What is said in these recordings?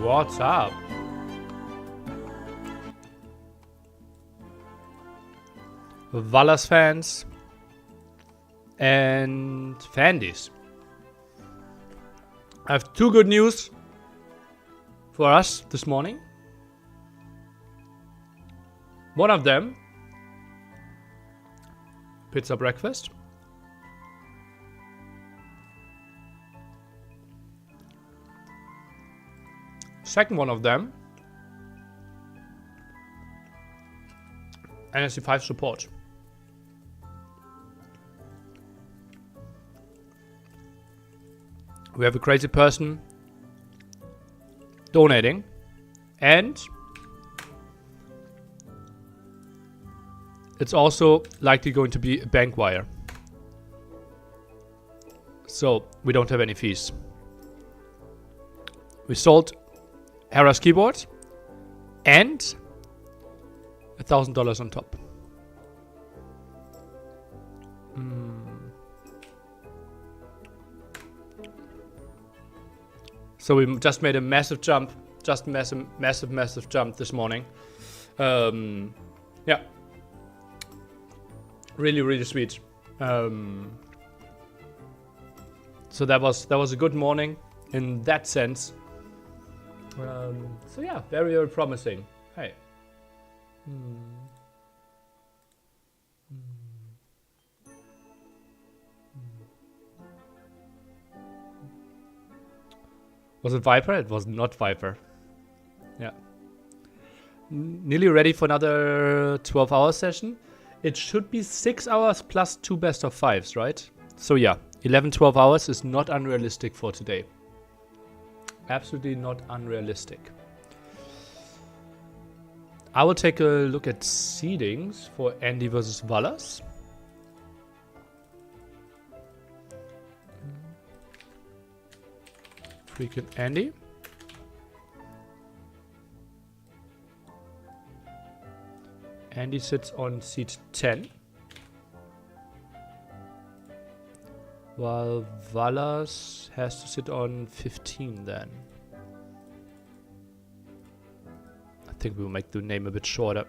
What's up? Vallas fans and Fandies. I have two good news for us this morning. One of them, pizza breakfast. Second one of them, NAC5 support. We have a crazy person donating, and it's also likely going to be a bank wire. So we don't have any fees. We sold Hera's keyboard and $1,000 on top. So we just made a massive jump, massive jump this morning. Yeah, really sweet. So that was a good morning in that sense. So yeah, very promising. Hey. Was it Viper? It was not Viper. Yeah. Nearly ready for another 12-hour session. It should be 6 hours plus 2 best of 5s, right? So yeah, 11-12 hours is not unrealistic for today. Absolutely not unrealistic. I will take a look at seedings for Andy versus Vallas. Freaking Andy. Andy sits on seat 10. While Vallas has to sit on 15 then. I think we'll make the name a bit shorter.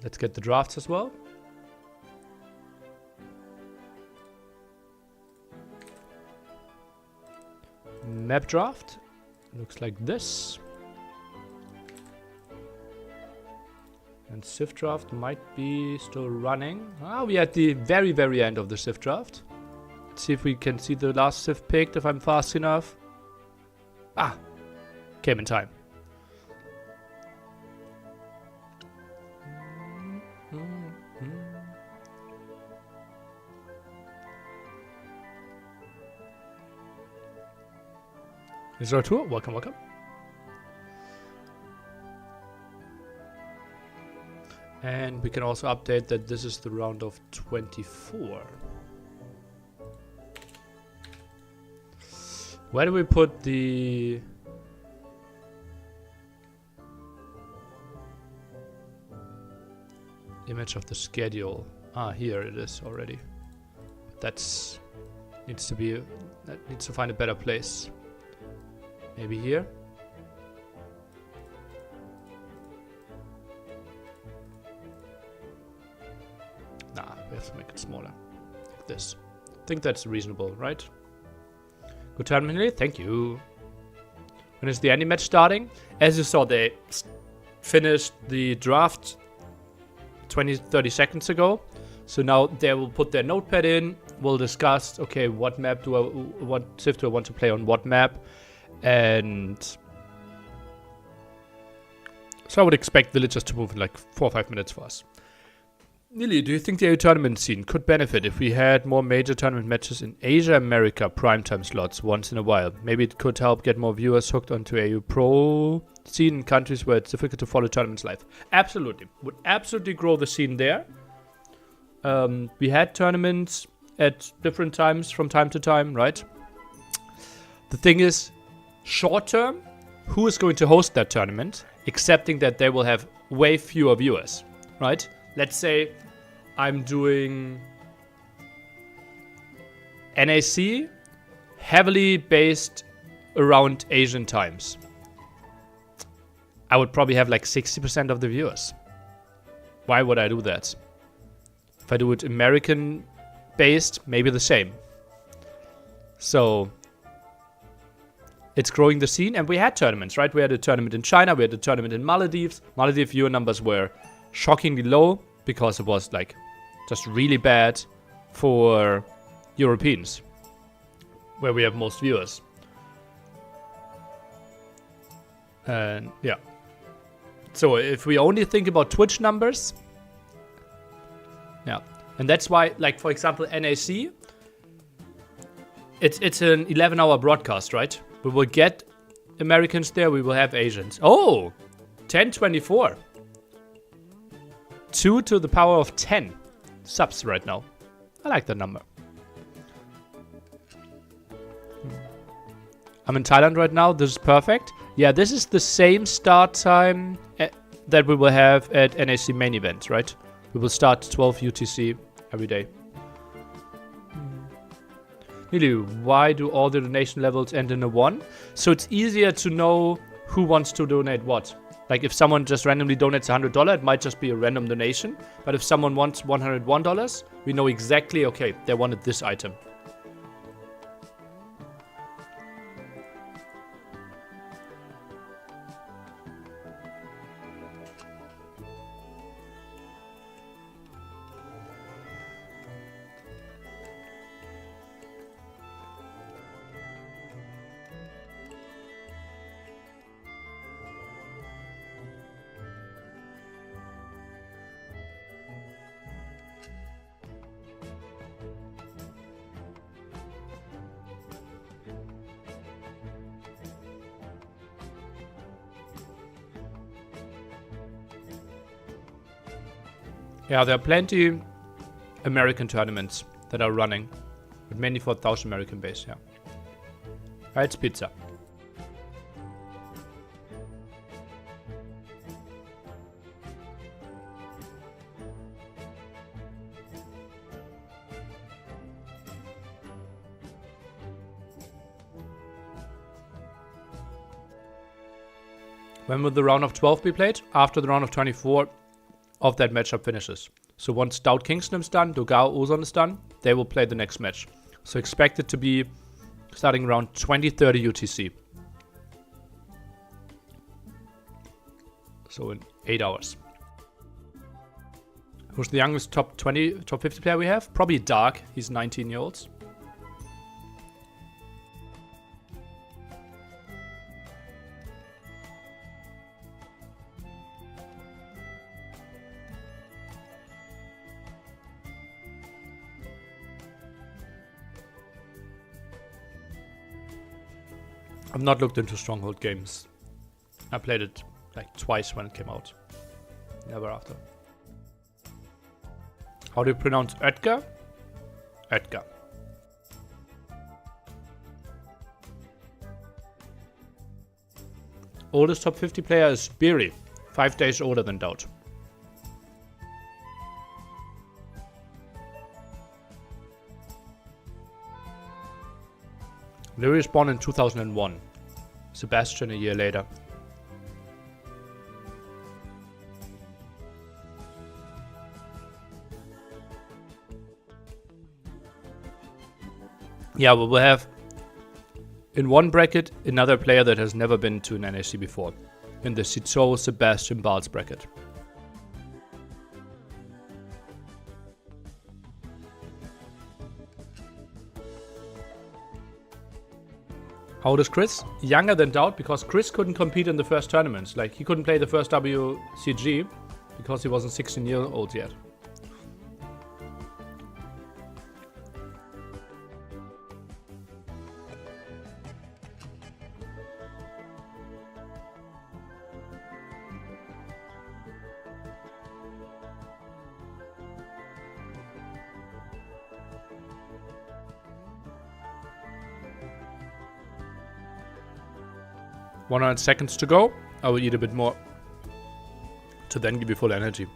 Let's get the drafts as well. Map draft looks like this. And Civ draft might be still running. We're at the very end of the Civ draft. Let's see if we can see the last Civ picked if I'm fast enough. Came in time. Is there a tour? Welcome. And we can also update that this is the round of 24. Where do we put the... image of the schedule? Here it is already. That needs to find a better place. Maybe here? Nah, we have to make it smaller. Like this. I think that's reasonable, right? Good time, Henry. Thank you. When is the Andy match starting? As you saw, they finished the draft 20-30 seconds ago. So now they will put their notepad in. We'll discuss, okay, what map do I want, Civ do I want to play on what map? And so I would expect villagers to move in like 4 or 5 minutes for us. Nili, do you think the AU tournament scene could benefit if we had more major tournament matches in Asia, America, primetime slots once in a while? Maybe it could help get more viewers hooked onto AU Pro scene in countries where it's difficult to follow tournaments live. Absolutely. Would absolutely grow the scene there. We had tournaments at different times from time to time, right? The thing is, short term, who is going to host that tournament, accepting that they will have way fewer viewers, right? Let's say I'm doing NAC heavily based around Asian times. I would probably have like 60% of the viewers. Why would I do that? If I do it American based, maybe the same. So it's growing the scene, and we had tournaments, right? We had a tournament in China, we had a tournament in Maldives. Maldives viewer numbers were shockingly low because it was like just really bad for Europeans, where we have most viewers. And yeah. So if we only think about Twitch numbers, yeah. And that's why, like, for example, NAC, it's an 11-hour broadcast, right? We will get Americans there, we will have Asians. Oh, 1024. 2 to the power of 10 subs right now. I like that number. I'm in Thailand right now. This is perfect. Yeah, this is the same start time that we will have at NAC main event, right? We will start 12 UTC every day. Really, why do all the donation levels end in a 1? So it's easier to know who wants to donate what. Like if someone just randomly donates $100, it might just be a random donation. But if someone wants $101, we know exactly, okay, they wanted this item. Yeah, there are plenty American tournaments that are running, but mainly for 1,000 American base, yeah. It's pizza. When will the round of 12 be played? After the round of 24 of that matchup finishes. So once Stout Kingston's done, Dogao Ozon is done, they will play the next match. So expect it to be starting around 20:30 UTC. So in 8 hours. Who's the youngest top 50 player we have? Probably Dark. He's 19 years old. I've not looked into Stronghold games. I played it like twice when it came out. Never after. How do you pronounce Edgar? Edgar. Oldest top 50 player is Beery. 5 days older than Doubt. Beery was born in 2001. Sebastian a year later. Yeah, we will have in one bracket another player that has never been to an NAC before. In the Cito Sebastian Bart's bracket. How old is Chris? Younger than Doubt, because Chris couldn't compete in the first tournaments. Like, he couldn't play the first WCG because he wasn't 16 years old yet. 100 seconds to go. I will eat a bit more to then give you full energy.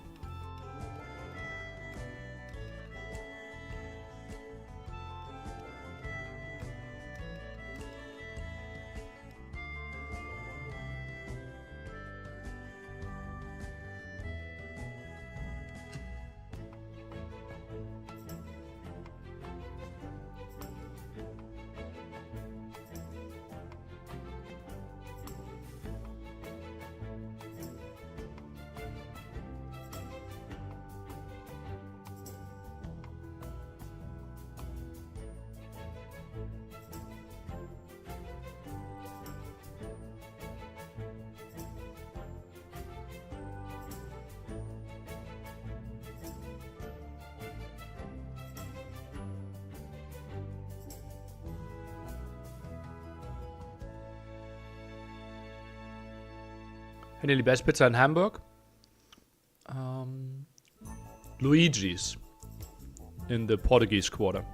Any best pizza in Hamburg? Luigi's in the Portuguese Quarter.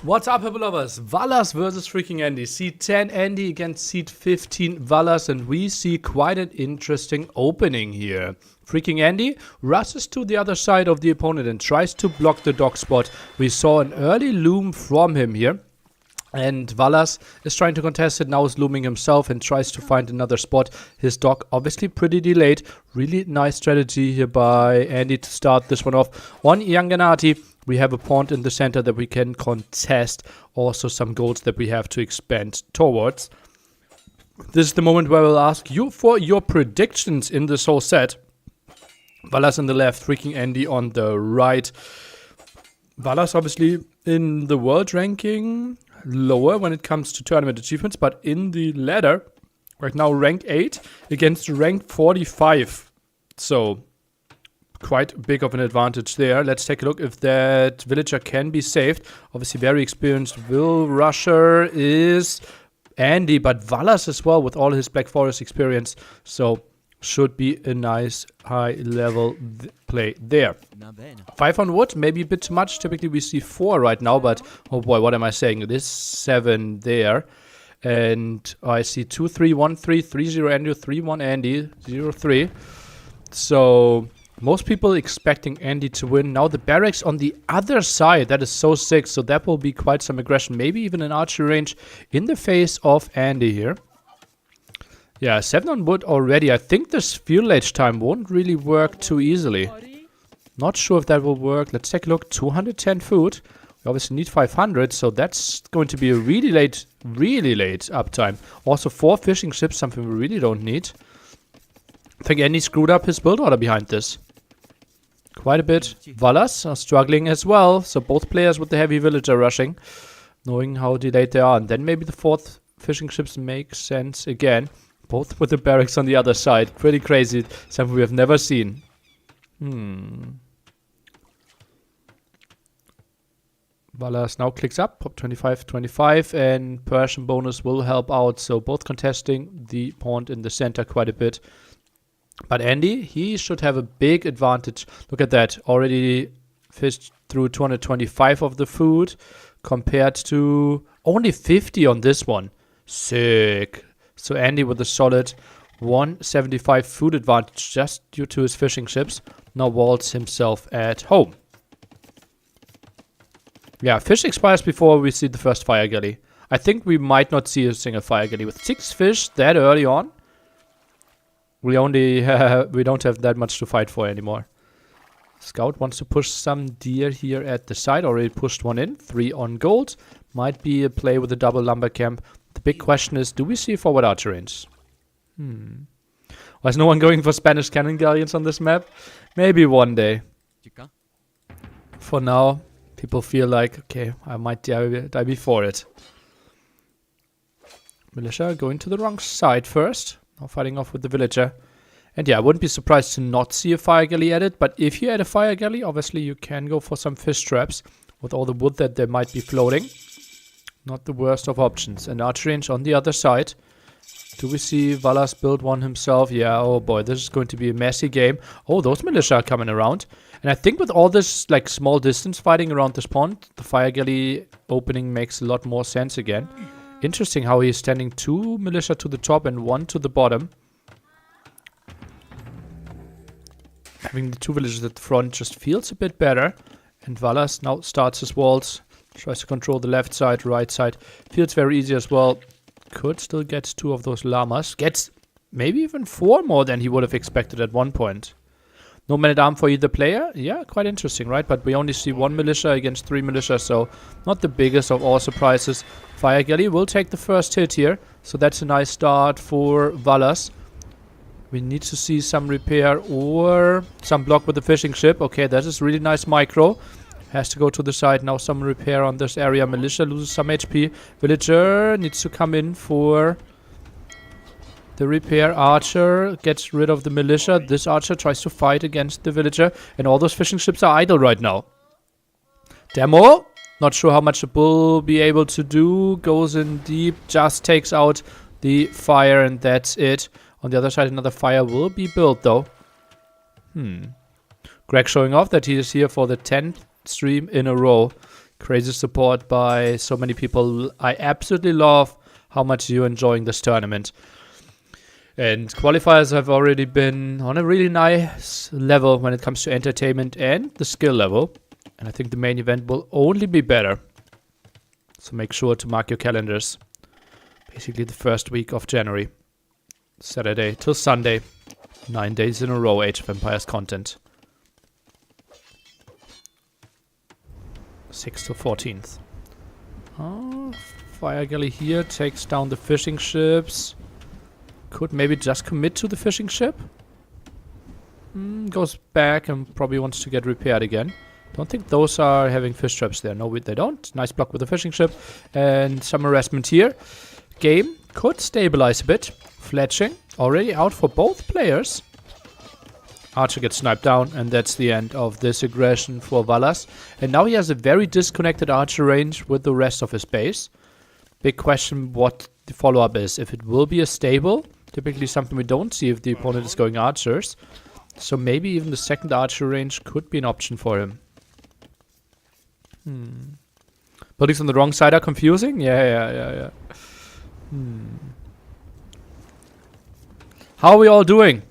What's up, people lovers? Valas versus freaking Andy. Seed 10 Andy against seed 15 Valas, and we see quite an interesting opening here. Freaking Andy rushes to the other side of the opponent and tries to block the dog spot. We saw an early loom from him here. And Valas is trying to contest it, now is looming himself and tries to find another spot. His dog obviously pretty delayed. Really nice strategy here by Andy to start this one off. On Yanganati, we have a pawn in the center that we can contest. Also some goals that we have to expand towards. This is the moment where I will ask you for your predictions in this whole set. Valas on the left, freaking Andy on the right. Valas obviously in the world ranking lower when it comes to tournament achievements, but in the ladder, right now rank 8 against rank 45. So quite big of an advantage there. Let's take a look if that villager can be saved. Obviously very experienced will rusher is Andy, but Valas as well with all his Black Forest experience. So should be a nice high level play there. 5 on wood, maybe a bit too much. Typically we see 4 right now, but oh boy, what am I saying? This 7 there. And I see 2, 3, 1, 3, 3, 0 Andy, 3, 1 Andy, 0, 3. So most people expecting Andy to win. Now the barracks on the other side, that is so sick. So that will be quite some aggression, maybe even an archery range in the face of Andy here. Yeah, 7 on wood already. I think this fuel age time won't really work too easily. Not sure if that will work. Let's take a look. 210 food. We obviously need 500, so that's going to be a really late uptime. Also 4 fishing ships, something we really don't need. I think Andy screwed up his build order behind this. Quite a bit. Valas are struggling as well, so both players with the heavy villager rushing, knowing how delayed they are. And then maybe the 4th fishing ships make sense again. Both with the barracks on the other side. Pretty crazy. Something we have never seen. Valas now clicks up. Pop 25-25. And Persian bonus will help out. So both contesting the pawn in the center quite a bit. But Andy, he should have a big advantage. Look at that. Already fished through 225 of the food. Compared to only 50 on this one. Sick. So Andy with a solid 175 food advantage just due to his fishing ships. Now Waltz himself at home. Yeah, fish expires before we see the first fire galley. I think we might not see a single fire galley. With 6 fish that early on, we don't have that much to fight for anymore. Scout wants to push some deer here at the side. Already pushed one in. 3 on gold. Might be a play with a double lumber camp. The big question is, do we see forward archer range? Was no one going for Spanish cannon galleons on this map? Maybe one day. For now, people feel like, okay, I might die before it. Militia going to the wrong side first. Now fighting off with the villager. And yeah, I wouldn't be surprised to not see a fire galley added. But if you add a fire galley, obviously you can go for some fish traps with all the wood that there might be floating. Not the worst of options. And archer range on the other side. Do we see Valas build one himself? Yeah, oh boy, this is going to be a messy game. Oh, those militia are coming around. And I think with all this like small distance fighting around this pond, the fire galley opening makes a lot more sense again. Interesting how he's standing 2 militia to the top and 1 to the bottom. Having the 2 villagers at the front just feels a bit better. And Valas now starts his walls. Tries to control the left side, right side. Feels very easy as well. Could still get 2 of those llamas. Gets maybe even 4 more than he would have expected at one point. No man at arm for either player. Yeah, quite interesting, right? But we only see 1 militia against 3 militia, so not the biggest of all surprises. Fire galley will take the first hit here. So that's a nice start for Valas. We need to see some repair or some block with the fishing ship. Okay, that is really nice micro. Has to go to the side. Now some repair on this area. Militia loses some HP. Villager needs to come in for the repair. Archer gets rid of the militia. This archer tries to fight against the villager. And all those fishing ships are idle right now. Demo. Not sure how much a bull will be able to do. Goes in deep. Just takes out the fire and that's it. On the other side another fire will be built though. Greg showing off that he is here for the 10th stream in a row. Crazy support by so many people. I absolutely love how much you're enjoying this tournament. And qualifiers have already been on a really nice level when it comes to entertainment and the skill level. And I think the main event will only be better. So make sure to mark your calendars. Basically the first week of January. Saturday till Sunday. 9 days in a row Age of Empires content. 6th to 14th. Fire galley here takes down the fishing ships. Could maybe just commit to the fishing ship. Goes back and probably wants to get repaired again. Don't think those are having fish traps there. No, they don't. Nice block with the fishing ship. And some harassment here. Game could stabilize a bit. Fletching already out for both players. Archer gets sniped down, and that's the end of this aggression for Valas. And now he has a very disconnected archer range with the rest of his base. Big question what the follow-up is. If it will be a stable, typically something we don't see if the opponent is going archers. So maybe even the second archer range could be an option for him. Buildings on the wrong side are confusing? Yeah. How are we all doing?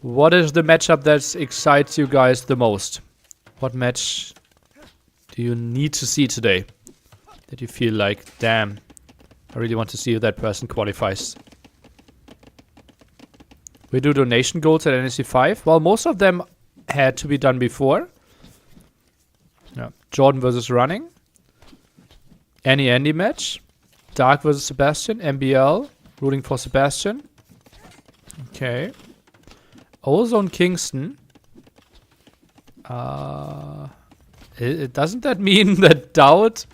What is the matchup that excites you guys the most? What match do you need to see today? That you feel like, damn, I really want to see if that person qualifies. We do donation goals at NAC 5. Well, most of them had to be done before. Yeah. Jordan versus Running. Andy match. Dark versus Sebastian. MBL. Rooting for Sebastian. Okay. Ozone Kingston. Doesn't that mean that Doubt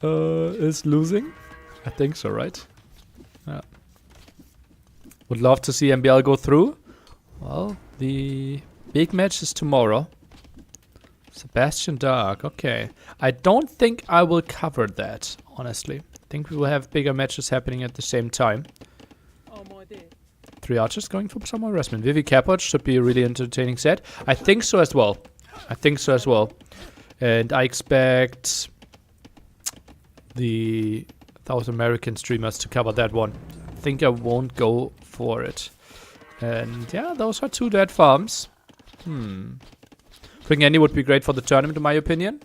is losing? I think so, right? Yeah. Would love to see MBL go through. Well, the big match is tomorrow. Sebastian Dark, okay. I don't think I will cover that, honestly. I think we will have bigger matches happening at the same time. Oh my dear. 3 archers going for some more harassment. Vivi Capot should be a really entertaining set. I think so as well. And I expect the South American streamers to cover that one. I think I won't go for it. And yeah, those are 2 dead farms. Bring Andy would be great for the tournament, in my opinion.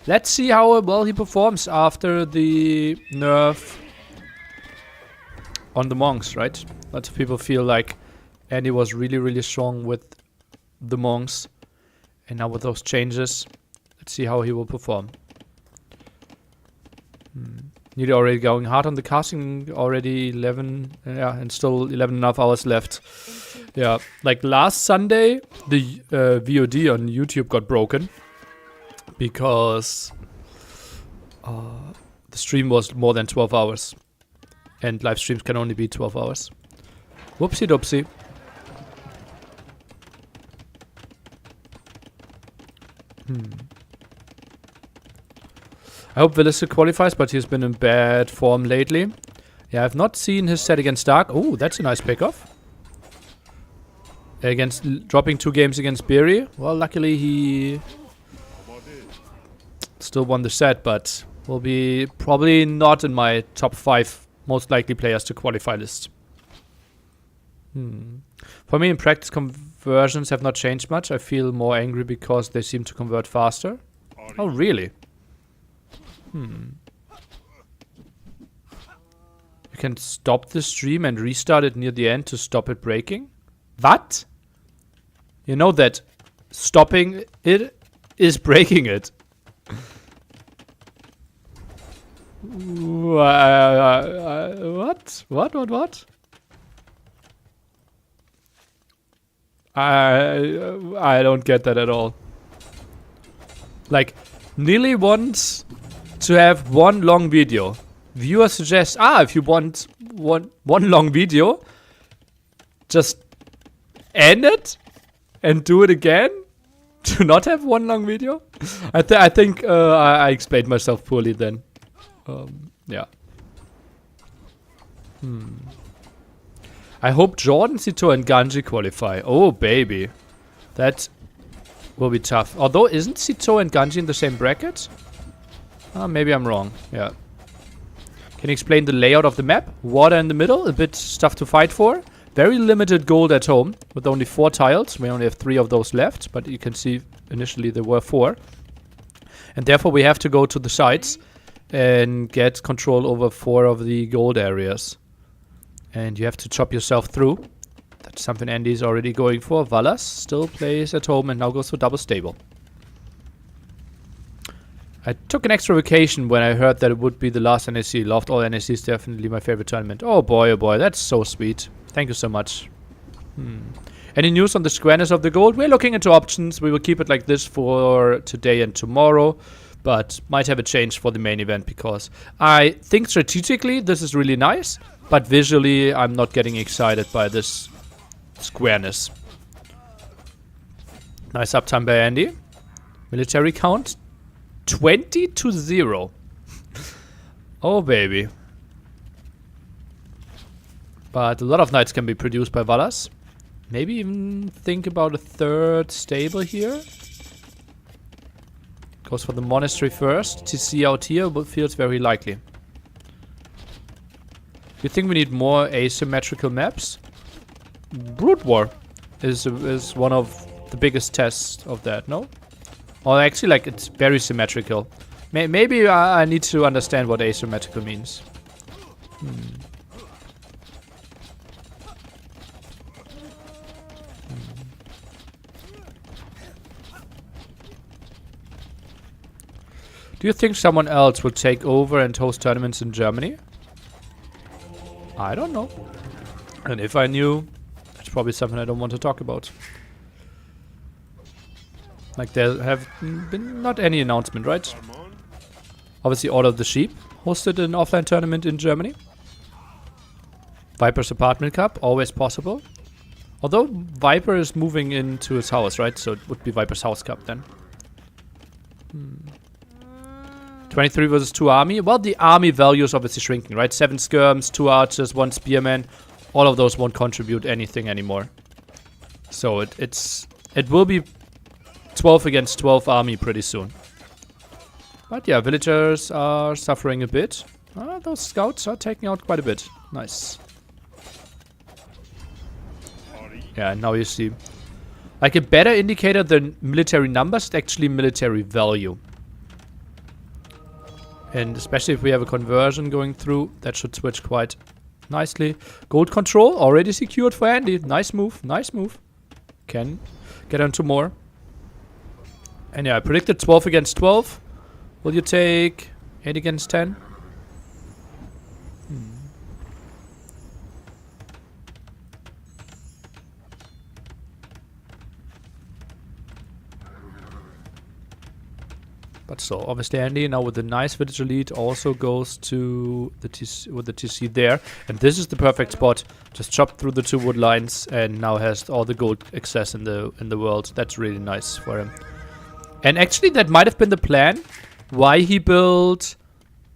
Let's see how well he performs after the nerf on the monks, right? Lots of people feel like Andy was really, really strong with the monks. And now with those changes, let's see how he will perform. Nearly already going hard on the casting, already 11, yeah, and still 11.5 hours left. Yeah, like last Sunday, the VOD on YouTube got broken because the stream was more than 12 hours. And live streams can only be 12 hours. Whoopsie doopsie. I hope Villister qualifies, but he's been in bad form lately. Yeah, I've not seen his set against Dark. Oh, that's a nice pickoff. Against dropping 2 games against Beery. Well, luckily he still won the set, but will be probably not in my top 5 most likely players to qualify list. For me, in practice, conversions have not changed much. I feel more angry because they seem to convert faster. Oh, really? You can stop the stream and restart it near the end to stop it breaking? What? You know that stopping it is breaking it. What? What? I don't get that at all. Like, Nearly wants to have one long video. Viewer suggests, if you want one long video, just end it and do it again to not have one long video. I think I explained myself poorly then. Yeah. I hope Jordan, Sito, and Ganji qualify. Oh, baby. That will be tough. Although, isn't Sito and Ganji in the same bracket? Maybe I'm wrong. Yeah. Can you explain the layout of the map? Water in the middle, a bit stuff to fight for. Very limited gold at home, with only 4 tiles. We only have 3 of those left, but you can see initially there were 4. And therefore we have to go to the sides and get control over 4 of the gold areas. And you have to chop yourself through. That's something Andy's already going for. Valas still plays at home and now goes for double stable. I took an extra vacation when I heard that it would be the last NAC. Loved all NACs, definitely my favorite tournament. Oh boy, that's so sweet. Thank you so much. Any news on the squareness of the gold? We're looking into options. We will keep it like this for today and tomorrow, but might have a change for the main event because I think strategically this is really nice, but visually I'm not getting excited by this squareness. Nice uptime by Andy. Military count 20-0. Oh baby. But a lot of knights can be produced by Valas. Maybe even think about a 3rd stable here. Goes for the monastery first. TC out here feels very likely. You think we need more asymmetrical maps? Brood War is one of the biggest tests of that, no? Or actually, like, it's very symmetrical. Maybe I need to understand what asymmetrical means. Do you think someone else will take over and host tournaments in Germany? I don't know. And if I knew, that's probably something I don't want to talk about. Like, there have been not any announcement, right? Obviously, All of the Sheep hosted an offline tournament in Germany. Viper's Apartment Cup, always possible. Although Viper is moving into his house, right? So it would be Viper's House Cup then. 23 versus 2 army. Well, the army value is obviously shrinking, right? 7 skirms, 2 archers, 1 spearman. All of those won't contribute anything anymore. So it will be 12 against 12 army pretty soon. But yeah, villagers are suffering a bit. Those scouts are taking out quite a bit. Nice. Yeah, and now you see. Like, a better indicator than military numbers is actually military value. And especially if we have a conversion going through, that should switch quite nicely. Gold control already secured for Andy. Nice move, nice move. Can get onto more. And yeah, I predicted 12 against 12. Will you take 8 against 10? But so, obviously Andy now with a nice villager lead also goes to the TC, with the TC there. And this is the perfect spot. Just chop through the 2 wood lines and now has all the gold access in the world. That's really nice for him. And actually that might have been the plan why he built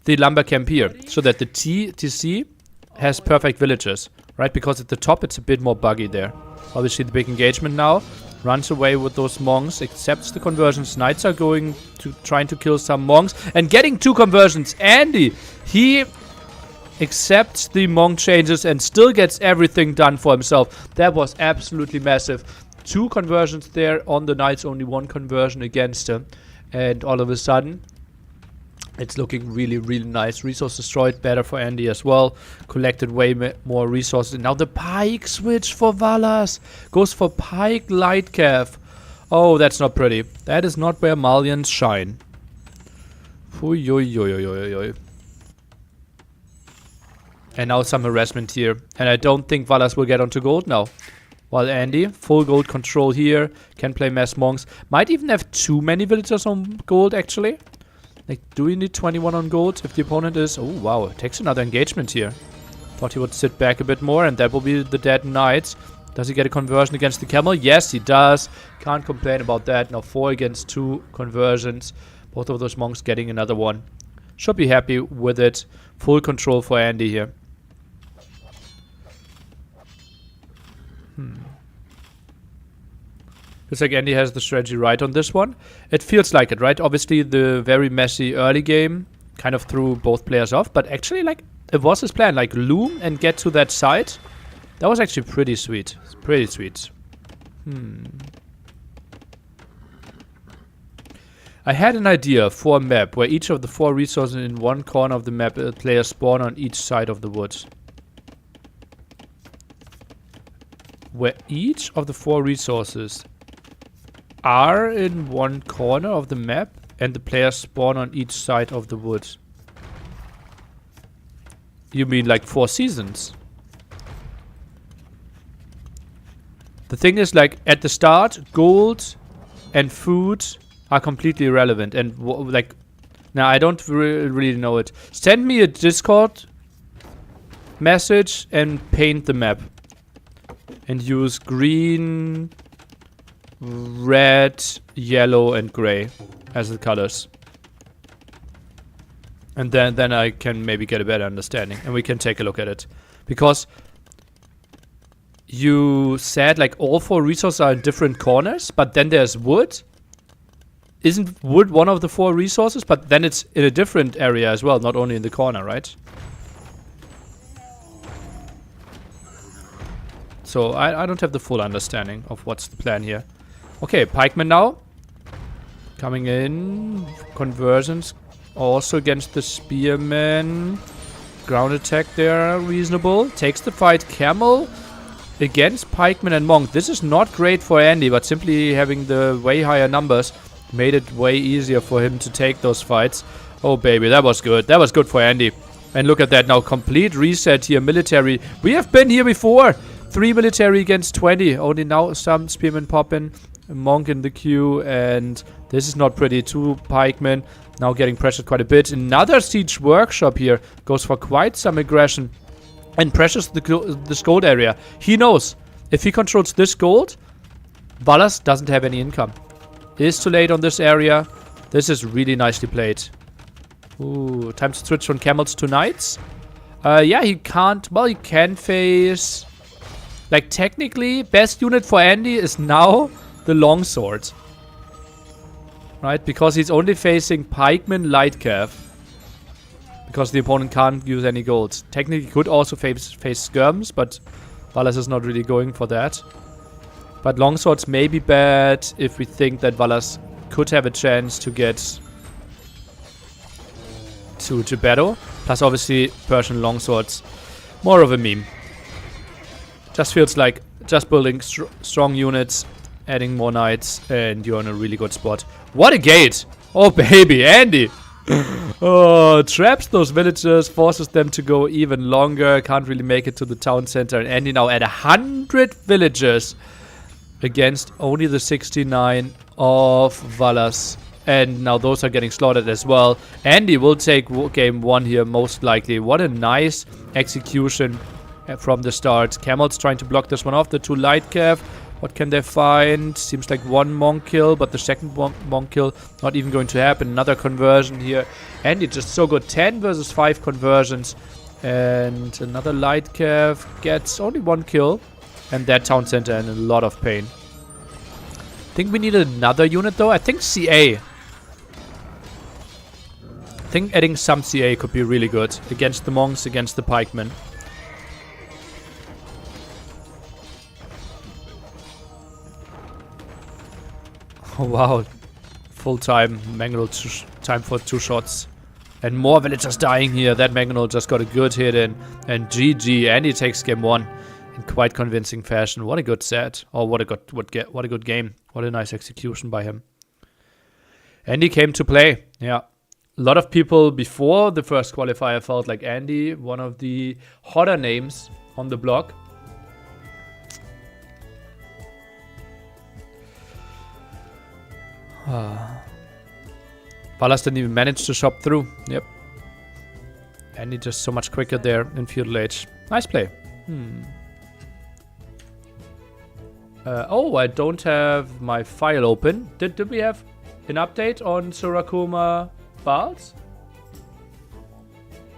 the lumber camp here. So that the TC has perfect villagers, right? Because at the top it's a bit more buggy there. Obviously the big engagement now. Runs away with those monks, accepts the conversions. Knights are going to trying to kill some monks and getting 2 conversions. Andy, he accepts the monk changes and still gets everything done for himself. That was absolutely massive. 2 conversions there on the knights, only 1 conversion against him. And all of a sudden, it's looking really, really nice. Resource destroyed, better for Andy as well. Collected way more resources. And now the pike switch for Valas. Goes for pike light calf. Oh, that's not pretty. That is not where Malians shine. And now some harassment here. And I don't think Valas will get onto gold now. While Andy, full gold control here. Can play mass monks. Might even have too many villagers on gold actually. Like, do we need 21 on gold if the opponent is... Oh, wow. Takes another engagement here. Thought he would sit back a bit more, and that will be the dead knights. Does he get a conversion against the camel? Yes, he does. Can't complain about that. Now 4 against 2 conversions. Both of those monks getting another one. Should be happy with it. Full control for Andy here. Looks like Andy has the strategy right on this one. It feels like it, right? Obviously, the very messy early game kind of threw both players off. But actually, like, it was his plan. Like, loom and get to that side. That was actually pretty sweet. Pretty sweet. I had an idea for a map where each of the 4 resources in one corner of the map, players spawn on each side of the woods. Where each of the 4 resources are in one corner of the map and the players spawn on each side of the woods. You mean like 4 seasons? The thing is, like, at the start, gold and food are completely irrelevant. And like, now I don't really know it. Send me a Discord message and paint the map. And use green, red, yellow, and gray as the colors. And then I can maybe get a better understanding. And we can take a look at it. Because you said like all 4 resources are in different corners. But then there's wood. Isn't wood one of the 4 resources? But then it's in a different area as well. Not only in the corner, right? So I don't have the full understanding of what's the plan here. Okay, pikemen now. Coming in. Conversions. Also against the spearmen. Ground attack there, reasonable. Takes the fight. Camel against pikemen and monk. This is not great for Andy, but simply having the way higher numbers Made it way easier for him to take those fights. Oh, baby, that was good. That was good for Andy. And look at that now. Complete reset here. Military. We have been here before. 3 military against 20. Only now some spearmen popping. A monk in the queue. And this is not pretty. 2 pikemen. Now getting pressured quite a bit. Another siege workshop here. Goes for quite some aggression. And pressures this gold area. He knows. If he controls this gold, Valas doesn't have any income. Is too late on this area. This is really nicely played. Ooh, time to switch from camels to knights. Yeah, he can't. Well, he can face. Like, technically, best unit for Andy is now the longsword. Right? Because he's only facing pikemen, light cav. Because the opponent can't use any gold. Technically, he could also face skirms, but Valas is not really going for that. But longswords may be bad if we think that Valas could have a chance to get to Geppetto. Plus, obviously, Persian longswords. More of a meme. Just feels like just building strong units, adding more knights, and you're in a really good spot. What a gate! Oh, baby, Andy! Oh, traps those villagers, forces them to go even longer. Can't really make it to the town center. And Andy now at 100 villagers. Against only the 69 of Valas. And now those are getting slaughtered as well. Andy will take game 1 here, most likely. What a nice execution from the start. Camels trying to block this one off. The 2 light cav. What can they find? Seems like 1 monk kill, but the second monk kill not even going to happen. Another conversion here. Andy just so good. 10 versus 5 conversions. And another light cav gets only 1 kill. And that town center in a lot of pain. I think we need another unit though. I think CA. I think adding some CA could be really good. Against the monks, against the pikemen. Oh wow. Full time. Mangonel time for 2 shots. And more villagers dying here. That Mangonel just got a good hit in. And GG. And he takes game 1. In quite convincing fashion. What a good set. Oh, what a good game. What a nice execution by him. Andy came to play. Yeah. A lot of people before the first qualifier felt like Andy, one of the hotter names on the block. Valas didn't even manage to shop through. Yep. Andy just so much quicker there in feudal age. Nice play. Oh, I don't have my file open. Did we have an update on Surakuma Bals?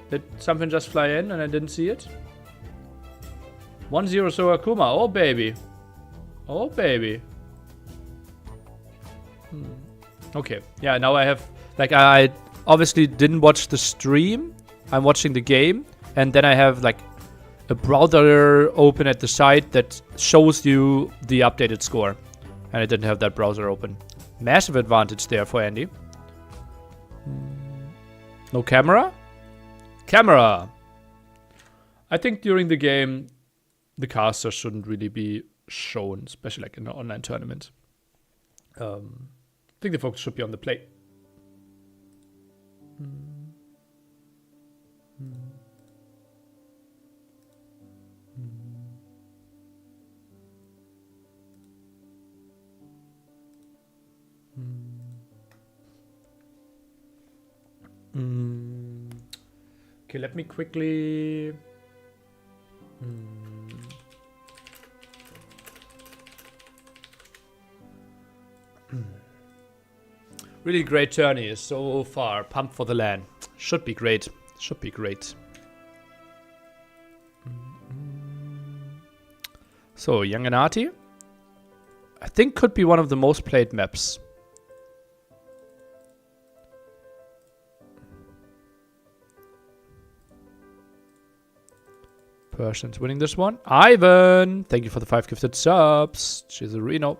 Did something just fly in and I didn't see it? 1-0 Surakuma. Oh, baby. Oh, baby. Okay. Yeah, now I have... Like, I obviously didn't watch the stream. I'm watching the game. And then I have, like, a browser open at the site that shows you the updated score. And I didn't have that browser open. Massive advantage there for Andy. No camera? Camera! I think during the game, the caster shouldn't really be shown, especially like in an online tournament. I think the focus should be on the play. Okay, let me quickly... Really great journey so far. Pumped for the LAN. Should be great. Should be great. So, Yanganati. I think could be one of the most played maps. Persians winning this one. Ivan! Thank you for the 5 gifted subs. Chizarino.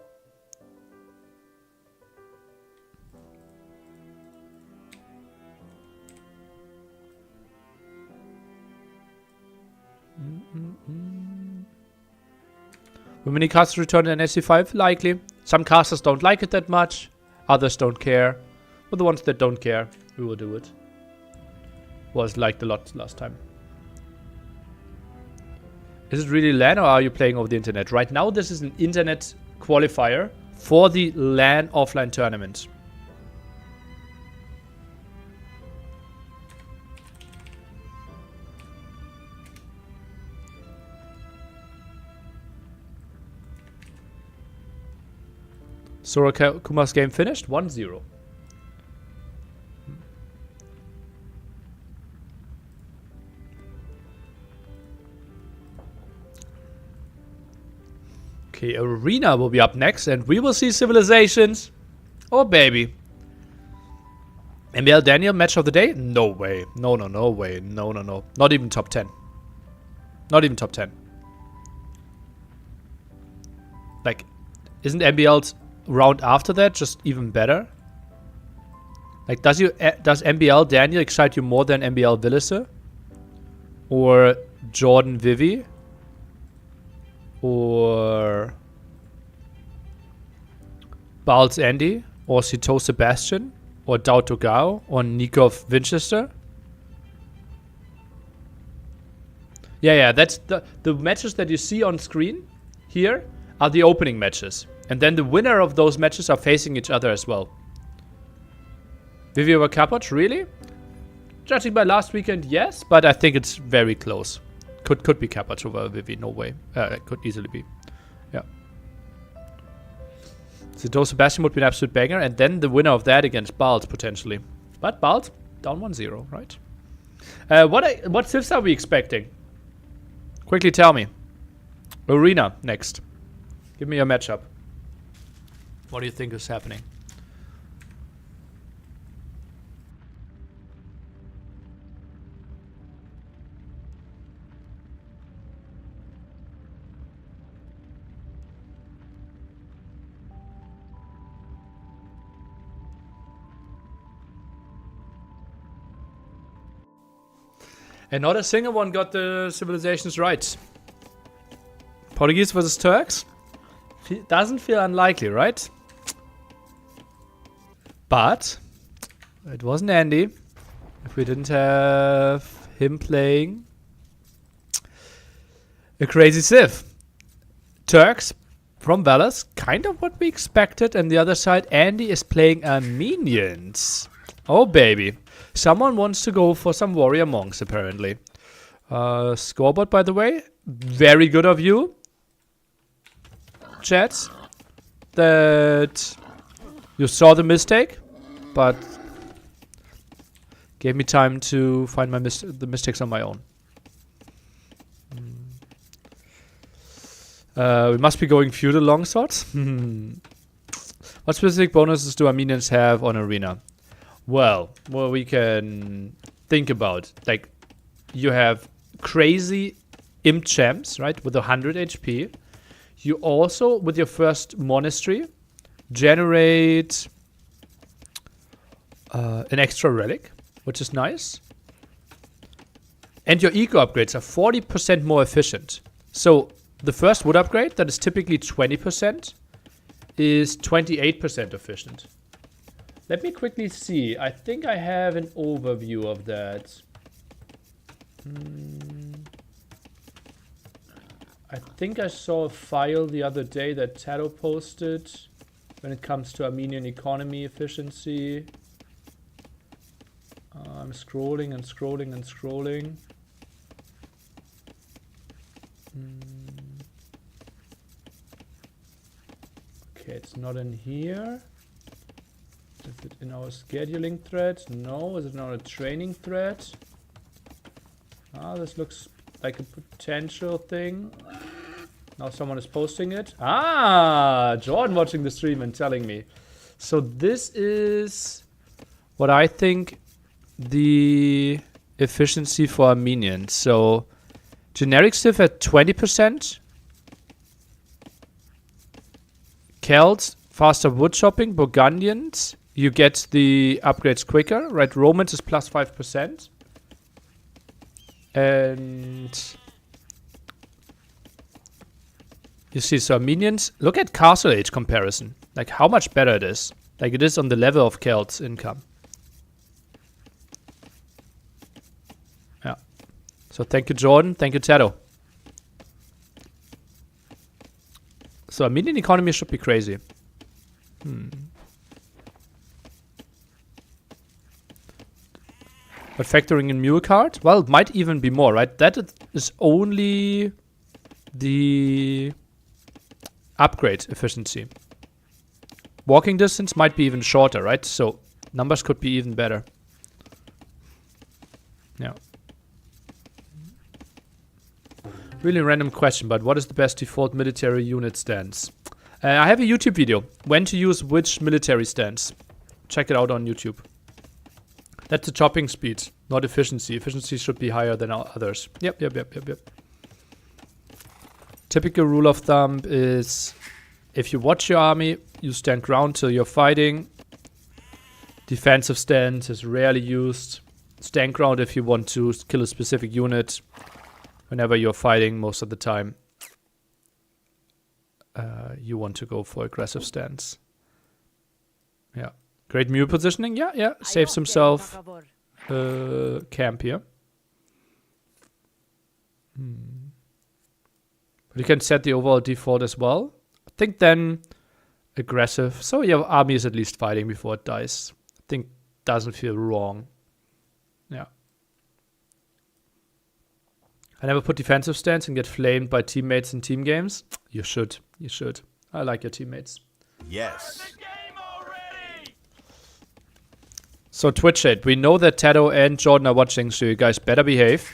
Will many casters return in SC5? Likely. Some casters don't like it that much. Others don't care. But the ones that don't care, we will do it. Was liked a lot last time. Is it really LAN or are you playing over the internet? Right now, this is an internet qualifier for the LAN offline tournament. Sora Kuma's game finished? 1-0. Okay, Arena will be up next, and we will see Civilizations. Oh, baby. MBL Daniel, match of the day? No way. No, no, no way. No, no, no. Not even top 10. Not even top 10. Like, isn't MBL's round after that just even better? Like, does MBL Daniel excite you more than MBL Villise? Or Jordan Vivi? Or Balz Andy? Or Cito Sebastian? Or Dao Togao? Or Nikov Winchester? Yeah, that's the matches that you see on screen here are the opening matches. And then the winner of those matches are facing each other as well. Vivi over Capoch, really? Judging by last weekend, yes, but I think it's very close. Could be Capoch over Vivi, no way. It could easily be. Yeah. So Sebastian would be an absolute banger, and then the winner of that against Balz potentially. But Balz down 1-0, right? What civs are we expecting? Quickly tell me. Arena next. Give me your matchup. What do you think is happening? And not a single one got the civilizations right. Portuguese versus Turks? Doesn't feel unlikely, right? But it wasn't Andy. If we didn't have him playing a crazy civ. Turks from Velas, kind of what we expected. And the other side, Andy is playing Armenians. Oh, baby. Someone wants to go for some warrior monks, apparently. Scoreboard, by the way. Very good of you, chat, that you saw the mistake, but gave me time to find the mistakes on my own. We must be going feudal longswords. What specific bonuses do Armenians have on Arena? Well, we can think about, like, you have crazy imp champs, right, with 100 HP. You also, with your first monastery, generate an extra relic, which is nice. And your eco upgrades are 40% more efficient. So the first wood upgrade, that is typically 20%, is 28% efficient. Let me quickly see. I think I have an overview of that. I think I saw a file the other day that Tato posted when it comes to Armenian economy efficiency. I'm scrolling and scrolling and scrolling. Okay, it's not in here. Is it in our scheduling thread? No. Is it in our training thread? Ah, this looks like a potential thing. Now someone is posting it. Ah, Jordan watching the stream and telling me. So this is what I think the efficiency for Armenians. So generic civ at 20%. Celts, faster wood chopping. Burgundians, you get the upgrades quicker, right? Romans is plus 5%. And you see, so Armenians, look at Castle Age comparison. Like how much better it is. Like it is on the level of Kelt's income. Yeah. So thank you, Jordan. Thank you, Tato. So a minion economy should be crazy. But factoring in mule card? Well, it might even be more, right? That is only the upgrade efficiency. Walking distance might be even shorter, right? So numbers could be even better. Yeah. Really random question, but what is the best default military unit stance? I have a YouTube video. When to use which military stance. Check it out on YouTube. That's the chopping speed, not efficiency. Efficiency should be higher than others. Yep. Typical rule of thumb is if you watch your army, you stand ground till you're fighting. Defensive stance is rarely used. Stand ground if you want to kill a specific unit. Whenever you're fighting, most of the time, you want to go for aggressive stance. Yeah. Great mule positioning. Yeah. Saves himself camp here. But you can set the overall default as well. I think then aggressive. So your army is at least fighting before it dies. I think doesn't feel wrong. Yeah. I never put defensive stance and get flamed by teammates in team games. You should. I like your teammates. Yes. So Twitch chat, we know that Tato and Jordan are watching, so you guys better behave.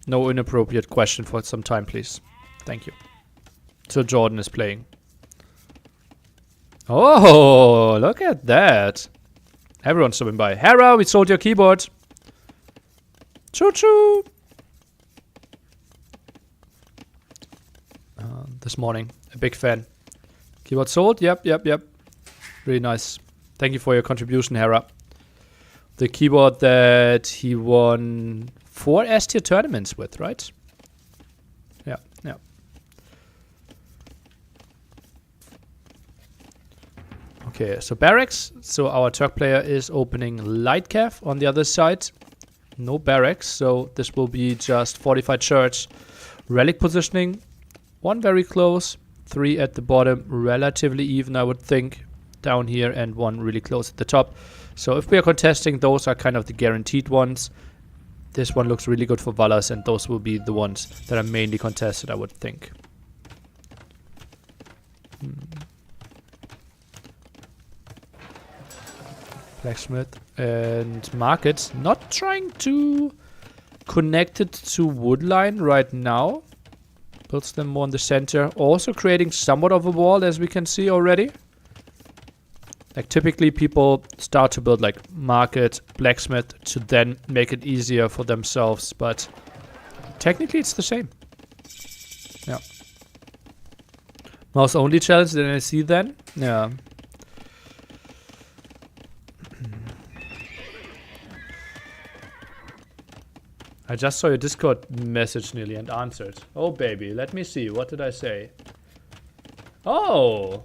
No inappropriate question for some time, please. Thank you. So Jordan is playing. Oh, look at that. Everyone's stopping by. Hera, we sold your keyboard. Choo-choo. This morning. A big fan. Keyboard sold? Yep. Really nice. Thank you for your contribution, Hera. The keyboard that he won 4 S-tier tournaments with, right? Yeah. Okay, so barracks. So our Turk player is opening light cav on the other side. No barracks, so this will be just fortified church. Relic positioning. 1 very close, 3 at the bottom, relatively even, I would think, down here, and 1 really close at the top. So if we are contesting, those are kind of the guaranteed ones. This one looks really good for Valas, and those will be the ones that are mainly contested, I would think. Blacksmith and market. Not trying to connect it to woodline right now. Builds them more in the center. Also creating somewhat of a wall, as we can see already. Like typically people start to build like market, blacksmith to then make it easier for themselves. But technically it's the same. Yeah. Mouse only challenge, then I see then. Yeah. I just saw your Discord message nearly and answered. Oh, baby. Let me see. What did I say? Oh.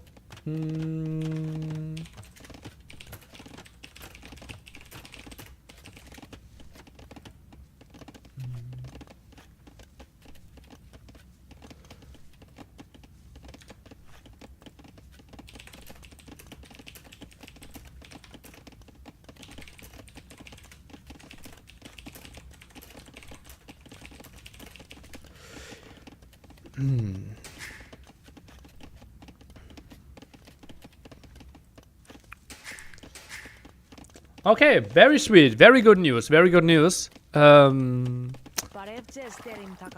Okay, very sweet. Very good news. Very good news.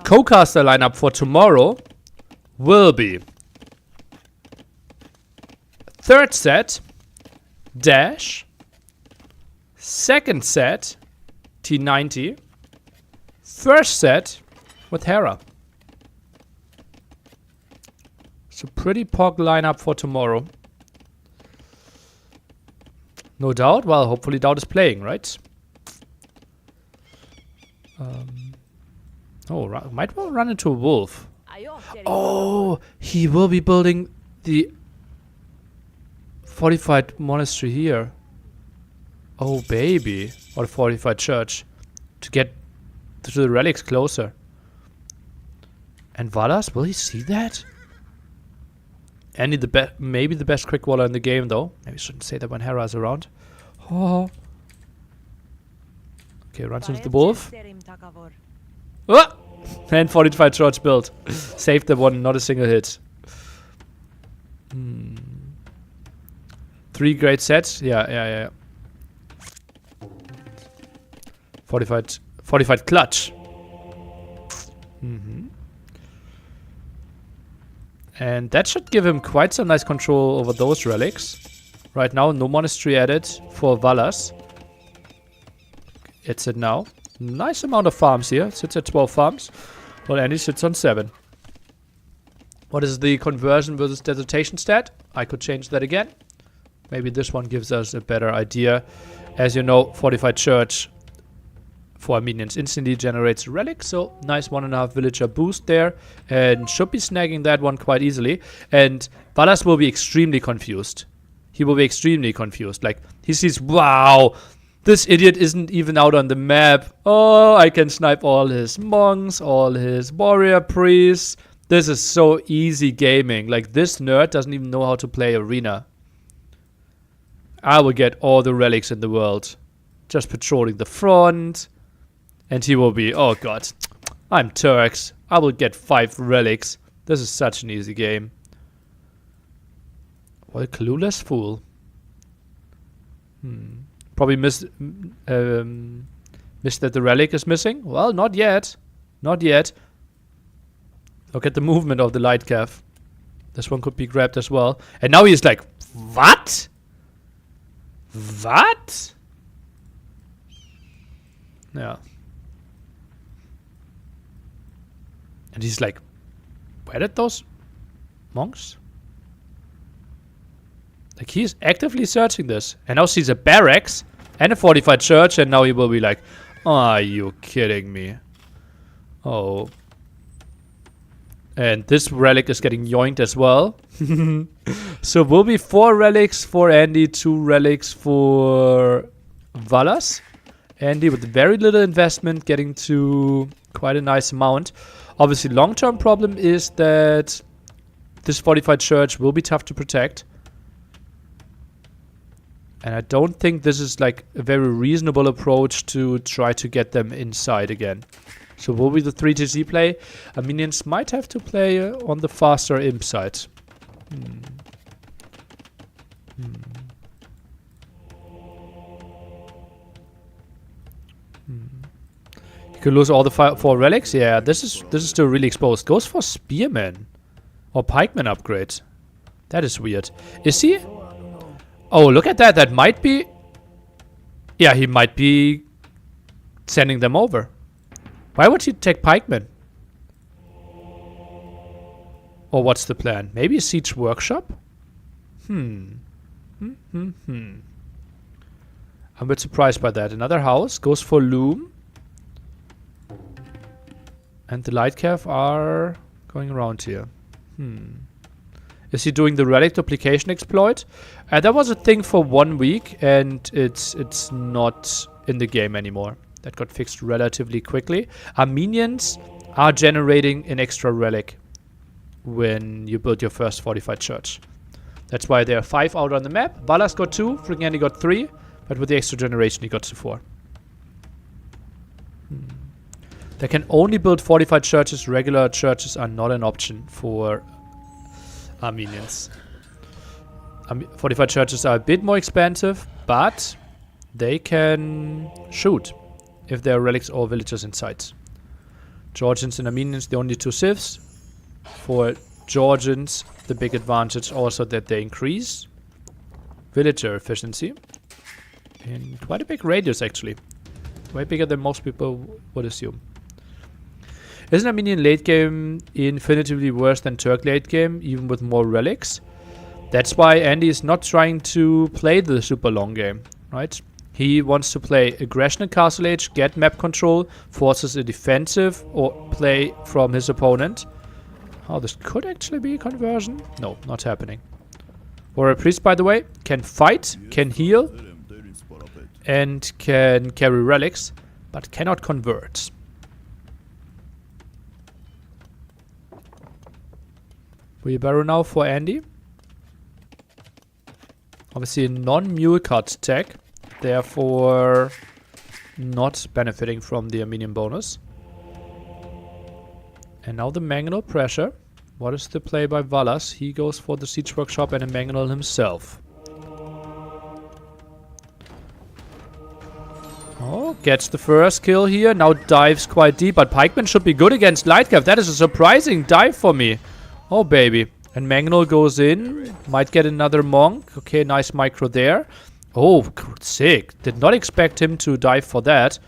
Co-caster lineup for tomorrow will be 3rd set, Dash. 2nd set, T90. 1st set with Hera. So pretty pog lineup for tomorrow. No doubt. Well, hopefully Doubt is playing, right? Might well run into a wolf. Oh, he will be building the fortified monastery here. Oh, baby. Or a fortified church. To get to the relics closer. And Valas, will he see that? Andy, maybe the best quick waller in the game, though. Maybe I shouldn't say that when Hera's around. Oh. Okay, runs into the wolf. Oh! And fortified church built. Saved the one, not a single hit. 3 great sets. Yeah. Fortified clutch. And that should give him quite some nice control over those relics. Right now, no monastery added for Valas. It's it now. Nice amount of farms here. Sits at 12 farms. While Andy sits on 7. What is the conversion versus desertation stat? I could change that again. Maybe this one gives us a better idea. As you know, fortified church for minions instantly generates relics, so nice 1.5 villager boost there, and should be snagging that one quite easily. And Valas will be extremely confused. He will be extremely confused. Like, he sees, wow, this idiot isn't even out on the map. Oh, I can snipe all his monks, all his warrior priests. This is so easy gaming. Like, this nerd doesn't even know how to play arena. I will get all the relics in the world. Just patrolling the front. And he will be, oh god, I'm Turks. I will get 5 relics. This is such an easy game. What a clueless fool. Probably missed that the relic is missing. Well, not yet. Not yet. Look at the movement of the light calf. This one could be grabbed as well. And now he's like, what? What? Yeah. And he's like, where did those monks? Like, he's actively searching this. And now sees a barracks and a fortified church. And now he will be like, are you kidding me? Oh. And this relic is getting yoinked as well. So will be 4 relics for Andy, 2 relics for Valas. Andy with very little investment getting to quite a nice amount. Obviously, long-term problem is that this fortified church will be tough to protect. And I don't think this is like a very reasonable approach to try to get them inside again. So will be the 3 TC play. Minions might have to play on the faster imp side. You could lose all the 4 relics. Yeah, this is still really exposed. Goes for spearman or pikeman upgrade. That is weird. Is he? Oh, look at that. That might be. Yeah, he might be sending them over. Why would he take pikeman? Or what's the plan? Maybe a siege workshop? I'm a bit surprised by that. Another house goes for loom. And the light calf are going around here. Is he doing the relic duplication exploit? That was a thing for 1 week, and it's not in the game anymore. That got fixed relatively quickly. Minions are generating an extra relic when you build your first fortified church. That's why there are 5 out on the map. Valas got 2, Frigani got 3, but with the extra generation he got to 4. They can only build fortified churches. Regular churches are not an option for Armenians. Fortified churches are a bit more expensive, but they can shoot if there are relics or villagers inside. Georgians and Armenians, the only 2 civs. For Georgians, the big advantage also that they increase villager efficiency in quite a big radius, actually. Way bigger than most people would assume. Isn't Armenian late game infinitively worse than Turk late game, even with more relics? That's why Andy is not trying to play the super long game, right? He wants to play aggression and castle age, get map control, forces a defensive or play from his opponent. Oh, this could actually be a conversion. No, not happening. Warrior Priest, by the way, can fight, can heal, and can carry relics, but cannot convert. Wheelbarrow now for Andy. Obviously a non-mule cut tech, therefore not benefiting from the Armenian bonus. And now the Mangonel pressure. What is the play by Valas? He goes for the Siege Workshop and a Mangonel himself. Oh, gets the first kill here. Now dives quite deep, but Pikeman should be good against Lightcav. That is a surprising dive for me. Oh, baby. And Mangonel goes in. Might get another Monk. Okay, nice micro there. Oh, sick. Did not expect him to dive for that.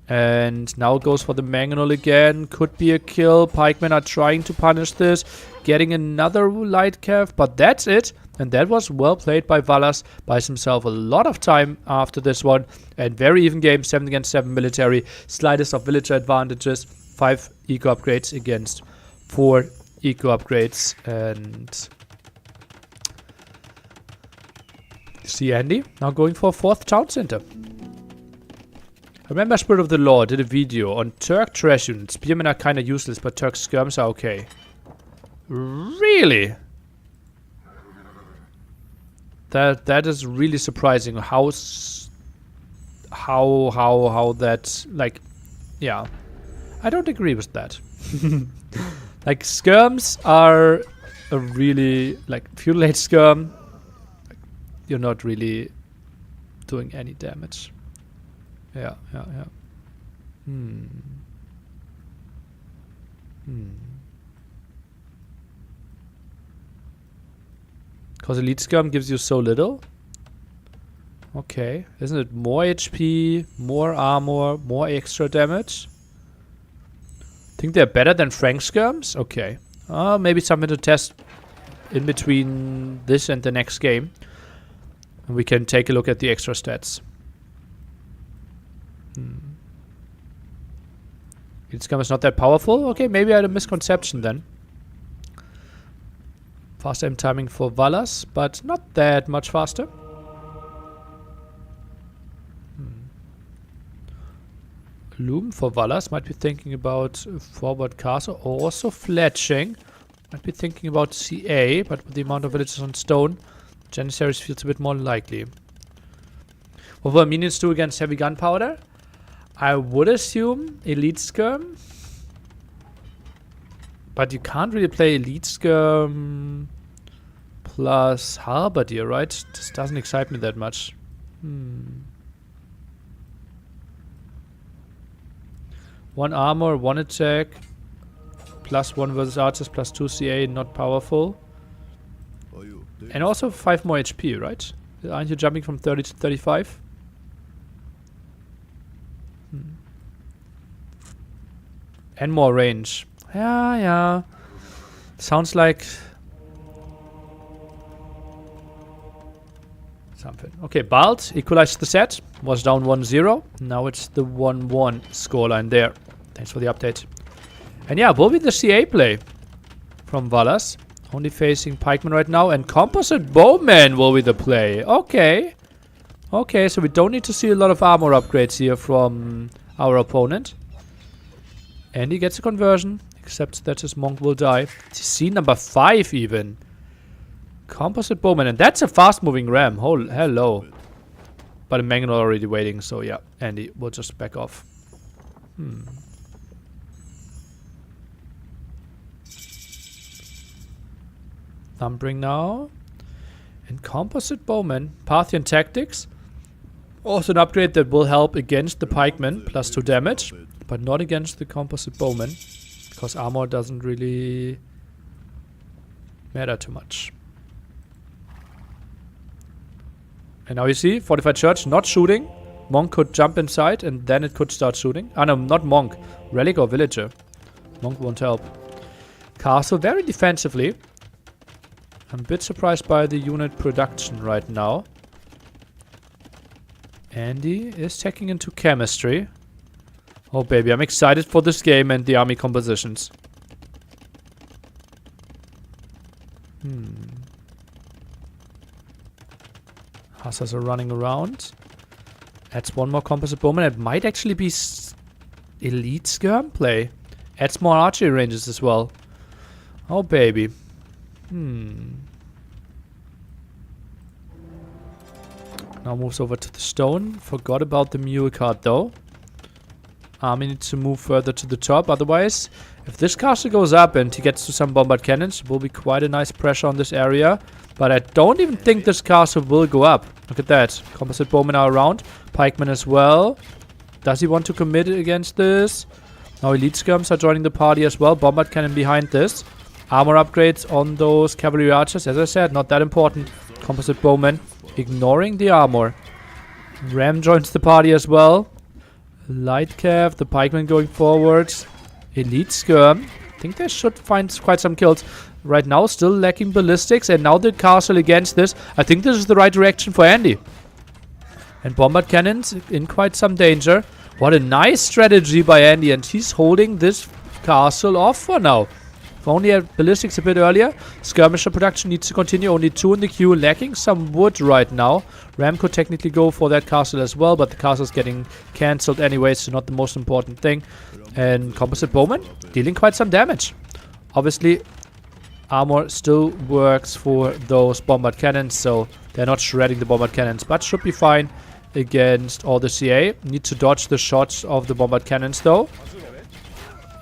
And now goes for the Mangonel again. Could be a kill. Pikemen are trying to punish this. Getting another Lightcav, but that's it. And that was well played by Valas. Buys himself a lot of time after this one. And very even game. 7 against 7 military. Slightest of villager advantages. 5 eco upgrades against 4 eco upgrades. And see Andy now going for a 4th town center. I remember Spirit of the Law did a video on Turk trash units. Spearmen are kinda useless, but Turk skirms are okay. Really? That is really surprising. How that, like, yeah. I don't agree with that. Like, skirms are a really, like, feudal age skirm. You're not really doing any damage. Yeah. Because Elite Scum gives you so little? Okay. Isn't it more HP, more armor, more extra damage? Think they're better than Frank Skirms? Okay. Maybe something to test in between this and the next game. And we can take a look at the extra stats. Elite Scum is not that powerful? Okay, maybe I had a misconception then. Fast aim timing for Valas, but not that much faster. Loom for Valas, might be thinking about forward castle, also fletching. Might be thinking about CA, but with the amount of villages on stone, Janissaries feels a bit more likely. What will minions do against heavy gunpowder? I would assume Elite Skirm. But you can't really play Elite Skirm plus Halberdier, right? This doesn't excite me that much. 1 armor, 1 attack, +1 versus archers, +2 CA, not powerful. And also 5 more HP, right? Aren't you jumping from 30 to 35? And more range. Yeah. Sounds like something. Okay, Bald equalized the set. Was down 1-0. Now it's the 1-1 scoreline there. Thanks for the update. And yeah, will be the CA play from Valas. Only facing Pikeman right now. And Composite Bowman will be the play. Okay. Okay, so we don't need to see a lot of armor upgrades here from our opponent. And he gets a conversion. Except that his monk will die. CC number 5 even. Composite Bowman. And that's a fast moving ram. Hello. But a Mangonel already waiting. So yeah, Andy will just back off. Thumbring now. And Composite Bowman. Parthian Tactics. Also an upgrade that will help against the Pikemen. +2 damage. But not against the Composite Bowman. Because armor doesn't really matter too much. And now you see, Fortified Church not shooting. Monk could jump inside and then it could start shooting. Ah no, not Monk. Relic or Villager. Monk won't help. Castle very defensively. I'm a bit surprised by the unit production right now. Andy is checking into chemistry. Oh baby, I'm excited for this game and the army compositions. Hussars are running around. Adds one more composite bowman. It might actually be elite skirm play. Adds more archery ranges as well. Oh, baby. Now moves over to the stone. Forgot about the mule card though. Army needs to move further to the top. Otherwise, if this castle goes up and he gets to some bombard cannons, it will be quite a nice pressure on this area. But I don't even think this castle will go up. Look at that. Composite bowmen are around. Pikemen as well. Does he want to commit against this? Now elite skirms are joining the party as well. Bombard cannon behind this. Armor upgrades on those cavalry archers. As I said, not that important. Composite bowmen ignoring the armor. Ram joins the party as well. Light cav, the pikemen going forwards. Elite skirm. I think they should find quite some kills. Right now, still lacking ballistics. And now the castle against this. I think this is the right direction for Andy. And bombard cannons in quite some danger. What a nice strategy by Andy. And he's holding this castle off for now. If only had ballistics a bit earlier. Skirmisher production needs to continue. Only 2 in the queue. Lacking some wood right now. Ram could technically go for that castle as well. But the castle's getting cancelled anyway. So not the most important thing. And composite bowman dealing quite some damage. Obviously, armor still works for those bombard cannons. So they're not shredding the bombard cannons. But should be fine against all the CA. Need to dodge the shots of the bombard cannons though.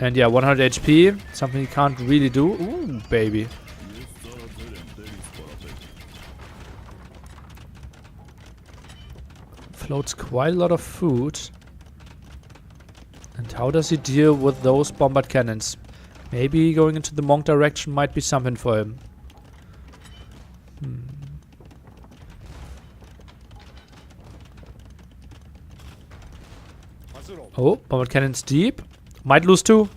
And yeah, 100 HP. Something you can't really do. Ooh, baby. Floats quite a lot of food. And how does he deal with those bombard cannons? Maybe going into the monk direction might be something for him. Oh, bombard cannons deep. Might lose 2.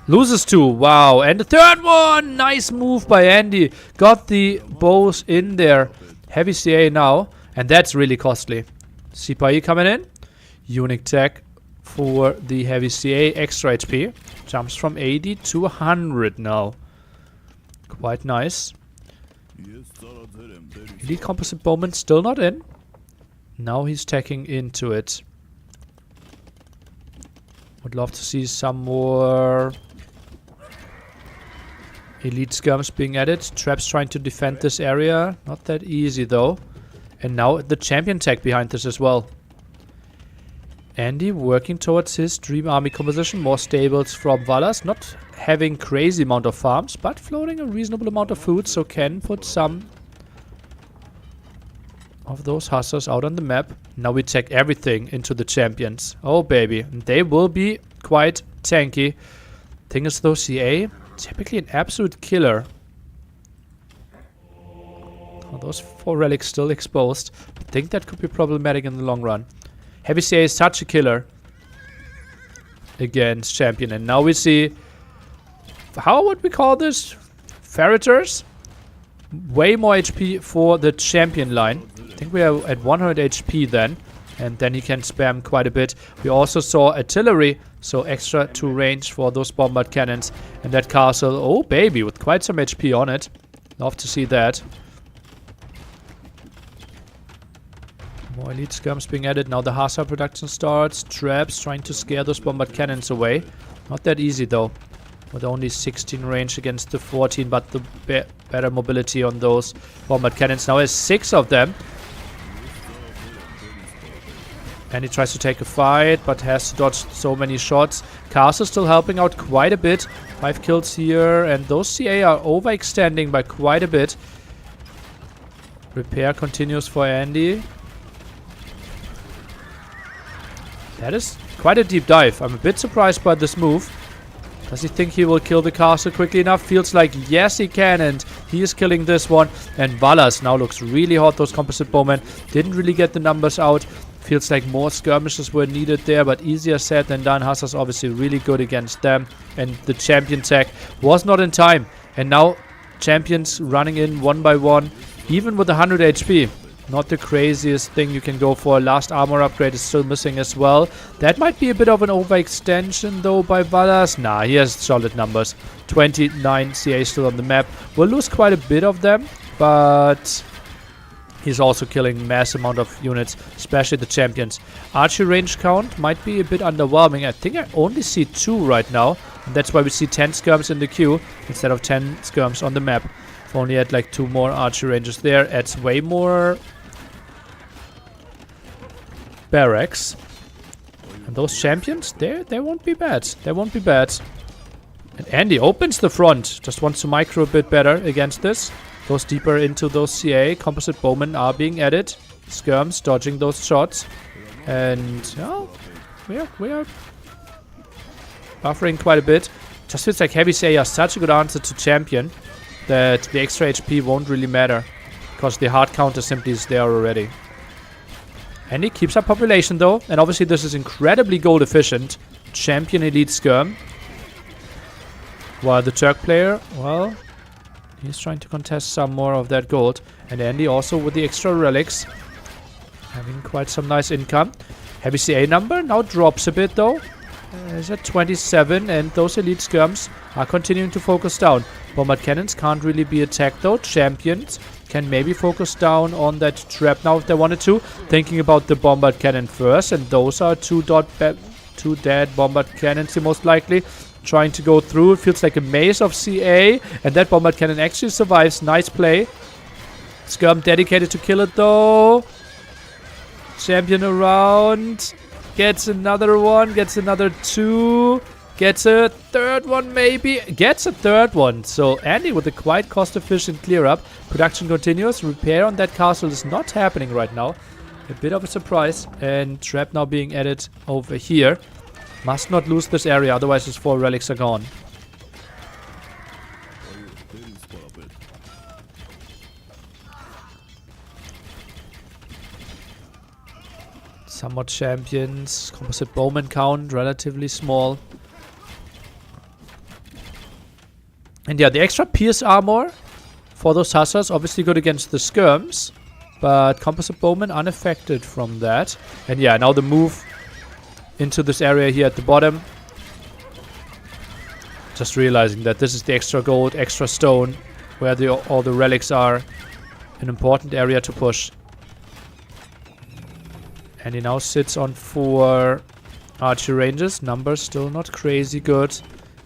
Loses 2. Wow. And the third one. Nice move by Andy. Got the bows in there. Heavy CA now. And that's really costly. Sipahi coming in. Unique tech for the heavy CA. Extra HP. Jumps from 80 to 100 now. Quite nice. Elite composite bowman still not in. Now he's teching into it. Would love to see some more elite skirms being added. Traps trying to defend this area. Not that easy though. And now the champion tech behind this as well. Andy working towards his dream army composition. More stables from Valas. Not having crazy amount of farms, but floating a reasonable amount of food. So can put some of those hussars out on the map. Now we check everything into the champions. Oh baby, they will be quite tanky. Thing is though, CA typically an absolute killer. Oh, those 4 relics still exposed. I think that could be problematic in the long run. Heavy CA is such a killer against champion. And now we see, how would we call this? Ferreters. Way more HP for the champion line. I think we are at 100 HP then. And then he can spam quite a bit. We also saw artillery. So extra 2 range for those bombard cannons. And that castle, oh baby, with quite some HP on it. Love to see that. More elite skirms being added. Now the Hussar production starts. Traps trying to scare those bombard cannons away. Not that easy though. With only 16 range against the 14. But the better mobility on those bombard cannons. Now has 6 of them. And he tries to take a fight, but has to dodge so many shots. Castle still helping out quite a bit. 5 kills here, and those CA are overextending by quite a bit. Repair continues for Andy. That is quite a deep dive. I'm a bit surprised by this move. Does he think he will kill the castle quickly enough? Feels like yes he can, and he is killing this one. And Valas now looks really hot. Those composite bowmen didn't really get the numbers out. Feels like more skirmishes were needed there, but easier said than done. Hussar's obviously really good against them. And the champion tech was not in time. And now champions running in one by one, even with 100 HP. Not the craziest thing you can go for. Last armor upgrade is still missing as well. That might be a bit of an overextension though by Valas. Nah, he has solid numbers. 29 CA still on the map. We'll lose quite a bit of them, but He's also killing mass amount of units, especially the champions. Archery range count might be a bit underwhelming. I think I only see 2 right now. And that's why we see 10 skirms in the queue instead of 10 skirms on the map. If only had like 2 more archery ranges there, adds way more barracks. And those champions, they won't be bad. They won't be bad. And Andy opens the front. Just wants to micro a bit better against this. Goes deeper into those CA. Composite bowmen are being added. Skirms dodging those shots. And, well, we are buffering quite a bit. Just feels like heavy CA are such a good answer to champion that the extra HP won't really matter. Because the hard counter simply is there already. And he keeps up population though. And obviously this is incredibly gold efficient. Champion elite skirm. While the Turk player, well, he's trying to contest some more of that gold. And Andy also with the extra relics. Having quite some nice income. Heavy CA number now drops a bit though. Is at 27 and those elite skirms are continuing to focus down. Bombard cannons can't really be attacked though. Champions can maybe focus down on that trap now if they wanted to. Thinking about the bombard cannon first, and those are 2 dead bombard cannons most likely. Trying to go through. It feels like a maze of CA. And that bombard cannon actually survives. Nice play. Skirm dedicated to kill it though. Champion around. Gets another one. Gets another 2. Gets a third one maybe. Gets a third one. So Andy with a quite cost efficient clear up. Production continues. Repair on that castle is not happening right now. A bit of a surprise. And trap now being added over here. Must not lose this area, otherwise his 4 relics are gone. Somewhat champions. Composite bowman count, relatively small. And yeah, the extra pierce armor for those hussars, obviously good against the skirms. But composite bowman unaffected from that. And yeah, now the move into this area here at the bottom. Just realizing that this is the extra gold, extra stone, where all the relics are. An important area to push. And he now sits on 4 archery ranges. Numbers still not crazy good.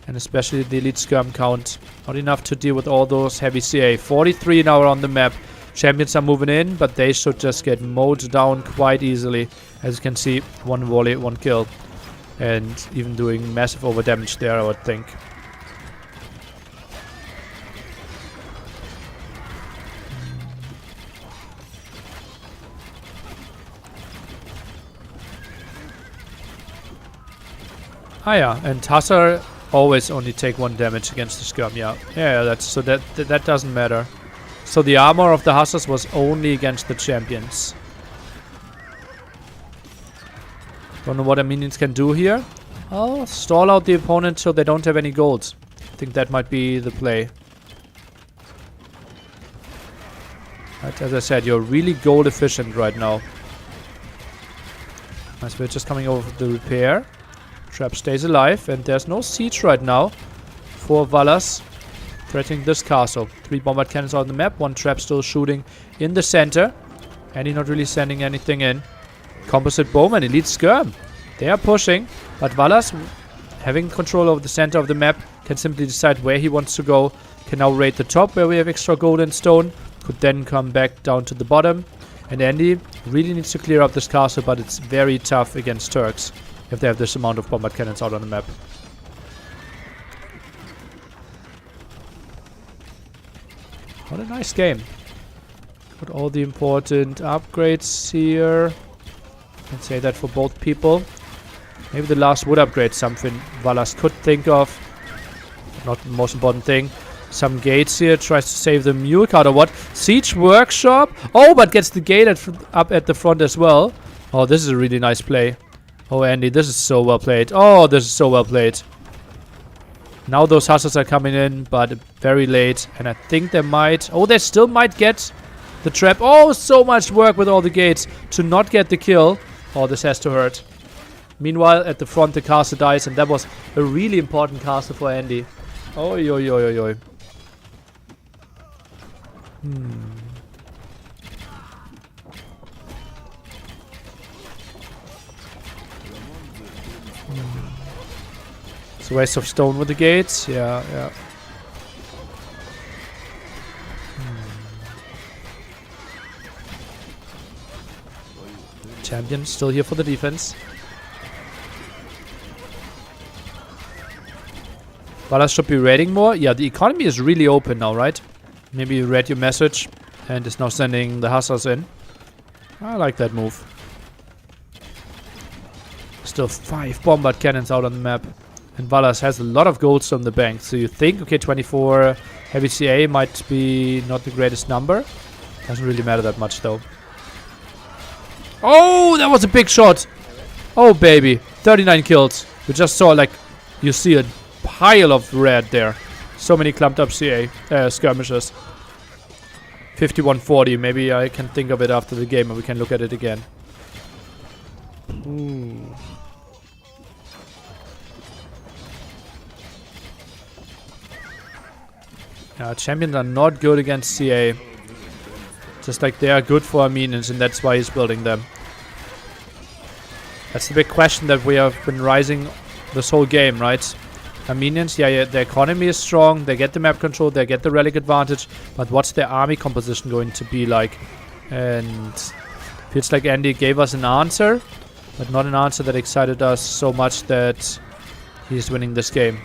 And especially the elite skirm count. Not enough to deal with all those heavy CA. 43 now on the map. Champions are moving in, but they should just get mowed down quite easily. As you can see, 1 volley, 1 kill. And even doing massive over damage there, I would think. Ah yeah, and Hussar always only take 1 damage against the skirm, yeah. Yeah, that's so that doesn't matter. So the armor of the Hussars was only against the champions. Don't know what the minions can do here. I'll stall out the opponent so they don't have any gold. I think that might be the play. But as I said, you're really gold efficient right now. Nice, we're just coming over the repair. Trap stays alive and there's no siege right now for Valas threatening this castle. 3 bombard cannons on the map, 1 trap still shooting in the center. And he's not really sending anything in. Composite bowman, elite skirm. They are pushing, but Valas, having control over the center of the map, can simply decide where he wants to go. Can now raid the top where we have extra gold and stone. Could then come back down to the bottom. And Andy really needs to clear up this castle, but it's very tough against Turks if they have this amount of bombard cannons out on the map. What a nice game. Got all the important upgrades here. Can say that for both people. Maybe the last wood upgrade, something Valas could think of. Not the most important thing. Some gates here. Tries to save the mule cart or what? Siege workshop. Oh, but gets the gate up at the front as well. Oh, this is a really nice play. Oh, Andy, this is so well played. Oh, this is so well played. Now those hussars are coming in, but very late. And I think they might... Oh, they still might get the trap. Oh, so much work with all the gates to not get the kill. Oh, this has to hurt. Meanwhile, at the front, the castle dies. And that was a really important castle for Andy. Oi, oi, oi, oi, oi. It's a waste of stone with the gates. Yeah, yeah. Champion still here for the defense. Valas should be raiding more. Yeah, the economy is really open now, right? Maybe you read your message and is now sending the hussars in. I like that move. Still 5 bombard cannons out on the map. And Valas has a lot of gold on the bank. So you think, okay, 24 heavy CA might be not the greatest number. Doesn't really matter that much though. Oh, that was a big shot. Oh, baby. 39 kills. We just saw, like, you see a pile of red there. So many clumped up CA skirmishers. 5140. Maybe I can think of it after the game and we can look at it again. Ooh. Yeah, champions are not good against CA. Just like they are good for Armenians, and that's why he's building them. That's the big question that we have been rising this whole game, right? Armenians, yeah, their economy is strong, they get the map control, they get the relic advantage, but what's their army composition going to be like? And feels like Andy gave us an answer, but not an answer that excited us so much that he's winning this game.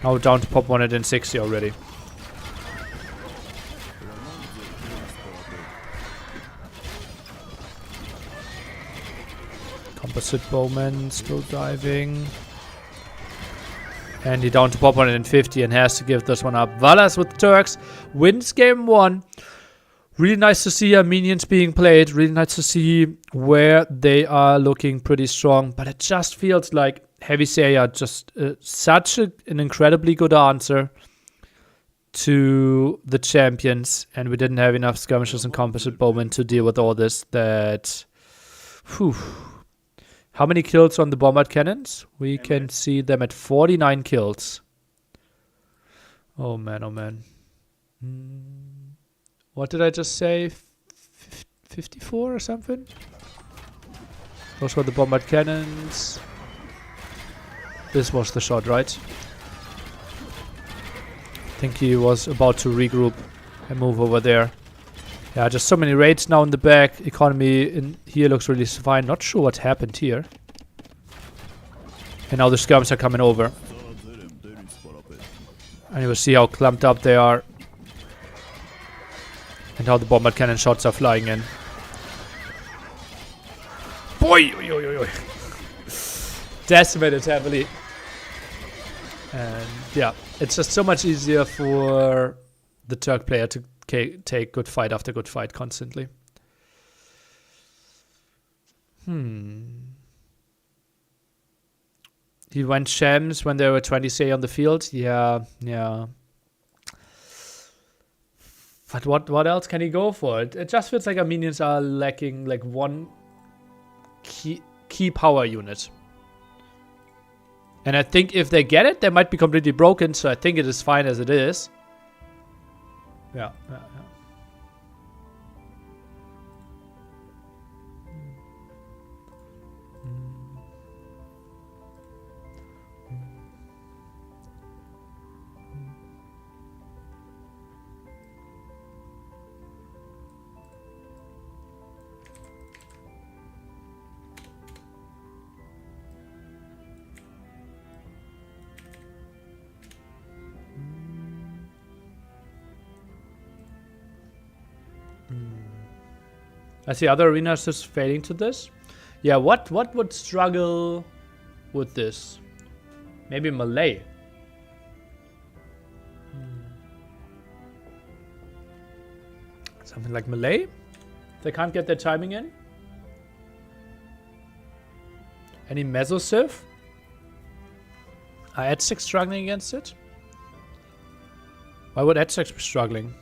Now we're down to pop 160 already. Composite bowman still diving. And he down to pop 150 and has to give this one up. Valas with Turks wins game 1. Really nice to see Armenians being played. Really nice to see where they are looking pretty strong. But it just feels like Heavy CA are just such an incredibly good answer to the champions. And we didn't have enough skirmishers and composite bowmen to deal with all this. That... Whew. How many kills on the bombard cannons? We can see them at 49 kills. Oh man, oh man. What did I just say? 54 or something? Those were the bombard cannons. This was the shot, right? I think he was about to regroup and move over there. Yeah, just so many raids now in the back. Economy in here looks really fine. Not sure what happened here. And now the skirms are coming over. And you will see how clumped up they are. And how the bombard cannon shots are flying in. Boy! Oy, oy, oy, oy. Decimated heavily. And yeah, it's just so much easier for the Turk player to take good fight after good fight constantly. He went Shams when there were 20 CA on the field. Yeah, yeah. But what else can he go for? It just feels like Armenians are lacking like one key power unit. And I think if they get it, they might be completely broken. So I think it is fine as it is. Yeah, yeah, yeah. I see other arenas just fading to this. Yeah, what would struggle with this? Maybe Malay. Something like Malay? They can't get their timing in? Any Mesosiv? Are Edzek struggling against it? Why would Edzek be struggling?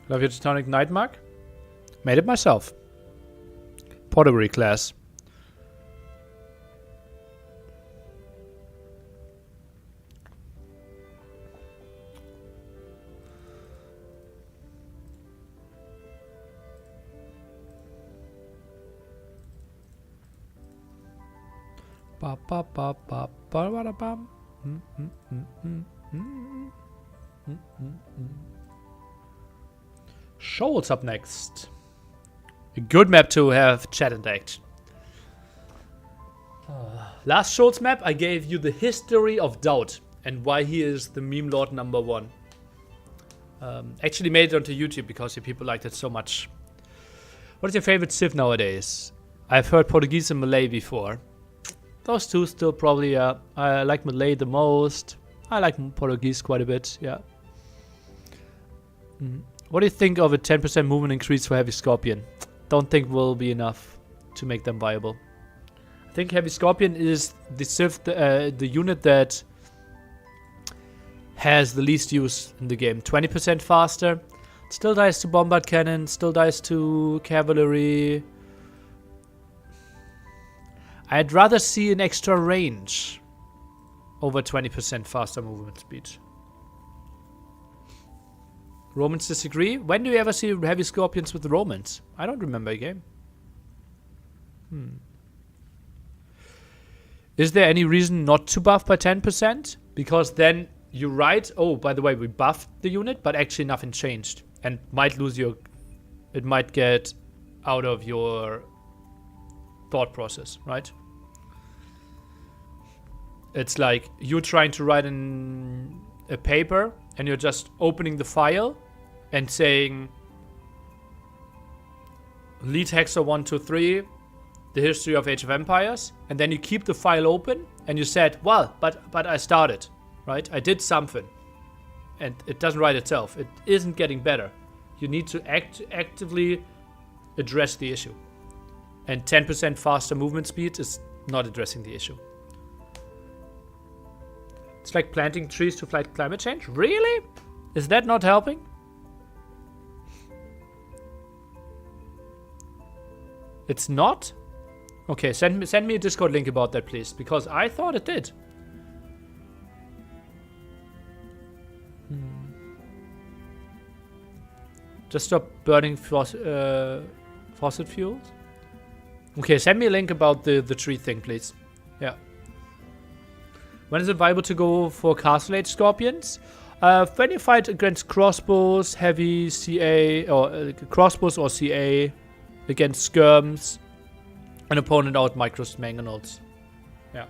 Love your Teutonic Nightmark? Made it myself. Pottery class. Ba ba ba ba ba ba da bam. Shoals up next. A good map to have chat and act. Last Shoals map, I gave you the history of doubt and why he is the meme lord #1. Actually made it onto YouTube because you people liked it so much. What is your favorite Civ nowadays? I've heard Portuguese and Malay before. Those two still probably, I like Malay the most. I like Portuguese quite a bit, yeah. What do you think of a 10% movement increase for Heavy Scorpion? Don't think will be enough to make them viable. I think Heavy Scorpion is the Civ, the unit that has the least use in the game. 20% faster. Still dies to bombard cannon, still dies to cavalry. I'd rather see an extra range over 20% faster movement speed. Romans disagree? When do you ever see Heavy Scorpions with the Romans? I don't remember a game. Is there any reason not to buff by 10%? Because then you write, oh, by the way, we buffed the unit, but actually nothing changed. And might lose your... It might get out of your thought process, right? It's like you're trying to write in a paper and you're just opening the file and saying lead hexer 1, 2, 3, the history of Age of Empires, and then you keep the file open and you said, well, but I started, right? I did something. And it doesn't write itself. It isn't getting better. You need to actively address the issue. And 10% faster movement speed is not addressing the issue. It's like planting trees to fight climate change? Really? Is that not helping? It's not? Okay, send me a Discord link about that, please. Because I thought it did. Just stop burning fossil fuels. Okay, send me a link about the tree thing, please. Yeah. When is it viable to go for Castle Age Scorpions? When you fight against crossbows, heavy CA, or crossbows or CA, against skirms, an opponent out micros mangonauts. Yeah.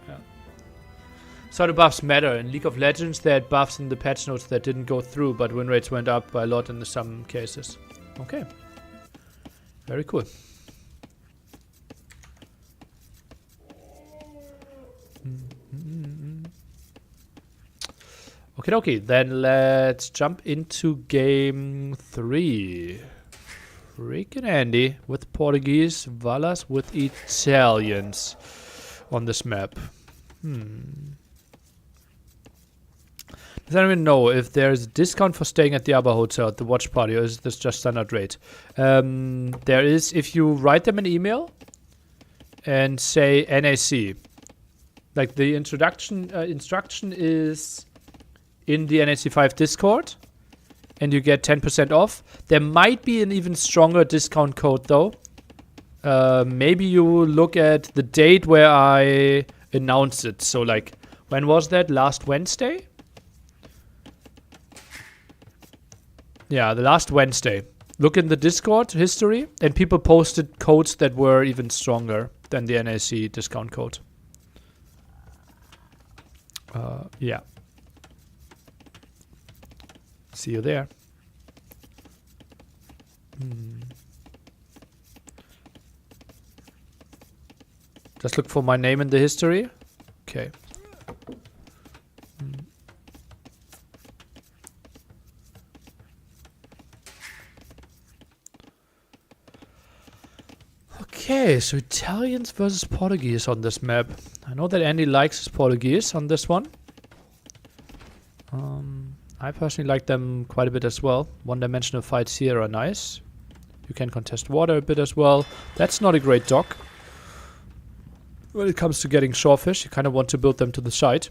So the buffs matter. In League of Legends, they had buffs in the patch notes that didn't go through, but win rates went up by a lot in some cases. Okay. Very cool. Okay, then let's jump into game 3. Freaking Andy with Portuguese, Valas with Italians on this map. Does anyone know if there's a discount for staying at the other hotel at the watch party, or is this just standard rate? There is if you write them an email and say NAC. Like the instruction is in the NAC5 Discord, and you get 10% off. There might be an even stronger discount code though. Maybe you look at the date where I announced it. So like, when was that? Last Wednesday? Yeah, the last Wednesday. Look in the Discord history, and people posted codes that were even stronger than the NAC discount code. Yeah. See you there. Just look for my name in the history. Okay. Okay, so Italians versus Portuguese on this map. I know that Andy likes his Portuguese on this one. I personally like them quite a bit as well. One-dimensional fights here are nice. You can contest water a bit as well. That's not a great dock. When it comes to getting shorefish, you kind of want to build them to the side,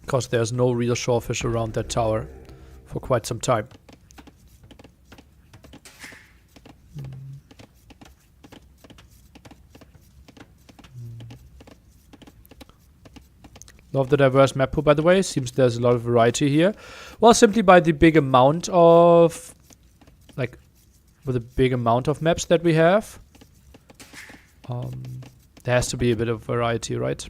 because there's no real shorefish around that tower for quite some time. Love the diverse map pool, by the way. Seems there's a lot of variety here. Well, simply by the big amount of... Like, with a big amount of maps that we have. There has to be a bit of variety, right?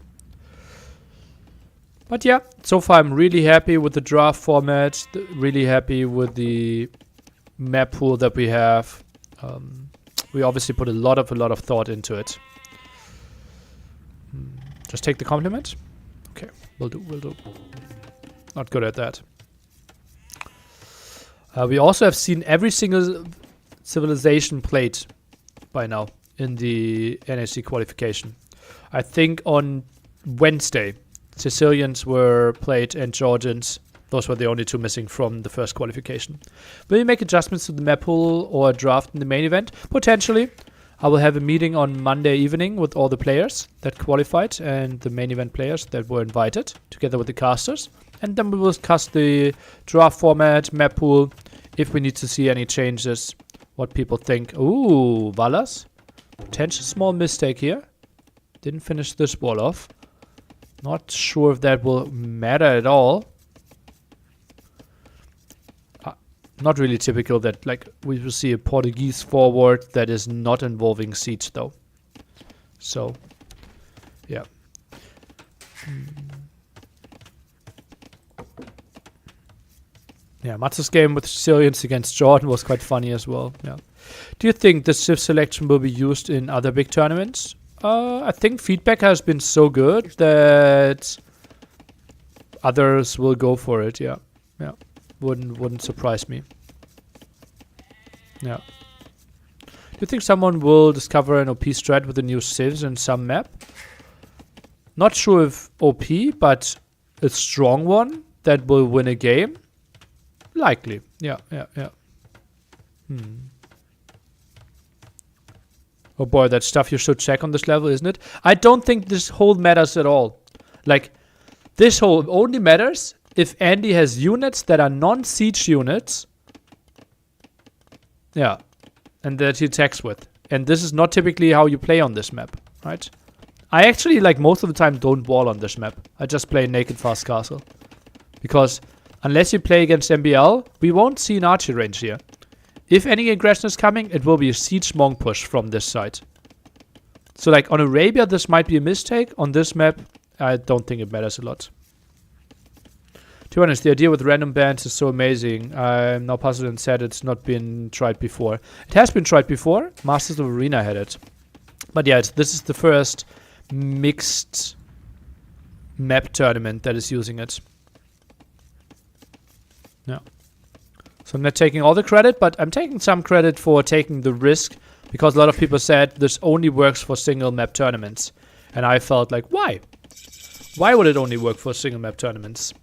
But yeah, so far I'm really happy with the draft format. Really happy with the map pool that we have. We obviously put a lot of thought into it. Just take the compliment. Okay, will do. Not good at that. We also have seen every single civilization played by now in the NAC qualification. I think on Wednesday, Sicilians were played and Georgians. Those were the only two missing from the first qualification. Will you make adjustments to the map pool or draft in the main event? Potentially. I will have a meeting on Monday evening with all the players that qualified and the main event players that were invited, together with the casters. And then we will discuss the draft format, map pool, if we need to see any changes, what people think. Ooh, Valas. Potential small mistake here. Didn't finish this wall off. Not sure if that will matter at all. Not really typical that, like, we will see a Portuguese forward that is not involving siege, though. So, yeah. Yeah, Matsu's game with Sicilians against Jordan was quite funny as well. Yeah. Do you think the Civ selection will be used in other big tournaments? I think feedback has been so good that others will go for it. Yeah, yeah. Wouldn't surprise me. Yeah. Do you think someone will discover an OP strat with the new civs in some map? Not sure if OP, but a strong one that will win a game. Likely. Yeah. Oh boy, that's stuff you should check on this level, isn't it? I don't think this hold matters at all. Like, this hold only matters if Andy has units that are non-siege units. Yeah. And that he attacks with. And this is not typically how you play on this map, right? I actually, like, most of the time don't wall on this map. I just play naked fast castle. Because unless you play against MBL, we won't see an archery range here. If any aggression is coming, it will be a siege monk push from this side. So, like, on Arabia, this might be a mistake. On this map, I don't think it matters a lot. To be honest, the idea with random bans is so amazing. I'm now puzzled and said it's not been tried before. It has been tried before. Masters of Arena had it. But yeah, this is the first mixed map tournament that is using it. Yeah. So I'm not taking all the credit, but I'm taking some credit for taking the risk, because a lot of people said this only works for single map tournaments. And I felt like, why? Why would it only work for single map tournaments?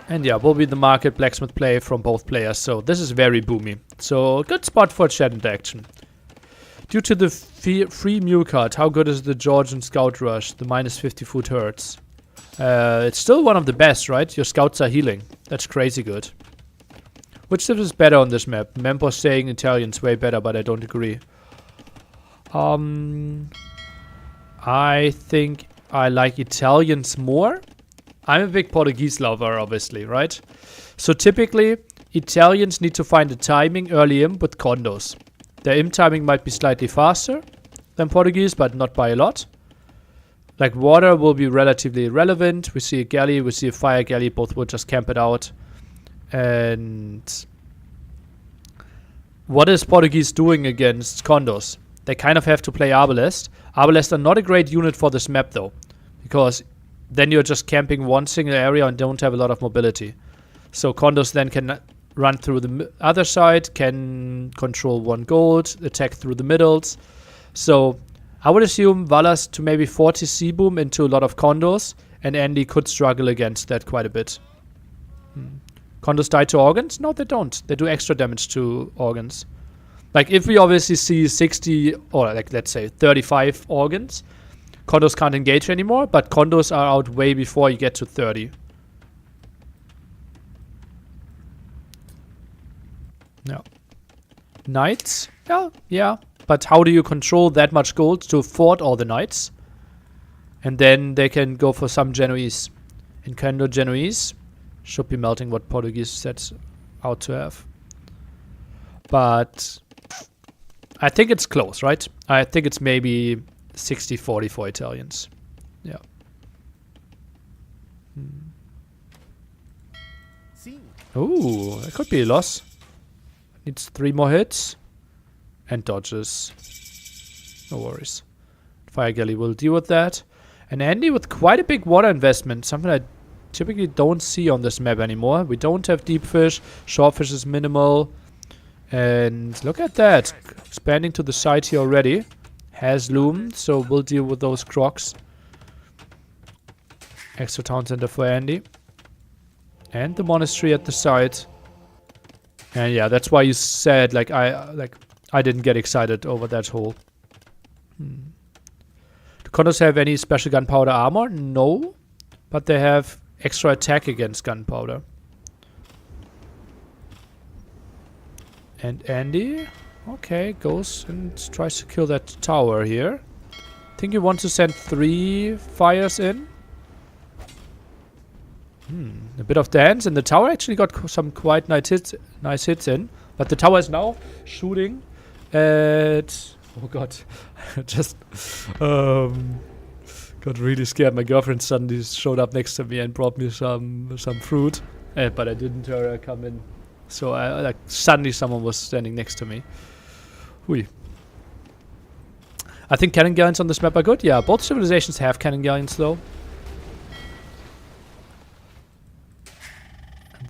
And yeah, will be the market blacksmith play from both players, so this is very boomy. So, good spot for chat interaction. Due to the free mule card, how good is the Georgian scout rush, the minus 50 foot hertz? It's still one of the best, right? Your scouts are healing. That's crazy good. Which civ is better on this map? Mempo saying Italian's way better, but I don't agree. I think I like Italians more. I'm a big Portuguese lover, obviously, right? So typically, Italians need to find the timing early imp with condos. Their imp timing might be slightly faster than Portuguese, but not by a lot. Like, water will be relatively irrelevant. We see a galley, we see a fire galley, both will just camp it out. And what is Portuguese doing against condos? They kind of have to play Arbalest. Arbalest are not a great unit for this map, though, because then you're just camping one single area and don't have a lot of mobility. So condos then can run through the other side, can control one gold, attack through the middles. So I would assume Valas to maybe 40 C-boom into a lot of condos, and Andy could struggle against that quite a bit. Condos die to organs? No, they don't. They do extra damage to organs. Like, if we obviously see 60, or like, let's say 35 organs, condos can't engage anymore, but condos are out way before you get to 30. Yeah. Knights? Yeah. but how do you control that much gold to fort all the knights? And then they can go for some Genoese. And Kendo Genoese should be melting what Portuguese sets out to have. But I think it's close, right? I think it's maybe 60-40 for Italians. Yeah. Ooh, that could be a loss. Needs 3 more hits. And dodges. No worries. Fire Galley will deal with that. And Andy with quite a big water investment. Something I typically don't see on this map anymore. We don't have deep fish. Short fish is minimal. And look at that. Expanding to the side here already. Has loomed, so we'll deal with those crocs. Extra town center for Andy. And the monastery at the side. And yeah, that's why you said I didn't get excited over that whole. Do condos have any special gunpowder armor? No. But they have extra attack against gunpowder. And Andy, okay, goes and tries to kill that tower here. Think you want to send 3 fires in? A bit of dance, and the tower actually got some quite nice hits in. But the tower is now shooting at... Oh god, I just got really scared. My girlfriend suddenly showed up next to me and brought me some fruit. But I didn't hear her come in. So suddenly someone was standing next to me. Hui. I think cannon galleons on this map are good. Yeah, both civilizations have cannon galleons though.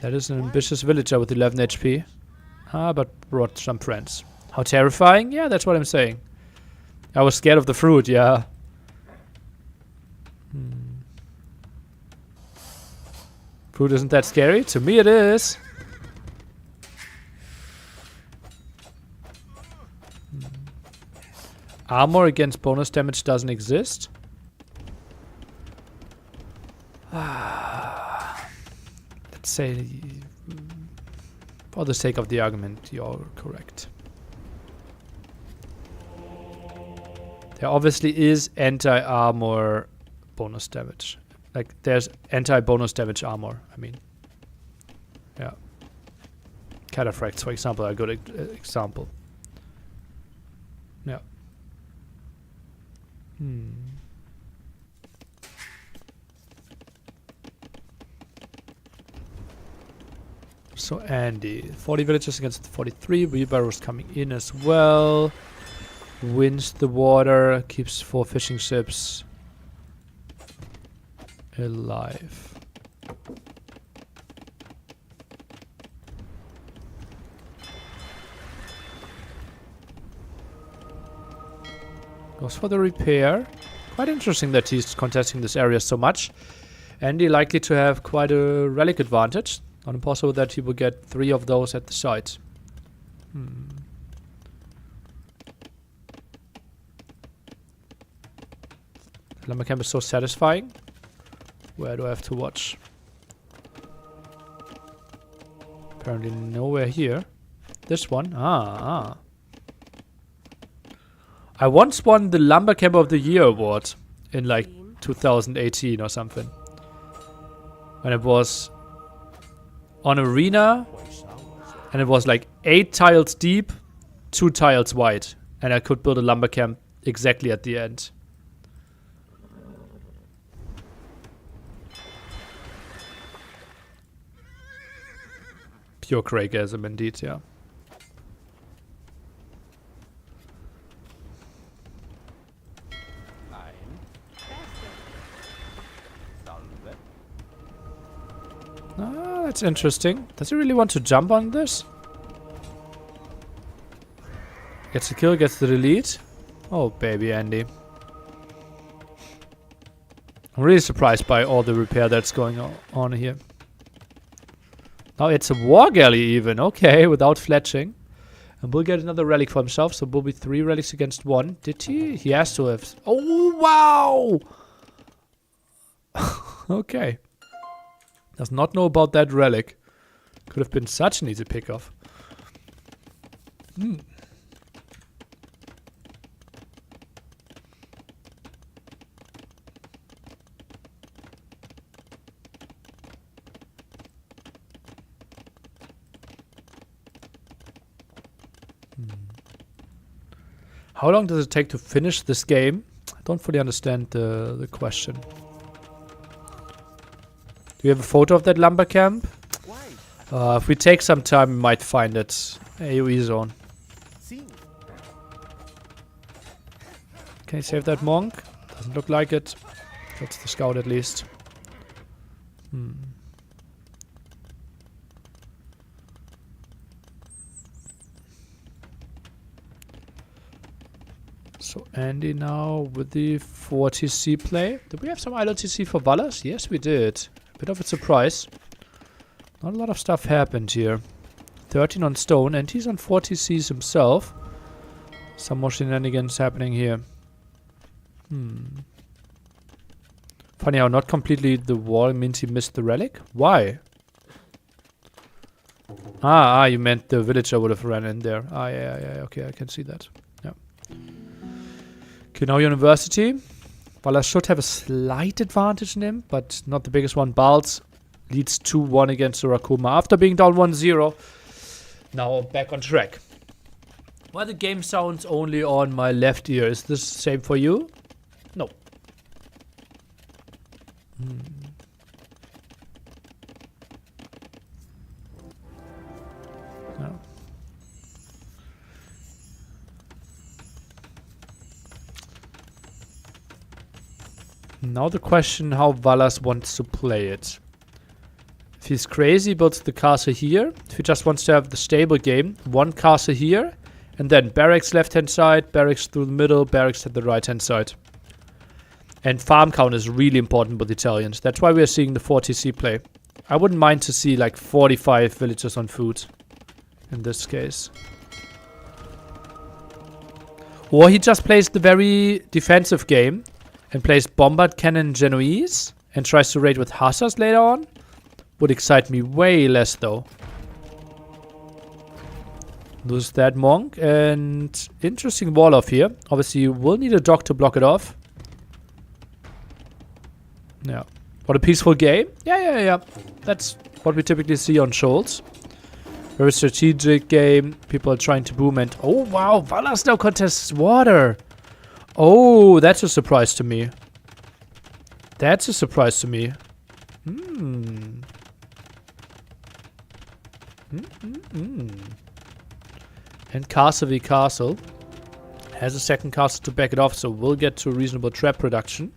That is an ambitious villager with 11 HP. But brought some friends. How terrifying? Yeah, that's what I'm saying. I was scared of the fruit, yeah. Fruit isn't that scary? To me it is. Armor against bonus damage doesn't exist. Let's say, for the sake of the argument, you're correct. There obviously is anti-armor bonus damage. Like, there's anti-bonus damage armor, I mean. Yeah. Cataphracts, for example, are a good example. Yeah. So Andy, 40 villagers against 43. Wheelbarrows coming in as well. Wins the water, keeps 4 fishing ships alive. Goes for the repair. Quite interesting that he's contesting this area so much. Andy likely to have quite a relic advantage. Not impossible that he will get 3 of those at the site. Lumber camp is so satisfying. Where do I have to watch? Apparently nowhere here. This one? I once won the Lumber Camp of the Year award in like 2018 or something. When it was on arena and it was like 8 tiles deep, 2 tiles wide. And I could build a lumber camp exactly at the end. Pure Craigasm indeed, yeah. That's interesting. Does he really want to jump on this? Gets the kill, gets the delete. Oh, baby Andy. I'm really surprised by all the repair that's going on here. Now it's a war galley even. Okay, without fletching. And we'll get another relic for himself. So we'll be 3 relics against 1. Did he? He has to have. Oh, wow! Okay. Does not know about that relic. Could have been such an easy pick-off. How long does it take to finish this game? I don't fully understand the question. Do you have a photo of that lumber camp? If we take some time, we might find it. AoE zone. Can you save that monk? Doesn't look like it. That's the scout at least. So Andy now with the 4TC play. Did we have some ILOTC for Valas? Yes, we did. Bit of a surprise. Not a lot of stuff happened here. 13 on stone, and he's on 4TCs himself. Some more shenanigans happening here. Funny how not completely the wall means he missed the relic. Why? You meant the villager would have ran in there. Yeah, okay, I can see that. Yeah. Okay, now University. Valas should have a slight advantage in him, but not the biggest one. Bals leads 2-1 against Urakuma after being down 1-0. Now back on track. Why the game sounds only on my left ear? Is this the same for you? No. No. Now the question how Valas wants to play it. If he's crazy, builds the castle here. If he just wants to have the stable game, one castle here, and then barracks left hand side, barracks through the middle, barracks at the right hand side. And farm count is really important with Italians. That's why we are seeing the 4TC play. I wouldn't mind to see like 45 villagers on food in this case. Or he just plays the very defensive game and plays Bombard Cannon Genoese and tries to raid with Hussars later on. Would excite me way less though. Lose that monk, and interesting wall off here. Obviously you will need a dock to block it off. Yeah. What a peaceful game. Yeah. That's what we typically see on Shoals. Very strategic game. People are trying to boom and... Oh wow, Valas now contests water. Oh, that's a surprise to me. That's a surprise to me. And Castle v Castle has a second castle to back it off, so we'll get to reasonable trap production.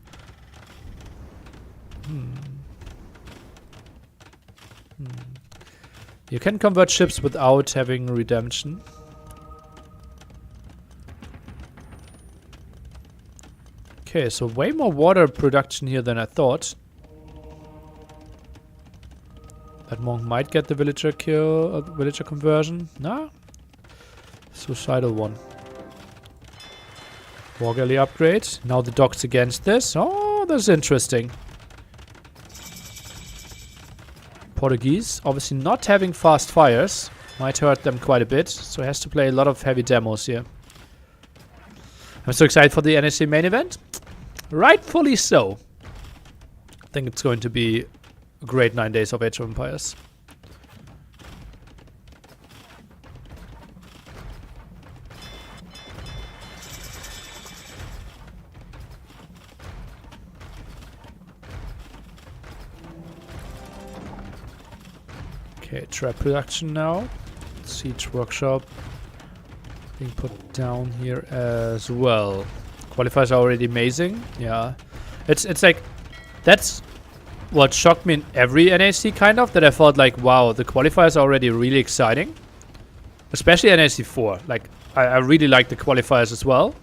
You can convert ships without having redemption. Okay, so way more water production here than I thought. That monk might get the villager kill, villager conversion. Nah. Suicidal one. War galley upgrade. Now the docks against this. Oh, that's interesting. Portuguese, obviously not having fast fires. Might hurt them quite a bit. So he has to play a lot of heavy demos here. I'm so excited for the NAC main event. Rightfully so. I think it's going to be a great 9 days of Age of Empires. Okay, trap production now. Siege workshop being put down here as well. Qualifiers are already amazing. Yeah, it's like that's what shocked me in every NAC kind of, that I thought like, wow, the qualifiers are already really exciting, especially NAC 4. Like I really like the qualifiers as well.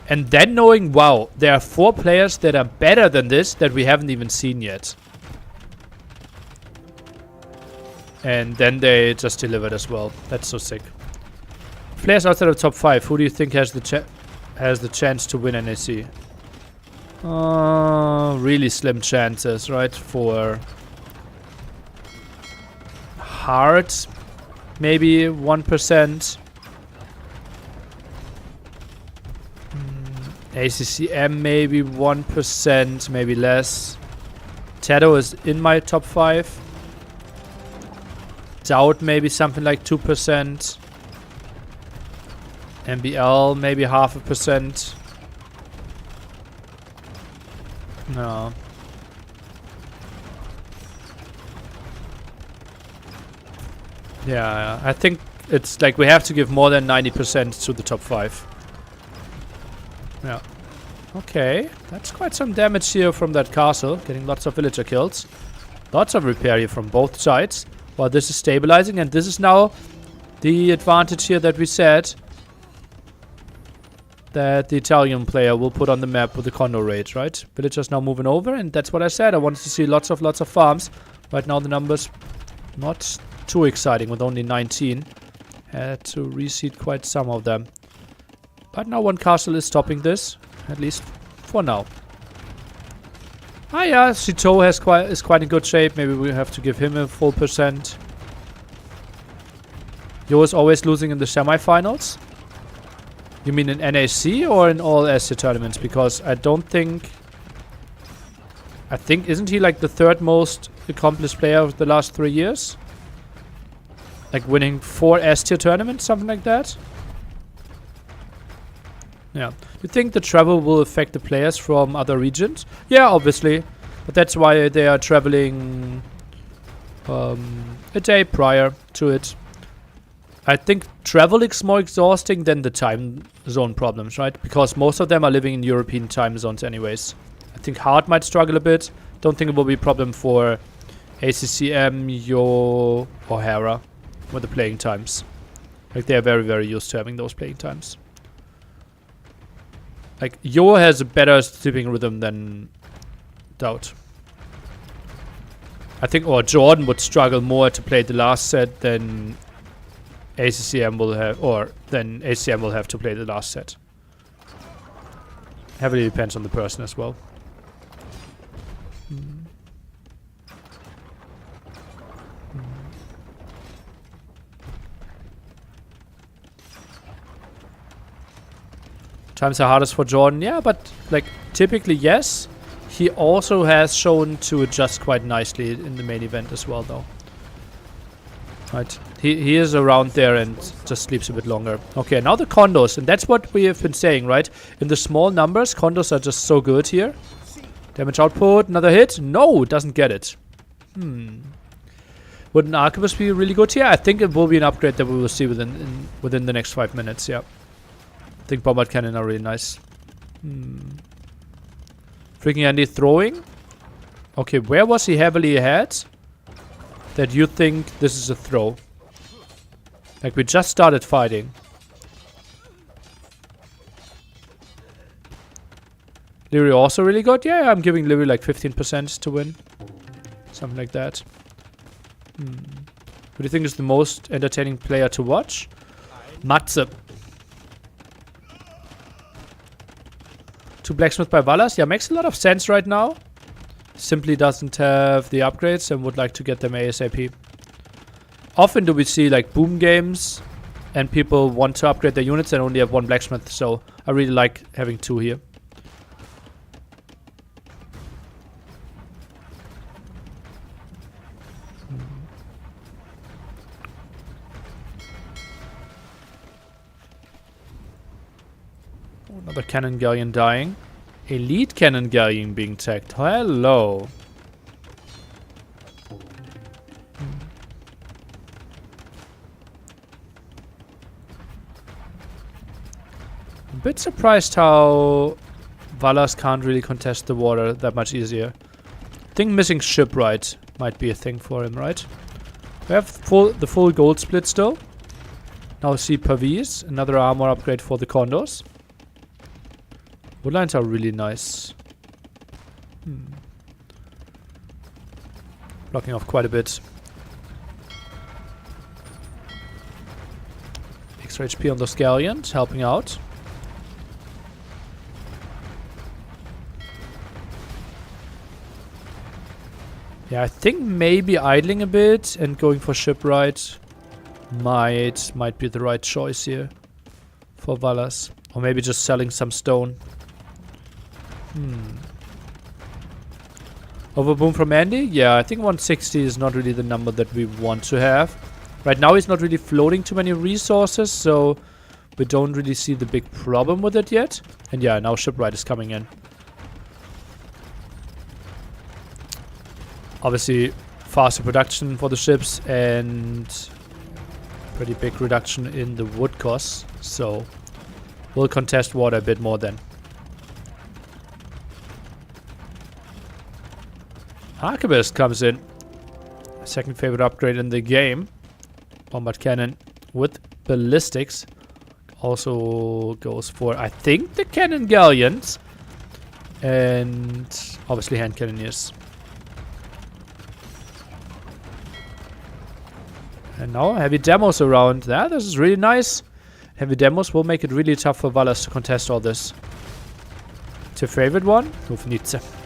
And then knowing, wow, there are 4 players that are better than this that we haven't even seen yet. And then they just delivered as well. That's so sick. Players outside of top 5, who do you think has the chance to win NAC? Really slim chances, right? For Heart, maybe 1%. ACCM maybe 1%, maybe less. Tato is in my top 5. Doubt maybe something like 2%. MBL, maybe 0.5%. No. Yeah, I think it's like we have to give more than 90% to the top 5. Yeah. Okay, that's quite some damage here from that castle. Getting lots of villager kills. Lots of repair here from both sides. While this is stabilizing, and this is now the advantage here that we said that the Italian player will put on the map with the condo raid, right? Villagers now moving over, and that's what I said. I wanted to see lots of farms. Right now the numbers not too exciting with only 19. Had to reseed quite some of them. But now one castle is stopping this, at least for now. Ah yeah, Citeaux is quite in good shape. Maybe we have to give him a full percent. Yo is always losing in the semifinals. You mean in NAC or in all SC tournaments? Because I don't think... I think, isn't he like the 3rd most accomplished player of the last 3 years? Like winning 4 S-tier tournaments, something like that? Yeah. You think the travel will affect the players from other regions? Yeah, obviously. But that's why they are traveling a day prior to it. I think travel is more exhausting than the time zone problems, right? Because most of them are living in European time zones anyways. I think Hard might struggle a bit. Don't think it will be a problem for ACCM, Yo, or Hera with the playing times. Like they are very, very used to having those playing times. Like Yo has a better sleeping rhythm than Doubt. I think, or Jordan would struggle more to play the last set than ACCM will have, or then ACCM will have to play the last set. Heavily depends on the person as well. Times are hardest for Jordan, yeah, but like typically yes. He also has shown to adjust quite nicely in the main event as well, though. Right, he is around there and just sleeps a bit longer. Okay, now the condos, and that's what we have been saying, right? In the small numbers, condos are just so good here. Damage output, another hit. No, doesn't get it. Would an Arquebus be really good here? I think it will be an upgrade that we will see within the next 5 minutes, yeah. I think Bombard Cannon are really nice. Freaking Andy throwing. Okay, where was he heavily ahead? That you think this is a throw. Like we just started fighting. Leary also really good? Yeah, I'm giving Leary like 15% to win. Something like that. Who do you think is the most entertaining player to watch? Matze. 2 Blacksmith by Valas. Yeah, makes a lot of sense right now. Simply doesn't have the upgrades and would like to get them ASAP. Often do we see like boom games and people want to upgrade their units and only have 1 Blacksmith. So I really like having 2 here. Another Cannon Galleon dying. Elite Cannon Galleon being tagged. Hello. A bit surprised how Valas can't really contest the water that much easier. I think missing shipwright might be a thing for him, right? We have the full gold split still. Now see Pavis, another armor upgrade for the condos. Woodlines are really nice. Blocking off quite a bit. Extra HP on those galleons, helping out. Yeah, I think maybe idling a bit and going for shipwright might be the right choice here for Valas. Or maybe just selling some stone. Overboom from Andy? Yeah, I think 160 is not really the number that we want to have. Right now he's not really floating too many resources, so We don't really see the big problem with it yet. And yeah, now shipwright is coming in. Obviously, faster production for the ships and pretty big reduction in the wood costs. So we'll contest water a bit more then. Arquebus comes in. Second favorite upgrade in the game. Bombard cannon with ballistics. Also goes for, I think, the cannon galleons. And obviously hand cannoneers. And now heavy demos around. Yeah, this is really nice. Heavy demos will make it really tough for Valas to contest all this. It's your favorite one? Ro12.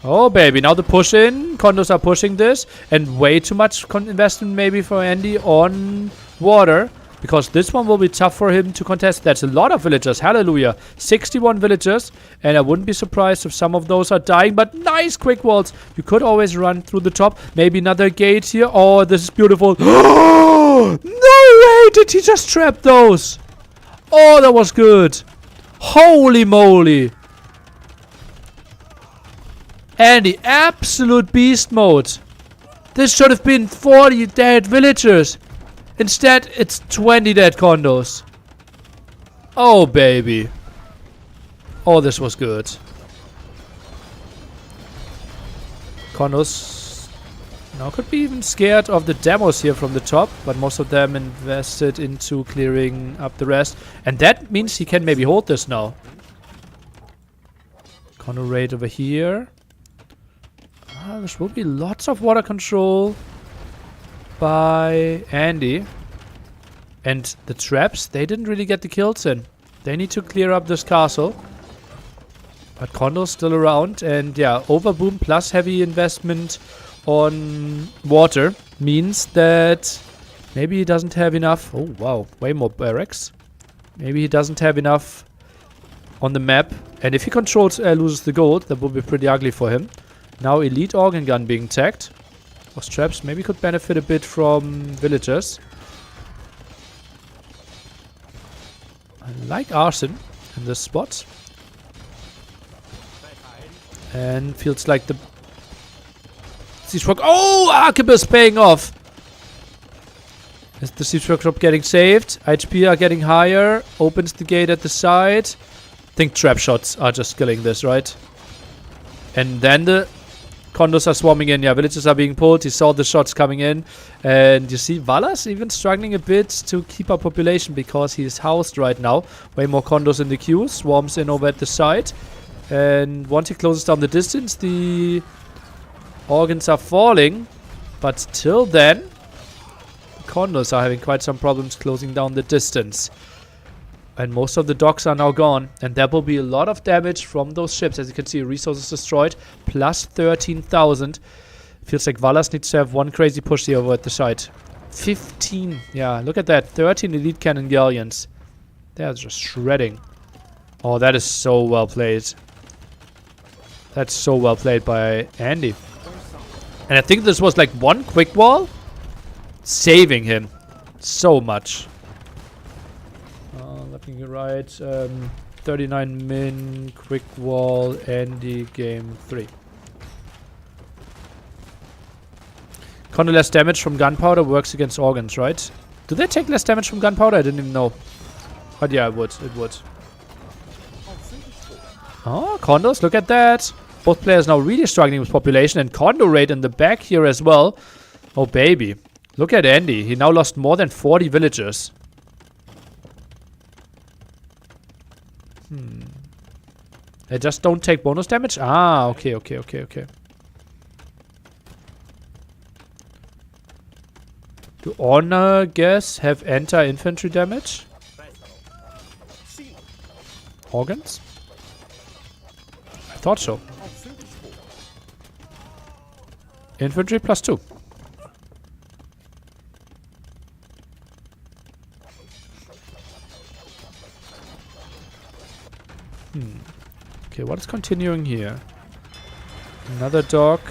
Oh, baby. Now the push in. Condos are pushing this. And way too much investment maybe for Andy on water. Because this one will be tough for him to contest. That's a lot of villagers. Hallelujah. 61 villagers. And I wouldn't be surprised if some of those are dying. But nice quick walls. You could always run through the top. Maybe another gate here. Oh, this is beautiful. No way did he just trap those. Oh, that was good. Holy moly. Andy, absolute beast mode. This should have been 40 dead villagers. Instead, it's 20 dead condos. Oh, baby. Oh, this was good. Condos now could be even scared of the demos here from the top. But most of them invested into clearing up the rest. And that means he can maybe hold this now. Condo raid over here. There will be lots of water control by Andy. And the traps, they didn't really get the kills in. They need to clear up this castle. But Kondo's still around. And yeah, overboom plus heavy investment on water means that maybe he doesn't have enough. Oh, wow. Way more barracks. Maybe he doesn't have enough on the map. And if he controls loses the gold, that will be pretty ugly for him. Now elite organ gun being tagged. Those traps maybe could benefit a bit from villagers. I like arson in this spot. And feels like the siege work. Oh, Arquebus paying off. Is the siege workshop getting saved? HP are getting higher. Opens the gate at the side. I think trap shots are just killing this, right? And then the condos are swarming in. Yeah, villages are being pulled. He saw the shots coming in. And you see Valas even struggling a bit to keep up population because he is housed right now. Way more condos in the queue. Swarms in over at the side. And once he closes down the distance, the organs are falling. But till then, the condos are having quite some problems closing down the distance. And most of the docks are now gone. And there will be a lot of damage from those ships. As you can see, resources destroyed. Plus 13,000. Feels like Valas needs to have one crazy push here over at the side. 15. Yeah, look at that. 13 elite cannon galleons. They're just shredding. Oh, that is so well played. That's so well played by Andy. And I think this was like one quick wall. Saving him so much. You're right. 39 min, quick wall, Andy, game 3. Condo less damage from gunpowder works against organs, right? Do they take less damage from gunpowder? I didn't even know. But yeah, it would. It would. Oh, condos, look at that. Both players now really struggling with population. And condo rate in the back here as well. Oh, baby. Look at Andy. He now lost more than 40 villagers. They just don't take bonus damage? Ah, okay. Do honor guess have anti-infantry damage? Organs? I thought so. Infantry plus 2. Okay, what is continuing here? Another dock.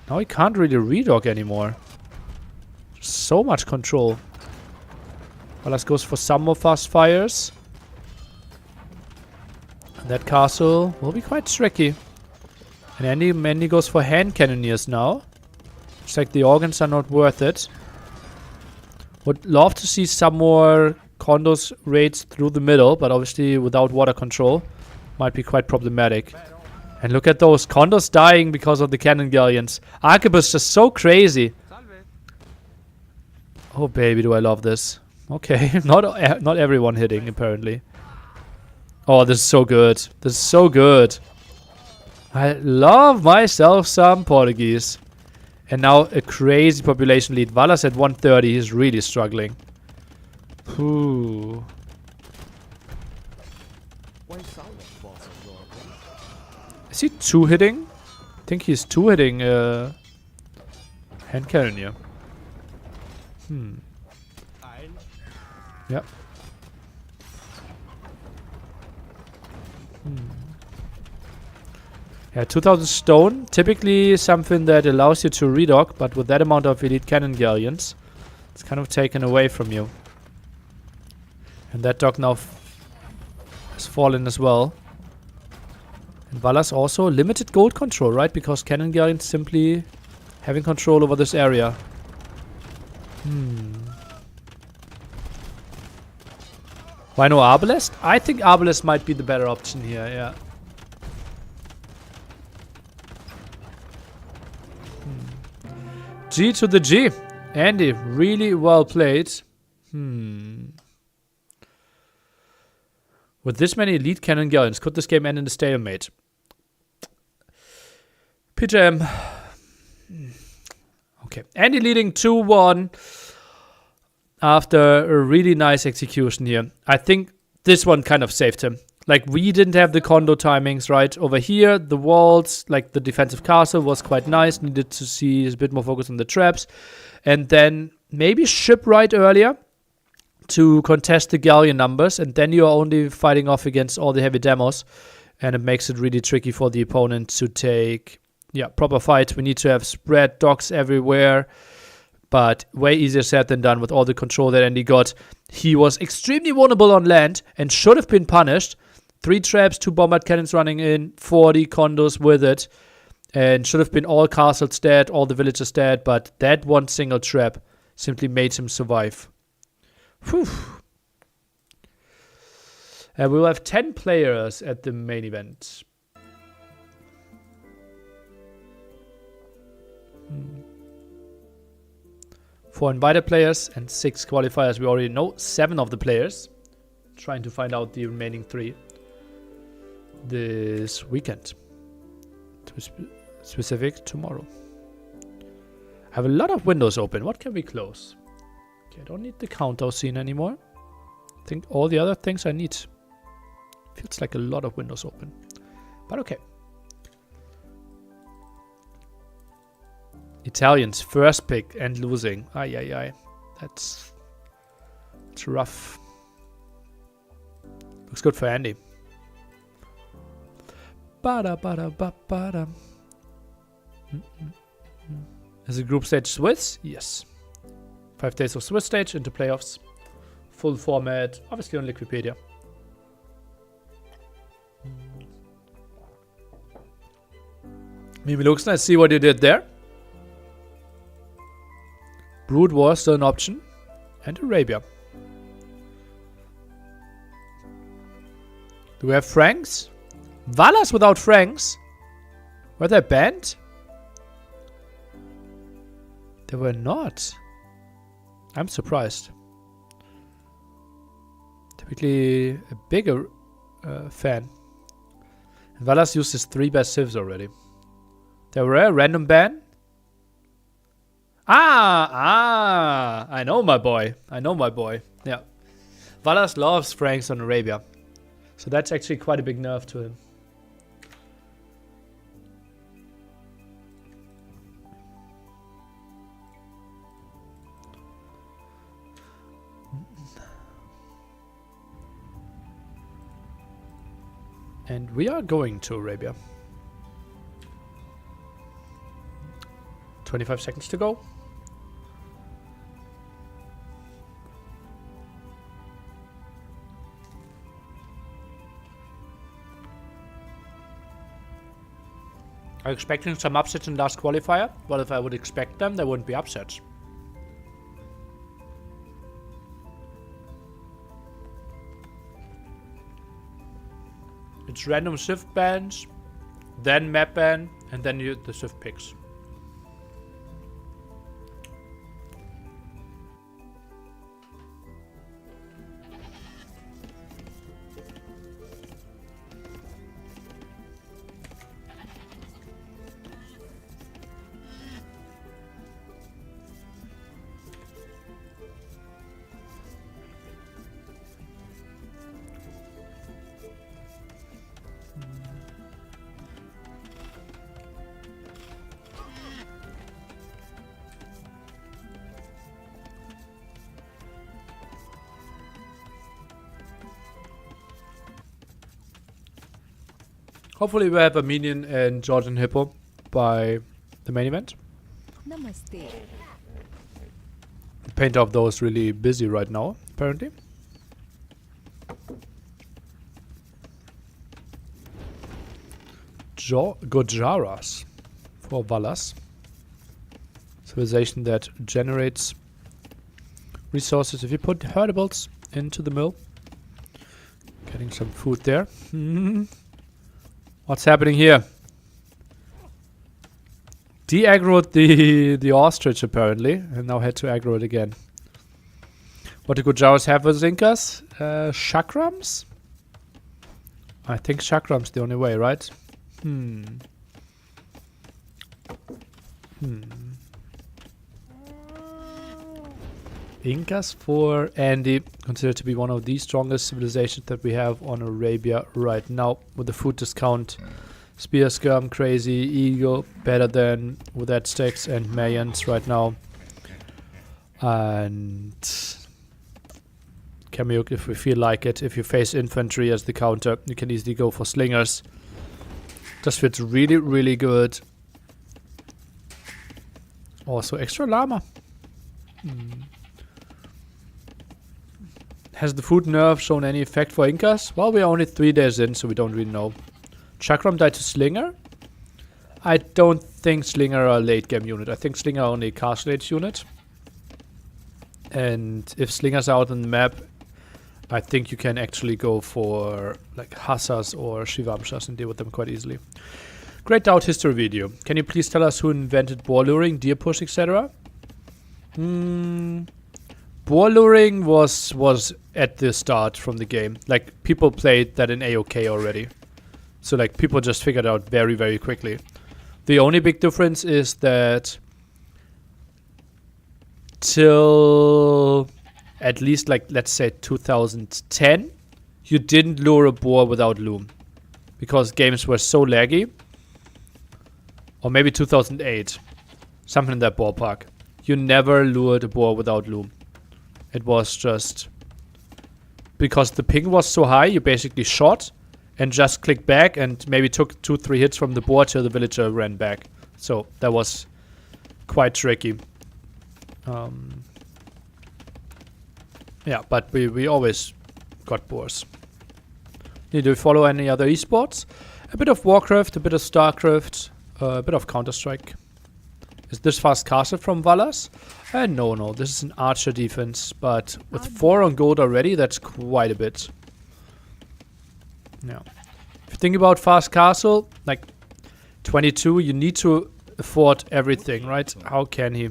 Now he can't really redock anymore. So much control. Valas goes for some more fast fires. And that castle will be quite tricky. And Andy goes for hand cannoneers now. It's like the organs are not worth it. Would love to see some more condos raids through the middle, but obviously without water control might be quite problematic. And look at those condos dying because of the cannon galleons. Arquebus just so crazy. Oh baby, do I love this. Okay, not everyone hitting apparently. Oh, this is so good. This is so good. I love myself some Portuguese. And now a crazy population lead. Valas at 130. He's really struggling. Ooh. Is he two hitting? I think he's two hitting hand cannoneer. Yep. Yeah, 2000 stone. Typically something that allows you to redock, but with that amount of elite cannon galleons, it's kind of taken away from you. And that dock now has fallen as well. And Valas also limited gold control, right? Because cannon galleons simply having control over this area. Why no Arbalest? I think Arbalest might be the better option here, yeah. G to the G. Andy, really well played. With this many elite cannon galleons, could this game end in a stalemate? PJM. Okay. Andy leading 2-1 after a really nice execution here. I think this one kind of saved him. Like, we didn't have the condo timings, right? Over here, the walls, like the defensive castle was quite nice. Needed to see a bit more focus on the traps. And then maybe ship right earlier to contest the galleon numbers. And then you're only fighting off against all the heavy demos. And it makes it really tricky for the opponent to take, proper fights. We need to have spread docks everywhere. But way easier said than done with all the control that Andy got. He was extremely vulnerable on land and should have been punished. 3 traps, 2 bombard cannons running in, 40 condos with it. And should have been all castles dead, all the villagers dead. But that one single trap simply made him survive. Whew. And we'll have 10 players at the main event. 4 invited players and 6 qualifiers. We already know 7 of the players. Trying to find out the remaining 3 this weekend. To be specific, tomorrow. I have a lot of windows open. What can we close? Okay, I don't need the countdown scene anymore. I think all the other things I need. Feels like a lot of windows open. But okay. Italians, first pick and losing. Ay. That's rough. Looks good for Andy. Ba-da. Is it group stage Swiss? Yes. 5 days of Swiss stage into playoffs. Full format, obviously on Liquipedia. Mimi looks nice. See what you did there. Brood War still an option. And Arabia. Do we have Franks? Valas without Franks? Were they banned? They were not. I'm surprised. Typically a bigger fan. And Valas used his 3 best civs already. There were a random ban. I know my boy. Yeah. Valas loves Franks on Arabia. So that's actually quite a big nerf to him. And we are going to Arabia. 25 seconds to go. I'm expecting some upsets in last qualifier. Well, if I would expect them, there wouldn't be upsets. It's random shift bans, then map ban, and then the shift picks. Hopefully we have a minion and Georgian Hippo by the main event. Namaste. Paint of those really busy right now, apparently. Gojaras for Valas. Civilization that generates resources. If you put herdables into the mill. Getting some food there. What's happening here? De-aggroed the ostrich apparently, and now had to aggro it again. What do Gojaras have with Zinkas? Chakrams? I think Chakram's the only way, right? Incas for Andy, considered to be one of the strongest civilizations that we have on Arabia right now, with the food discount. Spear Scum, Crazy, Eagle, better than with Aztecs and Mayans right now. And Kamyuk if we feel like it. If you face infantry as the counter, you can easily go for slingers. Just fits really, really good. Also extra llama. Has the food nerf shown any effect for Incas? Well, we're only 3 days in, so we don't really know. Chakram died to Slinger? I don't think Slinger are a late game unit. I think Slinger are only a castle age unit. And if Slinger's out on the map, I think you can actually go for like Hassas or Shivamshas and deal with them quite easily. Great Doubt history video. Can you please tell us who invented boar luring, deer push, etc.? Boar luring was at the start from the game. Like, people played that in AOK already. So, like, people just figured out very, very quickly. The only big difference is that till at least, like, let's say 2010, you didn't lure a boar without loom. Because games were so laggy. Or maybe 2008. Something in that ballpark. You never lured a boar without loom. It was just... because the ping was so high, you basically shot and just clicked back and maybe took 2-3 hits from the boar till the villager ran back. So that was quite tricky. Yeah, but we always got boars. Did you follow any other esports? A bit of Warcraft, a bit of Starcraft, a bit of Counter-Strike. Is this fast castle from Valas? No, this is an archer defense, but with 4 on gold already, that's quite a bit. Yeah. If you think about fast castle, like 22, you need to afford everything, right? How can he?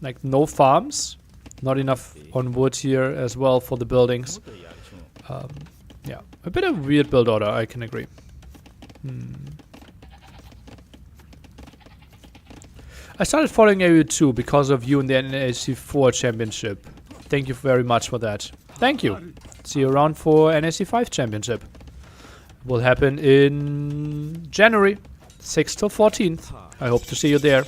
Like, no farms, not enough on wood here as well for the buildings. Yeah, a bit of weird build order, I can agree. I started following AU2 because of you in the NAC4 championship. Thank you very much for that. Thank you. See you around for NAC5 championship. Will happen in January 6th till 14th. I hope to see you there.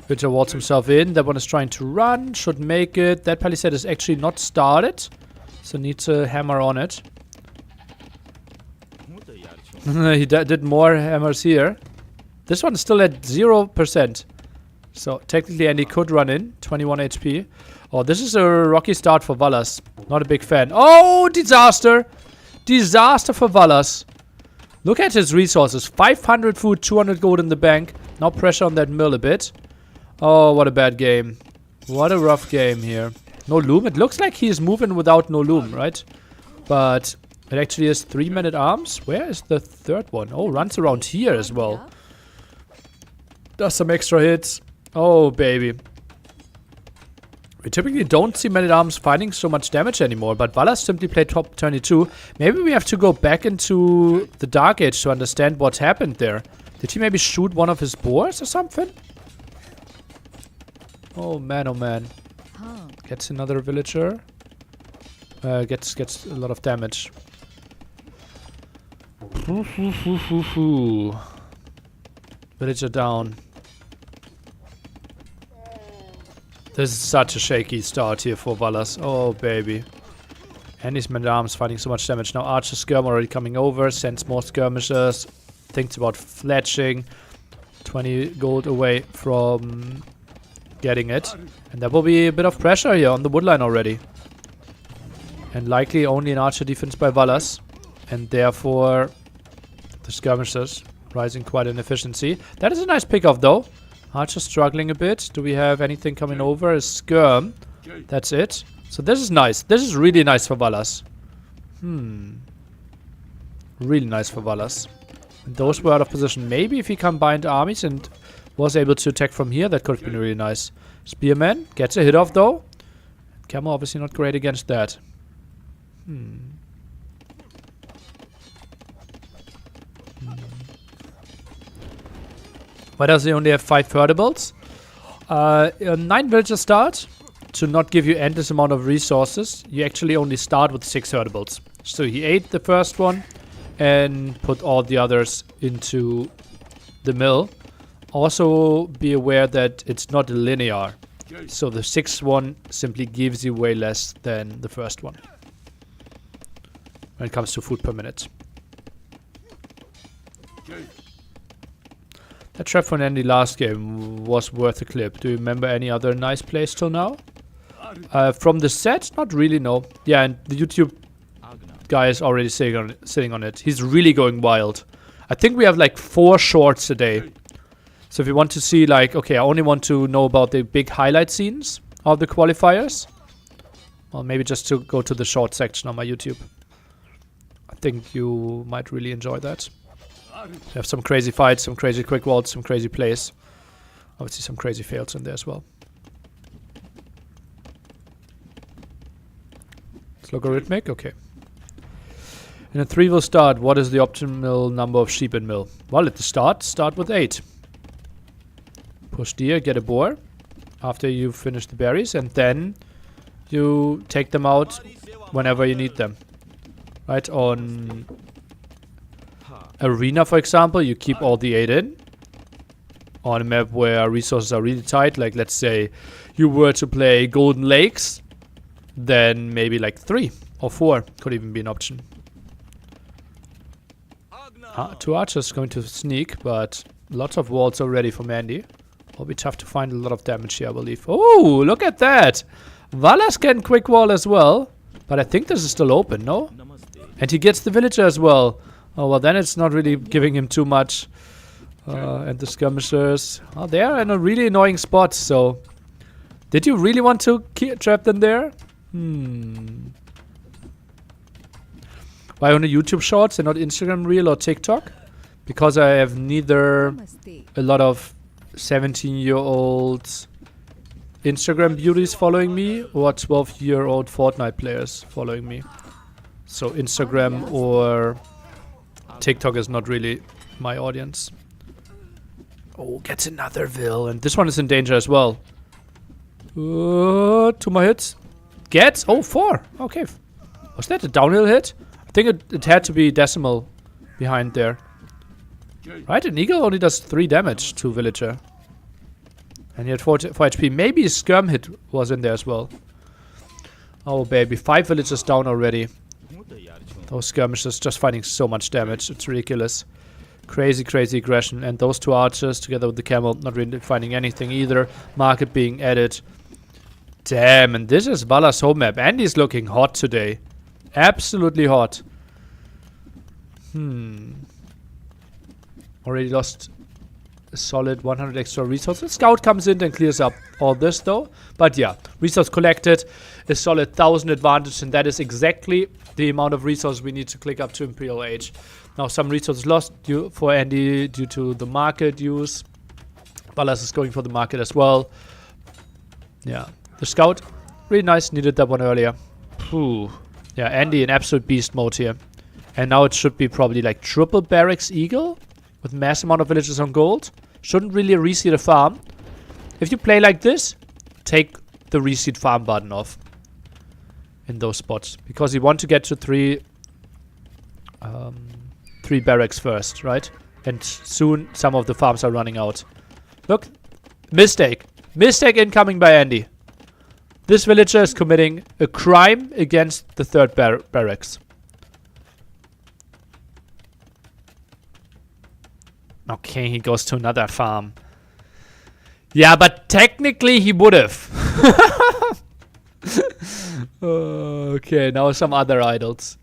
Victor walls himself in. That one is trying to run. Should make it. That palisade is actually not started. So need to hammer on it. He did more hammers here. This one's still at 0%. So technically Andy could run in. 21 HP. Oh, this is a rocky start for Valas. Not a big fan. Oh, disaster! Disaster for Valas. Look at his resources. 500 food, 200 gold in the bank. Now pressure on that mill a bit. Oh, what a bad game. What a rough game here. No loom. It looks like he's moving without no loom, right? But it actually is 3 men at arms. Where is the third one? Oh, runs around here as well. Does some extra hits. Oh, baby. We typically don't see men at arms finding so much damage anymore, but Valas simply played top 22. Maybe we have to go back into the Dark Age to understand what happened there. Did he maybe shoot one of his boars or something? Oh man, oh man. Gets another villager. Gets a lot of damage. Villager down. This is such a shaky start here for Valas. Oh, baby. And his men-at-arms fighting so much damage. Now Archer Skirm already coming over. Sends more skirmishers. Thinks about fletching. 20 gold away from getting it. And there will be a bit of pressure here on the woodline already. And likely only an Archer defense by Valas. And therefore, the skirmishers rising quite in efficiency. That is a nice pick-off though. Archer struggling a bit. Do we have anything coming over? A skirm. That's it. So this is nice. This is really nice for Valas. Really nice for Valas. And those were out of position. Maybe if he combined armies and was able to attack from here, that could have been really nice. Spearman gets a hit off though. Camel obviously not great against that. Why does he only have 5 vertibles? 9 villagers start. To not give you endless amount of resources, you actually only start with 6 vertibles. So he ate the first one and put all the others into the mill. Also be aware that it's not linear. So the 6th one simply gives you way less than the first one when it comes to food per minute. That trap from Andy last game was worth a clip. Do you remember any other nice plays till now? From the set? Not really, no. Yeah, and the YouTube guy is already sitting on it. He's really going wild. I think we have like 4 shorts a day. So if you want to see like, okay, I only want to know about the big highlight scenes of the qualifiers. Well, maybe just to go to the short section on my YouTube. I think you might really enjoy that. We have some crazy fights, some crazy quick walls, some crazy plays. Obviously some crazy fails in there as well. It's logarithmic? Okay. In a 3 will start, what is the optimal number of sheep in mill? Well, at the start with 8. Push deer, get a boar after you finish the berries, and then you take them out whenever you need them. Right, on Arena, for example, you keep all the 8 in. On a map where resources are really tight, like let's say you were to play Golden Lakes, then maybe like 3 or 4 could even be an option. 2 archers going to sneak, but lots of walls already for Mandy. Will be tough to find a lot of damage here, I believe. Oh, look at that! Valas can quick wall as well, but I think this is still open, no? And he gets the villager as well. Oh, well, then it's not really giving him too much. And the skirmishers. Oh, they are in a really annoying spot, so... Did you really want to trap them there? Why only YouTube Shorts and not Instagram Reel or TikTok? Because I have neither a lot of 17-year-old Instagram beauties following me or 12-year-old Fortnite players following me. So Instagram or TikTok is not really my audience. Oh, gets another Vil. And this one is in danger as well. 2 more hits. Gets? Oh, 4. Okay. Was that a downhill hit? I think it had to be decimal behind there. Right, an eagle only does 3 damage to villager. And he had 4 HP. Maybe a skirm hit was in there as well. Oh, baby. 5 villagers down already. Those skirmishers just fighting so much damage. It's ridiculous. Crazy, crazy aggression. And those 2 archers together with the camel not really finding anything either. Market being added. Damn, and this is Valas' home map. Andy's looking hot today. Absolutely hot. Already lost a solid 100 extra resources. Scout comes in and clears up all this though. But yeah, resource collected, a solid 1000 advantage, and that is exactly the amount of resources we need to click up to Imperial Age. Now some resources lost for Andy due to the market use. Ballas is going for the market as well. Yeah, the Scout, really nice, needed that one earlier. Whew. Yeah, Andy in absolute beast mode here. And now it should be probably like triple barracks eagle with mass amount of villages on gold. Shouldn't really reseed a farm. If you play like this, take the reseed farm button off in those spots, because you want to get to three barracks first, right? And soon some of the farms are running out. Look, mistake incoming by Andy. This villager is committing a crime against the third barracks. Okay, he goes to another farm. Yeah, but technically he would have. Okay, now some other idols.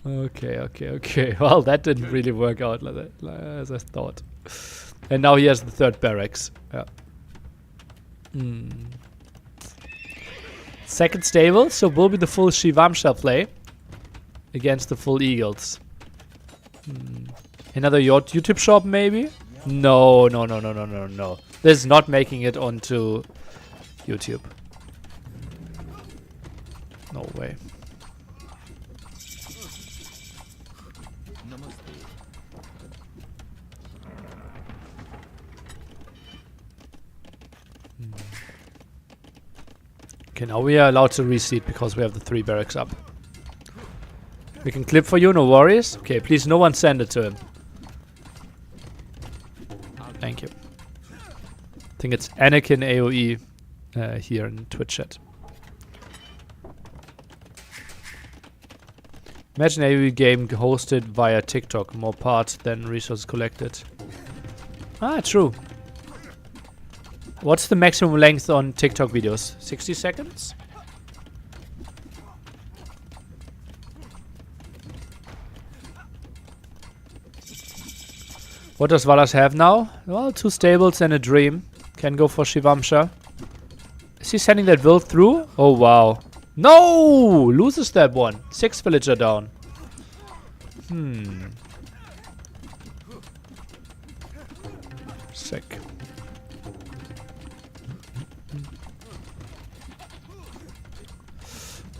Okay. Well, that didn't really work out as I thought. And now he has the third barracks. Yeah. Second stable, so will be the full Shivamsha play against the full Eagles. Another YouTube shop maybe? No. This is not making it onto YouTube. No way. Okay, now we are allowed to reseed because we have the 3 barracks up. We can clip for you, no worries. Okay, please no one send it to him. Thank you. I think it's Anakin AOE here in Twitch chat. Imagine AOE game hosted via TikTok, more parts than resources collected. Ah, true. What's the maximum length on TikTok videos? 60 seconds? What does Valas have now? Well, 2 stables and a dream. Can go for Shivamsha. Is he sending that will through? Oh, wow. No! Loses that one. 6 villager down. Sick.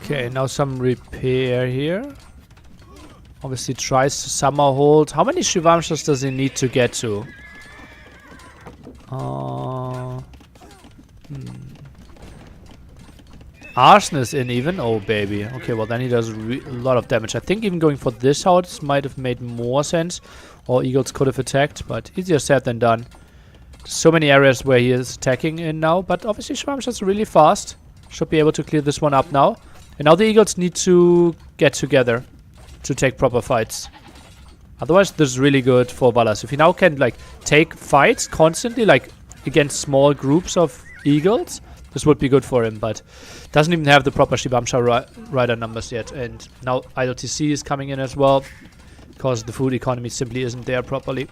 Okay, now some repair here. Obviously tries to summer hold. How many Shivamshas does he need to get to? Arson is in even. Oh, baby. Okay, well then he does a lot of damage. I think even going for this house might have made more sense. Or Eagles could have attacked, but easier said than done. So many areas where he is attacking in now, but obviously Shivamsha's really fast. Should be able to clear this one up now. And now the Eagles need to get together to take proper fights. Otherwise, this is really good for Valas. If he now can, like, take fights constantly, like, against small groups of Eagles, this would be good for him, but doesn't even have the proper Shivamsha rider numbers yet. And now ILTC is coming in as well, because the food economy simply isn't there properly.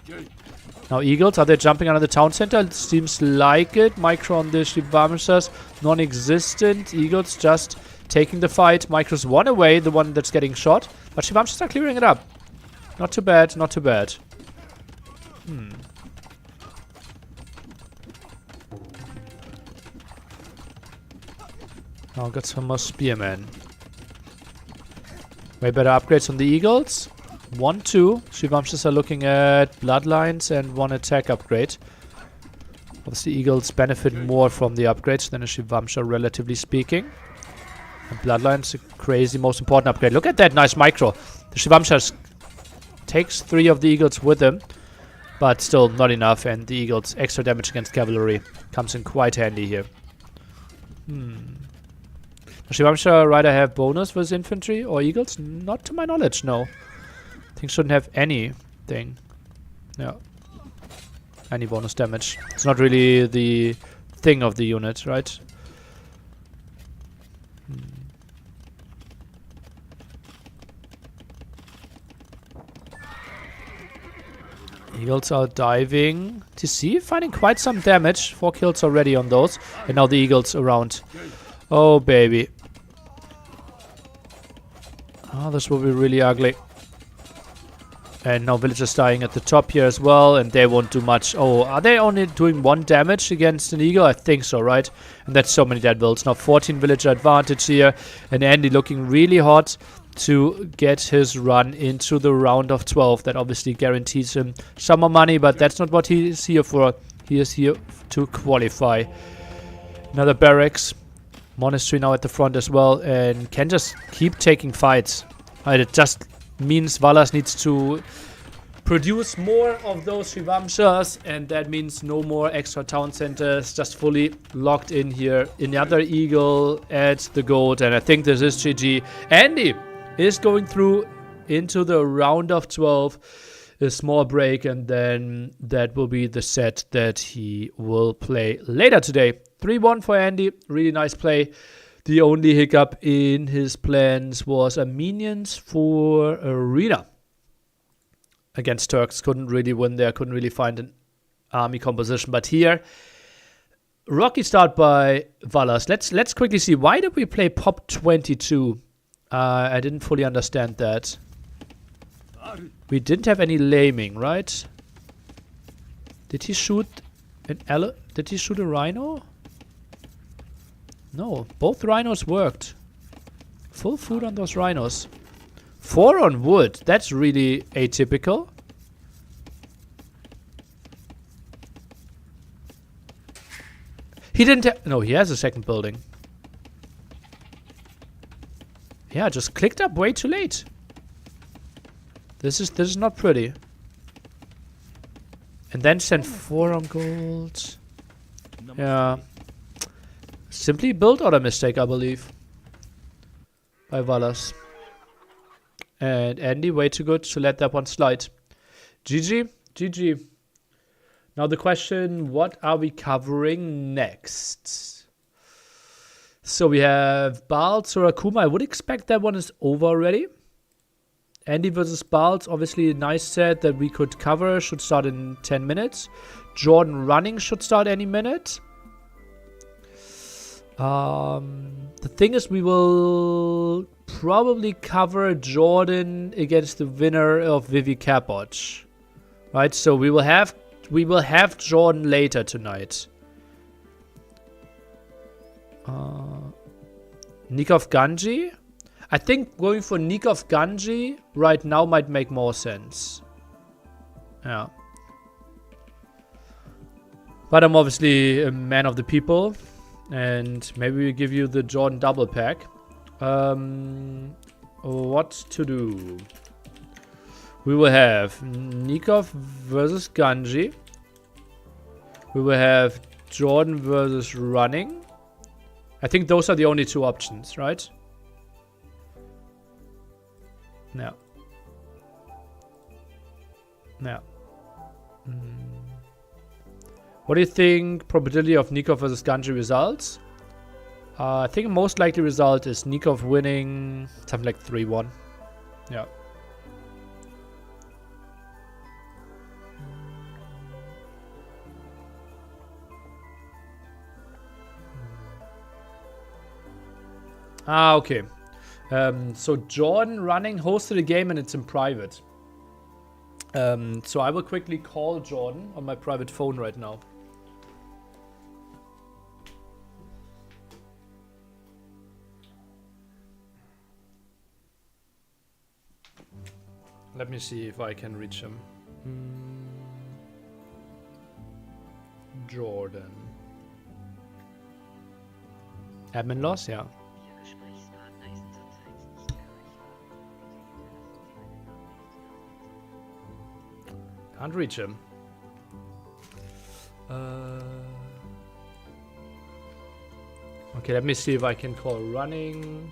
Now Eagles, are they jumping out of the town center? It seems like it. Micro on the Shivamshas, non-existent. Eagles just taking the fight. Micro's one away, the one that's getting shot. But Shivamshas are clearing it up. Not too bad, not too bad. Now got some more spearmen. Way better upgrades on the Eagles. 1, 2. Shivamshas are looking at bloodlines and 1 attack upgrade. Obviously Eagles benefit more from the upgrades than a Shivamsha, relatively speaking. And bloodlines a crazy most important upgrade. Look at that nice micro. The Shivamsha takes 3 of the Eagles with him, but still not enough, and the Eagles extra damage against cavalry comes in quite handy here. Does Shivamsha rider have bonus versus infantry or Eagles? Not to my knowledge, no. I think shouldn't have anything. Yeah. Any bonus damage. It's not really the thing of the unit, right? Eagles are diving. TC finding quite some damage. 4 kills already on those. And now the Eagles around. Oh, baby. Oh, this will be really ugly. And now villagers dying at the top here as well. And they won't do much. Oh, are they only doing 1 damage against an Eagle? I think so, right? And that's so many dead builds. Now 14 villager advantage here. And Andy looking really hot to get his run into the round of 12. That obviously guarantees him some more money, but that's not what he is here for. He is here to qualify. Another barracks. Monastery now at the front as well, and can just keep taking fights. Right, it just means Valas needs to produce more of those Revamshas, and that means no more extra town centers, just fully locked in here. Another Eagle at the goat, and I think this is GG. Andy is going through into the round of 12. A small break, and then that will be the set that he will play later today. 3-1 for Andy. Really nice play. The only hiccup in his plans was a minions for Arena against Turks. Couldn't really win there. Couldn't really find an army composition. But here, rocky start by Valas. Let's quickly see. Why did we play Pop 22? I didn't fully understand that. We didn't have any laming, right? Did he shoot Did he shoot a rhino? No, both rhinos worked. Full food on those rhinos. 4 on wood. That's really atypical. He didn't have... No, he has a second building. Yeah, just clicked up way too late. This is not pretty. And then send 4 on gold. Yeah. Simply build order mistake, I believe. By Valas. And Andy, way too good to let that one slide. GG. GG. Now the question, what are we covering next? So we have Baal, Surakuma. I would expect that one is over already. Andy versus Balz, obviously a nice set that we could cover. Should start in 10 minutes. Jordan running should start any minute. The thing is, we will probably cover Jordan against the winner of Vivi Capoch. Right, so we will have Jordan later tonight. Nikov Ganji. I think going for Nikov Ganji right now might make more sense. Yeah. But I'm obviously a man of the people. And maybe we give you the Jordan double pack. What to do? We will have Nikov versus Ganji. We will have Jordan versus running. I think those are the only 2 options, right? No. No. What do you think probability of Nikov versus Ganji results? I think most likely result is Nikov winning something like 3-1. Yeah. Okay. So Jordan running hosted a game and it's in private. So I will quickly call Jordan on my private phone right now. Let me see if I can reach him. Jordan. Admin loss, yeah. Can't reach him. Okay, let me see if I can call running.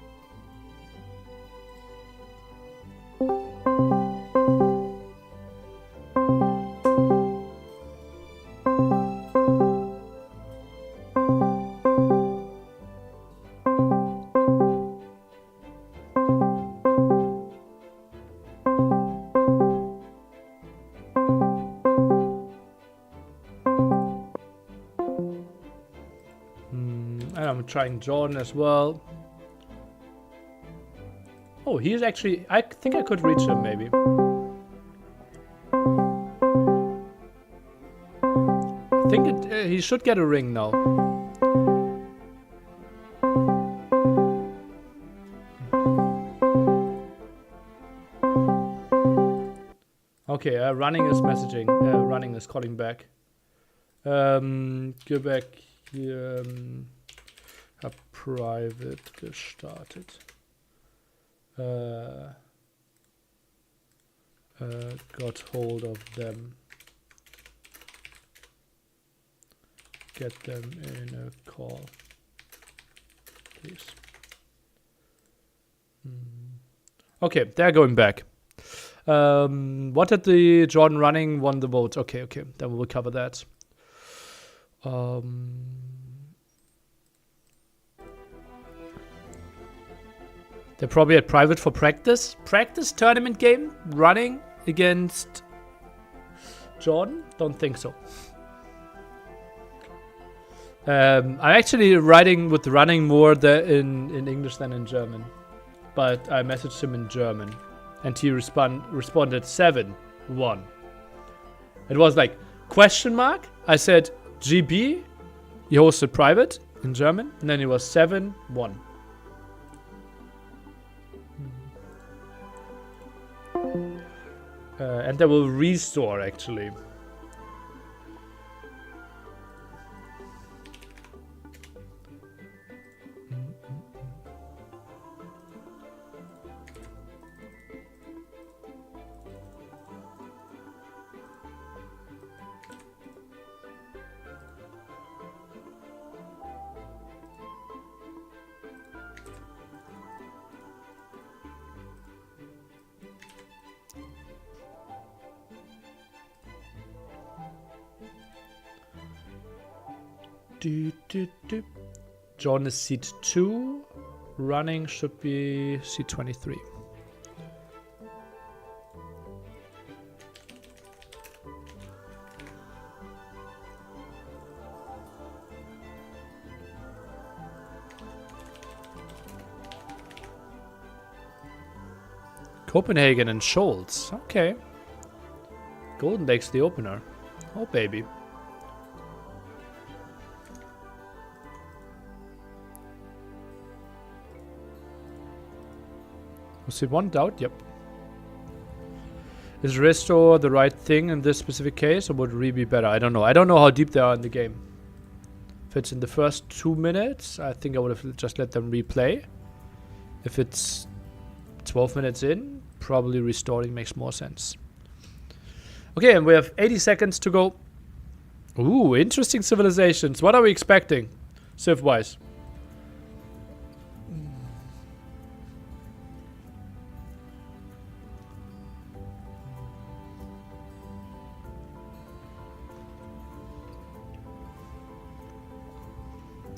trying Jordan as well. Oh, he's actually... I think I could reach him, maybe. I think he should get a ring now. Okay, running is messaging. Running is calling back. Go back hier. Hab private gestartet. Got hold of them. Get them in a call, please. Okay, they're going back. What did the Jordan running won the vote? Okay, then we will cover that. They're probably at private for practice. Practice tournament game running against Jordan? Don't think so. I'm actually writing with the running more in English than in German. But I messaged him in German. And he responded 7-1. It was like question mark. I said GB. He hosted private in German. And then it was 7-1. And they will restore actually. John is seat 2. Running should be seat 23. Copenhagen and Scholz. Okay. Golden Lake's the opener. Oh, baby. Was it one doubt? Yep. Is restore the right thing in this specific case, or would re be better? I don't know. I don't know how deep they are in the game. If it's in the first 2 minutes, I think I would have just let them replay. If it's 12 minutes in, probably restoring makes more sense. Okay, and we have 80 seconds to go. Ooh, interesting civilizations. What are we expecting, civ-wise?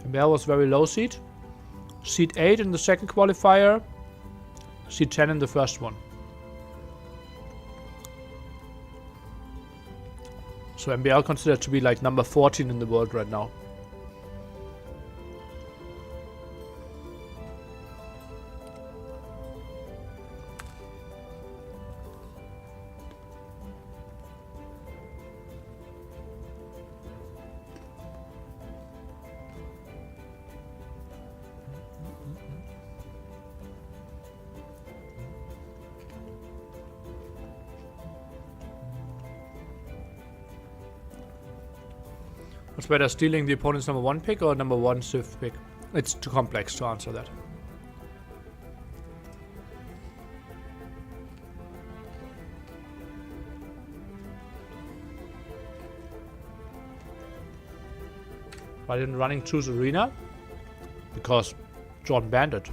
Bell was very low seed. Seed 8 in the second qualifier. Seed 10 in the first one. So MBL considered to be like number 14 in the world right now. What's better, stealing the opponent's number 1 pick or number 1 civ pick? It's too complex to answer that. Why didn't running choose arena? Because John banned it.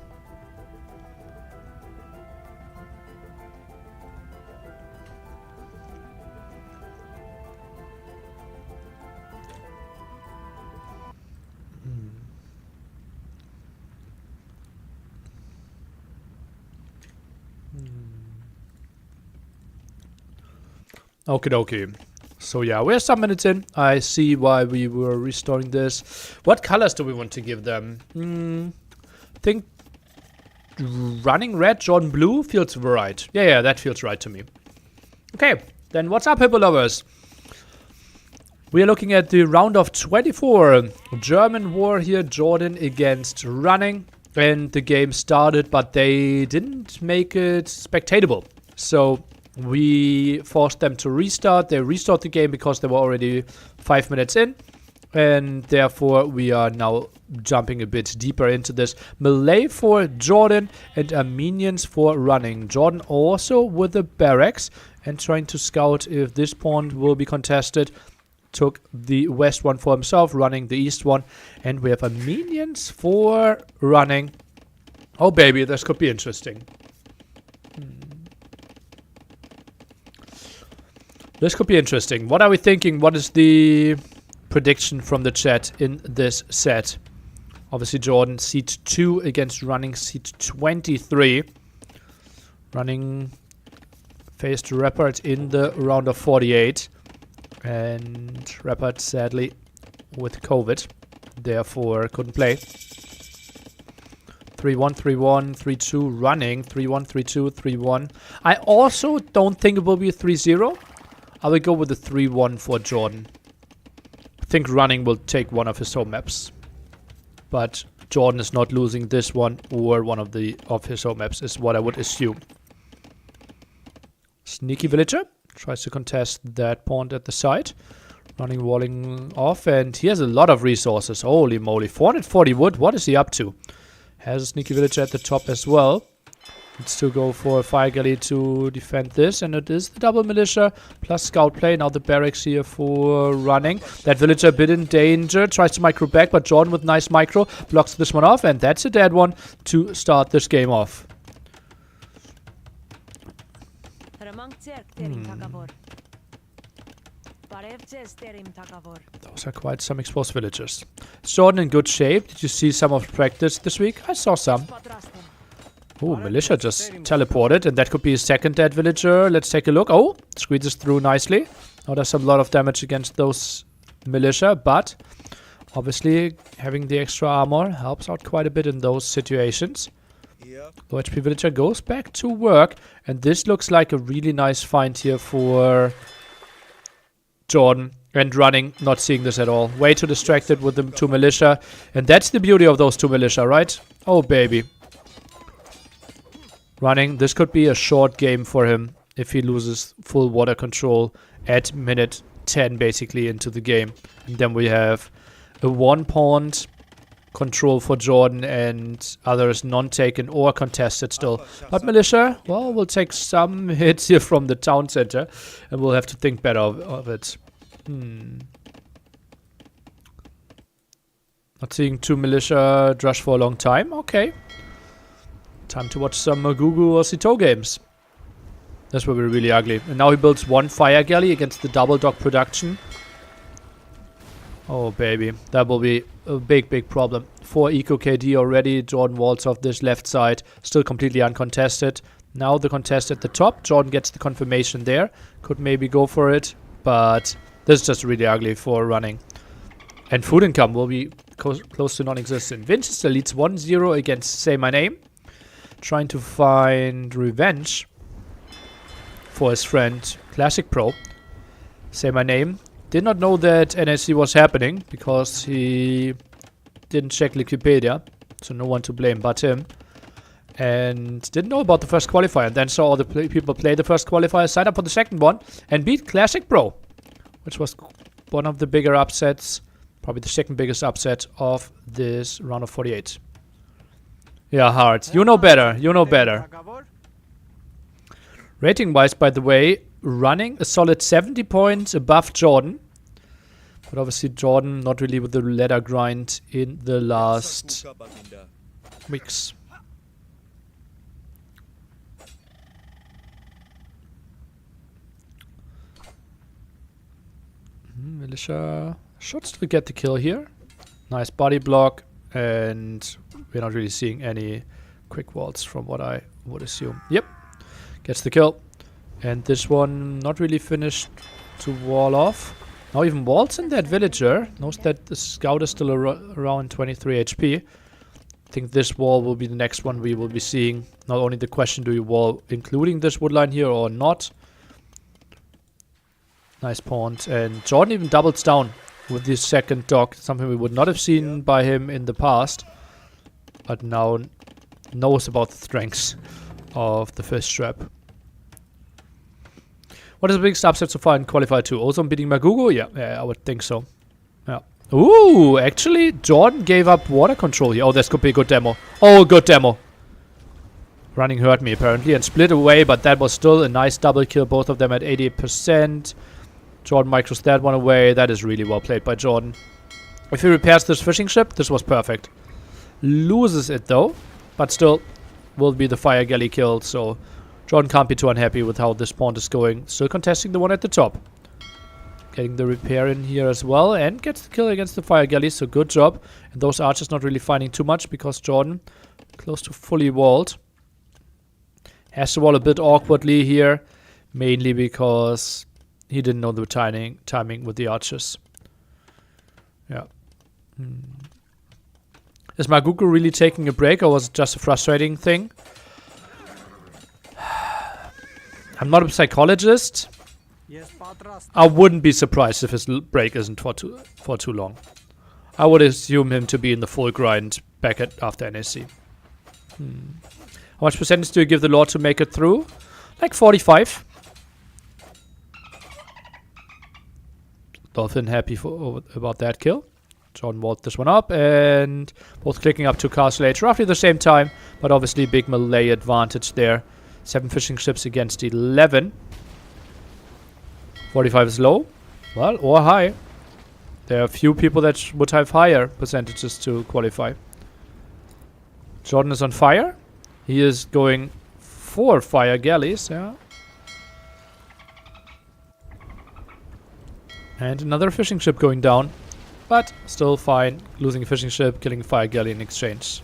Okie dokie. So yeah, we're some minutes in. I see why we were restoring this. What colors do we want to give them? I think running red, Jordan blue feels right. Yeah, that feels right to me. Okay, then what's up, Hippo lovers? We are looking at the round of 24. German war here, Jordan against running. And the game started, but they didn't make it spectatable. So we forced them to restart. They restarted the game because they were already 5 minutes in. And therefore, we are now jumping a bit deeper into this. Melee for Jordan and Armenians for running. Jordan also with the barracks and trying to scout if this pawn will be contested. Took the west one for himself, running the east one. And we have Armenians for running. Oh, baby, this could be interesting. This could be interesting. What are we thinking? What is the prediction from the chat in this set? Obviously, Jordan seat 2 against running seat 23. Running faced Rappert in the round of 48. And Rappert, sadly, with COVID. Therefore, couldn't play. 3-1, 3-1, 3-2, running. 3-1, 3-2, 3-1. I also don't think it will be a 3-0. I will go with the 3-1 for Jordan. I think running will take one of his home maps. But Jordan is not losing this one or one of his home maps is what I would assume. Sneaky villager. Tries to contest that pawn at the side. Running, walling off. And he has a lot of resources. Holy moly. 440 wood. What is he up to? Has a sneaky villager at the top as well. Needs to go for a fire galley to defend this. And it is the double militia plus scout play. Now the barracks here for running. That villager a bit in danger. Tries to micro back. But Jordan with nice micro blocks this one off. And that's a dead one to start this game off. Those are quite some exposed villagers. Jordan in good shape. Did you see some of practice this week? I saw some. Oh, militia just teleported, and that could be a second dead villager. Let's take a look. Oh, squeezes through nicely. Now does a lot of damage against those militia, but obviously having the extra armor helps out quite a bit in those situations. Low HP villager goes back to work, and this looks like a really nice find here for Jordan. And running, not seeing this at all. Way too distracted with the 2 militia. And that's the beauty of those 2 militia, right? Oh, baby. Running, this could be a short game for him if he loses full water control at minute 10, basically, into the game. And then we have a 1-pawn control for Jordan and others non-taken or contested still. But militia, well, we'll take some hits here from the town center. And we'll have to think better of it. Not seeing 2 militia drush for a long time. Okay. Time to watch some Gugu or Sito games. This will be really ugly. And now he builds 1 fire galley against the double dock production. Oh, baby. That will be a big problem. 4 eco KD already. Jordan walls off this left side. Still completely uncontested. Now the contest at the top. Jordan gets the confirmation there. Could maybe go for it. But this is just really ugly for running. And food income will be close to non-existent. Winchester leads 1-0 against Say My Name. Trying to find revenge for his friend Classic Pro. Say My Name. Did not know that NAC was happening because he didn't check Wikipedia. So no one to blame but him. And didn't know about the first qualifier. And then saw all the people play the first qualifier, signed up for the second one, and beat Classic Pro. Which was one of the bigger upsets. Probably the second biggest upset of this round of 48. Yeah, hard. You know better. You know better. Rating-wise, by the way, running a solid 70 points above Jordan. But obviously Jordan not really with the ladder grind in the last weeks. Militia should still get the kill here. Nice body block, and we're not really seeing any quick walls from what I would assume. Yep, gets the kill. And this one not really finished to wall off. Now even Walt's in that villager. Knows that the scout is still around 23 HP. I think this wall will be the next one we will be seeing. Not only the question, do you wall including this woodline here or not? Nice pawn. And Jordan even doubles down with the second dog. Something we would not have seen by him in the past. But now knows about the strengths of the fish trap. What is the biggest upset so far in Qualifier 2? Also beating Magugo? Yeah, I would think so. Yeah. Ooh, actually, Jordan gave up water control here. Oh, this could be a good demo. Oh, good demo. Running hurt me, apparently, and split away, but that was still a nice double kill. Both of them at 88%. Jordan micros that one away. That is really well played by Jordan. If he repairs this fishing ship, this was perfect. Loses it, though, but still will be the fire galley kill, so Jordan can't be too unhappy with how this pawn is going. Still contesting the one at the top. Getting the repair in here as well, and gets the kill against the fire galley, so good job. And those archers not really finding too much, because Jordan close to fully walled. Has to wall a bit awkwardly here, mainly because he didn't know the timing with the archers. Yeah. Is Magugo really taking a break, or was it just a frustrating thing? I'm not a psychologist. I wouldn't be surprised if his break isn't for too long. I would assume him to be in the full grind back after NAC. How much percentage do you give the Lord to make it through? Like 45. Dolphin happy about that kill. Jordan walled this one up, and both clicking up to Castle Age roughly the same time, but obviously big melee advantage there. 7 fishing ships against 11. 45 is low. Well, or high. There are a few people that would have higher percentages to qualify. Jordan is on fire. He is going for fire galleys, yeah. And another fishing ship going down. But still fine. Losing a fishing ship, killing a fire galley in exchange.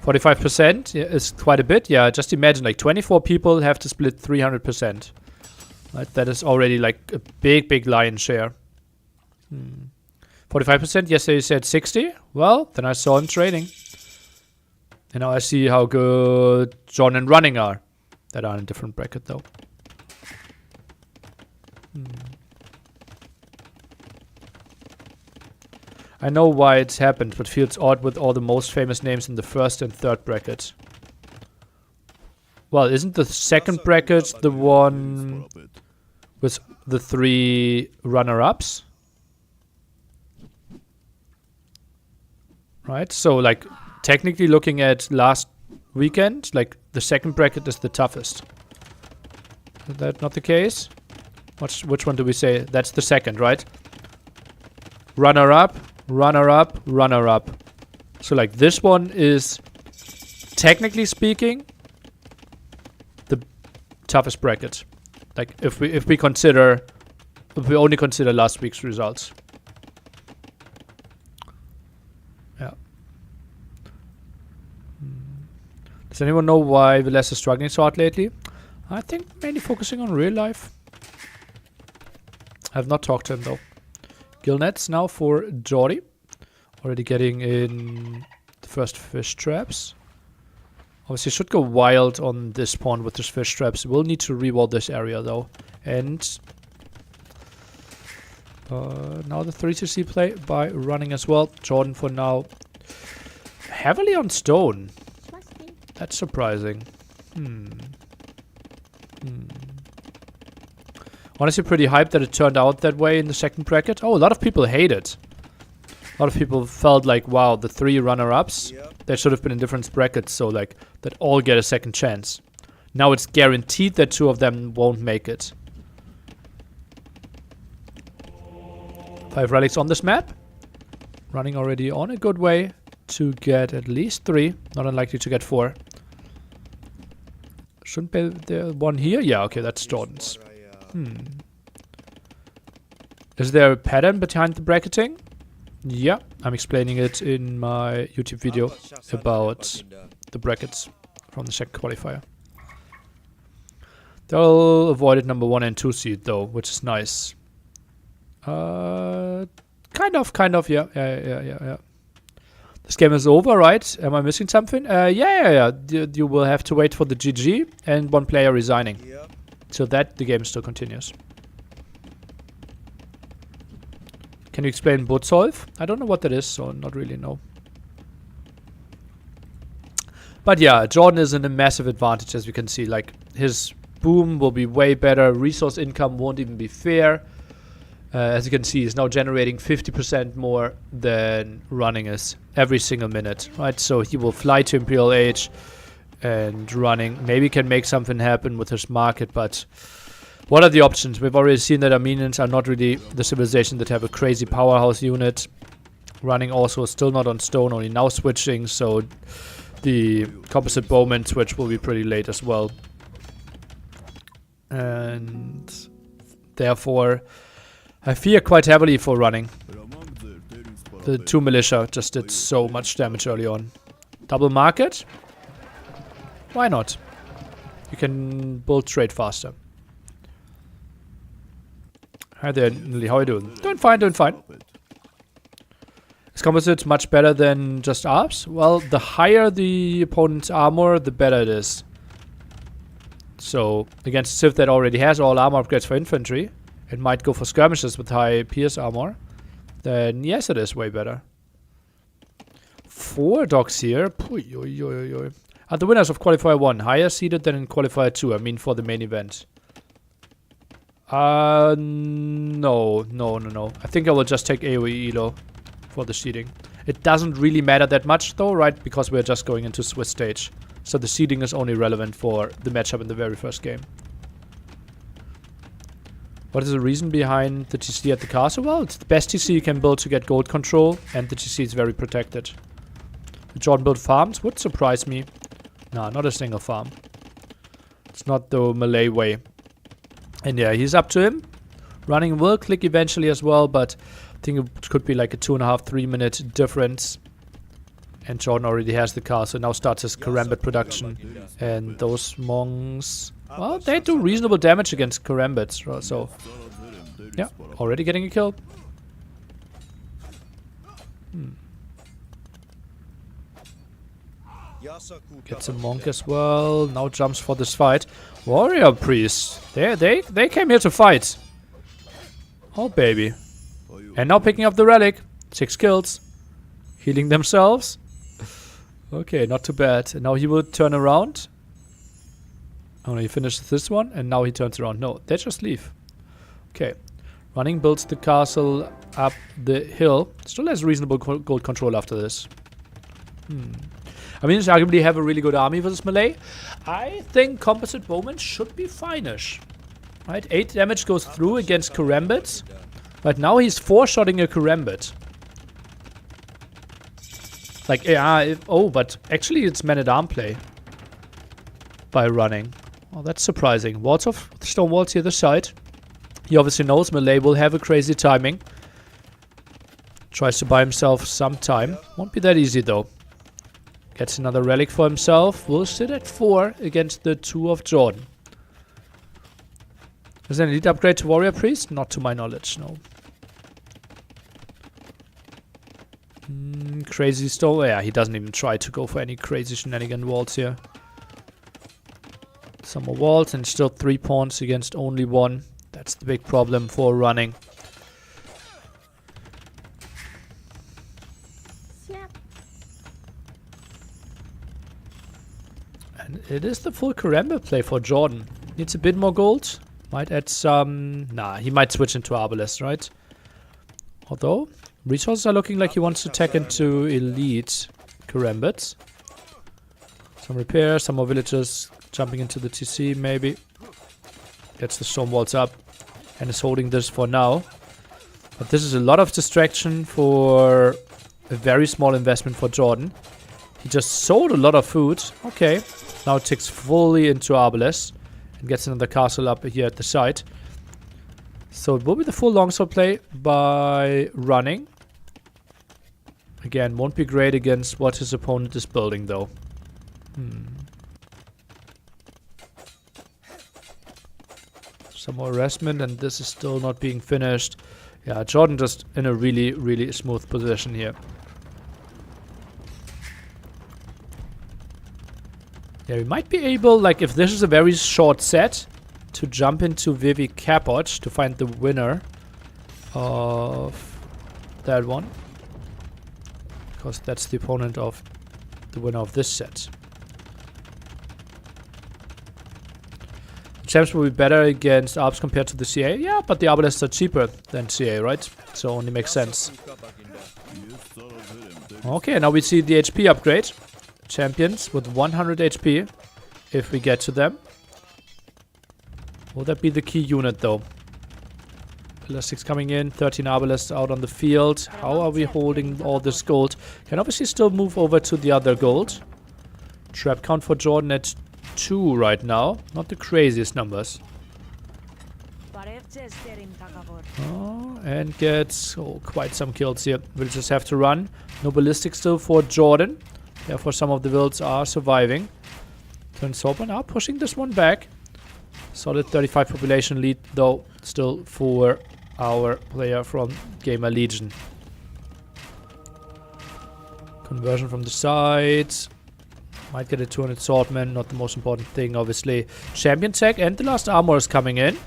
45% is quite a bit. Yeah, just imagine like 24 people have to split 300%. Right, that is already like a big lion's share. 45%, yesterday you said 60. Well, then I saw him trading. And now I see how good John and Running are. That are in a different bracket though. I know why it's happened, but feels odd with all the most famous names in the first and third bracket. Well, isn't the second bracket the one with the 3 runner-ups? Right, so like technically looking at last weekend, like the second bracket is the toughest. Is that not the case? Which one do we say? That's the second, right? Runner-up, runner-up, runner-up. So like this one is, technically speaking, the toughest bracket. Like if we only consider last week's results. Yeah. Does anyone know why Velez is struggling so hard lately? I think mainly focusing on real life. I have not talked to him though. Gill nets now for Jordy. Already getting in the first fish traps. Obviously should go wild on this pawn with his fish traps. We'll need to rewall this area though. And now the 3CC play by Running as well. Jordan for now heavily on stone. That's surprising. Honestly pretty hyped that it turned out that way in the second bracket. Oh, a lot of people hate it. A lot of people felt like, wow, the 3 runner-ups, they should have been in different brackets, so like that all get a second chance. Now it's guaranteed that 2 of them won't make it. 5 relics on this map. Running already on a good way to get at least 3. Not unlikely to get 4. Shouldn't be the one here? Yeah, okay, that's Jordan's. Is there a pattern behind the bracketing? Yeah, I'm explaining it in my YouTube video about the brackets from the second qualifier. They'll avoid it number 1 and 2 seed though, which is nice. Kind of, yeah. This game is over, right? Am I missing something? Yeah. You will have to wait for the GG and 1 player resigning. Yep. So that the game still continues. Can you explain ro12? I don't know what that is, so not really know. But yeah, Jordan is in a massive advantage, as we can see. Like, his boom will be way better. Resource income won't even be fair. As you can see, he's now generating 50% more than running is every single minute, right? So he will fly to Imperial Age, and running maybe can make something happen with his market, but what are the options? We've already seen that Armenians are not really the civilization that have a crazy powerhouse unit. Running also still not on stone, only now switching, so the composite bowman switch will be pretty late as well. And therefore I fear quite heavily for running. The 2 militia just did so much damage early on. Double market? Why not? You can build trade faster. Hi there, Nili. How are you doing? Doing fine. Is composite much better than just ARPS? Well, the higher the opponent's armor, the better it is. So, against a Civ that already has all armor upgrades for infantry, it might go for skirmishes with high pierce armor. Then yes, it is way better. 4 dogs here. Are the winners of Qualifier 1 higher seeded than in Qualifier 2? I mean for the main event. No. I think I will just take AoE Elo for the seeding. It doesn't really matter that much though, right? Because we're just going into Swiss stage. So the seeding is only relevant for the matchup in the very first game. What is the reason behind the TC at the castle? Well, it's the best TC you can build to get gold control, and the TC is very protected. The Jordan build farms would surprise me. Nah, not a single farm. It's not the Malay way. And yeah, he's up to him. Running will click eventually as well, but I think it could be like a 2.5-3 minute difference. And Jordan already has the car, so now starts his Karambit production. And those monks, well, they do reasonable damage against Karambits, so yeah, already getting a kill. Gets a monk as well. Now jumps for this fight. Warrior priest. They came here to fight. Oh baby. And now picking up the relic. 6 kills. Healing themselves. Okay, not too bad. And now he will turn around. Oh no, he finishes this one and now he turns around. No, they just leave. Okay. Running builds the castle up the hill. Still has reasonable gold control after this. I mean, it's arguably have a really good army versus Malay. I think composite bowmen should be fine-ish. Right, 8 damage goes through against Karambits. But now he's 4-shotting a Karambit. Like, yeah, but actually it's man-at-arm play. By running. Oh, that's surprising. Walls of stone walls here the side. He obviously knows Malay will have a crazy timing. Tries to buy himself some time. Won't be that easy though. Gets another relic for himself. Will sit at 4 against the 2 of Jordan. Is there an elite upgrade to Warrior Priest? Not to my knowledge, no. Crazy stone. Yeah, he doesn't even try to go for any crazy shenanigan walls here. Some more walls and still 3 pawns against only 1. That's the big problem for running. And it is the full Karambit play for Jordan. Needs a bit more gold. Might add some... Nah, he might switch into Arbalest, right? Although, resources are looking like he wants to tech into elite Karambits. Some repairs, some more villagers jumping into the TC, maybe. Gets the stone walls up and is holding this for now. But this is a lot of distraction for a very small investment for Jordan. He just sold a lot of food. Okay. Now it ticks fully into Arbalest and gets another castle up here at the side. So it will be the full longsword play by running. Again, won't be great against what his opponent is building though. Some more harassment, and this is still not being finished. Yeah, Jordan just in a really, really smooth position here. Yeah, we might be able, like, if this is a very short set, to jump into Vivi Capot to find the winner of that one. Because that's the opponent of the winner of this set. Champs will be better against ARBs compared to the CA. Yeah, but the Arbalists are cheaper than CA, right? So only makes sense. Okay, now we see the HP upgrade. Champions with 100 HP, if we get to them. Will that be the key unit, though? Elastics coming in, 13 Arbalists out on the field. How are we holding all this gold? Can obviously still move over to the other gold. Trap count for Jordan at 2 right now. Not the craziest numbers. Oh, and gets quite some kills here. We'll just have to run. No ballistic still for Jordan. Therefore, some of the builds are surviving. Turn Sober now, pushing this one back. Solid 35 population lead, though, still for our player from Gamer Legion. Conversion from the side. Might get a 200 swordman, not the most important thing, obviously. Champion tech and the last armor is coming in.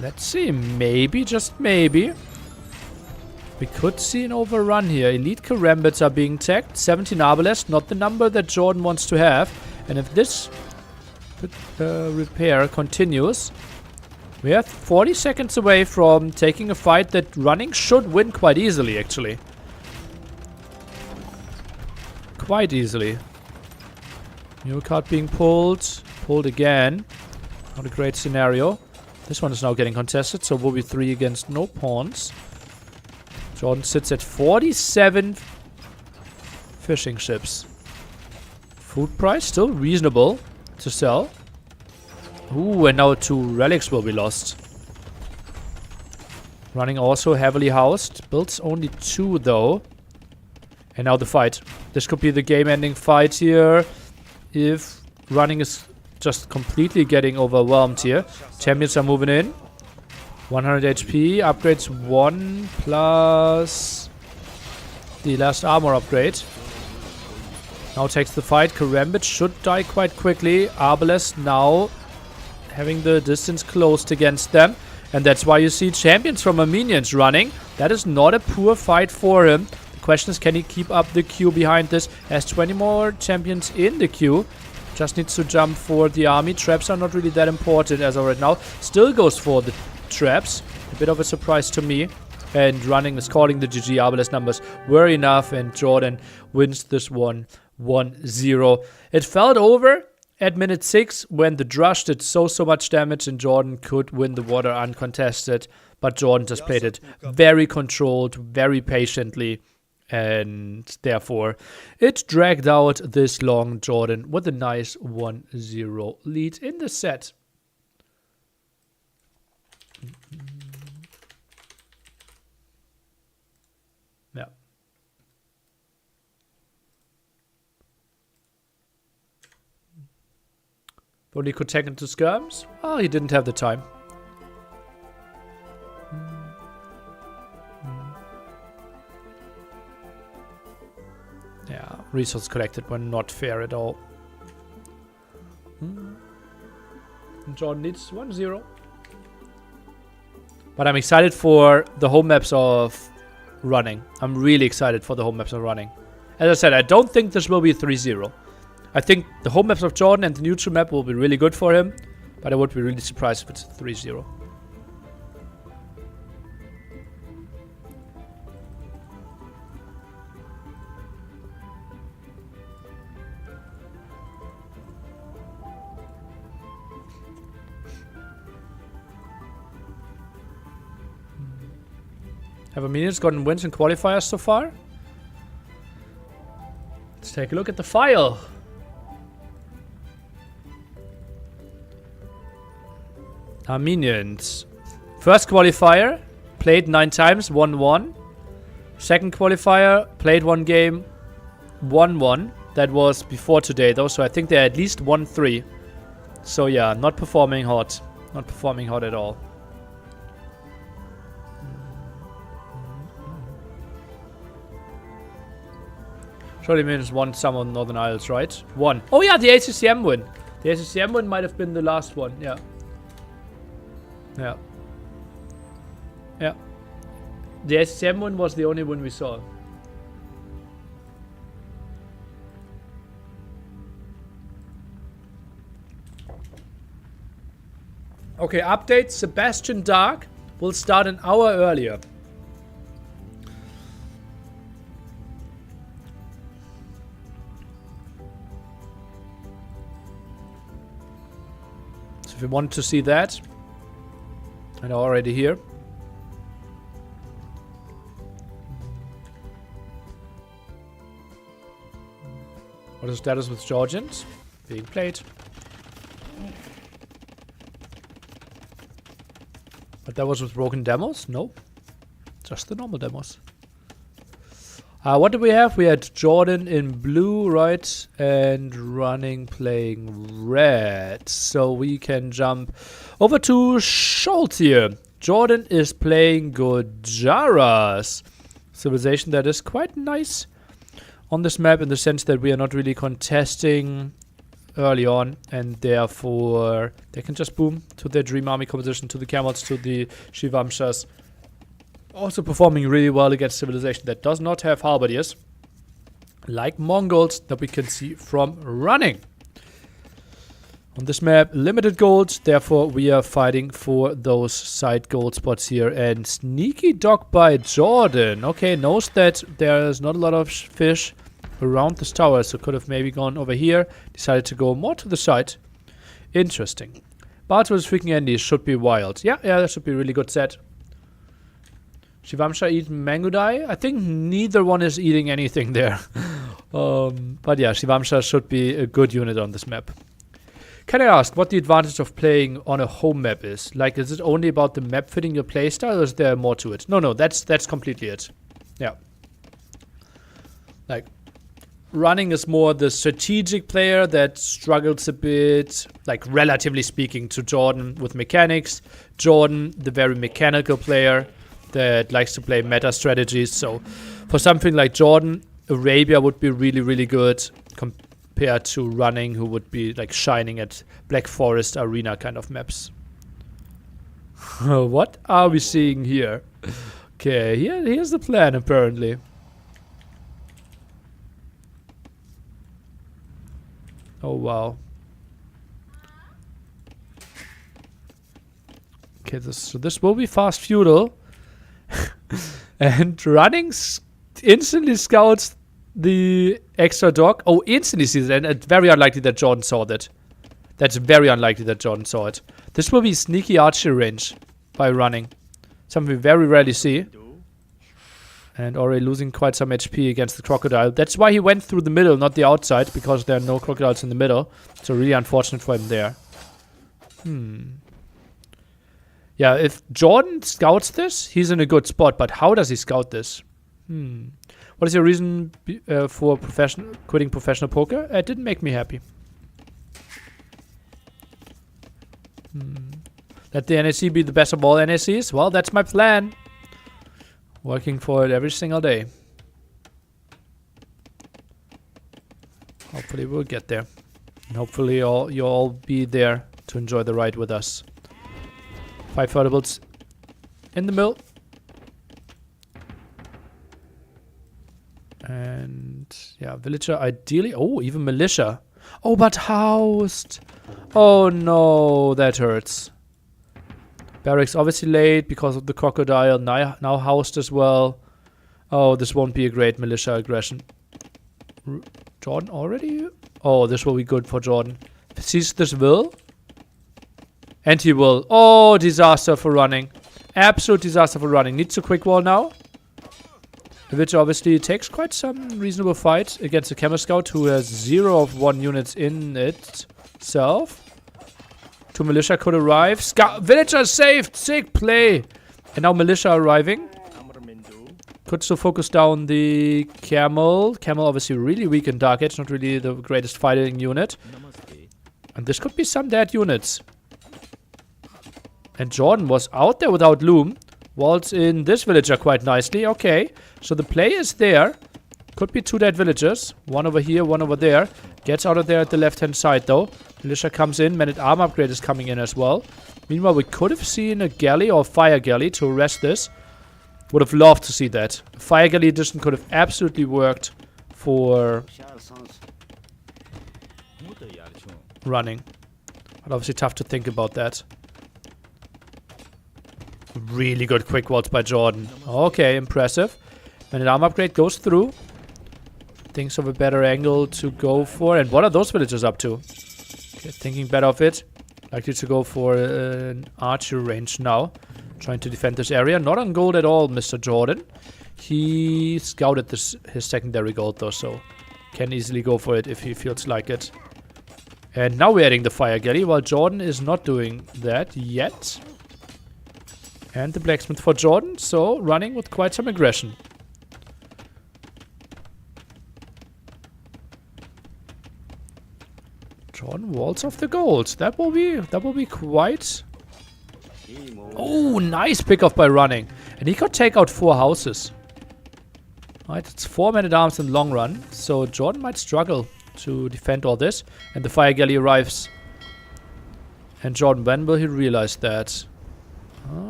Let's see, maybe, just maybe. We could see an overrun here. Elite Karambits are being tagged. 17 Arbalest, not the number that Jordan wants to have. And if this repair continues, we are 40 seconds away from taking a fight that running should win quite easily, actually. Quite easily. New card being pulled. Pulled again. Not a great scenario. This one is now getting contested, so we'll be 3 against no pawns. Jordan sits at 47 fishing ships. Food price still reasonable to sell. Ooh, and now 2 relics will be lost. Running also heavily housed. Builds only 2 though. And now the fight. This could be the game-ending fight here. If running is just completely getting overwhelmed here. Champions are moving in. 100 HP. Upgrades 1 plus the last armor upgrade. Now takes the fight. Karambit should die quite quickly. Arbalest now having the distance closed against them. And that's why you see champions from Armenians running. That is not a poor fight for him. Question is, can he keep up the queue behind this? Has 20 more champions in the queue. Just needs to jump for the army. Traps are not really that important as of right now. Still goes for the traps. A bit of a surprise to me. And running is calling the GG. Arbalest numbers were enough. And Jordan wins this one 1-0. It felt over at minute 6 when the Drush did so much damage and Jordan could win the water uncontested. But Jordan just played it very controlled, very patiently. And therefore, it dragged out this long. Jordan with a nice 1-0 lead in the set. Yeah. Only could take into skirms. Oh, he didn't have the time. Yeah, resources collected were not fair at all. Jordan needs 1-0. But I'm excited for the home maps of running. I'm really excited for the home maps of running. As I said, I don't think this will be 3-0. I think the home maps of Jordan and the neutral map will be really good for him. But I would be really surprised if it's 3-0. Have Armenians gotten wins in qualifiers so far? Let's take a look at the file. Armenians. First qualifier, played 9 times, won 1. Second qualifier, played 1 game, won 1. That was before today though, so I think they at least won 3. So yeah, not performing hot Not performing hot at all. Surely means one sum on Northern Isles, right? One. Oh yeah, the ACCM win. The ACCM win might have been the last one. Yeah. Yeah. Yeah. The ACCM win was the only one we saw. Okay, update. Sebastian Dark will start an hour earlier. So if you want to see that, and already here. What is the status with Georgians? Being played. But that was with broken demos? No. Just the normal demos. What did we have? We had Jordan in blue, right? And running playing red. So we can jump over to Schultz here. Jordan is playing Gojaras. Civilization that is quite nice on this map in the sense that we are not really contesting early on, and therefore they can just boom to their Dream Army composition, to the Camels, to the Shivamshas. Also performing really well against Civilization that does not have halberdiers, like Mongols that we can see from running. On this map, limited gold, therefore we are fighting for those side gold spots here. And sneaky dock by Jordan. Okay, knows that there's not a lot of fish around this tower, so could have maybe gone over here. Decided to go more to the side. Interesting. Bartos freaking Andy should be wild. Yeah, that should be a really good set. Shivamsha eat Mangudai. I think neither one is eating anything there. But yeah, Shivamsha should be a good unit on this map. Can I ask what the advantage of playing on a home map is? Like, is it only about the map fitting your playstyle, or is there more to it? No, that's completely it. Yeah. Like, running is more the strategic player that struggles a bit, like, relatively speaking, to Jordan with mechanics. Jordan, the very mechanical player that likes to play meta strategies. So, for something like Jordan, Arabia would be really, really good compared to running, who would be like shining at Black Forest Arena kind of maps. What are we seeing here? Okay, here's the plan apparently. Oh wow. Okay, so this will be fast feudal. And running instantly scouts the extra dock. Oh, instantly sees it, and it's very unlikely that Jordan saw that. That's very unlikely that Jordan saw it. This will be sneaky archery range by running. Something we very rarely see. And already losing quite some HP against the crocodile. That's why he went through the middle, not the outside, because there are no crocodiles in the middle. So really unfortunate for him there. Yeah, if Jordan scouts this, he's in a good spot. But how does he scout this? What is your reason for quitting professional poker? It didn't make me happy. Let the NAC be the best of all NACs? Well, that's my plan. Working for it every single day. Hopefully we'll get there. And hopefully you'll all be there to enjoy the ride with us. 5 vertibles in the middle. And yeah, villager ideally. Oh, even militia. Oh, but housed. Oh no, that hurts. Barracks obviously late because of the crocodile. Now housed as well. Oh, this won't be a great militia aggression. Jordan already? Oh, this will be good for Jordan. Sees this will. And he will. Oh, disaster for running. Absolute disaster for running. Needs a quick wall now. Which obviously takes quite some reasonable fight against a Camel Scout who has 0 of 1 units in itself. 2 militia could arrive. Villager saved! Sick play! And now militia arriving. Could still focus down the Camel. Camel obviously really weak in Dark Age. Not really the greatest fighting unit. And this could be some dead units. And Jordan was out there without Loom. Walls in this villager quite nicely. Okay, so the play is there. Could be 2 dead villagers. One over here, one over there. Gets out of there at the left-hand side, though. Militia comes in. Man-at-arm upgrade is coming in as well. Meanwhile, we could have seen a galley or fire galley to arrest this. Would have loved to see that. Fire galley edition could have absolutely worked for running. But obviously tough to think about that. Really good quick walls by Jordan. Okay, impressive. Man-at-arm upgrade goes through. Thinks of a better angle to go for. And what are those villagers up to? Okay, thinking better of it. Likely to go for an archer range now. Trying to defend this area. Not on gold at all, Mr. Jordan. He scouted his secondary gold though, so can easily go for it if he feels like it. And now we're adding the fire galley, while Jordan is not doing that yet. And the blacksmith for Jordan, so running with quite some aggression. Jordan walls off the gold. That will be quite. Oh, nice pickoff by running. And he could take out 4 houses. Right, it's 4 men-at-arms in the long run. So Jordan might struggle to defend all this. And the fire galley arrives. And Jordan, when will he realize that?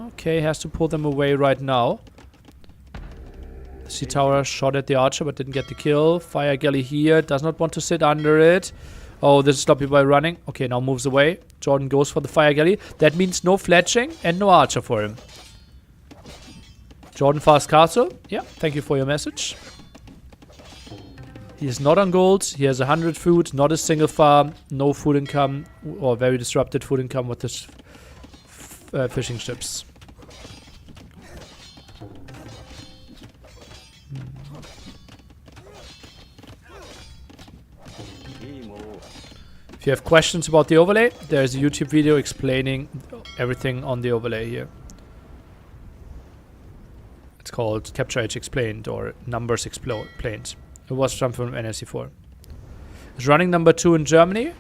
Okay, has to pull them away right now. The sea tower shot at the archer but didn't get the kill. Fire galley here, does not want to sit under it. Oh, this is sloppy by running. Okay, now moves away. Jordan goes for the fire galley. That means no fletching and no archer for him. Jordan fast castle. Yeah, thank you for your message. He is not on gold. He has 100 food, not a single farm, no food income, or very disrupted food income with his fishing ships. If you have questions about the overlay, there's a YouTube video explaining everything on the overlay here. It's called Capture Age Explained or Numbers Explained. It was something from NAC 4. Is running number 2 in Germany?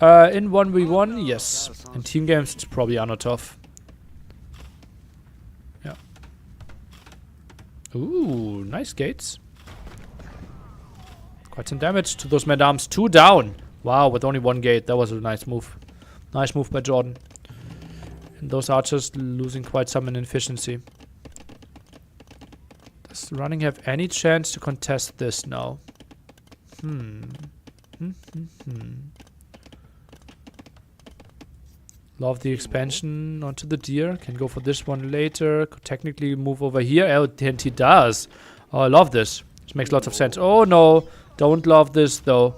In 1v1, yes. In team games, it's probably Anotov. Yeah. Ooh, nice gates. Quite some damage to those men-at-arms. 2 down. Wow, with only 1 gate. That was a nice move. Nice move by Jordan. And those archers losing quite some in efficiency. Does running have any chance to contest this now? Love the expansion onto the deer. Can go for this one later. Could technically move over here. Oh, and he does. Oh, I love this. This makes lots of sense. Oh, no. Don't love this, though.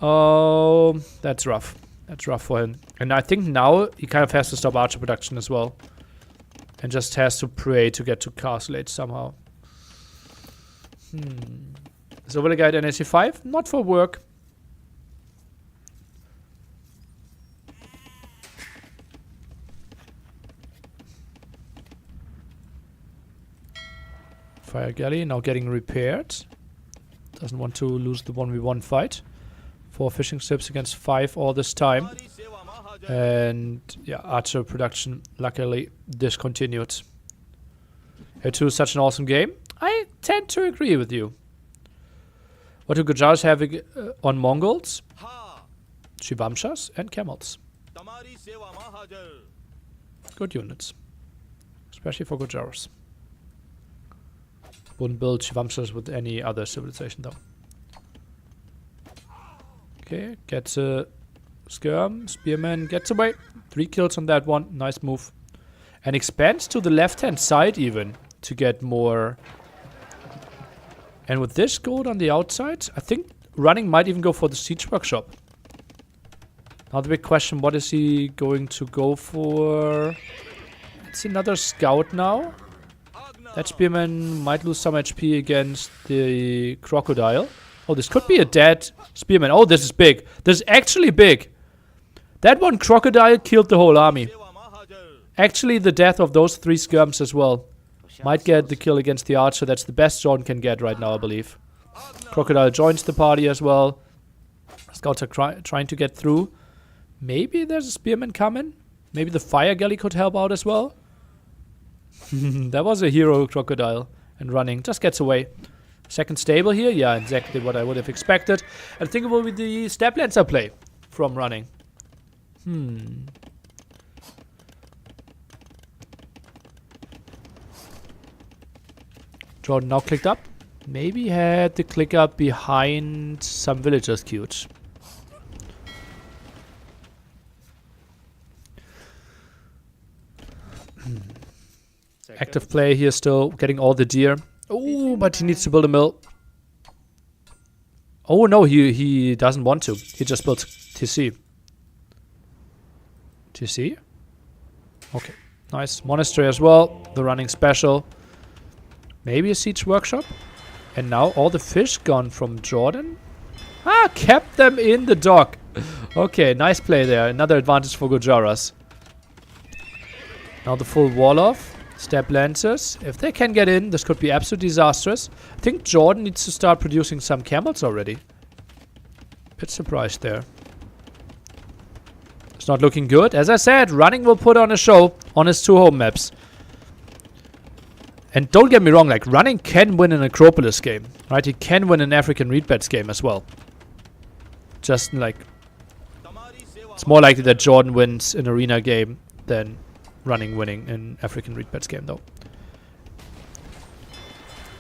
Oh, that's rough. That's rough for him. And I think now he kind of has to stop archer production as well. And just has to pray to get to Castle Age somehow. So will I get NAC 5? Not for work. Fire galley now getting repaired. Doesn't want to lose the 1v1 fight. 4 fishing ships against 5 all this time. And yeah, archer production luckily discontinued. It was such an awesome game. I tend to agree with you. What do Gujarats have on Mongols? Shivamshas and camels. Good units. Especially for Gujarats. Wouldn't build Shivamshas with any other civilization though. Okay, gets a skirm. Spearman gets away. 3 kills on that one. Nice move. And expands to the left-hand side even to get more. And with this gold on the outside, I think running might even go for the siege workshop. Now the big question, what is he going to go for? It's another scout now. That spearman might lose some HP against the crocodile. Oh, this could be a dead spearman. Oh, this is big. This is actually big. That one crocodile killed the whole army. Actually, the death of those 3 skirms as well. Might get the kill against the archer. That's the best Jordan can get right now, I believe. Crocodile joins the party as well. Scouts are trying to get through. Maybe there's a spearman coming. Maybe the fire galley could help out as well. That was a hero crocodile. And running. Just gets away. Second stable here. Yeah, exactly what I would have expected. I think it will be the step lancer play from running. Jordan now clicked up. Maybe had the click up behind some villagers queued. Active play here still, getting all the deer. Oh, but he needs to build a mill. Oh no, he doesn't want to. He just built TC. TC? Okay, nice. Monastery as well. The running special. Maybe a siege workshop. And now all the fish gone from Jordan. Ah, kept them in the dock. Okay, nice play there. Another advantage for Gujaras. Now the full wall off. Step lancers. If they can get in, this could be absolutely disastrous. I think Jordan needs to start producing some camels already. Bit surprised there. It's not looking good. As I said, running will put on a show on his 2 home maps. And don't get me wrong, like, running can win an Acropolis game, right? He can win an African Reed Beds game as well. Just, like, it's more likely that Jordan wins an arena game than running winning an African Reed Beds game, though.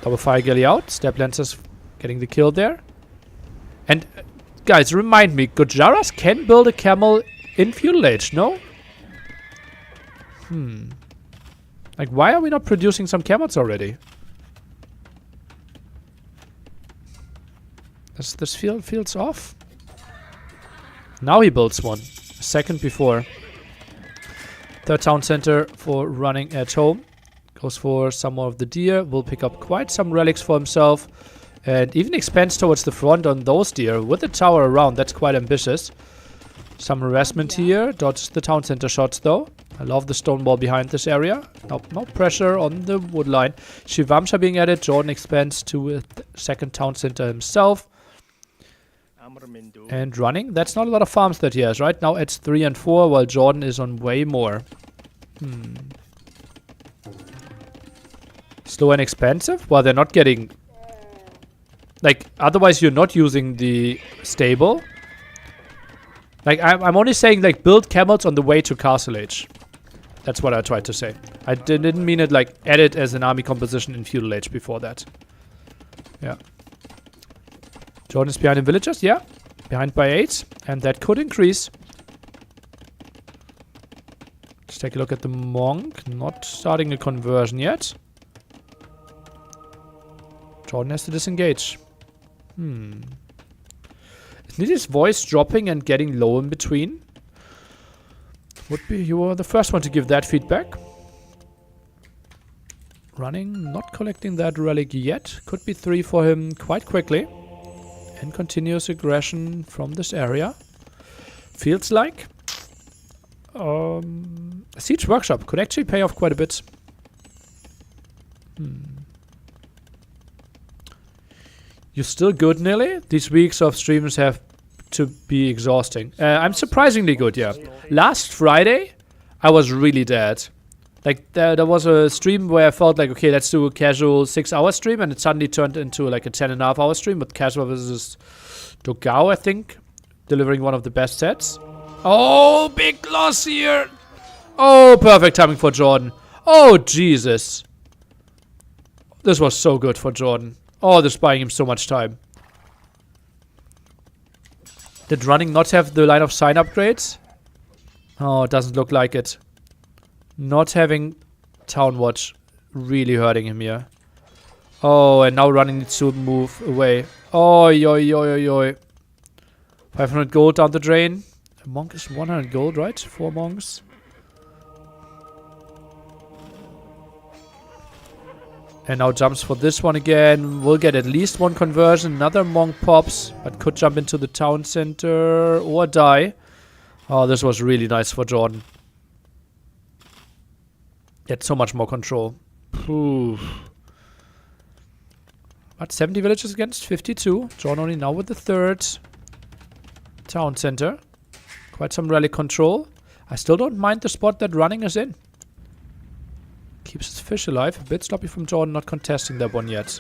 Double fire galley out. Step lancers getting the kill there. And, guys, remind me, Gujaras can build a camel in feudal age, no? Like, why are we not producing some camels already? This feels off. Now he builds one. A second before. Third town center for running at home. Goes for some more of the deer. Will pick up quite some relics for himself. And even expands towards the front on those deer. With the tower around, that's quite ambitious. Some harassment here. Dodges the town center shots though. I love the stone wall behind this area. No pressure on the wood line. Shivamsha being added. Jordan expands to a second town center himself. And running. That's not a lot of farms that he has. Right now it's 3 and 4 while Jordan is on way more. Slow and expensive? Well, they're not getting... Like, otherwise you're not using the stable. Like, I'm only saying, like, build camels on the way to Castle Age. That's what I tried to say. I didn't mean it, like, add it as an army composition in Feudal Age before that. Yeah. Jordan is behind in villagers, yeah. Behind by 8. And that could increase. Let's take a look at the monk. Not starting a conversion yet. Jordan has to disengage. Is Nidhi's voice dropping and getting low in between? Would be, you were the first one to give that feedback. Running, not collecting that relic yet. Could be 3 for him quite quickly. And continuous aggression from this area. Feels like a siege workshop could actually pay off quite a bit. You're still good, Nilly? These weeks of streams have to be exhausting. I'm surprisingly good, yeah. Last Friday, I was really dead. Like, there was a stream where I felt like, okay, let's do a casual 6-hour stream, and it suddenly turned into like a 10.5-hour stream with casual versus Dogao, I think, delivering one of the best sets. Oh, big loss here! Oh, perfect timing for Jordan. Oh, Jesus. This was so good for Jordan. Oh, this is buying him so much time. Did running not have the line of sign upgrades? Oh, it doesn't look like it. Not having Town Watch really hurting him here. Oh, and now running needs to move away. Oh, yo. 500 gold down the drain. A monk is 100 gold, right? 4 monks. And now jumps for this one again. We'll get at least 1 conversion. Another monk pops, but could jump into the town center or die. Oh, this was really nice for Jordan. Get so much more control. Oof. But 70 villages against 52. Jordan only now with the 3rd town center. Quite some relic control. I still don't mind the spot that running is in. Keeps his fish alive. A bit sloppy from Jordan not contesting that one yet.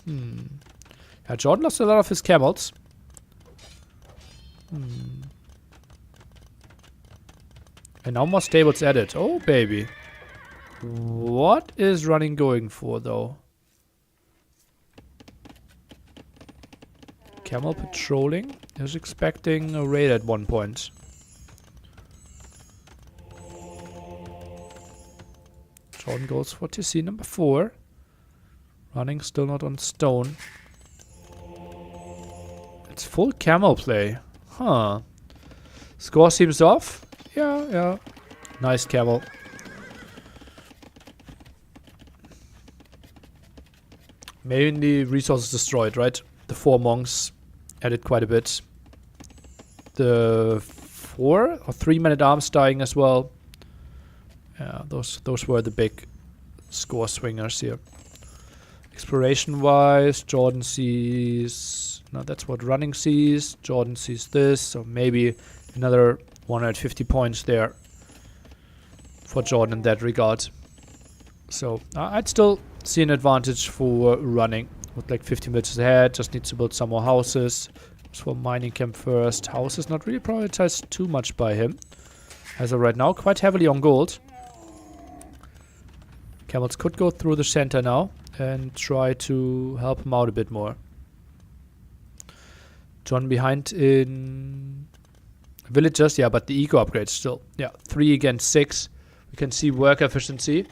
Yeah, Jordan lost a lot of his camels. And now more stables added. Oh, baby. What is running going for, though? Camel patrolling. Is expecting a raid at one point. Jordan goes for TC number 4. Running still not on stone. It's full camel play. Huh. Score seems off. Yeah. Nice camel. Mainly resources destroyed, right? The 4 monks added quite a bit. The 4 or 3 men-at-arms dying as well. Yeah, those were the big score swingers here. Exploration-wise, Jordan sees... No, that's what running sees. Jordan sees this, so maybe another 150 points there for Jordan in that regard. So I'd still see an advantage for running with like 50 meters ahead. Just needs to build some more houses. Goes for mining camp first. Houses not really prioritized too much by him. As of right now, quite heavily on gold. Camels could go through the center now and try to help him out a bit more. John behind in villagers, yeah, but the eco upgrade still. Yeah, 3 against 6. We can see work efficiency.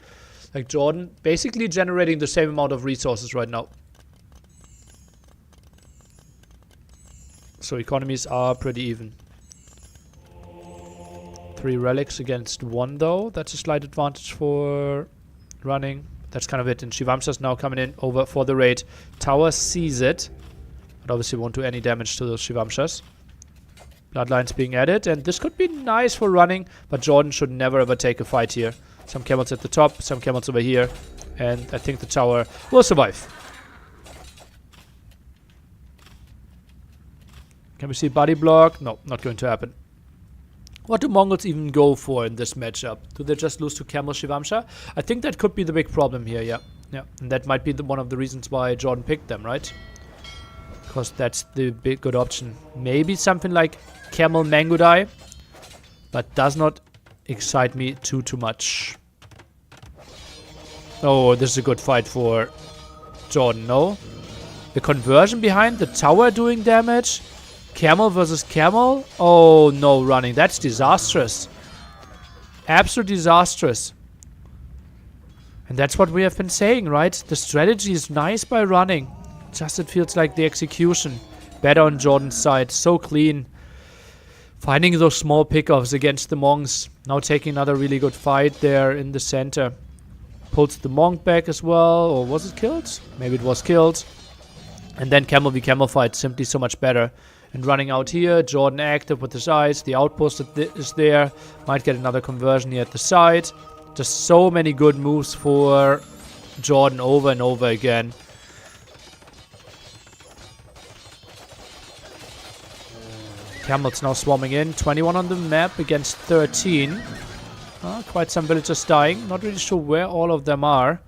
Like Jordan basically generating the same amount of resources right now. So economies are pretty even. 3 relics against 1 though. That's a slight advantage for running. That's kind of it. And Shivamsa's now coming in over for the raid. Tower sees it. But obviously won't do any damage to those Shivamsas. Bloodlines being added. And this could be nice for running. But Jordan should never ever take a fight here. Some camels at the top. Some camels over here. And I think the tower will survive. Can we see body block? No, not going to happen. What do Mongols even go for in this matchup? Do they just lose to Camel Shivamsha? I think that could be the big problem here, yeah. And that might be one of the reasons why Jordan picked them, right? Because that's the big good option. Maybe something like Camel Mangudai, but does not excite me too much. Oh, this is a good fight for Jordan, no? The conversion behind the tower doing damage? Camel versus camel? Oh, no, running. That's disastrous. Absolutely disastrous. And that's what we have been saying, right? The strategy is nice by running. Just it feels like the execution. Better on Jordan's side. So clean. Finding those small pickoffs against the monks. Now taking another really good fight there in the center. Pulls the monk back as well. Or was it killed? Maybe it was killed. And then camel v camel fight. Simply so much better. And running out here, Jordan active with his eyes. The outpost is there. Might get another conversion here at the side. Just so many good moves for Jordan over and over again. Camels now swarming in. 21 on the map against 13. Quite some villagers dying. Not really sure where all of them are.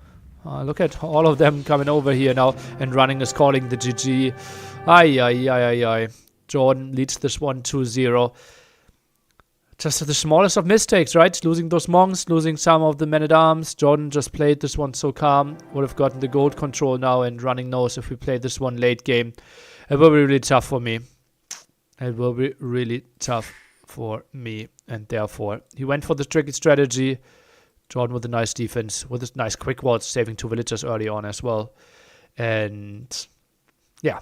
Look at all of them coming over here now. And running is calling the GG. Ay. Jordan leads this one 2-0. Just the smallest of mistakes, right? Losing those monks, losing some of the men-at-arms. Jordan just played this one so calm. Would have gotten the gold control now, and running knows if we play this one late game. It will be really tough for me. It will be really tough for me, and therefore he went for the tricky strategy. Jordan with a nice defense, with a nice quick wall, saving 2 villagers early on as well. And yeah.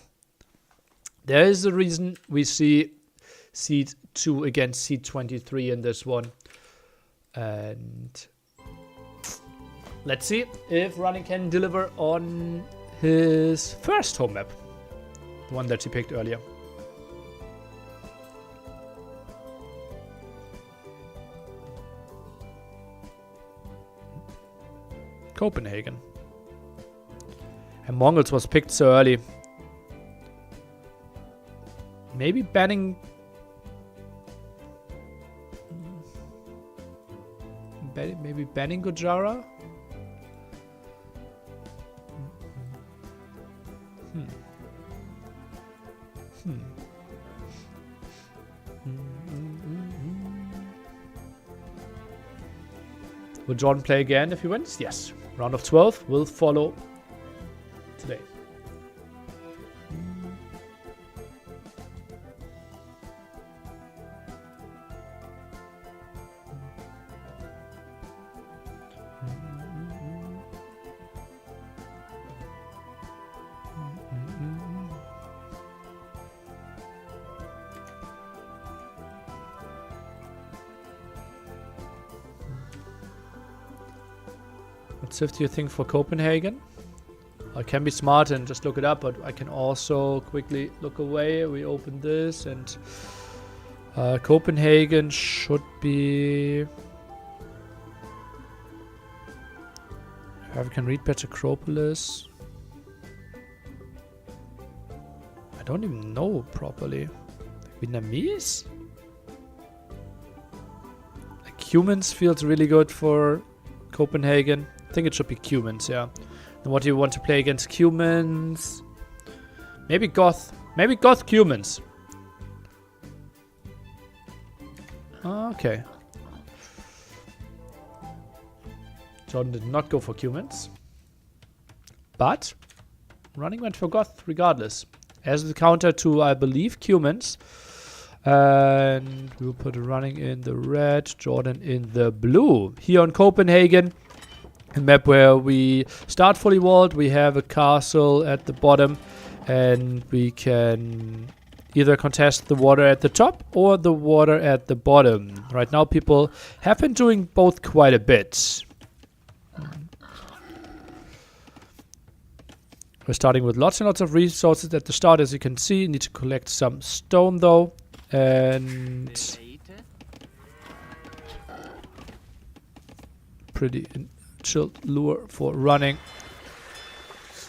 There is a reason we see seed 2 against seed 23 in this one. And let's see if running can deliver on his first home map. The one that he picked earlier. Copenhagen. And Mongols was picked so early. Maybe banning... maybe banning Gujarat? Will Jordan play again if he wins? Yes. Round of 12 will follow today. What Civ do you think for Copenhagen? I can be smart and just look it up, but I can also quickly look away. We open this and Copenhagen should be... If I can read better, Acropolis. I don't even know properly. Vietnamese? Like humans feels really good for Copenhagen. I think it should be Cumans, yeah. And what do you want to play against Cumans? Maybe Goth. Maybe Goth Cumans. Okay. Jordan did not go for Cumans. But running went for Goth regardless. As the counter to, I believe, Cumans. And we'll put running in the red, Jordan in the blue. Here on Copenhagen. A map where we start fully walled, we have a castle at the bottom, and we can either contest the water at the top or the water at the bottom. Right now people have been doing both quite a bit. We're starting with lots and lots of resources at the start, as you can see. Need to collect some stone though, and pretty chill lure for running.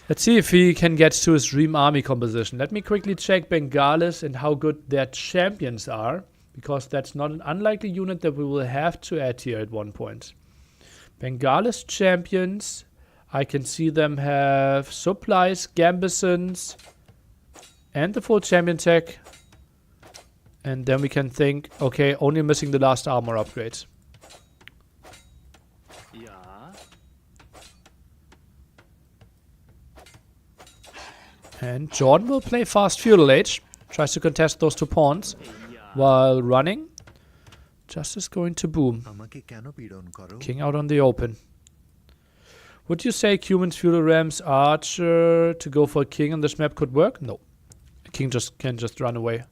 Let's see if he can get to his dream army composition. Let me quickly check Bengalis and how good their champions are, because that's not an unlikely unit that we will have to add here at one point. Bengalis champions, I can see them have supplies, gambesons, and the full champion tech. And then we can think, okay, only missing the last armor upgrade. And Jordan will play fast feudal age. Tries to contest those 2 pawns while running. Justice going to boom. King out on the open. Would you say Cuman's feudal rams archer to go for a king on this map could work? No. A king can just run away.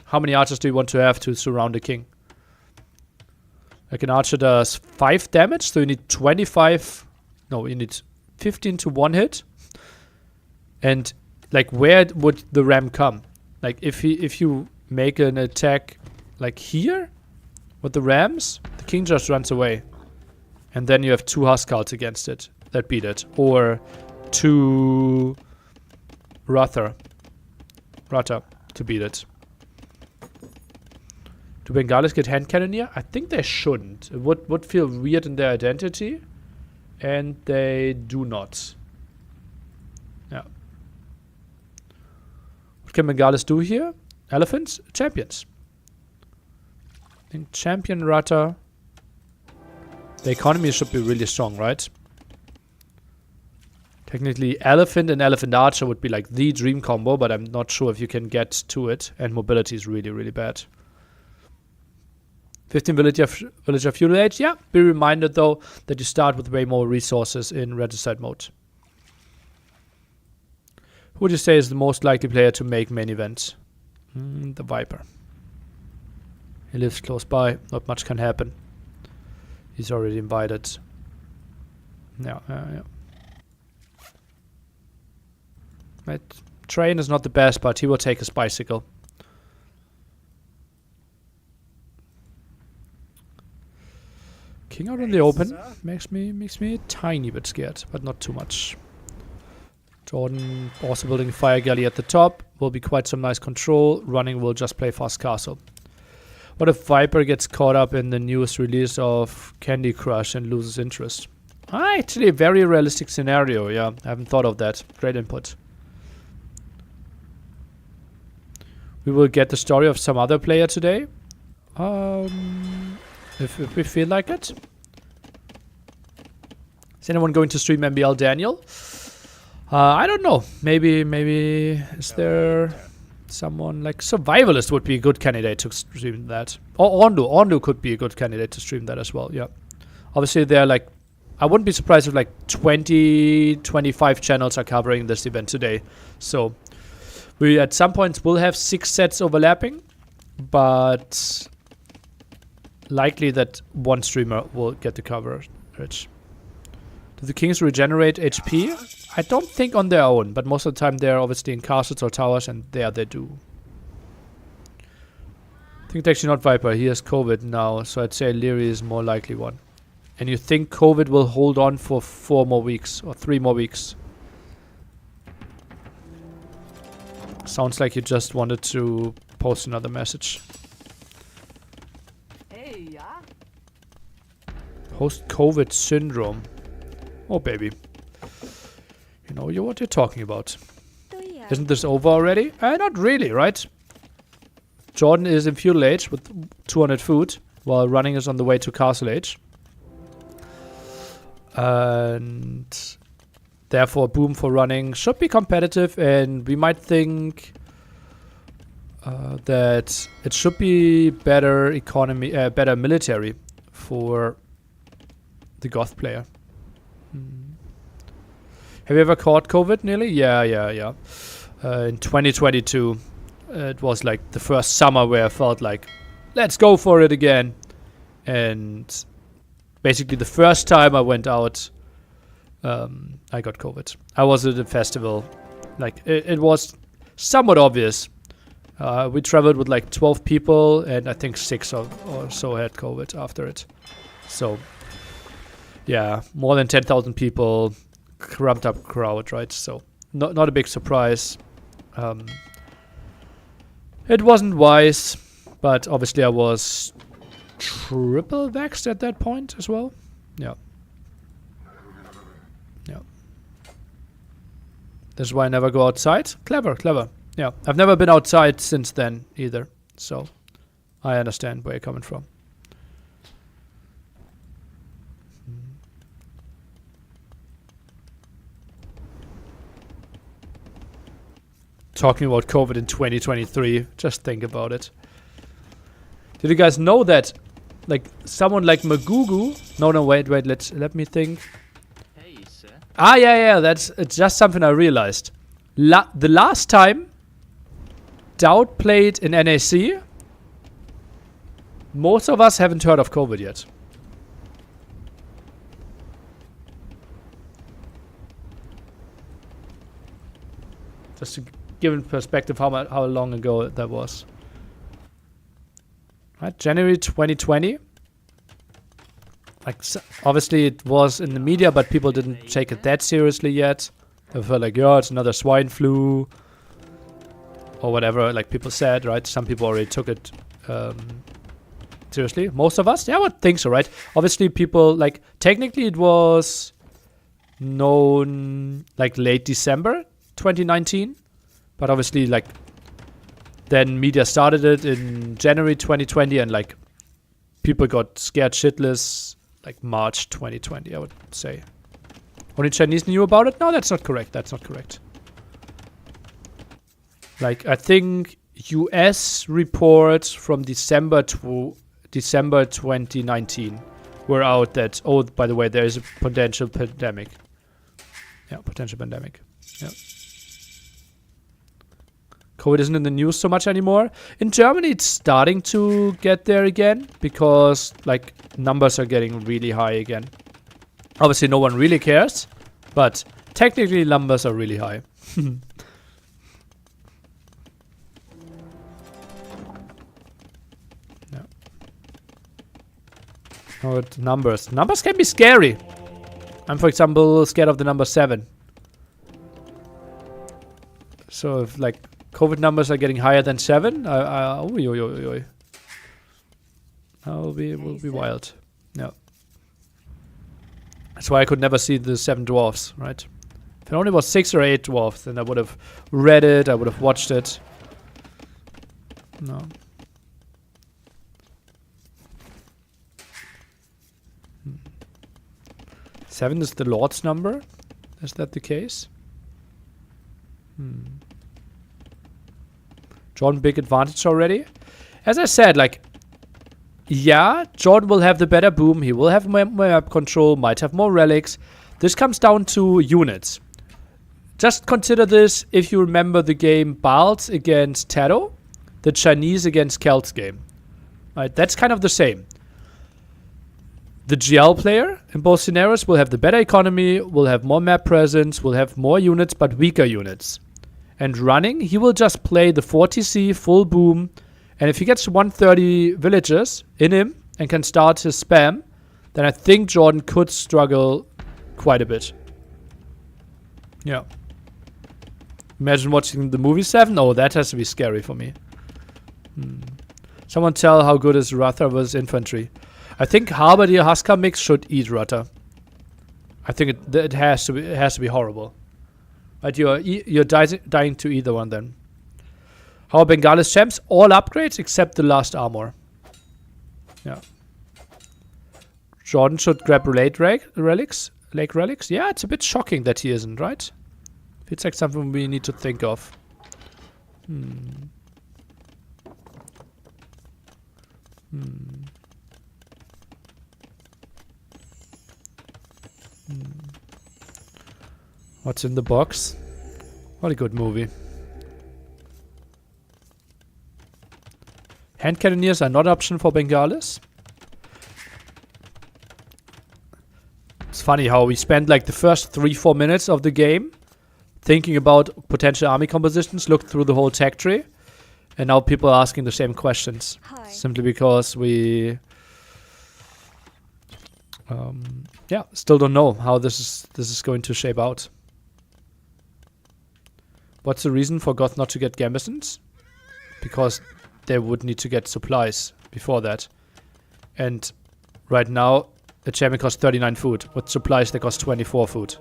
How many archers do you want to have to surround a king? Like an archer does 5 damage, so you need 25. No, you need 15 to 1 hit. And like, where would the ram come? Like, if you make an attack like here with the rams, the king just runs away, and then you have 2 Huskarls against it that beat it, or 2 Ruther to beat it. Do Bengalis get hand cannoneer? I think they shouldn't. It would feel weird in their identity, and they do not. Yeah. What can Bengalis do here? Elephants? Champions. I think champion Rata. The economy should be really strong, right? Technically, elephant and elephant archer would be like the dream combo, but I'm not sure if you can get to it. And mobility is really, really bad. 15 villager feudal age. Yeah, be reminded though that you start with way more resources in regicide mode. Who would you say is the most likely player to make main event? The Viper. He lives close by. Not much can happen. He's already invited. Yeah. Right. Train is not the best, but he will take his bicycle. King out in the open makes me a tiny bit scared, but not too much. Jordan also building a fire galley at the top. Will be quite some nice control. Running will just play fast castle. What if Viper gets caught up in the newest release of Candy Crush and loses interest? Actually, a very realistic scenario. Yeah, I haven't thought of that. Great input. We will get the story of some other player today. If we feel like it. Is anyone going to stream MBL Daniel? I don't know. Maybe is there someone like Survivalist would be a good candidate to stream that. Or Ondu could be a good candidate to stream that as well. Yeah. Obviously they're like, I wouldn't be surprised if like 20-25 channels are covering this event today. So we at some point will have 6 sets overlapping, but likely that one streamer will get the coverage. Do the kings regenerate HP? I don't think on their own, but most of the time they're obviously in castles or towers, and there they do. I think it's actually not Viper. He has COVID now, so I'd say Leary is more likely one. And you think COVID will hold on for 4 more weeks or 3 more weeks? Sounds like you just wanted to post another message. Hey, yeah. Post-COVID syndrome. Oh, baby. You know what you're talking about. Isn't this over already? Not really, right? Jordan is in feudal age with 200 food, while running is on the way to castle age. And therefore, boom for running should be competitive, and we might think that it should be better economy, better military for the Goth player. Have you ever caught COVID nearly? Yeah. In 2022, it was like the first summer where I felt like, let's go for it again. And basically the first time I went out, I got COVID. I was at a festival. Like, it was somewhat obvious. We traveled with like 12 people, and I think 6 or so had COVID after it. So, yeah, more than 10,000 people, cramped up crowd, right? So, not a big surprise. It wasn't wise, but obviously I was triple vaxxed at that point as well. Yeah. That's why I never go outside. Clever. Yeah, I've never been outside since then either. So, I understand where you're coming from. Talking about COVID in 2023, just think about it. Did you guys know that, like, someone like Magugu? No, wait, let me think. Hey, sir. Yeah, it's just something I realized. The last time Dowd played in NAC, most of us haven't heard of COVID yet. Just to give in perspective how long ago that was. Right, January 2020. Like, obviously it was in the media, but people didn't take it that seriously yet. They felt like, yeah, it's another swine flu or whatever, like people said, right? Some people already took it seriously. Most of us, yeah, I would think so, right? Obviously people, like, technically it was known like late December 2019. But obviously, like, then media started it in January 2020, and like, people got scared shitless like March 2020, I would say. Only Chinese knew about it? No, that's not correct. Like, I think US reports from December 2019 were out that, oh, by the way, there is a potential pandemic. Yeah, potential pandemic. Yeah. COVID isn't in the news so much anymore. In Germany, it's starting to get there again because, like, numbers are getting really high again. Obviously, no one really cares, but technically, numbers are really high. Yeah. Oh, numbers. Numbers can be scary. I'm, for example, scared of the number 7. So if, like, COVID numbers are getting higher than 7. Will be wild. No. That's why I could never see the 7 dwarfs, right? If it only was 6 or 8 dwarfs, then I would have read it, I would have watched it. No. Hmm. 7 is the Lord's number? Is that the case? Jordan, big advantage already. As I said, like, yeah, Jordan will have the better boom. He will have more map control, might have more relics. This comes down to units. Just consider this if you remember the game Balts against Taro, the Chinese against Celts game. Right, that's kind of the same. The GL player in both scenarios will have the better economy, will have more map presence, will have more units but weaker units. And running, he will just play the 40C full boom. And if he gets 130 villages in him and can start his spam, then I think Jordan could struggle quite a bit. Yeah. Imagine watching the movie 7. Oh, that has to be scary for me. Someone tell how good is Ratha versus infantry. I think Halberdier Huskar mix should eat Ratha. I think it has to be horrible. But you're dying to either one then. How are Bengalis champs? All upgrades except the last armor. Yeah. Jordan should grab lake relics. Yeah, it's a bit shocking that he isn't, right? It's like something we need to think of. What's in the box? What a good movie. Hand cannoneers are not an option for Bengalis. It's funny how we spent like the first 3-4 minutes of the game thinking about potential army compositions, looked through the whole tech tree, and now people are asking the same questions. Hi. Simply because we still don't know how this is going to shape out. What's the reason for Goth not to get gambesons? Because they would need to get supplies before that. And right now, a champion costs 39 food. With supplies, they cost 24 food.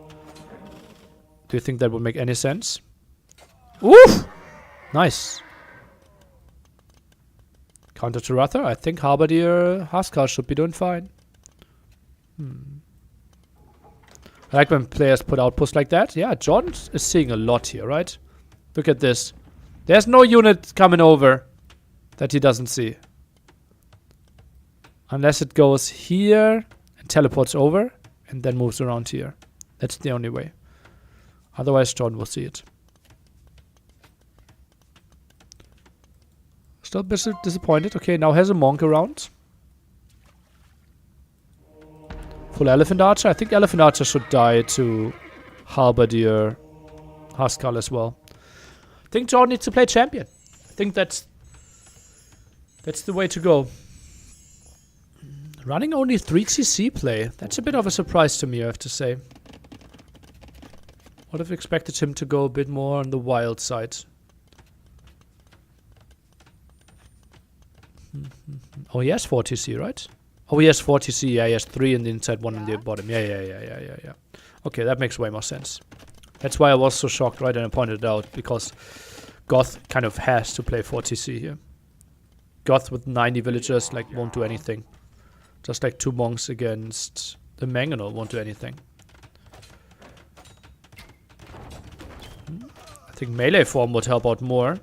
Do you think that would make any sense? Oof! Nice. Counter to Ratha. I think Halberdier Huskar should be doing fine. I like when players put outposts like that. Yeah, Jordan is seeing a lot here, right? Look at this. There's no unit coming over that he doesn't see. Unless it goes here and teleports over and then moves around here. That's the only way. Otherwise, Jordan will see it. Still disappointed. Okay, now has a monk around. Full elephant archer. I think elephant archer should die to Halberdier Huskar as well. I think Jordan needs to play champion. I think that's the way to go. Running only 3 CC play. That's a bit of a surprise to me, I have to say. Would have expected him to go a bit more on the wild side. Oh, he has 4 TC, right? Oh, he has 4 TC. Yeah, he has 3 in the inside, 1 in the bottom. Yeah. Okay, that makes way more sense. That's why I was so shocked, right? And I pointed it out, because Goth kind of has to play 4 TC here. Goth with 90 villagers, like, won't do anything. Just like 2 monks against the Mangonel won't do anything. I think melee form would help out more.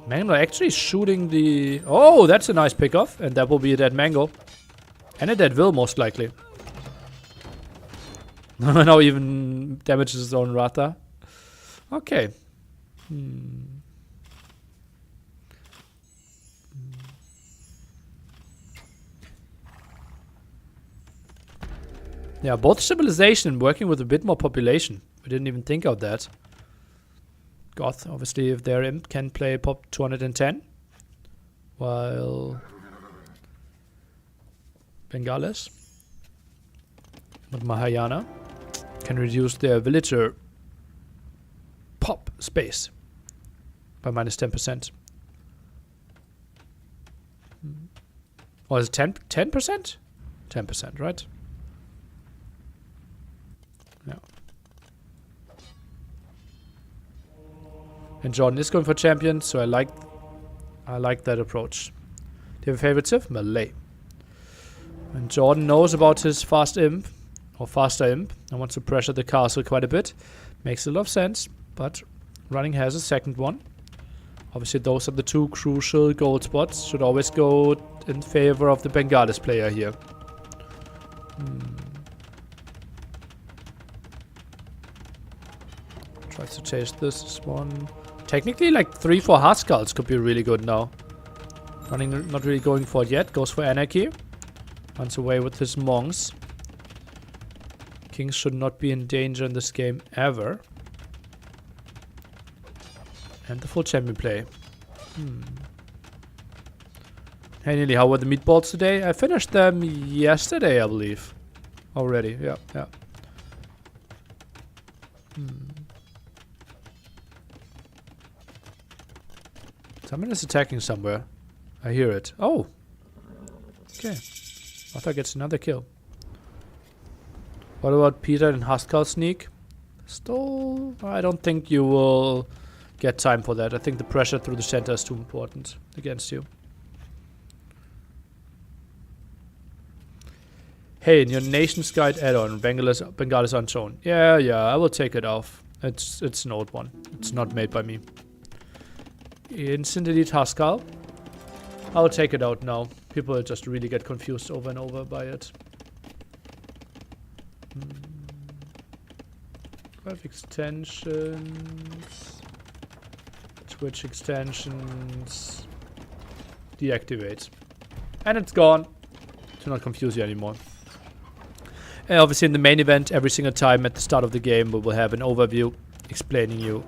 Mango actually shooting the... Oh, that's a nice pickoff. And that will be a dead Mango. And a dead Will, most likely. Now even damages his own Ratha. Okay. Yeah, both civilization working with a bit more population. We didn't even think of that. Goth, obviously, if they're imp, can play pop 210. While Bengalis with Mahayana can reduce their villager pop space by -10%. Or is it 10%? 10%, right? Yeah. And Jordan is going for champion, so I like that approach. Do you have a favorite civ? Melee. And Jordan knows about his fast imp, or faster imp, and wants to pressure the castle quite a bit. Makes a lot of sense, but running has a second one. Obviously, those are the two crucial gold spots. Should always go in favor of the Bengalis player here. Tries to chase this one. Technically, like 3-4 Huskarls could be really good now. Running not really going for it yet. Goes for Anarchy. Runs away with his monks. Kings should not be in danger in this game ever. And the full champion play. Hey Neely, how were the meatballs today? I finished them yesterday, I believe. Already, yeah. Someone is attacking somewhere. I hear it. Oh! Okay. Arthur gets another kill. What about Peter and Haskell sneak? Still, I don't think you will get time for that. I think the pressure through the center is too important against you. Hey, in your Nations Guide add-on, Bengalis unshown. Yeah, I will take it off. It's an old one. It's not made by me. Instant Elite Haskell. I'll take it out now. People just really get confused over and over by it. 5 extensions. Twitch extensions. Deactivate. And it's gone. To not confuse you anymore. And obviously in the main event, every single time at the start of the game, we will have an overview explaining you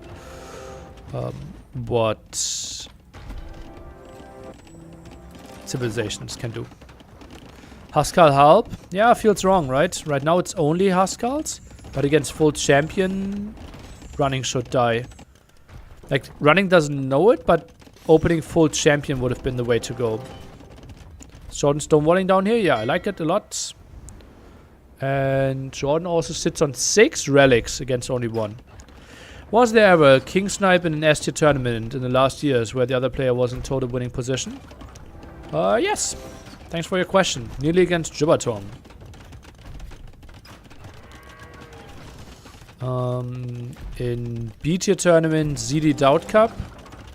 what civilizations can do. Haskell help? Yeah, feels wrong, right? Right now it's only Haskells, but against full champion, running should die. Like, running doesn't know it, but opening full champion would have been the way to go. Jordan stonewalling down here? Yeah, I like it a lot. And Jordan also sits on 6 relics against only 1. Was there ever a King Snipe in an S tier tournament in the last years where the other player was in total winning position? Yes. Thanks for your question. Nearly against Jibbertong. In B tier tournament, ZD Doubt Cup.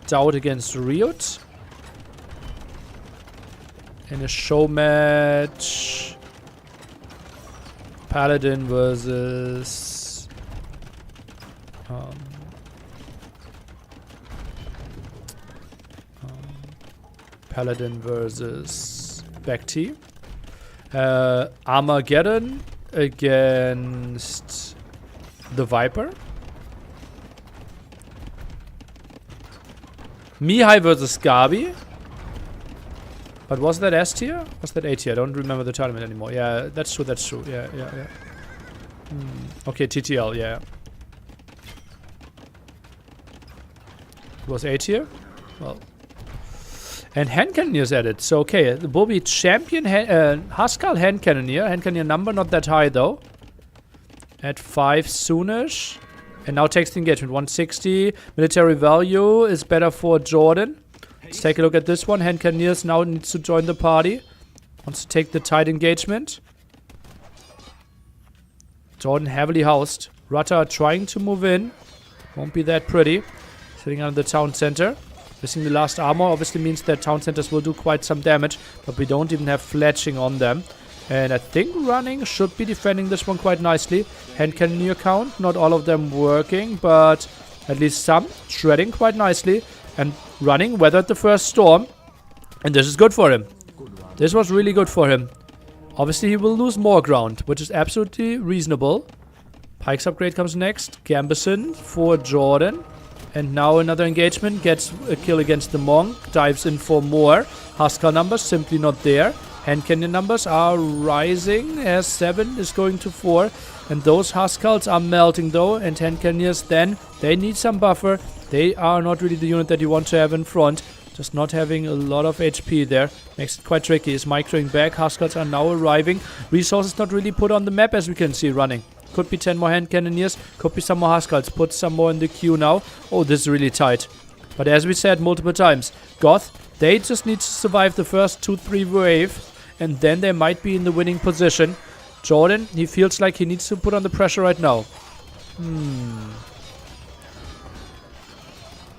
Doubt against Riot. In a show match, Paladin versus Paladin versus Bekti. Armageddon against the Viper. Mihai versus Gabi. But was that S tier? Was that A tier? I don't remember the tournament anymore. Yeah, that's true, that's true. Yeah. Okay, TTL, yeah. It was A tier? Well. And Hand Cannoneer's added. So, okay, it will be champion Haskell Hand Cannoneer. Hand Cannoneer number not that high, though. At 5 soonish. And now takes the engagement. 160. Military value is better for Jordan. Let's take a look at this one. Hand Cannoneers now needs to join the party. Wants to take the tight engagement. Jordan heavily housed. Rata trying to move in. Won't be that pretty. Sitting under the town center. Missing the last armor obviously means that town centers will do quite some damage. But we don't even have fletching on them. And I think running should be defending this one quite nicely. Hand Cannoneer count. Not all of them working. But at least some. Shredding quite nicely. And running weathered the first storm. And this is good for him. This was really good for him. Obviously he will lose more ground, which is absolutely reasonable. Pike's upgrade comes next. Gambison for Jordan. And now another engagement. Gets a kill against the Monk. Dives in for more. Haskell numbers simply not there. Hand Cannon numbers are rising as 7 is going to 4. And those Huskarls are melting though. And Hand Cannoneers then, they need some buffer. They are not really the unit that you want to have in front. Just not having a lot of HP there makes it quite tricky. Is microing back. Huskarls are now arriving. Resources not really put on the map, as we can see running. Could be 10 more hand cannoneers. Could be some more Huskarls. Put some more in the queue now. Oh, this is really tight. But as we said multiple times, Goth, they just need to survive the first 2-3 waves. And then they might be in the winning position. Jordan, he feels like he needs to put on the pressure right now.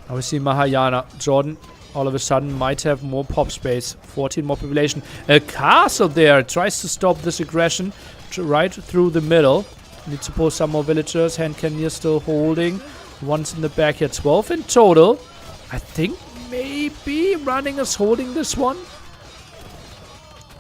Now we see Mahayana. Jordan all of a sudden might have more pop space. 14 more population. A castle there tries to stop this aggression right through the middle. Needs to pull some more villagers. Hand cannoneer still holding. One's in the back here. 12 in total. I think maybe running is holding this one.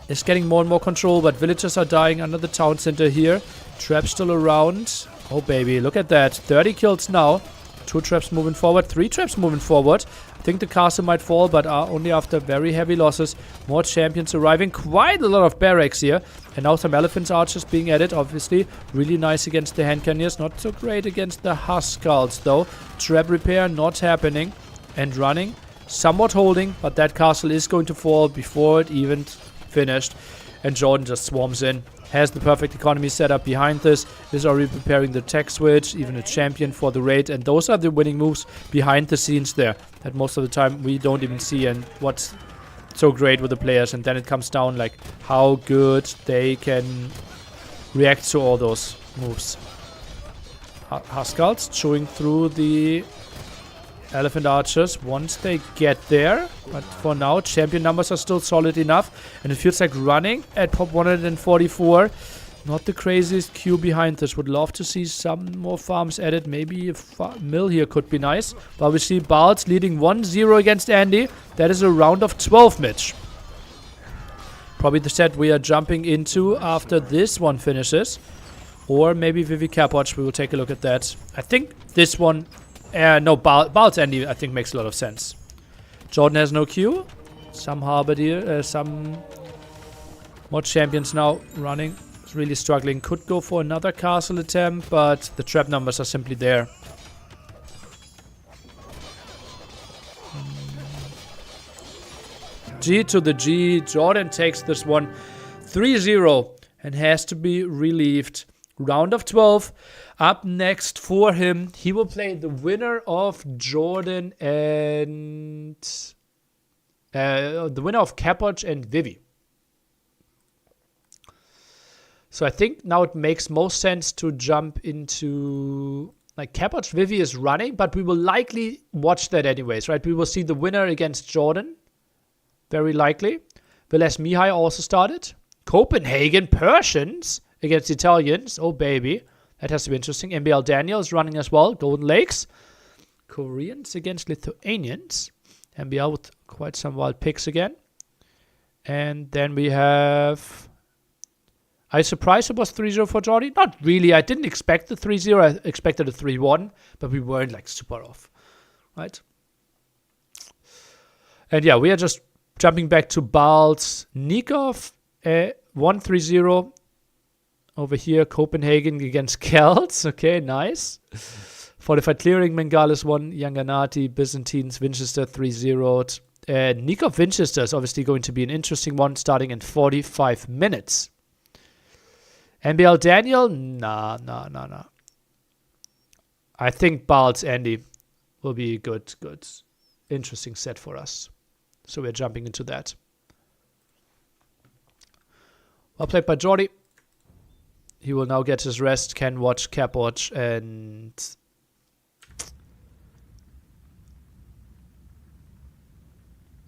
It's getting more and more control, but villagers are dying under the town center here. Traps still around. Oh baby, look at that. 30 kills now. 2 traps moving forward. 3 traps moving forward. I think the castle might fall, but only after very heavy losses. More champions arriving. Quite a lot of barracks here. And now some elephants archers being added, obviously. Really nice against the hand cannoneers. Not so great against the Huskarls, though. Trap repair not happening. And running. Somewhat holding, but that castle is going to fall before it even finished. And Jordan just swarms in. Has the perfect economy set up behind this. Is already preparing the tech switch. Even a champion for the raid. And those are the winning moves behind the scenes there. That most of the time we don't even see. And what's so great with the players. And then it comes down like how good they can react to all those moves. Huskarls chewing through the elephant archers once they get there. But for now, champion numbers are still solid enough. And it feels like running at pop 144. Not the craziest queue behind this. Would love to see some more farms added. Maybe a mill here could be nice. But we see Balz leading 1-0 against Andy. That is a round of 12, Mitch. Probably the set we are jumping into after this one finishes. Or maybe Vivi Capwatch. We will take a look at that. I think this one... no, Balz Andy, I think, makes a lot of sense. Jordan has no Q. Some Halberdier, some more champions now running. It's really struggling. Could go for another castle attempt, but the trap numbers are simply there. G to the G. Jordan takes this one 3-0 and has to be relieved. Round of 12. Up next for him, he will play the winner of Jordan and... the winner of Capwatch and Vivi. So I think now it makes most sense to jump into... Like, Capwatch Vivi is running, but we will likely watch that anyways, right? We will see the winner against Jordan. Very likely. Velez Mihai also started. Copenhagen Persians against Italians. Oh, baby. That has to be interesting. MBL Daniel is running as well. Golden Lakes. Koreans against Lithuanians. MBL with quite some wild picks again. And then we have... I was surprised it was 3-0 for Jordy. Not really. I didn't expect the 3-0. I expected a 3-1. But we weren't like super off. Right? And yeah, we are just jumping back to Balz. Nikov 1-3-0. Over here, Copenhagen against Celts. Okay, nice. Fortified Clearing, Mengalis 1, Yanganati, Byzantines, Winchester 3-0. Nikov Winchester is obviously going to be an interesting one, starting in 45 minutes. NBL Daniel? Nah. I think Balz Andy will be a good, interesting set for us. So we're jumping into that. Well played by Jordy. He will now get his rest, can watch, cap watch, and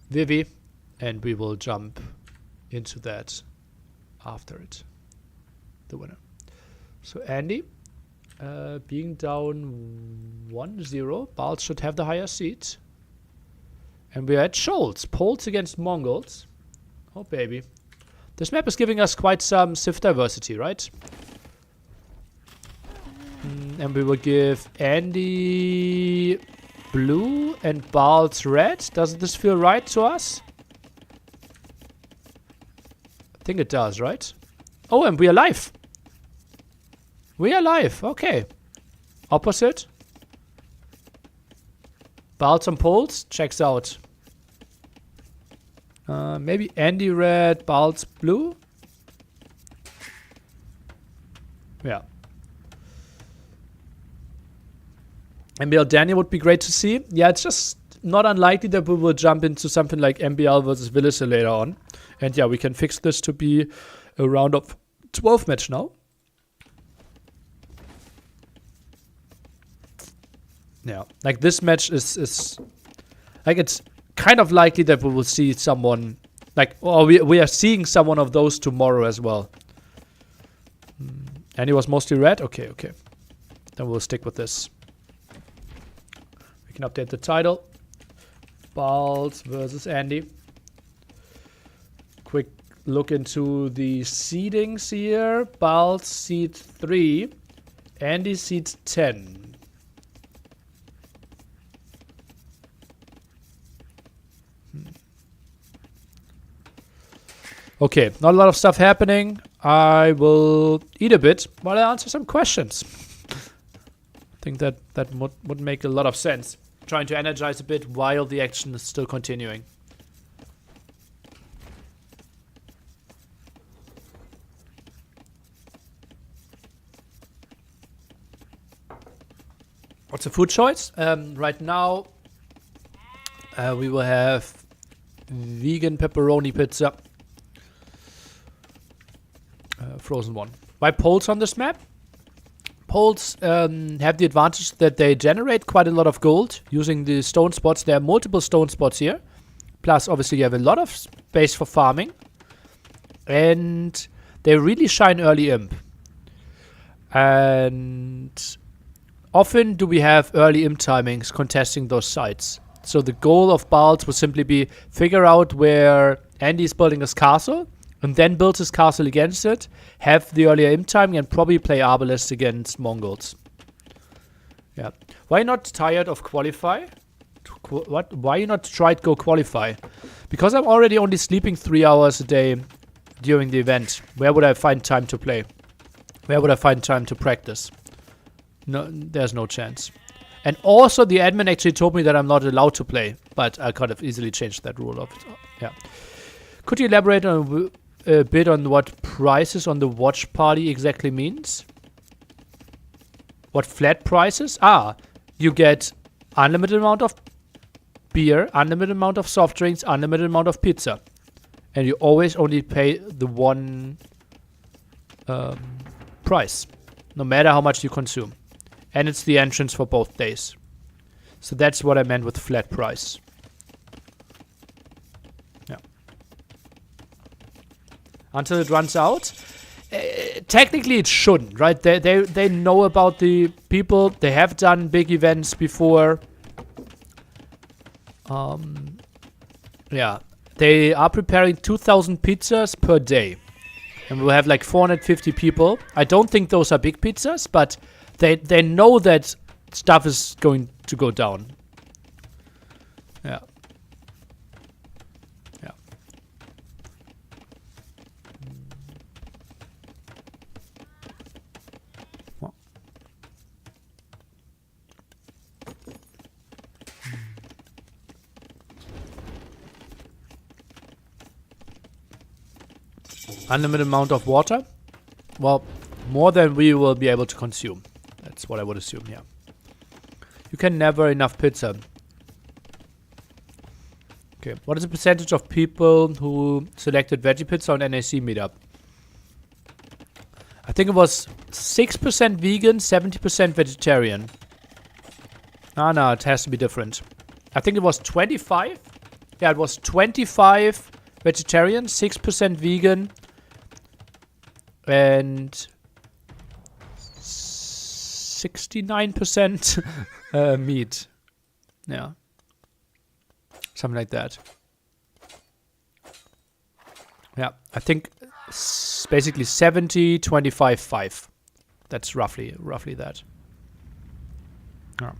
Vivi, and we will jump into that after it, the winner. So Andy, being down 1-0, Balz should have the higher seed. And we're at Scholz, Poles against Mongols. Oh baby. This map is giving us quite some Civ diversity, right? And we will give Andy blue and Balz red. Doesn't this feel right to us? I think it does, right? Oh, and we are live. We are live. Okay. Opposite. Balz on Poles. Checks out. Maybe Andy red, Baltz blue. Yeah. MBL Daniel would be great to see. Yeah, it's just not unlikely that we will jump into something like MBL versus Villiser later on. And yeah, we can fix this to be a round of 12 match now. Yeah, like this match is like, it's kind of likely that we will see someone like, or we are seeing someone of those tomorrow as well. And he was mostly red. Okay. Then we'll stick with this. We can update the title. Baltz versus Andy. Quick look into the seedings here. Baltz seed 3. Andy seed 10. Okay, not a lot of stuff happening. I will eat a bit while I answer some questions. I think that would make a lot of sense. Trying to energize a bit while the action is still continuing. What's the food choice? Right now, we will have vegan pepperoni pizza. Frozen one. Why poles on this map? Poles have the advantage that they generate quite a lot of gold using the stone spots. There are multiple stone spots here. Plus, obviously, you have a lot of space for farming. And they really shine early imp. And often do we have early imp timings contesting those sites. So the goal of Baltz will simply be figure out where Andy is building his castle. And then build his castle against it, have the earlier imp timing, and probably play Arbalest against Mongols. Yeah. Why not tired of Qualify? What? Why you not tried go Qualify? Because I'm already only sleeping 3 hours a day during the event. Where would I find time to play? Where would I find time to practice? No, there's no chance. And also the admin actually told me that I'm not allowed to play, but I could have easily changed that rule of it. Yeah. Could you elaborate on a bit on what prices on the watch party exactly means? What flat prices? You get unlimited amount of beer, unlimited amount of soft drinks, unlimited amount of pizza. And you always only pay the one price, no matter how much you consume. And it's the entrance for both days. So that's what I meant with flat price. Until it runs out. Technically, it shouldn't, right? They know about the people. They have done big events before. Yeah. They are preparing 2,000 pizzas per day. And we'll have like 450 people. I don't think those are big pizzas, but they know that stuff is going to go down. Yeah. Unlimited amount of water? Well, more than we will be able to consume. That's what I would assume, yeah. You can never enough pizza. Okay, what is the percentage of people who selected veggie pizza on NAC meetup? I think it was 6% vegan, 70% vegetarian. No, it has to be different. I think it was 25. Yeah, it was 25 vegetarian, 6% vegan, and 69% meat. Yeah. Something like that. Yeah, I think basically 70, 25, 5. That's roughly that. Yeah.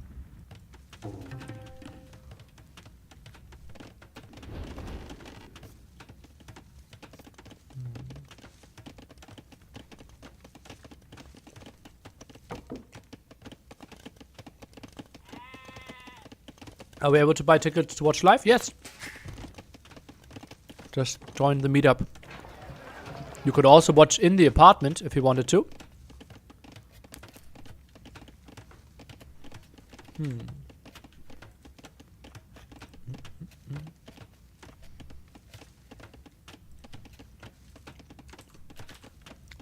Are we able to buy tickets to watch live? Yes. Just join the meetup. You could also watch in the apartment if you wanted to.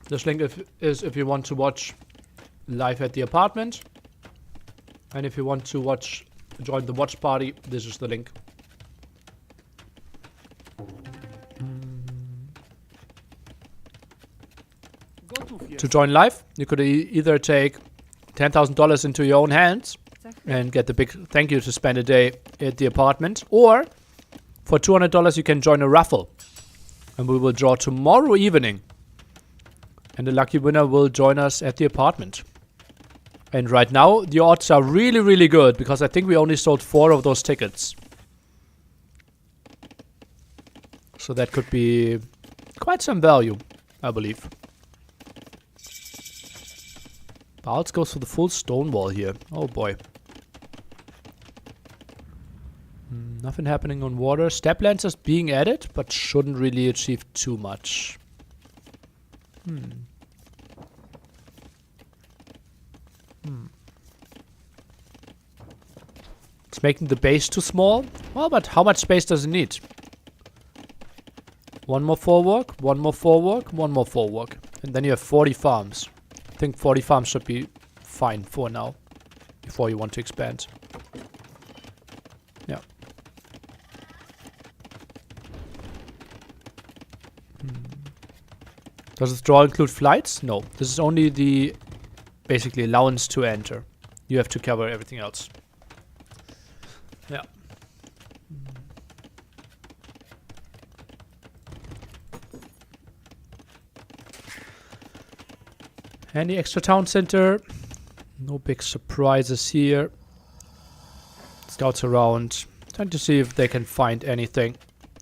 This link is if you want to watch live at the apartment. And if you want to join the watch party, this is the link. To join live, you could either take $10,000 into your own hands and get the big thank you to spend a day at the apartment, or for $200 you can join a raffle, and we will draw tomorrow evening, and the lucky winner will join us at the apartment. And right now the odds are really, really good, because I think we only sold 4 of those tickets, so that could be quite some value, I believe. Balz goes for the full stone wall here. Oh boy. Nothing happening on water. Step lancers being added, but shouldn't really achieve too much. It's making the base too small. Well, but how much space does it need? One more forework, one more forework, one more forework. And then you have 40 farms. I think 40 farms should be fine for now, before you want to expand. Yeah. Does this draw include flights? No. This is only the, basically, allowance to enter. You have to cover everything else. Yeah. Any extra town center? No big surprises here. Scouts around. Trying to see if they can find anything.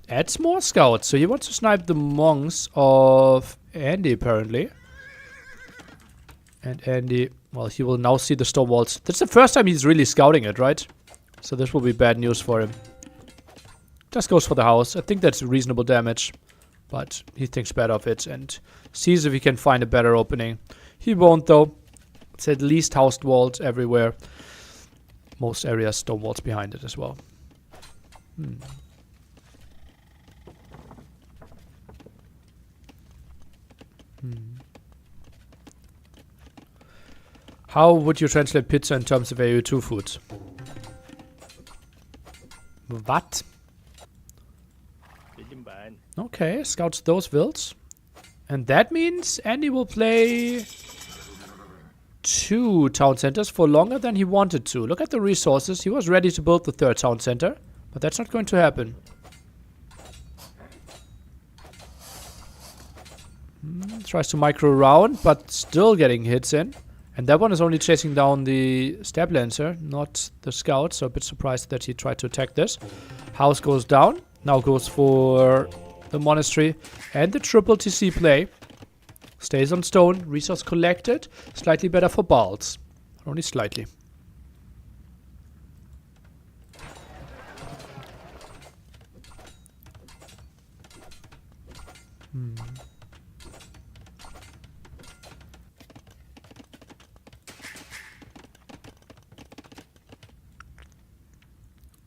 Adds more scouts. So he wants to snipe the monks of Andy, apparently. And Andy, well, he will now see the stone walls. That's the first time he's really scouting it, right? So this will be bad news for him. Just goes for the house. I think that's reasonable damage. But he thinks better of it and sees if he can find a better opening. He won't, though. It's at least housed walls everywhere. Most areas stone walls behind it as well. How would you translate pizza in terms of AU2 food? What? Okay, scouts those builds. And that means Andy will play 2 town centers for longer than he wanted to. Look at the resources. He was ready to build the 3rd town center, but that's not going to happen. Tries to micro around, but still getting hits in. And that one is only chasing down the Step Lancer, not the scout, so a bit surprised that he tried to attack this. House goes down, now goes for the monastery, and the triple TC play. Stays on stone, resource collected, slightly better for Balz. Only slightly.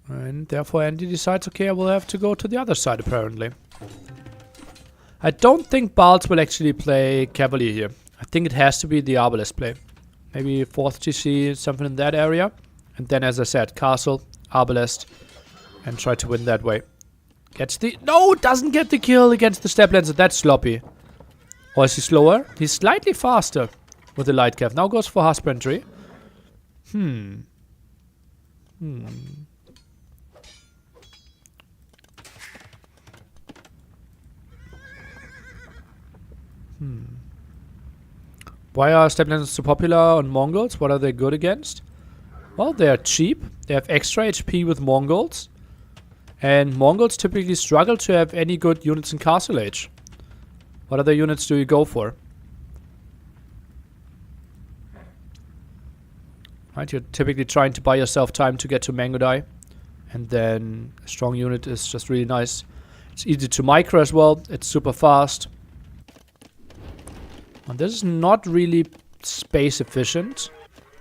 And therefore Andy decides, okay, I will have to go to the other side apparently. I don't think Balz will actually play Cavalier here. I think it has to be the Arbalest play. Maybe 4th GC, something in that area. And then, as I said, Castle, Arbalest, and try to win that way. Gets the... No, doesn't get the kill against the Step Lancer. That's sloppy. Or is he slower? He's slightly faster with the Light Cav. Now goes for Husbandry. Why are Step Lancers so popular on Mongols? What are they good against? Well, they are cheap. They have extra HP with Mongols. And Mongols typically struggle to have any good units in Castle Age. What other units do you go for? Right, you're typically trying to buy yourself time to get to Mangodai. And then a strong unit is just really nice. It's easy to micro as well. It's super fast. And this is not really space efficient.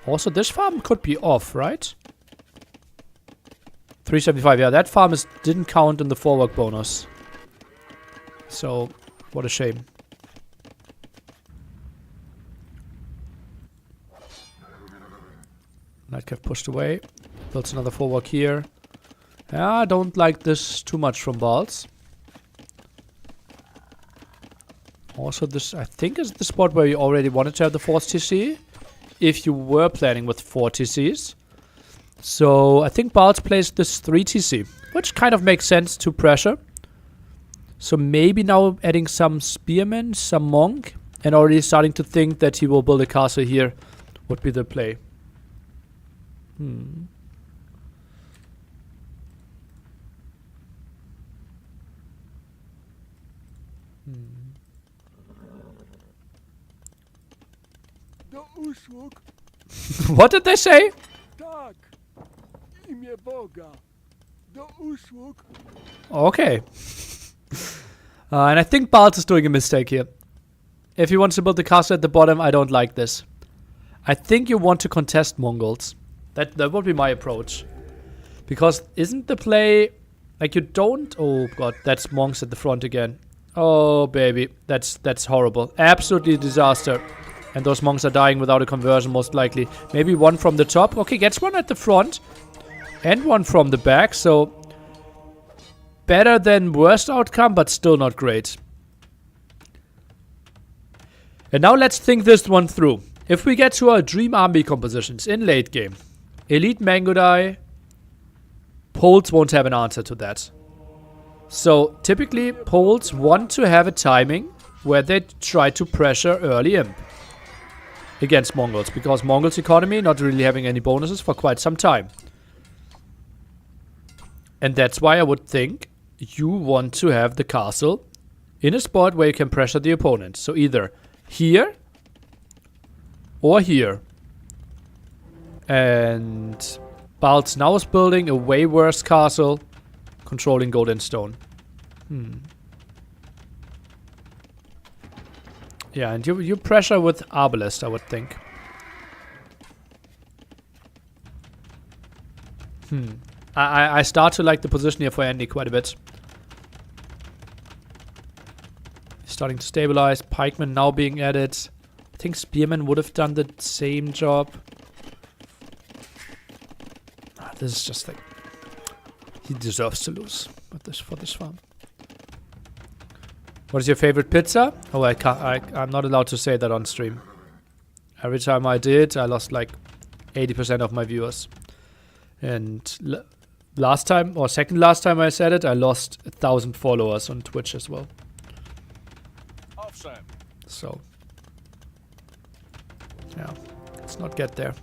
Also, this farm could be off, right? 375, yeah, that farm didn't count in the 4 work bonus. So, what a shame. Nightcap pushed away. Builds another 4 work here. Yeah, I don't like this too much from Balls. Also, this, I think, is the spot where you already wanted to have the 4th TC. If you were planning with 4 TCs. So, I think Balls plays this 3 TC. Which kind of makes sense to pressure. So, maybe now adding some Spearman, some Monk. And already starting to think that he will build a castle here. Would be the play. What did they say? Okay. And I think Balz is doing a mistake here. If he wants to build the castle at the bottom, I don't like this. I think you want to contest Mongols. That would be my approach. Because isn't the play... Like you don't... Oh god, that's monks at the front again. Oh baby, that's horrible. Absolutely disaster. And those monks are dying without a conversion most likely. Maybe one from the top. Okay, gets one at the front. And one from the back, so... Better than worst outcome, but still not great. And now let's think this one through. If we get to our dream army compositions in late game. Elite Mangudai. Poles won't have an answer to that. So, typically, Poles want to have a timing where they try to pressure early imp against Mongols, because Mongols' economy not really having any bonuses for quite some time. And that's why I would think you want to have the castle in a spot where you can pressure the opponent. So either here or here. And Balz now is building a way worse castle, controlling gold and stone. Yeah, and you pressure with Arbalest, I would think. I start to like the position here for Andy quite a bit. He's starting to stabilize. Pikeman now being added. I think Spearman would have done the same job. This is just like... He deserves to lose for this farm. What is your favorite pizza? Oh, I'm not allowed to say that on stream. Every time I did, I lost like 80% of my viewers. And last time, or second last time I said it, I lost 1,000 followers on Twitch as well. So, yeah, let's not get there.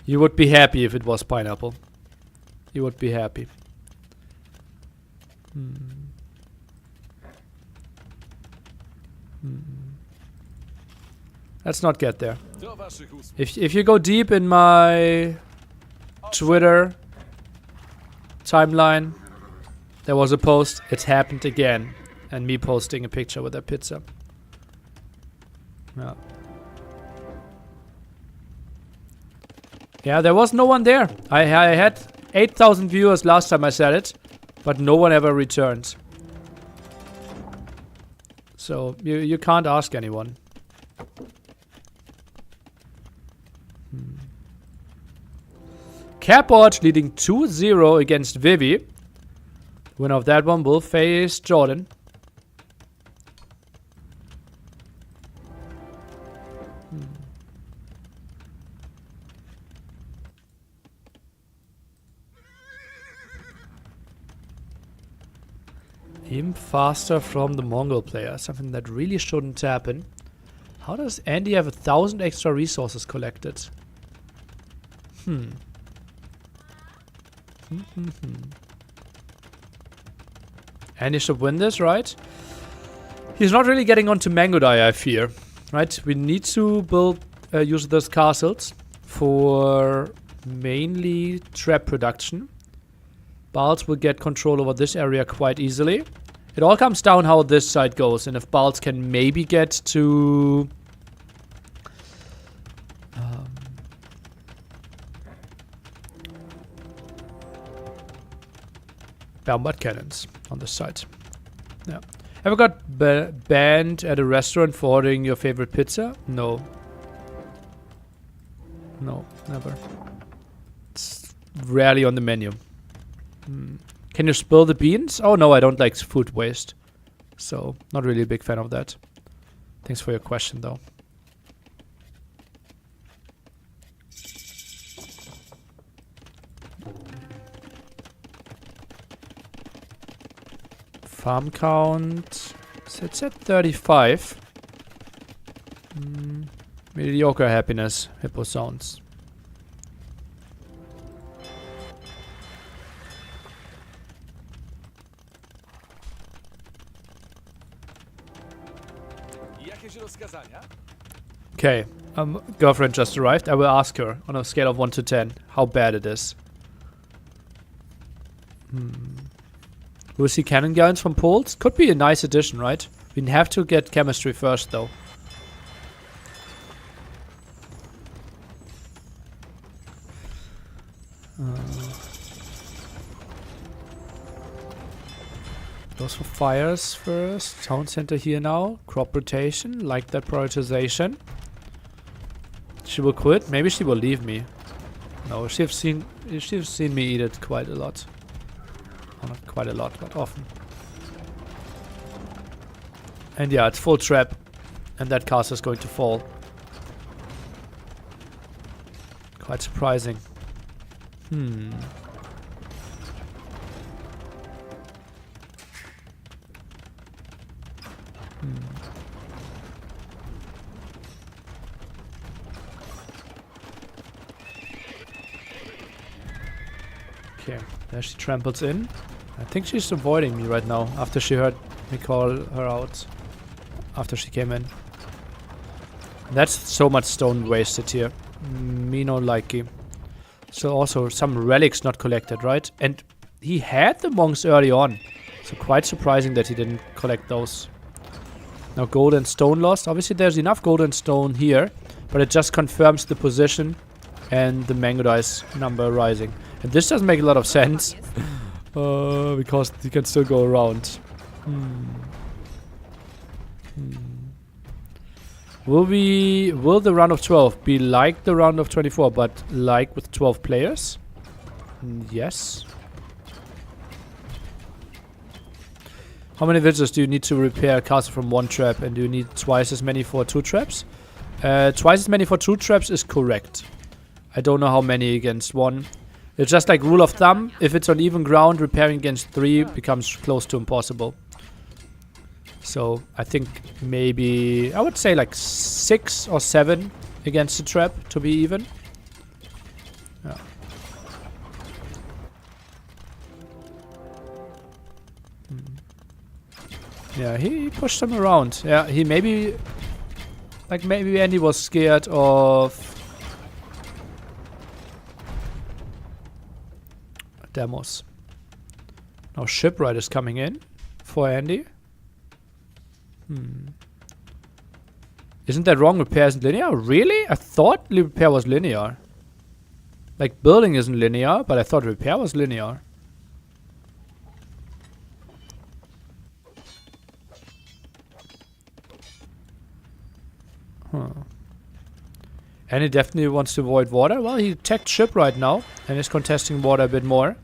You would be happy if it was pineapple. You would be happy. Let's not get there. If you go deep in my Twitter timeline, there was a post, it happened again, and me posting a picture with a pizza. Yeah. Yeah, there was no one there. I had 8,000 viewers last time I said it, but no one ever returned. So, you can't ask anyone. Caport leading 2-0 against Vivi. Winner of that one will face Jordan. Imp faster from the Mongol player. Something that really shouldn't happen. How does Andy have 1,000 extra resources collected? Andy should win this, right? He's not really getting onto Mangudai, I fear. Right? We need to build, use those castles for mainly trap production. Balls will get control over this area quite easily. It all comes down how this side goes, and if Balls can maybe get to... bombard cannons on this side. Yeah. Ever got banned at a restaurant for ordering your favorite pizza? No. No, never. It's rarely on the menu. Can you spill the beans? Oh no, I don't like food waste. So, not really a big fan of that. Thanks for your question though. Farm count. It's at 35. Mediocre happiness. Hippo sounds. Okay. Girlfriend just arrived. I will ask her on a scale of 1 to 10 how bad it is. We'll see cannon guns from Poles. Could be a nice addition, right? We have to get chemistry first, though. Those for fires first. Town center here now. Crop rotation. Like that prioritization. She will quit. Maybe she will leave me. No, she's seen me eat it quite a lot. Not quite a lot, but often. And yeah, it's full trap. And that castle is going to fall. Quite surprising. Okay, there she tramples in. I think she's avoiding me right now after she heard me call her out. After she came in. That's so much stone wasted here. Me no likey. So also some relics not collected, right? And he had the monks early on. So quite surprising that he didn't collect those. Now gold and stone lost. Obviously there's enough gold and stone here. But it just confirms the position and the mango dice number rising. And this doesn't make a lot of sense. Because you can still go around. Will the round of 12 be like the round of 24, but like with 12 players? Yes. How many visitors do you need to repair a castle from 1 trap, and do you need twice as many for 2 traps? Twice as many for 2 traps is correct. I don't know how many against 1. It's just like rule of thumb, if it's on even ground, repairing against 3 becomes close to impossible. So, I think maybe, I would say like 6 or 7 against the trap to be even. Yeah. Yeah, he pushed him around. Yeah, he maybe, like maybe Andy was scared of demos. Now shipwright is coming in for Andy. Isn't that wrong? Repair isn't linear? Really? I thought repair was linear. Like building isn't linear, but I thought repair was linear. And he definitely wants to avoid water. Well, he attacked ship right now and is contesting water a bit more.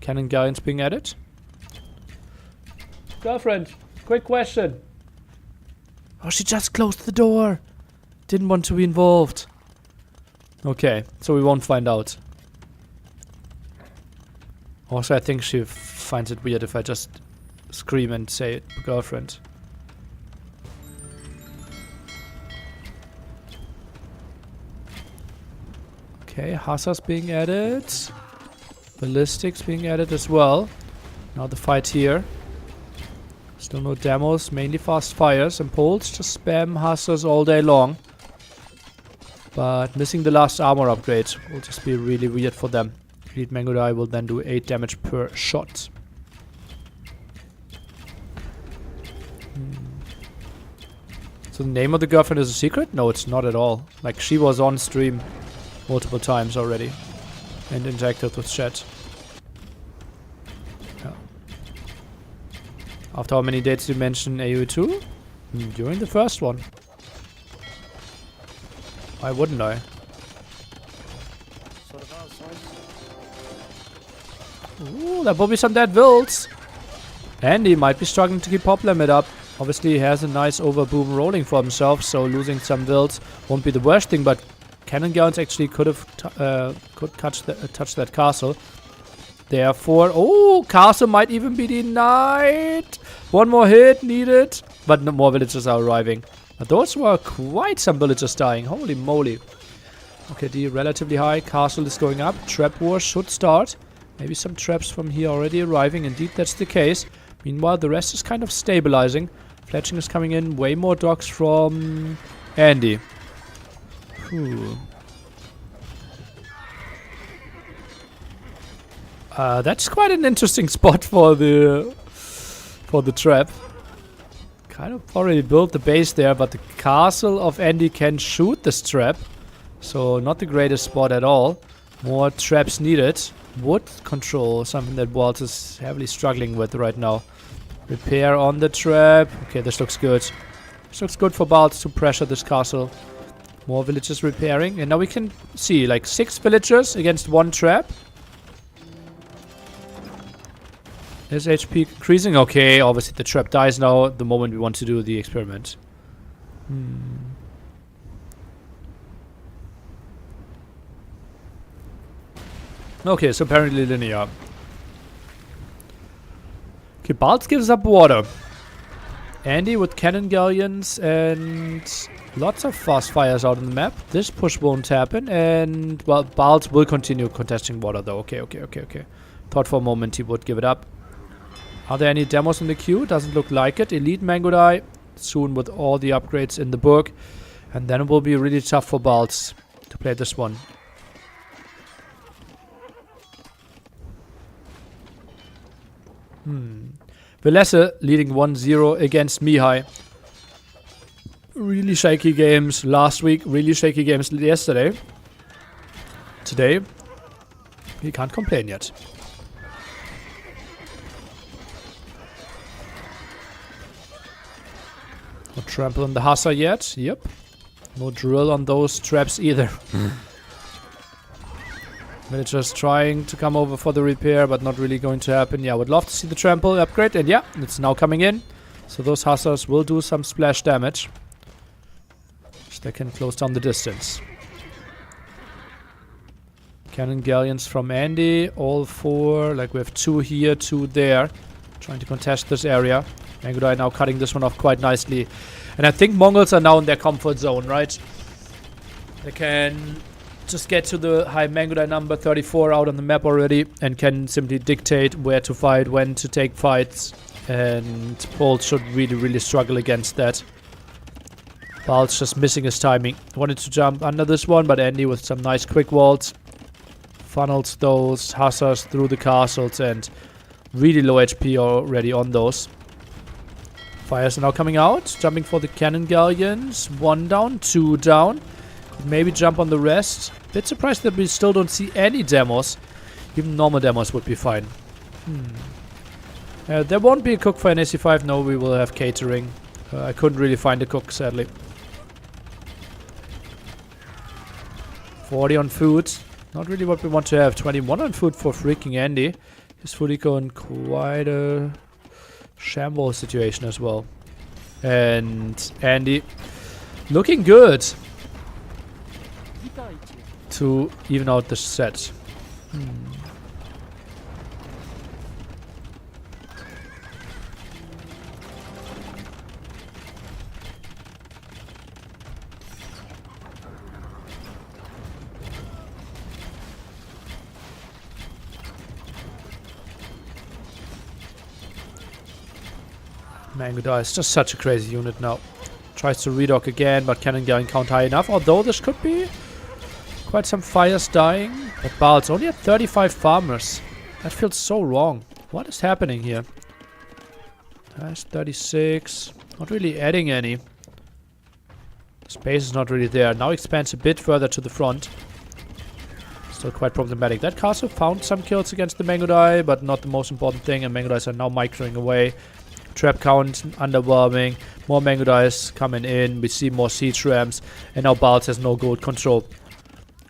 Cannon guns being added. Girlfriend, quick question. Oh, she just closed the door. Didn't want to be involved. Okay, so we won't find out. Also, I think she finds it weird if I just scream and say girlfriend. Okay, Hassas being added. Ballistics being added as well. Now the fight here. Still no demos, mainly fast fires and poles. Just spam Hassas all day long. But missing the last armor upgrade will just be really weird for them. Elite Mango Die will then do 8 damage per shot. So the name of the girlfriend is a secret? No, it's not at all. Like, she was on stream multiple times already and interacted with chat. Yeah. After how many dates did you mention AoE2? During the first one. Why wouldn't I? Ooh, there will be some dead wilds. And he might be struggling to keep pop limit up. Obviously, he has a nice overboom rolling for himself, so losing some wilds won't be the worst thing. But Cannon Gallons actually could have touch that castle. Therefore, oh, castle might even be denied. One more hit needed, but no more villagers are arriving. But those were quite some villagers dying. Holy moly. Okay, D relatively high. Castle is going up. Trap war should start. Maybe some traps from here already arriving. Indeed, that's the case. Meanwhile, the rest is kind of stabilizing. Fletching is coming in. Way more dogs from Andy. That's quite an interesting spot for the trap. Kind of already built the base there, but the castle of Andy can shoot this trap. So not the greatest spot at all. More traps needed. Wood control, something that Walt is heavily struggling with right now. Repair on the trap. Okay, this looks good. This looks good for Baltz to pressure this castle. More villagers repairing. And now we can see, like, 6 villagers against 1 trap. Is HP increasing? Okay, obviously the trap dies now the moment we want to do the experiment. Okay, so apparently linear. Okay, Baltz gives up water. Andy with cannon galleons and lots of fast fires out on the map. This push won't happen, and, well, Baltz will continue contesting water though. Okay. Thought for a moment he would give it up. Are there any demos in the queue? Doesn't look like it. Elite Mango Die soon with all the upgrades in the book. And then it will be really tough for Baltz to play this one. Velesse leading 1-0 against Mihai. Really shaky games last week. Really shaky games yesterday. Today, he can't complain yet. No trample on the Hassa yet. Yep. No drill on those traps either. Villagers trying to come over for the repair, but not really going to happen. Yeah, would love to see the trample upgrade. And yeah, it's now coming in. So those Hassas will do some splash damage. So they can close down the distance. Cannon galleons from Andy. All 4. Like we have 2 here, 2 there. Trying to contest this area. Mangodai now cutting this one off quite nicely. And I think Mongols are now in their comfort zone, right? They can just get to the high Mangodai number 34 out on the map already and can simply dictate where to fight, when to take fights. And Bolt should really struggle against that. Baltz just missing his timing. Wanted to jump under this one, but Andy with some nice quick walls funnels those Hassas through the castles and really low HP already on those. Fires are now coming out, jumping for the cannon galleons. 1 down, 2 down. Could maybe jump on the rest. Bit surprised that we still don't see any demos. Even normal demos would be fine. There won't be a cook for NAC 5. No, we will have catering. I couldn't really find a cook, sadly. 40 on food. Not really what we want to have. 21 on food for freaking Andy. His food eco in quite a shambles situation as well. And Andy looking good to even out the set. Mangodai is just such a crazy unit now. Tries to redock again, but cannon going count high enough. Although this could be quite some fires dying. But Balt's only at 35 farmers. That feels so wrong. What is happening here? That's 36. Not really adding any. Space is not really there. Now expands a bit further to the front. Still quite problematic. That castle found some kills against the Mangodai, but not the most important thing. And Mangodais are now microing away. Trap count underwhelming. More Mangodais coming in. We see more siege rams. And now Balt has no gold control.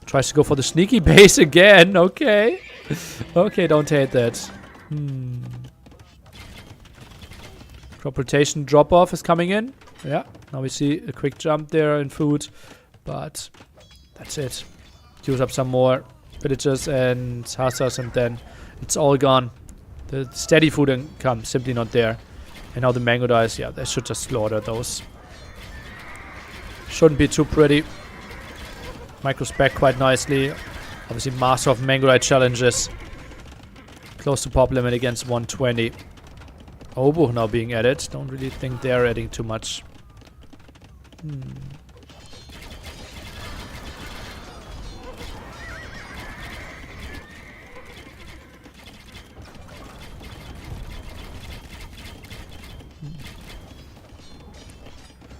Tries to go for the sneaky base again. Okay. Okay, don't hate that. Crop rotation drop-off is coming in. Yeah. Now we see a quick jump there in food. But that's it. Use up some more villagers and hussars, and then it's all gone. The steady food income simply not there. And now the Mangodais, yeah, they should just slaughter those. Shouldn't be too pretty. Micros back quite nicely. Obviously, master of Mangodai challenges. Close to pop limit against 120. Obuch now being added. Don't really think they're adding too much.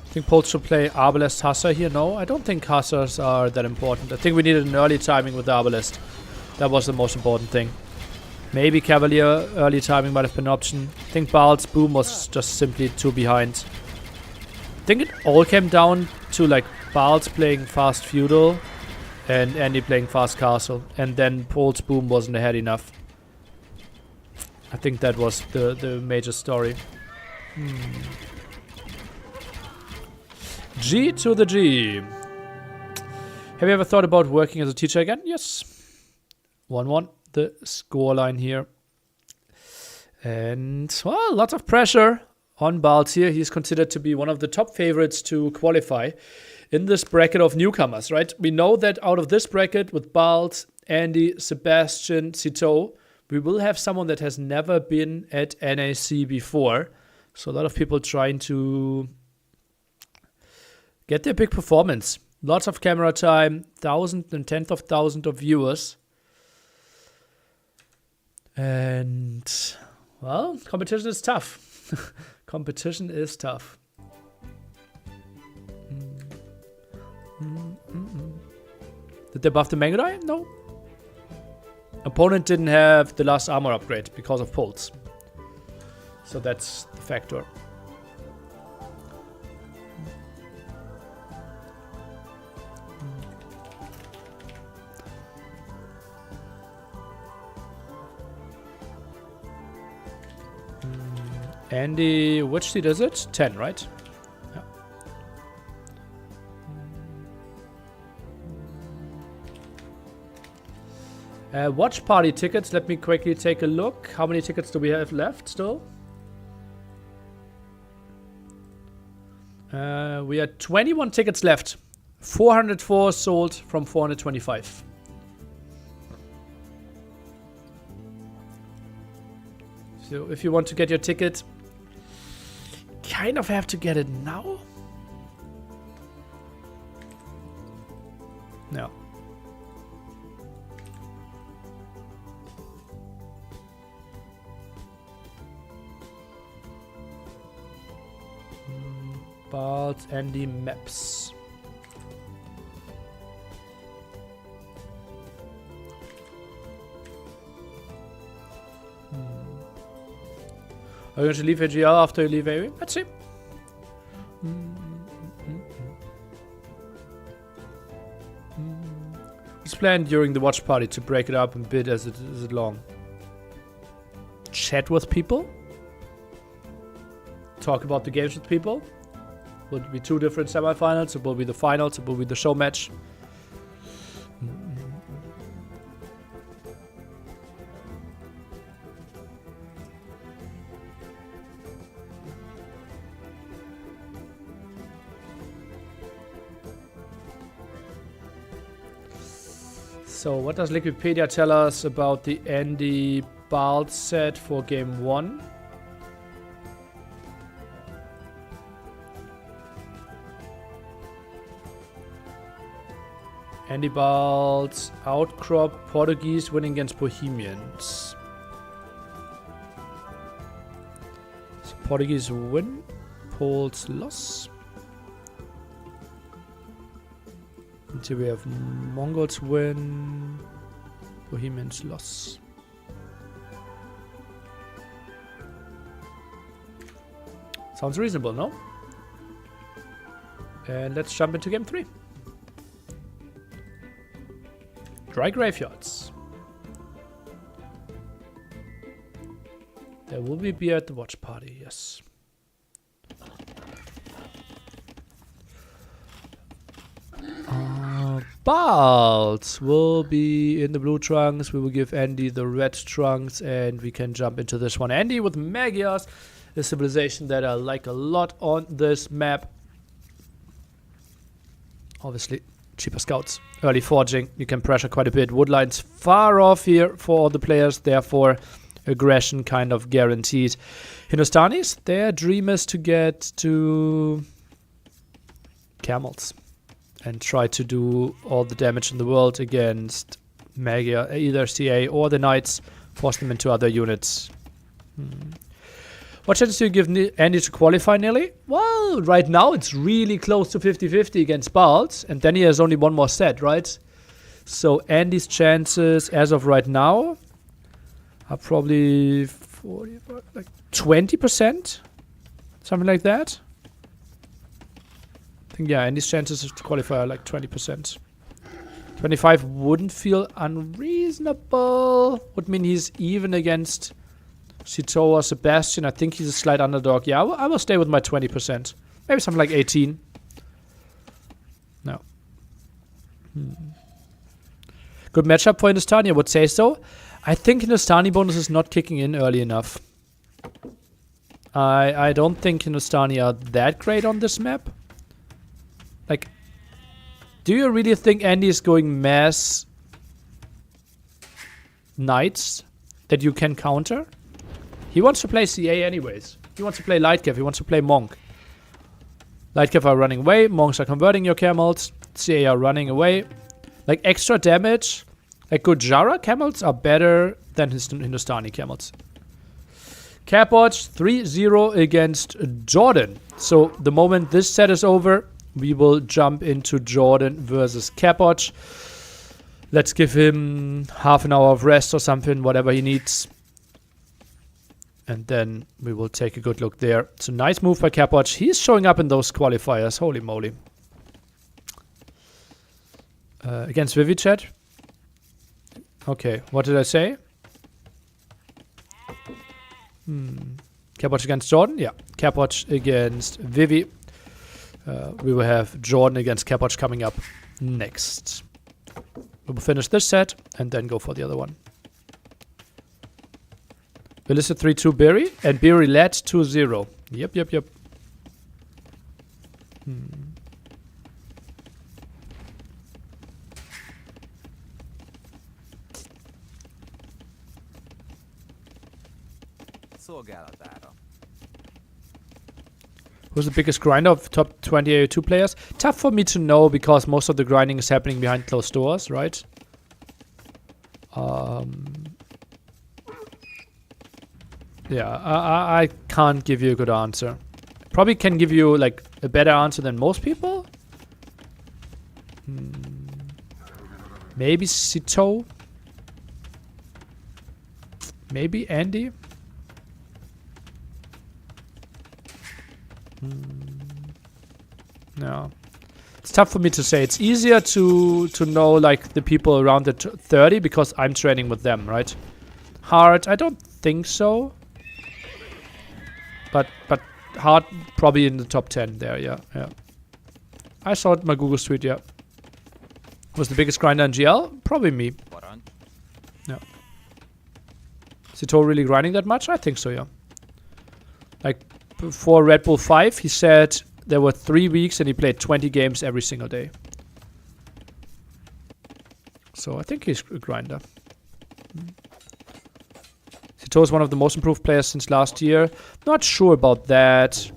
I think Polt should play Arbalest Hussar here. No, I don't think Hussars are that important. I think we needed an early timing with the Arbalest. That was the most important thing. Maybe Cavalier early timing might have been an option. I think Balt's boom was just simply too behind. I think it all came down to like Balt playing fast feudal and Andy playing fast castle. And then Polt's boom wasn't ahead enough. I think that was the major story. G to the G. Have you ever thought about working as a teacher again? Yes. 1-1. The scoreline here. And, well, lots of pressure on Balt here. He's considered to be one of the top favorites to qualify in this bracket of newcomers, right? We know that out of this bracket with Balt, Andy, Sebastian, Cito, we will have someone that has never been at NAC before. So a lot of people trying to get their big performance. Lots of camera time, thousands and tens of thousands of viewers. And, well, competition is tough. Competition is tough. Did they buff the Mangodai? No. Opponent didn't have the last armor upgrade because of Pulse. So that's the factor. Andy, which seed is it? 10, right? Yeah. Watch party tickets. Let me quickly take a look. How many tickets do we have left still? We had 21 tickets left. 404 sold from 425. So if you want to get your ticket, kind of have to get it now. No. Balt Andy maps. Are you going to leave AGL after you leave AoE? Let's see. It's planned during the watch party to break it up a bit as it is long. Chat with people? Talk about the games with people? Will it be 2 different semifinals? It will be the finals? It will be the show match? So what does Wikipedia tell us about the Andy Balt set for game 1? Andy Balls, Outcrop, Portuguese winning against Bohemians. So Portuguese win, Poles loss. Until we have Mongols win, Bohemians loss. Sounds reasonable, no? And let's jump into game 3. Dry graveyards. There will be beer at the watch party, yes. Balls will be in the blue trunks. We will give Andy the red trunks, and we can jump into this one. Andy with Magias, a civilization that I like a lot on this map. Obviously, cheaper scouts. Early forging, you can pressure quite a bit. Woodline's far off here for all the players, therefore aggression kind of guaranteed. Hindustanis, their dream is to get to camels and try to do all the damage in the world against Magia, either CA or the Knights, force them into other units. What chance do you give Andy to qualify nearly? Well, right now it's really close to 50-50 against Balls, and then he has only one more set, right? So Andy's chances as of right now are probably 40, like 20%, something like that. I think, yeah, Andy's chances to qualify are like 20%. 25 wouldn't feel unreasonable. Would mean he's even against Cito or Sebastian. I think he's a slight underdog. Yeah, I will stay with my 20%. Maybe something like 18. No. Good matchup for Hindustani, I would say so. I think Hindustani bonus is not kicking in early enough. I don't think Hindustani are that great on this map. Like, do you really think Andy is going mass Knights that you can counter? He wants to play CA anyways. He wants to play Lightcav. He wants to play Monk. Lightcav are running away. Monks are converting your camels. CA are running away. Like, extra damage. Like, Gujara camels are better than Hindustani camels. Capwatch 3-0 against Jordan. So, the moment this set is over, we will jump into Jordan versus Capwatch. Let's give him half an hour of rest or something, whatever he needs. And then we will take a good look there. It's a nice move by Capwatch. He's showing up in those qualifiers. Holy moly. Against Vivi, chat. Okay, what did I say? Capwatch against Jordan? Yeah, Capwatch against Vivi. We will have Jordan against Capwatch coming up next. We will finish this set and then go for the other one. We listed 3-2 Berry, and Berry led 2-0. Yep. Who's the biggest grinder of top 20 AO2 players? Tough for me to know because most of the grinding is happening behind closed doors, right? Yeah, I can't give you a good answer. Probably can give you like a better answer than most people. Maybe Cito. Maybe Andy. No. It's tough for me to say. It's easier to know like the people around the 30 because I'm training with them, right? Hard, I don't think so. But Hard probably in the top 10 there, yeah. I saw it in my Google Street, yeah. Was the biggest grinder in GL? Probably me. Yeah. Is Cito really grinding that much? I think so, yeah. Like, before Red Bull 5, he said there were 3 weeks and he played 20 games every single day. So I think he's a grinder. Cito is one of the most improved players since last year. Not sure about that.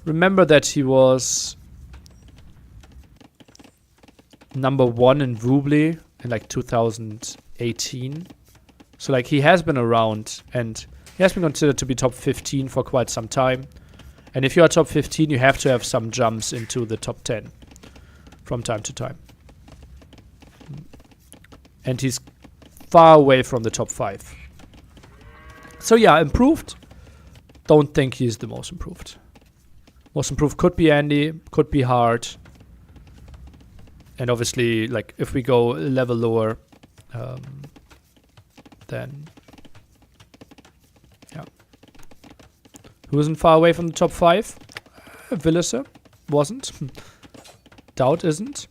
Remember that he was #1 in Woobly in like 2018. So like he has been around and he has been considered to be top 15 for quite some time. And if you are top 15, you have to have some jumps into the top 10 from time to time. And he's far away from the top 5. So yeah, improved. Don't think he's the most improved. Most improved could be Andy, could be Hard. And obviously, like, if we go a level lower, then, yeah. Who isn't far away from the top 5? Villiser wasn't. Doubt isn't.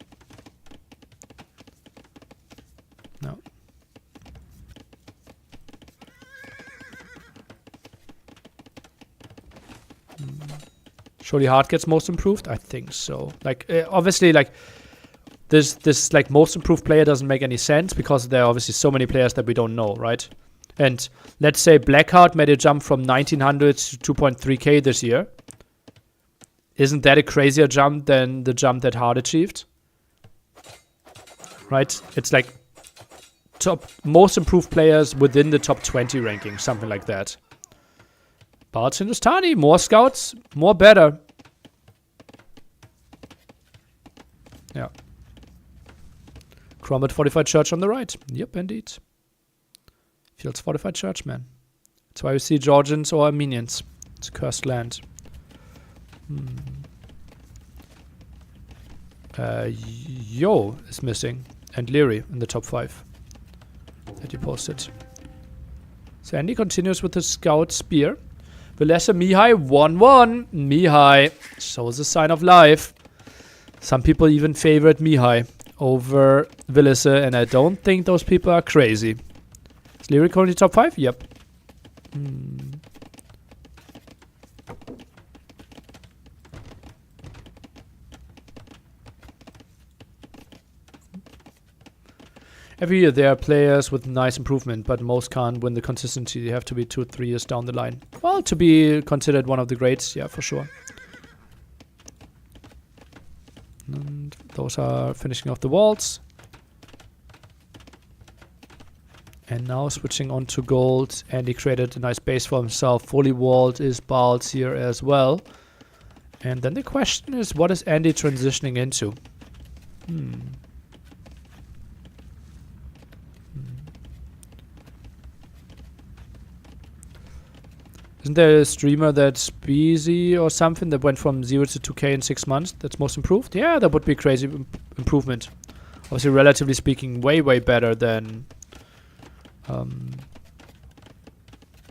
No. Surely Hard gets most improved? I think so. Like, obviously, like, this like most improved player doesn't make any sense because there are obviously so many players that we don't know, right? And let's say Blackheart made a jump from 1900 to 2.3k this year. Isn't that a crazier jump than the jump that Hard achieved? Right? It's like top most improved players within the top 20 ranking, something like that. But Hindustani, more scouts, more better. Yeah. Cromit Fortified Church on the right. Yep, indeed. Fields Fortified Church, man. That's why we see Georgians or Armenians. It's a cursed land. Yo is missing. And Leary in the top 5. That he posted. So Andy continues with his scout spear. Vilesa Mihai 1-1. Mihai shows a sign of life. Some people even favorite Mihai over Villiser, and I don't think those people are crazy. Is Leary currently top 5? Yep. Every year there are players with nice improvement, but most can't win the consistency. You have to be 2 or 3 years down the line. Well, to be considered one of the greats, yeah, for sure. And those are finishing off the walls. And now switching on to gold. Andy created a nice base for himself. Fully walled is Balls here as well. And then the question is, what is Andy transitioning into? Isn't there a streamer that's busy or something that went from 0 to 2k in 6 months that's most improved? Yeah, that would be a crazy improvement. Obviously, relatively speaking, way, way better than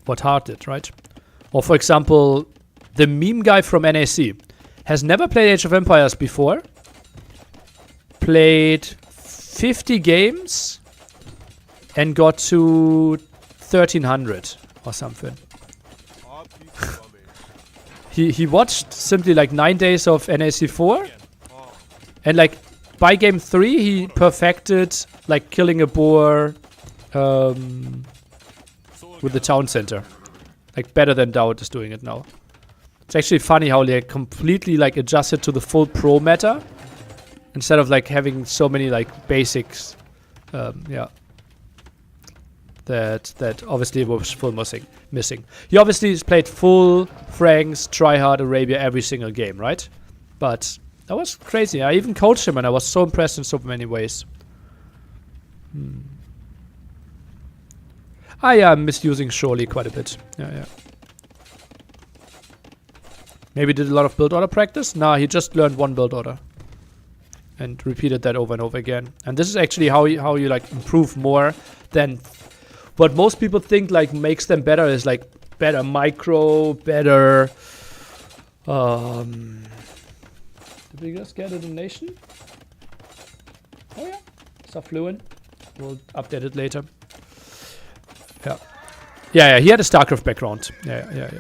what Hard did, right? Or for example, the meme guy from NAC has never played Age of Empires before. Played 50 games and got to 1300 or something. He watched simply like 9 days of NAC 4 and like by game 3 he perfected like killing a boar with the town center. Like better than Dowd is doing it now. It's actually funny how they completely like adjusted to the full pro meta instead of like having so many like basics. Yeah. That obviously was full missing. He obviously has played full Franks, tryhard, Arabia every single game, right? But that was crazy. I even coached him and I was so impressed in so many ways. I am misusing Surely quite a bit. Yeah. Maybe did a lot of build order practice? Nah, he just learned one build order. And repeated that over and over again. And this is actually how you like improve more than what most people think like makes them better is like better micro, better. Did we just get a donation? Oh yeah, stuff fluent. We'll update it later. Yeah. He had a StarCraft background. Yeah.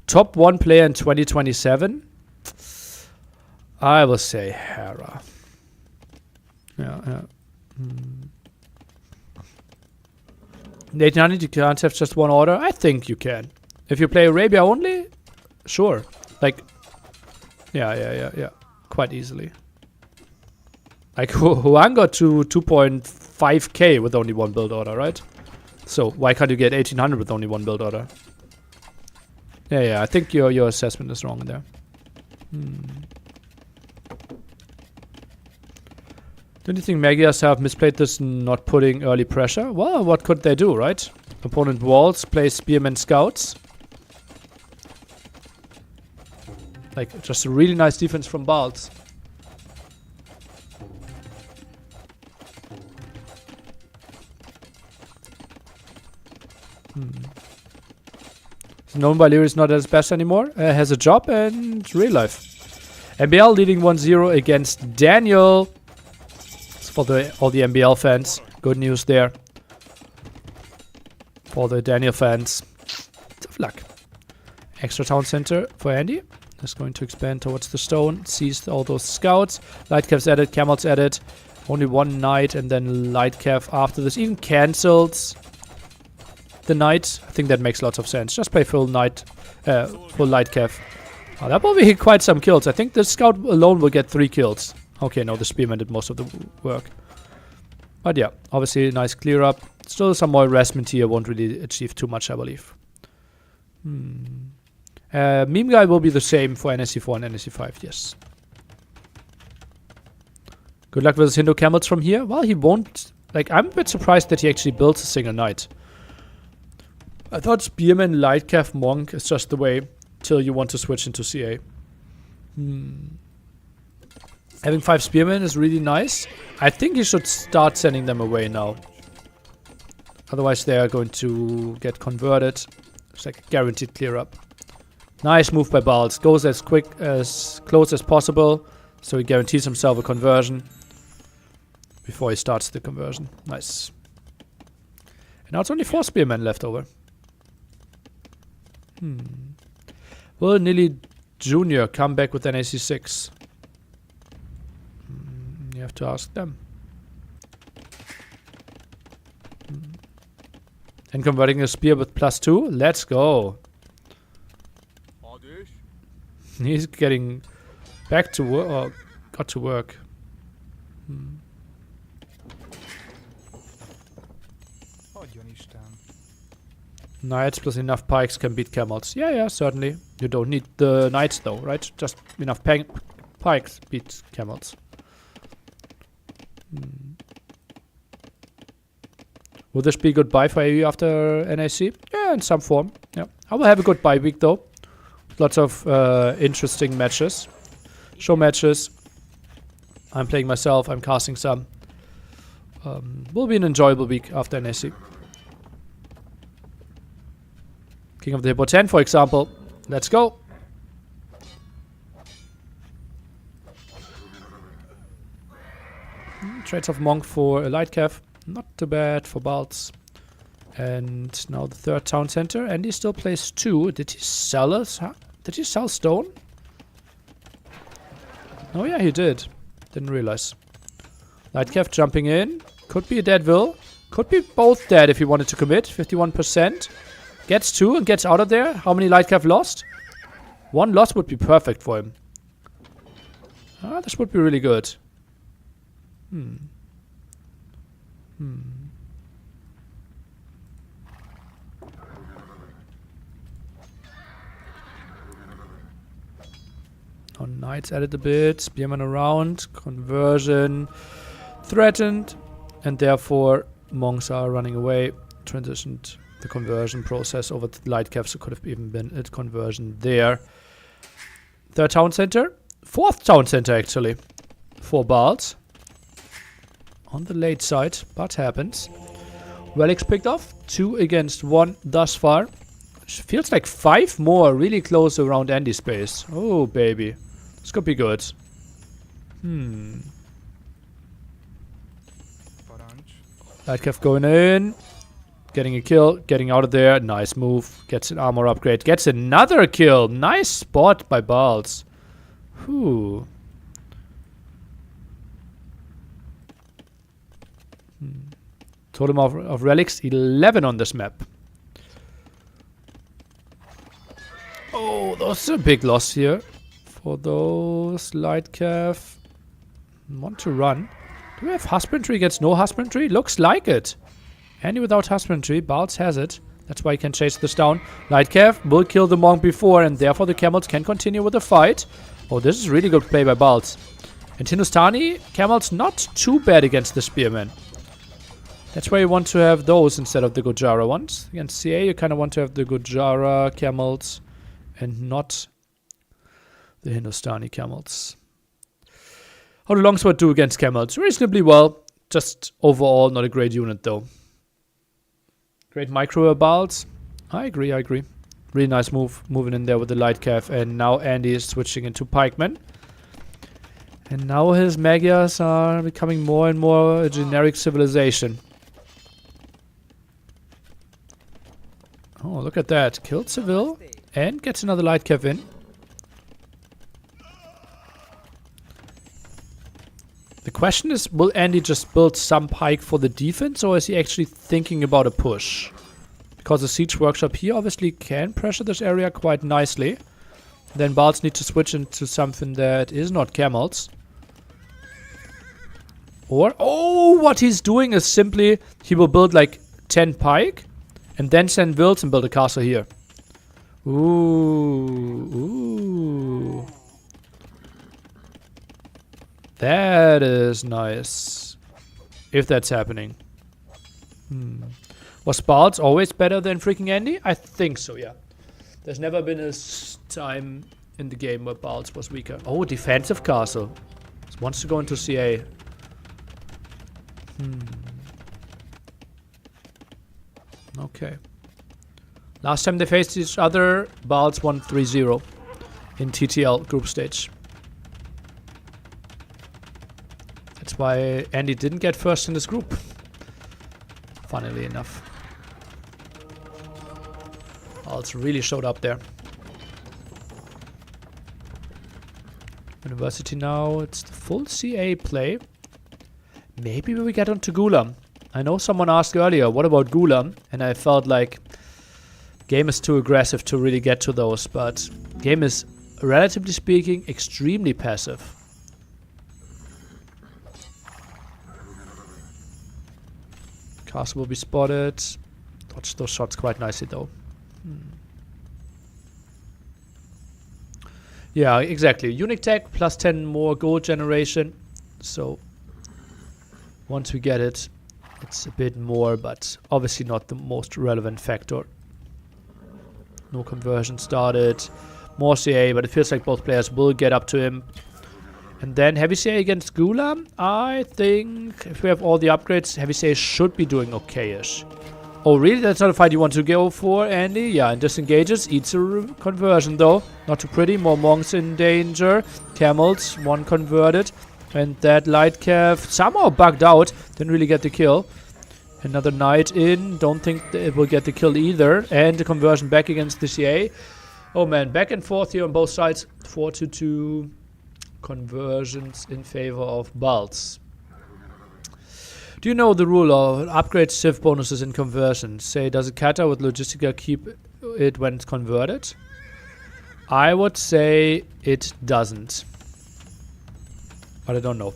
Top 1 player in 2027. I will say Hera. Yeah. 1800, you can't have just one order? I think you can. If you play Arabia only, sure. Like, yeah. Quite easily. Like, Huang got to 2.5k with only one build order, right? So, why can't you get 1800 with only one build order? Yeah, I think your assessment is wrong there. Don't you think Magias have misplayed this not putting early pressure? Well, what could they do, right? Opponent walls, play Spearman Scouts. Like, just a really nice defense from Balts. Known by Leary is not at his best anymore. Has a job and real life. MBL leading 1-0 against Daniel. It's for all the MBL fans. Good news there. For the Daniel fans. Tough luck. Extra town center for Andy. Is going to expand towards the stone. Sees all those scouts. Light Cav's added. Camel's added. Only one knight and then Light Cav after this. Even cancels the knight. I think that makes lots of sense. Just play full knight, full Light Cav. Oh, that will be quite some kills. I think the scout alone will get 3 kills. Okay, no, the spearman did most of the work. But yeah, obviously a nice clear up. Still some more harassment here. Won't really achieve too much, I believe. Meme guy will be the same for NSC4 and NSC5, yes. Good luck with his Hindu camels from here. Well, he won't... Like, I'm a bit surprised that he actually builds a single knight. I thought Spearman, Light Cav, Monk is just the way till you want to switch into CA. Having 5 Spearmen is really nice. I think you should start sending them away now. Otherwise they are going to get converted. It's like a guaranteed clear up. Nice move by Balls. Goes as close as possible. So he guarantees himself a conversion. Before he starts the conversion. Nice. And now it's only 4 Spearmen left over. Will Nilly Jr. come back with NAC 6? You have to ask them. And converting a spear with +2? Let's go. He's getting back to work, or got to work. Knights plus enough pikes can beat camels. Yeah, certainly. You don't need the knights though, right? Just enough pikes beat camels. Will this be goodbye for AU after NAC? Yeah, in some form. Yeah, I will have a good bye week though. Lots of interesting matches. Show matches. I'm playing myself. I'm casting some. Will be an enjoyable week after NAC. King of the Hippo 10, for example. Let's go. Trades of Monk for a Light Cav. Not too bad for Balts. And now the 3rd town center. And he still plays 2. Did he sell us? Huh? Did he sell stone? Oh yeah, he did. Didn't realize. Light Cav jumping in. Could be a dead will. Could be both dead if he wanted to commit. 51%. Gets 2 and gets out of there. How many Light Cav lost? 1 loss would be perfect for him. Ah, this would be really good. Oh, knights added a bit. Spearman around. Conversion threatened. And therefore, monks are running away. Transitioned the conversion process over to Light Cav, so could have even been a conversion there. 3rd town center. 4th town center, actually. For Balts. On the late side, but happens. Relics picked off. 2 against 1 thus far. Feels like 5 more really close around Andy space. Oh, baby. This could be good. Light Cav going in. Getting a kill. Getting out of there. Nice move. Gets an armor upgrade. Gets another kill. Nice spot by Balls. Whew. Totem of relics, 11 on this map. Oh, that's a big loss here. For those Light Cav. Want to run. Do we have husbandry against no husbandry? Looks like it. Andy without husbandry. Balz has it. That's why he can chase this down. Lightcav will kill the monk before, and therefore the camels can continue with the fight. Oh, this is really good play by Balz. And Hindustani camels not too bad against the spearmen. That's why you want to have those instead of the Gojara ones. Against CA, you kind of want to have the Gojara camels and not the Hindustani camels. How do longsword do against camels? Reasonably well. Just overall not a great unit though. Great micro Balz. I agree. Really nice move. Moving in there with the light calf. And now Andy is switching into pikemen. And now his Magyars are becoming more and more a generic civilization. Oh, look at that. Killed Seville. And gets another light calf in. The question is, will Andy just build some pike for the defense, or is he actually thinking about a push? Because the siege workshop here obviously can pressure this area quite nicely. Then Balz need to switch into something that is not camels. Or, oh, what he's doing is simply, he will build like 10 pike, and then send Wills and build a castle here. Ooh. That is nice. If that's happening. Was Balz always better than freaking Andy? I think so, yeah. There's never been a time in the game where Balz was weaker. Oh, defensive castle. Wants to go into CA. Okay. Last time they faced each other, Balz won 3-0 in TTL group stage. That's why Andy didn't get first in this group. Funnily enough. Balz really showed up there. University now, it's the full CA play. Maybe we get onto Gulam. I know someone asked earlier, what about Gulam? And I felt like game is too aggressive to really get to those, but game is, relatively speaking, extremely passive. Castle will be spotted. Dodge those shots quite nicely though. Yeah, exactly. Unique tech plus 10 more gold generation. So once we get it, it's a bit more, but obviously not the most relevant factor. No conversion started. More CA, but it feels like both players will get up to him. And then Heavy CA against Gulam. I think if we have all the upgrades, Heavy CA should be doing okay-ish. Oh, really? That's not a fight you want to go for, Andy? Yeah, and disengages. Eats a conversion, though. Not too pretty. More monks in danger. Camels, one converted. And that light calf somehow bugged out. Didn't really get the kill. Another knight in. Don't think it will get the kill either. And the conversion back against the CA. Oh, man. Back and forth here on both sides. 4-2. Conversions in favor of Balz. Do you know the rule of upgrade civ bonuses in conversions? Say, does a kata with logistica keep it when it's converted? I would say it doesn't. But I don't know.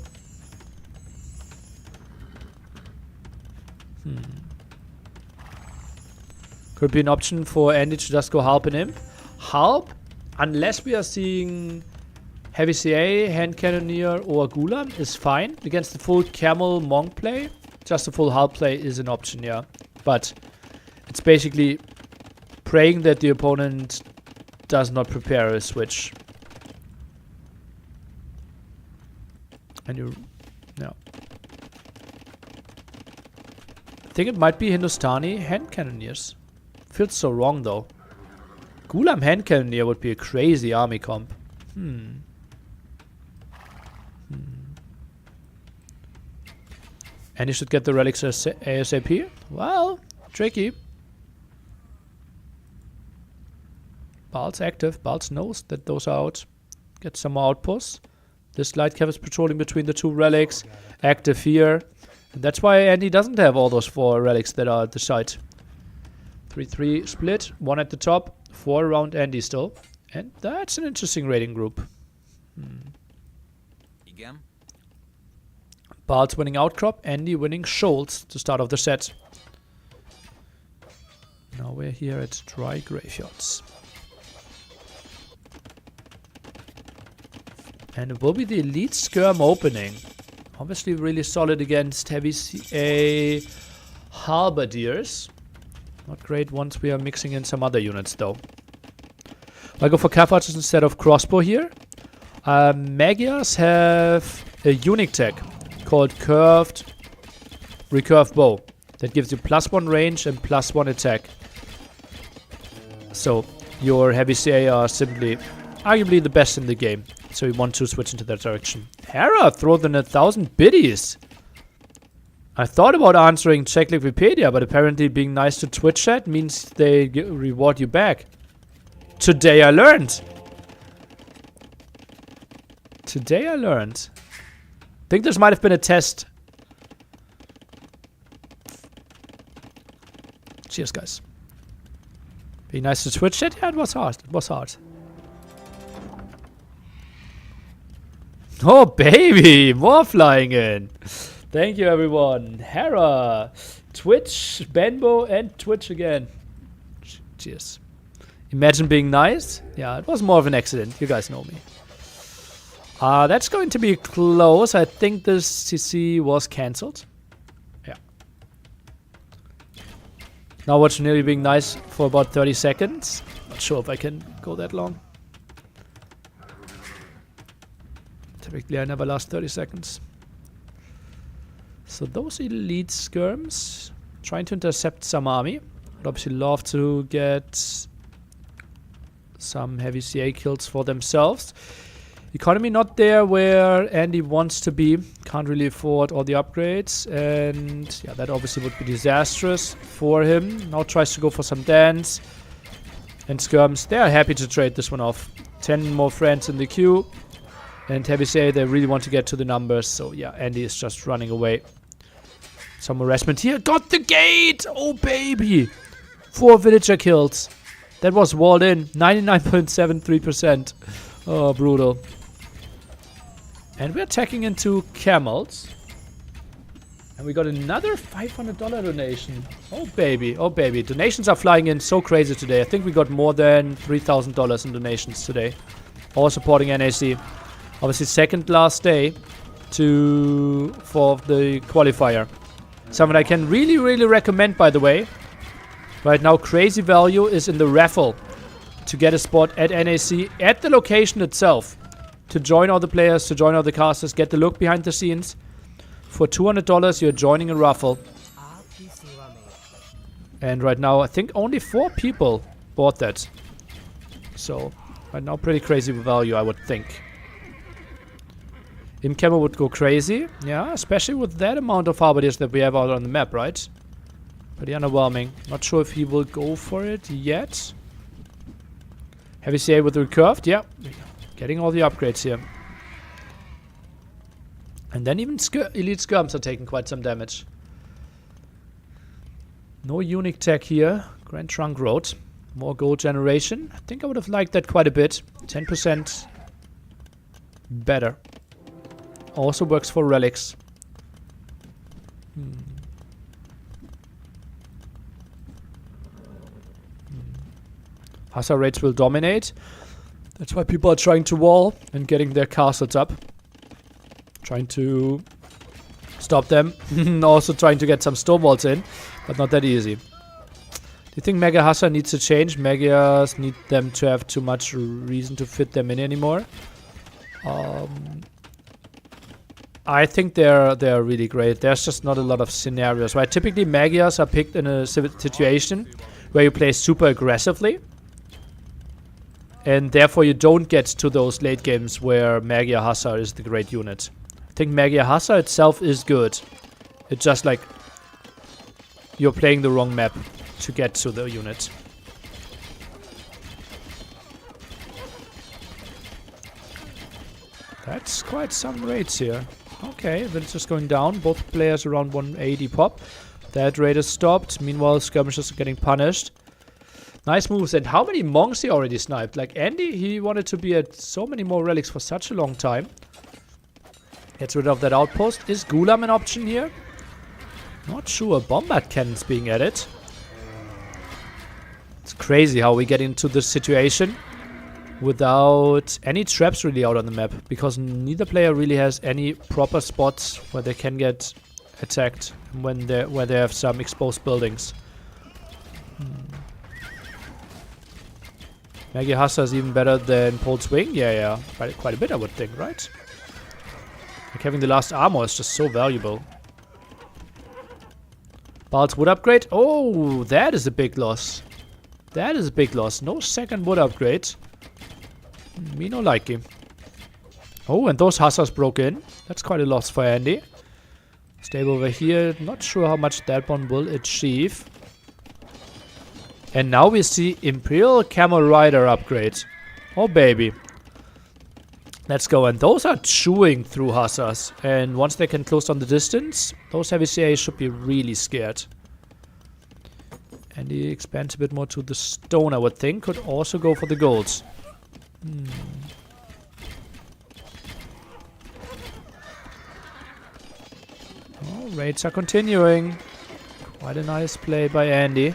Could be an option for Andy to just go helping him. Help? Unless we are seeing Heavy CA, Hand Cannoneer or Gulam is fine. Against the full Camel Monk play, just a full Hulk play is an option, yeah. But it's basically praying that the opponent does not prepare a switch. And you... no. I think it might be Hindustani Hand Cannoneers. Feels so wrong though. Gulam Hand Cannoneer would be a crazy army comp. And you should get the relics ASAP? Well, tricky. Balz active. Balz knows that those are out. Get some more outposts. This light cap is patrolling between the two relics. Active here. And that's why Andy doesn't have all those 4 relics that are at the site. 3-3 split. 1 at the top. 4 around Andy still. And that's an interesting raiding group. Bart's winning Outcrop, Andy winning Shoals to start off the set. Now we're here at Dry Graveyards. And it will be the Elite Skirm opening. Obviously really solid against Heavy CA Halberdiers. Not great once we are mixing in some other units though. I'll go for Cavards instead of Crossbow here. Magiars have a unique tech called Recurved Bow. That gives you +1 range and +1 attack. So your Heavy CA are simply arguably the best in the game. So you want to switch into that direction. Hera, throw in 1,000 biddies. I thought about answering check Wikipedia, but apparently being nice to Twitch chat means they reward you back. Today I learned. Today I learned. I think this might have been a test. Cheers, guys. Be nice to Twitch chat? Yeah, it was hard. It was hard. Oh, baby! More flying in. Thank you, everyone. Hera, Twitch, Benbo, and Twitch again. Cheers. Imagine being nice. Yeah, it was more of an accident. You guys know me. That's going to be close. I think this CC was cancelled. Yeah. Now watch nearly being nice for about 30 seconds. Not sure if I can go that long. Typically, I never last 30 seconds. So those Elite Skirms trying to intercept some army. Would obviously love to get some Heavy CA kills for themselves. Economy not there where Andy wants to be. Can't really afford all the upgrades. And yeah, that obviously would be disastrous for him. Now tries to go for some dance. And Skirms, they are happy to trade this one off. 10 more friends in the queue. And Heavy CA, they really want to get to the numbers. So yeah, Andy is just running away. Some harassment here. Got the gate! Oh, baby! 4 villager kills. That was walled in. 99.73%. Oh, brutal. And we're attacking into camels. And we got another $500 donation. Oh, baby. Oh, baby. Donations are flying in so crazy today. I think we got more than $3,000 in donations today. All supporting NAC. Obviously, second last day for the qualifier. Something I can really, really recommend, by the way. Right now, crazy value is in the raffle to get a spot at NAC at the location itself. To join all the players, to join all the casters, get the look behind the scenes. For $200, you're joining a raffle. And right now, I think only 4 people bought that. So, right now, pretty crazy value, I would think. Imcamo would go crazy. Yeah, especially with that amount of halberdiers that we have out on the map, right? Pretty underwhelming. Not sure if he will go for it yet. Heavy CA with recurved. Yeah. Getting all the upgrades here. And then even Elite Skirms are taking quite some damage. No unique tech here. Grand Trunk Road. More gold generation. I think I would have liked that quite a bit. 10% better. Also works for relics. Hussar rates will dominate. That's why people are trying to wall and getting their castles up. Trying to stop them. Also trying to get some stonewalls in. But not that easy. Do you think Mega Hussar needs to change? Megas need them to have too much reason to fit them in anymore. I think they're really great. There's just not a lot of scenarios, right? Typically, Magiars are picked in a situation where you play super aggressively. And therefore, you don't get to those late games where Magiar Hussar is the great unit. I think Magiar Hussar itself is good. It's just like you're playing the wrong map to get to the unit. That's quite some rates here. Okay, villagers going down. Both players around 180 pop. That raid is stopped. Meanwhile, skirmishers are getting punished. Nice moves. And how many monks he already sniped? Like Andy, he wanted to be at so many more relics for such a long time. Gets rid of that outpost. Is Gulam an option here? Not sure. Bombard cannons being added. It's crazy how we get into this situation without any traps really out on the map, because neither player really has any proper spots where they can get attacked when where they have some exposed buildings. Maggie Hassa is even better than Pole's Wing. Yeah. Quite a bit, I would think, right? Like having the last armor is just so valuable. Baal's wood upgrade. Oh, that is a big loss. That is a big loss. No second wood upgrade. Me no like him. Oh, and those Hussars broke in. That's quite a loss for Andy. Stay over here. Not sure how much that one will achieve. And now we see Imperial Camel Rider upgrade. Oh, baby. Let's go. And those are chewing through Hussars. And once they can close on the distance, those heavy CA should be really scared. And he expands a bit more to the stone, I would think. Could also go for the golds. Oh, raids are continuing. Quite a nice play by Andy.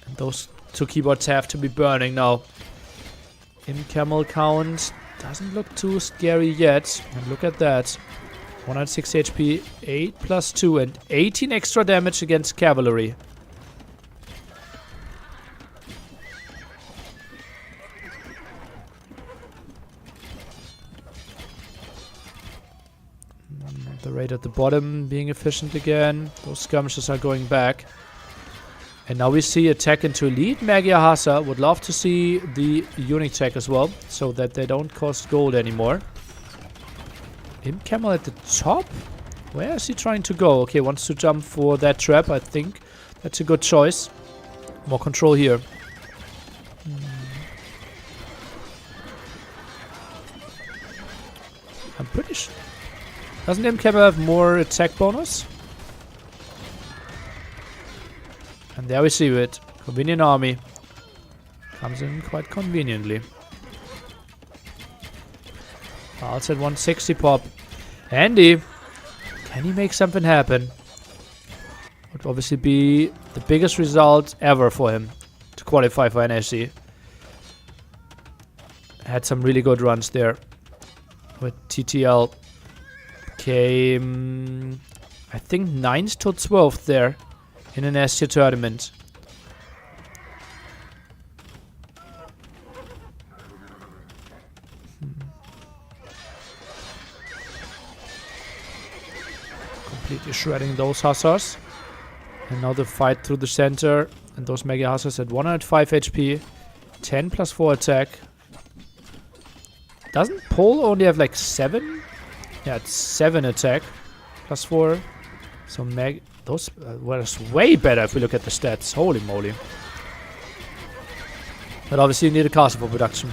And those two keyboards have to be burning now. Camel count doesn't look too scary yet. And look at that. 106 HP, 8 plus 2, and 18 extra damage against cavalry. The raid at the bottom being efficient again. Those skirmishes are going back. And now we see attack into elite. Maggia Hassa would love to see the unique tech as well, so that they don't cost gold anymore. Imp Camel at the top? Where is he trying to go? Okay, wants to jump for that trap, I think. That's a good choice. More control here. I'm pretty sure. Doesn't Imp Camel have more attack bonus? And there we see it. Convenient army. Comes in quite conveniently. Baal's at 160 pop. Andy, can he make something happen? Would obviously be the biggest result ever for him to qualify for NAC. Had some really good runs there. With TTL came, I think, 9th to 12th there in an S tier tournament. Completely shredding those Hussars. And now the fight through the center. And those Mega Hussars at 105 HP. 10 plus 4 attack. Doesn't Pole only have like 7? Yeah, it's 7 attack. Plus 4. So those were way better if we look at the stats. Holy moly. But obviously you need a castle for production.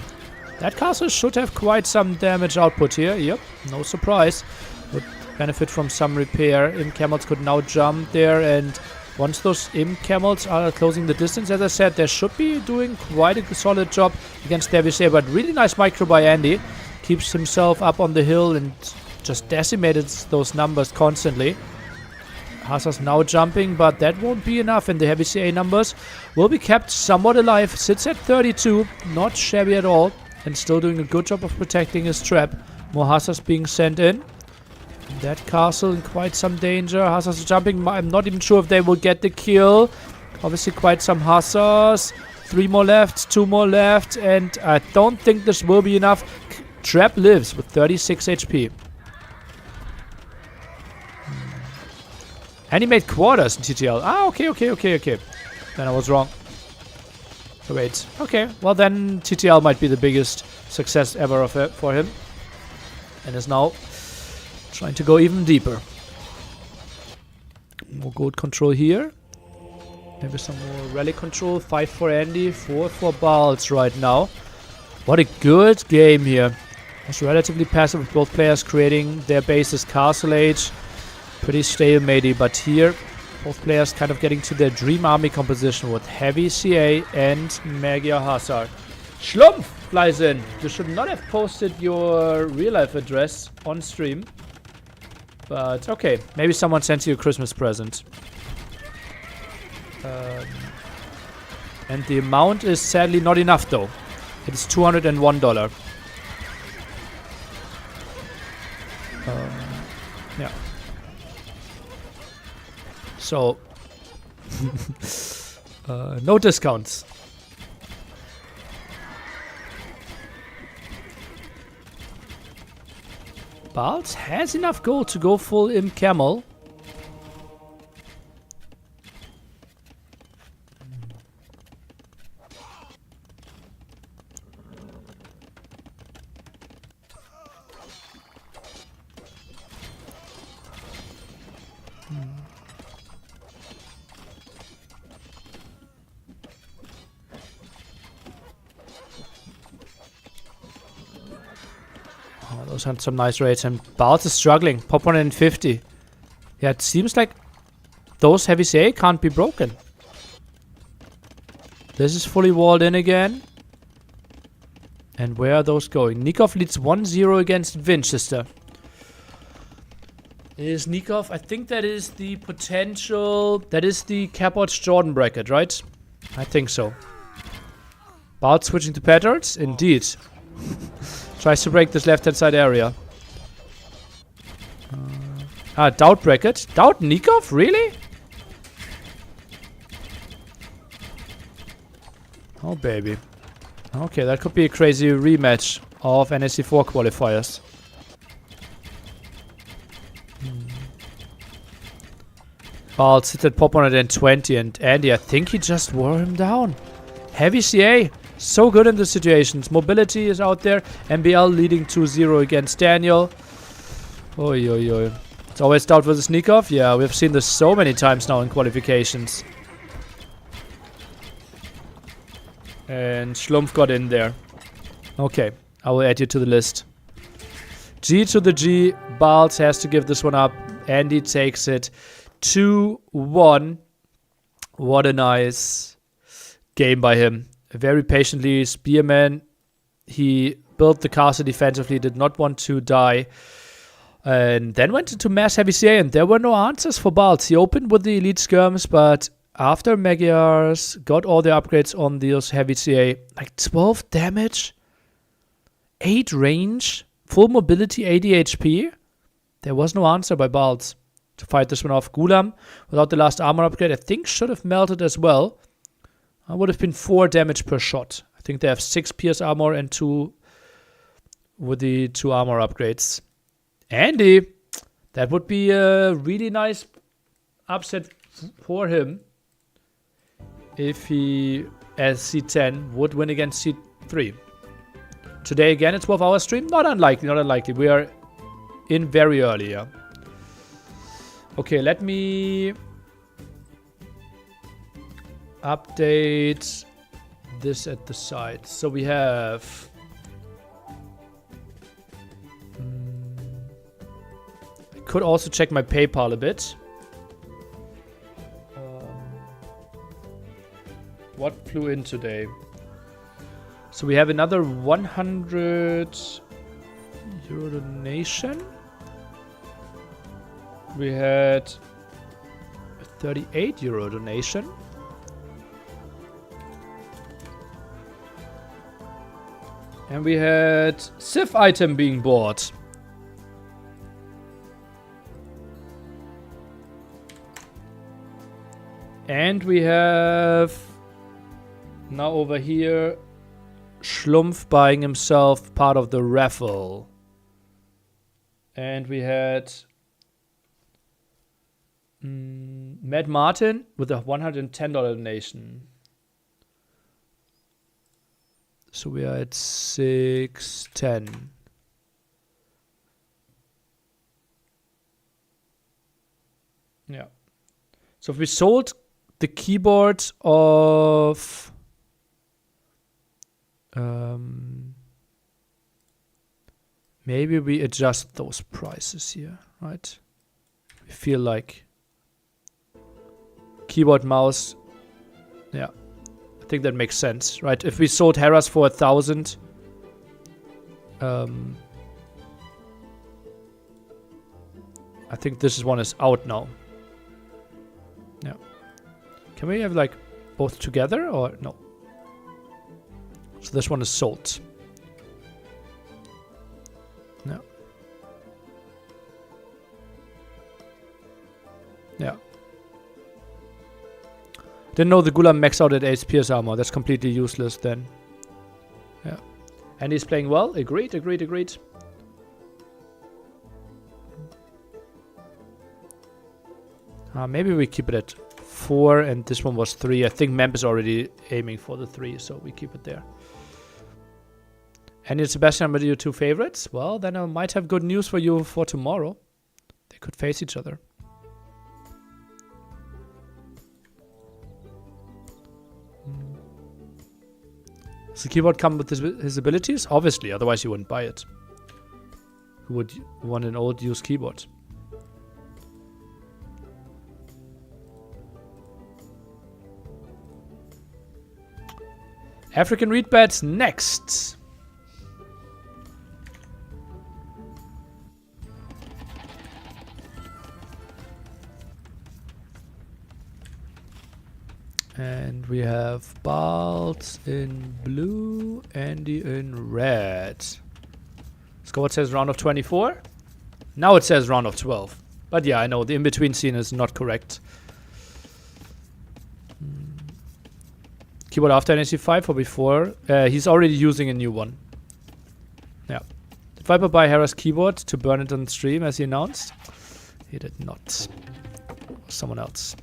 That castle should have quite some damage output here. Yep, no surprise. Would benefit from some repair. Imp Camels could now jump there, and once those Imp Camels are closing the distance, as I said, they should be doing quite a solid job against their VC. But really nice micro by Andy. Keeps himself up on the hill and just decimated those numbers constantly. Hussars now jumping, but that won't be enough, and the heavy CA numbers will be kept somewhat alive. Sits at 32, not shabby at all, and still doing a good job of protecting his trap. More Hussars being sent in. That castle in quite some danger. Hussars are jumping. I'm not even sure if they will get the kill. Obviously quite some Hussars. 3 more left, 2 more left, and I don't think this will be enough. Trap lives with 36 HP. And he made quarters in TTL. Ah, okay. Then I was wrong. So wait. Okay, well then TTL might be the biggest success ever for him. And is now trying to go even deeper. More gold control here. Maybe some more rally control. 5 for Andy, 4 for Baal's right now. What a good game here. It was relatively passive with both players creating their bases castle age. Pretty stalematey, but here both players kind of getting to their dream army composition with heavy CA and Magier Hussar. Schlumpf flies in. You should not have posted your real-life address on stream. But, okay. Maybe someone sent you a Christmas present. And the amount is sadly not enough, though. It is $201. Yeah. So, no discounts. Balz has enough gold to go full in camel. Those had some nice rates, and Balz is struggling. Pop 150. Yeah, it seems like those heavy CA can't be broken. This is fully walled in again. And where are those going? Nikov leads 1-0 against Winchester. Is Nikov? I think that is the potential. That is the Cabot Jordan bracket, right? I think so. Balz switching to patterns? Indeed. Tries to break this left-hand side area. Doubt bracket. Doubt Nikov? Really? Oh, baby. Okay, that could be a crazy rematch of NAC 4 qualifiers. Balz hit at pop 120, and Andy, I think he just wore him down. Heavy CA. So good in the situations. Mobility is out there. MBL leading 2-0 against Daniel. Oi, oi, oi. It's always Doubt versus Nikov. Yeah, we've seen this so many times now in qualifications. And Schlumpf got in there. Okay, I will add you to the list. G to the G. Balz has to give this one up. Andy takes it 2-1. What a nice game by him. Very patiently, Spearman. He built the castle defensively, did not want to die. And then went into mass heavy CA, and there were no answers for Balz. He opened with the elite skirms, but after Magyars got all the upgrades on those heavy CA, like 12 damage, 8 range, full mobility, 80 HP. There was no answer by Balz to fight this one off. Gulam, without the last armor upgrade, I think should have melted as well. Would have been 4 damage per shot. I think they have 6 pierce armor and 2 with the 2 armor upgrades. Andy, that would be a really nice upset for him if he, as C10, would win against C3. Today again, a 12-hour stream. Not unlikely, not unlikely. We are in very early, yeah. Okay, let me update this at the side. So we have I could also check my PayPal a bit. What flew in today? So we have another 100 euro donation. We had a 38 euro donation. And we had Civ item being bought. And we have now over here Schlumpf buying himself part of the raffle. And we had Matt Martin with a $110 donation. So we are at 610. Yeah. So if we sold the keyboard of maybe we adjust those prices here, right? We feel like keyboard, mouse, yeah. I think that makes sense, right? If we sold Harras for 1,000, I think this one is out now. Yeah. Can we have like both together or no? So this one is sold. No. Yeah. Didn't know the Gulam maxed out at 8 Pierce armor. That's completely useless then. Yeah. And he's playing well. Agreed, agreed, agreed. Maybe we keep it at 4 and this one was 3. I think Memp is already aiming for the 3, so we keep it there. And Sebastian, are your 2 favorites? Well, then I might have good news for you for tomorrow. They could face each other. Does the keyboard come with his abilities? Obviously, otherwise you wouldn't buy it. Who would want an old used keyboard? African read bets next. And we have Balt in blue, Andy in red. Score says round of 24. Now it says round of 12. But yeah, I know the in-between scene is not correct. Keyboard after NAC5 or before? He's already using a new one. Yeah. Did Viper buy Hera's keyboard to burn it on stream as he announced? He did not. Someone else.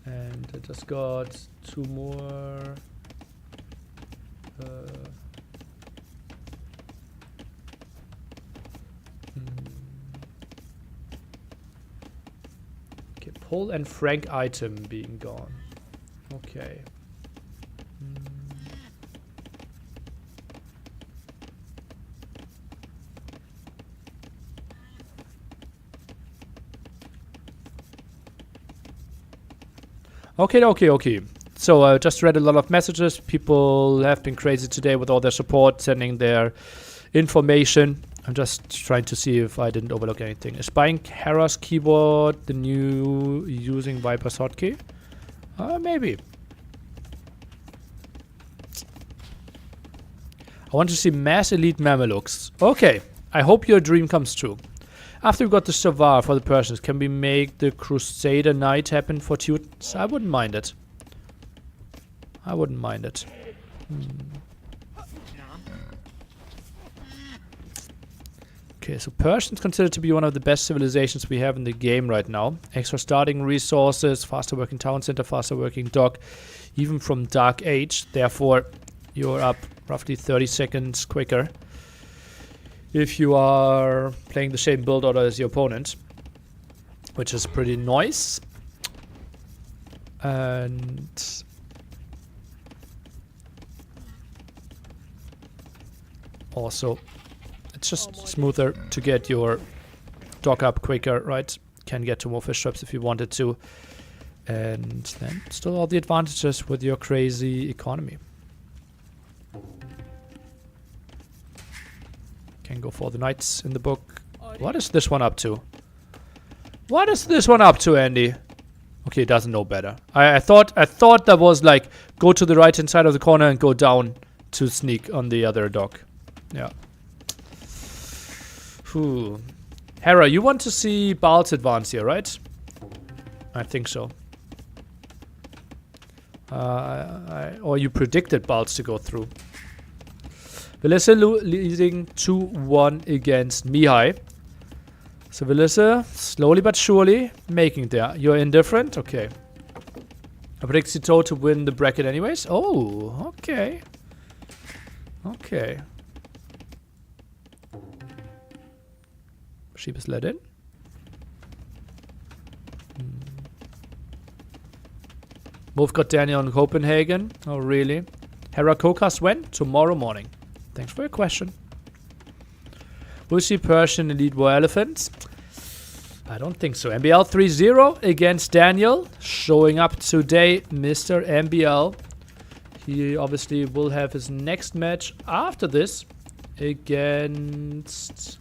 And I just got 2 more. Okay, Paul and Frank item being gone. Okay. Okay. So I just read a lot of messages. People have been crazy today with all their support, sending their information. I'm just trying to see if I didn't overlook anything. Is buying Hera's keyboard the new using Viper's hotkey? Maybe. I want to see mass elite Mamelukes. Okay, I hope your dream comes true. After we got the Savar for the Persians, can we make the Crusader Knight happen for Teutons? I wouldn't mind it. I wouldn't mind it. Okay, so Persians considered to be one of the best civilizations we have in the game right now. Extra starting resources, faster working town center, faster working dock, even from Dark Age. Therefore, you're up roughly 30 seconds quicker if you are playing the same build order as your opponent, which is pretty nice. And also, it's just smoother to get your dock up quicker, right? Can get to more fish traps if you wanted to. And then still all the advantages with your crazy economy. Can go for the knights in the book. What is this one up to? What is this one up to, Andy? Okay, it doesn't know better. I thought that was like go to the right hand side of the corner and go down to sneak on the other dock. Yeah. Whew. Hera, you want to see Baal's advance here, right? I think so. Or you predicted Baal's to go through. Velissa leading 2-1 against Mihai. So Velissa, slowly but surely, making there. You're indifferent? Okay. I predict Cito to win the bracket anyways. Oh, okay. Okay. Sheep is let in. Both got Daniel in Copenhagen. Oh, really? Hera Kokas when? Tomorrow morning. Thanks for your question. Will see Persian Elite War Elephants? I don't think so. MBL 3-0 against Daniel. Showing up today, Mr. MBL. He obviously will have his next match after this against...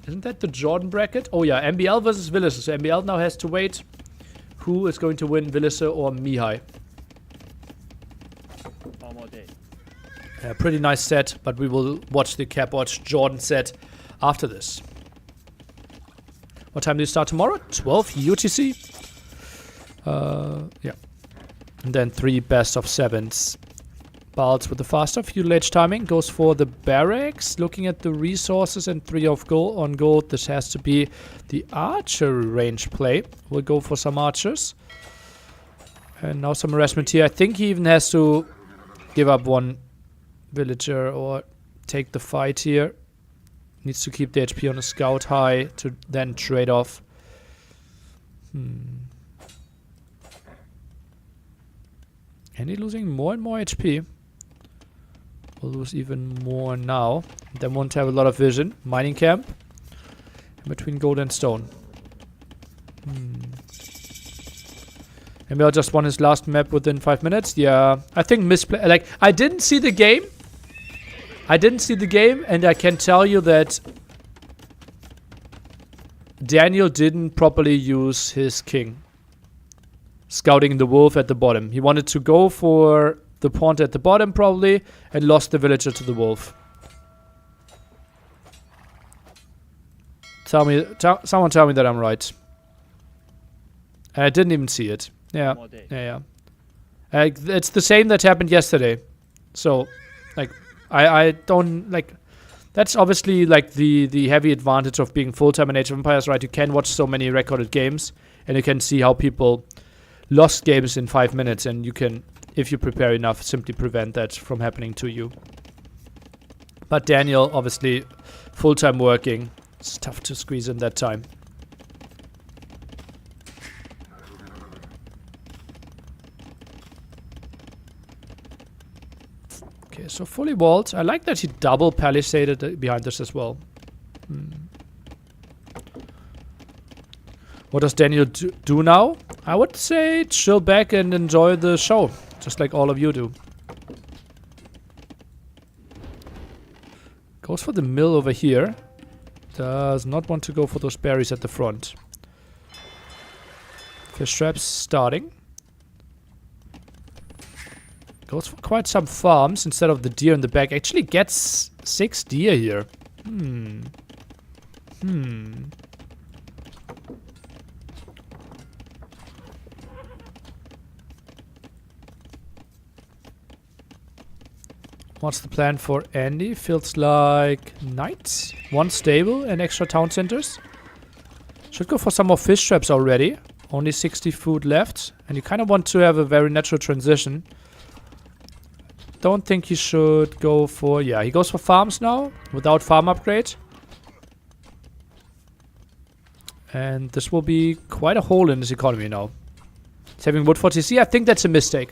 Isn't that the Jordan bracket? Oh yeah, MBL versus Villiser. So MBL now has to wait who is going to win, Villiser or Mihai. Pretty nice set, but we will watch the Capwatch Jordan set after this. What time do you start tomorrow? 12 UTC. Yeah. And then 3 best of 7s. Balls with the faster feudal age timing goes for the barracks. Looking at the resources and 3 of gold on gold. This has to be the archer range play. We'll go for some archers. And now some harassment here. I think he even has to give up 1 villager or take the fight here. Needs to keep the HP on a scout high to then trade off. And he's losing more and more HP. We'll lose even more now. Then won't have a lot of vision. Mining camp. In between gold and stone. Maybe I'll just won his last map within 5 minutes. Yeah, I think misplay. Like, I didn't see the game. And I can tell you that Daniel didn't properly use his king. Scouting the wolf at the bottom. He wanted to go for the pawn at the bottom probably and lost the villager to the wolf. Someone tell me that I'm right. And I didn't even see it. Yeah. It's the same that happened yesterday. So, like, I don't, like, that's obviously, like, the heavy advantage of being full-time in Age of Empires, right? You can watch so many recorded games, and you can see how people lost games in 5 minutes, and you can, if you prepare enough, simply prevent that from happening to you. But Daniel, obviously, full-time working. It's tough to squeeze in that time. Okay, so fully walled. I like that he double palisaded behind this as well. What does Daniel do now? I would say chill back and enjoy the show, just like all of you do. Goes for the mill over here. Does not want to go for those berries at the front. Fish traps starting. Goes for quite some farms instead of the deer in the back. Actually gets 6 deer here. What's the plan for Andy? Feels like knights. 1 stable and extra town centers. Should go for some more fish traps already. Only 60 food left. And you kind of want to have a very natural transition. Don't think he should go for... Yeah, he goes for farms now. Without farm upgrade. And this will be quite a hole in his economy now. He's having wood for TC. I think that's a mistake.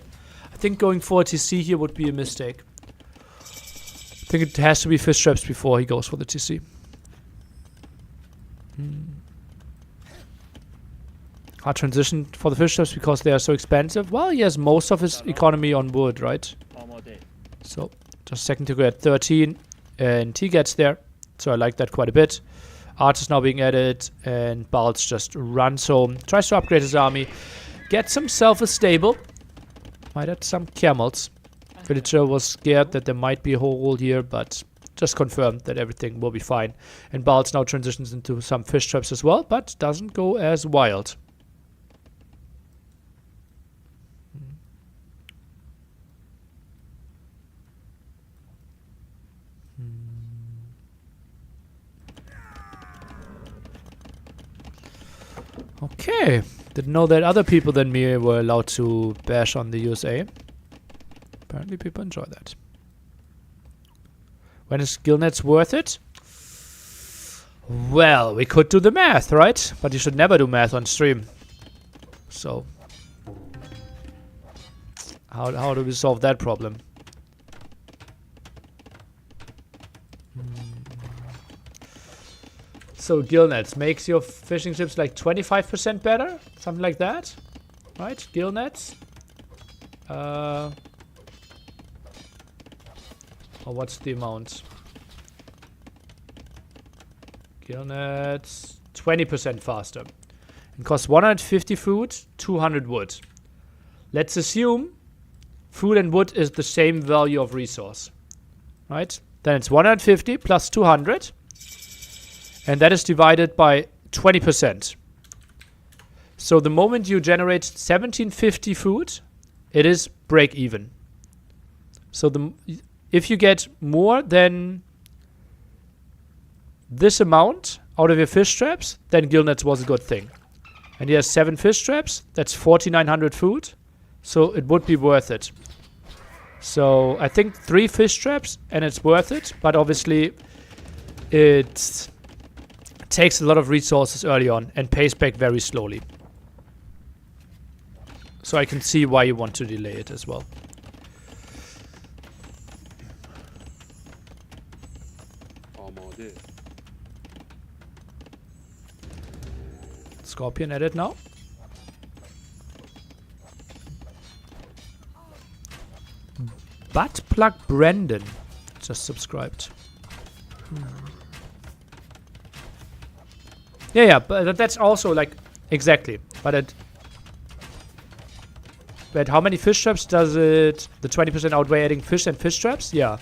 I think going for TC here would be a mistake. I think it has to be fish traps before he goes for the TC. Hard transition for the fish traps because they are so expensive. Well, he has most of his economy on wood, right? So, just a second to go at 13. And he gets there. So I like that quite a bit. Arch is now being added. And Balz just runs home. Tries to upgrade his army. Gets himself a stable. Might add some camels. Villager was scared that there might be a hole here, but just confirmed that everything will be fine. And Balz now transitions into some fish traps as well, but doesn't go as wild. Okay. Didn't know that other people than me were allowed to bash on the USA. Apparently people enjoy that. When is Gillnets worth it? Well, we could do the math, right? But you should never do math on stream. So, how do we solve that problem? So Gillnets makes your fishing ships like 25% better? Something like that? Right? Gillnets. Or what's the amount? Gillnets 20% faster. It costs 150 food, 200 wood. Let's assume food and wood is the same value of resource. Right? Then it's 150 plus 200. And that is divided by 20%. So the moment you generate 1750 food, it is break even. So if you get more than this amount out of your fish traps, then gillnets was a good thing. And he has 7 fish traps. That's 4,900 food. So it would be worth it. So I think 3 fish traps and it's worth it. But obviously it takes a lot of resources early on and pays back very slowly. So I can see why you want to delay it as well. Scorpion edit now. Butt plug Brandon just subscribed. Yeah, but that's also like exactly. But how many fish traps does it? The 20% outweigh adding fish and fish traps? Yeah,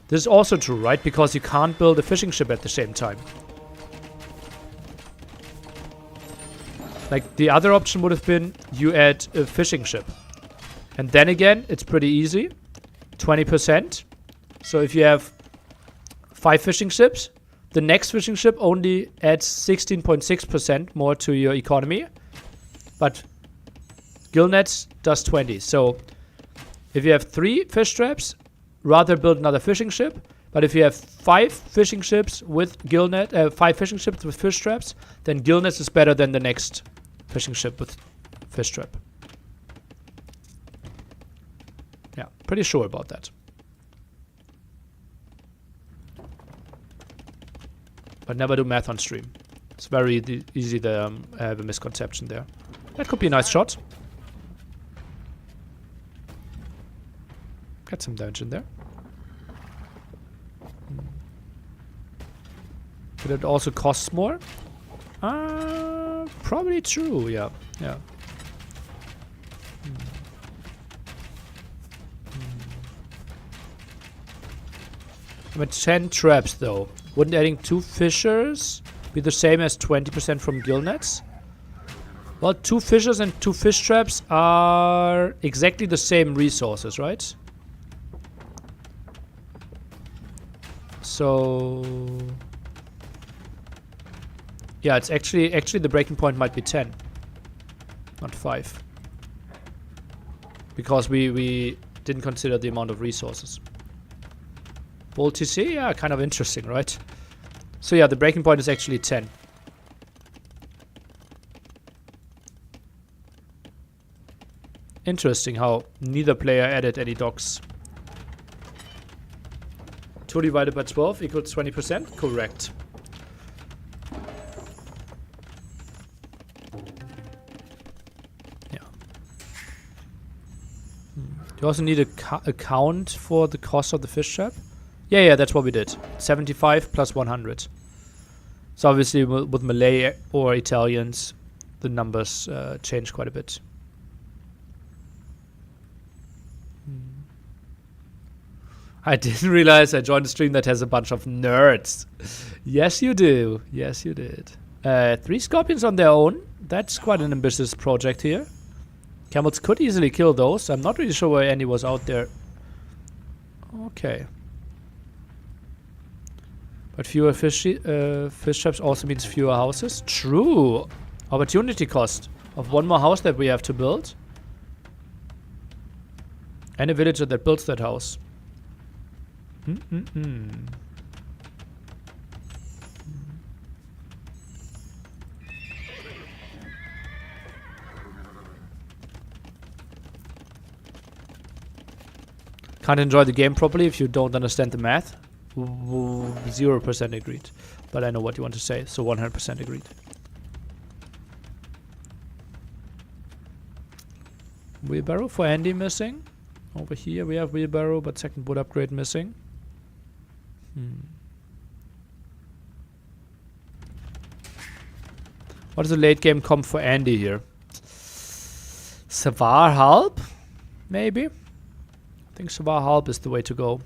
this is also true, right? Because you can't build a fishing ship at the same time. Like, the other option would have been you add a fishing ship. And then again, it's pretty easy. 20%. So if you have 5 fishing ships, the next fishing ship only adds 16.6% more to your economy. But Gillnets does 20. So if you have 3 fish traps, rather build another fishing ship. But if you have 5 fishing ships with Gillnet, 5 fishing ships with fish traps, then Gillnets is better than the next fishing ship with fish trap. Yeah, pretty sure about that. But never do math on stream. It's very easy to have a misconception there. That could be a nice shot. Get some damage in there. But it also costs more? Probably true, yeah. I'm at 10 traps though. Wouldn't adding 2 fishers be the same as 20% from gillnets? Well, 2 fishers and 2 fish traps are exactly the same resources, right? So yeah, it's actually the breaking point might be 10, not 5, because we didn't consider the amount of resources. Bold TC, yeah, kind of interesting, right? So yeah, the breaking point is actually 10. Interesting how neither player added any docks. 2 divided by 12 equals 20%? Correct. Yeah. You also need a count for the cost of the fish trap? Yeah, that's what we did. 75 plus 100. So obviously with Malay or Italians, the numbers change quite a bit. I didn't realize I joined a stream that has a bunch of nerds. Yes, you do. Yes, you did. 3 scorpions on their own. That's quite an ambitious project here. Camels could easily kill those. I'm not really sure why Andy was out there. Okay. But fewer fish traps also means fewer houses. True. Opportunity cost of 1 more house that we have to build. And a villager that builds that house. Can't enjoy the game properly if you don't understand the math. 0% agreed. But I know what you want to say, so 100% agreed. Wheelbarrow for Andy missing. Over here we have wheelbarrow, but second boat upgrade missing. What is the late game comp for Andy here? Savar Halp? Maybe? I think Savar Halp is the way to go.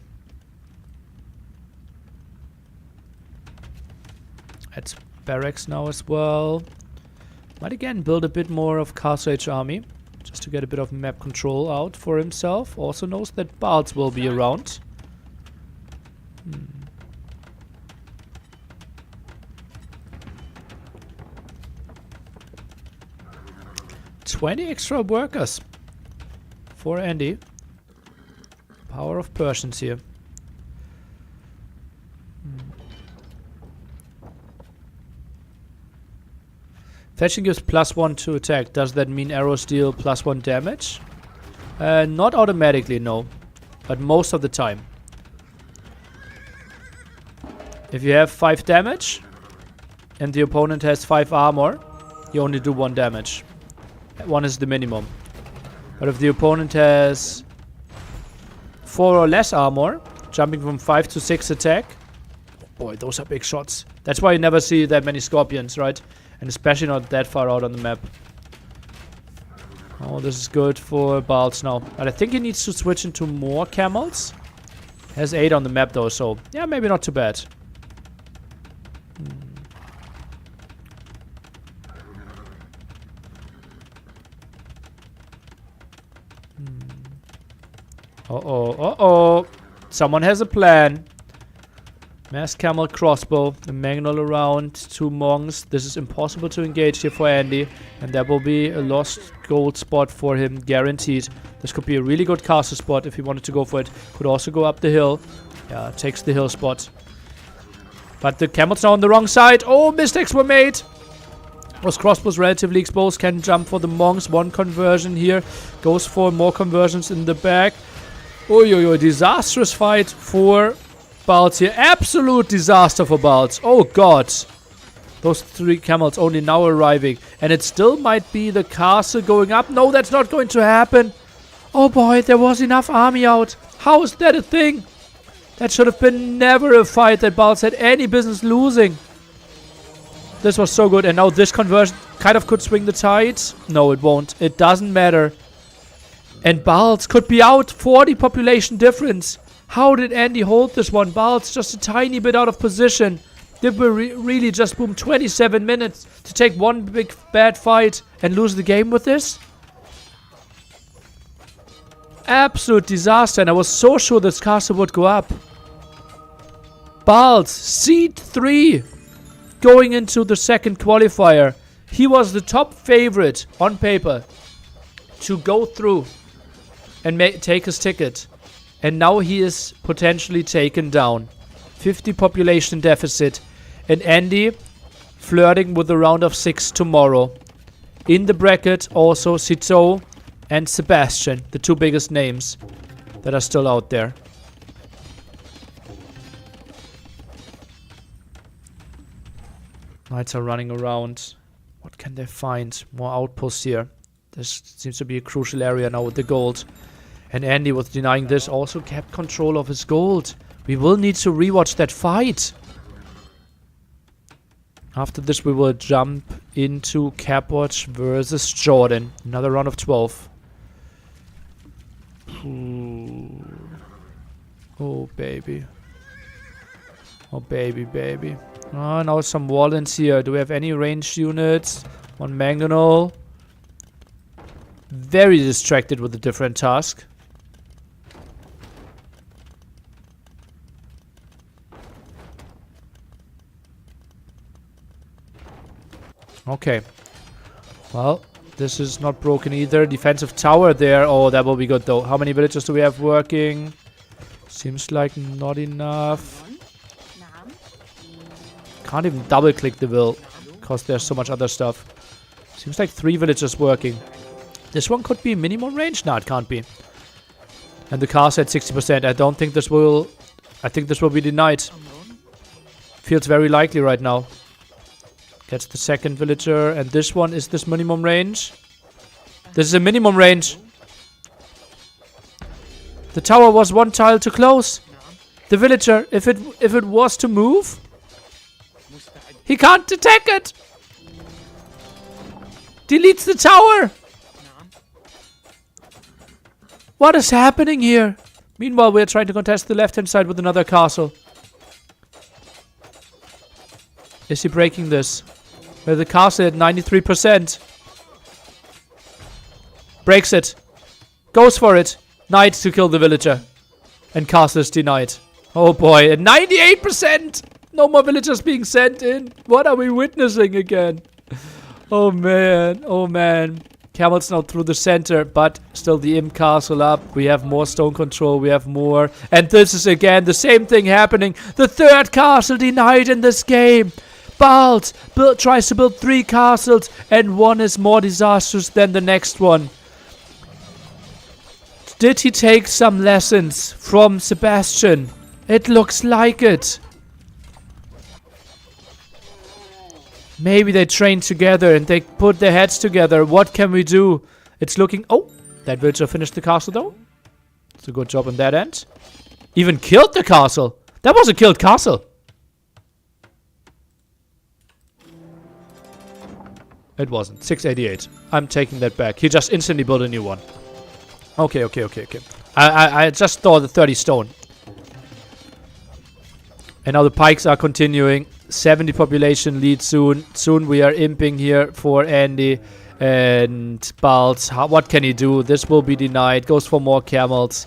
At barracks now as well. Might again build a bit more of Castle Age army. Just to get a bit of map control out for himself. Also knows that Balts will be around. 20 extra workers for Andy. Power of Persians here. Fetching gives +1 to attack. Does that mean arrows deal +1 damage? Not automatically, no. But most of the time. If you have 5 damage and the opponent has 5 armor, you only do 1 damage. 1 is the minimum. But if the opponent has 4 or less armor, jumping from 5 to 6 attack, boy, those are big shots. That's why you never see that many scorpions, right? And especially not that far out on the map. Oh, this is good for Balts now. But I think he needs to switch into more camels. Has 8 on the map though, so yeah, maybe not too bad. Uh-oh, uh-oh. Someone has a plan. Mass camel crossbow, a mangonel around, 2 monks. This is impossible to engage here for Andy. And there will be a lost gold spot for him, guaranteed. This could be a really good castle spot if he wanted to go for it. Could also go up the hill. Yeah, takes the hill spot. But the camel's now on the wrong side. Oh, mistakes were made. Those crossbows relatively exposed. Can jump for the monks. 1 conversion here. Goes for more conversions in the back. Oh, disastrous fight for Balts here. Absolute disaster for Balts. Oh god. Those 3 camels only now arriving. And it still might be the castle going up. No, that's not going to happen. Oh boy, there was enough army out. How is that a thing? That should have been never a fight that Balts had any business losing. This was so good. And now this conversion kind of could swing the tides. No, it won't. It doesn't matter. And Balts could be out. 40 population difference. How did Andy hold this one? Balts just a tiny bit out of position. Did we really just boom 27 minutes to take 1 big bad fight and lose the game with this? Absolute disaster. And I was so sure this castle would go up. Balts, seed 3. Going into the second qualifier. He was the top favorite on paper to go through and take his ticket. And now he is potentially taken down. 50 population deficit. And Andy flirting with a round of 6 tomorrow. In the bracket also Cito and Sebastian. The 2 biggest names that are still out there. Knights are running around. What can they find? More outposts here. This seems to be a crucial area now with the gold. And Andy, with denying this, also kept control of his gold. We will need to rewatch that fight. After this, we will jump into Capwatch versus Jordan. Another round of 12. Ooh. Oh, baby. Oh, baby, baby. Oh, now some Wallens here. Do we have any ranged units? 1 mangonel. Very distracted with a different task. Okay. Well, this is not broken either. Defensive tower there. Oh, that will be good though. How many villagers do we have working? Seems like not enough. Can't even double click the will because there's so much other stuff. Seems like 3 villagers working. This one could be minimum range. No, it can't be. And the castle at 60%. I don't think this will... I think this will be denied. Feels very likely right now. Gets the second villager. And this one, is this minimum range? This is a minimum range. The tower was 1 tile too close. The villager, if it was to move, he can't detect it. Deletes the tower. What is happening here? Meanwhile, we're trying to contest the left-hand side with another castle. Is he breaking this? With the castle at 93%. Breaks it. Goes for it. Knight to kill the villager. And castle is denied. Oh boy, at 98%! No more villagers being sent in. What are we witnessing again? Oh man, oh man. Camels now through the center, but still the imp castle up. We have more stone control, we have more. And this is again the same thing happening. The third castle denied in this game. Balt tries to build 3 castles, and one is more disastrous than the next one. Did he take some lessons from Sebastian? It looks like it. Maybe they trained together and they put their heads together. What can we do? It's looking... Oh, that villager finished the castle though. It's a good job on that end. Even killed the castle. That was a killed castle. It wasn't. 688. I'm taking that back. He just instantly built a new one. Okay. I just thought the 30 stone. And now the pikes are continuing. 70 population lead soon. Soon we are imping here for Andy. And Balt. What can he do? This will be denied. Goes for more camels.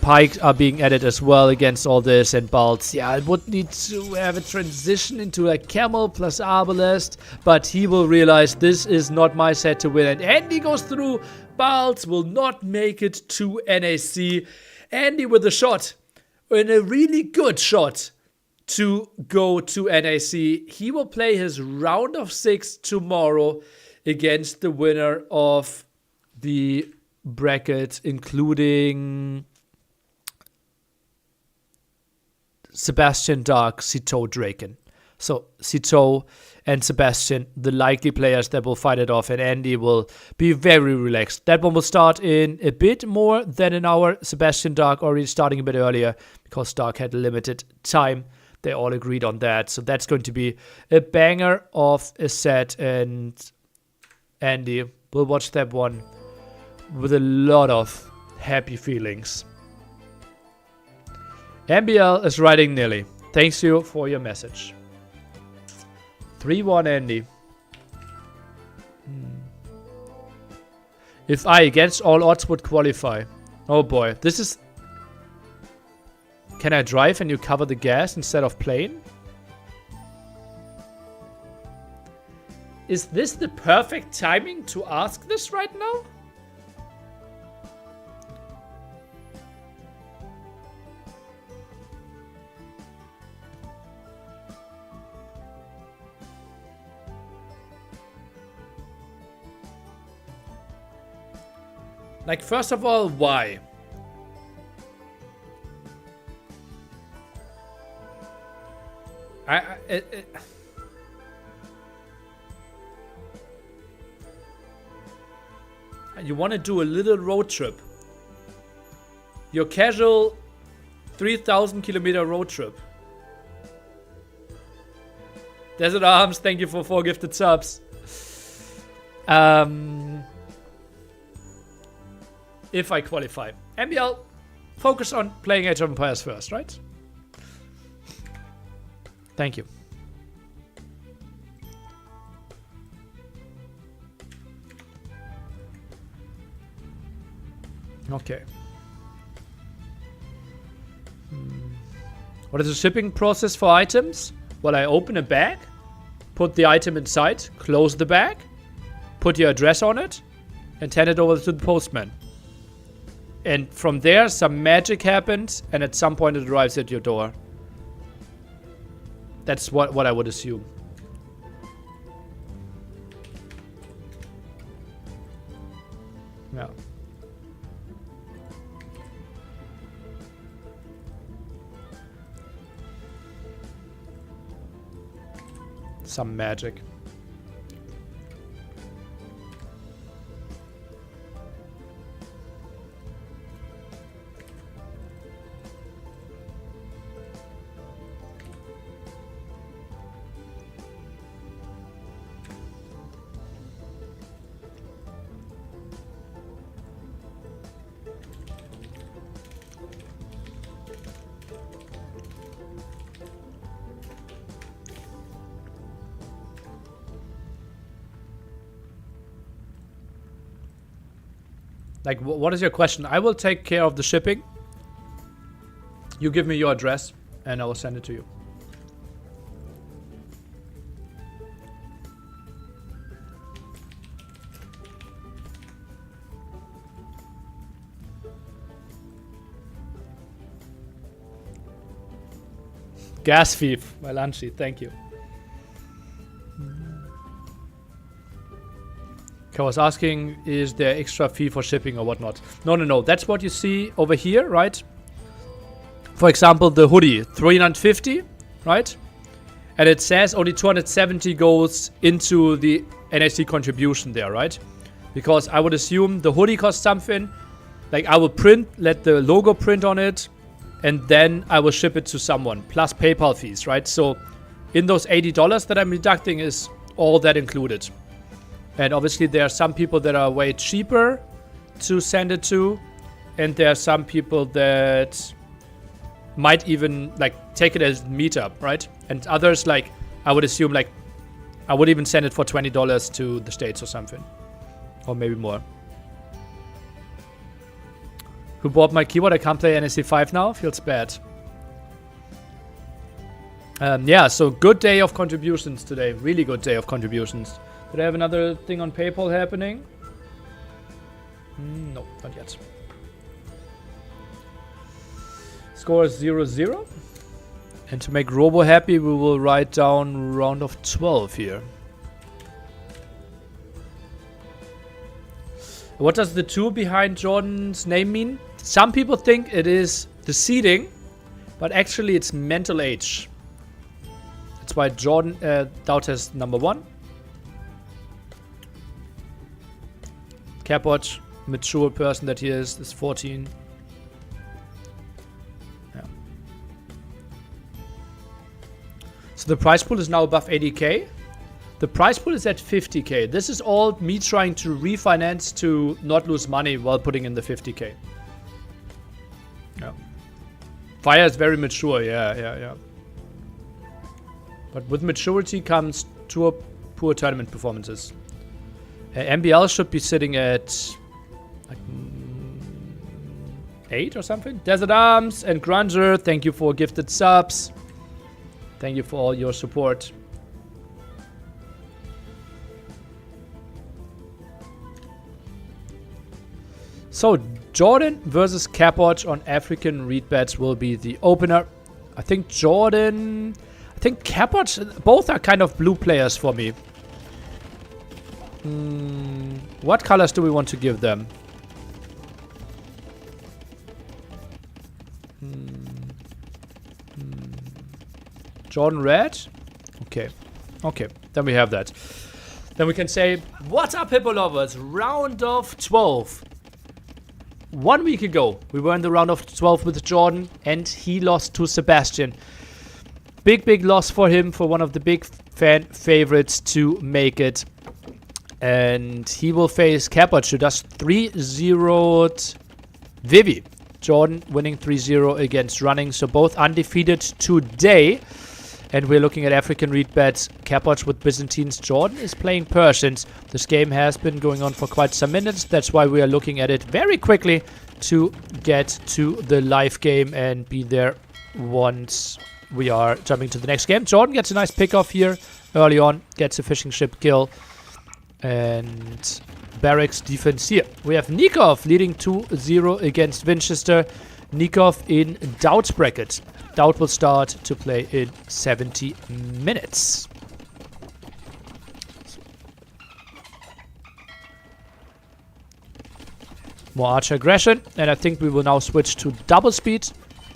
Pikes are being added as well against all this. And Balt. Yeah, I would need to have a transition into a camel plus arbalest. But he will realize this is not my set to win. And Andy goes through. Balt will not make it to NAC. Andy with a shot. And a really good shot to go to NAC. He will play his round of 6 tomorrow against the winner of the bracket, including Sebastian Dark, Cito Draken. So Cito and Sebastian, the likely players that will fight it off, and Andy will be very relaxed. That one will start in a bit more than an hour. Sebastian Dark already starting a bit earlier because Dark had limited time. They all agreed on that. So that's going to be a banger of a set, and Andy will watch that one with a lot of happy feelings. MBL is writing nearly. Thanks you for your message. 3-1 Andy. If I, against all odds, would qualify. Oh boy, this is... Can I drive and you cover the gas instead of plane? Is this the perfect timing to ask this right now? Like, first of all, why? You want to do a little road trip. Your casual 3,000 kilometer road trip. Desert Arms, thank you for 4 gifted subs. If I qualify. MBL, focus on playing Age of Empires first, right? Thank you. Okay. What is the shipping process for items? Well, I open a bag, put the item inside, close the bag, put your address on it, and hand it over to the postman. And from there, some magic happens, and at some point it arrives at your door. That's what I would assume. Yeah. Some magic. Like, what is your question? I will take care of the shipping. You give me your address, and I will send it to you. Gas thief, my lunchy, thank you. I was asking, is there extra fee for shipping or whatnot? No. That's what you see over here, right? For example, the hoodie, 350, right? And it says only 270 goes into the NAC contribution there, right? Because I would assume the hoodie costs something. Like, I will let the logo print on it, and then I will ship it to someone, plus PayPal fees, right? So in those $80 that I'm deducting is all that included. And obviously there are some people that are way cheaper to send it to, and there are some people that might even like take it as meetup, right? And others, like, I would assume, like, I would even send it for $20 to the States or something, or maybe more. Who bought my keyboard? I can't play NAC 5 now. Feels bad. Yeah, so good day of contributions today. Really good day of contributions. Did I have another thing on PayPal happening? No, not yet. Score is 0-0. And to make Robo happy, we will write down round of 12 here. What does the 2 behind Jordan's name mean? Some people think it is the seeding, but actually it's mental age. That's why Jordan Doubt has number 1. Capwatch, mature person that he is 14. Yeah. So the prize pool is now above 80k. The prize pool is at 50k. This is all me trying to refinance to not lose money while putting in the 50k. Yeah. Fire is very mature, yeah. But with maturity comes poor tournament performances. MBL should be sitting at like 8 or something. Desert Arms and Grunger, thank you for gifted subs. Thank you for all your support. So Jordan versus Capwatch on African Read Bets will be the opener. I think Capwatch, both are kind of blue players for me. What colors do we want to give them? Jordan red? Okay. Then we have that. Then we can say, what's up, Hippo lovers? Round of 12. 1 week ago, we were in the round of 12 with Jordan, and he lost to Sebastian. Big loss for him, for one of the big fan favorites to make it. And he will face Capwatch, who does 3-0'd Vivi. Jordan winning 3-0 against Running. So both undefeated today. And we're looking at African Read Bets. Capwatch with Byzantines. Jordan is playing Persians. This game has been going on for quite some minutes. That's why we are looking at it very quickly to get to the live game and be there once we are jumping to the next game. Jordan gets a nice pick off here early on. Gets a fishing ship kill. And Barracks defense here. We have Nikov leading 2-0 against Winchester. Nikov in Doubt's bracket. Doubt will start to play in 70 minutes. More archer aggression. And I think we will now switch to double speed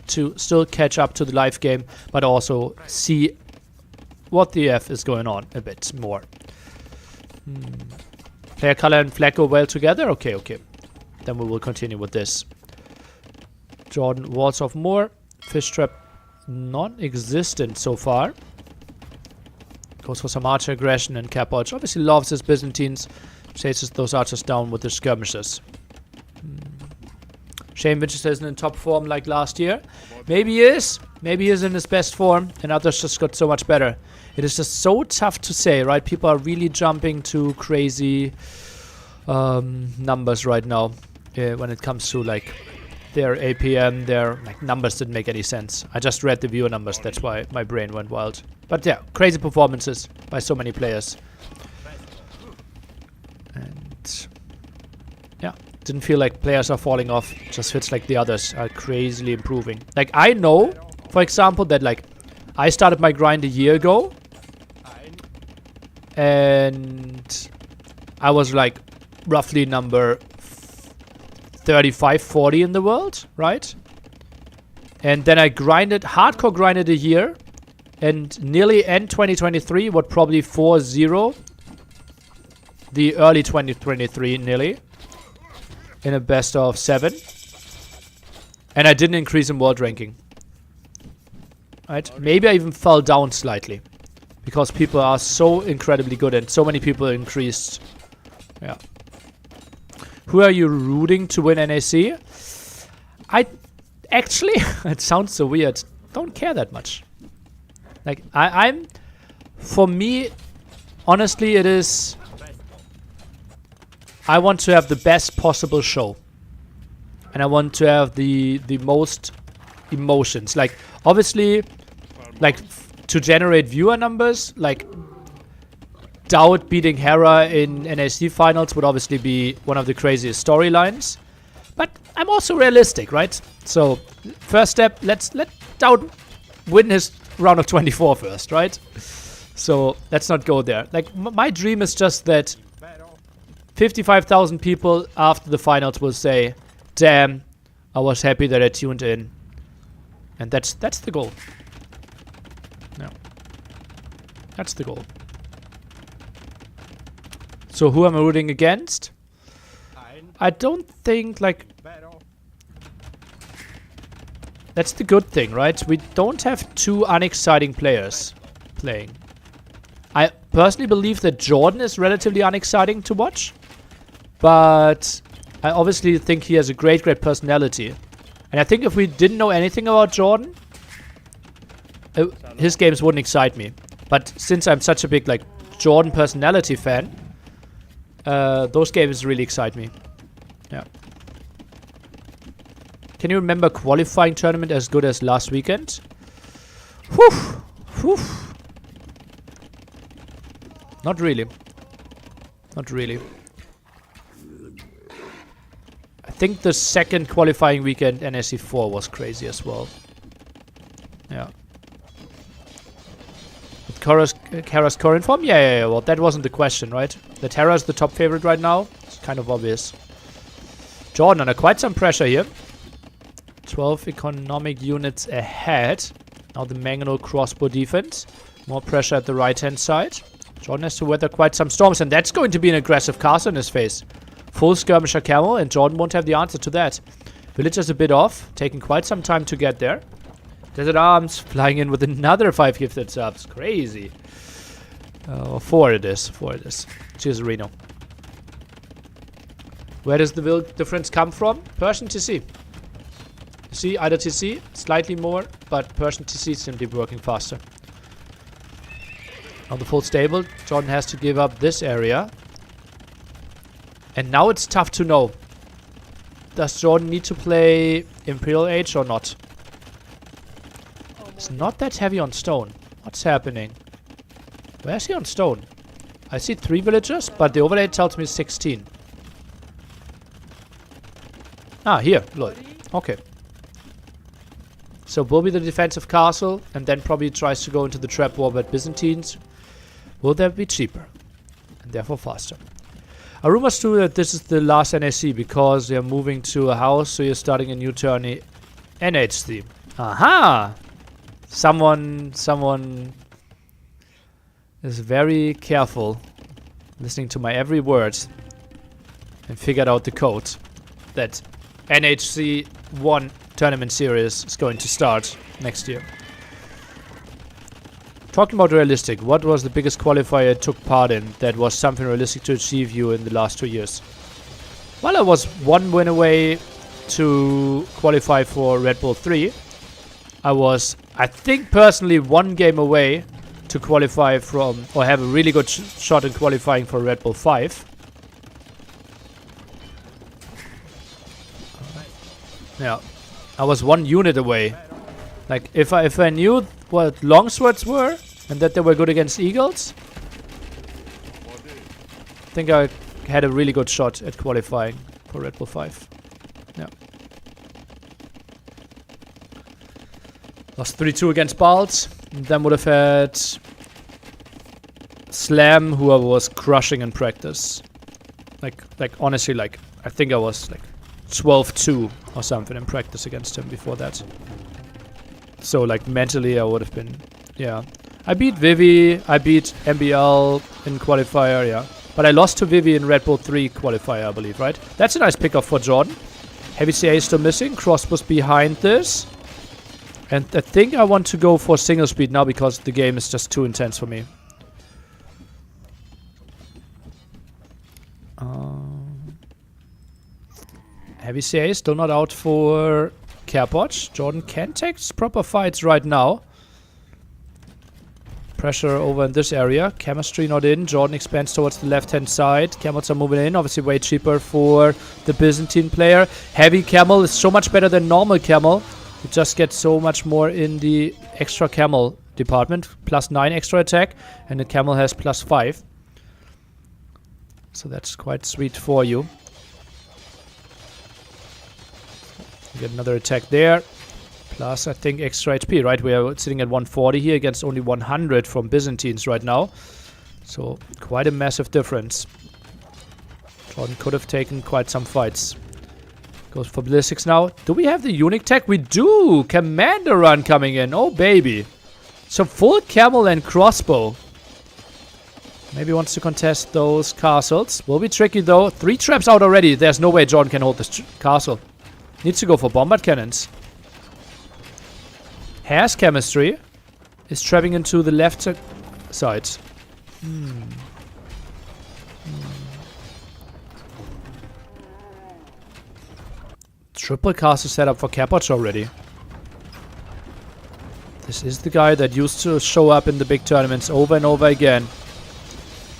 to still catch up to the live game, but also see what the F is going on a bit more. Player color and flag go well together? Okay. Then we will continue with this. Jordan walls off more. Fish trap non-existent so far. Goes for some archer aggression, and Capwatch obviously loves his Byzantines. Chases those archers down with the skirmishes. Shame Winchester isn't in top form like last year. Maybe he is. Maybe he is in his best form, and others just got so much better. It is just so tough to say, right? People are really jumping to crazy numbers right now. when it comes to like their APM, their like numbers didn't make any sense. I just read the viewer numbers, that's why my brain went wild. But yeah, crazy performances by so many players. And yeah, didn't feel like players are falling off. Just feels like the others are crazily improving. Like I know, for example, that like I started my grind a year ago. And I was like roughly number 35, 40 in the world, right? And then I hardcore grinded a year. And nearly end 2023, what probably 4-0. The early 2023 nearly. In a best of 7. And I didn't increase in world ranking. Right? Maybe I even fell down slightly. Because people are so incredibly good and so many people increased. Yeah. Who are you rooting to win NAC? I actually, it sounds so weird, don't care that much. Like, for me, honestly, it is, I want to have the best possible show. And I want to have the most emotions. Like, obviously, like, to generate viewer numbers, like Doubt beating Hera in NAC finals would obviously be one of the craziest storylines. But I'm also realistic, right? So, first step, let Doubt win his round of 24 first, right? So, let's not go there. Like, my dream is just that 55,000 people after the finals will say, damn, I was happy that I tuned in. And that's the goal. No. That's the goal. So who am I rooting against? I don't think, like... That's the good thing, right? We don't have two unexciting players playing. I personally believe that Jordan is relatively unexciting to watch. But I obviously think he has a great personality. And I think if we didn't know anything about Jordan, his games wouldn't excite me. But since I'm such a big like Jordan personality fan, those games really excite me. Yeah. Can you remember qualifying tournament as good as last weekend? Whew. Whew. Not really. Not really. I think the second qualifying weekend NSC 4 was crazy as well. Yeah. Kara's current form? Yeah, well, that wasn't the question, right? That Terra's the top favorite right now? It's kind of obvious. Jordan under quite some pressure here. 12 economic units ahead. Now the Mangonel crossbow defense. More pressure at the right-hand side. Jordan has to weather quite some storms, and that's going to be an aggressive castle in his face. Full skirmisher camel, and Jordan won't have the answer to that. Villager's a bit off, taking quite some time to get there. Desert Arms flying in with another 5 gifted subs. Crazy. 4 it is. 4 it is. Cheers, Reno. Where does the difference come from? Persian TC. See, either TC, slightly more, but Persian TC is simply working faster. On the full stable, Jordan has to give up this area. And now it's tough to know. Does Jordan need to play Imperial Age or not? It's not that heavy on stone. What's happening? Where's he on stone? I see 3 villagers, but the overlay tells me 16. Ah, here. Look. Okay. So will be the defensive castle, and then probably tries to go into the trap war with Byzantines. Will that be cheaper? And therefore faster. A rumors too that this is the last NAC because they're moving to a house, so you're starting a new tourney. NHC. Aha! Someone is very careful, listening to my every word, and figured out the code that NHC 1 tournament series is going to start next year. Talking about realistic, what was the biggest qualifier you took part in that was something realistic to achieve you in the last 2 years? Well, I was 1 win away to qualify for Red Bull 3. I was, I think personally, 1 game away to qualify from, or have a really good shot in qualifying for Red Bull 5. Yeah. I was 1 unit away. Like, if I knew what longswords were, and that they were good against eagles, I think I had a really good shot at qualifying for Red Bull 5. Yeah. Lost 3-2 against Balls. Then would have had Slam, who I was crushing in practice. Like honestly, like, I think I was like 12-2 or something in practice against him before that. So like mentally I would have been, yeah. I beat Vivi, I beat MBL in qualifier, yeah. But I lost to Vivi in Red Bull 3 qualifier, I believe, right? That's a nice pickup for Jordan. Heavy CA is still missing, crossbows behind this. And I think I want to go for single speed now because the game is just too intense for me. Heavy CA still not out for Carebotch. Jordan can take proper fights right now. Pressure over in this area. Chemistry not in. Jordan expands towards the left-hand side. Camels are moving in. Obviously way cheaper for the Byzantine player. Heavy Camel is so much better than normal Camel. You just get so much more in the extra Camel department. +9 extra attack. And the Camel has +5. So that's quite sweet for you. Get another attack there. Plus, I think, extra HP, right? We are sitting at 140 here against only 100 from Byzantines right now. So, quite a massive difference. Jordan could have taken quite some fights. Goes for ballistics now. Do we have the unique tech? We do! Commander run coming in. Oh, baby. So, full camel and crossbow. Maybe wants to contest those castles. Will be tricky, though. 3 traps out already. There's no way Jordan can hold this castle. Needs to go for bombard cannons. Has chemistry. Is trapping into the left side. Triple castle set up for Carebotch already. This is the guy that used to show up in the big tournaments over and over again.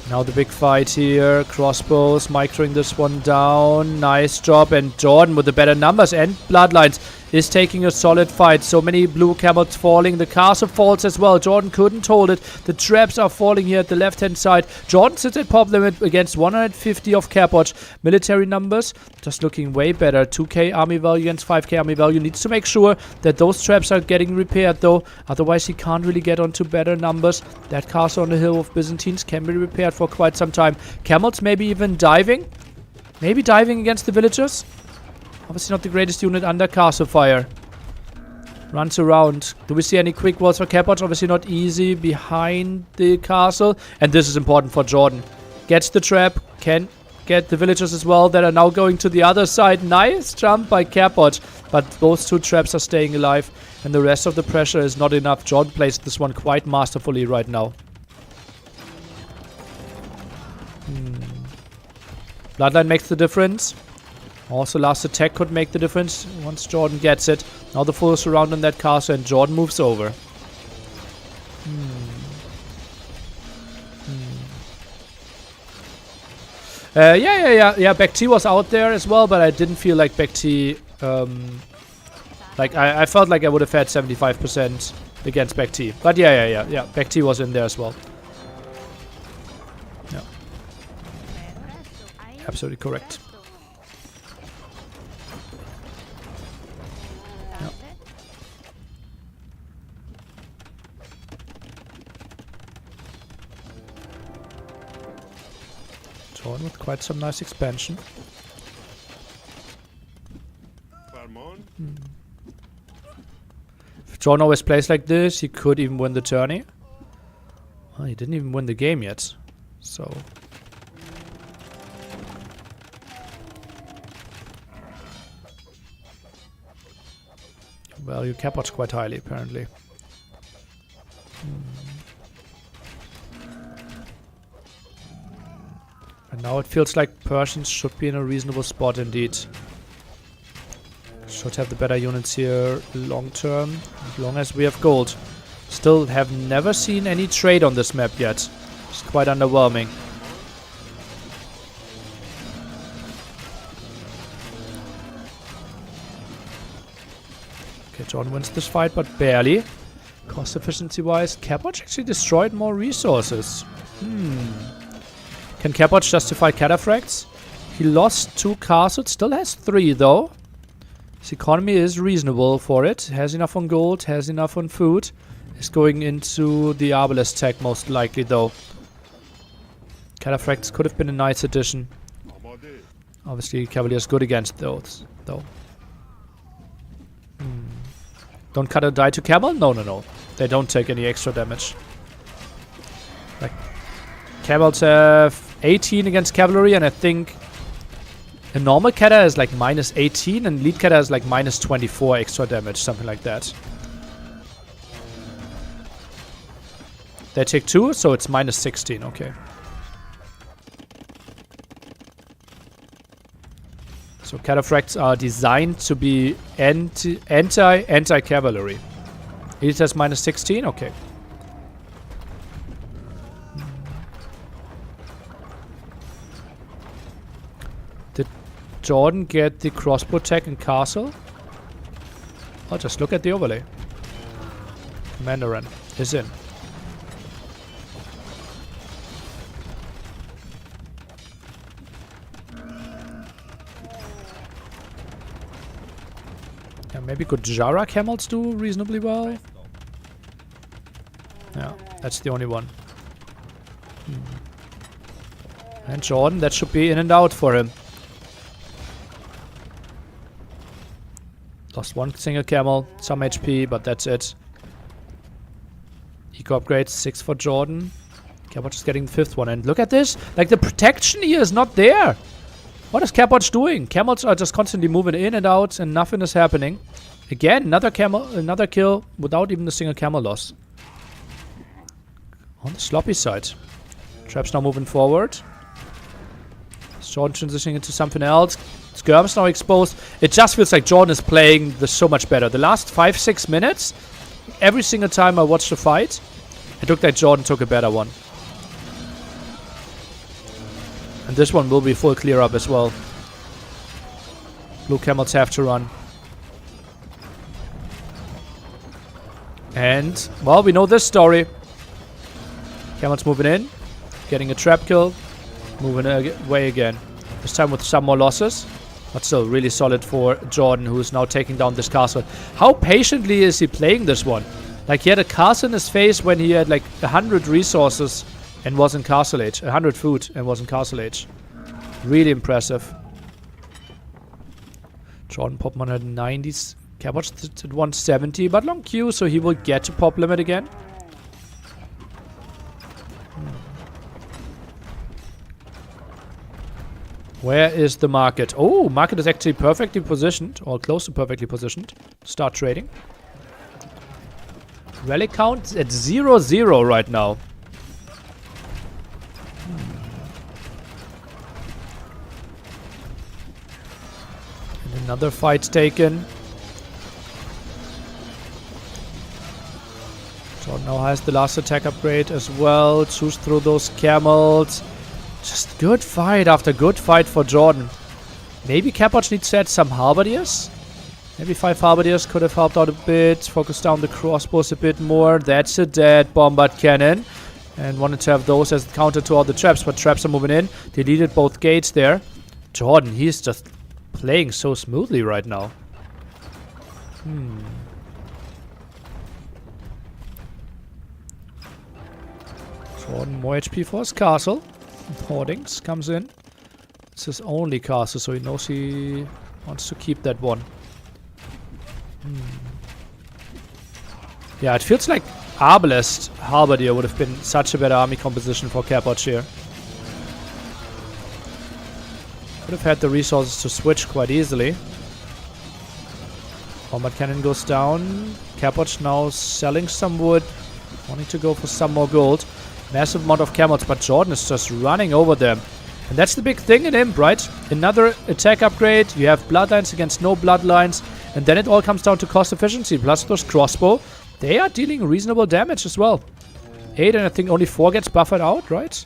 Now the big fight here. Crossbows, microing this one down. Nice job. And Jordan with the better numbers and bloodlines is taking a solid fight. So many blue camels falling. The castle falls as well. Jordan couldn't hold it. The traps are falling here at the left-hand side. Jordan sits at pop limit against 150 of Carebotch. Military numbers just looking way better. 2k army value against 5k army value. Needs to make sure that those traps are getting repaired though. Otherwise he can't really get onto better numbers. That castle on the hill of Byzantines can be repaired for quite some time. Camels maybe even diving. Maybe diving against the villagers. Obviously not the greatest unit under castle fire. Runs around. Do we see any quick walls for Carebotch? Obviously not easy behind the castle. And this is important for Jordan. Gets the trap. Can get the villagers as well that are now going to the other side. Nice jump by Carebotch. But those 2 traps are staying alive. And the rest of the pressure is not enough. Jordan plays this one quite masterfully right now. Bloodline makes the difference. Also, last attack could make the difference once Jordan gets it. Now the full surround on that castle and Jordan moves over. Yeah. Back T was out there as well, but I didn't feel like Back T... like, I felt like I would have had 75% against Back T. But yeah. Back T was in there as well. Yeah. Absolutely correct. Jordan with quite some nice expansion. If Jordan always plays like this, he could even win the tourney. Well, he didn't even win the game yet. So... value Carebotch quite highly, apparently. And now it feels like Persians should be in a reasonable spot indeed. Should have the better units here long term, as long as we have gold. Still have never seen any trade on this map yet. It's quite underwhelming. Okay, Jordan wins this fight, but barely. Cost efficiency-wise, Cabotch actually destroyed more resources. Can Cabotch justify cataphracts? He lost 2 castles, still has 3 though. His economy is reasonable for it. Has enough on gold, has enough on food. Is going into the Arbalest tech most likely though. Cataphracts could have been a nice addition. Obviously, Cavalier's good against those though. Don't cut a die to Camel? No, no, no. They don't take any extra damage. Like, Camels have 18 against Cavalry, and I think a normal Kata is like minus 18, and lead Kata is like minus 24 extra damage, something like that. They take 2, so it's minus 16, okay. So cataphracts are designed to be anti-cavalry. It has minus 16? Okay. Did Jordan get the crossbow tech in castle? Oh, just look at the overlay. Mandarin is in. Maybe Gojara camels do reasonably well. Yeah, that's the only one. And Jordan, that should be in and out for him. Lost 1 single camel, some HP, but that's it. Eco upgrades, 6 for Jordan. Cabotch is getting the 5th one. And look at this! Like, the protection here is not there! What is Cabotch doing? Camels are just constantly moving in and out and nothing is happening. Again, another kill without even a single camel loss. On the sloppy side. Trap's now moving forward. Jordan transitioning into something else. Skirm's now exposed. It just feels like Jordan is playing this so much better. The last 5-6 minutes, every single time I watched the fight, it looked like Jordan took a better one. And this one will be full clear up as well. Blue camels have to run. And, well, we know this story. Camels moving in. Getting a trap kill. Moving away again. This time with some more losses. But still really solid for Jordan, who is now taking down this castle. How patiently is he playing this one? Like, he had a castle in his face when he had like 100 resources and was in castle age. 100 food and was in castle age. Really impressive. Jordan pop 190s. Cabotch at 170, but long queue, so he will get to pop limit again. Where is the market? Oh, market is actually perfectly positioned, or close to perfectly positioned. Start trading. Rally count at 0-0 right now. And another fight taken. Jordan now has the last attack upgrade as well. Chews through those camels. Just good fight after good fight for Jordan. Maybe Cabotch needs to add some halberdiers. Maybe 5 halberdiers could have helped out a bit. Focus down the crossbows a bit more. That's a dead bombard cannon. And wanted to have those as counter to all the traps. But traps are moving in. Deleted both gates there. Jordan, he's just playing so smoothly right now. Jordan, more HP for his castle. Hoardings comes in. It's his only castle, so he knows he wants to keep that one. Yeah, it feels like Arbalest Halberdier would have been such a better army composition for Cabotch here. Would have had the resources to switch quite easily. Combat cannon goes down. Cabotch now selling some wood. Wanting to go for some more gold. Massive amount of camels, but Jordan is just running over them. And that's the big thing in Imp, right? Another attack upgrade. You have bloodlines against no bloodlines. And then it all comes down to cost efficiency. Plus those crossbow. They are dealing reasonable damage as well. 8 and I think only 4 gets buffered out, right?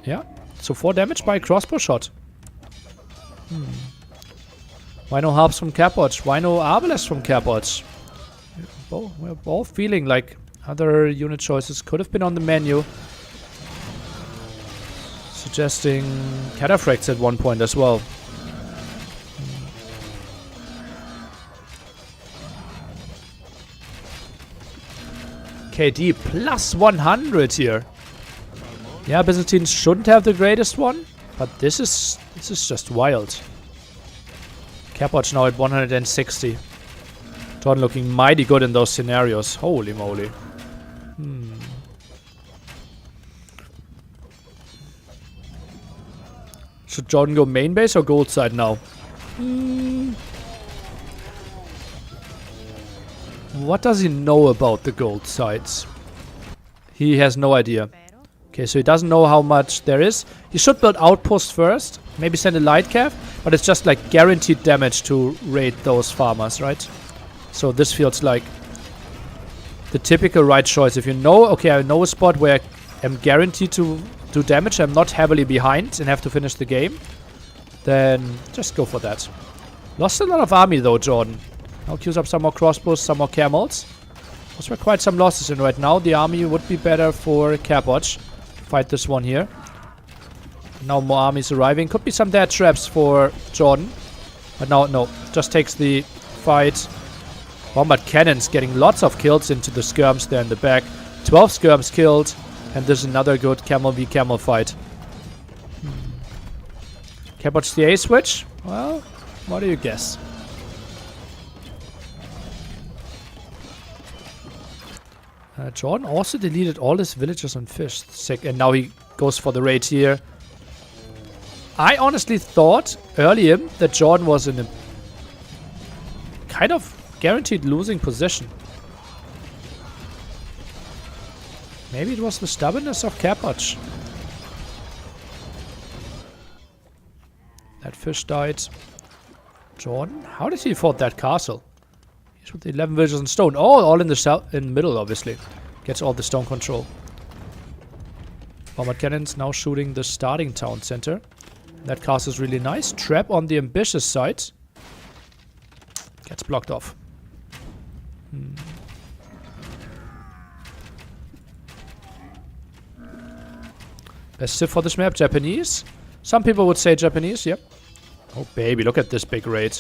Yeah. So 4 damage by a crossbow shot. Why no harps from Capwatch? Why no Arbalest from Capwatch? We're both feeling like other unit choices could have been on the menu. Suggesting Cataphracts at one point as well. KD plus 100 here. Yeah, Byzantine shouldn't have the greatest one, but this is just wild. Capwatch now at 160. Jordan looking mighty good in those scenarios. Holy moly. Should Jordan go main base or gold side now? What does he know about the gold sides? He has no idea. Okay, so he doesn't know how much there is. He should build outpost first. Maybe send a light cav. But it's just like guaranteed damage to raid those farmers, right? So this feels like the typical right choice. If you know, okay, I know a spot where I'm guaranteed to do damage. I'm not heavily behind and have to finish the game. Then just go for that. Lost a lot of army though, Jordan. Now queues up some more crossbows, some more camels. Those were quite some losses, and right now the army would be better for Capwatch to fight this one here. Now more armies arriving. Could be some dead traps for Jordan. But now, no. Just takes the fight. Bombard cannons getting lots of kills into the skirms there in the back. 12 skirms killed. And this is another good camel v camel fight. Capwatch the A switch? Well, what do you guess? Jordan also deleted all his villagers on fish. Sick. And now he goes for the raid here. I honestly thought earlier that Jordan was in a kind of guaranteed losing position. Maybe it was the stubbornness of Capwatch. That fish died. Jordan, how did he afford that castle? He's with the 11 villagers in stone. Oh, all in the south, in the middle, obviously. Gets all the stone control. Bombard cannons now shooting the starting town center. That castle is really nice. Trap on the ambitious side. Gets blocked off. Best civ for this map, Japanese. Some people would say Japanese, yep. Oh baby, look at this big raid.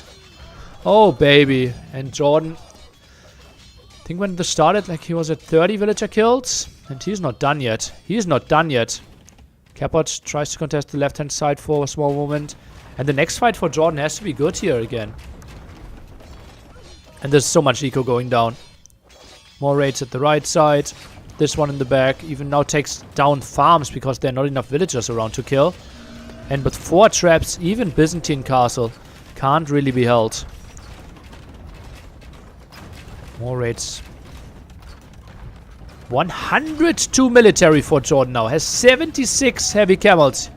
Oh baby. And Jordan, I think when this started, like he was at 30 villager kills. And he's not done yet. He's not done yet. Capwatch tries to contest the left hand side for a small moment. And the next fight for Jordan has to be good here again. And there's so much eco going down. More raids at the right side. This one in the back even now takes down farms because there are not enough villagers around to kill. And with 4 traps, even Byzantine castle can't really be held. More raids. 102 military for Jordan now. Has 76 heavy camels.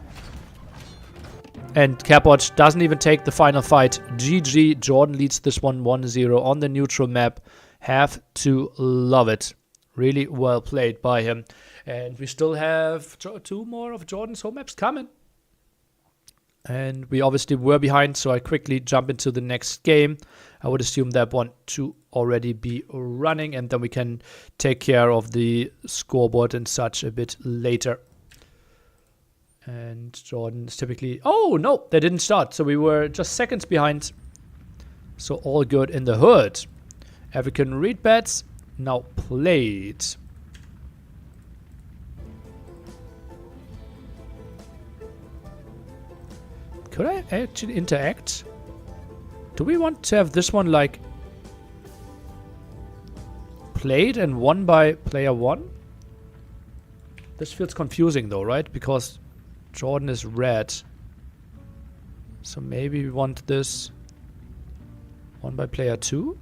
And Capwatch doesn't even take the final fight. GG. Jordan leads this one 1-0 on the neutral map. Have to love it. Really well played by him. And we still have 2 more of Jordan's home maps coming. And we obviously were behind, so I quickly jump into the next game. I would assume that one to already be running, and then we can take care of the scoreboard and such a bit later. And Jordan is typically... Oh, no, they didn't start. So we were just seconds behind. So all good in the hood. African reed beds now played. Could I actually interact? Do we want to have this one like played and won by player 1? This feels confusing though, right? Because Jordan is red. So maybe we want this won by player 2?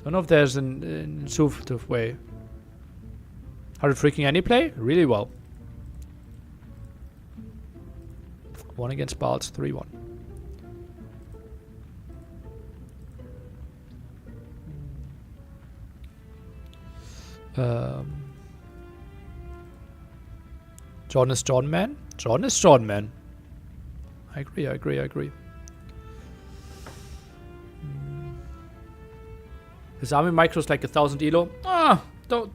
Don't know if there's an intuitive way. How did freaking any play? Really well. 1 against Balts, 3-1. Jordan is Jordan man. Jordan is Jordan, man. I agree, I agree, I agree. His army micro is like 1000 elo. Ah, don't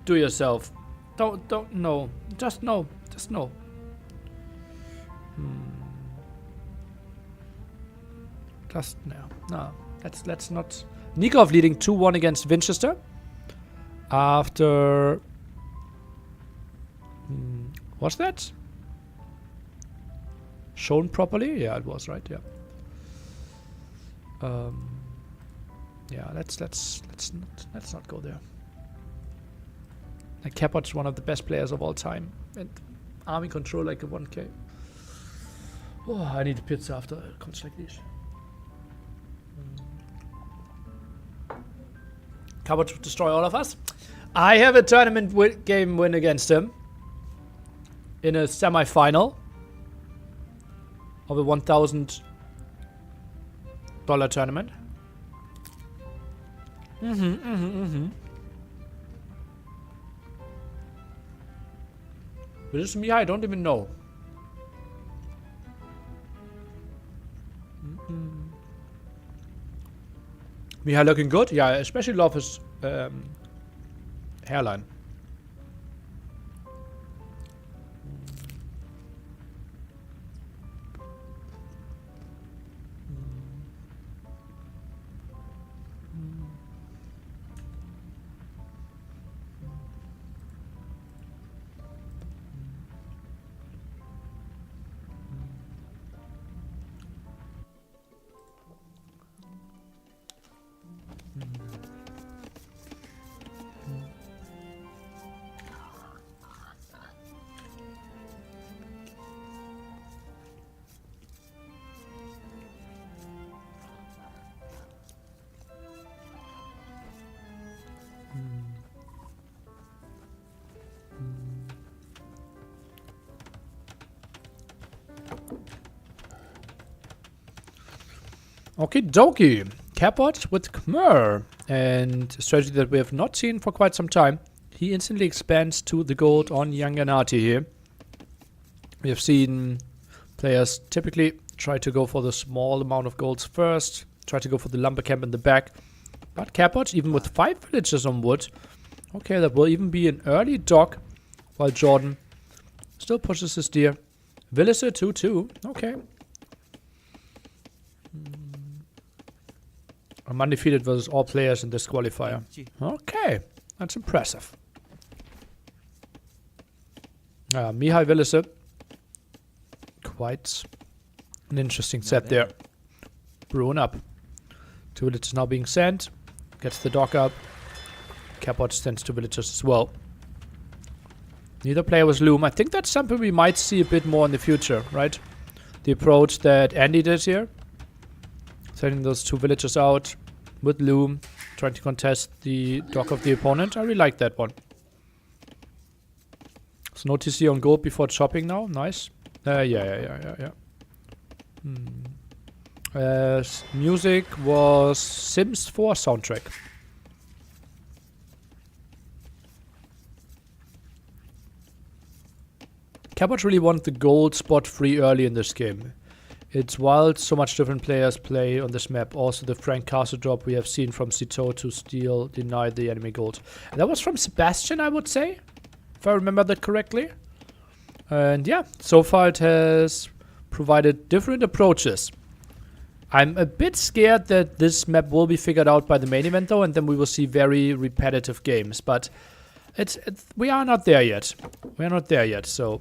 do yourself. Don't, no. Just no. Just no. Just, no. Let's not. Nikov leading 2-1 against Winchester. After... was that? Shown properly? Yeah, it was, right, yeah. Yeah, let's not go there. Like Capot's one of the best players of all time, and army control like a 1k. Oh, I need a pizza after comes like this. Capot to destroy all of us. I have a tournament game win against him in a semi-final of a $1,000 tournament. But this is me, I don't even know. Mihai looking good? Yeah, I especially love his hairline. Okie dokie. Capot with Khmer. And a strategy that we have not seen for quite some time. He instantly expands to the gold on Yanganati here. We have seen players typically try to go for the small amount of golds first. Try to go for the lumber camp in the back. But Capot, even with 5 villages on wood. Okay, that will even be an early dock. While Jordan still pushes his deer. Villager 2-2. Okay. I'm undefeated versus all players in this qualifier. Okay, that's impressive. Mihai Villager. Quite an interesting set there. Bruin up. 2 villagers now being sent. Gets the dock up. Capot sends 2 villagers as well. Neither player was Loom. I think that's something we might see a bit more in the future, right? The approach that Andy did here. Sending those 2 villagers out with Loom. Trying to contest the dock of the opponent. I really like that one. So no TC on gold before chopping now. Nice. Yeah. Music was Sims 4 soundtrack. Capot really wanted the gold spot free early in this game. It's wild, so much different players play on this map. Also the Frank Castle drop we have seen from Cito to steal, deny the enemy gold. And that was from Sebastian, I would say, if I remember that correctly. And yeah, so far it has provided different approaches. I'm a bit scared that this map will be figured out by the main event though, and then we will see very repetitive games. But we are not there yet. We are not there yet, so...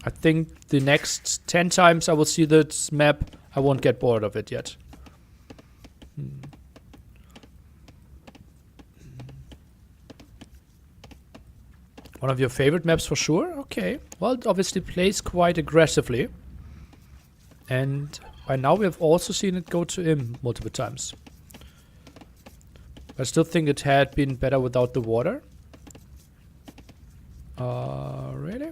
I think the next 10 times I will see this map, I won't get bored of it yet. One of your favorite maps for sure? Okay. Well, it obviously plays quite aggressively. And by now we have also seen it go to him multiple times. I still think it had been better without the water. Really?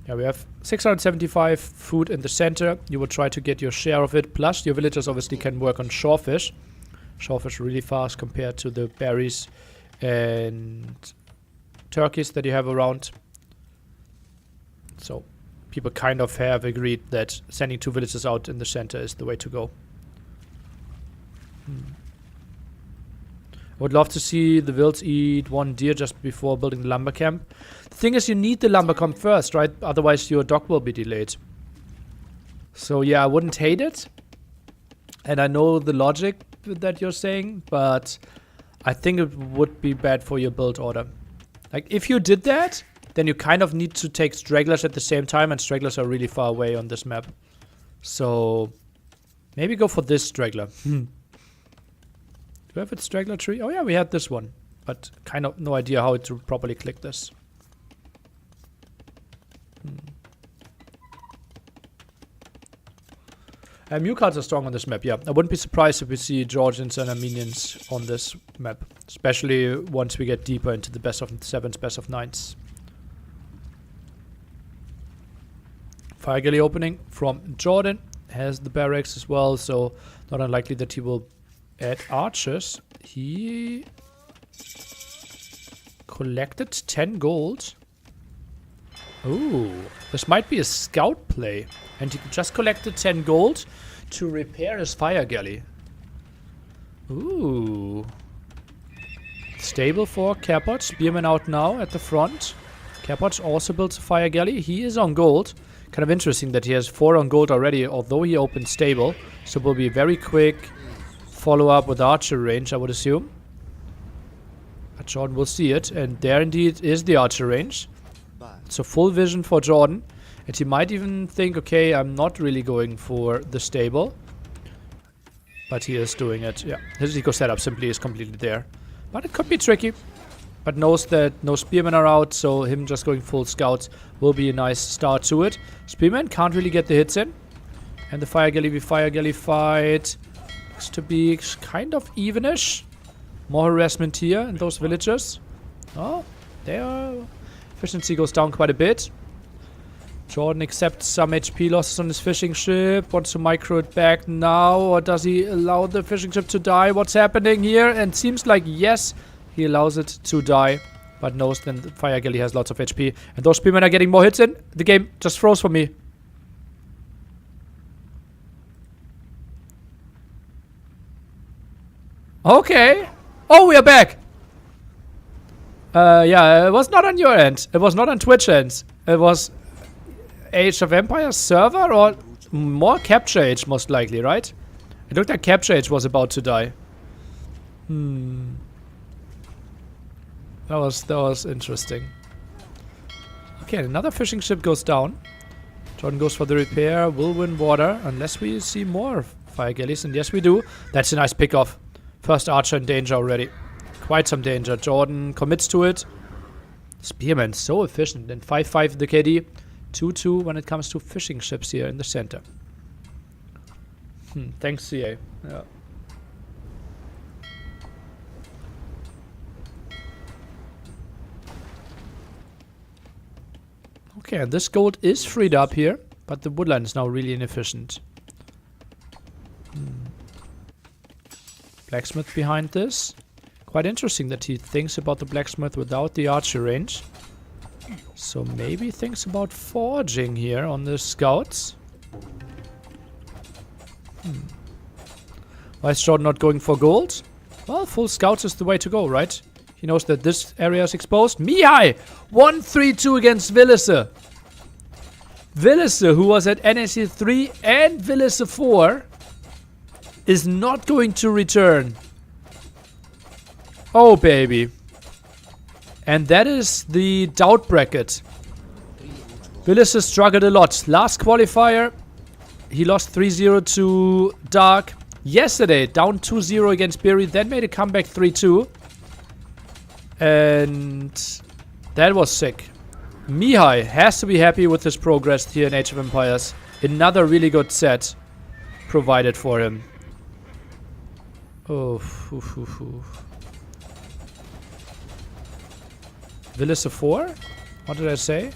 Yeah, we have 675 food in the center. You will try to get your share of it. Plus, your villagers obviously can work on shorefish. Shellfish really fast compared to the berries and turkeys that you have around. So people kind of have agreed that sending 2 villagers out in the center is the way to go. I would love to see the Wilds eat 1 deer just before building the lumber camp. The thing is, you need the lumber camp first, right? Otherwise your dock will be delayed. So yeah, I wouldn't hate it. And I know the logic that you're saying, but I think it would be bad for your build order. Like, if you did that, then you kind of need to take stragglers at the same time, and stragglers are really far away on this map. So maybe go for this straggler. Do we have a straggler tree? Oh yeah, we had this one. But kind of no idea how to properly click this. Mew cards are strong on this map, yeah. I wouldn't be surprised if we see Georgians and Armenians on this map. Especially once we get deeper into the best of 7s, best of 9s. Fire galley opening from Jordan. Has the barracks as well, so not unlikely that he will add archers. He collected 10 gold. Ooh, this might be a scout play. And he just collected 10 gold to repair his fire galley. Ooh. Stable for Capot. Spearman out now at the front. Capot also builds a fire galley. He is on gold. Kind of interesting that he has 4 on gold already, although he opened stable. So it will be very quick follow-up with archer range, I would assume. But Jordan will see it. And there indeed is the archer range. So full vision for Jordan. And he might even think, okay, I'm not really going for the stable. But he is doing it. Yeah, his eco setup simply is completely there. But it could be tricky. But knows that no spearmen are out, so him just going full scouts will be a nice start to it. Spearmen can't really get the hits in. And the fire galley fight looks to be kind of evenish. More harassment here in those villagers. Oh, their efficiency goes down quite a bit. Jordan accepts some HP losses on his fishing ship. Wants to micro it back now. Or does he allow the fishing ship to die? What's happening here? And seems like yes, he allows it to die. But knows then the fire galley has lots of HP. And those spearmen are getting more hits in. The game just froze for me. Okay. Oh, we are back. Yeah, it was not on your end. It was not on Twitch end. It was Age of Empires server or more Capture Age, most likely, right? It looked like Capture Age was about to die. That was interesting. Okay, another fishing ship goes down. Jordan goes for the repair. Will win water unless we see more fire galleys, and yes, we do. That's a nice pick-off. First archer in danger already. Quite some danger. Jordan commits to it. Spearman so efficient. And 5-5 the KD. 2-2 when it comes to fishing ships here in the center. Thanks, CA. Yeah. Okay, and this gold is freed up here, but the woodline is now really inefficient. Blacksmith behind this. Quite interesting that he thinks about the blacksmith without the archer range. So maybe thinks about forging here on the scouts. Why is Jordan not going for gold? Well, full scouts is the way to go, right? He knows that this area is exposed. Mihai! 1-3-2 against Villiser. Villiser, who was at NAC 3 and Villiser 4, is not going to return. Oh, baby. And that is the doubt bracket. Villiser struggled a lot. Last qualifier, he lost 3-0 to Dark. Yesterday, down 2-0 against Berry, then made a comeback 3-2. And that was sick. Mihai has to be happy with his progress here in Age of Empires. Another really good set provided for him. Oh, Villiser 4? What did I say?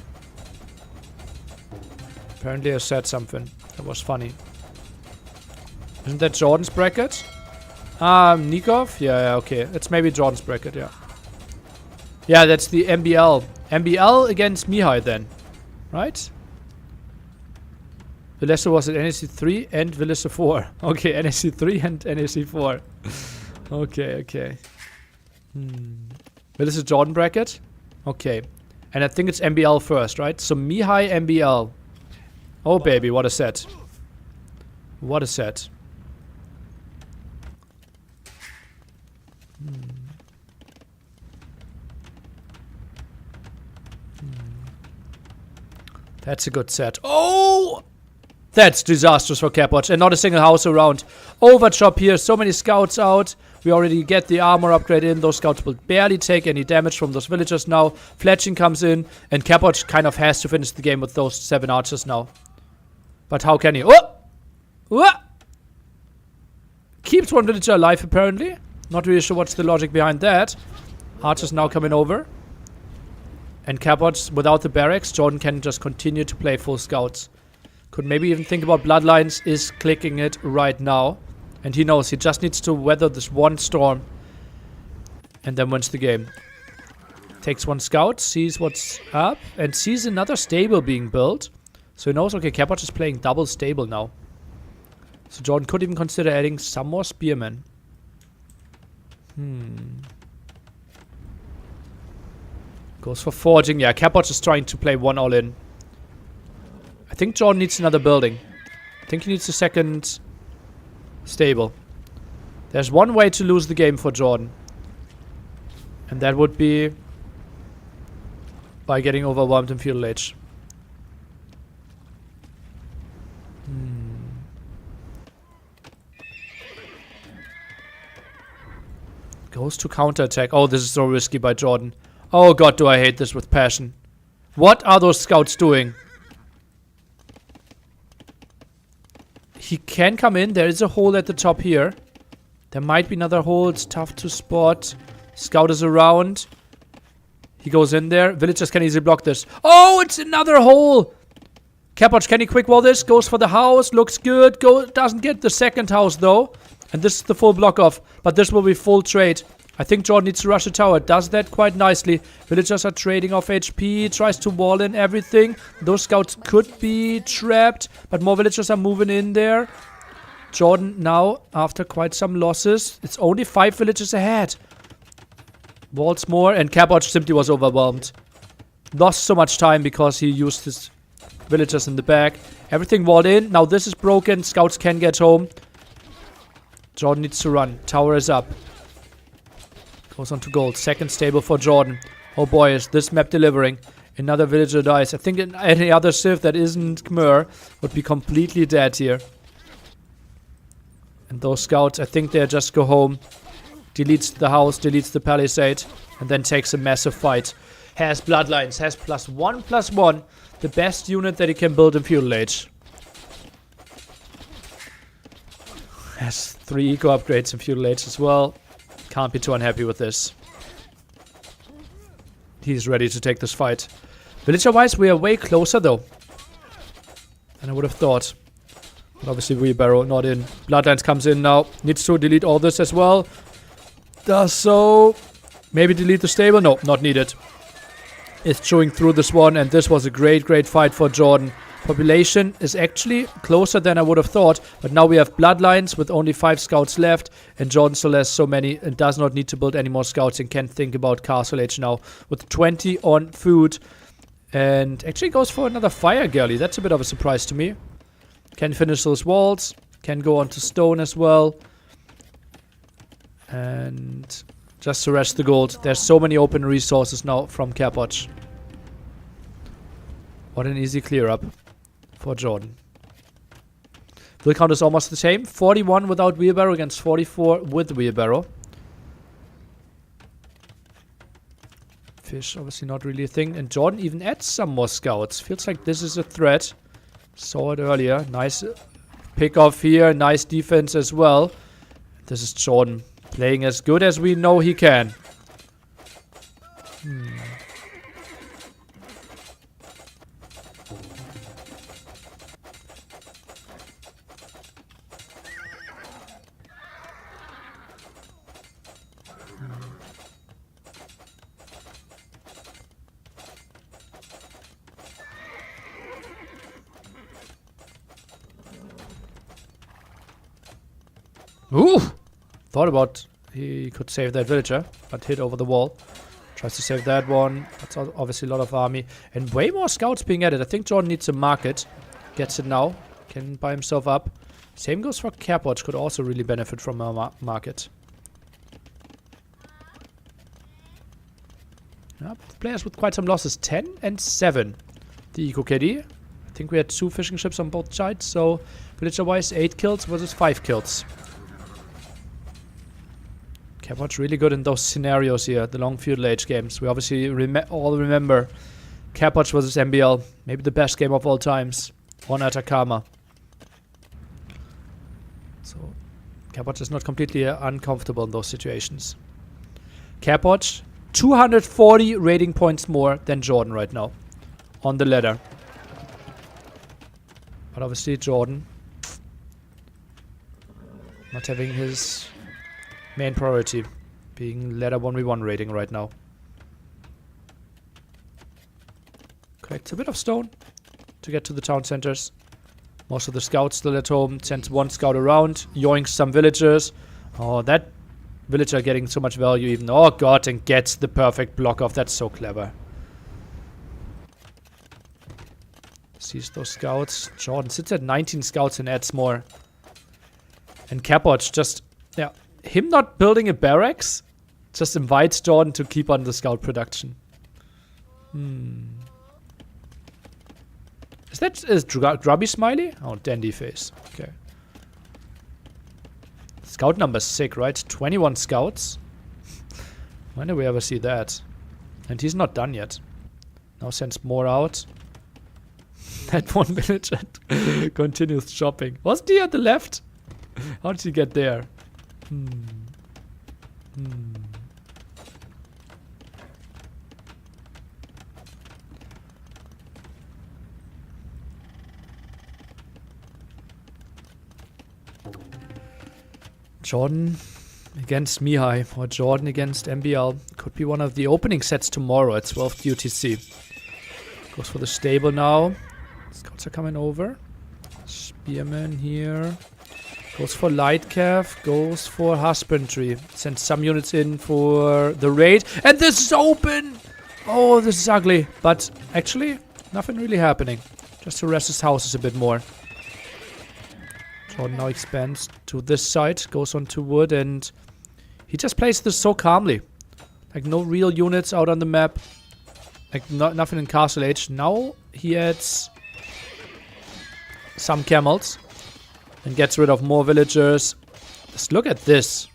Apparently I said something that was funny. Isn't that Jordan's bracket? Nikov? Yeah, okay. It's maybe Jordan's bracket, yeah. Yeah, that's the MBL. MBL against Mihai then. Right? Vilesa was at NAC 3 and Vilesa 4. Okay, NAC 3 and NAC 4. Okay. Vilesa Jordan bracket? Okay. And I think it's MBL first, right? So Mihai MBL. Oh baby, what a set. What a set. That's a good set. Oh! That's disastrous for Capwatch. And not a single house around. Overchop here. So many scouts out. We already get the armor upgrade in. Those scouts will barely take any damage from those villagers now. Fletching comes in. And Capwatch kind of has to finish the game with those 7 archers now. But how can he? Oh! What? Keeps one villager alive apparently. Not really sure what's the logic behind that. Archers now coming over. And Capwatch without the barracks. Jordan can just continue to play full scouts. Could maybe even think about Bloodlines. Is clicking it right now. And he knows he just needs to weather this one storm. And then wins the game. Takes one scout. Sees what's up. And sees another stable being built. So he knows, okay, Capwatch is playing double stable now. So Jordan could even consider adding some more spearmen. Goes for forging. Yeah, Capwatch is trying to play one all-in. I think Jordan needs another building. I think he needs a second stable. There's one way to lose the game for Jordan. And that would be by getting overwhelmed in feudal age. Goes to counterattack. Oh, this is so risky by Jordan. Oh god, do I hate this with passion. What are those scouts doing? He can come in. There is a hole at the top here. There might be another hole. It's tough to spot. Scout is around. He goes in there. Villagers can easily block this. Oh, it's another hole! Capwatch, can he quick wall this? Goes for the house. Looks good. Doesn't get the second house though. And this is the full block off. But this will be full trade. I think Jordan needs to rush the tower. Does that quite nicely. Villagers are trading off HP. Tries to wall in everything. Those scouts could be trapped. But more villagers are moving in there. Jordan now, after quite some losses. It's only 5 villages ahead. Walls more. And Capwatch simply was overwhelmed. Lost so much time because he used his villagers in the back. Everything walled in. Now this is broken. Scouts can get home. Jordan needs to run. Tower is up. Goes on to gold. Second stable for Jordan. Oh boy, is this map delivering. Another villager dies. I think in any other civ that isn't Khmer would be completely dead here. And those scouts, I think they just go home. Deletes the house, deletes the palisade. And then takes a massive fight. Has bloodlines. Has +1/+1. The best unit that he can build in feudal age. Has 3 eco upgrades in feudal age as well. Can't be too unhappy with this. He's ready to take this fight. Villager-wise, we are way closer though than I would have thought. But obviously wheelbarrow not in. Bloodlines comes in now. Needs to delete all this as well. Does so. Maybe delete the stable? No, not needed. It's chewing through this one, and this was a great fight for Jordan. Population is actually closer than I would have thought, but now we have bloodlines with only 5 scouts left, and Jordan still has so many and does not need to build any more scouts and can think about castle age now with 20 on food, and actually goes for another fire galley. That's a bit of a surprise to me. Can finish those walls, can go onto stone as well, and just to rest the gold. There's so many open resources now from Capwatch. What an easy clear up for Jordan. Will count is almost the same. 41 without wheelbarrow against 44 with wheelbarrow. Fish, obviously not really a thing. And Jordan even adds some more scouts. Feels like this is a threat. Saw it earlier. Nice pick off here. Nice defense as well. This is Jordan playing as good as we know he can. Ooh! Thought about he could save that villager, but hit over the wall. Tries to save that one. That's obviously a lot of army. And way more scouts being added. I think Jordan needs a market. Gets it now. Can buy himself up. Same goes for Capwatch. Could also really benefit from a market. Yep, players with quite some losses. 10 and 7. The Eco KD. I think we had 2 fishing ships on both sides. So, villager-wise, 8 kills versus 5 kills. Capwatch really good in those scenarios here, the long feudal age games. We obviously all remember Capwatch versus MBL, maybe the best game of all times, on Atacama. So Capwatch is not completely uncomfortable in those situations. Capwatch, 240 rating points more than Jordan right now on the ladder. But obviously Jordan not having his main priority, being ladder 1v1 rating right now. Collects a bit of stone to get to the town centers. Most of the scouts still at home. Sends 1 scout around. Yoinks some villagers. Oh, that villager getting so much value even. Oh god, and gets the perfect block off. That's so clever. Sees those scouts. Jordan sits at 19 scouts and adds more. And Capwatch just, yeah, him not building a barracks just invites Jordan to keep on the scout production. Is Grubby Smiley? Oh, dandy face. Okay. Scout number 6, right? 21 scouts. When do we ever see that? And he's not done yet. Now sends more out. That one villager continues shopping. Wasn't he at the left? How did he get there? Jordan against Mihai or Jordan against MBL. Could be one of the opening sets tomorrow at 12 UTC. Goes for the stable now. Scouts are coming over. Spearman here. Goes for light cav. Goes for husbandry. Sends some units in for the raid. And this is open! Oh, this is ugly. But actually, nothing really happening. Just to rest his houses a bit more. Jordan now expands to this side. Goes on to wood and he just plays this so calmly. Like no real units out on the map. Like nothing in Castle Age. Now he adds some camels. And gets rid of more villagers. Just look at this.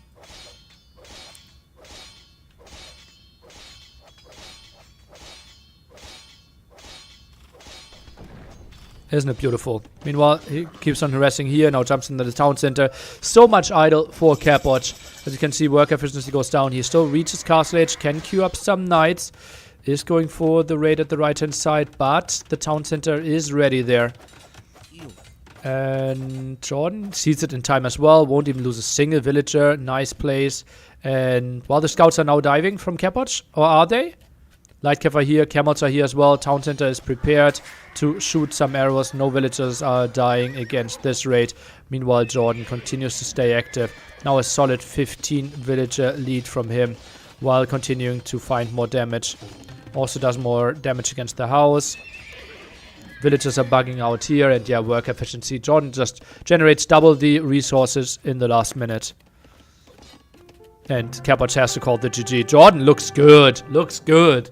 Isn't it beautiful? Meanwhile, he keeps on harassing here. Now jumps into the town center. So much idle for Capwatch. As you can see, work efficiency goes down. He still reaches Castle Age. Can queue up some knights. Is going for the raid at the right hand side. But the town center is ready there. And Jordan sees it in time as well. Won't even lose a single villager. Nice place. And while the scouts are now diving from Capwatch, or are they? Light cav are here. Camels are here as well. Town center is prepared to shoot some arrows. No villagers are dying against this raid. Meanwhile, Jordan continues to stay active. Now a solid 15 villager lead from him while continuing to find more damage. Also does more damage against the house. Villagers are bugging out here, and yeah, work efficiency. Jordan just generates double the resources in the last minute. And Capwatch has to call the GG. Jordan looks good. Looks good.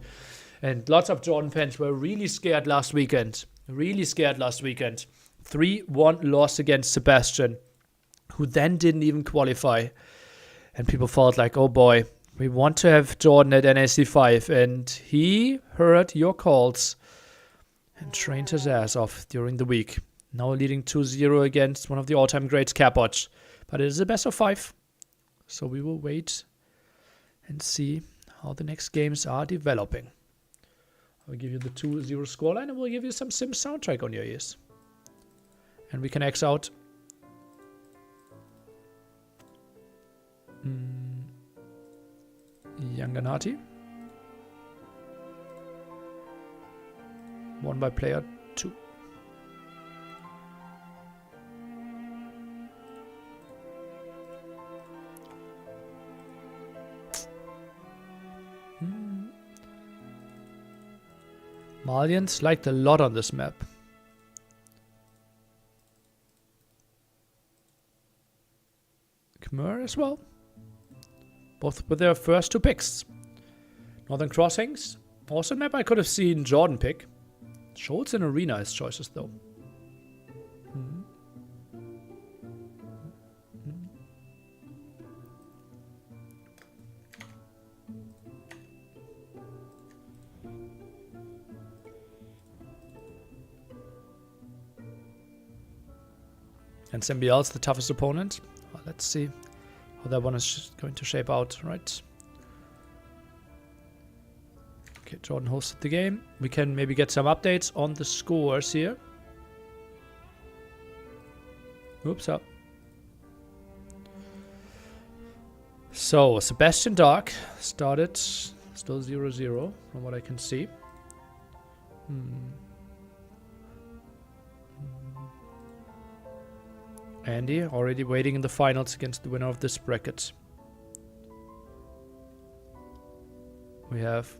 And lots of Jordan fans were really scared last weekend. Really scared last weekend. 3-1 loss against Sebastian, who then didn't even qualify. And people felt like, oh boy, we want to have Jordan at NAC 5. And he heard your calls and trained his ass off during the week. Now leading 2-0 against one of the all-time greats, Capwatch. But it is a best of 5. So we will wait and see how the next games are developing. I'll give you the 2-0 scoreline and we'll give you some Sims soundtrack on your ears. And we can X out Yanganati. 1 by player 2. Malians liked a lot on this map. Khmer as well. Both with their first 2 picks. Northern Crossings. Also a map I could have seen Jordan pick. Schultz and Arena as choices though. And MBL's the toughest opponent. Well, let's see how that one is going to shape out, right? Okay, Jordan hosted the game. We can maybe get some updates on the scores here. Oops, up. So, Sebastian Dark started still 0-0 from what I can see. Andy already waiting in the finals against the winner of this bracket. We have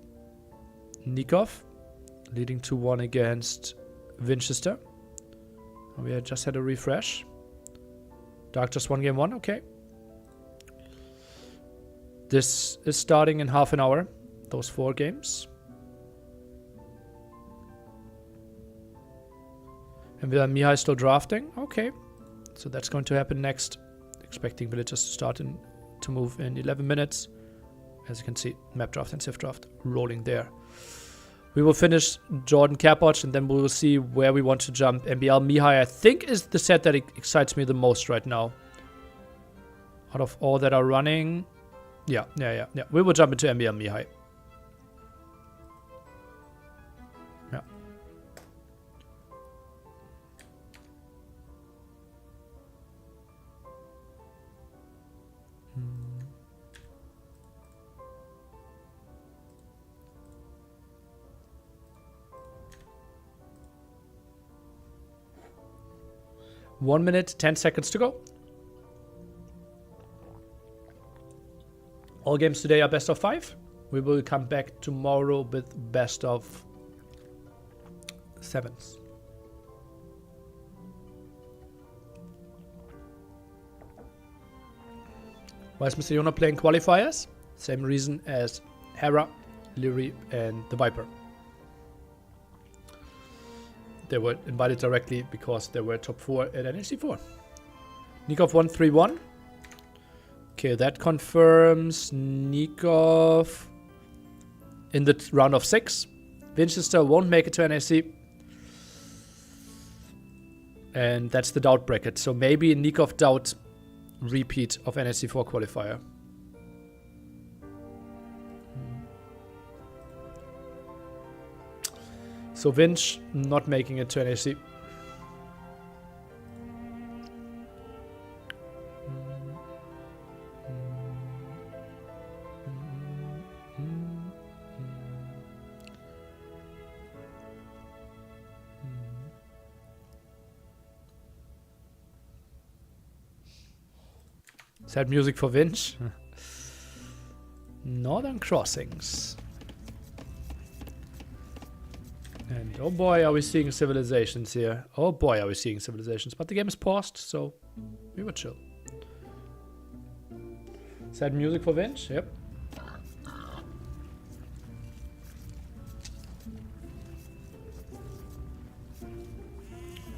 Nikov leading 2-1 against Winchester. We had just had a refresh. Dark just won game 1, okay. This is starting in half an hour, those 4 games. And Mihai is still drafting, okay. So that's going to happen next. Expecting villagers to start to move in 11 minutes. As you can see, map draft and civ draft rolling there. We will finish Jordan Capotch and then we will see where we want to jump. MBL Mihai, I think, is the set that excites me the most right now. Out of all that are running. Yeah. We will jump into MBL Mihai. Yeah. 1 minute, 10 seconds to go. All games today are best of 5. We will come back tomorrow with best of 7s. Why is Mr. Yona playing qualifiers? Same reason as Hera, Lyri, and the Viper. They were invited directly because they were top 4 at NAC 4. Nikov 1-3-1. Okay, that confirms Nikov in the round of 6. Winchester won't make it to NAC. And that's the doubt bracket. So maybe Nikov doubt repeat of NAC 4 qualifier. So Vinch not making it to NAC. Sad music for Vinch. Northern Crossings. And oh boy, are we seeing civilizations here. Oh boy, are we seeing civilizations. But the game is paused, so we were chill. Sad music for Vinch, yep.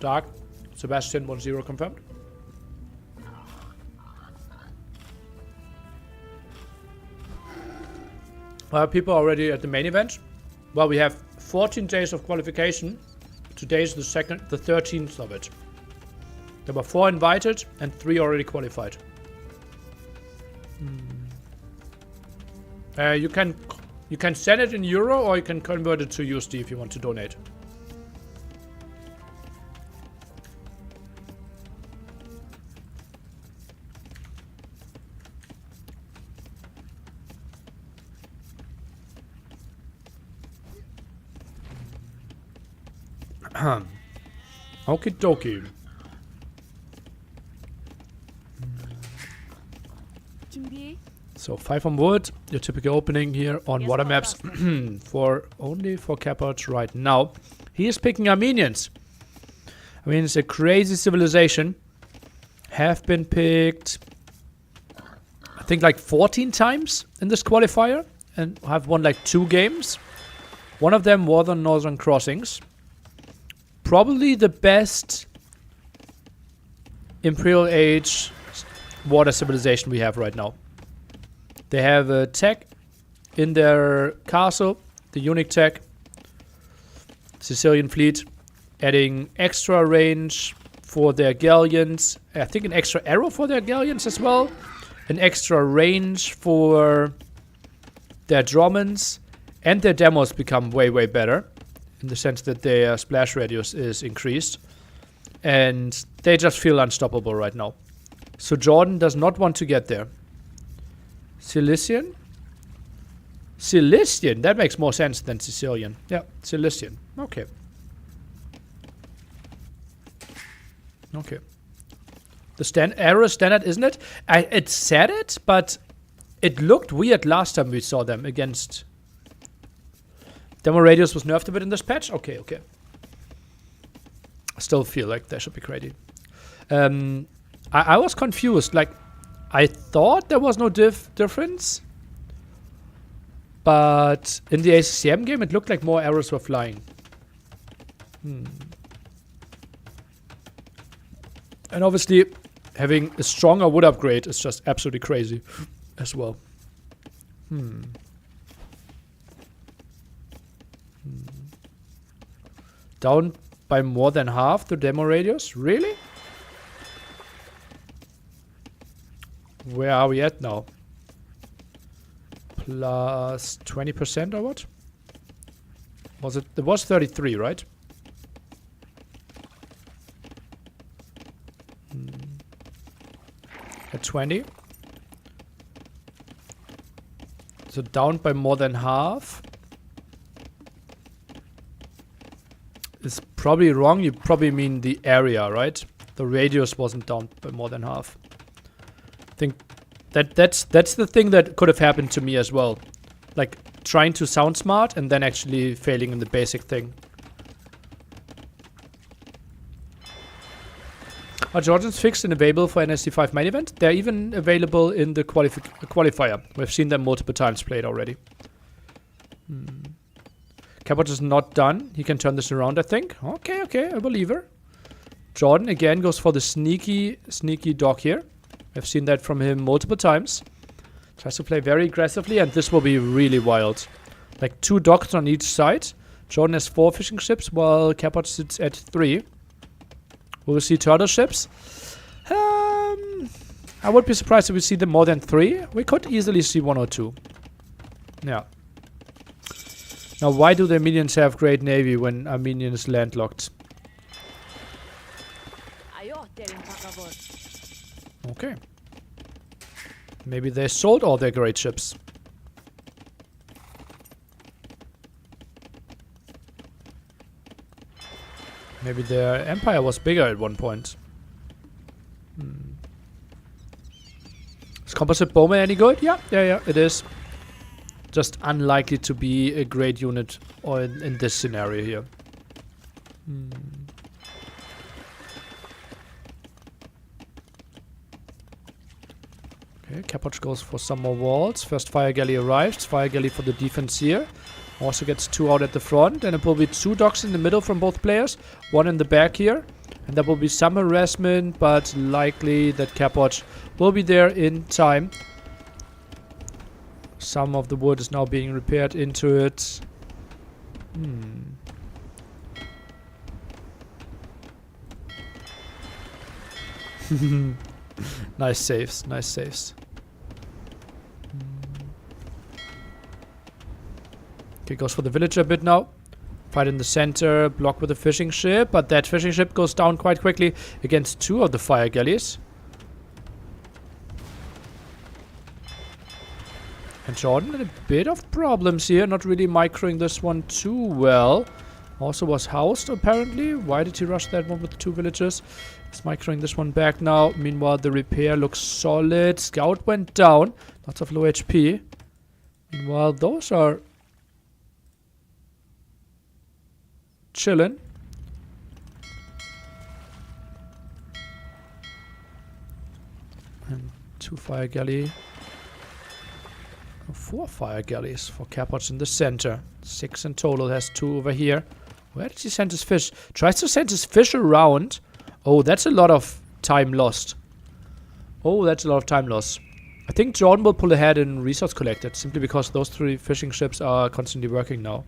Dark, Sebastian 1-0 confirmed. People are already at the main event. Well, we have 14 days of qualification. Today is the 13th of it. There were 4 invited and 3 already qualified. You can send it in euro or you can convert it to USD if you want to donate. Okie dokie. So 5 on wood, your typical opening here on water maps only for Capot right now. He is picking Armenians. I mean, it's a crazy civilization. Have been picked, I think, like 14 times in this qualifier, and have won like 2 games. One of them was on Northern Crossings. Probably the best Imperial Age water civilization we have right now. They have a tech in their castle, the unique tech, Sicilian fleet, adding extra range for their galleons. I think an extra arrow for their galleons as well. An extra range for their Dromans. And their demos become way, way better. In the sense that their splash radius is increased. And they just feel unstoppable right now. So Jordan does not want to get there. Cilician? Cilician? That makes more sense than Sicilian. Yeah, Cilician. Okay. Okay. The arrow standard, isn't it? It said it, but it looked weird last time we saw them against... Demo radius was nerfed a bit in this patch? Okay, okay. I still feel like they should be crazy. I was confused. Like, I thought there was no difference. But in the ACCM game, it looked like more arrows were flying. And obviously, having a stronger wood upgrade is just absolutely crazy as well. Down by more than half the demo radius? Really? Where are we at now? Plus 20% or what? Was it? It was 33, right? At 20. So down by more than half. It's probably wrong. You probably mean the area, right? The radius wasn't down by more than half. I think that's the thing that could have happened to me as well. Like trying to sound smart and then actually failing in the basic thing. Are Georgians fixed and available for NSC5 main event? They're even available in the qualifier. We've seen them multiple times played already. Cabot is not done. He can turn this around, I think. Okay, okay, I believe her. Jordan again goes for the sneaky dog here. I've seen that from him multiple times. Tries to play very aggressively, and this will be really wild. Like 2 docks on each side. Jordan has 4 fishing ships, while Cabot sits at 3. We will see turtle ships. I would be surprised if we see them more than 3. We could easily see 1 or 2. Yeah. Now, why do the Armenians have great navy when Armenian is landlocked? Okay. Maybe they sold all their great ships. Maybe their empire was bigger at one point. Is composite bowman any good? Yeah, it is. Just unlikely to be a great unit or in this scenario here. Okay, Capoch goes for some more walls. First fire galley arrives. Fire galley for the defense here. Also gets 2 out at the front. And it will be 2 docks in the middle from both players. 1 in the back here. And there will be some harassment, but likely that Capoch will be there in time. Some of the wood is now being repaired into it. Nice saves, nice saves. Okay, goes for the villager a bit now. Fight in the center, block with a fishing ship, but that fishing ship goes down quite quickly against 2 of the fire galleys. And Jordan had a bit of problems here, not really microing this one too well. Also was housed, apparently. Why did he rush that one with 2 villagers? He's microing this one back now. Meanwhile, the repair looks solid. Scout went down. Lots of low HP. Meanwhile, those are chilling. And 2 fire galley. 4 fire galleys for Capots in the center. 6 in total. Has 2 over here. Where did he send his fish? Tries to send his fish around. Oh, that's a lot of time lost. Oh, that's a lot of time lost. I think Jordan will pull ahead in resource collected, simply because those 3 fishing ships are constantly working now.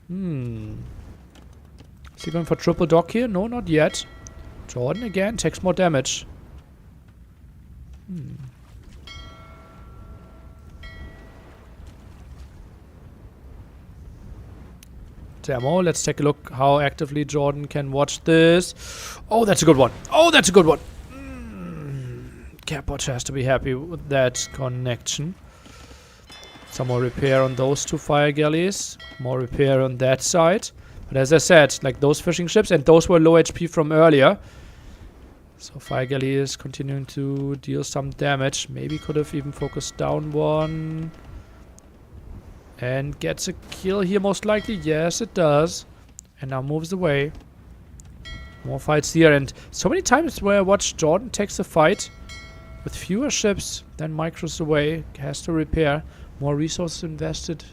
Is he going for triple dock here? No, not yet. Jordan again takes more damage. Demo. Let's take a look how actively Jordan can watch this. Oh, that's a good one. Oh, that's a good one. Capot has to be happy with that connection. Some more repair on those 2 fire galleys. More repair on that side. But as I said, like those fishing ships, and those were low HP from earlier. So fire galley is continuing to deal some damage. Maybe could have even focused down one. And gets a kill here most likely. Yes, it does. And now moves away. More fights here. And so many times where I watch Jordan takes a fight with fewer ships, then micros away. Has to repair. More resources invested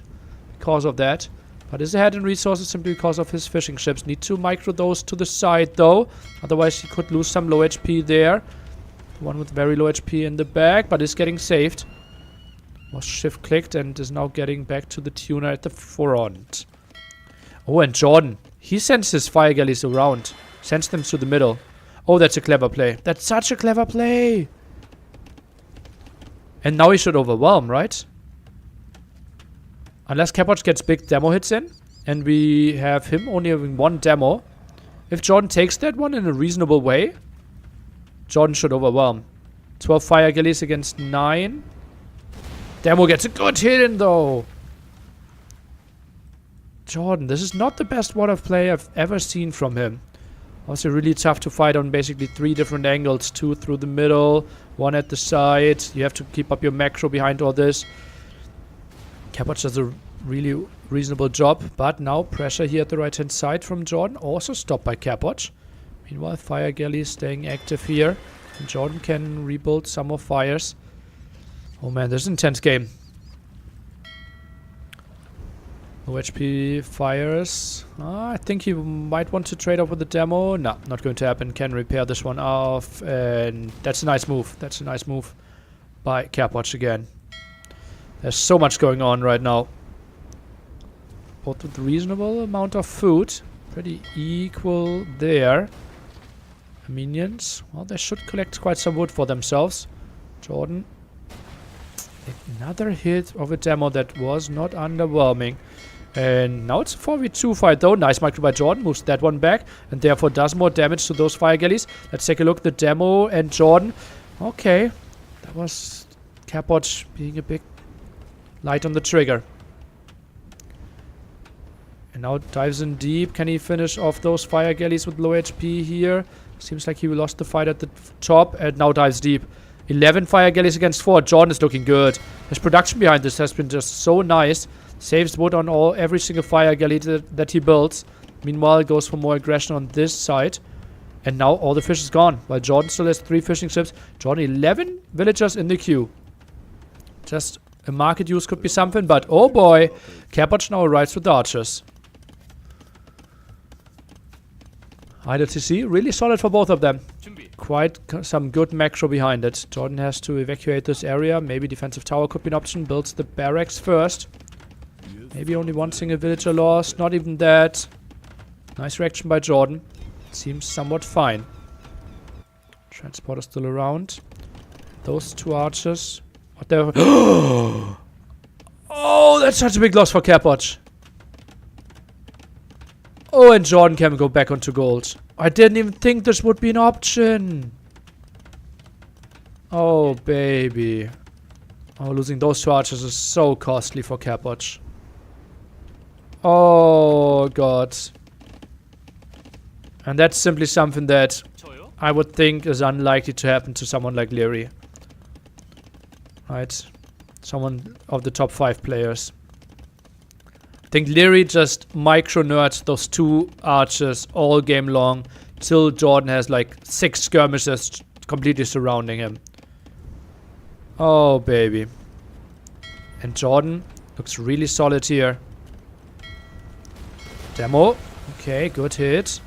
because of that. But is ahead in resources simply because of his fishing ships. Need to micro those to the side though. Otherwise he could lose some low HP there. One with very low HP in the back, but is getting saved. Was shift clicked and is now getting back to the tuner at the front. Oh, and Jordan. He sends his fire galleys around. Sends them to the middle. Oh, that's a clever play. That's such a clever play. And now he should overwhelm, right? Unless Capot gets big demo hits in. And we have him only having 1 demo. If Jordan takes that one in a reasonable way, Jordan should overwhelm. 12 fire galleys against 9. Demo gets a good hit in though. Jordan, this is not the best water play I've ever seen from him. Also really tough to fight on basically 3 different angles. 2 through the middle, 1 at the side. You have to keep up your macro behind all this. Capoch does a really reasonable job. But now pressure here at the right hand side from Jordan. Also stopped by Capoch. Meanwhile, fire galley staying active here. And Jordan can rebuild some more fires. Oh man, this is an intense game. Low HP fires. I think he might want to trade up with the demo. No, not going to happen. Can repair this one off. And that's a nice move. That's a nice move by Capwatch again. There's so much going on right now. Both with reasonable amount of food. Pretty equal there. Minions. Well, they should collect quite some wood for themselves. Jordan. Another hit of a demo that was not underwhelming. And now it's a 4v2 fight though. Nice micro by Jordan. Moves that one back. And therefore does more damage to those fire galleys. Let's take a look. The demo and Jordan. Okay. That was Capot being a bit light on the trigger. And now dives in deep. Can he finish off those fire galleys with low HP here? Seems like he lost the fight at the top. And now dives deep. 11 fire galleys against 4. Jordan is looking good. His production behind this has been just so nice. Saves wood on every single fire galley that he builds. Meanwhile, goes for more aggression on this side. And now all the fish is gone. While Jordan still has 3 fishing ships. Jordan 11 villagers in the queue. Just a market use could be something. But oh boy. Capoch now arrives with the archers. Idle TC. Really solid for both of them. Quite some good macro behind it. Jordan has to evacuate this area. Maybe defensive tower could be an option. Builds the barracks first. Maybe only 1 single villager lost. Not even that. Nice reaction by Jordan. Seems somewhat fine. Transporter still around. Those 2 archers. What the... Oh, that's such a big loss for Capoch. Oh, and Jordan can go back onto gold. I didn't even think this would be an option. Oh, baby. Oh, losing those 2 archers is so costly for Capoch. Oh god. And that's simply something that I would think is unlikely to happen to someone like Leary. Right? Someone of the top 5 players. I think Leary just micro-nerds those 2 archers all game long till Jordan has like 6 skirmishes completely surrounding him. Oh baby. And Jordan looks really solid here. Demo. Okay, good hit.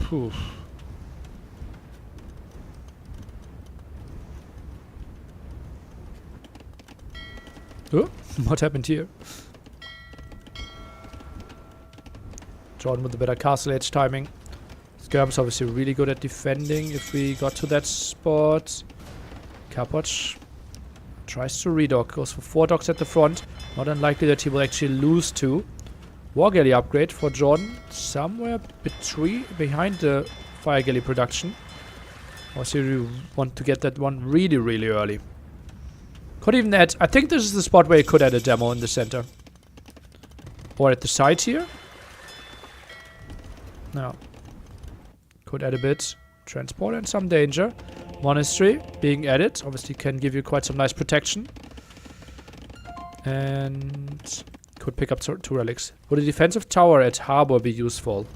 Poof. Oh, what happened here? Jordan with the better castle edge timing. Skirm's obviously really good at defending if we got to that spot. Kapoch tries to redock, goes for 4 docks at the front. Not unlikely that he will actually lose 2. War Galley upgrade for Jordan. Somewhere behind the Fire Galley production. Also, we want to get that one really, really early. Could even add... I think this is the spot where you could add a demo in the center. Or at the side here. No. Could add a bit. Transport and some danger. Monastery being added. Obviously can give you quite some nice protection. And... could pick up 2 relics. Would a defensive tower at Harbor be useful?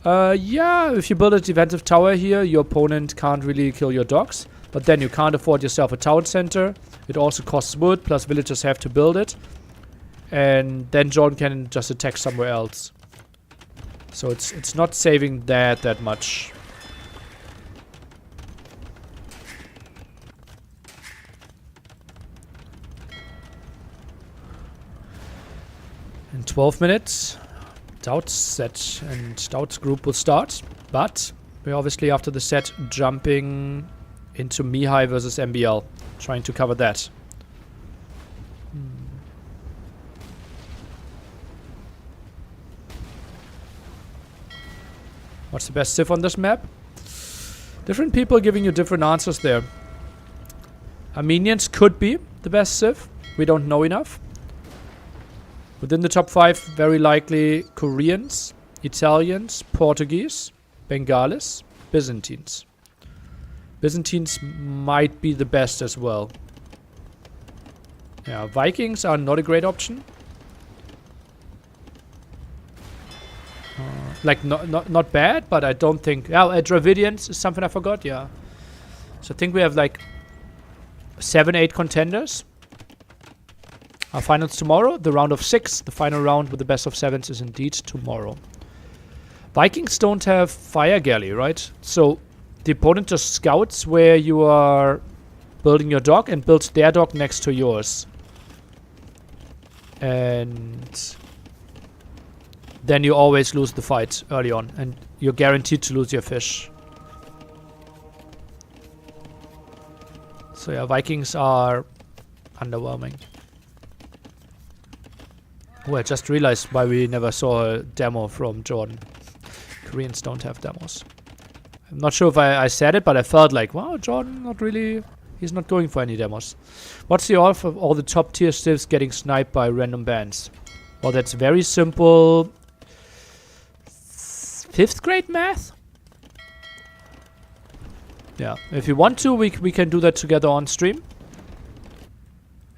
Yeah, if you build a defensive tower here, your opponent can't really kill your docks. But then you can't afford yourself a town center. It also costs wood, plus villagers have to build it. And then Jordan can just attack somewhere else. So it's not saving that much. In 12 minutes, Doubt's set and Doubt's group will start. But we're obviously after the set jumping into Mihai versus MBL, trying to cover that. What's the best civ on this map? Different people giving you different answers there. Armenians could be the best civ. We don't know enough. Within the top 5, very likely Koreans, Italians, Portuguese, Bengalis, Byzantines. Byzantines might be the best as well. Yeah, Vikings are not a great option. Like, not bad, but I don't think... Oh, Dravidians is something I forgot, yeah. So I think we have like 7-8 contenders. Our finals tomorrow, the round of 6. The final round with the best of 7s is indeed tomorrow. Vikings don't have Fire Galley, right? So the opponent just scouts where you are building your dock and builds their dock next to yours. And then you always lose the fight early on. And you're guaranteed to lose your fish. So yeah, Vikings are underwhelming. Oh, I just realized why we never saw a demo from Jordan. Koreans don't have demos. I'm not sure if I said it, but I felt like, wow, Jordan, not really... He's not going for any demos. What's the odds of all the top tier civs getting sniped by random bands? Well, that's very simple. 5th grade math? Yeah, if you want to, we can do that together on stream.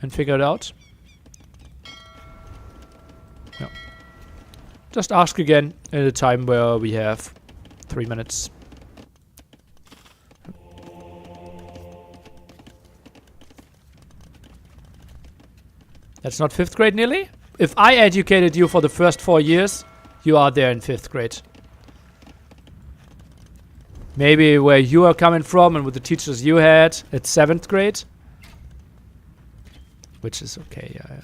And figure it out. Yeah. Just ask again at a time where we have 3 minutes. That's not 5th grade nearly? If I educated you for the first 4 years, you are there in 5th grade. Maybe where you are coming from and with the teachers you had, it's 7th grade. Which is okay, yeah.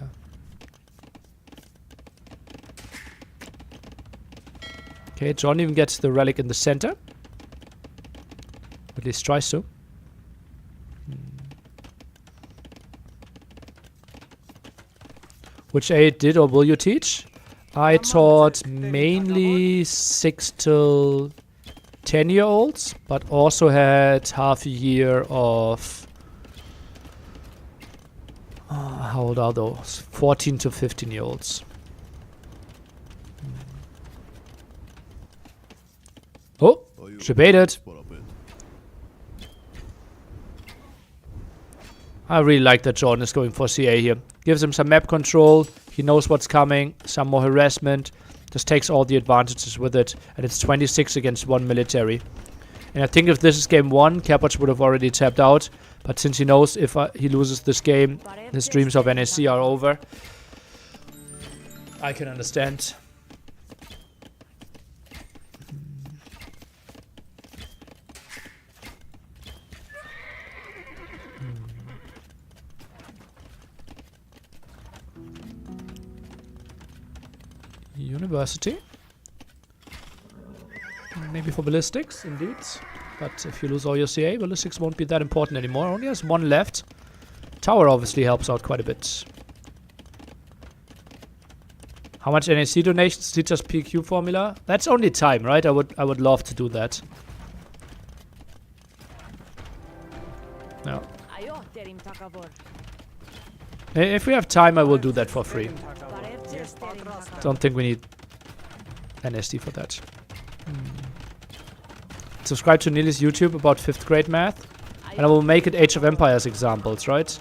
Okay, John even gets the relic in the center. At least tries to. Which aid did or will you teach? I taught mainly 6 till 10-year-olds, but also had half a year of... how old are those? 14 to 15-year-olds. Oh, she baited. I really like that Jordan is going for CA here. Gives him some map control. He knows what's coming. Some more harassment. Just takes all the advantages with it. And it's 26 against 1 military. And I think if this is game 1, Capoch would have already tapped out. But since he knows if he loses this game, his dreams of NAC are over. I can understand. University. Maybe for ballistics, indeed. But if you lose all your CA, ballistics won't be that important anymore. Only has 1 left. Tower obviously helps out quite a bit. How much NAC donations? Teacher's PQ formula? That's only time, right? I would love to do that. No. If we have time, I will do that for free. Don't think we need NSD for that. Subscribe to Neely's YouTube about 5th grade math. And I will make it Age of Empires examples, right?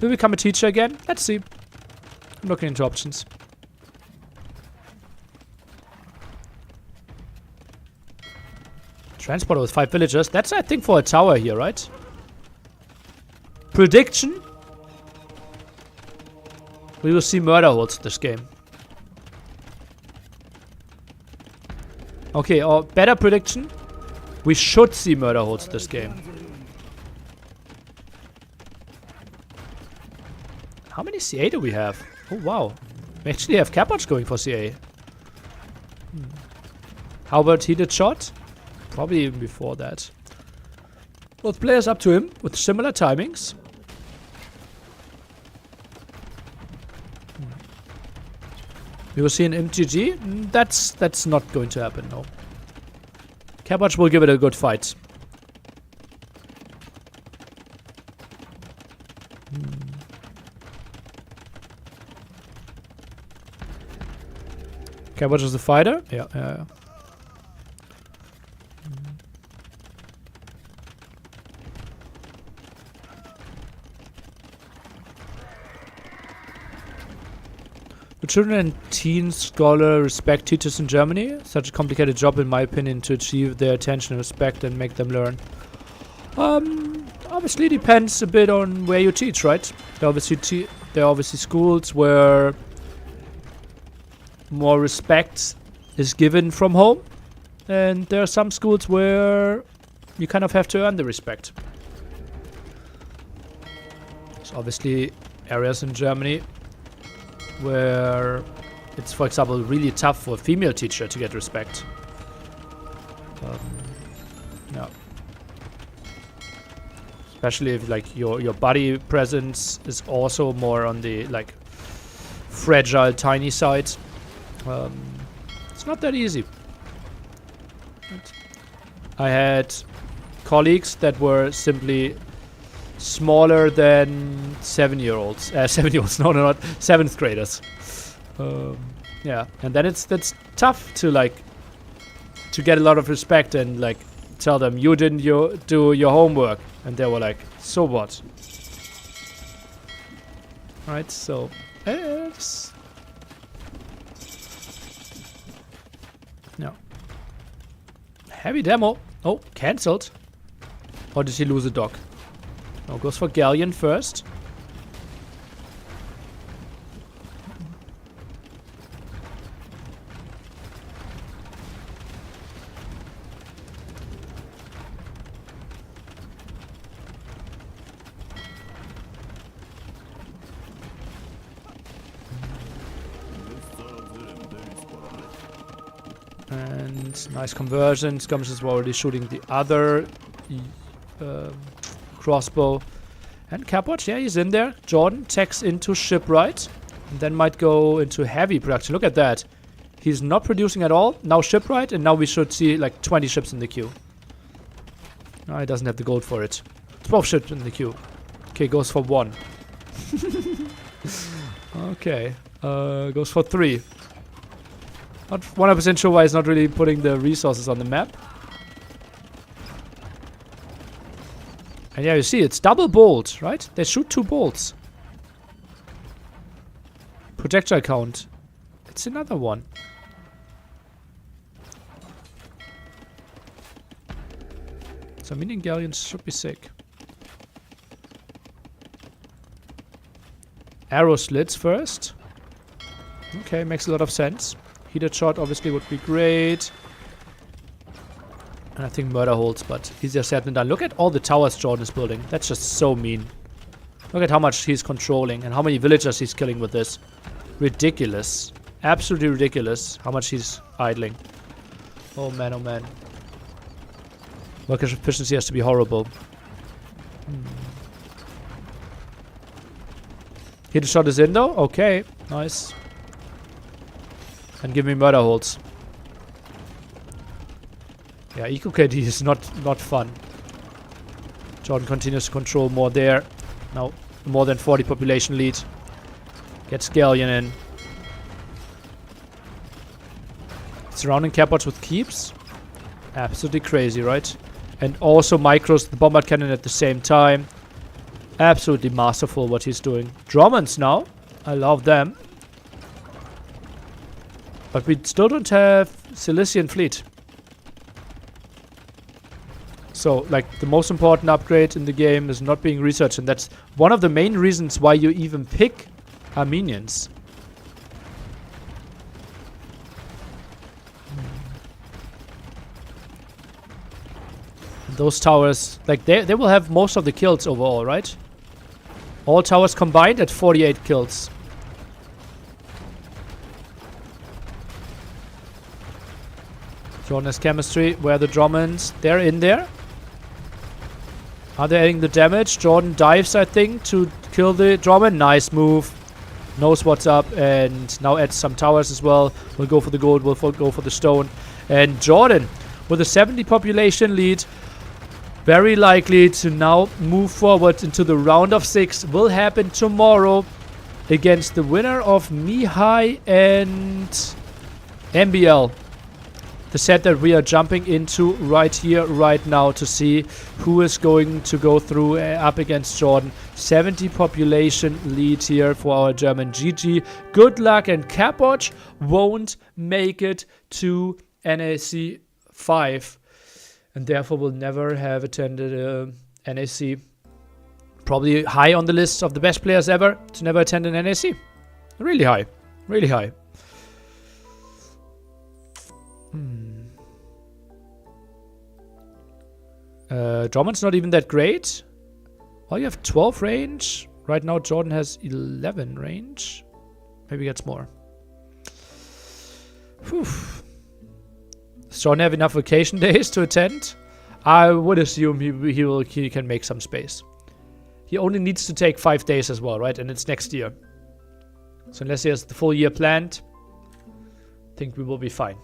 Will we become a teacher again? Let's see. I'm looking into options. Transporter with 5 villagers. That's, I think, for a tower here, right? Prediction? We will see murder holds this game. Okay, or better prediction. We should see murder holds this game. How many CA do we have? Oh, wow. We actually have Capoch going for CA. How about heated shot? Probably even before that. Both players up to him with similar timings. We will see an MGG. That's not going to happen, no. Capoch will give it a good fight. Capoch is the fighter? Yeah. Do children and teen scholar respect teachers in Germany? Such a complicated job, in my opinion, to achieve their attention and respect and make them learn. Obviously depends a bit on where you teach, right? There are obviously schools where more respect is given from home, and there are some schools where you kind of have to earn the respect. There's obviously areas in Germany where it's, for example, really tough for a female teacher to get respect. Yeah. Especially if like your body presence is also more on the like fragile, tiny side. It's not that easy. Right. I had colleagues that were simply smaller than 7-year-olds. 7-year-olds, no, not 7th graders. Yeah, and then that's tough to like to get a lot of respect and like tell them you didn't do your homework, and they were like, so what? Right, so it's no heavy demo. Oh, cancelled. Or did he lose a dog? No, goes for Galleon first. And nice conversion. Skirmish is already shooting the other crossbow. And Capoch, yeah, he's in there. Jordan techs into shipwright. And then might go into heavy production. Look at that. He's not producing at all. Now shipwright, and now we should see like 20 ships in the queue. No, he doesn't have the gold for it. 12 ships in the queue. Okay, goes for 1. Okay, goes for 3. Not 100% sure why he's not really putting the resources on the map. And yeah, you see, it's double bolt, right? They shoot 2 bolts. Projectile count. It's another one. So minion galleons should be sick. Arrow slits first. Okay, makes a lot of sense. Heated shot obviously would be great. And I think murder holds, but easier said than done. Look at all the towers Jordan is building. That's just so mean. Look at how much he's controlling and how many villagers he's killing with this. Ridiculous. Absolutely ridiculous how much he's idling. Oh man, oh man. Worker efficiency has to be horrible. Hit shot is in though? Okay, nice. And give me murder holds. Yeah, Eco KD is not fun. Jordan continues to control more there. Now more than 40 population lead. Gets Galleon in. Surrounding capots with keeps. Absolutely crazy, right? And also micros the bombard cannon at the same time. Absolutely masterful what he's doing. Dromans now. I love them. But we still don't have Cilician fleet. So, like, the most important upgrade in the game is not being researched. And that's one of the main reasons why you even pick Armenians. Those towers, like, they will have most of the kills overall, right? All towers combined at 48 kills. Jordan has chemistry. Where are the Dromans? They're in there. Are they adding the damage? Jordan dives, I think, to kill the Droman. Nice move. Knows what's up, and now adds some towers as well. We'll go for the gold, we'll go for the stone. And Jordan, with a 70 population lead, very likely to now move forward into the round of 6. Will happen tomorrow against the winner of Mihai and MBL. The set that we are jumping into right here, right now, to see who is going to go through up against Jordan. 70 population lead here for our German GG. Good luck, and Kapotch won't make it to NAC 5. And therefore will never have attended NAC. Probably high on the list of the best players ever to never attend an NAC. Really high. Really high. Drummond's not even that great. Oh, you have 12 range. Right now Jordan has 11 range. Maybe gets more. Whew. Does Jordan have enough vacation days to attend? I would assume he can make some space. He only needs to take 5 days as well, right? And it's next year. So unless he has the full year planned, I think we will be fine.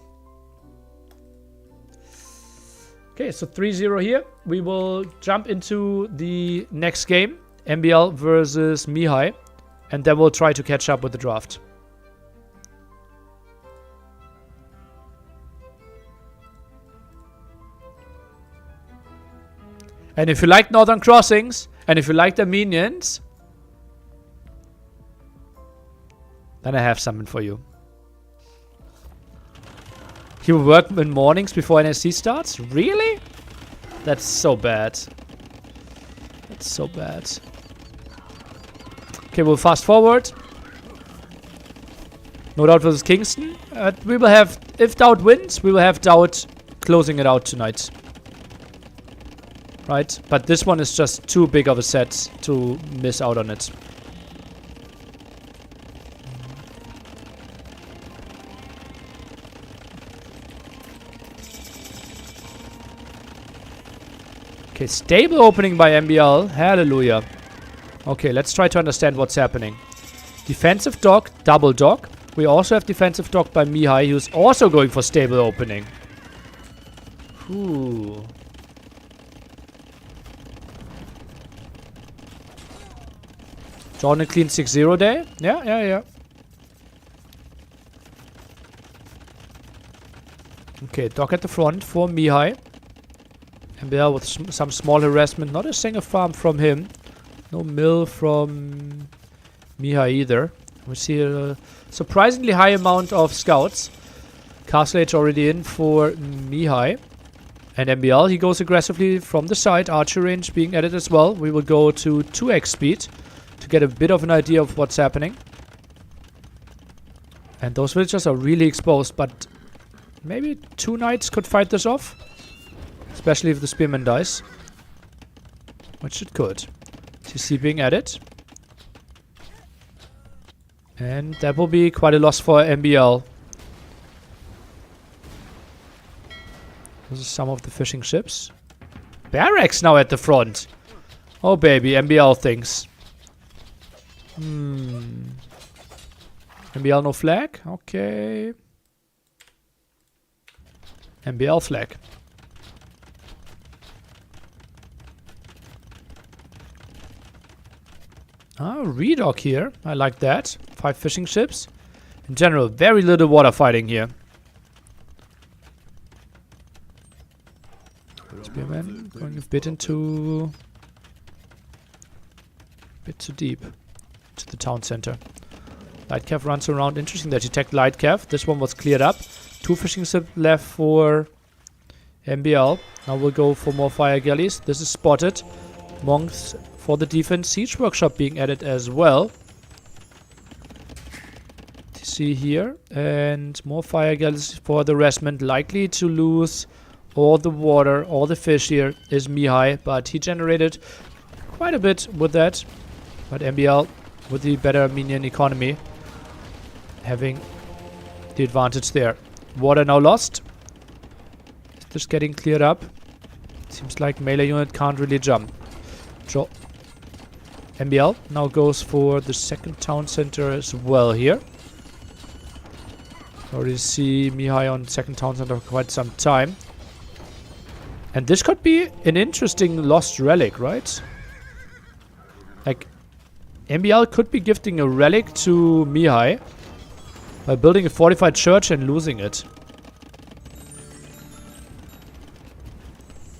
Okay, so 3-0 here. We will jump into the next game. MBL versus Mihai. And then we'll try to catch up with the draft. And if you like Northern Crossings, and if you like the minions, then I have something for you. He will work in mornings before NSC starts? Really? That's so bad. That's so bad. Okay, we'll fast forward. No Doubt versus Kingston. We will have, if Doubt wins, we will have Doubt closing it out tonight. Right? But this one is just too big of a set to miss out on it. Okay, stable opening by MBL. Hallelujah. Okay, let's try to understand what's happening. Defensive dock, double dock, We also have defensive dock by Mihai, who's also going for stable opening. Ooh. Drawing a clean 6-0 day. Yeah. Okay, dock at the front for Mihai. MBL with some small harassment. Not a single farm from him. No mill from Mihai either. We see a surprisingly high amount of scouts. Castle Age already in for Mihai. And MBL, he goes aggressively from the side. Archer range being added as well. We will go to 2x speed to get a bit of an idea of what's happening. And those villagers are really exposed, but maybe 2 knights could fight this off. Especially if the spearman dies. Which it could. TC being added. And that will be quite a loss for MBL. This is some of the fishing ships. Barracks now at the front. Oh baby, MBL things. MBL no flag? Okay. MBL flag. Ah, redock here. I like that. 5 fishing ships. In general, very little water fighting here. Spearman going a bit into... bit too deep. To the town center. Lightcav runs around. Interesting that he attacked Lightcav. This one was cleared up. 2 fishing ships left for MBL. Now we'll go for more fire galleys. This is spotted. Monks for the defense. Siege workshop being added as well. TC here. And more fire galleys for the restment. Likely to lose all the water, all the fish here is Mihai. But he generated quite a bit with that. But MBL with the better minion economy having the advantage there. Water now lost. Is this getting cleared up? Seems like melee unit can't really jump. So MBL now goes for the second town center as well here. Already see Mihai on second town center for quite some time. And this could be an interesting lost relic, right? Like, MBL could be gifting a relic to Mihai by building a fortified church and losing it.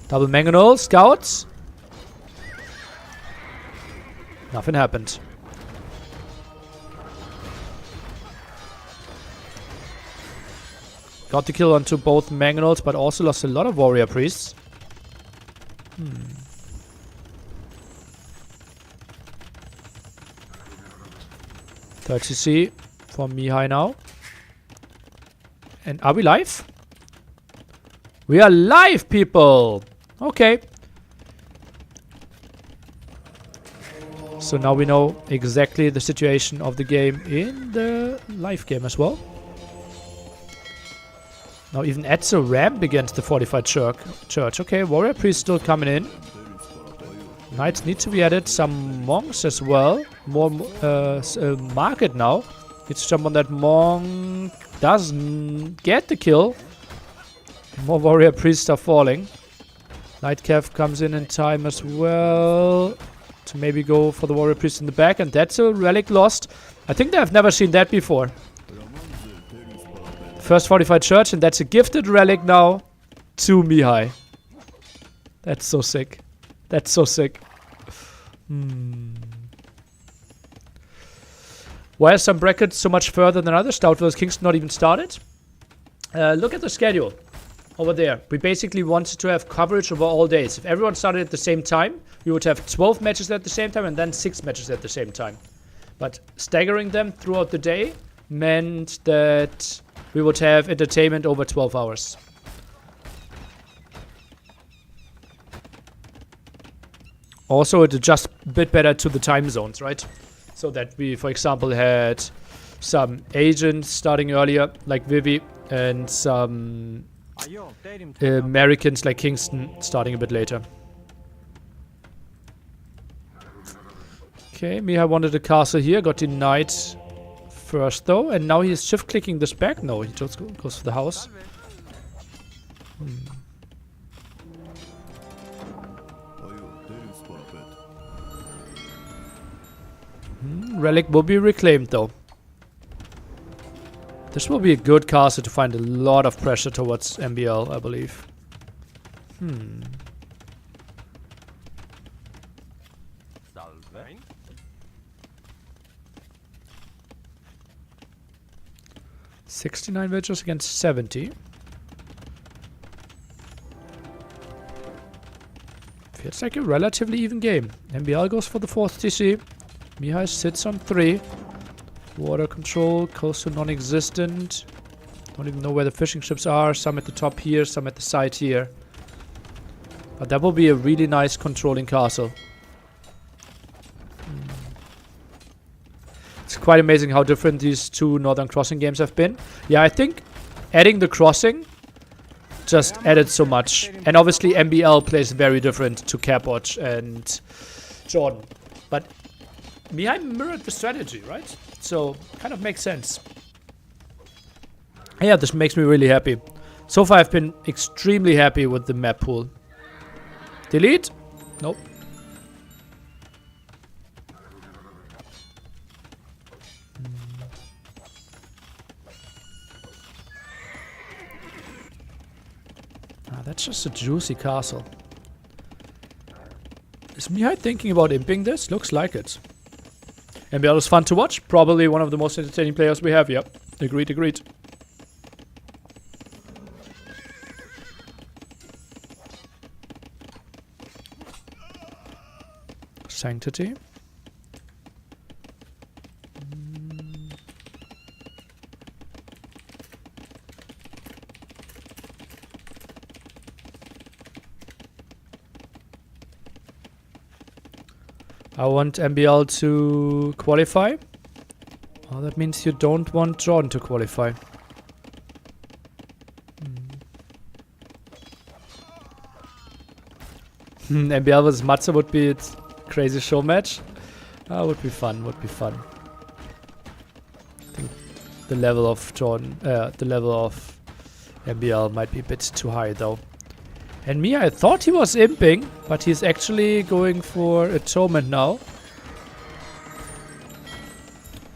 Double mangonel, scouts. Nothing happened. Got the kill onto both mangonels, but also lost a lot of warrior priests. 30C for Mihai now. And are we live? We are live, people! Okay. So now we know exactly the situation of the game in the live game as well. Now even adds a ramp against the fortified church. Okay, warrior priest still coming in. Knights need to be added. Some monks as well. More market now. Needs to jump on that monk. Doesn't get the kill. More warrior priests are falling. Lightcav comes in time as well. To maybe go for the warrior priest in the back. And that's a relic lost. I think they've never seen that before. First fortified church, and that's a gifted relic now to Mihai. That's so sick. That's so sick. Why are some brackets so much further than others? Stout vs. Kingston not even started. Look at the schedule over there. We basically wanted to have coverage over all days. If everyone started at the same time, we would have 12 matches at the same time and then 6 matches at the same time. But staggering them throughout the day meant that we would have entertainment over 12 hours. Also, it adjusts a bit better to the time zones, right? So that we, for example, had some agents starting earlier, like Vivi, and some Americans like Kingston starting a bit later. Okay, Mihai wanted a castle here, got denied first though, and now he's shift clicking this back. No, he just goes for the house. Relic will be reclaimed though. This will be a good castle to find a lot of pressure towards MBL, I believe. 69 villagers against 70. Feels like a relatively even game. MBL goes for the 4th TC. Mihai sits on 3. Water control close to non-existent. Don't even know where the fishing ships are. Some at the top here, some at the side here. But that will be a really nice controlling castle. It's quite amazing how different these two Northern Crossing games have been. Yeah, I think adding the crossing just added so much. And obviously MBL plays very different to Capwatch and Jordan. But Mihai mirrored the strategy, right? So, kind of makes sense. Yeah, this makes me really happy. So far I've been extremely happy with the map pool. Delete? Nope. That's just a juicy castle. Is Mihai thinking about imping this? Looks like it. MBL is fun to watch. Probably one of the most entertaining players we have. Yep. Agreed, agreed. Sanctity. I want MBL to qualify. Oh, that means you don't want Jordan to qualify. MBL vs Matze would be a crazy show match. Would be fun, would be fun. I think the level of Jordan, the level of MBL might be a bit too high though. And me, I thought he was imping, but he's actually going for Atonement now.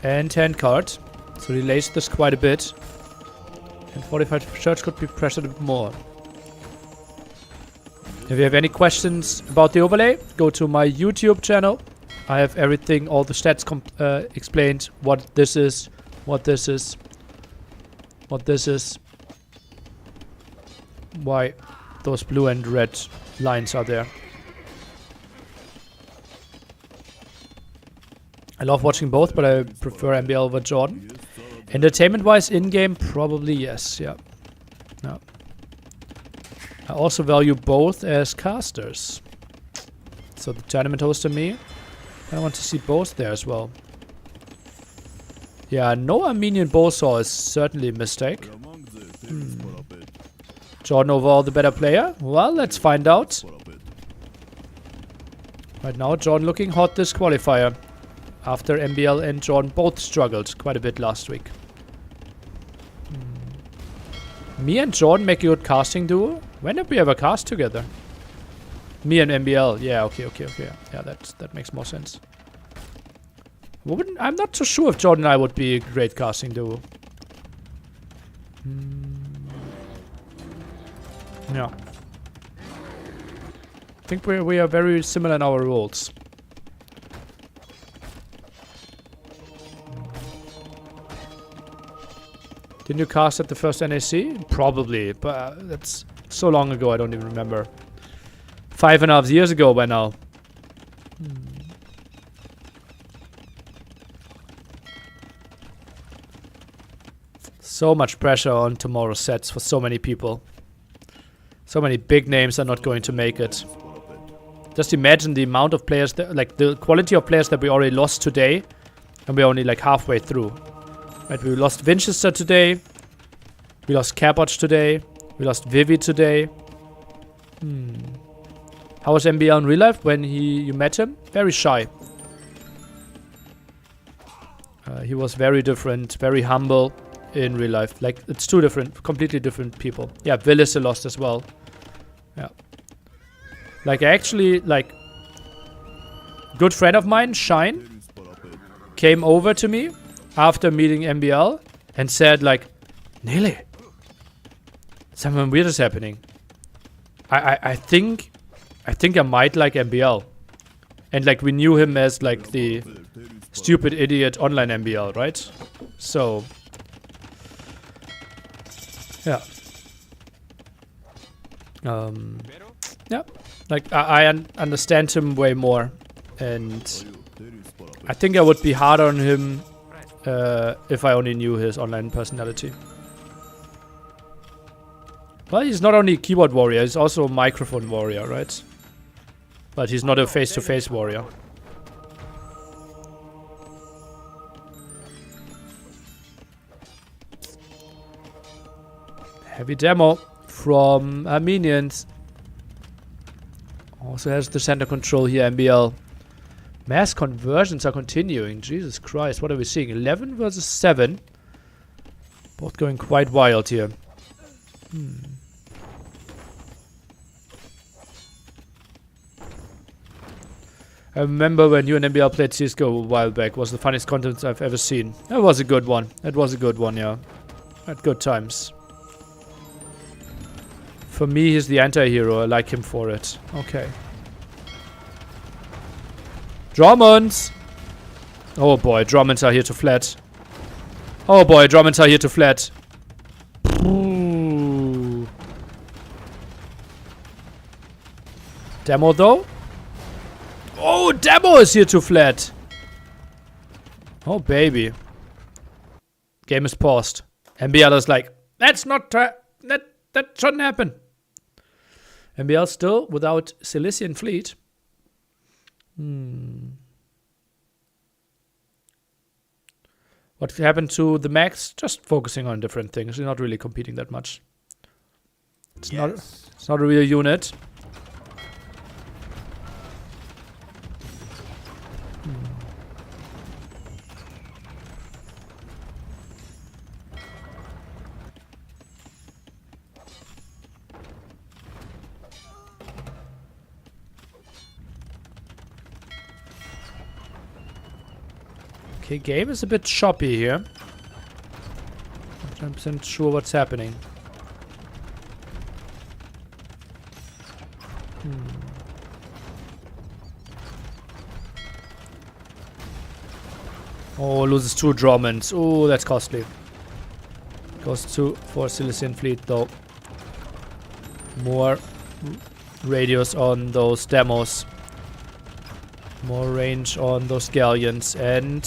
And hand card. So he delays this quite a bit. And Fortified Church could be pressured a bit more. If you have any questions about the overlay, go to my YouTube channel. I have everything, all the stats explained. What this is, what this is, what this is. Why those blue and red lines are there. I love watching both, but I prefer MBL over Jordan. Entertainment-wise, in-game, probably yes, yeah. No. I also value both as casters. So the tournament host and me, I want to see both there as well. Yeah, no Armenian Bowsaw is certainly a mistake. Jordan overall the better player? Well, let's find out. Right now, Jordan looking hot this qualifier. After MBL and Jordan both struggled quite a bit last week. Me and Jordan make a good casting duo? When did we ever cast together? Me and MBL. Yeah, okay. Yeah, that makes more sense. I'm not so sure if Jordan and I would be a great casting duo. Yeah. I think we are very similar in our roles. Didn't you cast at the first NAC? Probably, but that's so long ago I don't even remember. 5.5 years ago by now. So much pressure on tomorrow's sets for so many people. So many big names are not going to make it. Just imagine the amount of players, like the quality of players that we already lost today. And we're only like halfway through. Right, we lost Winchester today. We lost Capwatch today. We lost Vivi today. How was MBL in real life when you met him? Very shy. He he was very different, very humble in real life. Like, it's two different, completely different people. Yeah, Will is a lost as well. Yeah. Like, actually, like, good friend of mine, Shine, came over to me after meeting MBL and said, like, Nele, something weird is happening. I think I might like MBL. And like we knew him as like the stupid idiot online MBL, right? So yeah. Yeah. Like I understand him way more, and I think I would be harder on him if I only knew his online personality. Well, he's not only a keyboard warrior, he's also a microphone warrior, right? But he's not a face-to-face warrior. Heavy demo from Armenians. Also has the center control here, MBL. Mass conversions are continuing. Jesus Christ, what are we seeing? 11 versus 7. Both going quite wild here. I remember when you and MBL played CSGO a while back. It was the funniest content I've ever seen. That was a good one. That was a good one, yeah. Had good times. For me, he's the anti-hero. I like him for it. Okay. Drummonds! Oh boy, Drummonds are here to flat. Oh boy, Drummonds are here to flat. Ooh. Demo though? Oh, Demo is here to flat. Oh baby. Game is paused. MBL is like, that's not that shouldn't happen. MBL still without Cilician fleet. What happened to the Max? Just focusing on different things. You're not really competing that much. It's not a real unit. Okay, game is a bit choppy here. Not 100% sure what's happening. Oh, loses 2 Drummonds. Oh, that's costly. Goes to for Cilician fleet though. More radius on those demos. More range on those galleons. And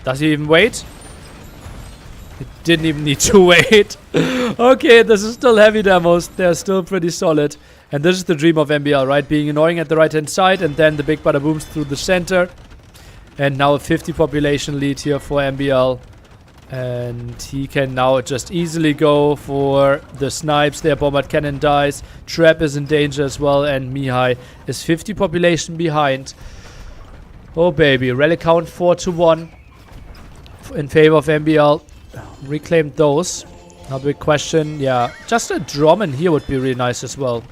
does he even wait? He didn't even need to wait. Okay, this is still heavy demos. They're still pretty solid. And this is the dream of MBL, right? Being annoying at the right hand side and then the big bada booms through the center. And now a 50 population lead here for MBL. And he can now just easily go for the snipes there. Bombard cannon dies. Trap is in danger as well. And Mihai is 50 population behind. Oh baby. Relic count 4-1 in favor of MBL. Reclaimed those. Now big question. Yeah, just a Drummond here would be really nice as well.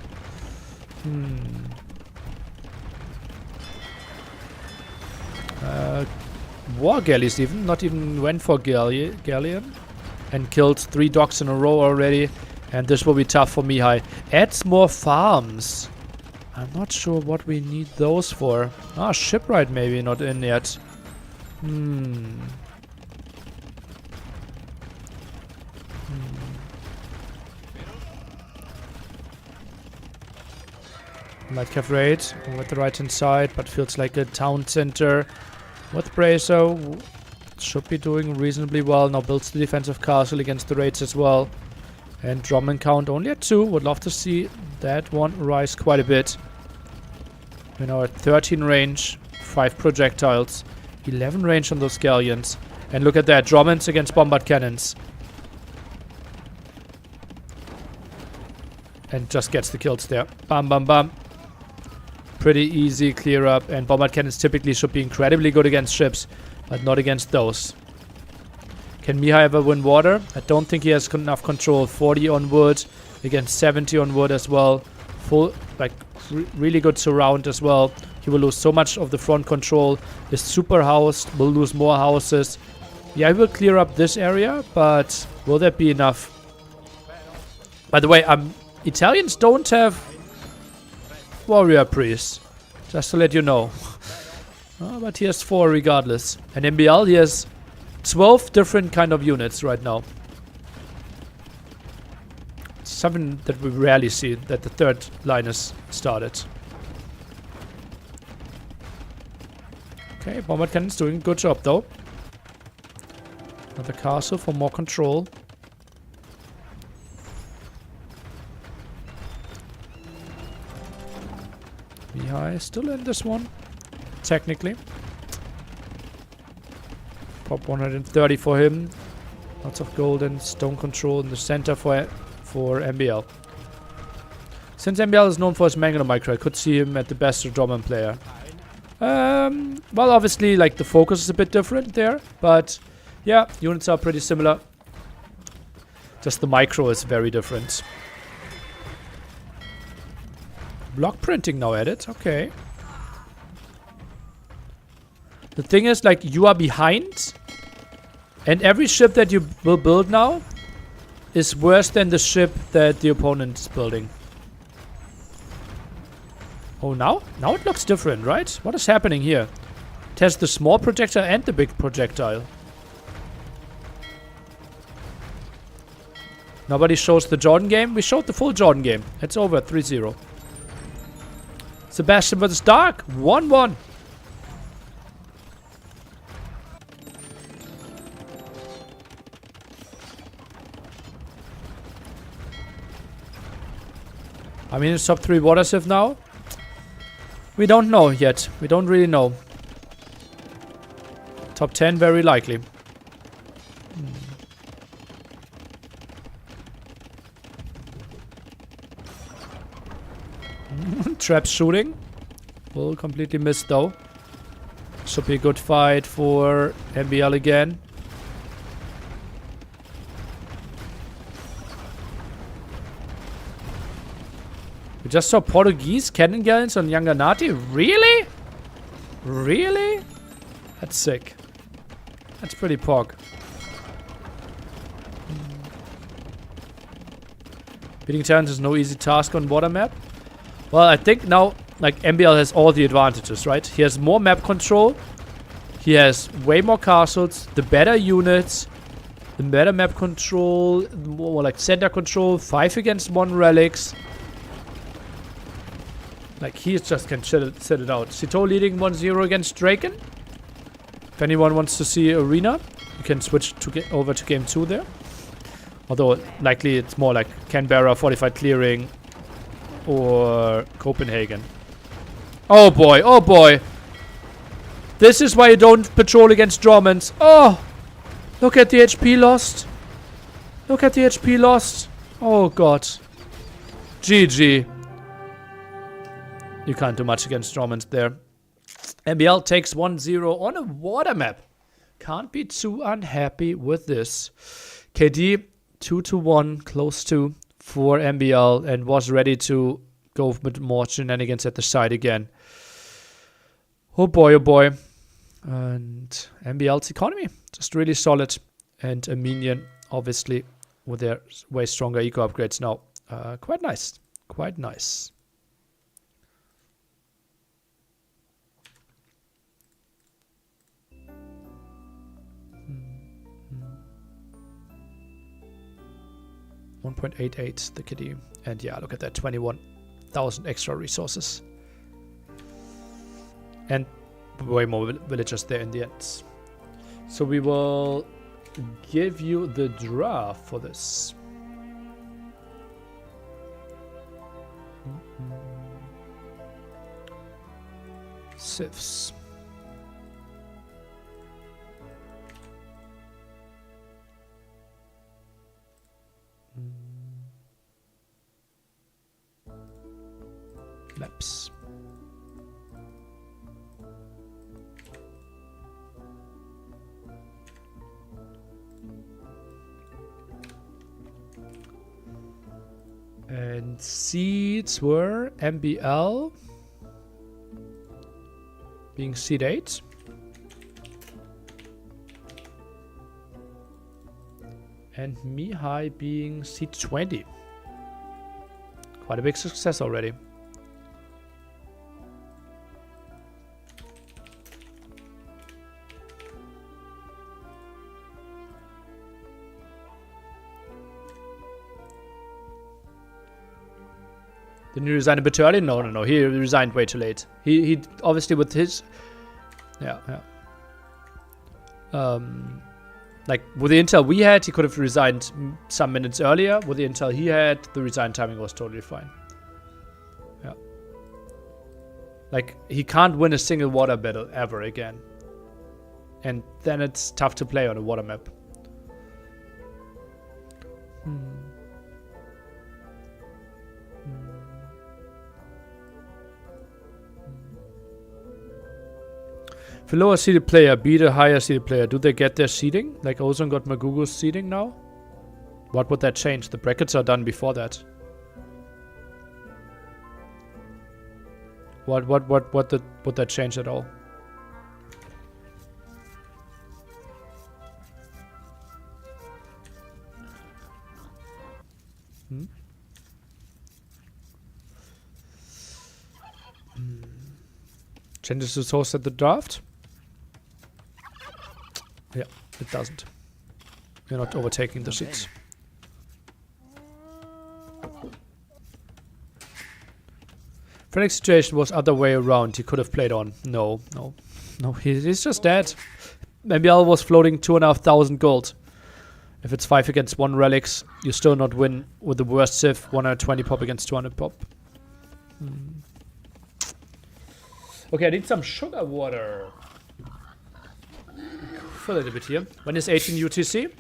War galleys even. Not even went for galleon. And killed 3 docks in a row already. And this will be tough for Mihai. Adds more farms. I'm not sure what we need those for. Ah, shipwright maybe not in yet. Might have raid with the right hand side, but feels like a town center. With Brazo, should be doing reasonably well. Now builds the defensive castle against the raids as well. And Drummond count only at 2. Would love to see that one rise quite a bit. We're now at 13 range, 5 projectiles, 11 range on those galleons. And look at that, Drummonds against bombard cannons. And just gets the kills there. Bam, bam, bam. Pretty easy clear up, and bombard cannons typically should be incredibly good against ships. but not against those. Can Mihai ever win water? I don't think he has enough control. 40 on wood against 70 on wood as well. Full, like, really good surround as well. He will lose so much of the front control. Is super housed, will lose more houses. Yeah, he will clear up this area, but will that be enough? By the way, Italians don't have warrior priests. Just to let you know. But he has 4 regardless. And MBL, he has 12 different kind of units right now. Something that we rarely see, that the third line is started. Okay, Bombard Cannon's doing a good job though. Another castle for more control. Mihai still in this one, technically. Pop 130 for him. Lots of gold and stone control in the center for MBL. Since MBL is known for his Mangler micro, I could see him at the best Dominant player. Well, obviously, like, the focus is a bit different there, but yeah, units are pretty similar. Just the micro is very different. Block printing now added, okay. The thing is, like, you are behind, and every ship that you will build now is worse than the ship that the opponent is building. Oh, now? Now it looks different, right? What is happening here? It has the small projectile and the big projectile. Nobody shows the Jordan game. We showed the full Jordan game. It's over, 3-0. Sebastian vs. Dark, 1-1. I mean, it's top 3 water sieve now. We don't know yet. We don't really know. Top 10, very likely. Trap shooting. Will completely miss though. Should be a good fight for MBL again. We just saw Portuguese cannon gallons on Yanganati. Really? Really? That's sick. That's pretty pog. Beating Tyrants is no easy task on water map. Well, I think now, like, MBL has all the advantages, right? He has more map control. He has way more castles, the better units, the better map control, more like center control, 5 against 1 relics. Like, he just can set it out. Sito leading 1-0 against Draken. If anyone wants to see Arena, you can switch to over to game 2 there. Although, likely it's more like Canberra, Fortified Clearing, or Copenhagen. Oh boy, oh boy. This is why you don't patrol against Drummond. Oh! Look at the HP lost. Look at the HP lost. Oh god. GG. You can't do much against Drummond there. MBL takes 1-0 on a water map. Can't be too unhappy with this. KD 2-1, close to for MBL, and was ready to go with more shenanigans at the side again. Oh boy, oh boy. And MBL's economy, just really solid. And a minion, obviously, with their way stronger eco upgrades now. Quite nice. Quite nice. $1.88 the kitty. And yeah, look at that, 21,000 extra resources. And way more villagers there in the end. So we will give you the draft for this. Sifs. Maps. And seeds were MBL being seed 8. And Mihai being seed 20. Quite a big success already. Didn't he resign a bit too early? No, no, no. He resigned way too late. He obviously with his... Yeah, yeah. Like, with the intel we had, he could have resigned some minutes earlier. With the intel he had, the resign timing was totally fine. Yeah. Like, he can't win a single water battle ever again. And then it's tough to play on a water map. If a lower seeded player beat a higher seeded player, do they get their seeding? Like Ozone got Magugu's seeding now? What would that change? The brackets are done before that. Would that change at all? Changes the source at the draft? Yeah, it doesn't. You're not overtaking the seats. Fenix's situation was other way around. He could have played on. No, no. No, he's just dead. MBL was floating 2,500 gold. If it's 5 against 1 relics, you still not win with the worst civ, 120 pop against 200 pop. Okay, I need some sugar water. For a little bit here. When is 18 UTC?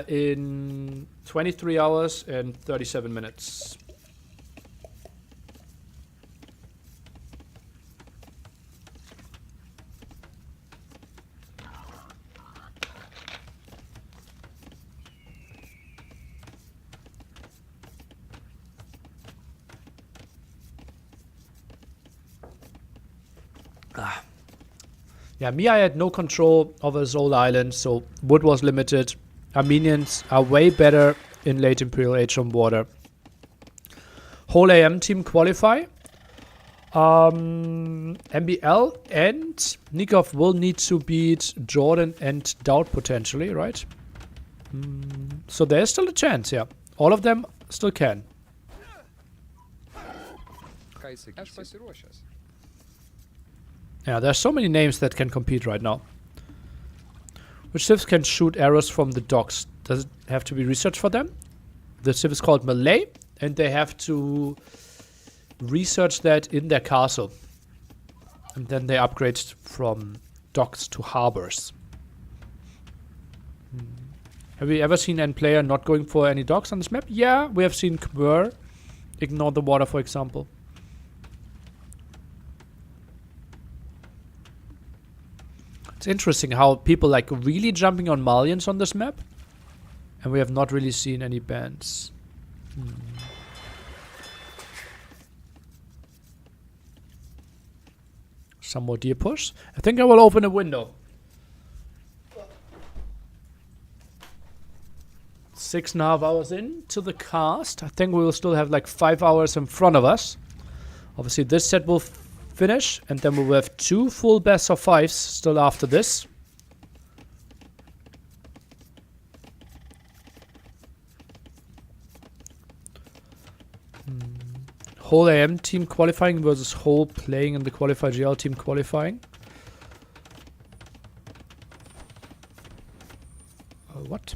In 23 hours and 37 minutes. Yeah, Mia had no control over his whole island, so wood was limited. Armenians are way better in late Imperial Age on water. Whole AM team qualify. MBL and Nikov will need to beat Jordan and Dowd potentially, right? So there's still a chance, yeah. All of them still can. Yeah, there's so many names that can compete right now. Which civs can shoot arrows from the docks? Does it have to be researched for them? The civ is called Malay, and they have to research that in their castle. And then they upgrade from docks to harbors. Have we ever seen any player not going for any docks on this map? Yeah, we have seen Khmer ignore the water, for example. It's interesting how people like really jumping on Malians on this map. And we have not really seen any bans. Some more deer push. I think I will open a window. 6.5 hours into the cast. I think we will still have like 5 hours in front of us. Obviously this set will finish, and then we will have 2 full best of 5s still after this. Whole AM team qualifying versus whole playing in the Qualifier GL team qualifying. What?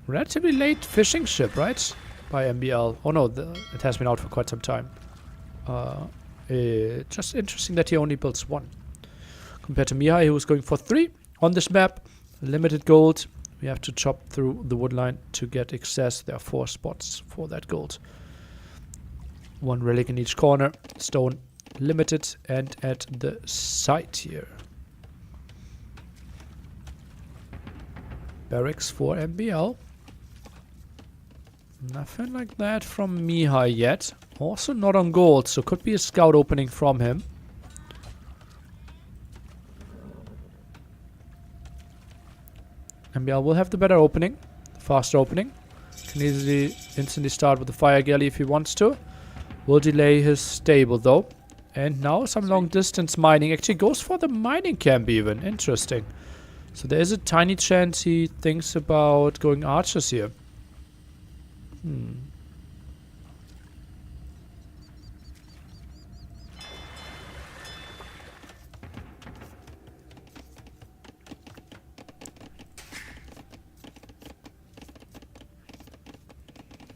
Relatively late fishing ship, right? By MBL. Oh no, it has been out for quite some time. Just interesting that he only builds 1. Compared to Mihai, who was going for 3 on this map. Limited gold. We have to chop through the wood line to get access. There are 4 spots for that gold. 1 relic in each corner. Stone limited and at the site here. Barracks for MBL. Nothing like that from Mihai yet. Also not on gold, so could be a scout opening from him. MBL will have the better opening. Faster opening. Can easily instantly start with the fire galley if he wants to. Will delay his stable though. And now some long distance mining. Actually goes for the mining camp even. Interesting. So there is a tiny chance he thinks about going archers here.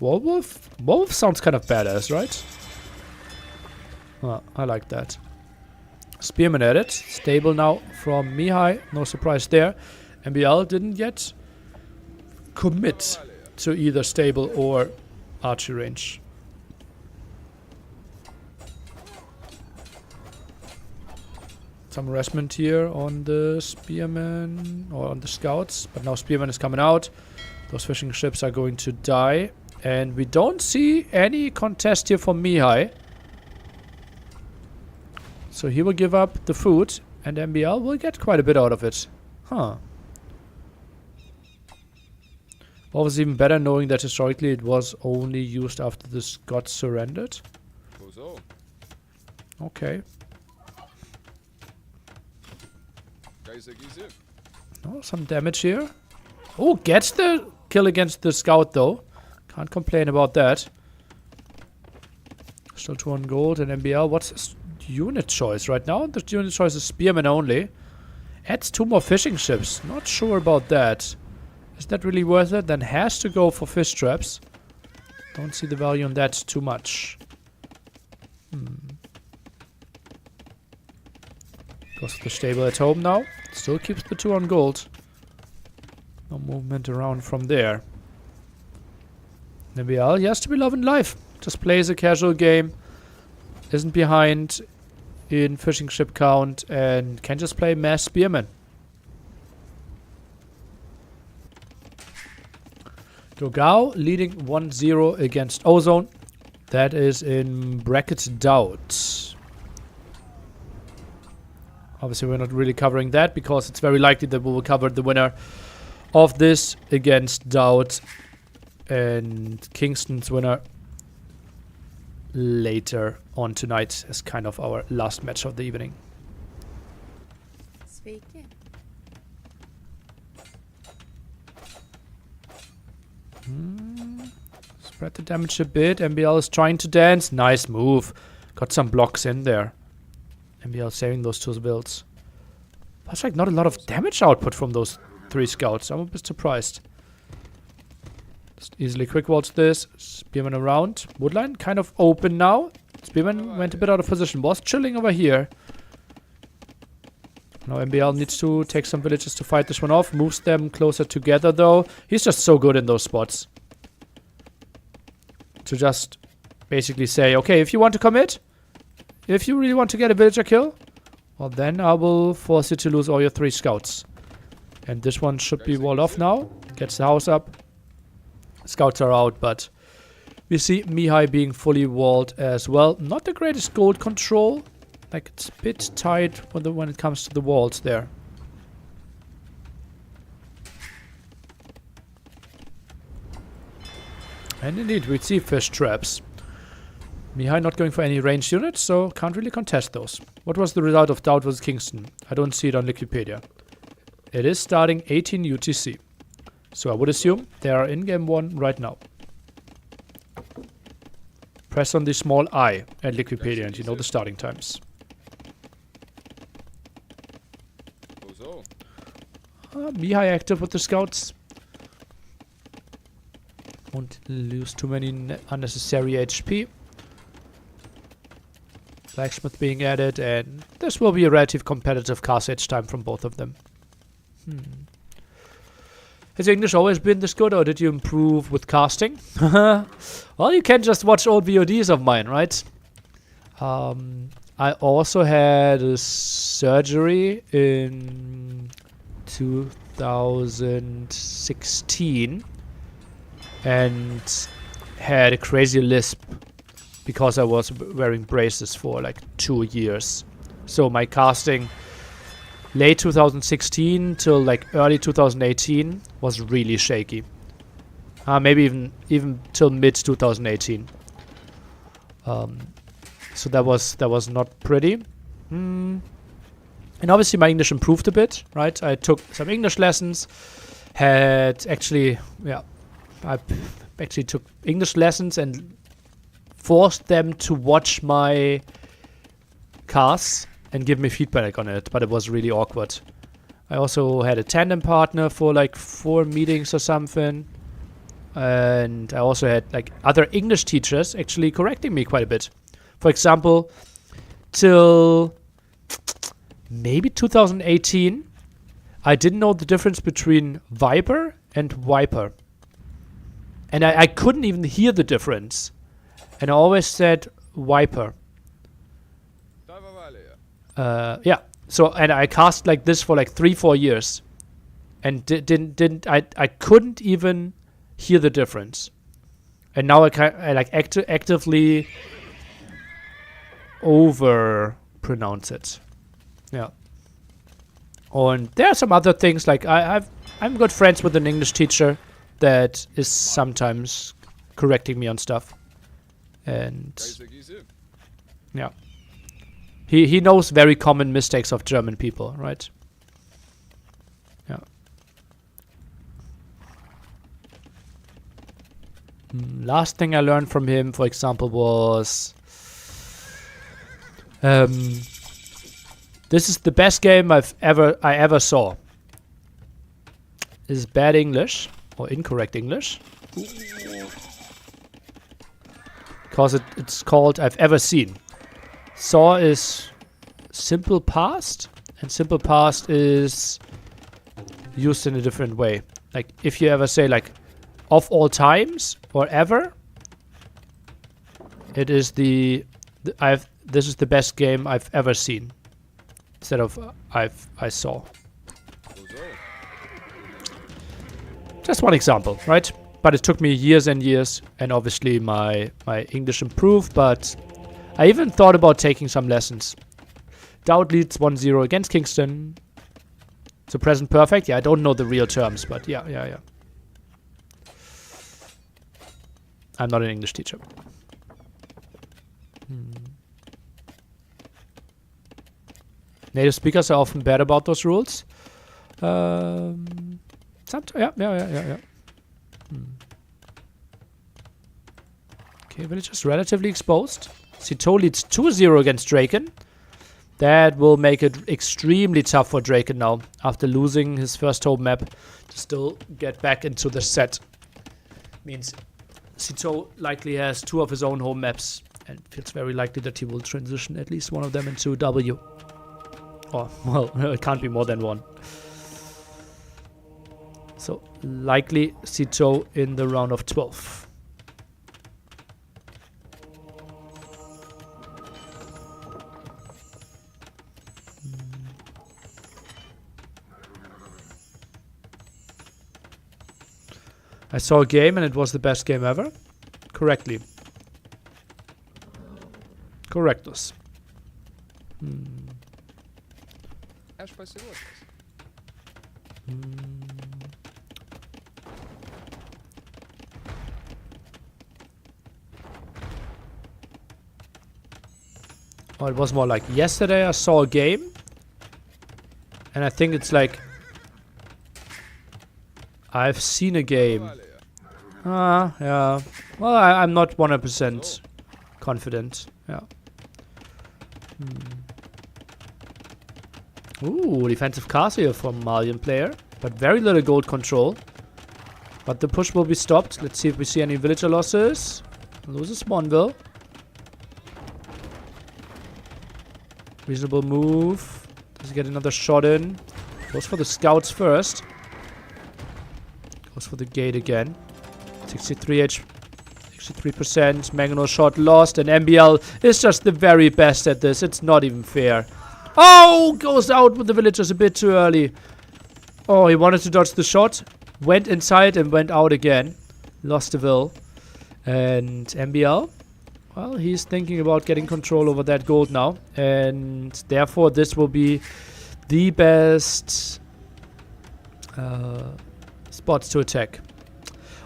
Wolf? Wolf sounds kind of badass, right? I like that. Spearman at it. Stable now from Mihai. No surprise there. MBL didn't yet commit to either stable or archery range. Some harassment here on the spearman or on the scouts. But now spearman is coming out. Those fishing ships are going to die. And we don't see any contest here from Mihai. So he will give up the food. And MBL will get quite a bit out of it. Huh. What was even better knowing that historically it was only used after the Scots surrendered. Okay. Oh, some damage here. Oh, gets the kill against the scout though. Can't complain about that. Still 2 on gold and MBL. What's his unit choice right now? The unit choice is spearman only. Adds 2 more fishing ships. Not sure about that. Is that really worth it? Then has to go for fish traps. Don't see the value in that too much. Goes to the stable at home now. Still keeps the 2 on gold. No movement around from there. NBL, he has to be loving life. Just plays a casual game. Isn't behind in fishing ship count. And can just play mass spearman. Gao leading 1-0 against Ozone. That is in bracket doubt. Obviously we're not really covering that because it's very likely that we will cover the winner of this against Doubt and Kingston's winner later on tonight as kind of our last match of the evening. Speaking. Spread the damage a bit. MBL is trying to dance. Nice move. Got some blocks in there. MBL saving those 2 builds. That's like not a lot of damage output from those 3 scouts. I'm a bit surprised. Just easily quick waltz this. Spearman around. Woodline kind of open now. Spearman went a bit out of position. Was chilling over here. Now MBL needs to take some villages to fight this one off. Moves them closer together though. He's just so good in those spots. To just basically say, okay, if you want to commit, if you really want to get a villager kill, well then I will force you to lose all your 3 scouts. And this one should be walled off now. Gets the house up. Scouts are out, but we see Mihai being fully walled as well. Not the greatest gold control. Like it's a bit tight when it comes to the walls there. And indeed, we see fish traps. Mihai not going for any ranged units, so can't really contest those. What was the result of Doubt vs Kingston? I don't see it on Wikipedia. It is starting 18 UTC. So I would assume they are in game 1 right now. Press on the small I at Wikipedia and you know the starting times. Mihai active with the scouts. Won't lose too many unnecessary HP. Blacksmith being added, and this will be a relative competitive cast edge time from both of them. Has English always been this good, or did you improve with casting? Well, you can just watch old VODs of mine, right? I also had a surgery in 2016, and had a crazy lisp because I was wearing braces for like 2 years. So my casting late 2016 till like early 2018 was really shaky. Maybe even till mid 2018. So that was not pretty. And obviously my English improved a bit, right? I took some English lessons. I actually took English lessons and forced them to watch my casts and give me feedback on it, but it was really awkward. I also had a tandem partner for like 4 meetings or something. And I also had like other English teachers actually correcting me quite a bit. For example, till maybe 2018, I didn't know the difference between Viper and Viper. And I couldn't even hear the difference. And I always said Viper. Yeah. So, and I cast like this for like 3-4 years. And I couldn't even hear the difference. And now I like actively over pronounce it. Yeah. And there are some other things like I'm good friends with an English teacher that is sometimes correcting me on stuff. And yeah. He knows very common mistakes of German people, right? Yeah. Last thing I learned from him, for example, was this is the best game I ever saw. This is bad English or incorrect English. Because it's called I've ever seen. Saw is simple past, and simple past is used in a different way. Like if you ever say like of all times or ever, it is this is the best game I've ever seen. Instead of I saw. Just one example, right? But it took me years and years, and obviously my English improved, but I even thought about taking some lessons. Dowd leads 1-0 against Kingston. So present perfect. Yeah, I don't know the real terms, but yeah. I'm not an English teacher. Native speakers are often bad about those rules. Sometimes, yeah. Okay, Villagers relatively exposed. Cito leads 2-0 against Draken. That will make it extremely tough for Draken now, after losing his first home map, to still get back into the set. Means Cito likely has 2 of his own home maps, and feels very likely that he will transition at least one of them into W. Oh, well, it can't be more than one. So, likely Cito in the round of 12. I saw a game and it was the best game ever. Correctly. Correctus. Oh, it was more like yesterday I saw a game. And I think it's like I've seen a game. Yeah. Well, I'm not 100% confident. Yeah. Ooh, defensive cast here from Malian player. But very little gold control. But the push will be stopped. Let's see if we see any villager losses. Loses Monville. Reasonable move. Does he get another shot in? Goes for the scouts first. Goes for the gate again. 63%. Mangonel shot lost. And MBL is just the very best at this. It's not even fair. Oh! Goes out with the villagers a bit too early. Oh, he wanted to dodge the shot. Went inside and went out again. Lost the will. And MBL, well, he's thinking about getting control over that gold now. And therefore, this will be the best spots to attack.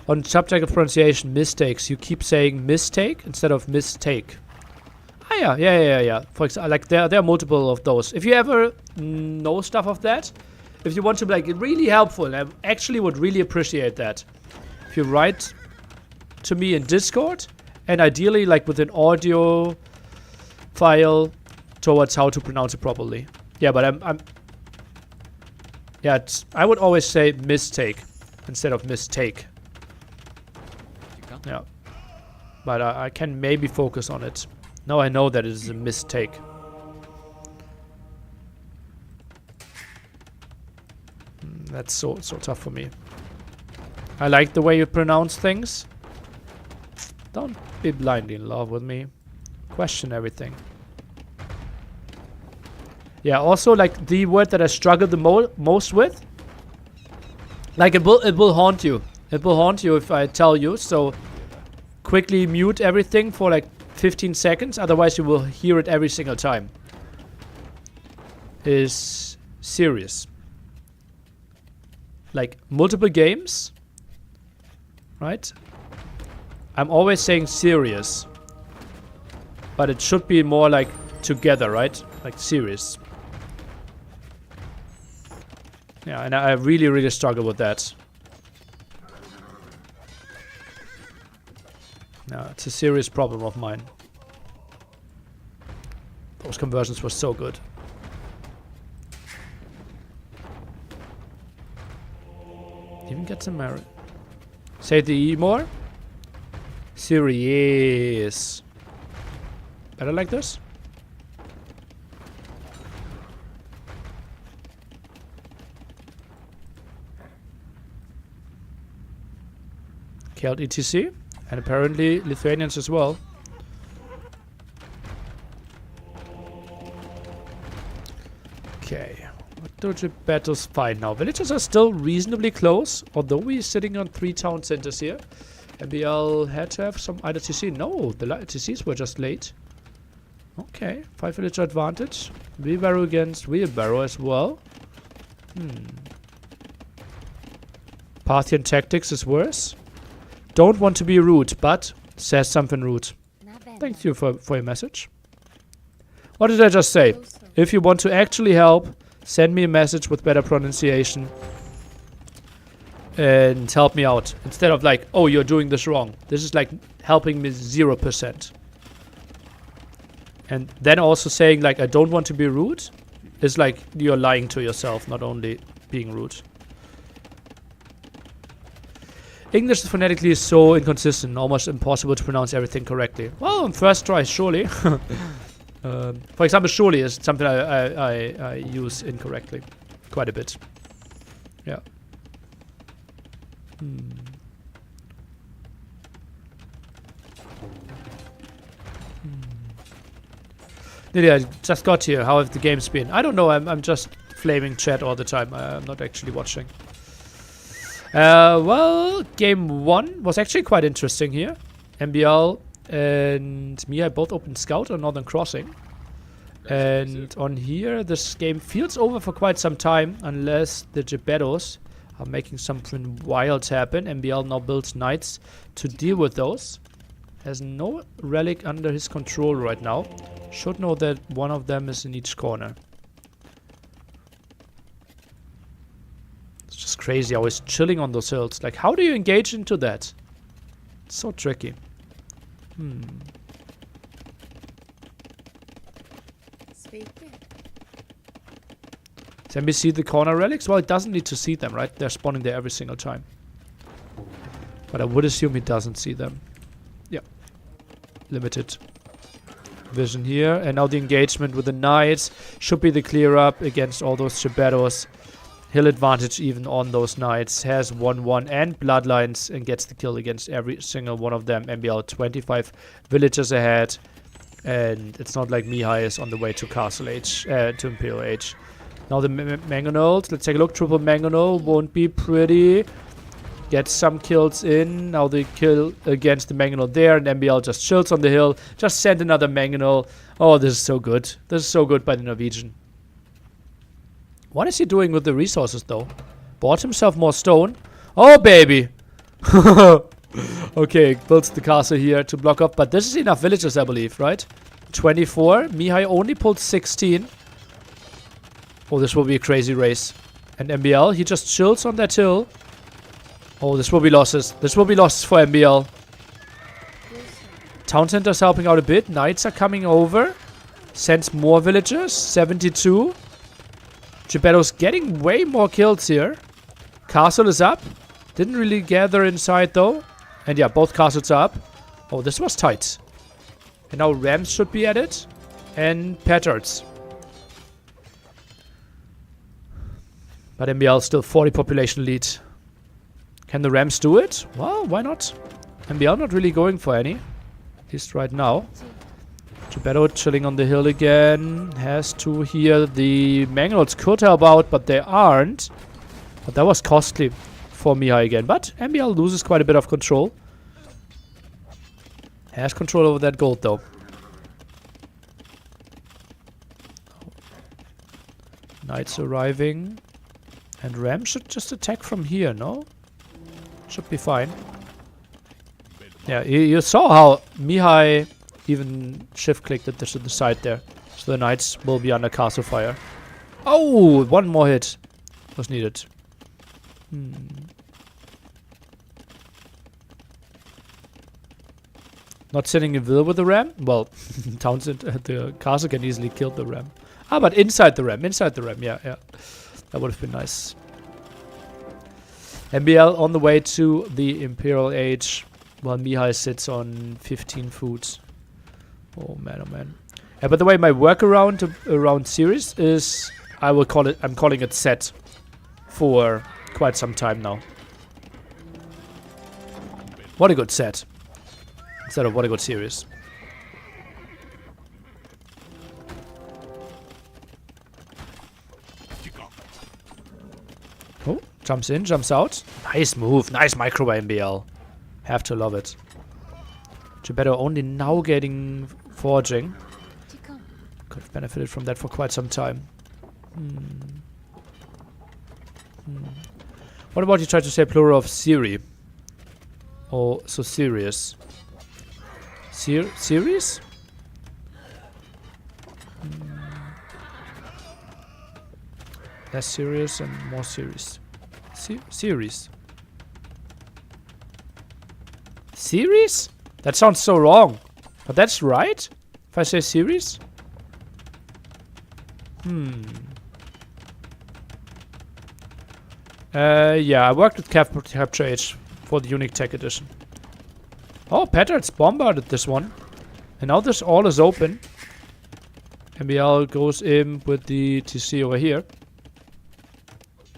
On subject of pronunciation, mistakes. You keep saying mistake instead of mistake. Ah, yeah. For example, like there are multiple of those. If you ever know stuff of that, if you want to be like really helpful, and I actually would really appreciate that. If you write to me in Discord, and ideally like with an audio file towards how to pronounce it properly. Yeah, but yeah, I would always say mistake instead of mistake. Yeah, but I can maybe focus on it. Now I know that it is a mistake. That's so tough for me. I like the way you pronounce things. Don't be blindly in love with me. Question everything. Yeah, also like the word that I struggle the most with. Like it will haunt you. It will haunt you if I tell you. So quickly mute everything for like 15 seconds. Otherwise you will hear it every single time. Is serious. Like multiple games. Right? I'm always saying serious. But it should be more like together, right? Like serious. Yeah, and I really struggle with that. No, it's a serious problem of mine. Those conversions were so good. Even get some merit. Say the E more. Serious. Better like this? Killed ETC. And apparently Lithuanians as well. Okay. What do the battles find now? Villages are still reasonably close. Although we're sitting on 3 town centers here. MBL had to have some either TC. No, the TCs were just late. Okay. 5 villager advantage. Wheelbarrow against wheelbarrow as well. Parthian tactics is worse. Don't want to be rude, but says something rude. Thank you for your message. What did I just say? If you want to actually help, send me a message with better pronunciation. And help me out. Instead of like, oh, you're doing this wrong. This is like helping me 0%. And then also saying like, I don't want to be rude. Is like you're lying to yourself, not only being rude. English phonetically is so inconsistent, almost impossible to pronounce everything correctly. Well, on first try, surely. For example, surely is something I use incorrectly quite a bit. Yeah. Lily, I just got here. How have the games been? I don't know. I'm just flaming chat all the time. I'm not actually watching. Well, game 1 was actually quite interesting here. MBL and me, I both opened Scout on Northern Crossing. And on here, this game feels over for quite some time, unless the Gebettos are making something wild happen. MBL now builds knights to deal with those. Has no relic under his control right now. Should know that one of them is in each corner. It's just crazy how he's chilling on those hills. Like, how do you engage into that? It's so tricky. Can we see the corner relics? Well, it doesn't need to see them, right? They're spawning there every single time. But I would assume he doesn't see them. Yeah. Limited vision here. And now the engagement with the knights should be the clear up against all those Gebettos. Hill advantage even on those knights. Has 1-1 and bloodlines and gets the kill against every single one of them. MBL 25 villagers ahead. And it's not like Mihai is on the way to Castle Age, to Imperial Age. Now the Mangonels. Let's take a look. Triple Mangonel won't be pretty. Get some kills in. Now the kill against the Mangonel there. And MBL just chills on the hill. Just send another Mangonel. Oh, this is so good. This is so good by the Norwegian. What is he doing with the resources, though? Bought himself more stone. Oh, baby. Okay, builds the castle here to block up. But this is enough villagers, I believe, right? 24. Mihai only pulled 16. Oh, this will be a crazy race. And MBL, he just chills on that hill. Oh, this will be losses. This will be losses for MBL. Town center's helping out a bit. Knights are coming over. Sends more villagers. 72. Geppetto's getting way more kills here. Castle is up. Didn't really gather inside though. And yeah, both castles are up. Oh, this was tight. And now Rams should be at it. And Petards. But MBL still 40 population lead. Can the Rams do it? Well, why not? MBL not really going for any. At least right now. Geppetto chilling on the hill again. Has to here. The Mangonels could help out, but they aren't. But that was costly for Mihai again. But MBL loses quite a bit of control. Has control over that gold though. Knights arriving. And Ram should just attack from here, no? Should be fine. Yeah, you saw how Mihai even shift-clicked it to the side there. So the knights will be under castle fire. Oh, one more hit was needed. Not sitting in Ville with the ram? Well, Townsend at the castle can easily kill the ram. Ah, but inside the ram, yeah, yeah. That would have been nice. MBL on the way to the Imperial Age, while Mihai sits on 15 foods. Oh man, oh man. By the way, my workaround around series is I'm calling it set for quite some time now. What a good set. Instead of what a good series. Oh, jumps in, jumps out. Nice move. Nice micro by MBL. Have to love it. Geppetto only now getting forging. Could have benefited from that for quite some time. What about you try to say plural of Siri? Or so serious? Series? Less serious and more serious. Series. Series? That sounds so wrong. But that's right? If I say series? Yeah, I worked with Capture H for the Unique Tech Edition. Oh, Petards bombarded this one. And now this all is open. MBL goes in with the TC over here.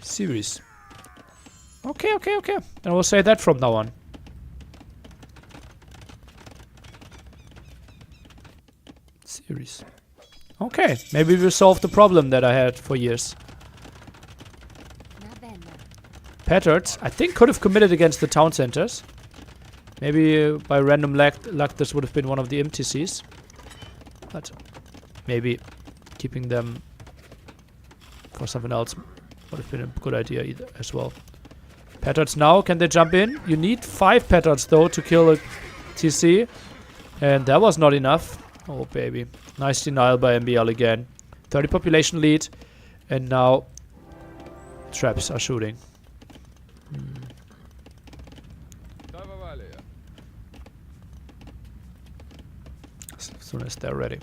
Series. Okay. And we'll say that from now on. Series. Okay, maybe we solved the problem that I had for years. Petards, I think, could have committed against the town centers. Maybe by random luck this would have been one of the MTCs. But maybe keeping them for something else would have been a good idea either as well. Petards now, can they jump in? You need 5 Petards though to kill a TC. And that was not enough. Oh baby. Nice denial by MBL again. 30 population lead. And now traps are shooting. As soon as they're ready.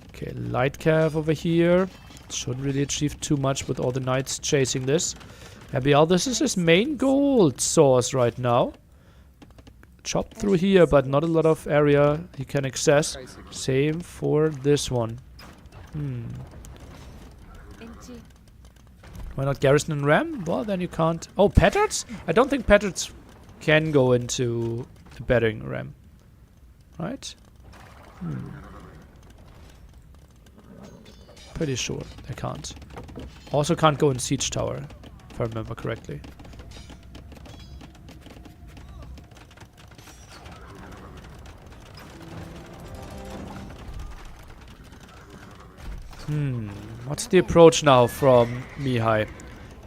Okay, light cav over here. Shouldn't really achieve too much with all the knights chasing this. MBL, this is his main gold source right now. Chop through here, but not a lot of area he can access. Same for this one. Why not Garrison and Ram? Well, then you can't. Oh, Petards? I don't think Petards can go into the betting Ram. Right? Pretty sure they can't. Also can't go in Siege Tower, if I remember correctly. What's the approach now from Mihai?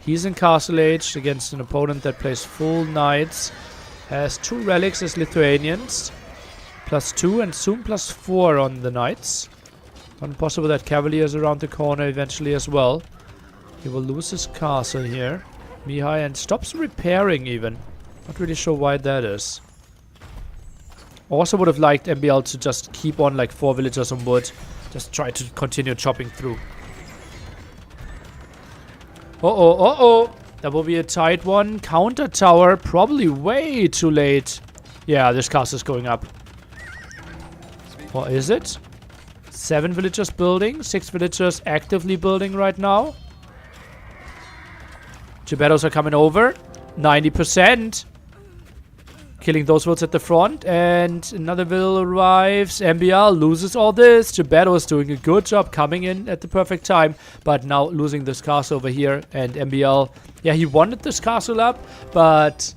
He's in Castle Age against an opponent that plays full knights. Has 2 relics as Lithuanians. +2 and soon +4 on the knights. Not possible that Cavaliers around the corner eventually as well. He will lose his castle here. Mihai, and stops repairing even. Not really sure why that is. Also would have liked MBL to just keep on like 4 villagers on wood. Just try to continue chopping through. Uh-oh. That will be a tight one. Counter tower, probably way too late. Yeah, this castle is going up. Or is it? 7 villagers building. 6 villagers actively building right now. Gebettos are coming over. 90%. Killing those wolves at the front. And another will arrives. MBL loses all this. Gebetto is doing a good job coming in at the perfect time. But now losing this castle over here. And MBL, yeah, he wanted this castle up. But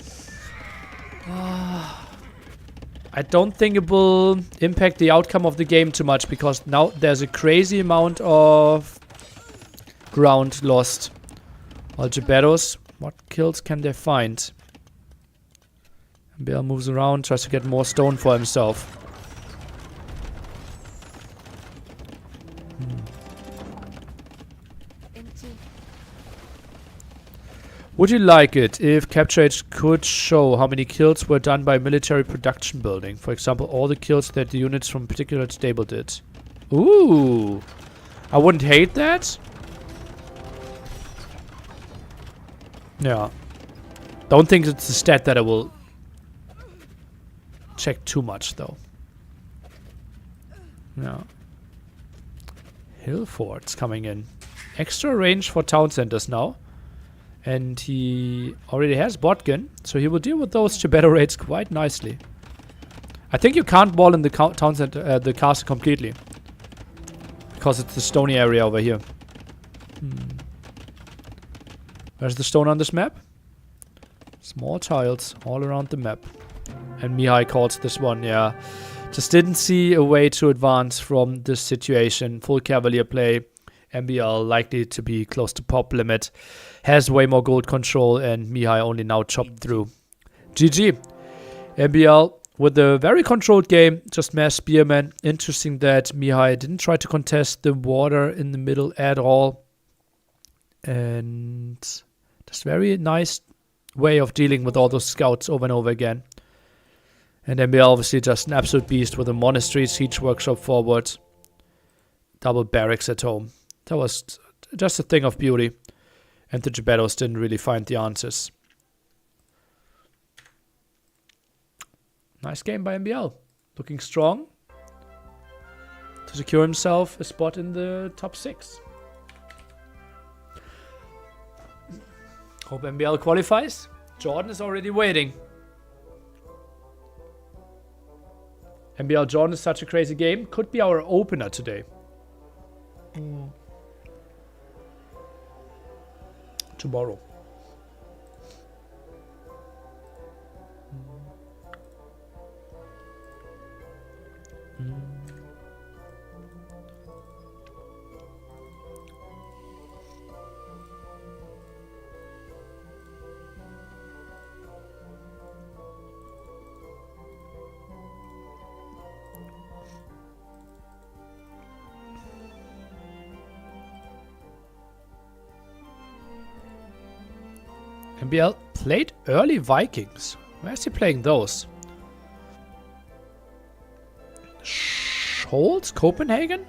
I don't think it will impact the outcome of the game too much. Because now there's a crazy amount of ground lost. Well, Gebettos, what kills can they find? MBL moves around, tries to get more stone for himself. Would you like it if Capture Age could show how many kills were done by military production building? For example, all the kills that the units from a particular stable did. Ooh! I wouldn't hate that. Yeah. Don't think it's a stat that I will check too much, though. Yeah. Hillfort's coming in. Extra range for town centers now. And he already has Botkin, so he will deal with those Gebetto raids quite nicely. I think you can't wall in the town center, the castle completely. Because it's the stony area over here. Where's the stone on this map? Small tiles all around the map. And Mihai calls this one, yeah. Just didn't see a way to advance from this situation. Full Cavalier play. MBL likely to be close to pop limit. Has way more gold control and Mihai only now chopped through. GG. MBL with a very controlled game. Just mass spearman. Interesting that Mihai didn't try to contest the water in the middle at all. And just very nice way of dealing with all those scouts over and over again. And MBL obviously just an absolute beast with a monastery siege workshop forward. Double barracks at home. That was just a thing of beauty. And the Gebettos didn't really find the answers. Nice game by MBL. Looking strong. To secure himself a spot in the top 6. Hope MBL qualifies. Jordan is already waiting. MBL Jordan is such a crazy game. Could be our opener today. Tomorrow. MBL played early Vikings. Where is he playing those? Scholz? Copenhagen?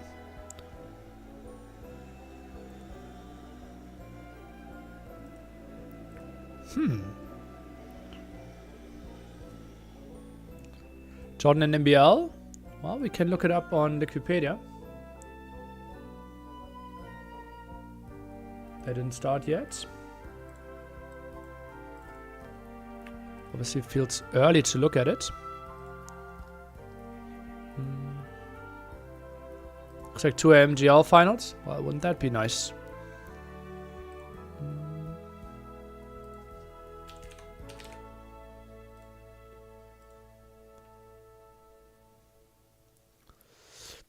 Jordan and MBL? Well, we can look it up on Wikipedia. They didn't start yet. Obviously, it feels early to look at it. Looks like 2 MGL finals. Well, wouldn't that be nice?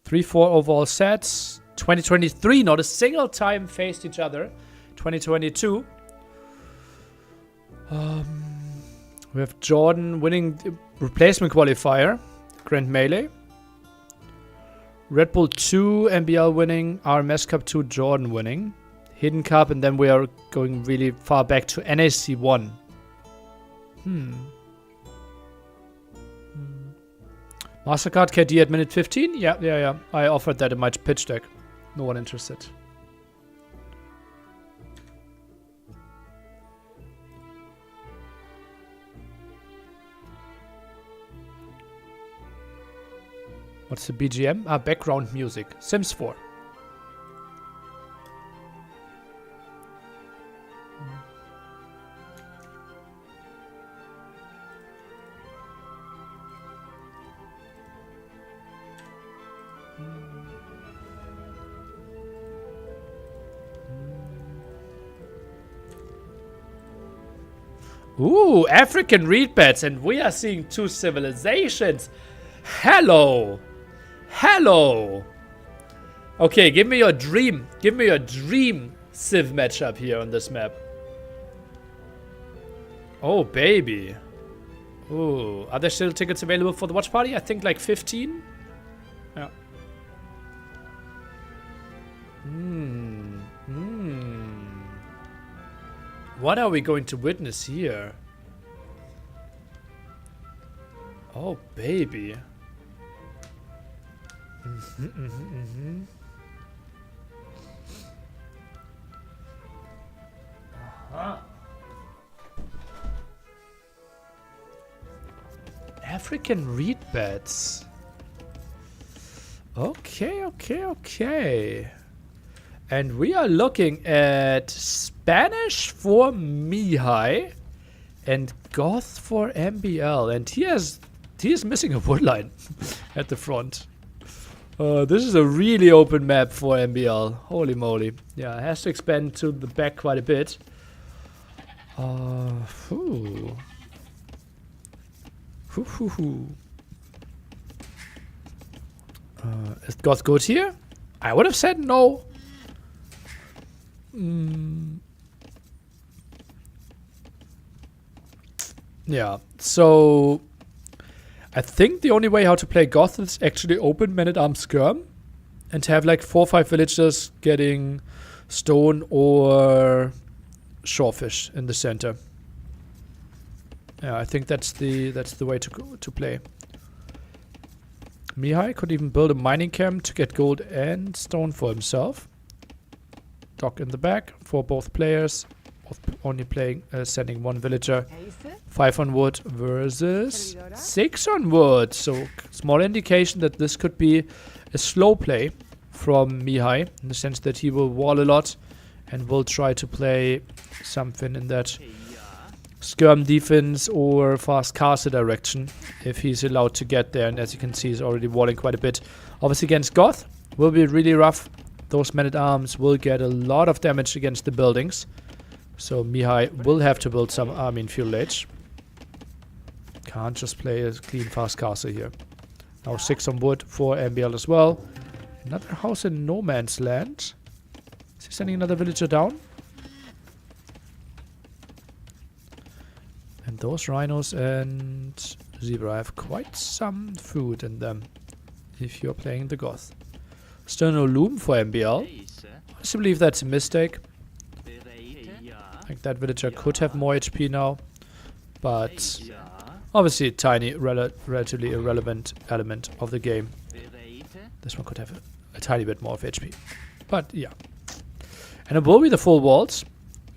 Three, 4 overall sets. 2023, not a single time faced each other. 2022. We have Jordan winning the replacement qualifier, Grand Melee. Red Bull 2, MBL winning, RMS Cup 2, Jordan winning. Hidden Cup, and then we are going really far back to NAC 1. Mastercard KD at minute 15? Yeah. I offered that in my pitch deck. No one interested. What's the BGM? Ah, background music. Sims 4. Ooh, African reed beds, and we are seeing 2 civilizations. Hello. Hello. Okay, give me your dream. Give me your dream civ matchup here on this map. Oh, baby. Ooh, are there still tickets available for the watch party? I think like 15. Yeah. What are we going to witness here? Oh, baby. African reed beds. Okay. And we are looking at Spanish for Mihai and Goth for MBL. And he is missing a woodline at the front. This is a really open map for MBL. Holy moly. Yeah, it has to expand to the back quite a bit. Is Goth good here? I would have said no. Yeah, so I think the only way how to play Goth is actually open Man-at-Arms skirm and have like 4 or 5 villagers getting stone or shorefish in the center. Yeah, I think that's the way to play. Mihai could even build a mining camp to get gold and stone for himself. Dock in the back for both players. Only playing sending 1 villager. 5 on wood versus 6 on wood. So small indication that this could be a slow play from Mihai in the sense that he will wall a lot and will try to play something in that skirm defense or fast castle direction if he's allowed to get there. And as you can see, he's already walling quite a bit. Obviously against Goth will be really rough. Those men-at-arms will get a lot of damage against the buildings. So Mihai will have to build some army in feudal age. Can't just play a clean fast castle here. Now 6 on wood for MBL as well. Another house in no man's land. Is he sending another villager down? And those rhinos and zebra have quite some food in them if you're playing the Goth. Still no loom for MBL. I still believe that's a mistake. I think that villager could have more HP now. But obviously a tiny, relatively irrelevant element of the game. This one could have a tiny bit more of HP. But yeah. And it will be the full walls.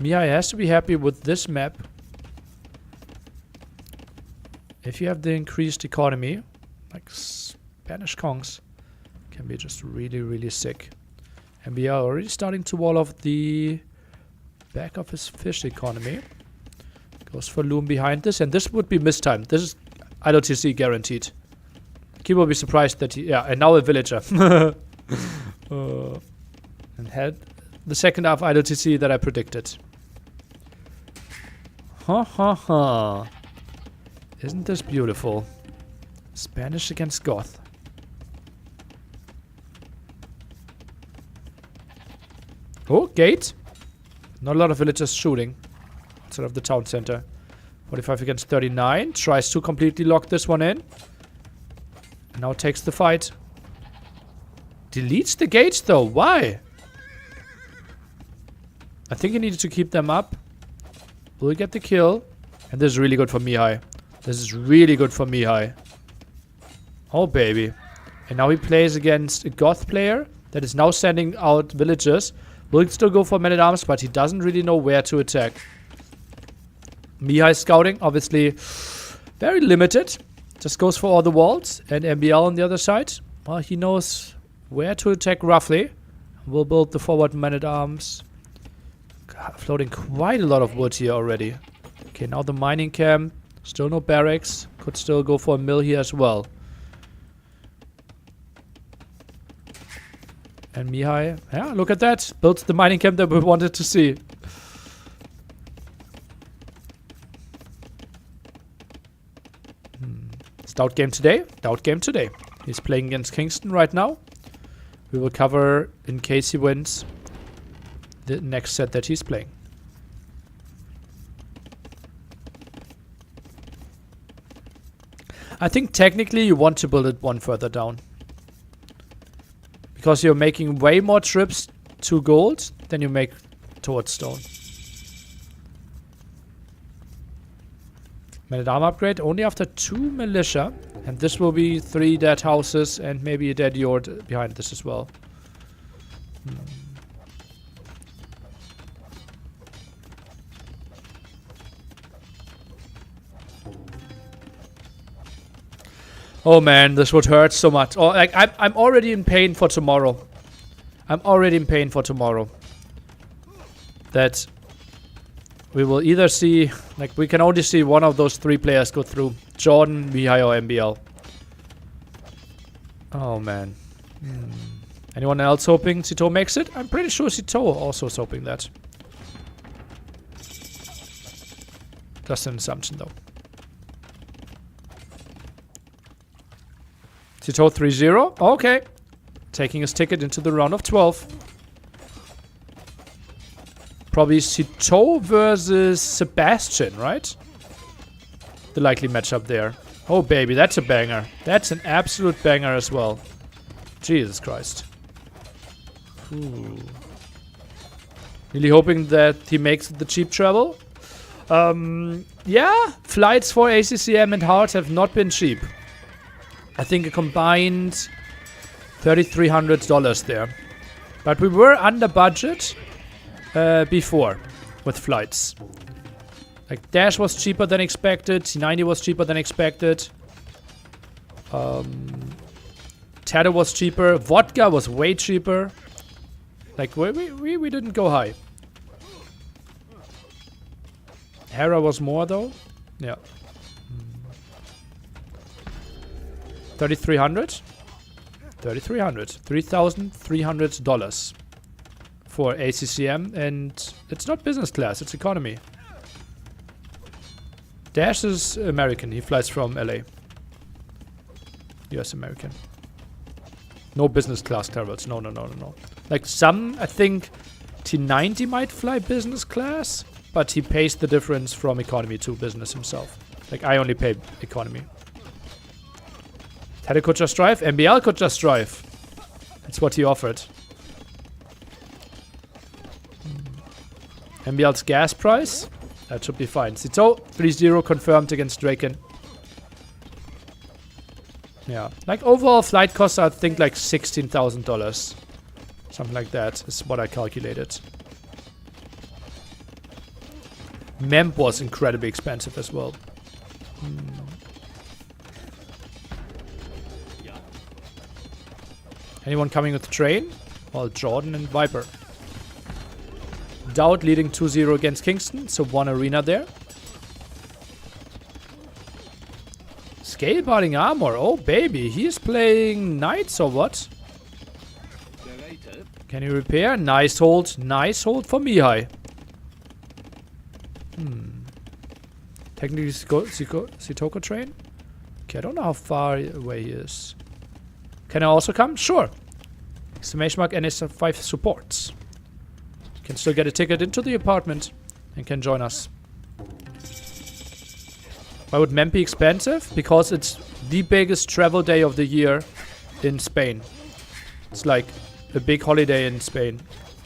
Mihai has to be happy with this map. If you have the increased economy, like Spanish Kongs, can be just really, really sick. And we are already starting to wall off the back of his fish economy. Goes for loom behind this, and this would be mistimed. This is IWTC guaranteed. He will be surprised that he... Yeah, and now a villager. And had the second half IWTC that I predicted. Ha. Isn't this beautiful? Spanish against Goth. Oh, gate. Not a lot of villagers shooting. Instead of the town center. 45 against 39. Tries to completely lock this one in. And now takes the fight. Deletes the gates though. Why? I think he needed to keep them up. Will he get the kill? And this is really good for Mihai. This is really good for Mihai. Oh, baby. And now he plays against a Goth player that is now sending out villagers. Will still go for men-at-arms, but he doesn't really know where to attack. Mihai scouting, obviously very limited. Just goes for all the walls. And MBL on the other side. Well, he knows where to attack roughly. We'll build the forward men-at-arms. Floating quite a lot of wood here already. Okay, now the mining camp. Still no barracks. Could still go for a mill here as well. And Mihai, yeah, look at that. Built the mining camp that we wanted to see. Stout game today. Stout game today. He's playing against Kingston right now. We will cover, in case he wins, the next set that he's playing. I think technically you want to build it one further down. Because you're making way more trips to gold than you make towards stone. Men-at-arm upgrade only after 2 militia. And this will be 3 dead houses and maybe a dead yard behind this as well. Oh man, this would hurt so much. Oh, like I'm already in pain for tomorrow. I'm already in pain for tomorrow. That we will either see, like we can only see one of those 3 players go through. Jordan, Mihai or MBL. Oh man. Anyone else hoping Sito makes it? I'm pretty sure Sito also is hoping that. Just an assumption though. Sito 3-0. Okay. Taking his ticket into the round of 12. Probably Sito versus Sebastian, right? The likely matchup there. Oh, baby, that's a banger. That's an absolute banger as well. Jesus Christ. Ooh. Really hoping that he makes the cheap travel. Yeah, flights for ACCM and Heart have not been cheap. I think a combined $3,300 there. But we were under budget before with flights. Like Dash was cheaper than expected. C90 was cheaper than expected. Tato was cheaper. Vodka was way cheaper. Like we didn't go high. Hera was more though. Yeah. 3,300. 3,300. $3,300 for ACCM, and it's not business class, it's economy. Dash is American, he flies from LA. US American. No business class travels, no. Like some, I think T90 might fly business class, but he pays the difference from economy to business himself. Like I only pay economy. Teddy could just drive, MBL could just drive. That's what he offered. MBL's gas price? That should be fine. Sito, 3-0 confirmed against Draken. Yeah. Like overall flight costs, I think like $16,000. Something like that is what I calculated. Memp was incredibly expensive as well. Anyone coming with the train? Well, Jordan and Viper. Dowd leading 2-0 against Kingston, so 1 arena there. Scale-barding armor, oh baby, he's playing knights or what? Can he repair? Nice hold for Mihai. Technically Sitoko train? Okay, I don't know how far away he is. Can I also come? Sure. Exclamation mark NS5 supports. can still get a ticket into the apartment and can join us. Why would MEM be expensive? Because it's the biggest travel day of the year in Spain. It's like a big holiday in Spain.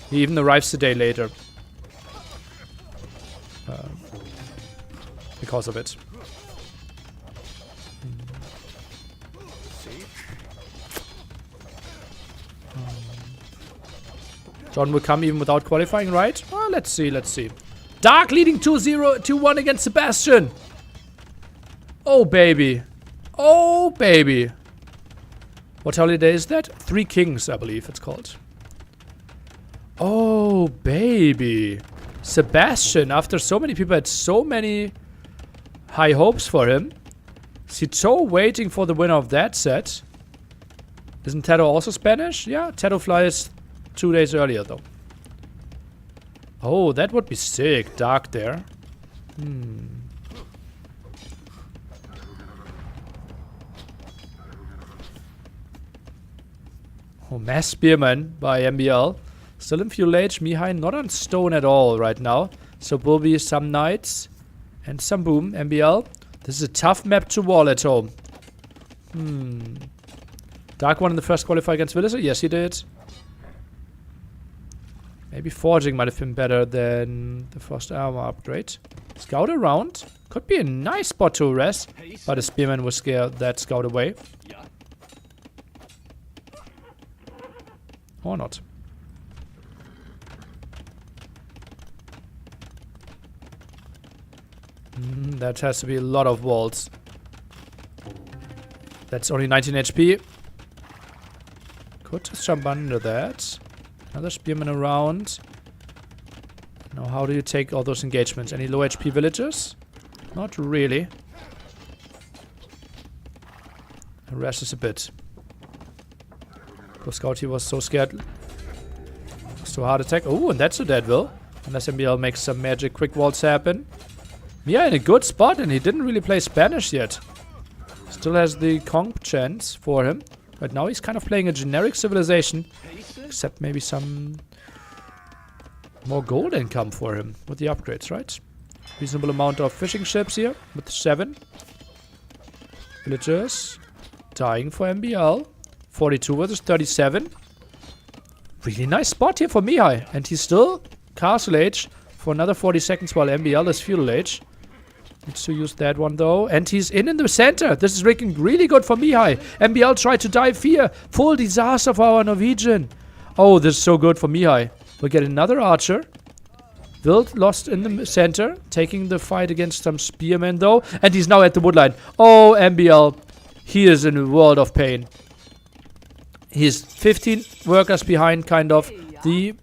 He even arrives a day later. Because of it. John will come even without qualifying, right? Oh, let's see, let's see. Dark leading 2-0, 2-1 against Sebastian. Oh, baby. Oh, baby. What holiday is that? Three Kings, I believe it's called. Oh, baby. Sebastian, after so many people had so many high hopes for him. Cito waiting for the winner of that set. Isn't Tato also Spanish? Yeah, Tato flies 2 days earlier, though. Oh, that would be sick. Dark there. Oh, Mass Spearman by MBL. Still in Fuel Age. Mihai not on stone at all right now. So will be some Knights and some Boom. MBL. This is a tough map to wall at home. Dark won in the first qualifier against Williser? Yes, he did. Maybe Forging might have been better than the first armor upgrade. Scout around. Could be a nice spot to rest. But the Spearman will scare that Scout away. Or not. That has to be a lot of walls. That's only 19 HP. Could just jump under that. Another Spearman around. Now, how do you take all those engagements? Any low HP villagers? Not really. Rest is a bit. Pro Scout, he was so scared. It's too hard attack. Oh, and that's a dead will. Unless MBL makes some magic quick walls happen. Mia in a good spot, and he didn't really play Spanish yet. Still has the comp chance for him. But now he's kind of playing a generic civilization. Except maybe some more gold income for him with the upgrades, right? Reasonable amount of fishing ships here with 7. Villagers dying for MBL. 42 versus 37. Really nice spot here for Mihai. And he's still Castle Age for another 40 seconds while MBL is Feudal Age. Needs to use that one though. And he's in the center. This is looking really good for Mihai. MBL tried to dive here. Full disaster for our Norwegian. Oh, this is so good for Mihai. We'll get another archer. Wild lost in the center. Taking the fight against some spearmen though. And he's now at the woodline. Oh, MBL. He is in a world of pain. He's 15 workers behind, kind of. The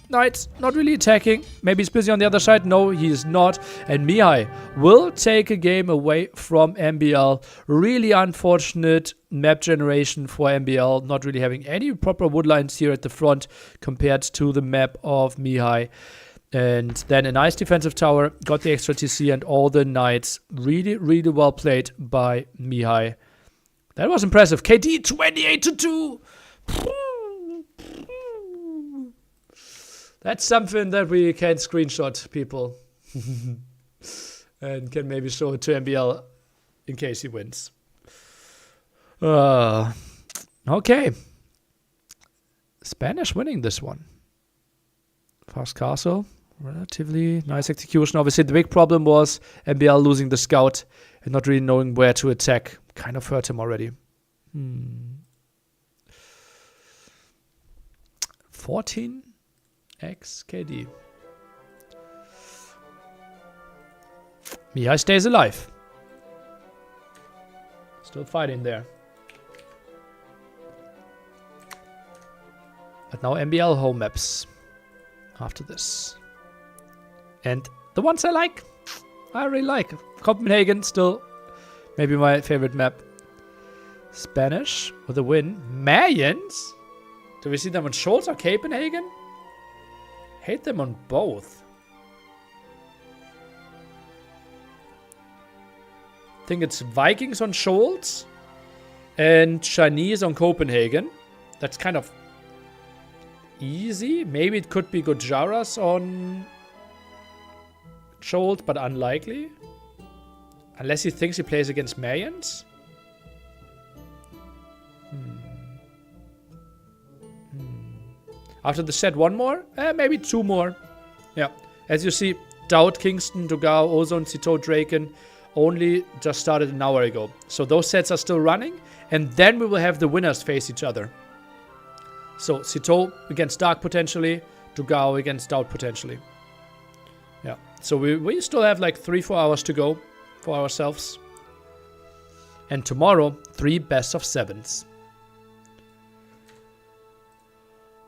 Knights not really attacking. Maybe he's busy on the other side. No, he is not. And Mihai will take a game away from MBL. Really unfortunate map generation for MBL. Not really having any proper woodlines here at the front compared to the map of Mihai. And then a nice defensive tower. Got the extra TC and all the Knights. Really, really well played by Mihai. That was impressive. KD 28-2. That's something that we can screenshot, people. And can maybe show it to MBL in case he wins. Okay. Spanish winning this one. Fast castle. Relatively nice execution. Obviously, the big problem was MBL losing the scout and not really knowing where to attack. Kind of hurt him already. 14 XKD. Mihai stays alive. Still fighting there. But now MBL home maps after this. And the ones I like. I really like. Copenhagen still maybe my favorite map. Spanish with a win. Mayans? Do we see them on Scholz or Copenhagen? Hate them on both. I think it's Vikings on Scholz and Chinese on Copenhagen. That's kind of easy. Maybe it could be Gojaras on Jolt, but unlikely. Unless he thinks he plays against Mayans. After the set, one more? Maybe two more. Yeah. As you see, Dowd, Kingston, Dogao, Ozone, Cito, Draken only just started an hour ago. So those sets are still running. And then we will have the winners face each other. So Cito against Dark potentially. Dogao against Dowd potentially. Yeah. So we still have like 3-4 hours to go for ourselves. And tomorrow, 3 best of 7s.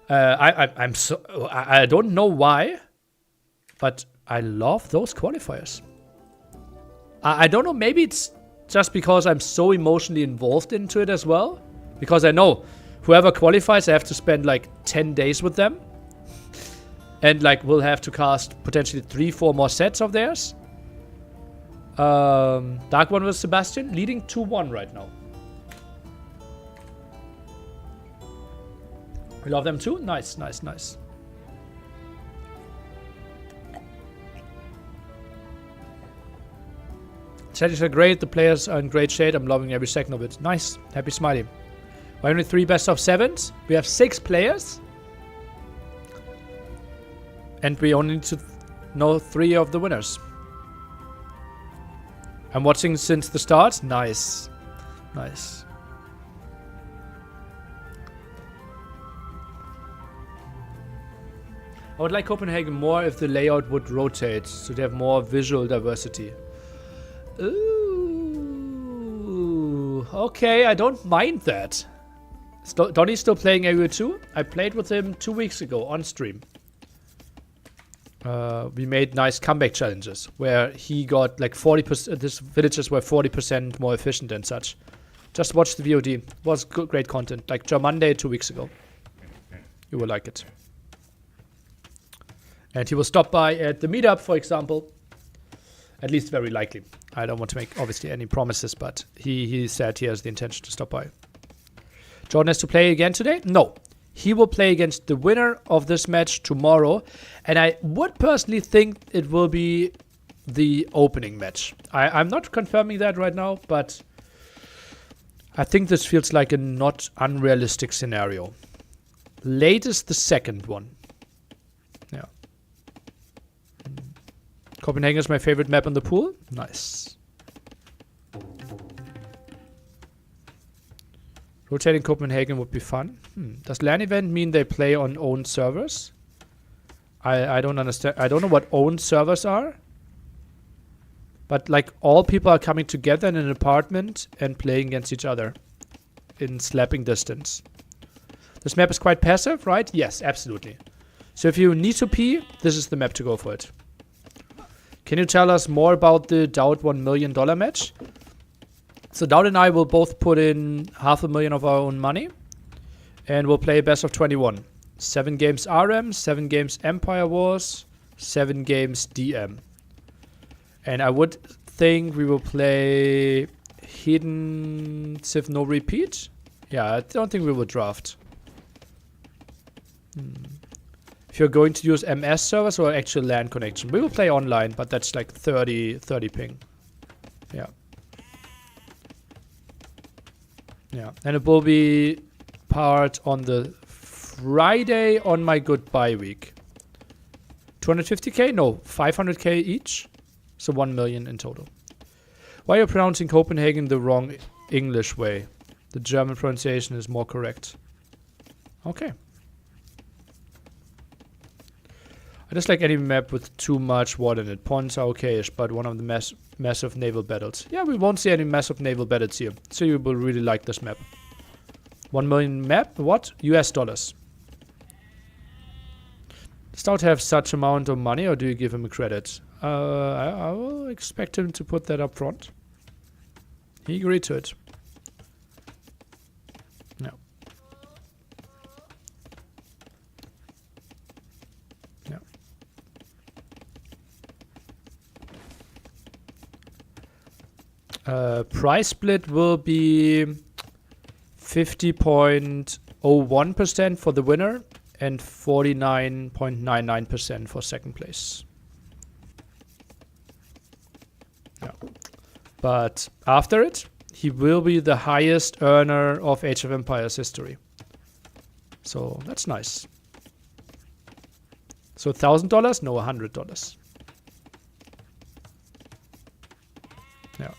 I don't know why, but I love those qualifiers. I don't know, maybe it's just because I'm so emotionally involved into it as well. Because I know whoever qualifies, I have to spend like 10 days with them. And like we'll have to cast potentially 3-4 more sets of theirs. Dark One with Sebastian, leading 2-1 right now. We love them too. Nice, nice, nice. Settings are great. The players are in great shape. I'm loving every second of it. Nice. Happy smiley. Why only 3 best of 7s? We have 6 players. And we only need to know 3 of the winners. I'm watching since the start. Nice. Nice. I would like Copenhagen more if the layout would rotate, so they have more visual diversity. Ooh, okay, I don't mind that. Donnie's still playing AU2. I played with him 2 weeks ago on stream. We made nice comeback challenges where he got like 40%. His villages were 40% more efficient and such. Just watch the VOD. It was good, great content. Like Monday 2 weeks ago. You will like it. And he will stop by at the meetup, for example. At least very likely. I don't want to make, obviously, any promises, but he said he has the intention to stop by. Jordan has to play again today? No. He will play against the winner of this match tomorrow. And I would personally think it will be the opening match. I'm not confirming that right now, but I think this feels like a not unrealistic scenario. Latest the second one. Yeah. Copenhagen is my favorite map in the pool. Nice. Rotating Copenhagen would be fun. Does LAN event mean they play on own servers? I don't understand. I don't know what own servers are. But like all people are coming together in an apartment and playing against each other in slapping distance. This map is quite passive, right? Yes, absolutely. So if you need to pee, this is the map to go for it. Can you tell us more about the Dowd $1 million match? So Dowd and I will both put in $500,000 of our own money. And we'll play best of 21. 7 games RM, 7 games Empire Wars, 7 games DM. And I would think we will play Hidden Civ No Repeat. Yeah, I don't think we will draft. If you're going to use MS servers or actual LAN connection. We will play online, but that's like 30 ping. Yeah. Yeah, and it will be part on the Friday on my goodbye week. 250k? No, 500k each. So 1 million in total. Why are you pronouncing Copenhagen the wrong English way? The German pronunciation is more correct. Okay. I just like any map with too much water in it. Ponds are okay-ish, but one of the massive naval battles. Yeah, we won't see any massive naval battles here. So you will really like this map. 1 million map? What? US dollars. Does Dowd have such amount of money, or do you give him a credit? I will expect him to put that up front. He agreed to it. No. Price split will be 50.01% for the winner and 49.99% for second place. Yeah. But after it, he will be the highest earner of Age of Empires history. So that's nice. So $1,000? No, $100. Yeah.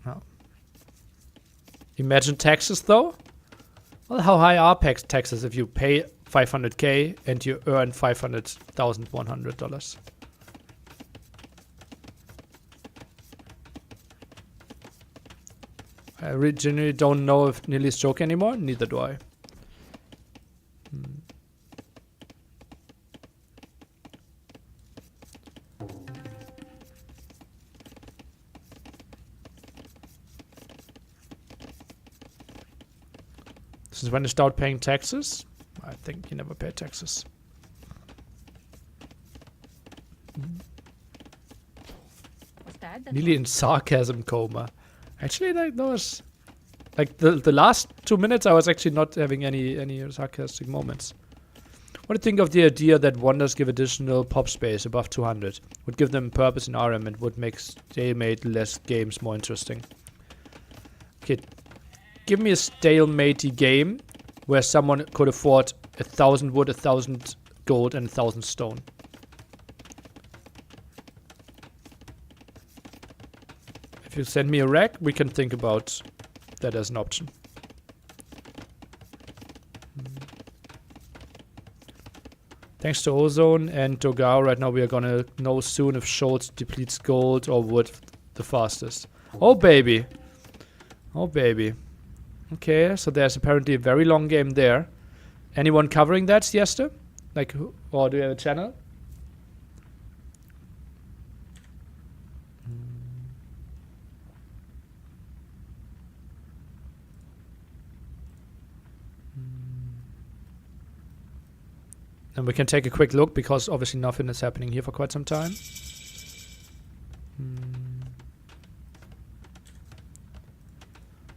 Oh. Imagine taxes though. Well, how high are taxes if you pay 500k and you earn $500,100? I originally don't know if Nilly's joke anymore. Neither do I. Since when you start paying taxes? I think you never pay taxes. What's that? Nearly in sarcasm coma. Actually, like those, like the last 2 minutes, I was actually not having any sarcastic moments. What do you think of the idea that wonders give additional pop space above 200? Would give them purpose in RM and would make stalemate-less games more interesting. Okay, give me a stalemate-y game where someone could afford 1,000 wood, 1,000 gold, and 1,000 stone. If you send me a rack, we can think about that as an option. Thanks to Ozone and Dogao, right now we are gonna know soon if Schultz depletes gold or wood the fastest. Oh baby. Oh baby. Okay, so there's apparently a very long game there. Anyone covering that, Siesta? Like, or do you have a channel? And we can take a quick look because obviously nothing is happening here for quite some time.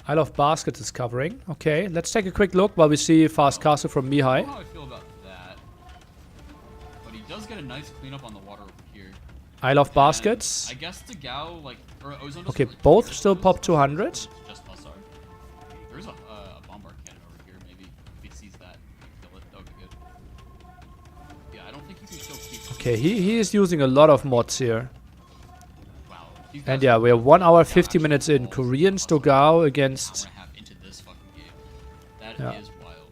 I Love Baskets is covering. Okay, let's take a quick look while we see Fast Castle from Mihai. I don't know how I feel about that. But he does get a nice cleanup on the water over here. I Love And Baskets. I guess the Gao, like, or Ozone doesn't Okay, really both care still for pop those. 200. Just Hussar. There's a bombard cannon over here, maybe. If he sees that, kill it. That would be good. Yeah, I don't think you can still keep... Okay, he is using a lot of mods here. Wow. These And guys yeah, are we are 1 hour 50 actually minutes in. balls. Korean Hussar Stogao an against... hour and a half into this fucking game. That Yeah. is wild.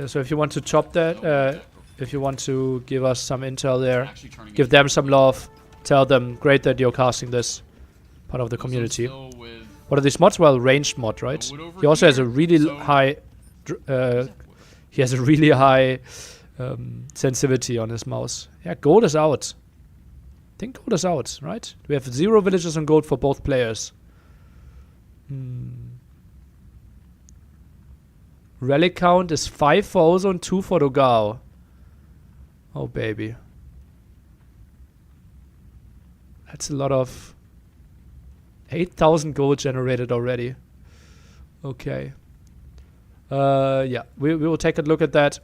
so if you want to chop that, if you want to give us some intel there, Actually turning give it them some love, tell them, great that you're casting this, part of the Ozone's community. still with What are these mods? Well, ranged mod, right? wood over He also has a here, really so- high... he has a really high sensitivity on his mouse. Yeah, gold is out. I think gold is out, right? We have 0 villages on gold for both players. Relic count is 5 for Ozone, 2 for Dogao. Oh, baby. That's a lot of... 8,000 gold generated already. Okay. Yeah, we will take a look at that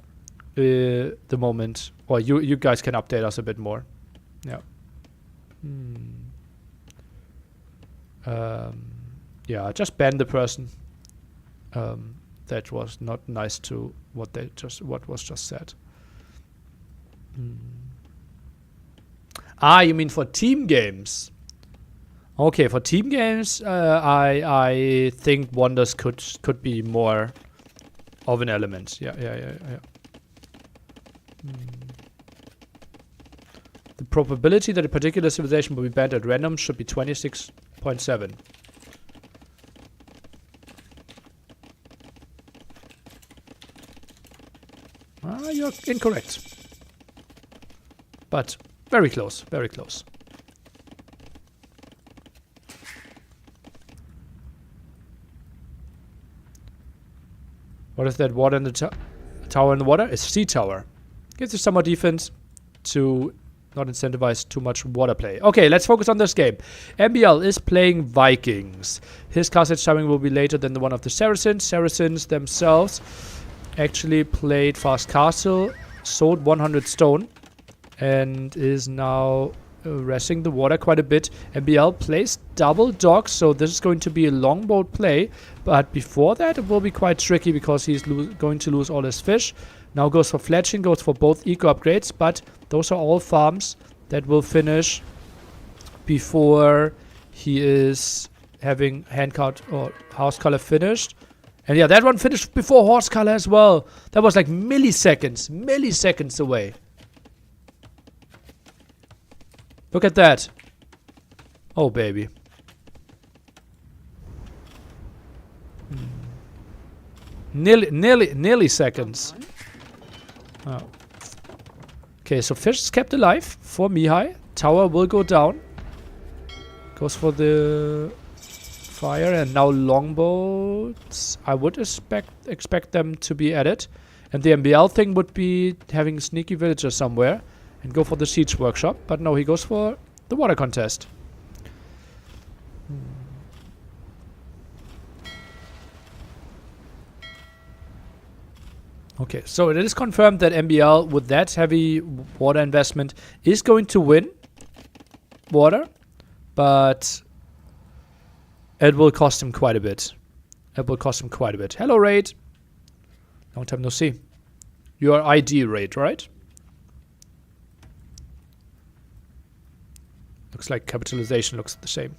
the moment. Or you guys can update us a bit more. Yeah. Yeah, just ban the person. That was not nice to what was just said. Ah, you mean for team games? Okay, for team games, I think wonders could be more of an element. Yeah. The probability that a particular civilization will be banned at random should be 26.7. Ah, you're incorrect. But very close, very close. What is that water in the tower in the water? It's sea tower. Gives you some more defense to not incentivize too much water play. Okay, let's focus on this game. MBL is playing Vikings. His castle timing will be later than the one of the Saracens. Saracens themselves actually played fast castle, sold 100 stone, and is now resting the water quite a bit. MBL plays double dock, so this is going to be a longboat play. But before that, it will be quite tricky because he's going to lose all his fish. Now goes for fletching, goes for both eco upgrades, but those are all farms that will finish before he is having hand card or house color finished. And yeah, that one finished before horse color as well. That was like milliseconds away. Look at that. Oh, baby. Nearly seconds. Oh. Okay, so fish is kept alive for Mihai. Tower will go down. Goes for the fire, and now longboats. I would expect them to be added. And the MBL thing would be having a sneaky villager somewhere and go for the siege workshop. But no, he goes for the water contest. Okay, so it is confirmed that MBL, with that heavy water investment, is going to win water, but it will cost him quite a bit. Hello, Raid. Long time no see. You are ID Raid, right? Looks like capitalization looks the same.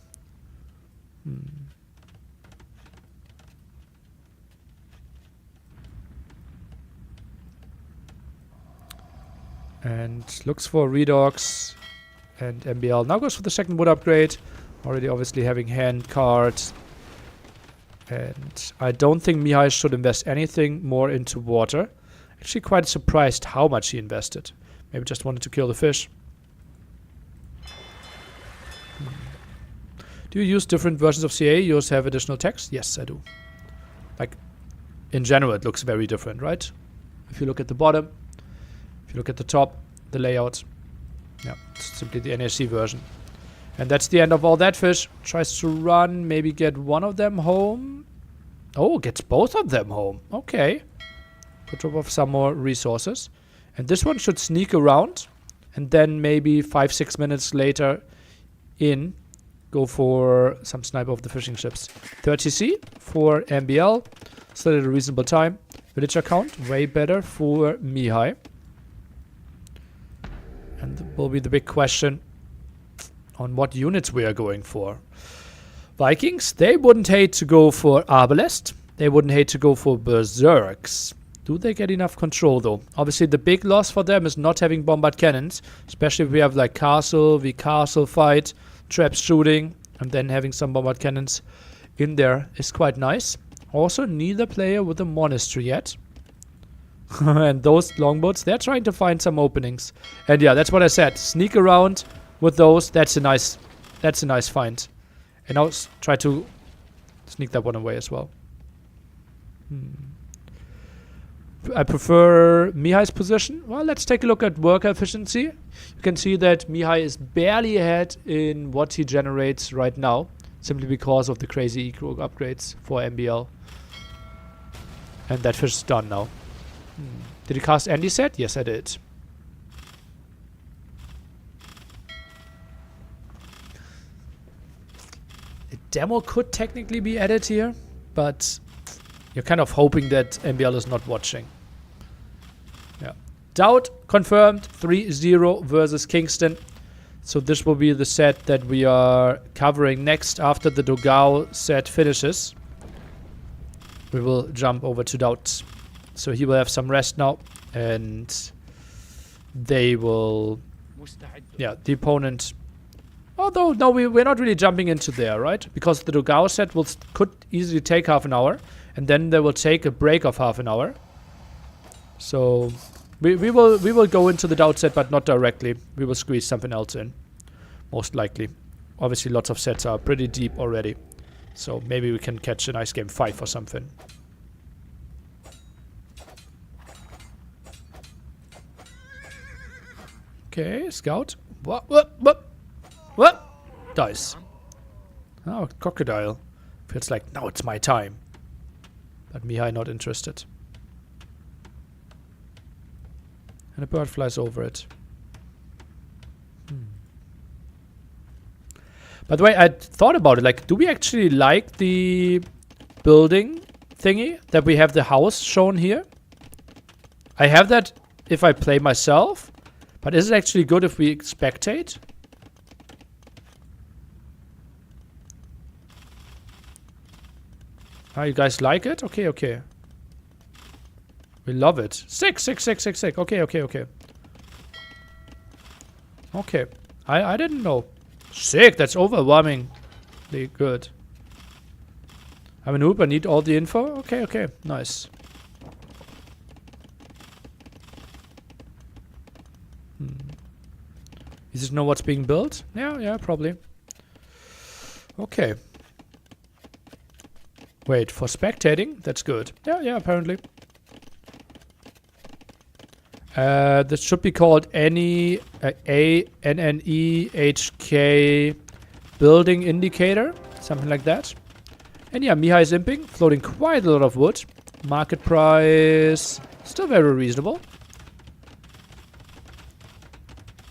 And looks for Redox and MBL. Now goes for the second wood upgrade. Already obviously having hand cards. And I don't think Mihai should invest anything more into water. Actually quite surprised how much he invested. Maybe just wanted to kill the fish. Do you use different versions of CA? You also have additional text? Yes, I do. Like, in general, it looks very different, right? If you look at the bottom, if you look at the top, the layout, yeah, it's simply the NAC version. And that's the end of all that fish. Tries to run, maybe get one of them home. Oh, gets both of them home. Okay. Could drop off some more resources. And this one should sneak around. And then maybe 5-6 minutes later go for some sniper of the fishing ships. 30C for MBL. Still at a reasonable time. Villager count, way better for Mihai. And will be the big question on what units we are going for. Vikings, they wouldn't hate to go for Arbalest. They wouldn't hate to go for Berserks. Do they get enough control though? Obviously the big loss for them is not having bombard cannons. Especially if we have like castle fight, trap shooting, and then having some bombard cannons in there is quite nice. Also neither player with a monastery yet. And those longboats, they're trying to find some openings. And yeah, that's what I said. Sneak around with those. That's a nice find. And now try to sneak that one away as well. I prefer Mihai's position. Well, let's take a look at worker efficiency. You can see that Mihai is barely ahead in what he generates right now, simply because of the crazy eco upgrades for MBL. And that fish is done now. Did you cast Andy set? Yes, I did. A demo could technically be added here, but you're kind of hoping that MBL is not watching. Yeah. Doubt confirmed 3-0 versus Kingston. So this will be the set that we are covering next after the Dogao set finishes. We will jump over to Doubt. So he will have some rest now, and they will, yeah, the opponent, although no, we're not really jumping into there, right? Because the Dogao set could easily take half an hour, and then they will take a break of half an hour. So we will go into the Doubt set, but not directly. We will squeeze something else in, most likely. Obviously lots of sets are pretty deep already, so maybe we can catch a nice game 5 or something. Okay, scout. What? Dice. Oh, crocodile. Feels like, now it's my time. But Mihai not interested. And a bird flies over it. By the way, I thought about it. Like, do we actually like the building thingy that we have the house shown here? I have that if I play myself. But is it actually good if we spectate? Oh, you guys like it? Okay, okay. We love it. Sick. Okay. Okay. I didn't know. Sick, that's overwhelmingly good. I'm a noob, I need all the info. Okay, nice. You just know what's being built? Yeah, probably. Okay. Wait, for spectating? That's good. Yeah, apparently. This should be called ANNEHK building indicator. Something like that. And yeah, Mihai is imping. Floating quite a lot of wood. Market price still very reasonable.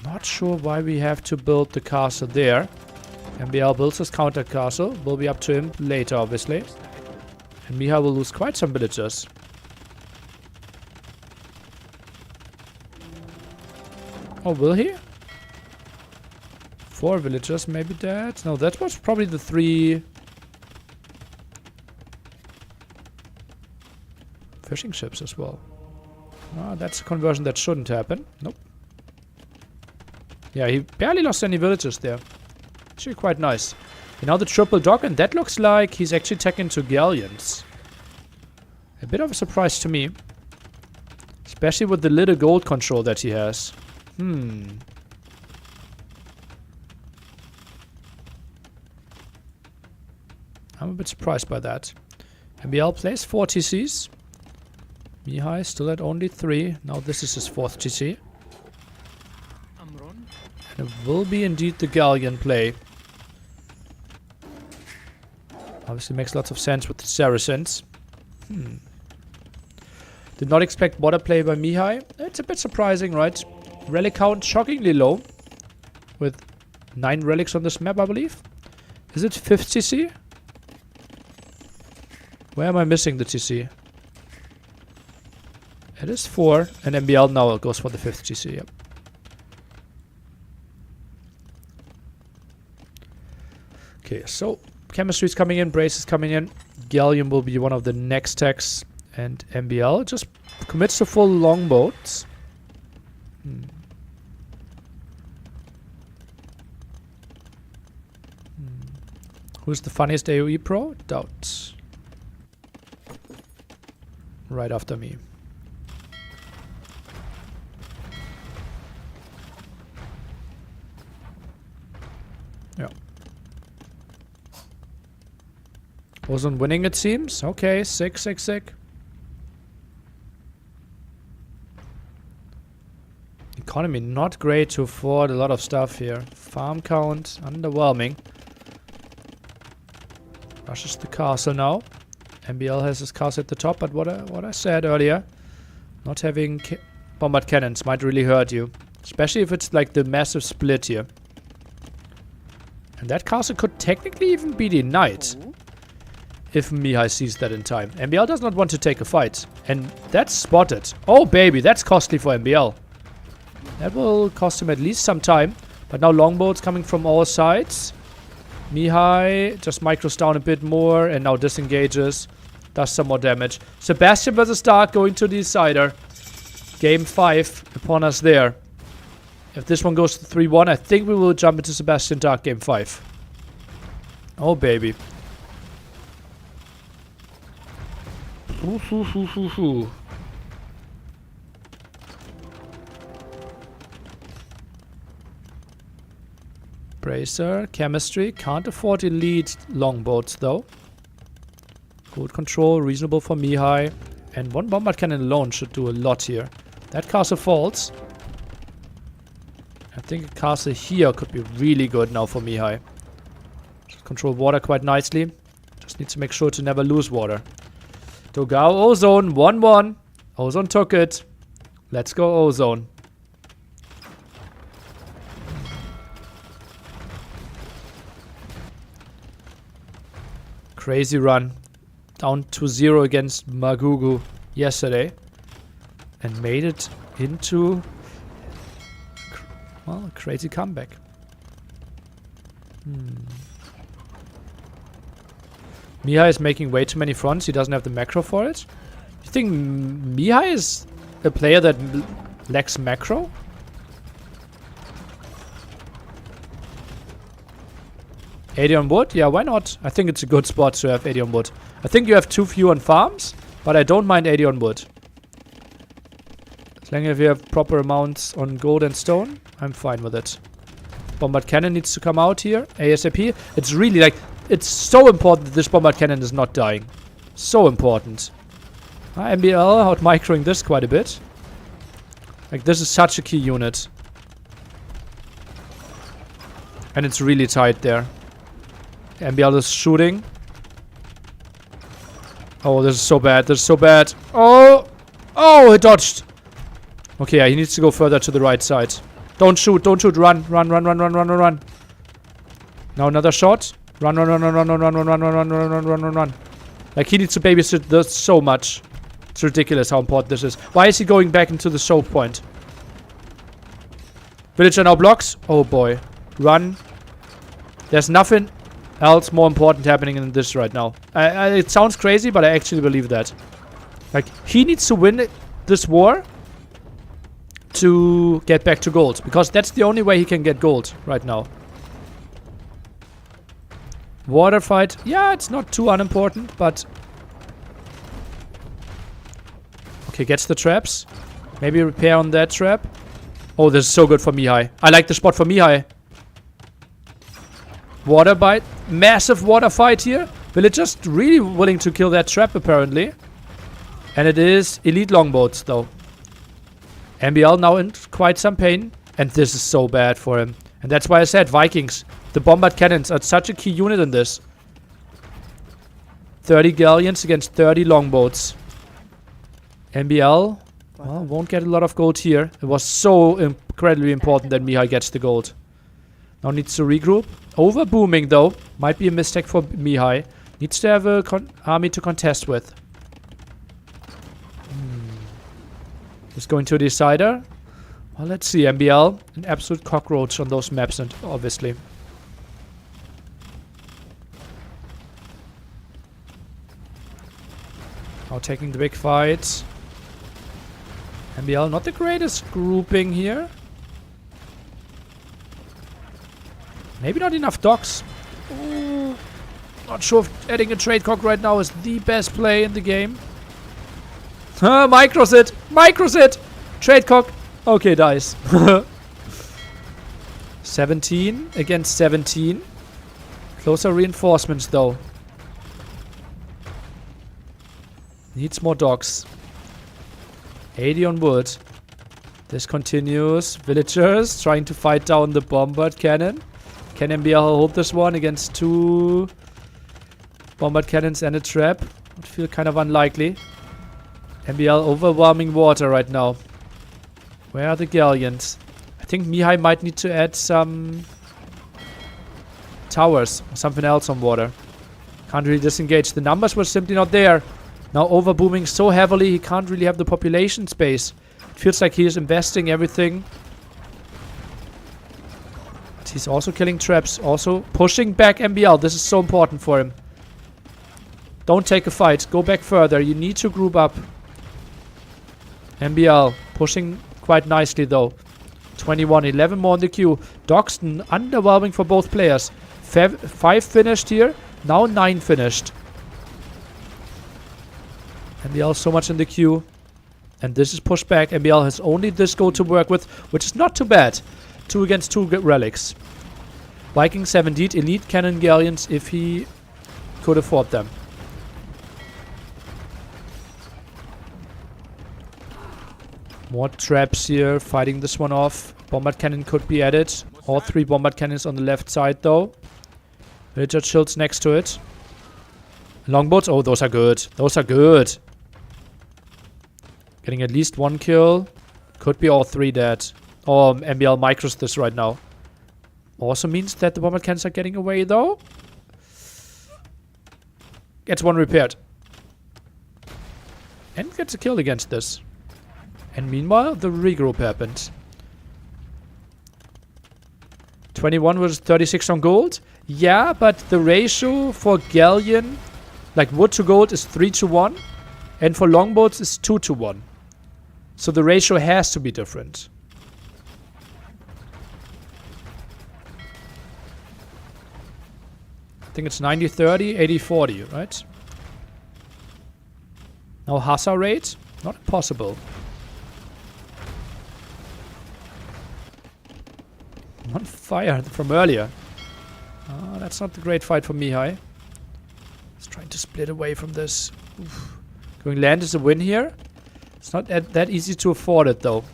Not sure why we have to build the castle there. MBL builds his counter castle. Will be up to him later, obviously. And Mihai will lose quite some villagers. Oh, will he? 4 villagers, maybe dead? No, that was probably the 3 fishing ships as well. Ah, that's a conversion that shouldn't happen. Nope. Yeah, he barely lost any villagers there. Actually quite nice. And now the triple dock, and that looks like he's actually taking 2 galleons. A bit of a surprise to me. Especially with the little gold control that he has. I'm a bit surprised by that. MBL plays 4 TCs. Mihai still at only 3. Now this is his 4th TC. And it will be indeed the galleon play. Obviously makes lots of sense with the Saracens. Did not expect water play by Mihai. It's a bit surprising, right? Relic count shockingly low. With 9 relics on this map, I believe. Is it 5th TC? Where am I missing the TC? It is 4. And MBL now goes for the 5th TC, yep. Okay, so chemistry is coming in, brace is coming in. Galleon will be one of the next techs. And MBL just commits to full longboats. Who's the funniest AoE pro? Doubt. Right after me. Yeah. Wasn't winning, it seems. Okay, sick. Economy not great to afford a lot of stuff here. Farm count underwhelming. Rushes the castle now. MBL has his castle at the top, but what I said earlier, not having bombard cannons might really hurt you, especially if it's like the massive split here. And that castle could technically even be denied if Mihai sees that in time. MBL does not want to take a fight, and that's spotted. Oh baby, that's costly for MBL. That will cost him at least some time. But now longboats coming from all sides. Mihai just micros down a bit more and now disengages. Does some more damage. Sebastian versus Dark going to the decider. Game 5 upon us there. If this one goes to 3-1, I think we will jump into Sebastian Dark game 5. Oh baby. Bracer, chemistry, can't afford elite longboats though. Good control, reasonable for Mihai. And 1 bombard cannon alone should do a lot here. That castle falls. And think a castle here could be really good now for Mihai. Control water quite nicely. Just need to make sure to never lose water. Dogao Ozone 1-1. Ozone took it. Let's go Ozone. Crazy run. Down to 0 against Magugu yesterday. And made it into, well, a crazy comeback. Mihai is making way too many fronts. He doesn't have the macro for it. You think Mihai is a player that lacks macro? Adion Wood? Yeah, why not? I think it's a good spot to have Adion Wood. I think you have too few on farms, but I don't mind Adion Wood. As long as you have proper amounts on gold and stone, I'm fine with it. Bombard cannon needs to come out here. ASAP. It's really like, it's so important that this bombard cannon is not dying. So important. MBL out microing this quite a bit. Like, this is such a key unit. And it's really tight there. MBL is shooting. Oh, this is so bad. This is so bad. Oh! Oh, he dodged. Okay, yeah, he needs to go further to the right side. Don't shoot, don't shoot. Run, run, run, run, run, run, run, run. Now another shot. Run, run, run, run, run, run, run, run, run, run, run, run, run, run, run, run. Like, he needs to babysit this so much. It's ridiculous how important this is. Why is he going back into the choke point? Villager now blocks. Oh boy. Run. There's nothing else more important happening in this right now. It sounds crazy, but I actually believe that. Like, he needs to win this war to get back to gold, because that's the only way he can get gold right now. Water fight. Yeah, it's not too unimportant, but... Okay, gets the traps. Maybe repair on that trap. Oh, this is so good for Mihai. I like the spot for Mihai. Water bite. Massive water fight here. Villagers really willing to kill that trap, apparently. And it is elite longboats, though. MBL now in quite some pain. And this is so bad for him. And that's why I said Vikings. The bombard cannons are such a key unit in this. 30 galleons against 30 longboats. MBL, well, won't get a lot of gold here. It was so incredibly important that Mihai gets the gold. Now needs to regroup. Over booming, though. Might be a mistake for Mihai. Needs to have a army to contest with. Just going to a decider. Well, let's see. MBL, an absolute cockroach on those maps, and obviously. Now taking the big fight. MBL, not the greatest grouping here. Maybe not enough docks. Ooh, not sure if adding a trade cock right now is the best play in the game. Micros it! Micros it! Trade cock. Okay, dies. 17 against 17. Closer reinforcements, though. Needs more docks. 80 on wood. This continues. Villagers trying to fight down the bombard cannon. Can MBL hold this one against 2 bombard cannons and a trap? Would feel kind of unlikely. MBL overwhelming water right now. Where are the galleons? I think Mihai might need to add some towers or something else on water. Can't really disengage. The numbers were simply not there. Now overbooming so heavily, he can't really have the population space. It feels like he is investing everything. But he's also killing traps. Also pushing back MBL. This is so important for him. Don't take a fight. Go back further. You need to group up. MBL pushing quite nicely though. 21, 11 more in the queue. Doxton underwhelming for both players. 5 finished here. Now 9 finished. MBL so much in the queue. And this is pushed back. MBL has only this gold to work with, which is not too bad. 2 against 2 relics. Vikings have indeed elite cannon galleons if he could afford them. More traps here, fighting this one off. Bombard cannon could be added. All 3 bombard cannons on the left side though. Villager shields next to it. Longboats. Oh, those are good. Those are good. Getting at least 1 kill. Could be all 3 dead. Oh, MBL micros this right now. Also means that the bombard cannons are getting away though. Gets 1 repaired. And gets a kill against this. And meanwhile, the regroup happened. 21 versus 36 on gold. Yeah, but the ratio for galleon, like wood to gold, is 3-1. And for longboats is 2-1. So the ratio has to be different. I think it's 90-30, 80-40, right? Now Hassa rate? Not possible. On fire from earlier. That's not a great fight for Mihai. He's trying to split away from this. Oof. Going land is a win here. It's not that easy to afford it though.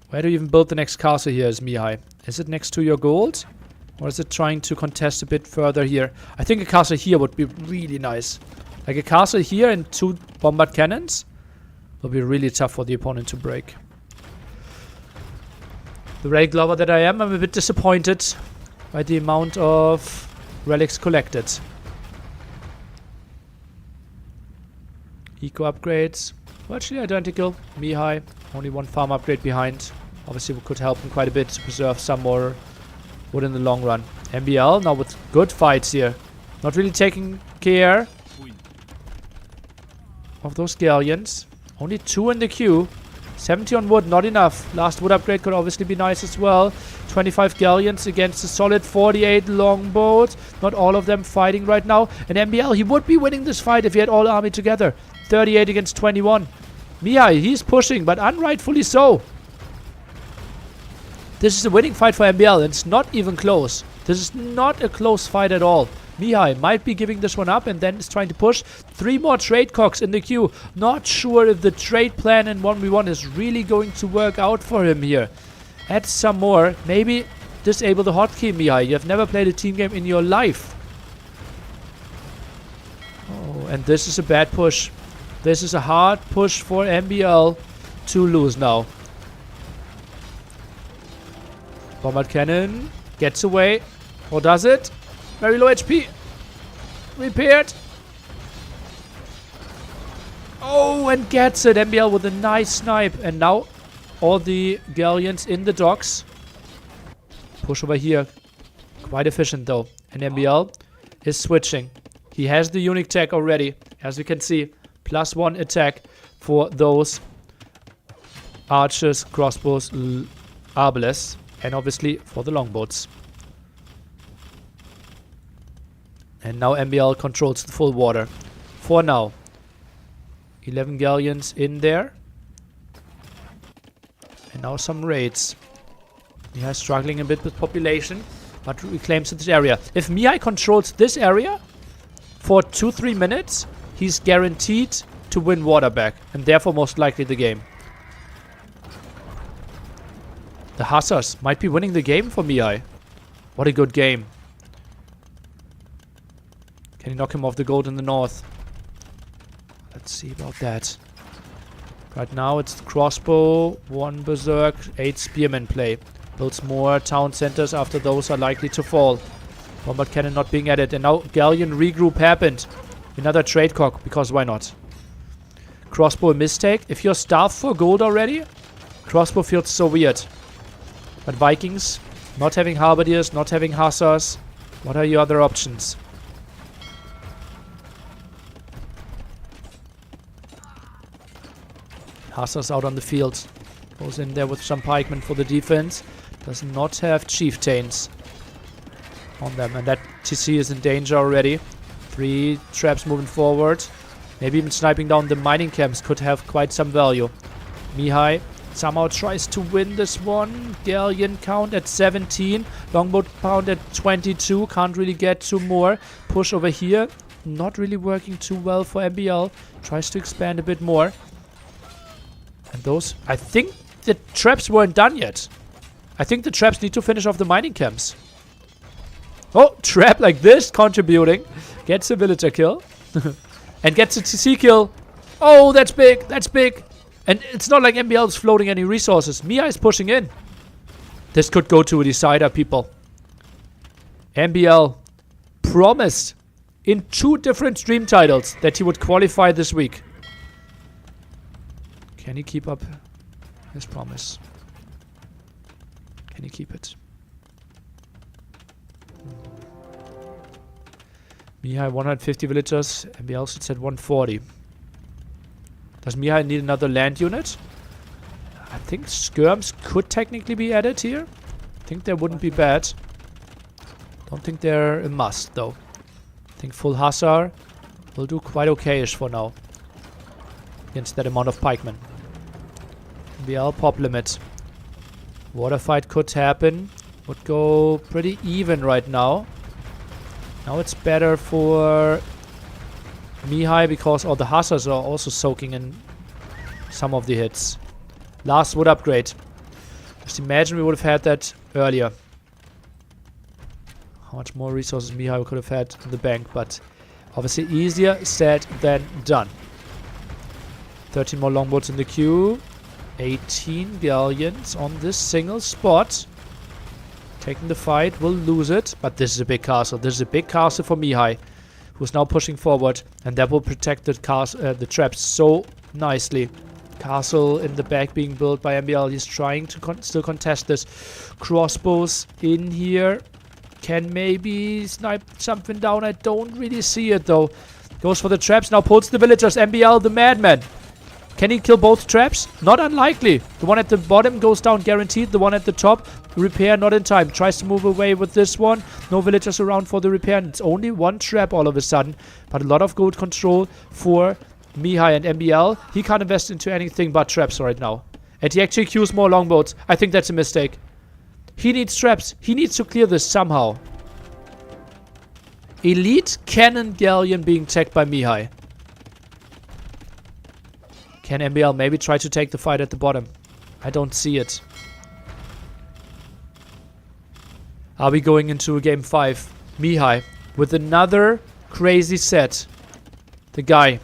Where do you even build the next castle here is Mihai? Is it next to your gold? Or is it trying to contest a bit further here? I think a castle here would be really nice. Like a castle here and 2 bombard cannons will be really tough for the opponent to break. The relic lover that I am, I'm a bit disappointed by the amount of relics collected. Eco upgrades, virtually identical. Mihai, only 1 farm upgrade behind. Obviously we could help him quite a bit to preserve some more wood in the long run. MBL now with good fights here. Not really taking care of those galleons. Only 2 in the queue. 70 on wood, not enough. Last wood upgrade could obviously be nice as well. 25 galleons against a solid 48 longboats. Not all of them fighting right now. And MBL, he would be winning this fight if he had all army together. 38 against 21. Mihai, he's pushing, but unrightfully so. This is a winning fight for MBL, and it's not even close. This is not a close fight at all. Mihai might be giving this one up and then is trying to push. 3 more trade cocks in the queue. Not sure if the trade plan in 1v1 is really going to work out for him here. Add some more. Maybe disable the hotkey, Mihai. You have never played a team game in your life. Oh, and this is a bad push. This is a hard push for MBL to lose now. Bombard cannon gets away. Or does it? Very low HP. Repaired. Oh, and gets it. MBL with a nice snipe. And now all the galleons in the docks. Push over here. Quite efficient though. And MBL is switching. He has the unique tech already. As we can see. +1 attack for those archers, crossbows, arbalists. And obviously for the longboats. And now MBL controls the full water. For now. 11 galleons in there. And now some raids. Mihai struggling a bit with population. But reclaims this area. If Mihai controls this area for 2-3 minutes, he's guaranteed to win water back. And therefore most likely the game. The Hussars might be winning the game for Mihai. What a good game. Can he knock him off the gold in the north? Let's see about that. Right now it's the crossbow, 1 berserk, 8 spearmen play. Builds more town centers after those are likely to fall. Bombard cannon not being added. And now galleon regroup happened. Another trade cock, because why not? Crossbow a mistake. If you're starved for gold already, crossbow feels so weird. But Vikings, not having halberdiers, not having hussars. What are your other options? Hussars out on the field. Goes in there with some pikemen for the defense. Does not have chieftains on them. And that TC is in danger already. 3 traps moving forward. Maybe even sniping down the mining camps could have quite some value. Mihai somehow tries to win this one. Galleon count at 17. Longboat count at 22. Can't really get 2 more. Push over here. Not really working too well for MBL. Tries to expand a bit more. And those, I think the traps weren't done yet. I think the traps need to finish off the mining camps. Oh, trap like this, contributing. Gets a villager kill. And gets a TC kill. Oh, that's big. That's big. And it's not like MBL is floating any resources. Mia is pushing in. This could go to a decider, people. MBL promised in 2 different stream titles that he would qualify this week. Can he keep up his promise? Can he keep it? Mihai 150 villagers. MBL sits at 140. Does Mihai need another land unit? I think skirms could technically be added here. I think they wouldn't be bad. Don't think they're a must though. I think full Hussar will do quite okay-ish for now. Against that amount of pikemen. MBL pop limit. Water fight could happen. Would go pretty even right now. Now it's better for Mihai because all the Hussars are also soaking in some of the hits. Last wood upgrade. Just imagine we would have had that earlier. How much more resources Mihai could have had in the bank, but obviously easier said than done. 13 more longboats in the queue. 18 galleons on this single spot. Taking the fight, will lose it. But this is a big castle. This is a big castle for Mihai, who's now pushing forward. And that will protect the traps so nicely. Castle in the back being built by MBL. He's trying to still contest this. Crossbows in here. Can maybe snipe something down. I don't really see it though. Goes for the traps. Now pulls the villagers. MBL the madman. Can he kill both traps? Not unlikely. The one at the bottom goes down guaranteed. The one at the top, repair not in time. Tries to move away with this one. No villagers around for the repair. And it's only one trap all of a sudden. But a lot of gold control for Mihai and MBL. He can't invest into anything but traps right now. And he actually queues more longboats. I think that's a mistake. He needs traps. He needs to clear this somehow. Elite Cannon Galleon being checked by Mihai. Can MBL maybe try to take the fight at the bottom? I don't see it. Are we going into game 5? Mihai with another crazy set. The guy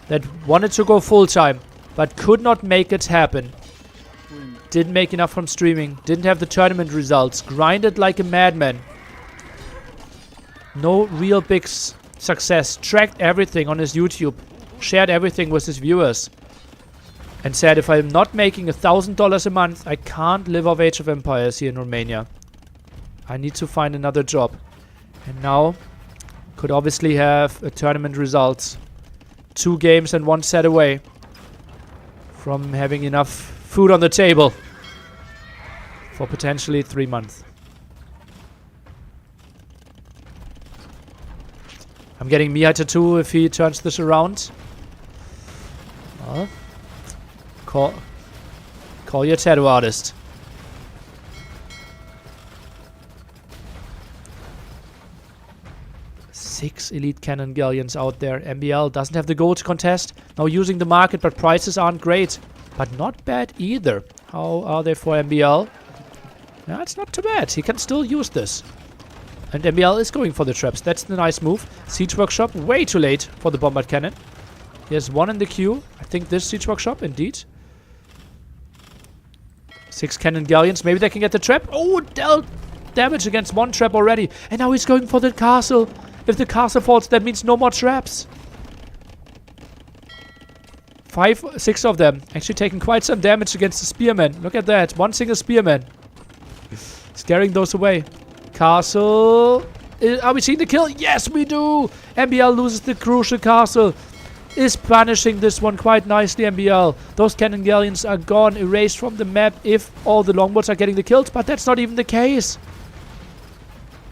that wanted to go full time but could not make it happen. Didn't make enough from streaming. Didn't have the tournament results. Grinded like a madman. No real big success. Tracked everything on his YouTube. Shared everything with his viewers. And said, if I'm not making $1,000 a month, I can't live off Age of Empires here in Romania. I need to find another job. And now, could obviously have a tournament result. 2 games and 1 set away from having enough food on the table for potentially 3 months. I'm getting Mihai to 2 if he turns this around. Well, call your tattoo artist. Six elite cannon galleons out there. MBL doesn't have the gold to contest. Now using the market, but prices aren't great. But not bad either. How are they for MBL? Yeah, it's not too bad. He can still use this. And MBL is going for the traps. That's the nice move. Siege Workshop, way too late for the bombard cannon. He has 1 in the queue. I think this Siege Workshop, indeed. 6 cannon galleons. Maybe they can get the trap. Oh, dealt damage against 1 trap already. And now he's going for the castle. If the castle falls, that means no more traps. 6 of them. Actually taking quite some damage against the spearmen. Look at that. 1 single spearman. Scaring those away. Castle. Are we seeing the kill? Yes, we do. MBL loses the crucial castle. Is punishing this one quite nicely, MBL. Those cannon galleons are gone, erased from the map if all the longboats are getting the kills, but that's not even the case.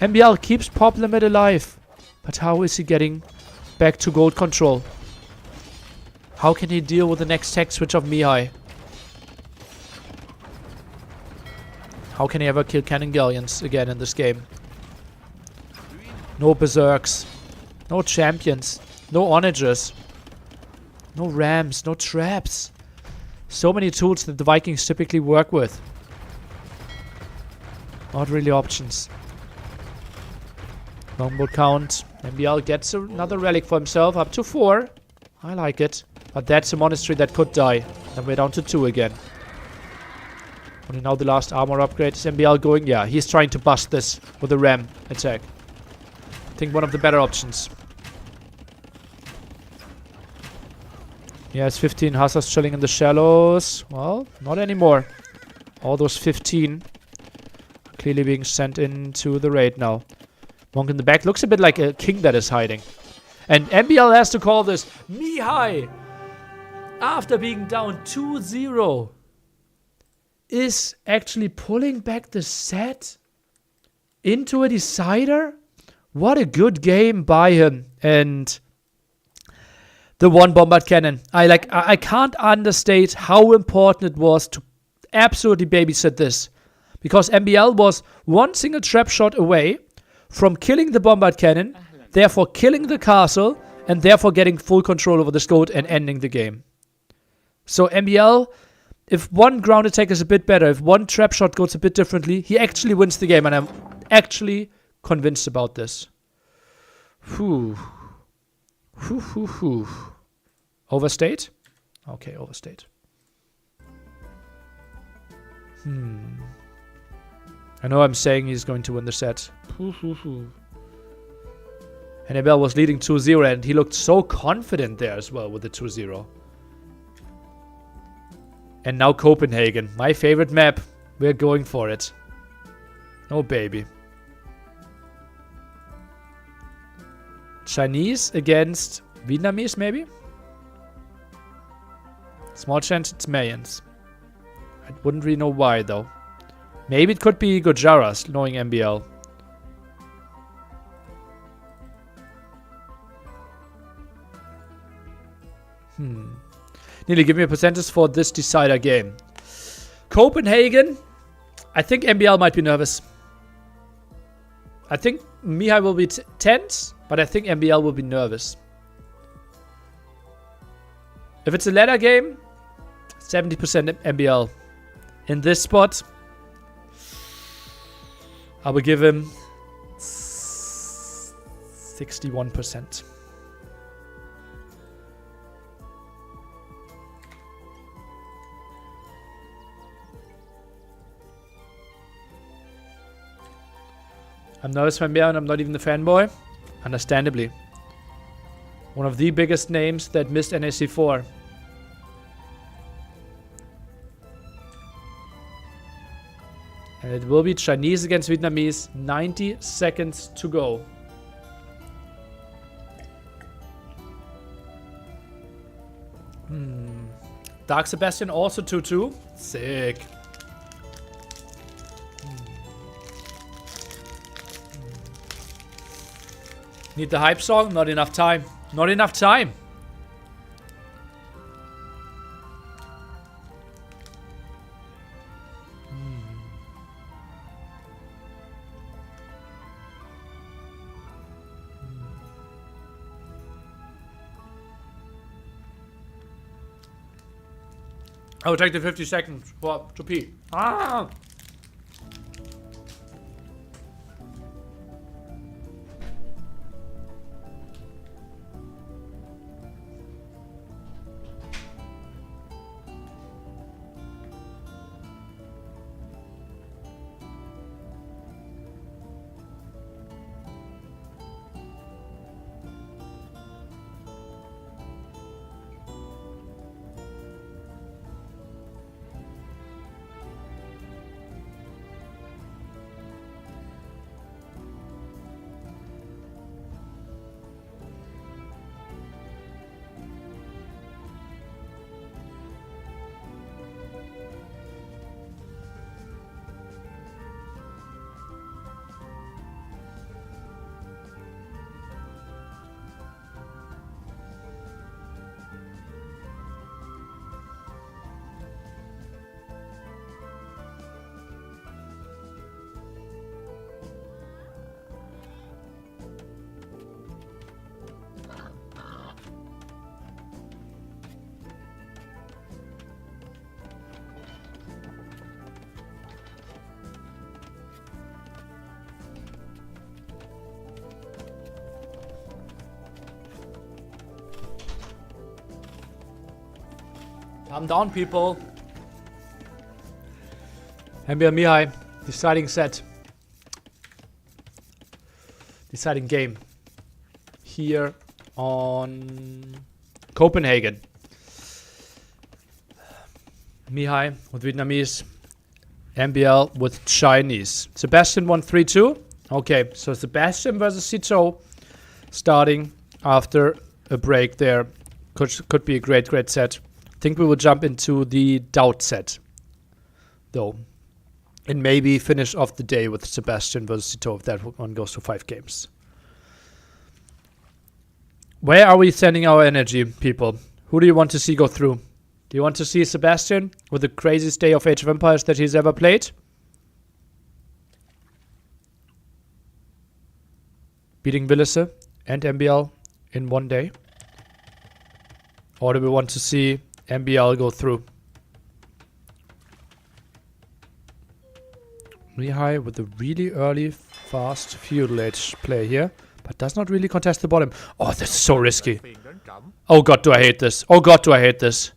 MBL keeps pop limit alive. But how is he getting back to gold control? How can he deal with the next tech switch of Mihai? How can he ever kill cannon galleons again in this game? No berserks. No champions. No onagers. No rams, no traps. So many tools that the Vikings typically work with. Not really options. Longbow count. MBL gets another relic for himself. Up to 4. I like it. But that's a monastery that could die. Then we're down to 2 again. Only now the last armor upgrade. Is MBL going? Yeah, he's trying to bust this with a ram attack. I think one of the better options. Yeah, it's 15 hussars chilling in the shallows. Well, not anymore. All those 15 are clearly being sent into the raid now. Monk in the back looks a bit like a king that is hiding. And MBL has to call this Mihai, after being down 2-0, is actually pulling back the set into a decider. What a good game by him. And the one bombard cannon. I can't understate how important it was to absolutely babysit this. Because MBL was one single trap shot away from killing the bombard cannon, therefore killing the castle, and therefore getting full control over the Scout and ending the game. So MBL, if one ground attack is a bit better, if one trap shot goes a bit differently, he actually wins the game, and I'm actually convinced about this. Whew. Whew, whew, whew. Overstate? Okay, overstate. I know I'm saying he's going to win the set. Annabelle was leading 2-0 and he looked so confident there as well with the 2-0. And now Copenhagen. My favorite map. We're going for it. Oh baby. Chinese against Vietnamese maybe? Small chance it's Mayans. I wouldn't really know why though. Maybe it could be Gojaras, knowing MBL. Nearly give me a percentage for this decider game. Copenhagen. I think MBL might be nervous. I think Mihai will be tense, but I think MBL will be nervous. If it's a ladder game, 70% MBL. In this spot, I will give him 61%. I'm nervous for MBL and I'm not even the fanboy. Understandably. One of the biggest names that missed NAC 4. And it will be Chinese against Vietnamese. 90 seconds to go. Dark Sebastian also 2-2. Sick. Need the hype song? Not enough time. Not enough time. I will take the 50 seconds to pee. Ah! Calm down, people. MBL Mihai. Deciding set. Deciding game. Here on Copenhagen. Mihai with Vietnamese. MBL with Chinese. Sebastian won 3-2. Okay, so Sebastian versus Sito starting after a break there. Could be a great set. I think we will jump into the doubt set, though. And maybe finish off the day with Sebastian versus Sito if that one goes to 5 games. Where are we sending our energy, people? Who do you want to see go through? Do you want to see Sebastian with the craziest day of Age of Empires that he's ever played? Beating Villese and MBL in one day? Or do we want to see MBL go through? Mihai with a really early, fast feudal age play here. But does not really contest the bottom. Oh, this is so risky. Oh god, do I hate this. Oh god, do I hate this.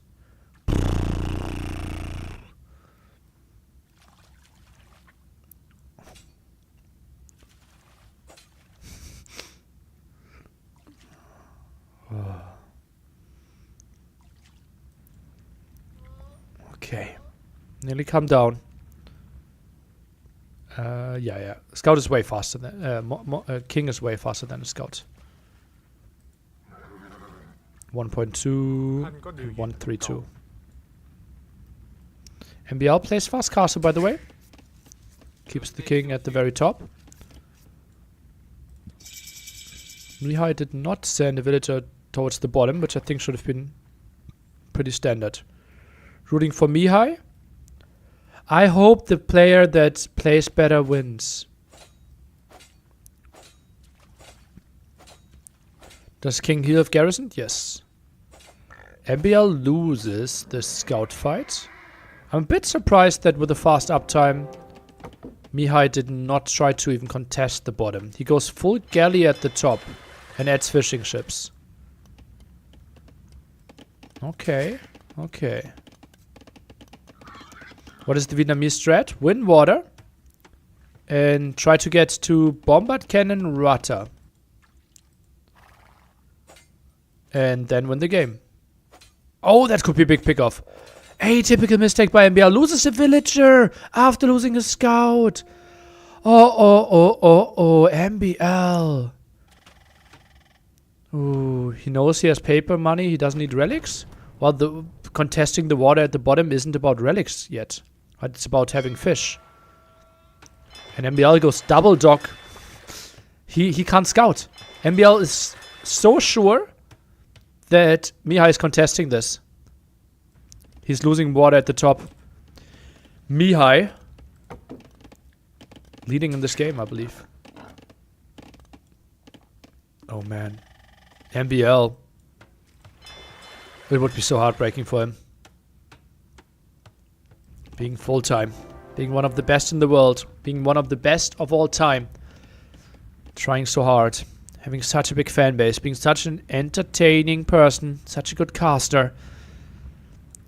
Okay. Nearly come down. Yeah. Scout is way faster than... King is way faster than a Scout. 1.2 and 132. MBL plays fast castle, by the way. Keeps the king at the very top. Mihai did not send a villager towards the bottom, which I think should have been pretty standard. Rooting for Mihai. I hope the player that plays better wins. Does King heal of Garrison? Yes. MBL loses the scout fight. I'm a bit surprised that with the fast uptime, Mihai did not try to even contest the bottom. He goes full galley at the top and adds fishing ships. Okay. What is the Vietnamese strat? Win water. And try to get to Bombard Cannon Rata. And then win the game. Oh, that could be a big pick-off. Atypical mistake by MBL. Loses a villager after losing a scout. Oh, MBL. Ooh, he knows he has paper money. He doesn't need relics. Well, the contesting the water at the bottom isn't about relics yet. It's about having fish. And MBL goes double dock. He can't scout. MBL is so sure that Mihai is contesting this. He's losing water at the top. Mihai leading in this game, I believe. Oh man. MBL. It would be so heartbreaking for him. Being full-time. Being one of the best in the world. Being one of the best of all time. Trying so hard. Having such a big fan base. Being such an entertaining person. Such a good caster.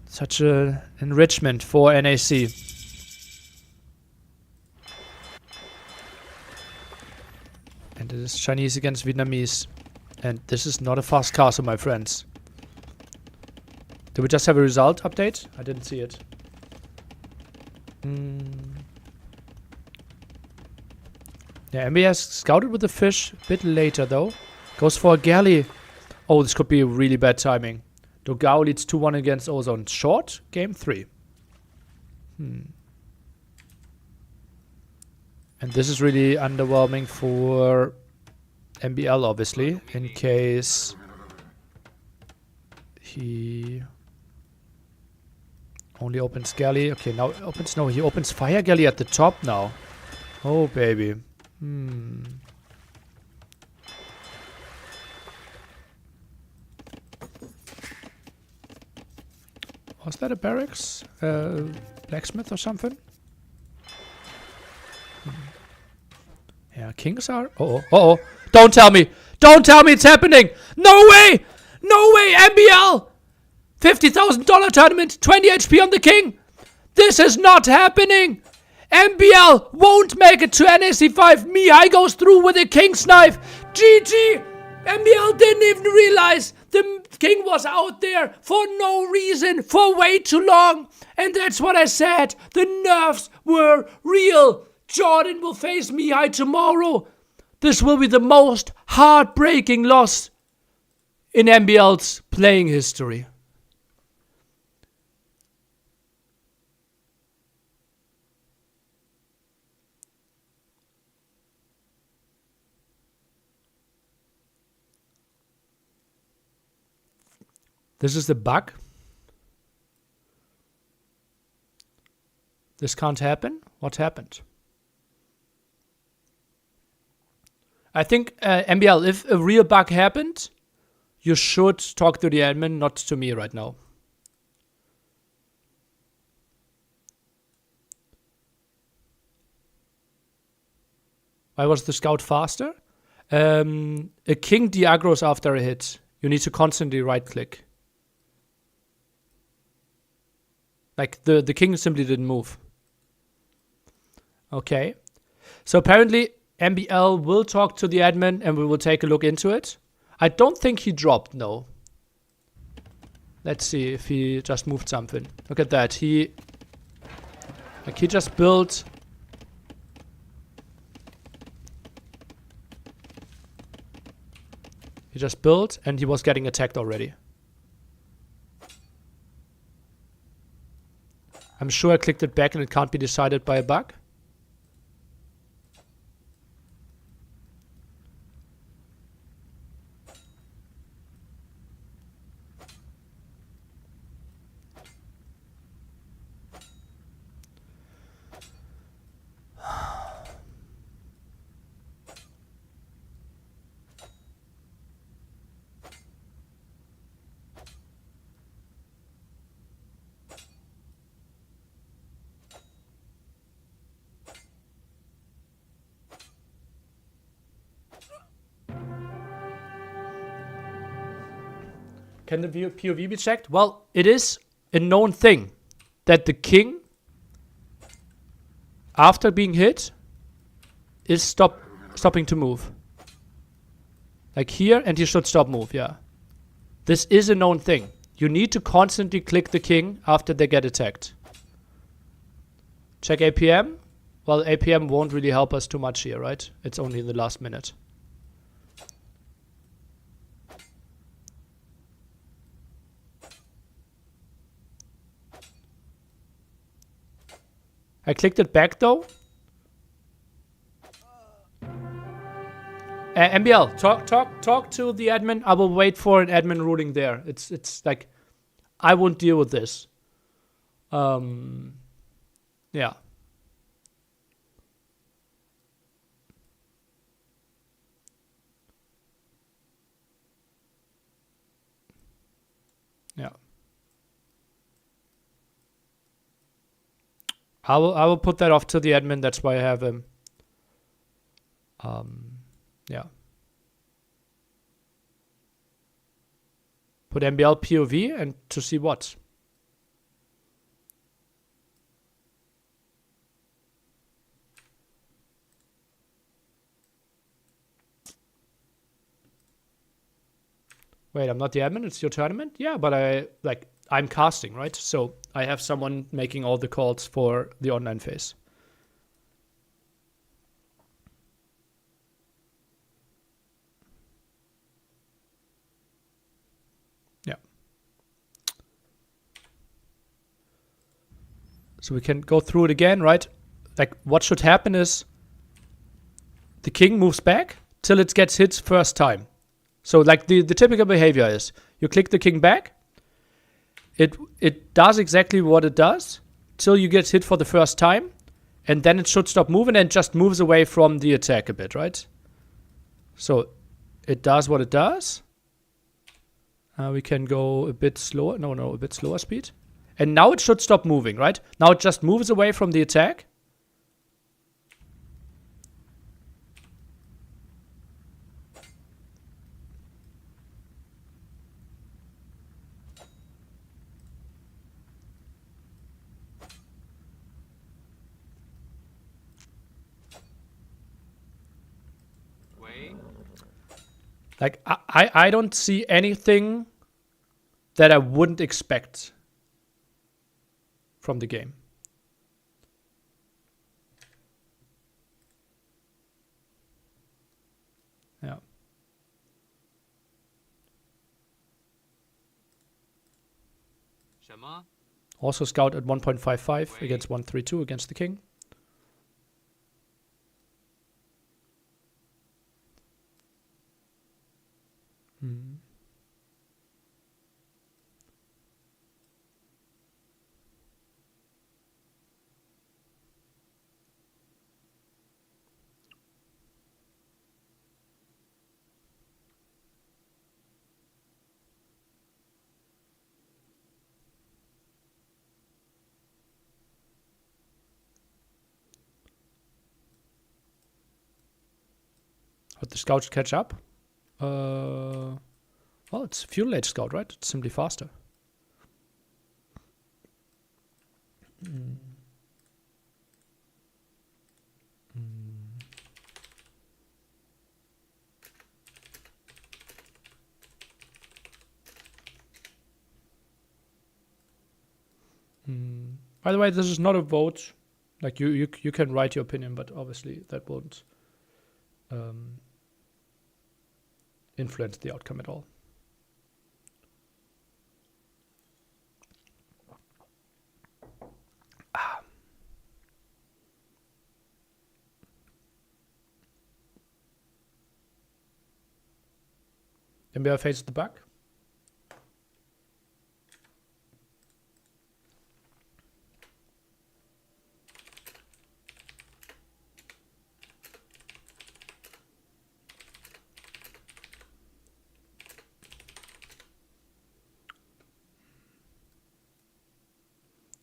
Such an enrichment for NAC. And it is Chinese against Vietnamese. And this is not a fast castle, my friends. Did we just have a result update? I didn't see it. Yeah, MB has scouted with the fish a bit later though. Goes for a galley. Oh, this could be really bad timing. Dogao leads 2-1 against Ozone. Short, game 3. And this is really underwhelming for MBL, obviously, in case he only opens galley. Okay, now opens... No, he opens fire galley at the top now. Oh, baby. Was that a barracks? Blacksmith or something? Yeah, kings are... Uh-oh. Don't tell me! Don't tell me it's happening! No way! No way, MBL! $50,000 tournament, 20 HP on the king. This is not happening. MBL won't make it to NAC 5. Mihai goes through with a king's knife. GG. MBL didn't even realize the king was out there for no reason, for way too long. And that's what I said. The nerves were real. Jordan will face Mihai tomorrow. This will be the most heartbreaking loss in MBL's playing history. This is the bug. This can't happen. What happened? I think, MBL, if a real bug happened, you should talk to the admin, not to me right now. Why was the scout faster? A king de-aggroes after a hit. You need to constantly right-click. Like, the king simply didn't move. Okay. So apparently, MBL will talk to the admin and we will take a look into it. I don't think he dropped, no. Let's see if he just moved something. Look at that. He just built... He just built and he was getting attacked already. I'm sure I clicked it back and it can't be decided by a bug. Can the POV be checked? Well, it is a known thing that the king, after being hit, is stopping to move. Like here, and he should stop move, yeah. This is a known thing. You need to constantly click the king after they get attacked. Check APM. Well, APM won't really help us too much here, right? It's only in the last minute. I clicked it back though. MBL, talk to the admin. I will wait for an admin ruling there. It's like, I won't deal with this. Yeah. Yeah. I will put that off to the admin. That's why I have him. Yeah. Put MBL POV and to see what. Wait, I'm not the admin. It's your tournament. Yeah, but I'm casting, right? So I have someone making all the calls for the online phase. Yeah. So we can go through it again, right? Like what should happen is the king moves back till it gets hit first time. So like the typical behavior is you click the king back. It does exactly what it does till you get hit for the first time, and then it should stop moving and just moves away from the attack a bit, right? So it does what it does. We can go a bit slower. A bit slower speed. And now it should stop moving, right? Now it just moves away from the attack. Like, I don't see anything that I wouldn't expect from the game. Yeah. Also scout at 1.55 against 132 against the king. But the scouts catch up. Well, it's feudal age scout, right? It's simply faster. By the way, this is not a vote. Like you can write your opinion, but obviously that won't influence the outcome at all. MBR faces the back.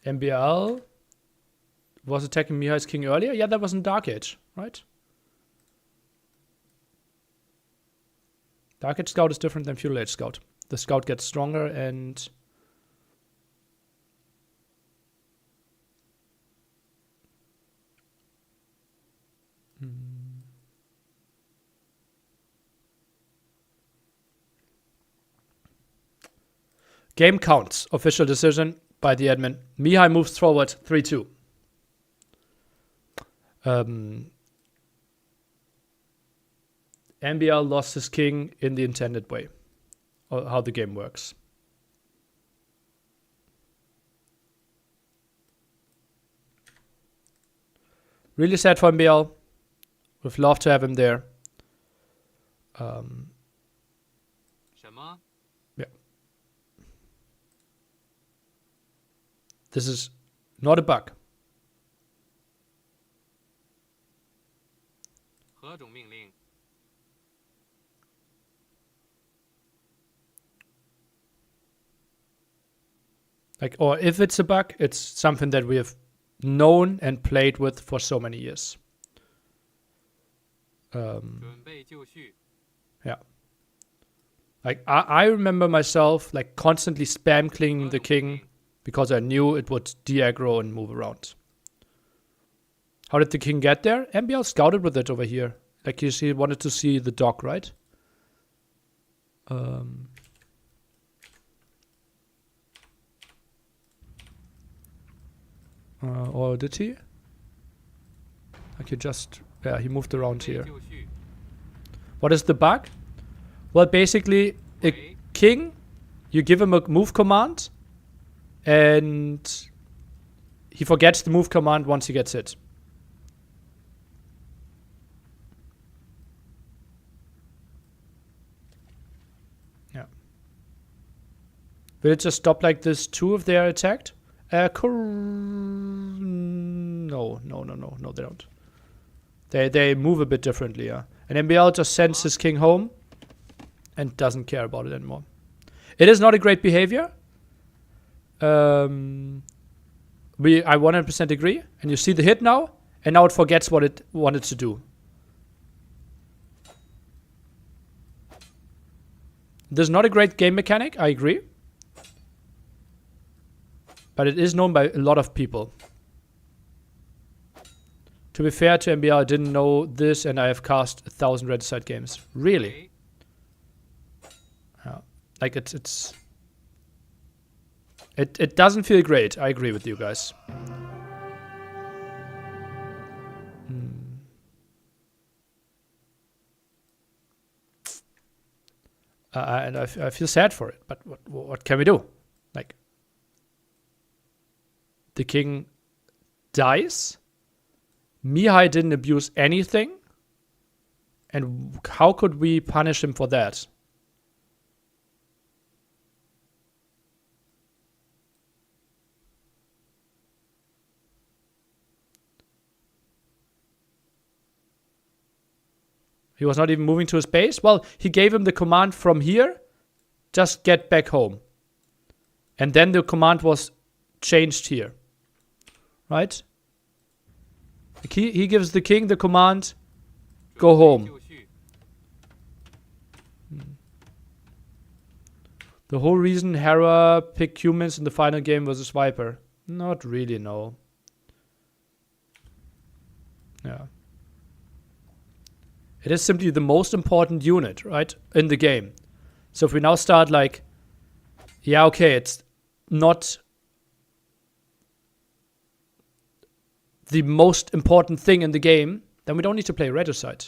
MBL was attacking Mihai's king earlier. Yeah, that was in Dark Age, right? Dark Age Scout is different than Feudal Age Scout. The Scout gets stronger and... Game counts. Official decision by the admin. Mihai moves forward 3-2. MBL lost his king in the intended way. Or how the game works. Really sad for MBL. Would love to have him there. Yeah. This is not a bug. Like, or if it's a bug, it's something that we have known and played with for so many years. Yeah. Like, I remember myself, like, constantly spam clinging the king because I knew it would de-aggro and move around. How did the king get there? MBL scouted with it over here. Like, he wanted to see the dog, right? Or did he? Like, he just... Yeah, he moved around here. What is the bug? Well, basically, a king, you give him a move command, and he forgets the move command once he gets hit. Yeah. Will it just stop like this too if they are attacked? No, they don't. They move a bit differently, yeah. And MBL just sends his king home and doesn't care about it anymore. It is not a great behavior. I 100% agree. And you see the hit now, and now it forgets what it wanted to do. This is not a great game mechanic, I agree. But it is known by a lot of people. To be fair to MBR, I didn't know this, and I have cast 1,000 Red Side games. Really? Like it doesn't feel great. I agree with you guys. And I feel sad for it, but what can we do? Like, the king dies. Mihai didn't abuse anything, and how could we punish him for that? He was not even moving to his base. Well, he gave him the command from here, just get back home. And then the command was changed here. Right? He gives the king the command, go home. The whole reason Hera picked humans in the final game versus Viper. Not really, no. Yeah. It is simply the most important unit, right, in the game. So if we now start like, yeah, okay, it's not the most important thing in the game, then we don't need to play Regicide.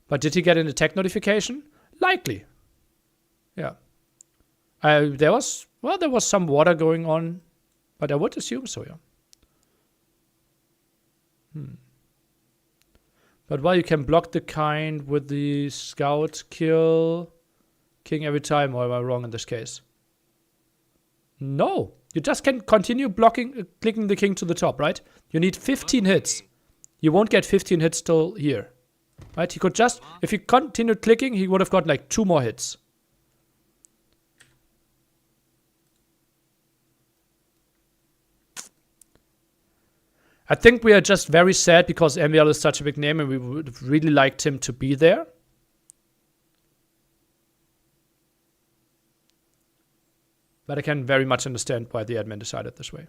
But did he get an attack notification? Likely. Yeah. There was some water going on, but I would assume so, yeah. But well, you can block the kind with the scout kill king every time, or am I wrong in this case? No, you just can continue blocking, clicking the king to the top, right? You need 15 hits. You won't get 15 hits till here, right? He could just, if he continued clicking, he would have got like 2 more hits. I think we are just very sad because MBL is such a big name and we would have really liked him to be there. But I can very much understand why the admin decided this way.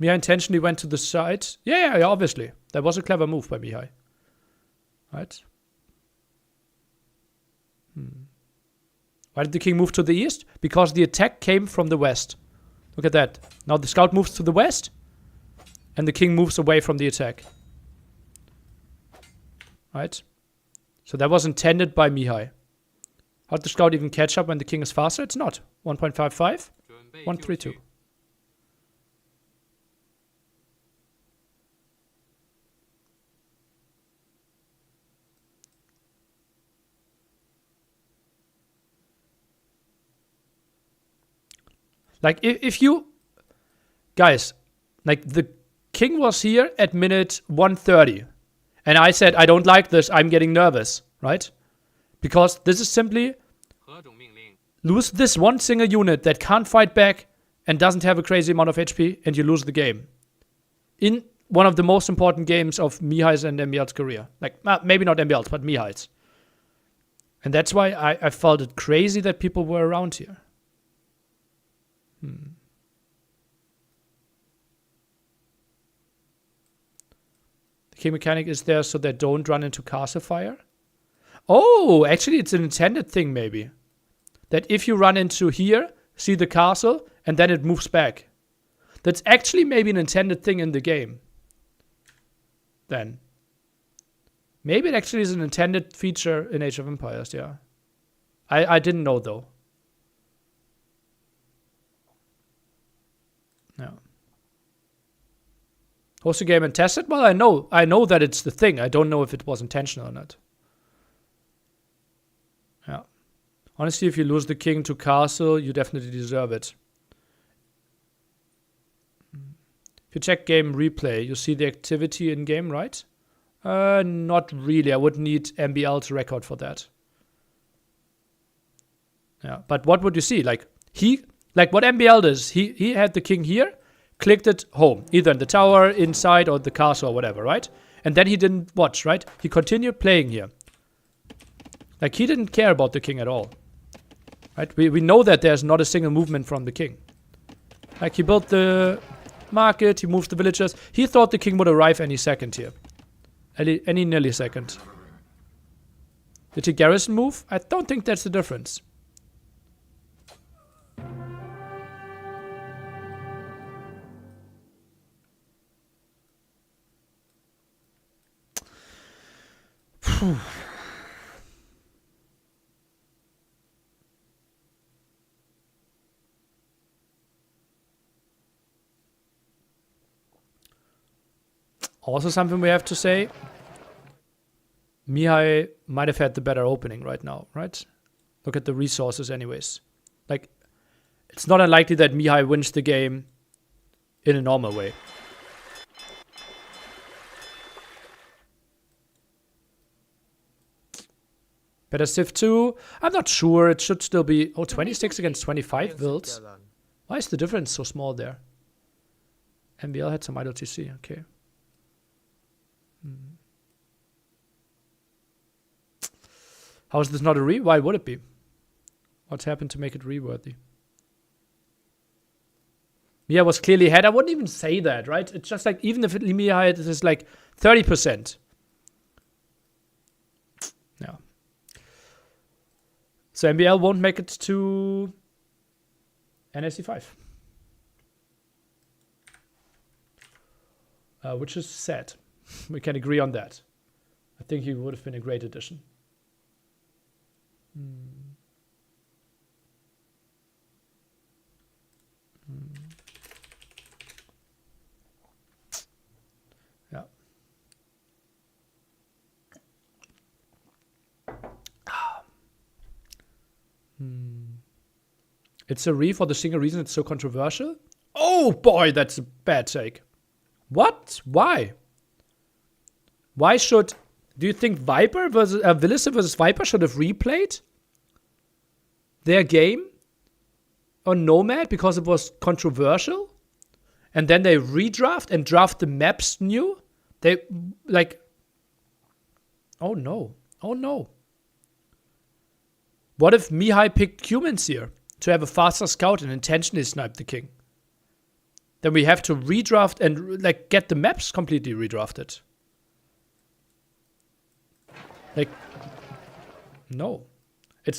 Mihai intentionally went to the side. Yeah, obviously. That was a clever move by Mihai. Right? Why did the king move to the east? Because the attack came from the west. Look at that. Now the scout moves to the west, and the king moves away from the attack. Right? So that was intended by Mihai. How did the scout even catch up when the king is faster? It's not. 1.55? 132. Like, if you... Guys, like, the king was here at minute 130. And I said, I don't like this, I'm getting nervous, right? Because this is simply... Lose this one single unit that can't fight back and doesn't have a crazy amount of HP, and you lose the game. In one of the most important games of Mihai's and MBL's career. Like, maybe not MBL's, but Mihai's. And that's why I felt it crazy that people were around here. The king mechanic is there so they don't run into castle fire. Oh, actually it's an intended thing maybe. That if you run into here, see the castle, and then it moves back. That's actually maybe an intended thing in the game. Then. Maybe it actually is an intended feature in Age of Empires, yeah. I didn't know though. No. Host the game and test it? Well, I know that it's the thing. I don't know if it was intentional or not. Yeah. Honestly, if you lose the king to castle, you definitely deserve it. If you check game replay, you see the activity in game, right? Not really. I would need MBL's record for that. Yeah, but what would you see? Like what MBL does, he had the king here, clicked it home, either in the tower, inside, or the castle, or whatever, right? And then he didn't watch, right? He continued playing here. Like, he didn't care about the king at all. Right? We know that there's not a single movement from the king. Like, he built the market, he moved the villagers. He thought the king would arrive any second here. Any nearly second. Did he garrison move? I don't think that's the difference. Also something we have to say. Mihai might have had the better opening right now, right? Look at the resources anyways. Like, it's not unlikely that Mihai wins the game in a normal way. Better Civ 2? I'm not sure. It should still be... Oh, 26 against 25 builds. Why is the difference so small there? MBL had some idle TC. Okay. How is this not a re? Why would it be? What's happened to make it re-worthy? Mia was clearly ahead. I wouldn't even say that, right? It's just like, even if Mia had is like 30%. Yeah. So MBL won't make it to NAC 5. Which is sad. We can agree on that. I think he would have been a great addition. Yeah. It's a re for the single reason it's so controversial. Oh boy, that's a bad take. What? Why? Why should... Do you think Viper versus... Villiser versus Viper should have replayed their game on Nomad because it was controversial? And then they redraft and draft the maps new? They, like... Oh no. Oh no. What if Mihai picked humans here to have a faster scout and intentionally snipe the king? Then we have to redraft and, like, get the maps completely redrafted. Like, no.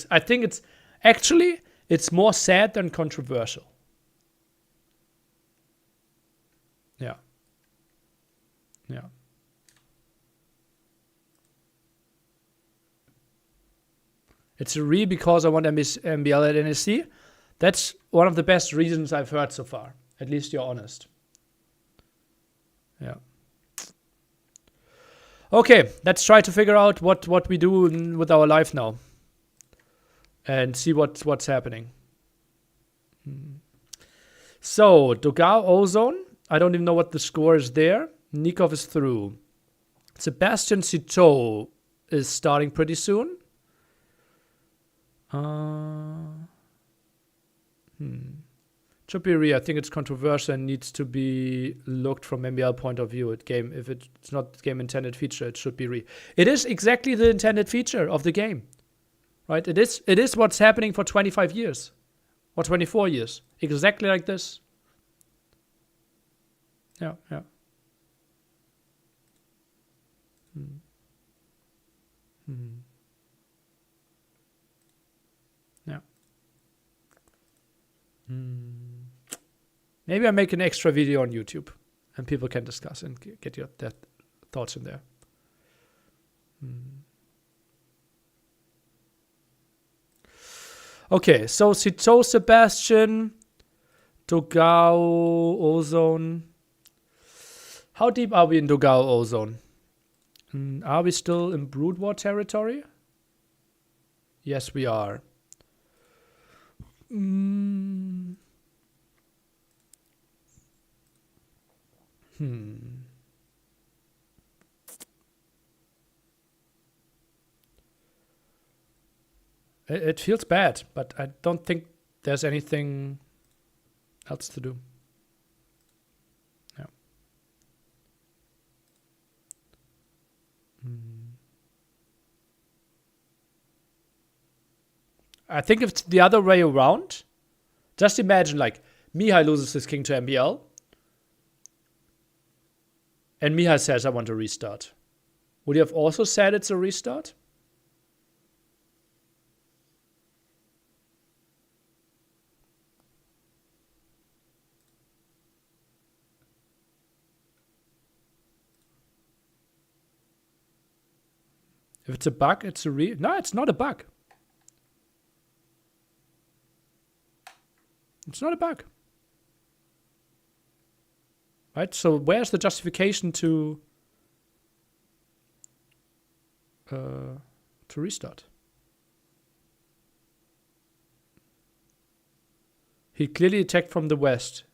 I think it's actually, it's more sad than controversial. Yeah. Yeah. It's a re because I want MBL at NSC. That's one of the best reasons I've heard so far. At least you're honest. Yeah. Okay, let's try to figure out what we do with our life now. And see what's happening. So, Dogar Ozone. I don't even know what the score is there. Nikov is through. Sebastian Citeau is starting pretty soon. Should be re. I think it's controversial and needs to be looked from MBL point of view. If it's not game intended feature, it should be re. It is exactly the intended feature of the game, right? It is what's happening for 25 years or 24 years, exactly like this. Yeah, yeah. Yeah. Maybe I make an extra video on YouTube and people can discuss and get your thoughts in there. Okay, so Citeau, Sebastian, Dogao, Ozone. How deep are we in Dogao, Ozone? Are we still in Brood War territory? Yes, we are. It feels bad, but I don't think there's anything else to do. Yeah. I think if it's the other way around, just imagine, like, Mihai loses his king to MBL. And Mihai says, I want to restart. Would you have also said it's a restart? If it's a bug, it's a no, it's not a bug. It's not a bug. Right? So where's the justification to restart? He clearly attacked from the west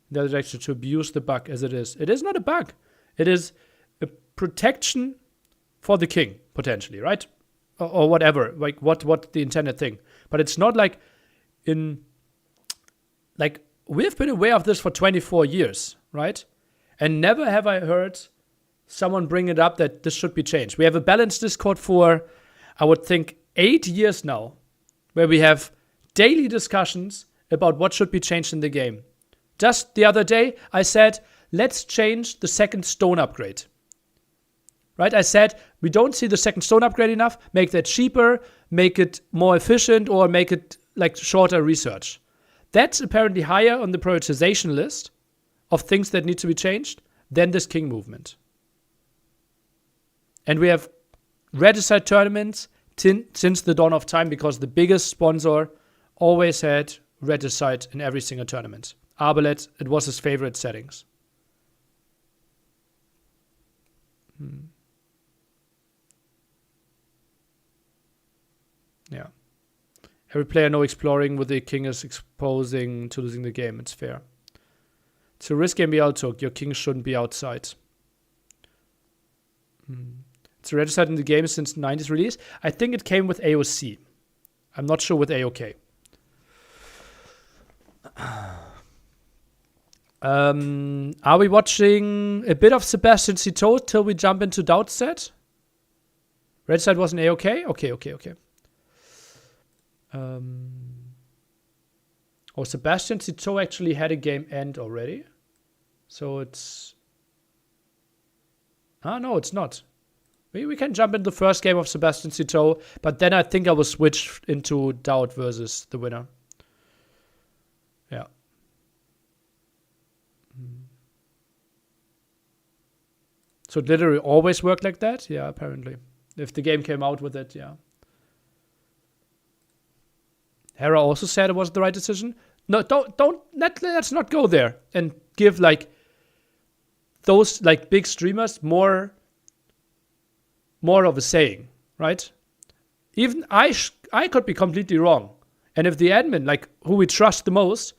in the other direction to abuse the bug as it is. It is not a bug. It is a protection for the king, potentially, right? Or whatever, like what the intended thing. But it's not like we've been aware of this for 24 years, right? And never have I heard someone bring it up that this should be changed. We have a balanced Discord for, I would think, 8 years now, where we have daily discussions about what should be changed in the game. Just the other day, I said, let's change the second stone upgrade. Right? I said, we don't see the second stone upgrade enough. Make that cheaper, make it more efficient, or make it like shorter research. That's apparently higher on the prioritization list of things that need to be changed than this king movement. And we have regicide tournaments since the dawn of time because the biggest sponsor always had regicide in every single tournament. Arbalest, it was his favorite settings. Yeah. Every player knows exploring with the king is exposing to losing the game. It's fair. It's a risk MBL took. Your king shouldn't be outside. It's a regicide in the game since 90s release. I think it came with AOC. I'm not sure with AOK. Are we watching a bit of Sebastian Citeau till we jump into Doubt set? Regicide wasn't AOK? Okay. Sebastian Citeau actually had a game end already. So it's... no, it's not. We can jump into the first game of Sebastian Citeau, but then I think I will switch into Doubt versus the winner. Yeah. So it literally always worked like that? Yeah, apparently. If the game came out with it, yeah. Hera also said it was the right decision. No, let's not go there and give like those like big streamers more of a saying, right? Even I could be completely wrong. And if the admin, like who we trust the most,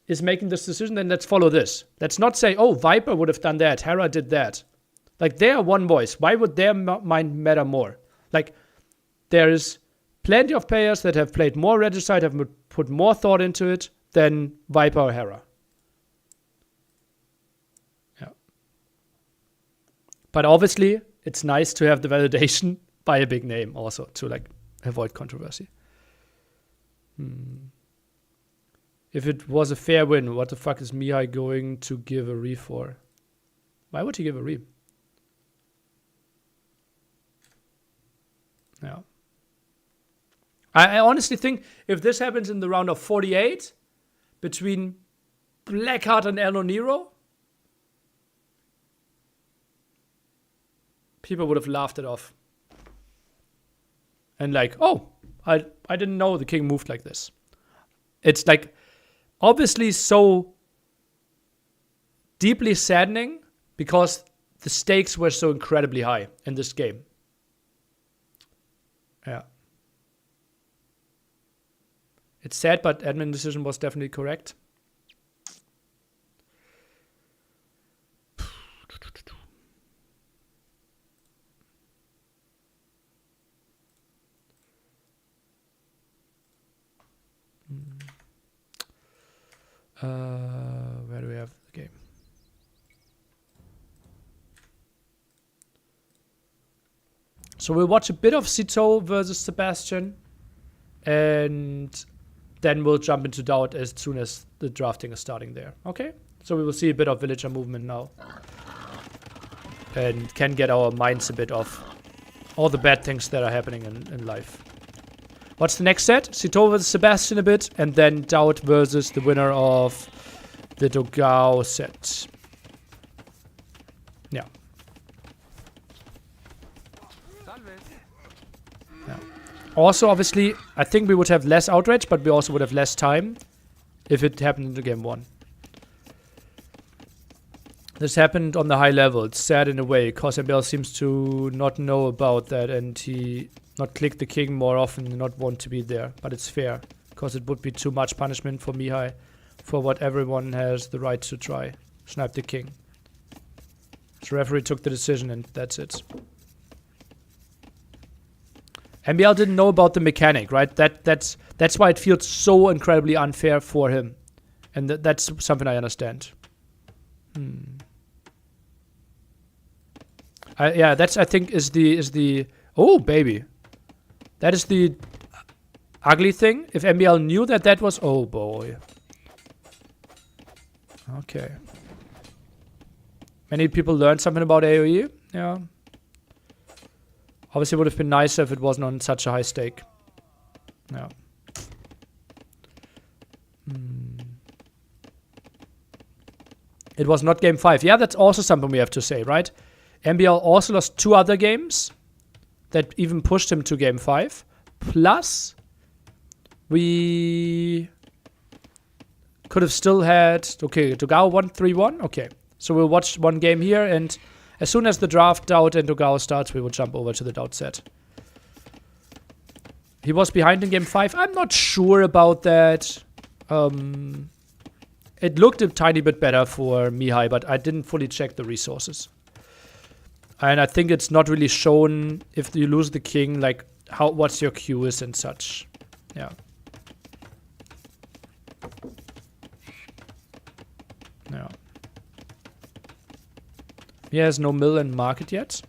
is making this decision, then let's follow this. Let's not say, oh, Viper would have done that, Hera did that. Like they are one voice. Why would their mind matter more? Like there is plenty of players that have played more Regicide, have put more thought into it than Viper or Hera. Yeah. But obviously, it's nice to have the validation by a big name also to like avoid controversy. If it was a fair win, what the fuck is Mihai going to give a re for? Why would he give a re? Yeah. I honestly think if this happens in the round of 48 between Blackheart and El Nero, people would have laughed it off. And like, oh, I didn't know the king moved like this. It's like obviously so deeply saddening because the stakes were so incredibly high in this game. Yeah. It's sad, but admin decision was definitely correct. Where do we have the game? So we'll watch a bit of Citeau versus Sebastian. And then we'll jump into doubt as soon as the drafting is starting there. Okay? So we will see a bit of villager movement now. And can get our minds a bit off all the bad things that are happening in life. What's the next set? Cito versus Sebastian a bit, and then doubt versus the winner of the Dogao set. Yeah. Yeah. Also, obviously, I think we would have less outrage, but we also would have less time if it happened in game 1. This happened on the high level. It's sad in a way, because MBL seems to not know about that, and he not click the king more often and not want to be there. But it's fair, because it would be too much punishment for Mihai for what everyone has the right to try. Snipe the king. So referee took the decision, and that's it. MBL didn't know about the mechanic, right? That's why it feels so incredibly unfair for him. And that's something I understand. Yeah, that's I think is the oh baby, that is the ugly thing. If MBL knew that was, oh boy. Okay. Many people learned something about AoE. Yeah. Obviously, it would have been nicer if it wasn't on such a high stake. Yeah. It was not game 5. Yeah, that's also something we have to say, right? MBL also lost 2 other games that even pushed him to game 5. Plus, we could have still had... Okay, Dogao won 3-1. Okay, so we'll watch 1 game here, and as soon as the draft doubt and Dogao starts, we will jump over to the doubt set. He was behind in game 5. I'm not sure about that. It looked a tiny bit better for Mihai, but I didn't fully check the resources. And I think it's not really shown if you lose the king, like what's your queue is and such. Yeah. Yeah. He has no mill and market yet.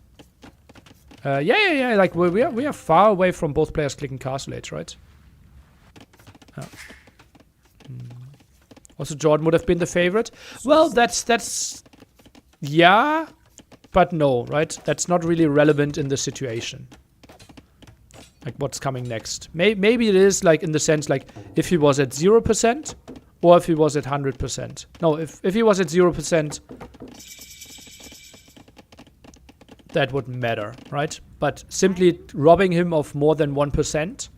Yeah. Like we are far away from both players clicking castle age, right? Yeah. Also, Jordan would have been the favorite. Well, that's yeah, but no, right? That's not really relevant in the situation. Like what's coming next? Maybe it is like in the sense like if he was at 0% or if he was at 100%. No, if he was at 0%, that wouldn't matter, right? But simply robbing him of more than 1%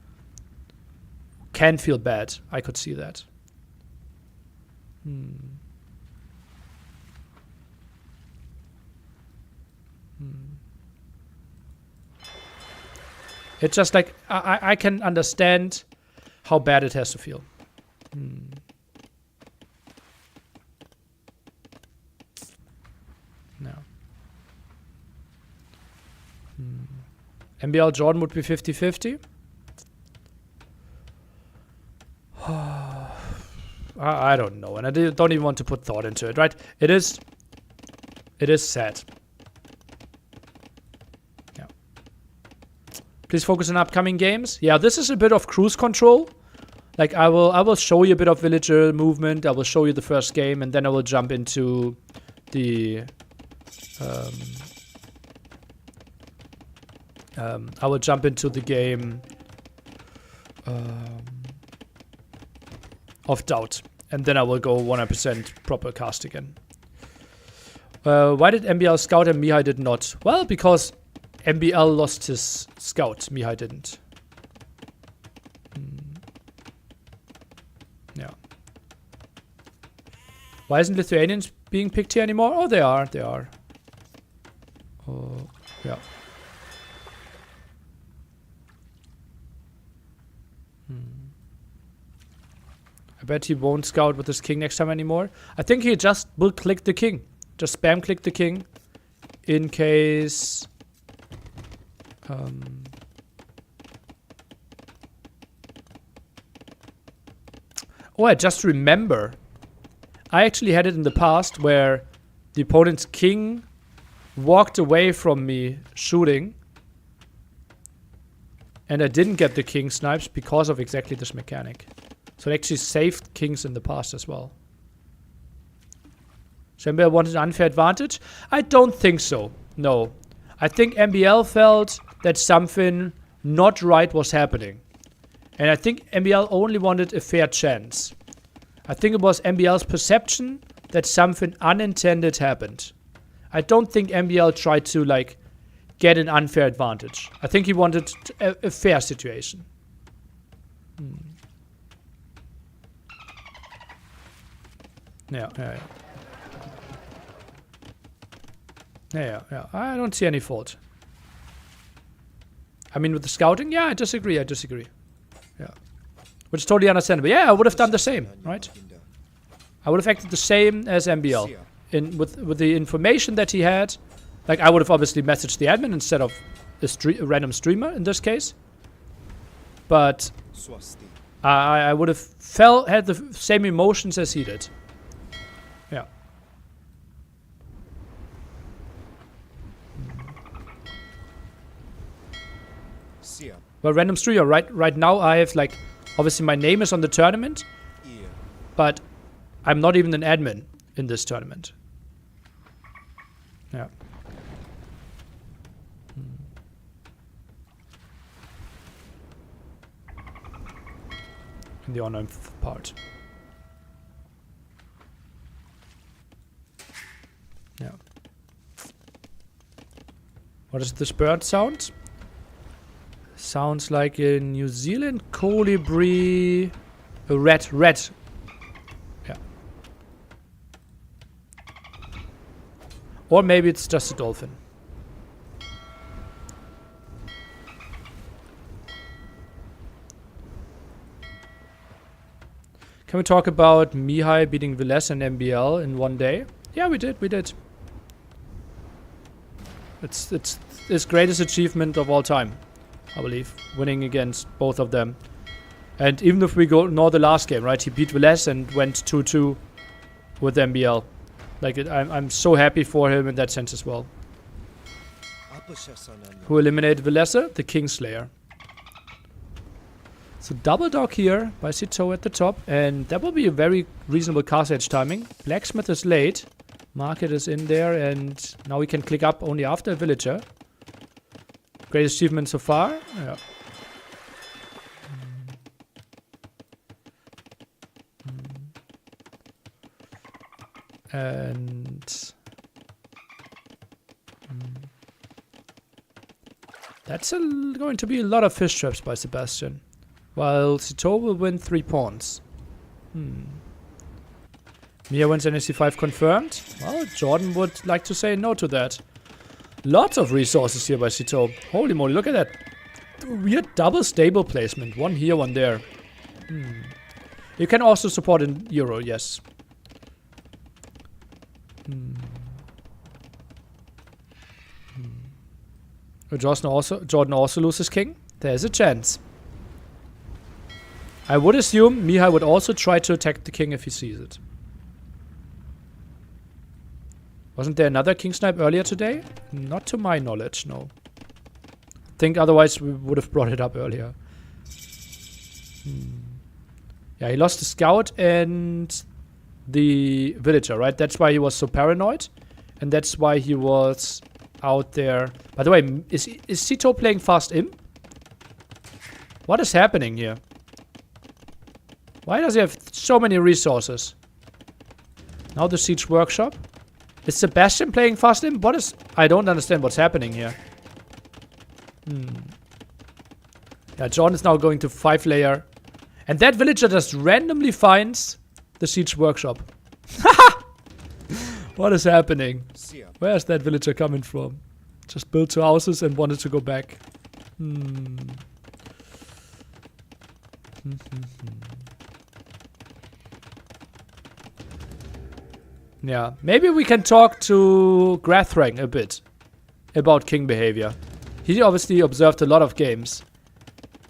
can feel bad. I could see that. It's just like I can understand how bad it has to feel. No. MBL Jordan would be 50-50. I don't know, and I don't even want to put thought into it, right? It is sad. Yeah. Please focus on upcoming games. Yeah, this is a bit of cruise control. Like I will show you a bit of villager movement. I will show you the first game, and then I will jump into the game of doubt, and then I will go 100% proper cast again. Why did MBL scout and Mihai did not? Well, because MBL lost his scout, Mihai didn't. Yeah. Why isn't Lithuanians being picked here anymore? Oh, they are. Oh, yeah. I bet he won't scout with his king next time anymore. I think he just will click the king. Just spam click the king. In case... Oh, I just remember. I actually had it in the past where the opponent's king walked away from me shooting. And I didn't get the king snipes because of exactly this mechanic. So it actually saved kings in the past as well. So MBL wanted an unfair advantage? I don't think so. No. I think MBL felt that something not right was happening. And I think MBL only wanted a fair chance. I think it was MBL's perception that something unintended happened. I don't think MBL tried to, like, get an unfair advantage. I think he wanted a fair situation. Yeah. I don't see any fault. I mean, with the scouting, yeah, I disagree. Yeah. Which is totally understandable. Yeah, I would have done the same, right? I would have acted the same as MBL. With the information that he had, like, I would have obviously messaged the admin instead of a random streamer in this case. But I would have had the same emotions as he did. Yeah. Well, random streamer, right now I have, like, obviously my name is on the tournament, but I'm not even an admin in this tournament. Yeah. In the online part. Yeah. What is this bird sound? Sounds like a New Zealand colibri. A red. Yeah. Or maybe it's just a dolphin. Can we talk about Mihai beating Velez and MBL in one day? Yeah, we did. It's his greatest achievement of all time, I believe, winning against both of them. And even if we ignore the last game, right? He beat Velez and went 2-2 with MBL. Like, I'm so happy for him in that sense as well. Who eliminated Velez? The Kingslayer. So double dog here by Sito at the top, and that will be a very reasonable cast edge timing. Blacksmith is late. Market is in there, and now we can click up only after a villager. Greatest achievement so far. Yeah. And that's going to be a lot of fish traps by Sebastian. While Sito will win 3 pawns. Mia wins NSC5 confirmed. Well, Jordan would like to say no to that. Lots of resources here by Sito. Holy moly, look at that. Weird double stable placement. One here, one there. You can also support in Euro, yes. Jordan also loses king. There's a chance. I would assume Mihai would also try to attack the king if he sees it. Wasn't there another king snipe earlier today? Not to my knowledge, no. I think otherwise we would have brought it up earlier. Yeah, he lost the scout and the villager, right? That's why he was so paranoid. And that's why he was out there. By the way, is Sito playing fast imp? What is happening here? Why does he have so many resources? Now the siege workshop. Is Sebastian playing fast imp? What is... I don't understand what's happening here. Yeah, John is now going to 5-layer. And that villager just randomly finds the siege workshop. What is happening? Where is that villager coming from? Just built 2 houses and wanted to go back. Yeah, maybe we can talk to Grathrang a bit about king behavior. He obviously observed a lot of games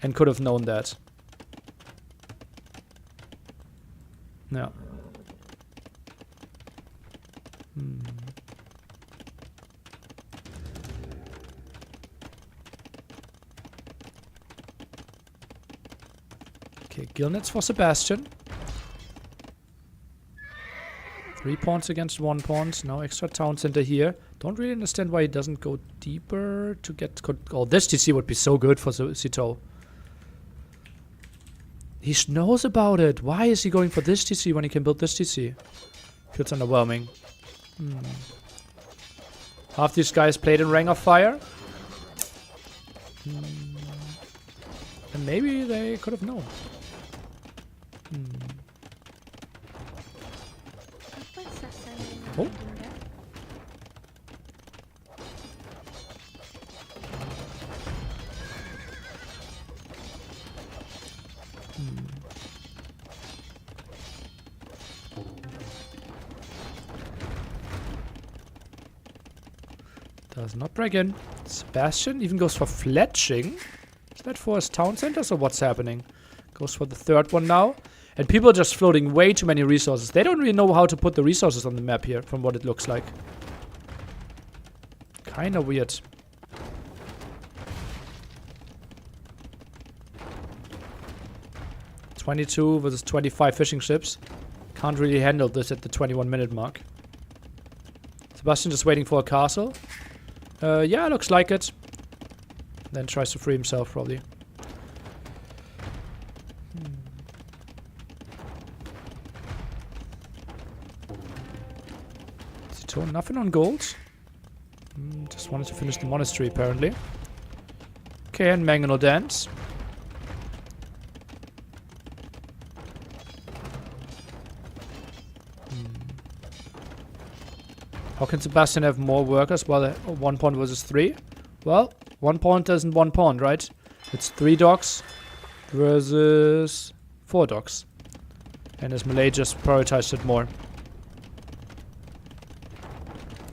and could have known that. Yeah. Okay, Gilnets for Sebastian. 3 pawns against 1 pawn. No extra town center here. Don't really understand why he doesn't go deeper to get... Oh, this TC would be so good for Sito. He knows about it. Why is he going for this TC when he can build this TC? Feels underwhelming. Half these guys played in Ring of Fire. And maybe they could have known. Oh. Does not break in. Sebastian even goes for fletching. Is that for his town centers or what's happening? Goes for the third one now. And people are just floating way too many resources. They don't really know how to put the resources on the map here, from what it looks like. Kinda weird. (22) versus 25 fishing ships. Can't really handle this at the 21-minute mark. Sebastian just waiting for a castle. Yeah, looks like it. Then tries to free himself, probably. So nothing on gold. Just wanted to finish the monastery, apparently. Okay, and Mangonel Dance. How can Sebastian have more workers? Well, 1 pawn versus 3. Well, 1 pawn isn't 1 pawn, right? It's 3 dogs versus 4 dogs. And his Malay just prioritized it more.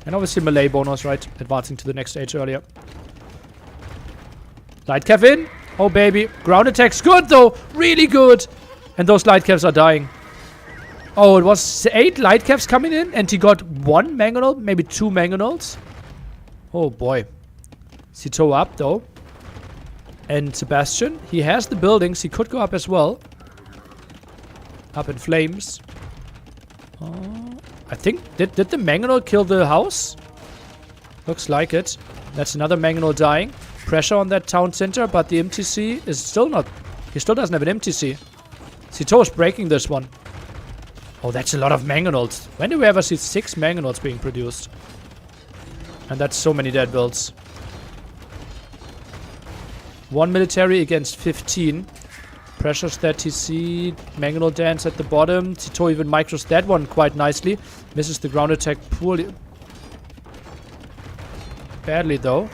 And obviously Malay bonus, right? Advancing to the next stage earlier. Light cav in. Oh, baby. Ground attack's good, though. Really good. And those light cavs are dying. Oh, it was 8 light caps coming in, and he got 1 mangonel, maybe 2 mangonels. Oh boy. Sito up though. And Sebastian, he has the buildings, he could go up as well. Up in flames. I think, did the mangonel kill the house? Looks like it. That's another mangonel dying. Pressure on that town center, but the MTC is still not, he still doesn't have an MTC. Sito is breaking this one. Oh, that's a lot of mangonels. When do we ever see 6 mangonels being produced? And that's so many dead builds. 1 military against 15. Pressures that TC. Mangonel Dance at the bottom. Sito even micros that one quite nicely. Misses the ground attack poorly. Badly though.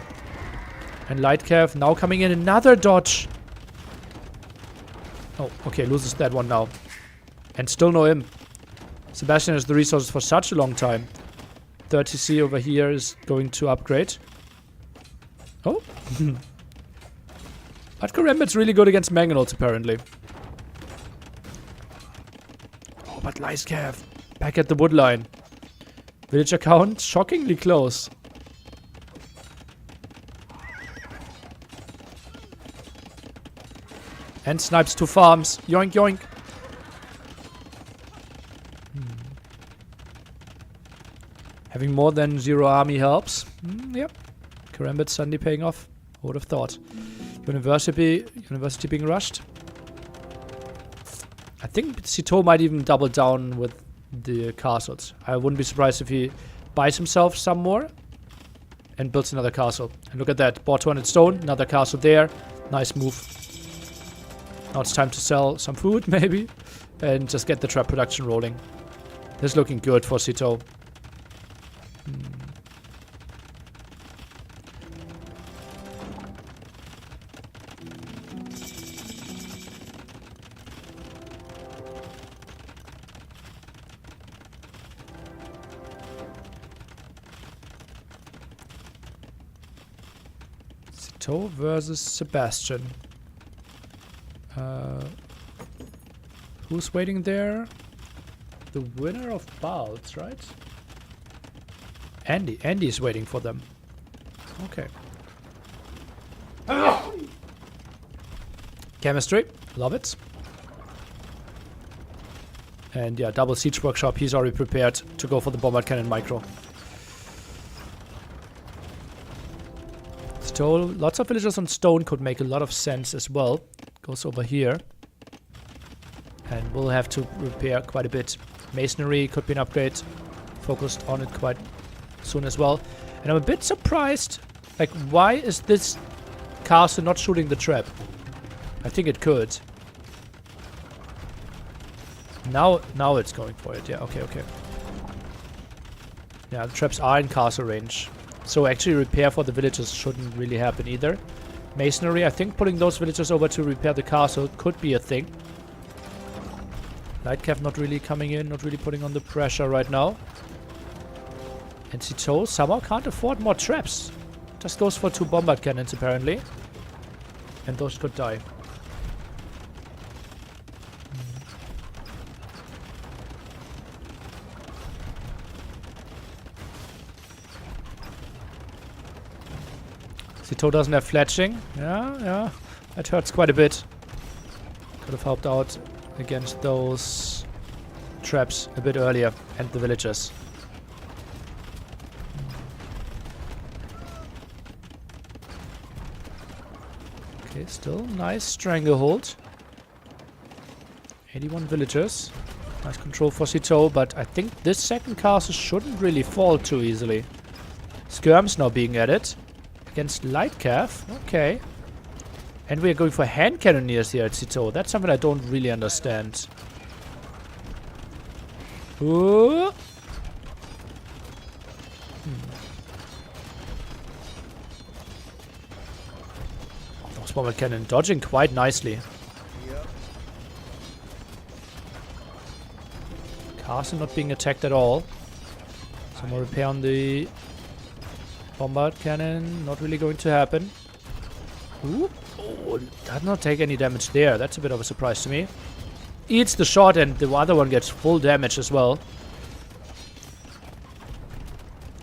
And Light Cav now coming in. Another dodge. Oh, okay. Loses that one now. And still no imp. Sebastian has the resources for such a long time. 30C over here is going to upgrade. Oh. But Karembit's really good against mangonels, apparently. Oh, but Lice Cav. Back at the wood line. Villager count, shockingly close. And snipes 2 farms. Yoink, yoink. Having more than 0 army helps. Yep. Karembit's suddenly paying off. I would have thought. University being rushed. I think Sito might even double down with the castles. I wouldn't be surprised if he buys himself some more and builds another castle. And look at that. Bought 200 stone. Another castle there. Nice move. Now it's time to sell some food, maybe. And just get the trap production rolling. This is looking good for Sito. Sito versus Sebastian. Who's waiting there? The winner of Bouts, right? Andy. Andy is waiting for them. Okay. Chemistry. Love it. And yeah, double siege workshop. He's already prepared to go for the bombard cannon micro. Stone, lots of villagers on stone could make a lot of sense as well. Goes over here. And we'll have to repair quite a bit. Masonry could be an upgrade. Focused on it quite soon as well. And I'm a bit surprised. Like, why is this castle not shooting the trap? I think it could. Now it's going for it. Yeah, okay. Yeah, the traps are in castle range. So actually repair for the villagers shouldn't really happen either. Masonry, I think putting those villagers over to repair the castle could be a thing. Lightcav not really coming in, not really putting on the pressure right now. And Citeaux somehow can't afford more traps. Just goes for 2 bombard cannons apparently. And those could die. Citeaux doesn't have fletching. Yeah. That hurts quite a bit. Could have helped out against those traps a bit earlier. And the villagers. Okay, still nice stranglehold. 81 villagers. Nice control for Citeaux, but I think this second castle shouldn't really fall too easily. Skirms now being added. Against Lightcav. Okay. And we are going for hand cannoneers here at Citeaux. That's something I don't really understand. Ooh. Those bombard cannon dodging quite nicely. Castle not being attacked at all. Some more repair on the bombard cannon. Not really going to happen. Ooh. Oh, did not take any damage there. That's a bit of a surprise to me. Eats the shot and the other one gets full damage as well.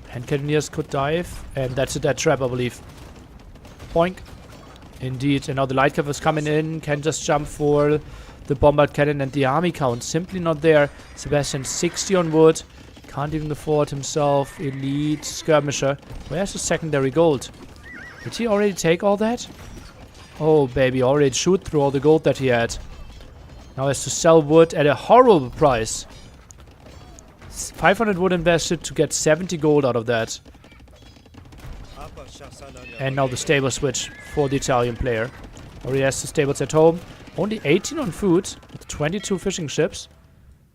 Hand cannoneers could dive. And that's a dead trap, I believe. Boink. Indeed. And now the Lightcav is coming in. Can just jump for the bombard cannon. And the army count simply not there. Sebastian 60 on wood. Can't even afford himself. Elite skirmisher. Where's the secondary gold? Did he already take all that? Oh, baby. Already shoot through all the gold that he had. Now has to sell wood at a horrible price. 500 wood invested to get 70 gold out of that. And now the stable switch for the Italian player. Already has the stables at home. Only 18 on food with 22 fishing ships.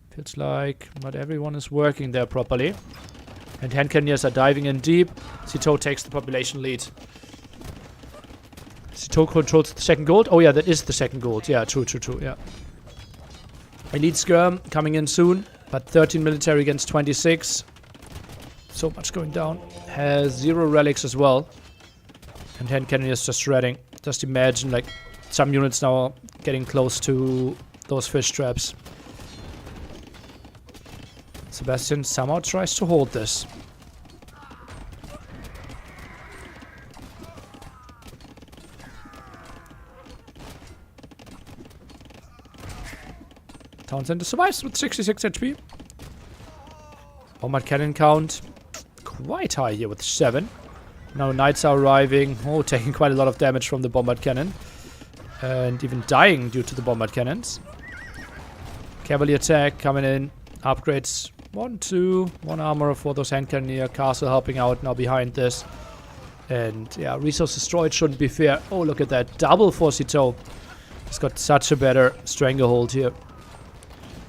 Feels like not everyone is working there properly. And hand cannoneers are diving in deep. Citeaux takes the population lead. Citeaux controls the second gold. Oh yeah, that is the second gold. Yeah, true, yeah. Elite skirm coming in soon. But 13 military against 26. So much going down. Has 0 relics as well. And hand cannoneers just shredding. Just imagine like some units now getting close to those fish traps. Sebastian somehow tries to hold this. Town Center survives with 66 HP. Bombard cannon count quite high here with 7. Now knights are arriving. Oh, taking quite a lot of damage from the bombard cannon. And even dying due to the bombard cannons. Cavalry attack coming in. Upgrades 1, 2. 1 armor for those hand cannoneer. Castle helping out now behind this. And yeah, resource destroyed shouldn't be fair. Oh, look at that. Double for Citeaux. He's got such a better stranglehold here.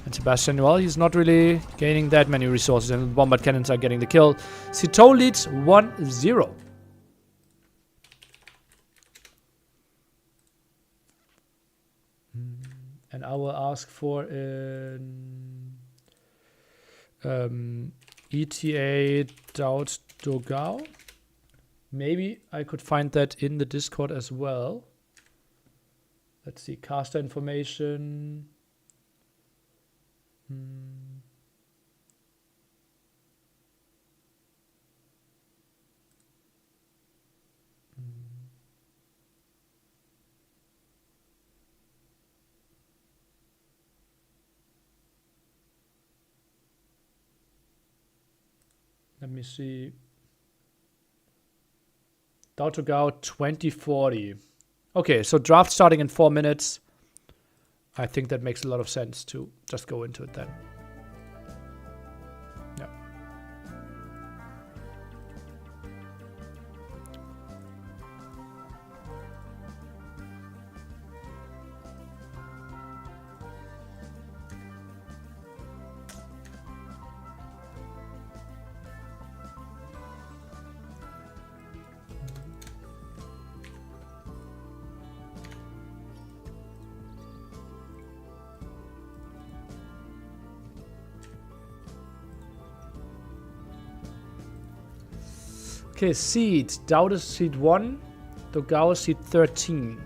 And Sebastian, well, he's not really gaining that many resources. And the bombard cannons are getting the kill. Citeaux leads 1-0. And I will ask for an ETA Daut Dogao. Maybe I could find that in the Discord as well. Let's see, caster information. Let me see. Dao to Gao 2040. Okay, so draft starting in 4 minutes. I think that makes a lot of sense to just go into it then. Yeah. Okay, seed. Dao is seed 1. Dogao is seed 13.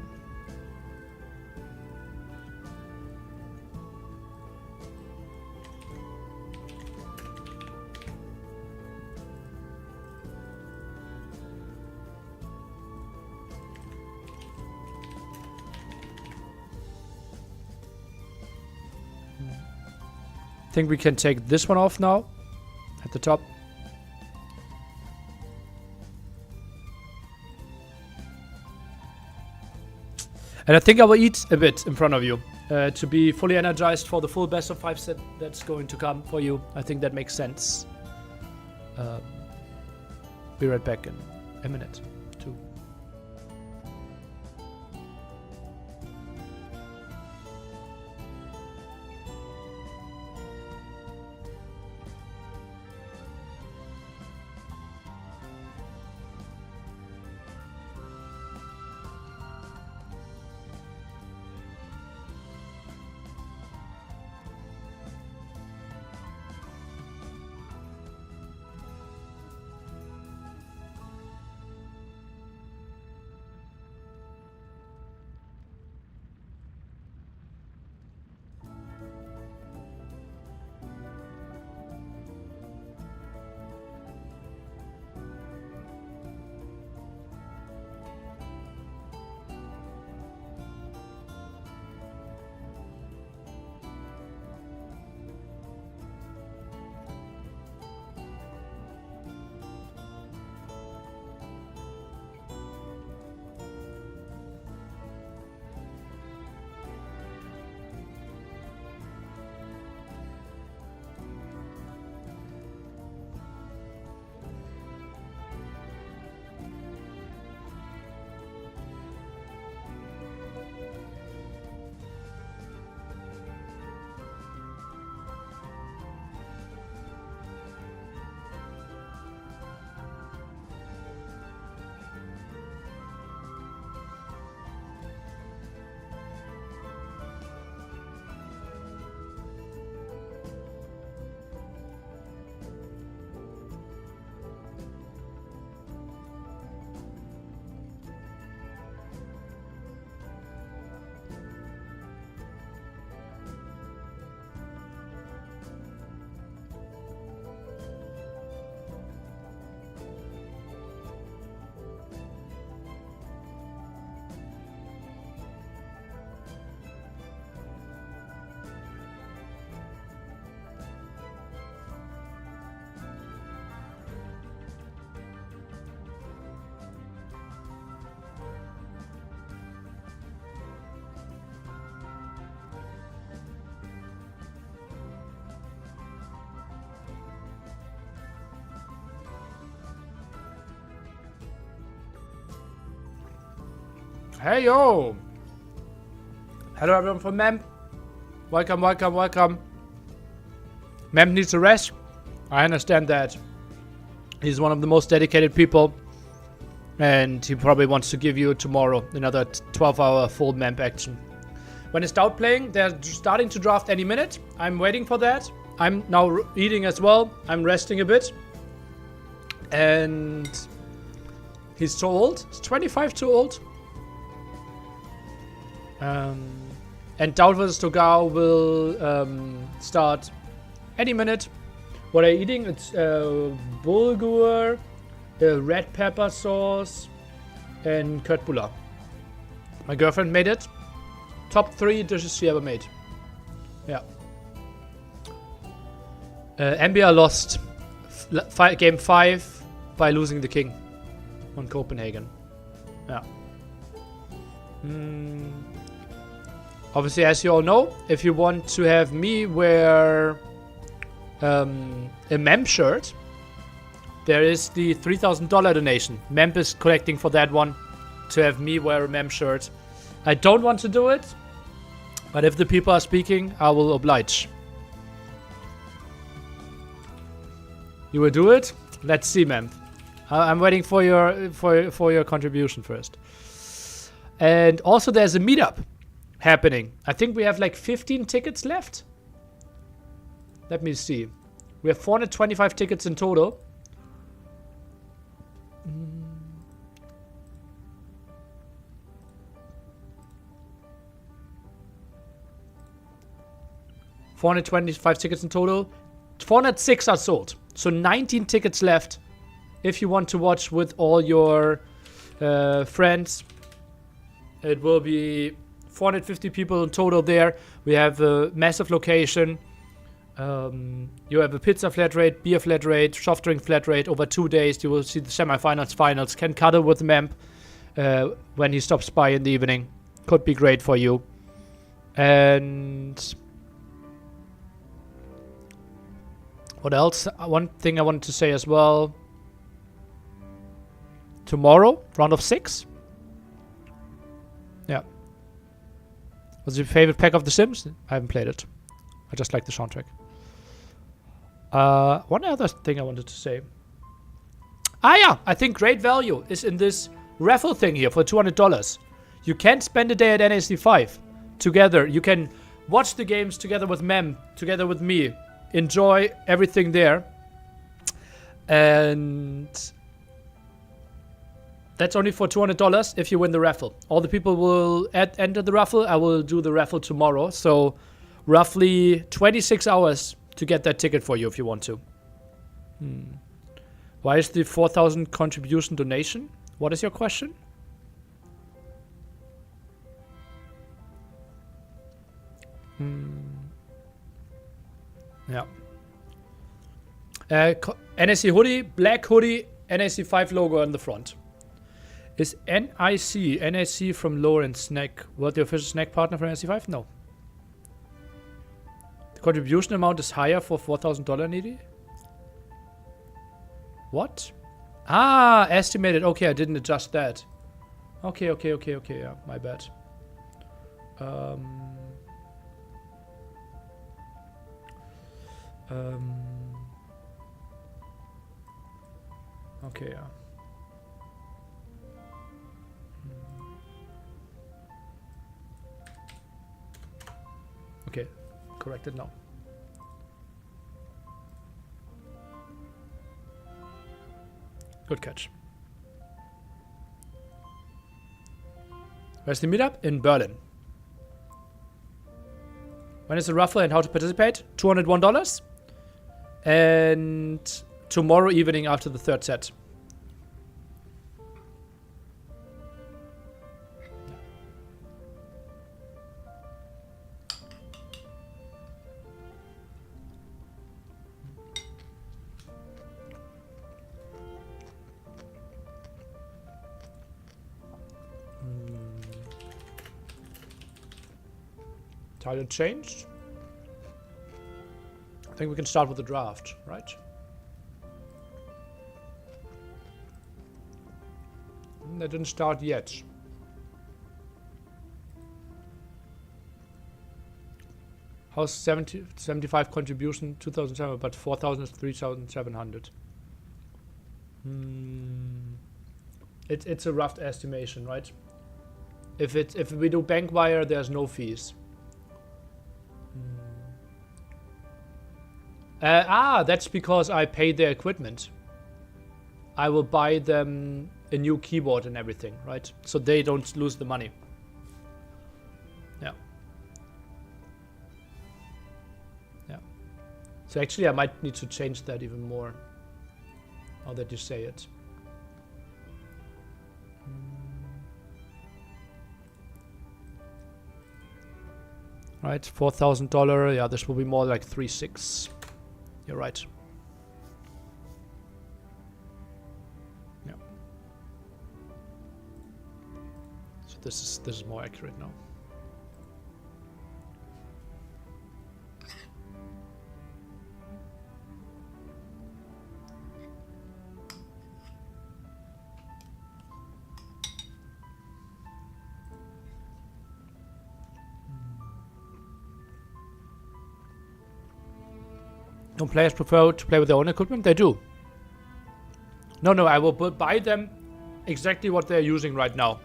I think we can take this one off now at the top. And I think I will eat a bit in front of you to be fully energized for the full best of 5 set that's going to come for you. I think that makes sense. Be right back in a minute, 2. Hey yo! Hello everyone from Mem. Welcome, welcome, welcome. Mem needs a rest. I understand that. He's one of the most dedicated people. And he probably wants to give you tomorrow another 12-hour full Mem action. When it's out playing, they're starting to draft any minute. I'm waiting for that. I'm now eating as well. I'm resting a bit. And he's so old. He's 25 too old. And Dao vs Togao will start any minute. What are you eating? It's bulgur, red pepper sauce, and curd bula. My girlfriend made it. Top 3 dishes she ever made. Yeah. Ambia lost game 5 by losing the king on Copenhagen. Yeah. Obviously, as you all know, if you want to have me wear a mem shirt, there is the $3,000 donation. Memp is collecting for that one to have me wear a mem shirt. I don't want to do it, but if the people are speaking, I will oblige. You will do it? Let's see, Memp. I'm waiting for your contribution first. And also, there's a meetup happening. I think we have like 15 tickets left. Let me see. We have 425 tickets in total. $425 tickets in total. 406 are sold. So 19 tickets left. If you want to watch with all your friends, it will be 450 people in total there. We have a massive location. You have a pizza flat rate, beer flat rate, soft drink flat rate over 2 days. You will see the semifinals, finals. Can cuddle with Memp when he stops by in the evening. Could be great for you. And what else? One thing I wanted to say as well. Tomorrow, round of 6. Yeah. What's your favorite pack of The Sims? I haven't played it. I just like the soundtrack. One other thing I wanted to say. Yeah, I think great value is in this raffle thing here for $200. You can spend a day at NAC 5 together. You can watch the games together with Mem, together with me. Enjoy everything there. And that's only for $200 if you win the raffle. All the people will enter the raffle. I will do the raffle tomorrow. So roughly 26 hours to get that ticket for you if you want to. Why is the 4,000 contribution donation? What is your question? Yeah. NAC hoodie, black hoodie, NAC 5 logo on the front. Is NAC from Lauren Snack what the official snack partner for NAC 5? No. The contribution amount is higher for $4,000 needy? What? Estimated. Okay, I didn't adjust that. Okay, yeah, my bad. Okay, yeah. Okay, corrected now. Good catch. Where's the meetup? In Berlin. When is the raffle and how to participate? $201. And tomorrow evening after the third set. Title changed. I think we can start with the draft, right? They didn't start yet. How's 75 contribution, 2,700, but 4,000 is 3,700. It's a rough estimation, right? If we do bank wire, there's no fees. That's because I paid their equipment. I will buy them a new keyboard and everything, right? So they don't lose the money. Yeah. Yeah. So actually I might need to change that even more. Now that you say it. Right, $4,000. Yeah, this will be more like 3.6. You're right. This is more accurate now. Don't players prefer to play with their own equipment? They do. No, I will buy them exactly what they're using right now.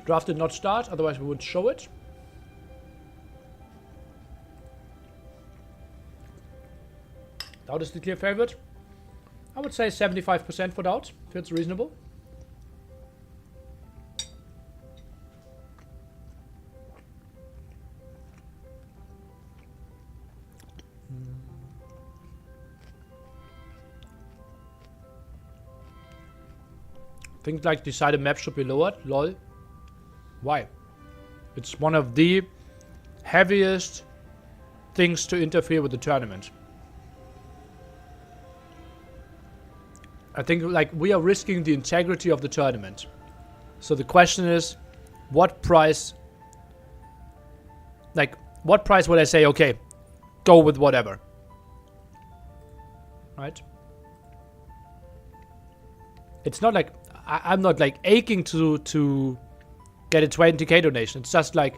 Draft did not start, otherwise we would show it. Doubt is the clear favorite. I would say 75% for Doubt, if it's reasonable. Things like decided maps should be lowered. Lol. Why? It's one of the heaviest things to interfere with the tournament. I think like we are risking the integrity of the tournament. So the question is, what price? Like, what price would I say? Okay, go with whatever. Right? It's not like I'm not like aching to get a 20k donation. It's just like,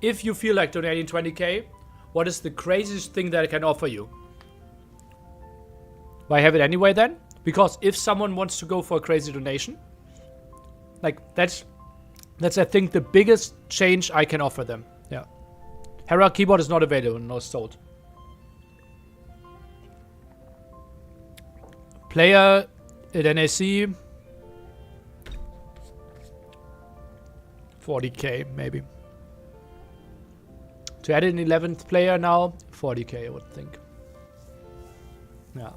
if you feel like donating 20k, what is the craziest thing that I can offer you? Why have it anyway then? Because if someone wants to go for a crazy donation, like that's I think the biggest change I can offer them. Yeah. Hera keyboard is not available, no sold. Player at NAC 40k maybe. To add an 11th player now, 40k I would think. Yeah.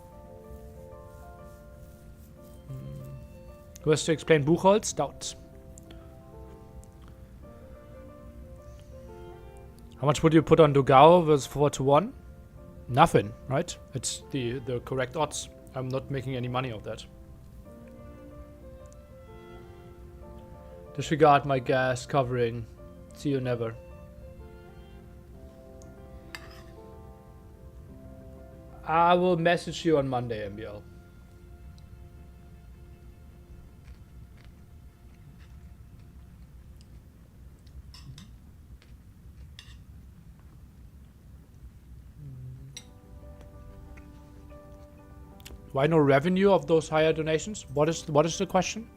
Who has to explain Buchholz? Doubt. How much would you put on Dogao versus 4-1? Nothing, right? It's the correct odds. I'm not making any money of that. Disregard my gas covering. See you never. I will message you on Monday, MBL. Why no revenue of those higher donations? What is the question?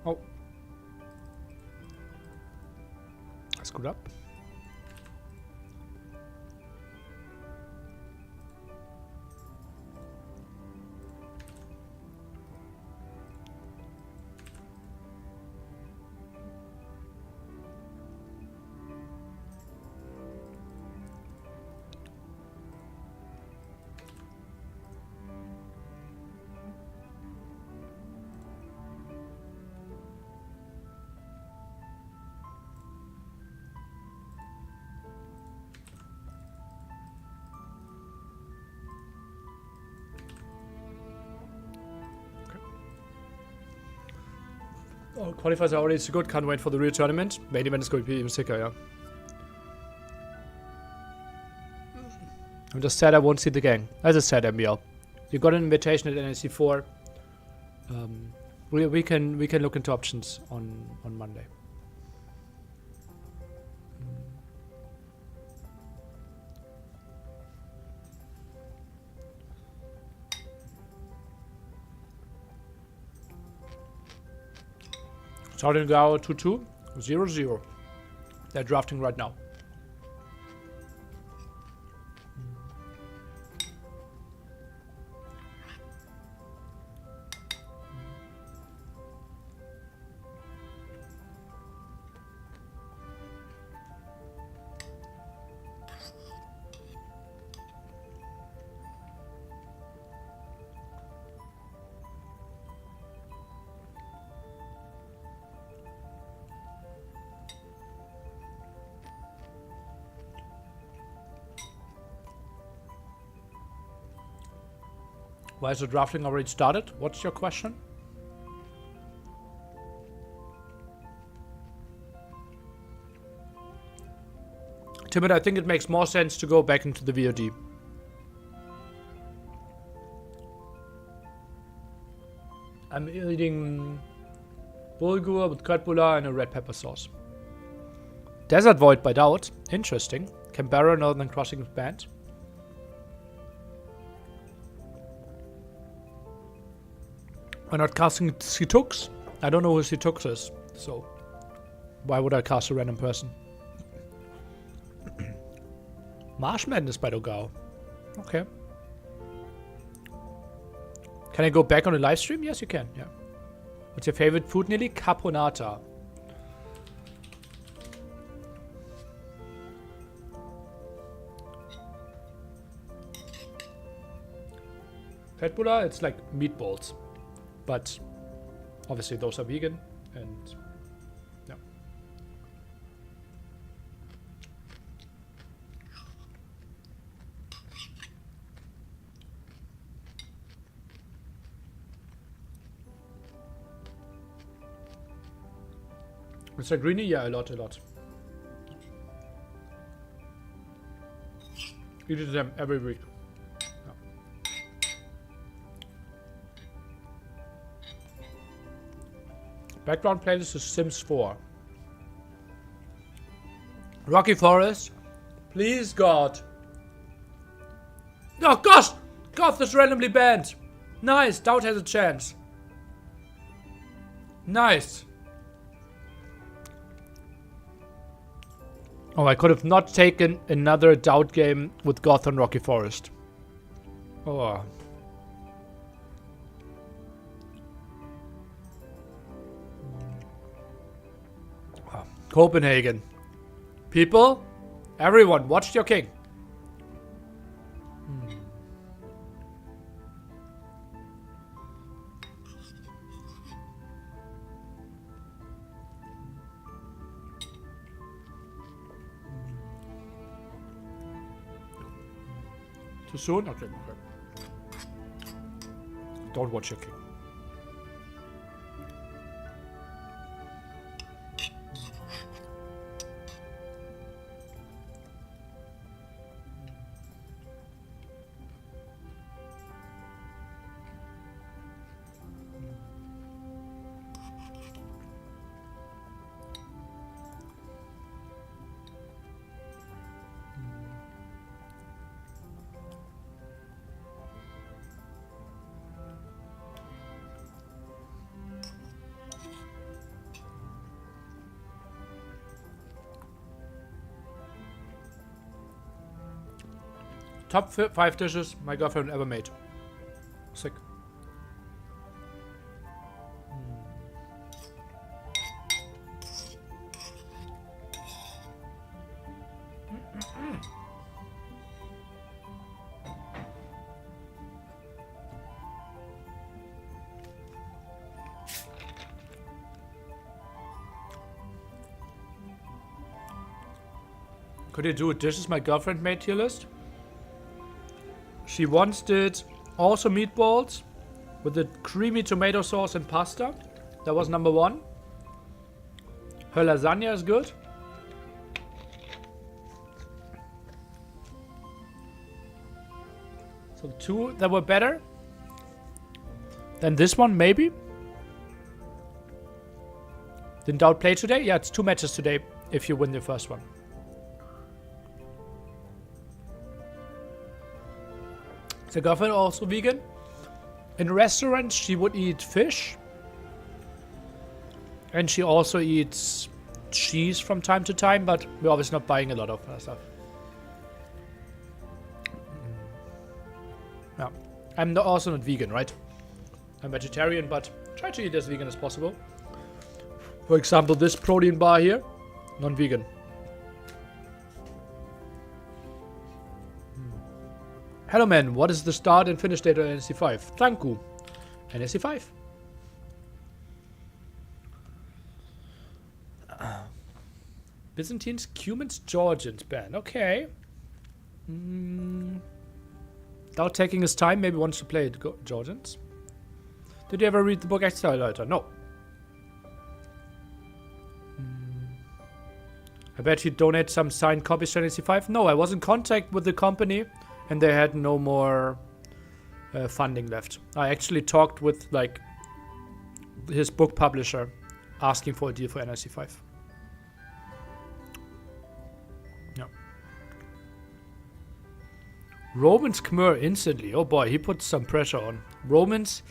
Oh. I screwed up. Oh, qualifiers are already so good. Can't wait for the real tournament. Main event is going to be even sicker, yeah. I'm just sad I won't see the gang. As I said, MBL. You got an invitation at NAC4. We can look into options on Monday. Starting Gao 2-2, 0-0. They're drafting right now. Why is the drafting already started? What's your question? Timid, I think it makes more sense to go back into the VOD. I'm eating bulgur with cutbula and a red pepper sauce. Desert Void by Doubt. Interesting. Canberra Northern Crossing Band. We're not casting Situx. I don't know who Situx is, so why would I cast a random person? Marsh Madness by Dogao. Okay. Can I go back on the live stream? Yes, you can. Yeah. What's your favorite food, Nili? Caponata. Fetbula, it's like meatballs, but obviously those are vegan and yeah. Mr. Greeny, yeah, a lot. Eat them every week. Background playlist is Sims 4. Rocky Forest. Please, God. Oh, gosh! Goth is randomly banned. Nice. Doubt has a chance. Nice. Oh, I could have not taken another Doubt game with Goth on Rocky Forest. Oh. Copenhagen. People, everyone, watch your king. Too soon? Okay. Don't watch your king. Top 5 dishes my girlfriend ever made. Sick. Could you do a dishes my girlfriend made tier list? She once did also meatballs with the creamy tomato sauce and pasta. That was number 1. Her lasagna is good. So 2 that were better than this one, maybe. Didn't Doubt play today? Yeah, it's 2 matches today if you win the first one. Is the girlfriend also vegan? In restaurants, she would eat fish. And she also eats cheese from time to time, but we're obviously not buying a lot of her stuff. Yeah. I'm also not vegan, right? I'm vegetarian, but try to eat as vegan as possible. For example, this protein bar here, non-vegan. Hello man, what is the start and finish date on NSC 5? Thank you. NSC 5. Byzantines, Cumans, Georgians ban. Okay. Without taking his time, maybe wants to play it, Georgians. Did you ever read the book Exterminator? No. I bet you donate some signed copies to NAC5. No, I was in contact with the company and they had no more funding left. I actually talked with like his book publisher asking for a deal for NAC5. Yeah. Romans Khmer instantly. Oh boy, he put some pressure on. Romans,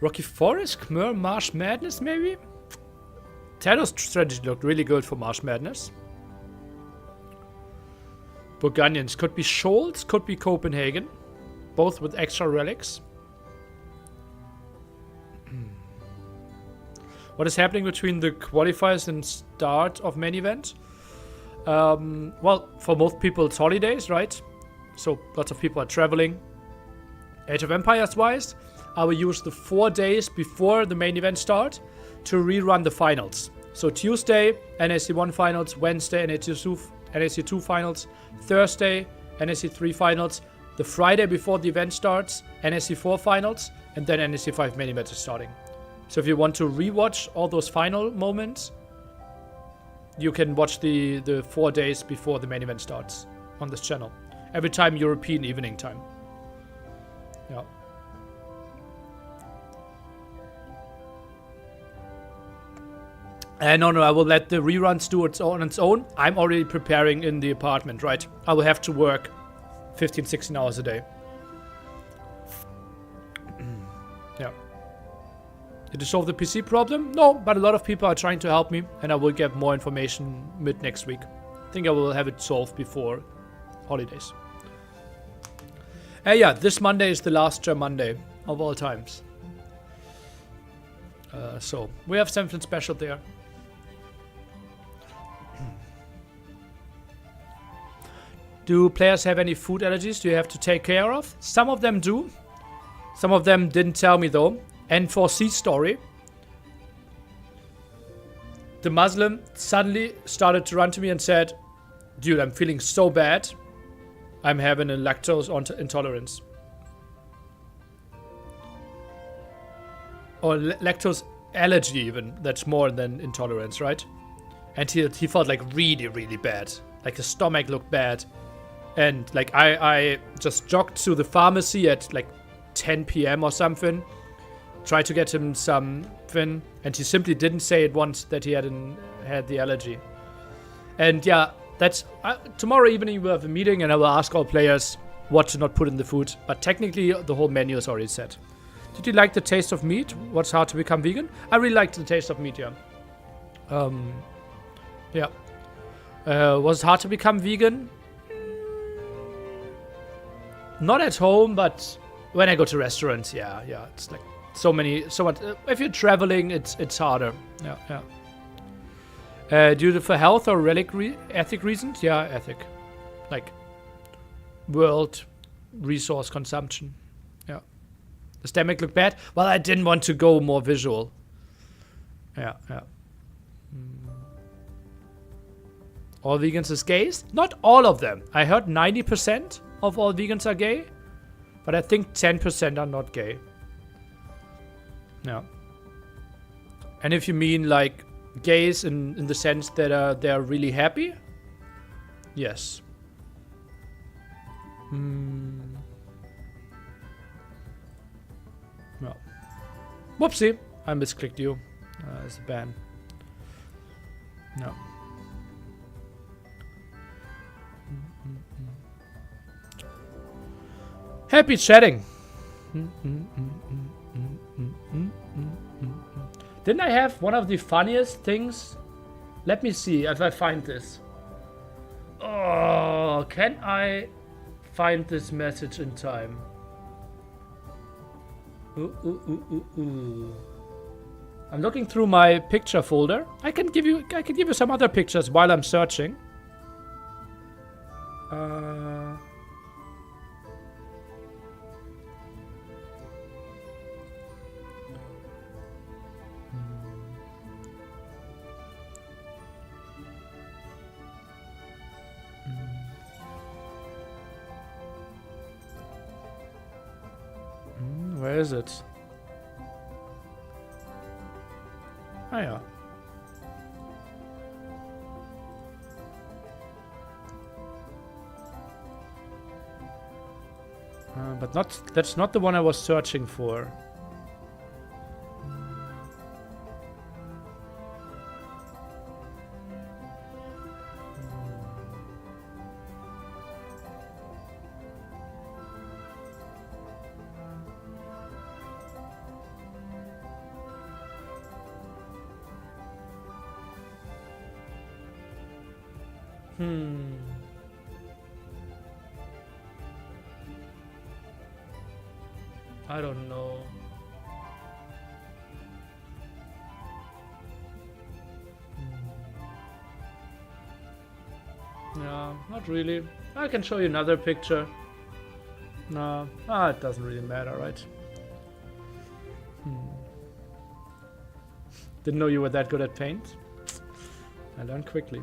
Rocky Forest, Khmer, Marsh Madness maybe? Tado's strategy looked really good for Marsh Madness. Burgundians could be Scholz, could be Copenhagen. Both with extra relics. What is happening between the qualifiers and start of main event? Well, for most people it's holidays, right? So lots of people are traveling. Age of Empires wise, I will use the 4 days before the main event start to rerun the finals. So Tuesday, NAC1 finals, Wednesday, NAC2 finals, Thursday, NAC3 finals, the Friday before the event starts, NAC4 finals, and then NAC5 main event is starting. So if you want to rewatch all those final moments, you can watch the 4 days before the main event starts on this channel. Every time European evening time. Yeah. No, I will let the reruns do it on its own. I'm already preparing in the apartment, right? I will have to work 15, 16 hours a day. Yeah. Did it solve the PC problem? No, but a lot of people are trying to help me, and I will get more information mid next week. I think I will have it solved before holidays. Yeah, this Monday is the last Monday of all times. So we have something special there. Do players have any food allergies do you have to take care of? Some of them do. Some of them didn't tell me though. N4C story. The Muslim suddenly started to run to me and said, dude, I'm feeling so bad. I'm having a lactose intolerance. Or lactose allergy even. That's more than intolerance, right? And he felt like really, really bad. Like his stomach looked bad. And like I just jogged to the pharmacy at like 10 p.m. or something. Tried to get him something. And he simply didn't say it once that he had the allergy. And yeah, that's... tomorrow evening we'll have a meeting and I will ask all players what to not put in the food. But technically the whole menu is already set. Did you like the taste of meat? What's hard to become vegan? I really liked the taste of meat, yeah. Yeah. Was it hard to become vegan? Not at home, but when I go to restaurants, yeah. It's like so much. If you're traveling, it's harder. Yeah. Due to for health or ethic reasons? Yeah, ethic. Like world resource consumption. Yeah. The stomach looked bad. Well, I didn't want to go more visual. Yeah. All vegans is gays? Not all of them. I heard 90% of all vegans are gay, but I think 10% are not gay. Yeah. And if you mean like gays in the sense that they're really happy, yes. No. Whoopsie, I misclicked you. It's a ban. No. Happy chatting. Didn't I have one of the funniest things? Let me see if I find this. Oh, can I find this message in time? I'm looking through my picture folder. I can give you some other pictures while I'm searching. Where is it? Ah ja. But that's not the one I was searching for. I don't know. Yeah, not really. I can show you another picture. No, it doesn't really matter, right? Didn't know you were that good at paint. I learned quickly.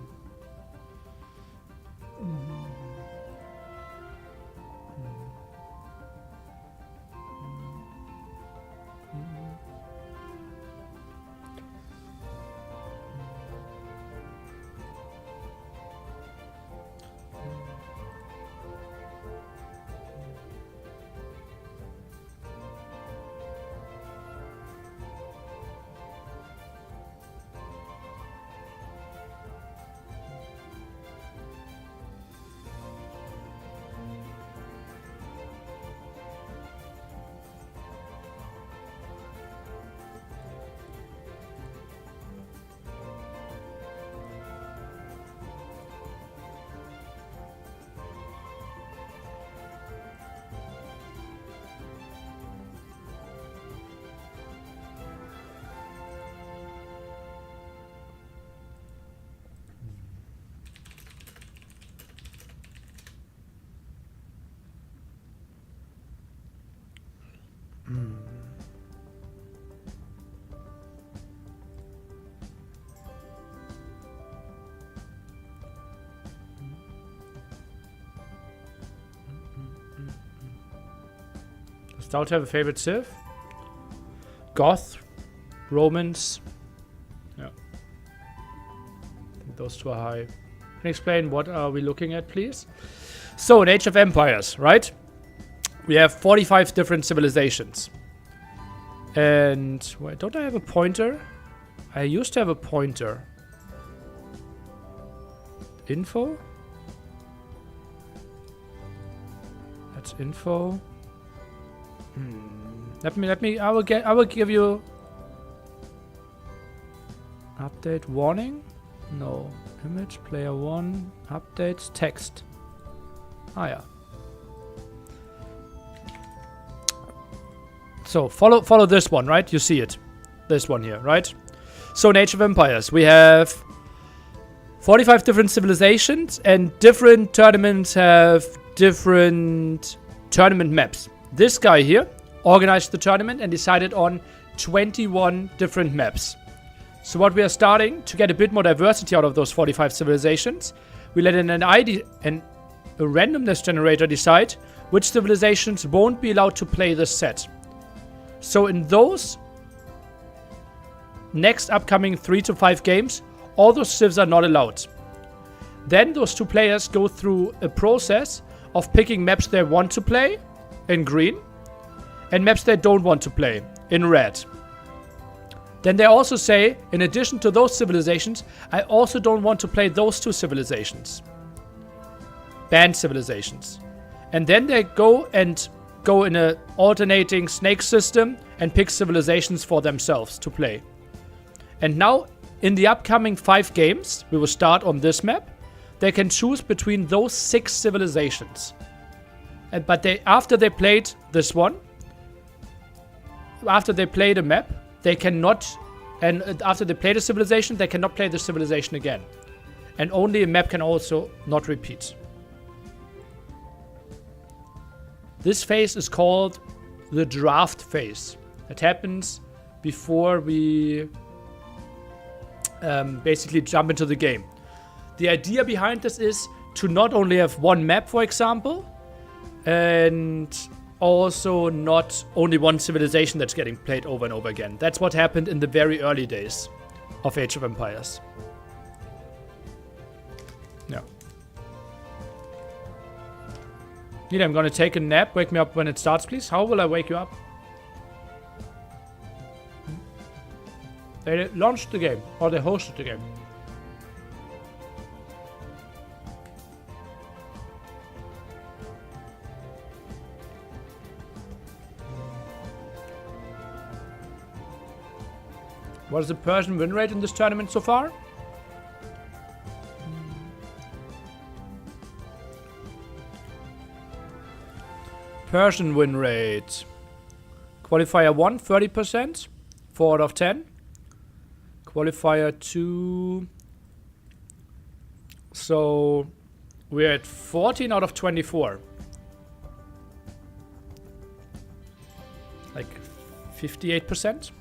Does Stout have a favorite civ? Goth, Romans. Yeah. I think those two are high. Can you explain what are we looking at, please? So in Age of Empires, right? We have 45 different civilizations. And wait, don't I have a pointer? I used to have a pointer. Info? That's info. Let me I will give you update warning? No. Image player 1 updates text. Ah yeah. So follow this one, right? You see it. This one here, right? So in Age of Empires, we have 45 different civilizations, and different tournaments have different tournament maps. This guy here organized the tournament and decided on 21 different maps. So what we are starting to get a bit more diversity out of those 45 civilizations, we let in a randomness generator decide which civilizations won't be allowed to play this set. So in those next upcoming 3 to 5 games, all those civs are not allowed. Then those two players go through a process of picking maps they want to play in green and maps they don't want to play in red. Then they also say, in addition to those civilizations, I also don't want to play those two civilizations. Banned civilizations. And then they go in a alternating snake system and pick civilizations for themselves to play. And now, in the upcoming 5 games, we will start on this map. They can choose between those 6 civilizations. But after they played this one, after they played a map, they cannot, and after they played a civilization, they cannot play the civilization again. And only a map can also not repeat. This phase is called the draft phase. It happens before we basically jump into the game. The idea behind this is to not only have one map, for example, and also not only one civilization that's getting played over and over again. That's what happened in the very early days of Age of Empires. Yeah. Nina, I'm gonna take a nap. Wake me up when it starts, please. How will I wake you up? They launched the game, or they hosted the game. What is the Persian win rate in this tournament so far? Persian win rate. Qualifier 1, 30%. 4 out of 10. Qualifier 2. So we're at 14 out of 24. Like 58%.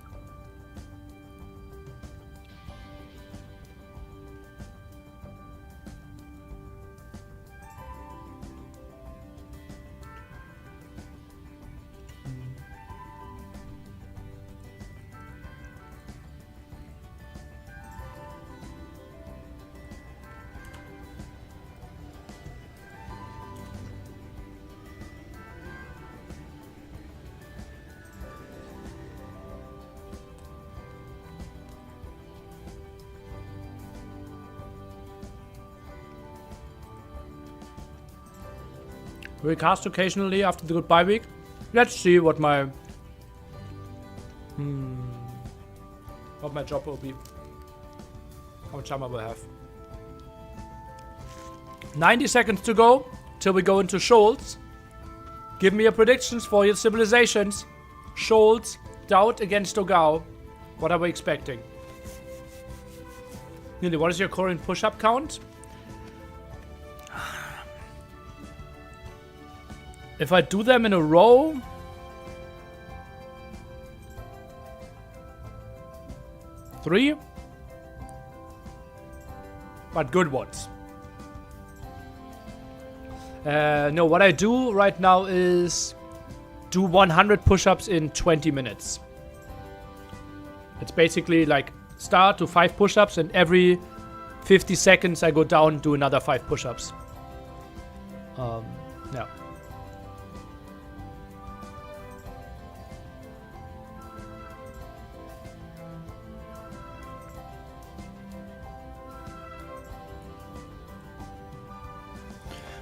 We cast occasionally after the goodbye week. Let's see what my job will be. How much time I will have. 90 seconds to go till we go into Scholz. Give me your predictions for your civilizations. Scholz, Doubt against Dogao. What are we expecting? Nili, what is your current push-up count? If I do them in a row, three, but good ones. No, what I do right now is do 100 push-ups in 20 minutes. It's basically like start to 5 push-ups, and every 50 seconds I go down and do another 5 push-ups. Yeah.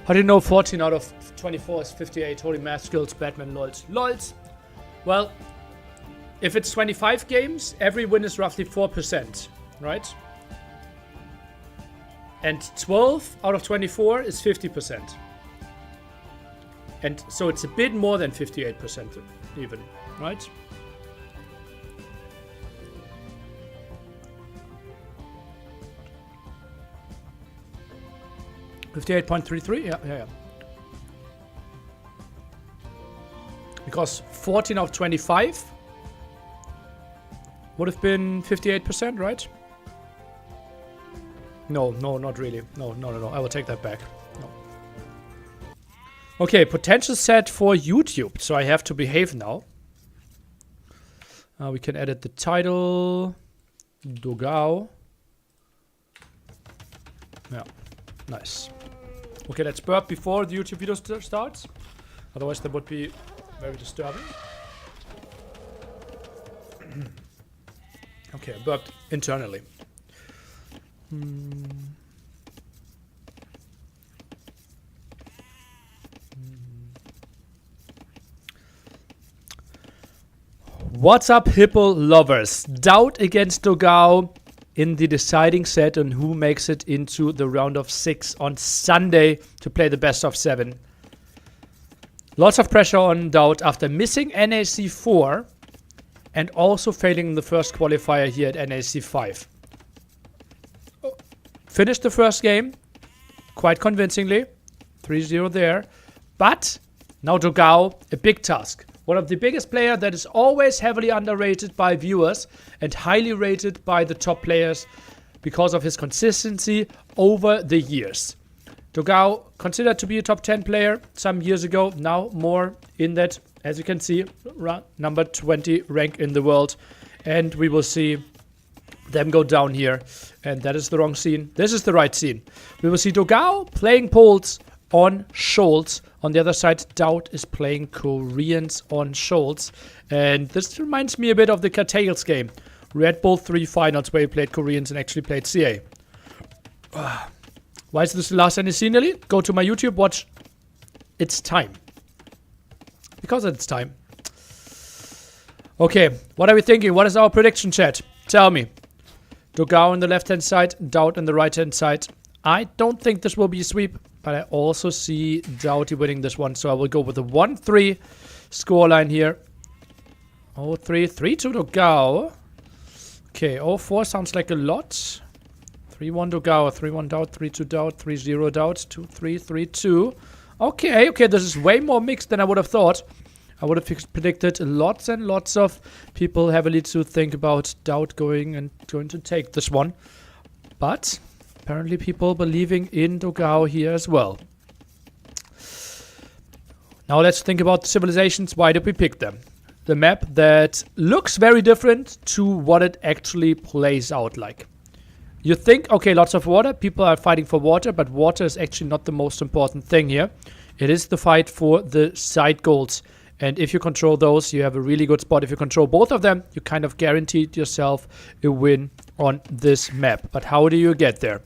How do you know 14 out of 24 is 58? Holy math skills, Batman, lols. Lols! Well, if it's 25 games, every win is roughly 4%, right? And 12 out of 24 is 50%. And so it's a bit more than 58% even, right? $58.33? Yeah. Because 14 out of 25 would have been 58%, right? No, not really. No. I will take that back. No. Okay, potential set for YouTube. So I have to behave now. We can edit the title. Dogao. Yeah, nice. Okay, let's burp before the YouTube video starts. Otherwise, that would be very disturbing. Okay, I burped internally. What's up, Hippo lovers? Doubt against Dogao in the deciding set on who makes it into the round of 6 on Sunday to play the best of 7. Lots of pressure on Doubt after missing NAC 4 and also failing in the first qualifier here at NAC 5. Finished the first game quite convincingly, 3-0 there, but now Dogao, a big task. One of the biggest players that is always heavily underrated by viewers and highly rated by the top players because of his consistency over the years. Dogao, considered to be a top 10 player some years ago, now more in that, as you can see, number 20 rank in the world. And we will see them go down here. And that is the wrong scene. This is the right scene. We will see Dogao playing Poles on Scholz. On the other side, Doubt is playing Koreans on Scholz. And this reminds me a bit of the Cartales game. Red Bull 3 finals where he played Koreans and actually played CA. Why is this the last NAC nearly? Go to my YouTube, watch. It's time. Because it's time. Okay, what are we thinking? What is our prediction, chat? Tell me. Dogao on the left-hand side, Doubt on the right-hand side. I don't think this will be a sweep, but I also see Doughty winning this one. So I will go with the 1-3 scoreline here. 0-3, 3-2 Dogao. Okay, 0-4 sounds like a lot. 3-1 Dogao, 3-1 Doubt, 3-2 Doubt, 3-0 Doubt, 2-3, 3-2. Okay, this is way more mixed than I would have thought. I would have predicted lots and lots of people heavily to think about Doubt going to take this one. But apparently people believing in Dogao here as well. Now let's think about the civilizations. Why did we pick them? The map that looks very different to what it actually plays out like. You think, okay, lots of water, people are fighting for water, but water is actually not the most important thing here. It is the fight for the side goals. And if you control those, you have a really good spot. If you control both of them, you kind of guaranteed yourself a win on this map. But how do you get there?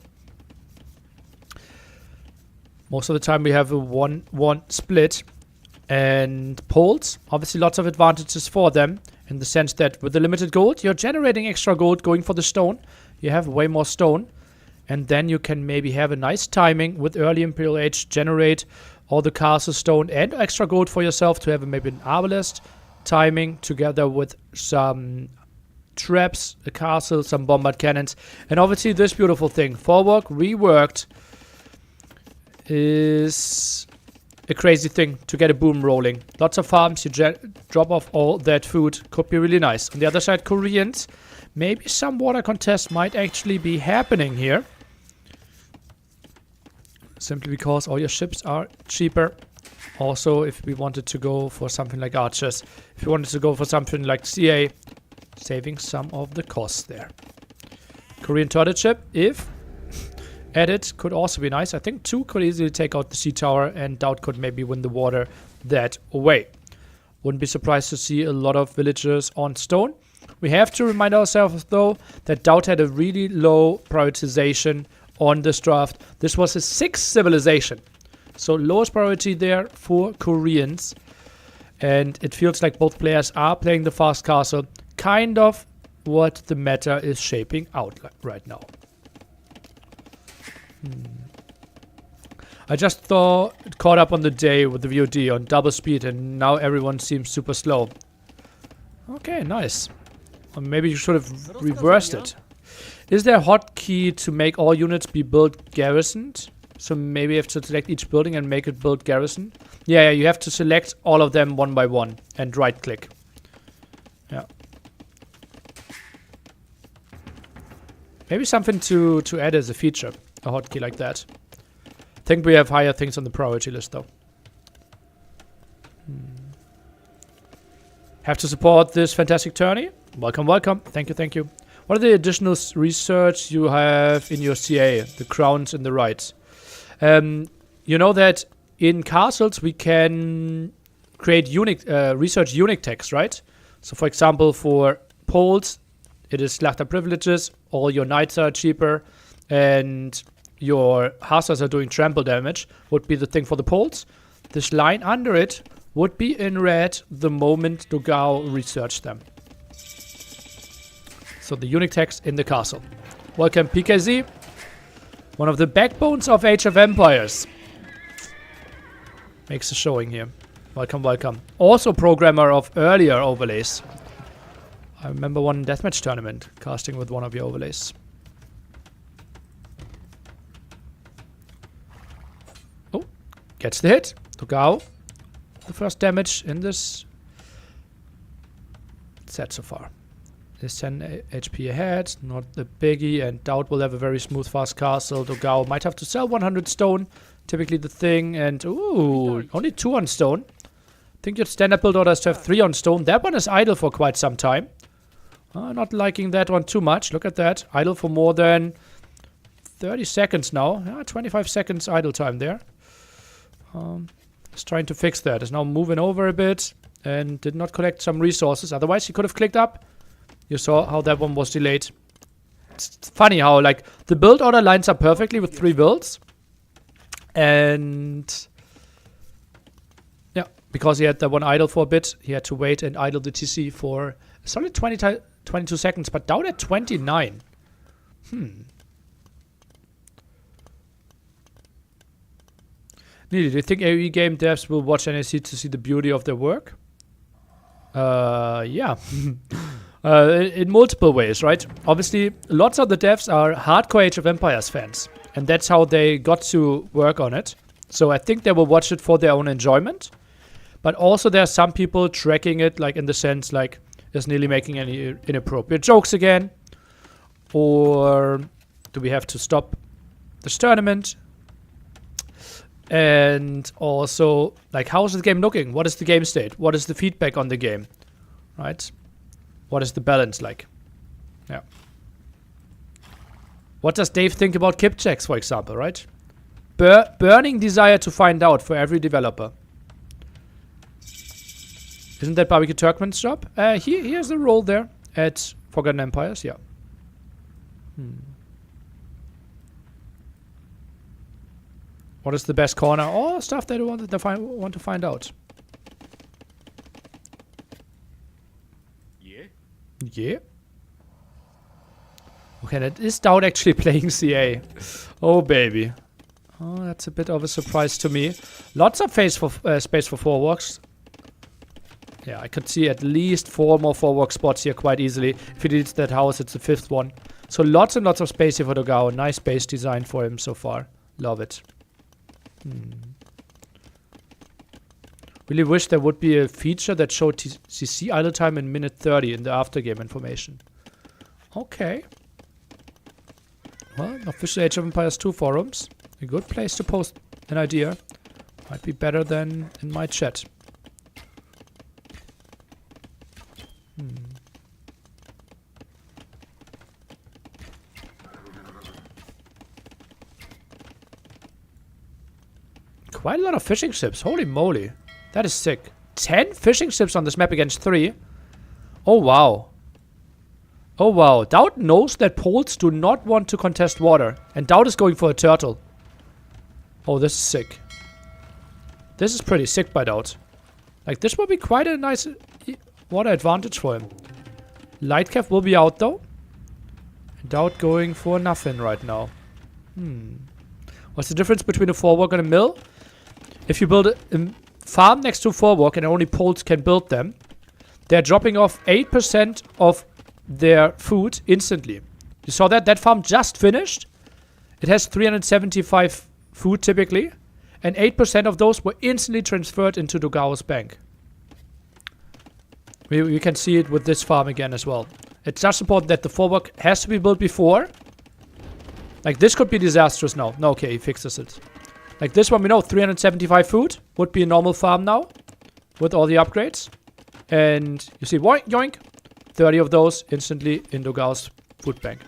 Most of the time we have a 1-1 split. And Poles, obviously lots of advantages for them. In the sense that with the limited gold, you're generating extra gold going for the stone. You have way more stone. And then you can maybe have a nice timing with early Imperial Age, generate all the castle stone and extra gold for yourself to have maybe an arbalest timing together with some traps, a castle, some bombard cannons. And obviously this beautiful thing, Forwork reworked, is a crazy thing to get a boom rolling. Lots of farms, you drop off all that food, could be really nice. On the other side, Koreans, maybe some water contest might actually be happening here. Simply because all your ships are cheaper. Also, if we wanted to go for something like archers, if we wanted to go for something like CA, saving some of the costs there. Korean turret ship, if added, could also be nice. I think 2 could easily take out the sea tower, and Doubt could maybe win the water that way. Wouldn't be surprised to see a lot of villagers on stone. We have to remind ourselves, though, that Doubt had a really low prioritization on this draft. This was his 6th civilization. So lowest priority there for Koreans. And it feels like both players are playing the fast castle. Kind of what the meta is shaping out like right now. I just caught up on the day with the VOD on double speed and now everyone seems super slow. Okay, nice. Or maybe you should have reversed it. Is there a hotkey to make all units be built garrisoned? So maybe you have to select each building and make it build garrison? Yeah, you have to select all of them one by one and right click. Yeah. Maybe something to add as a feature, a hotkey like that. I think we have higher things on the priority list though. Have to support this fantastic tourney? Welcome, welcome. Thank you, thank you. What are the additional research you have in your CA? The crowns and the rights. You know that in castles we can create unique research unique text, right? So for example, for Poles, it is Schlachter privileges, all your knights are cheaper, and your hussars are doing trample damage, would be the thing for the Poles. This line under it would be in red the moment Dogao researched them. So the unique text in the castle. Welcome PKZ, one of the backbones of Age of Empires. Makes a showing here. Welcome, welcome. Also programmer of earlier overlays. I remember one deathmatch tournament casting with one of your overlays. Oh, gets the hit. Dogao. The first damage in this set so far. is 10 HP ahead, not the biggie, and Doubt will have a very smooth, fast castle. Dogao might have to sell 100 stone, typically the thing, and ooh, only 2 on stone. I think your standard build order is to have 3 on stone. That one is idle for quite some time. Not liking that one too much. Look at that. Idle for more than 30 seconds now. 25 seconds idle time there. He's trying to fix that. Is now moving over a bit and did not collect some resources. Otherwise, he could have clicked up. You saw how that one was delayed. It's funny how, like, the build order lines up perfectly with 3 builds. And yeah, because he had that one idle for a bit, he had to wait and idle the TC for a solid 22 seconds, but down at 29. Neely, do you think AoE game devs will watch NAC to see the beauty of their work? Yeah. In multiple ways, right? Obviously, lots of the devs are hardcore Age of Empires fans, and that's how they got to work on it. So I think they will watch it for their own enjoyment. But also there are some people tracking it, like in the sense, like, is Neely making any inappropriate jokes again? Or do we have to stop this tournament? And also, like, how is the game looking? What is the game state? What is the feedback on the game? Right? What is the balance like? Yeah. What does Dave think about kip checks, for example, right? Burning desire to find out for every developer. Isn't that Barbecue Turkman's job? He has a role there at Forgotten Empires, yeah. What is the best corner? All stuff that I want to find out. Yeah. Okay, that is Doubt actually playing CA. Oh, baby. Oh, that's a bit of a surprise to me. Lots of space for 4 walks. Yeah, I could see at least 4 more 4 walk spots here quite easily. If he deletes that house, it's the 5th one. So lots and lots of space here for Dogao. Nice base design for him so far. Love it. Really wish there would be a feature that showed CC idle time in minute 30 in the aftergame information. Okay. Well, official Age of Empires 2 forums. A good place to post an idea. Might be better than in my chat. Quite a lot of fishing ships. Holy moly. That is sick. 10 fishing ships on this map against 3. Oh, wow. Oh, wow. Doubt knows that Poles do not want to contest water. And Doubt is going for a turtle. Oh, this is sick. This is pretty sick by Doubt. Like, this will be quite a nice water advantage for him. Lightcap will be out, though. Doubt going for nothing right now. What's the difference between a 4-walk and a mill? If you build a farm next to a 4-walk and only Poles can build them, they're dropping off 8% of their food instantly. You saw that? That farm just finished. It has 375 food typically, and 8% of those were instantly transferred into Dogao's bank. We can see it with this farm again as well. It's just important that the 4-walk has to be built before. Like, this could be disastrous now. No, okay, he fixes it. Like this one, we know 375 food would be a normal farm now with all the upgrades. And you see, yoink, yoink, 30 of those instantly in Dogao's food bank.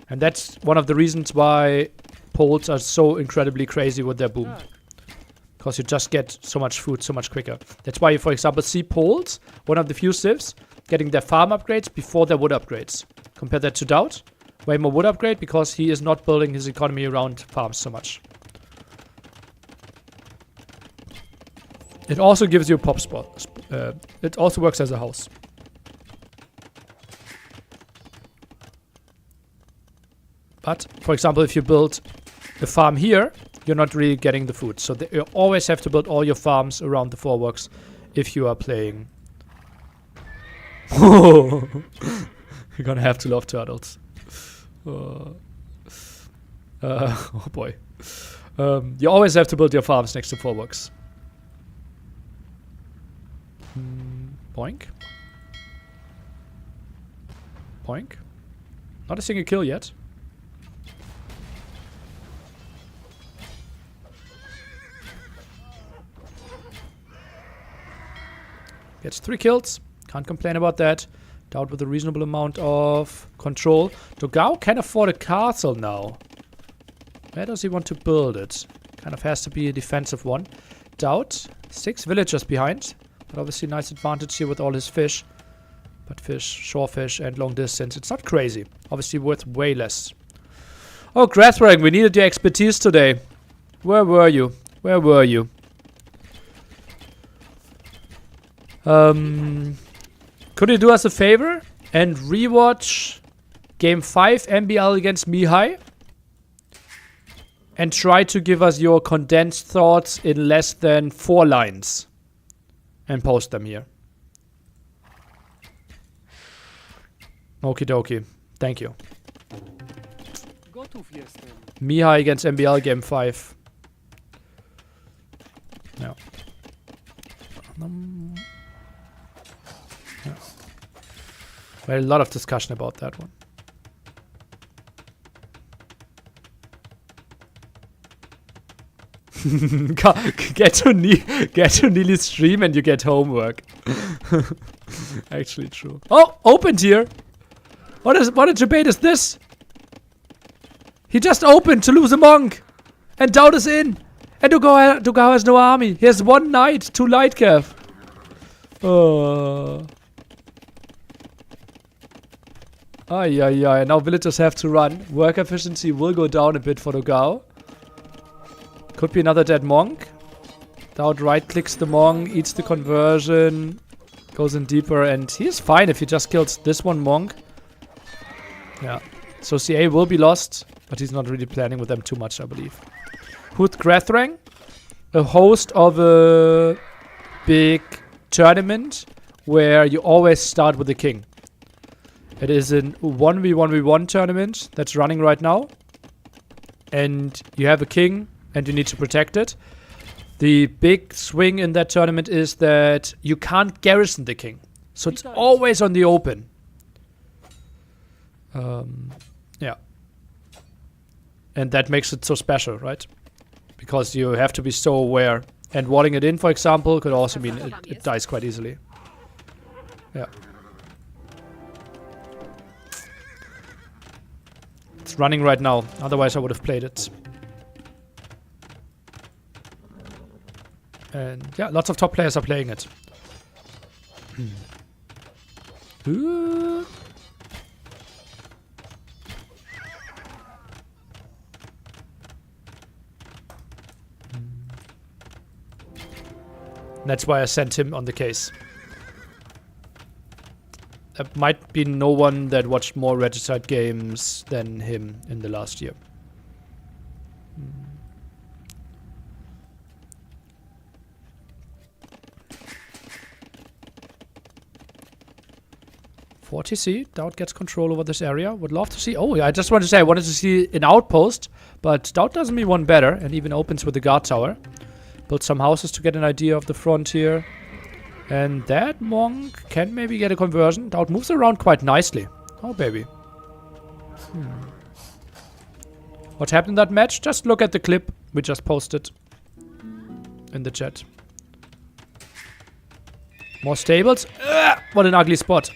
And that's one of the reasons why Poles are so incredibly crazy with their boom. Because you just get so much food so much quicker. That's why you, for example, see Poles, one of the few civs, getting their farm upgrades before their wood upgrades. Compare that to Doubt. Way more wood upgrade because he is not building his economy around farms so much. It also gives you a pop spot. It also works as a house. But, for example, if you build a farm here, you're not really getting the food. So you always have to build all your farms around the 4-walks if you are playing. You're gonna have to love turtles. Oh boy. You always have to build your farms next to 4-walks. Boink. Boink. Not a single kill yet. Gets 3 kills. Can't complain about that. Doubt with a reasonable amount of control. Dogao can afford a castle now. Where does he want to build it? Kind of has to be a defensive one. Doubt. 6 villagers behind. But obviously nice advantage here with all his fish. But fish, shore fish and long distance. It's not crazy. Obviously worth way less. Oh, Grathwang, we needed your expertise today. Where were you? Where were you? Could you do us a favor and rewatch Game 5 MBL against Mihai? And try to give us your condensed thoughts in less than 4 lines. And post them here. Okie dokie. Thank you. Mihai against MBL Game 5. No. Yeah. We had a lot of discussion about that one. get to Neely's stream and you get homework. Actually true. Oh, opened here. What a debate is this? He just opened to lose a monk. And Dowd is in. And Dogao has no army. He has 1 knight, 2 light cav. Now villagers have to run. Work efficiency will go down a bit for Dogao. Could be another dead monk. Dowd right clicks the monk, eats the conversion, goes in deeper, and he's fine if he just kills this one monk. Yeah. So CA will be lost, but he's not really planning with them too much, I believe. Hood Grathrang, a host of a big tournament where you always start with the king. It is a 1v1v1 tournament that's running right now. And you have a king and you need to protect it. The big swing in that tournament is that you can't garrison the king. So it's always on the open. Yeah. And that makes it so special, right? Because you have to be so aware. And walling it in, for example, could also mean it dies quite easily. Yeah. It's running right now. Otherwise I would have played it. And yeah, lots of top players are playing it. Ooh. That's why I sent him on the case. There might be no one that watched more Regicide games than him in the last year. 40C, Dowd gets control over this area. Would love to see. Oh, yeah, I just wanted to say I wanted to see an outpost, but Dowd does me one better and even opens with the guard tower. Build some houses to get an idea of the frontier. And that monk can maybe get a conversion. Dowd moves around quite nicely. Oh, baby. What happened in that match? Just look at the clip we just posted in the chat. More stables. What an ugly spot.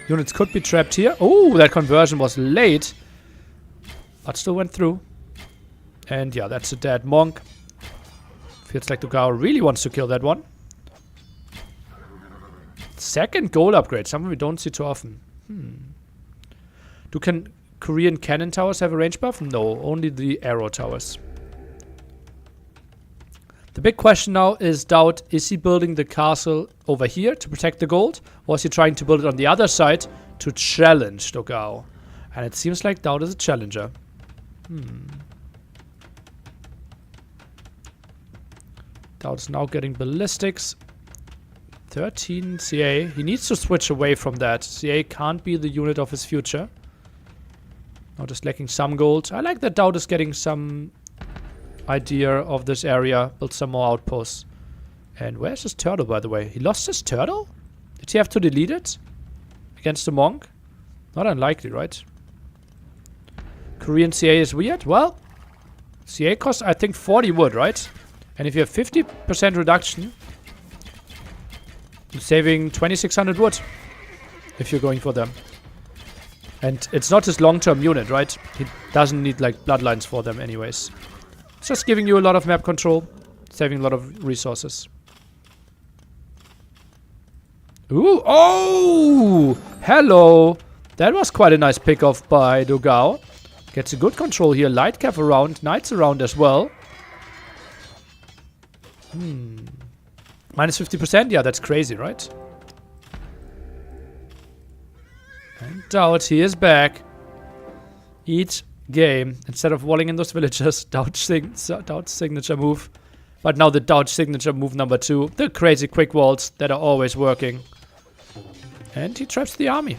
Units could be trapped here. Oh, that conversion was late. But still went through. And yeah, that's a dead monk. Feels like Dogao really wants to kill that one. Second goal upgrade. Something we don't see too often. Do Korean cannon towers have a range buff? No, only the arrow towers. The big question now is Dowd, is he building the castle over here to protect the gold? Or is he trying to build it on the other side to challenge Dogao? And it seems like Dowd is a challenger. Dowd is now getting ballistics. 13 CA. He needs to switch away from that. CA can't be the unit of his future. Now just lacking some gold. I like that Dowd is getting some idea of this area. Build some more outposts. And where's his turtle, by the way? He lost his turtle? Did he have to delete it? Against the monk? Not unlikely, right? Korean CA is weird. Well, CA costs, I think, 40 wood, right? And if you have 50% reduction, you're saving 2600 wood if you're going for them. And it's not his long-term unit, right? He doesn't need, like, bloodlines for them anyways. It's just giving you a lot of map control, saving a lot of resources. Ooh, oh! Hello! That was quite a nice pick-off by Dogao. Gets a good control here. Light cav around, knights around as well. Minus 50%? Yeah, that's crazy, right? And Doubt, he is back. Each game, instead of walling in those villagers, Doubt's signature move. But now the Doubt signature move number 2. The crazy quick walls that are always working. And he traps the army.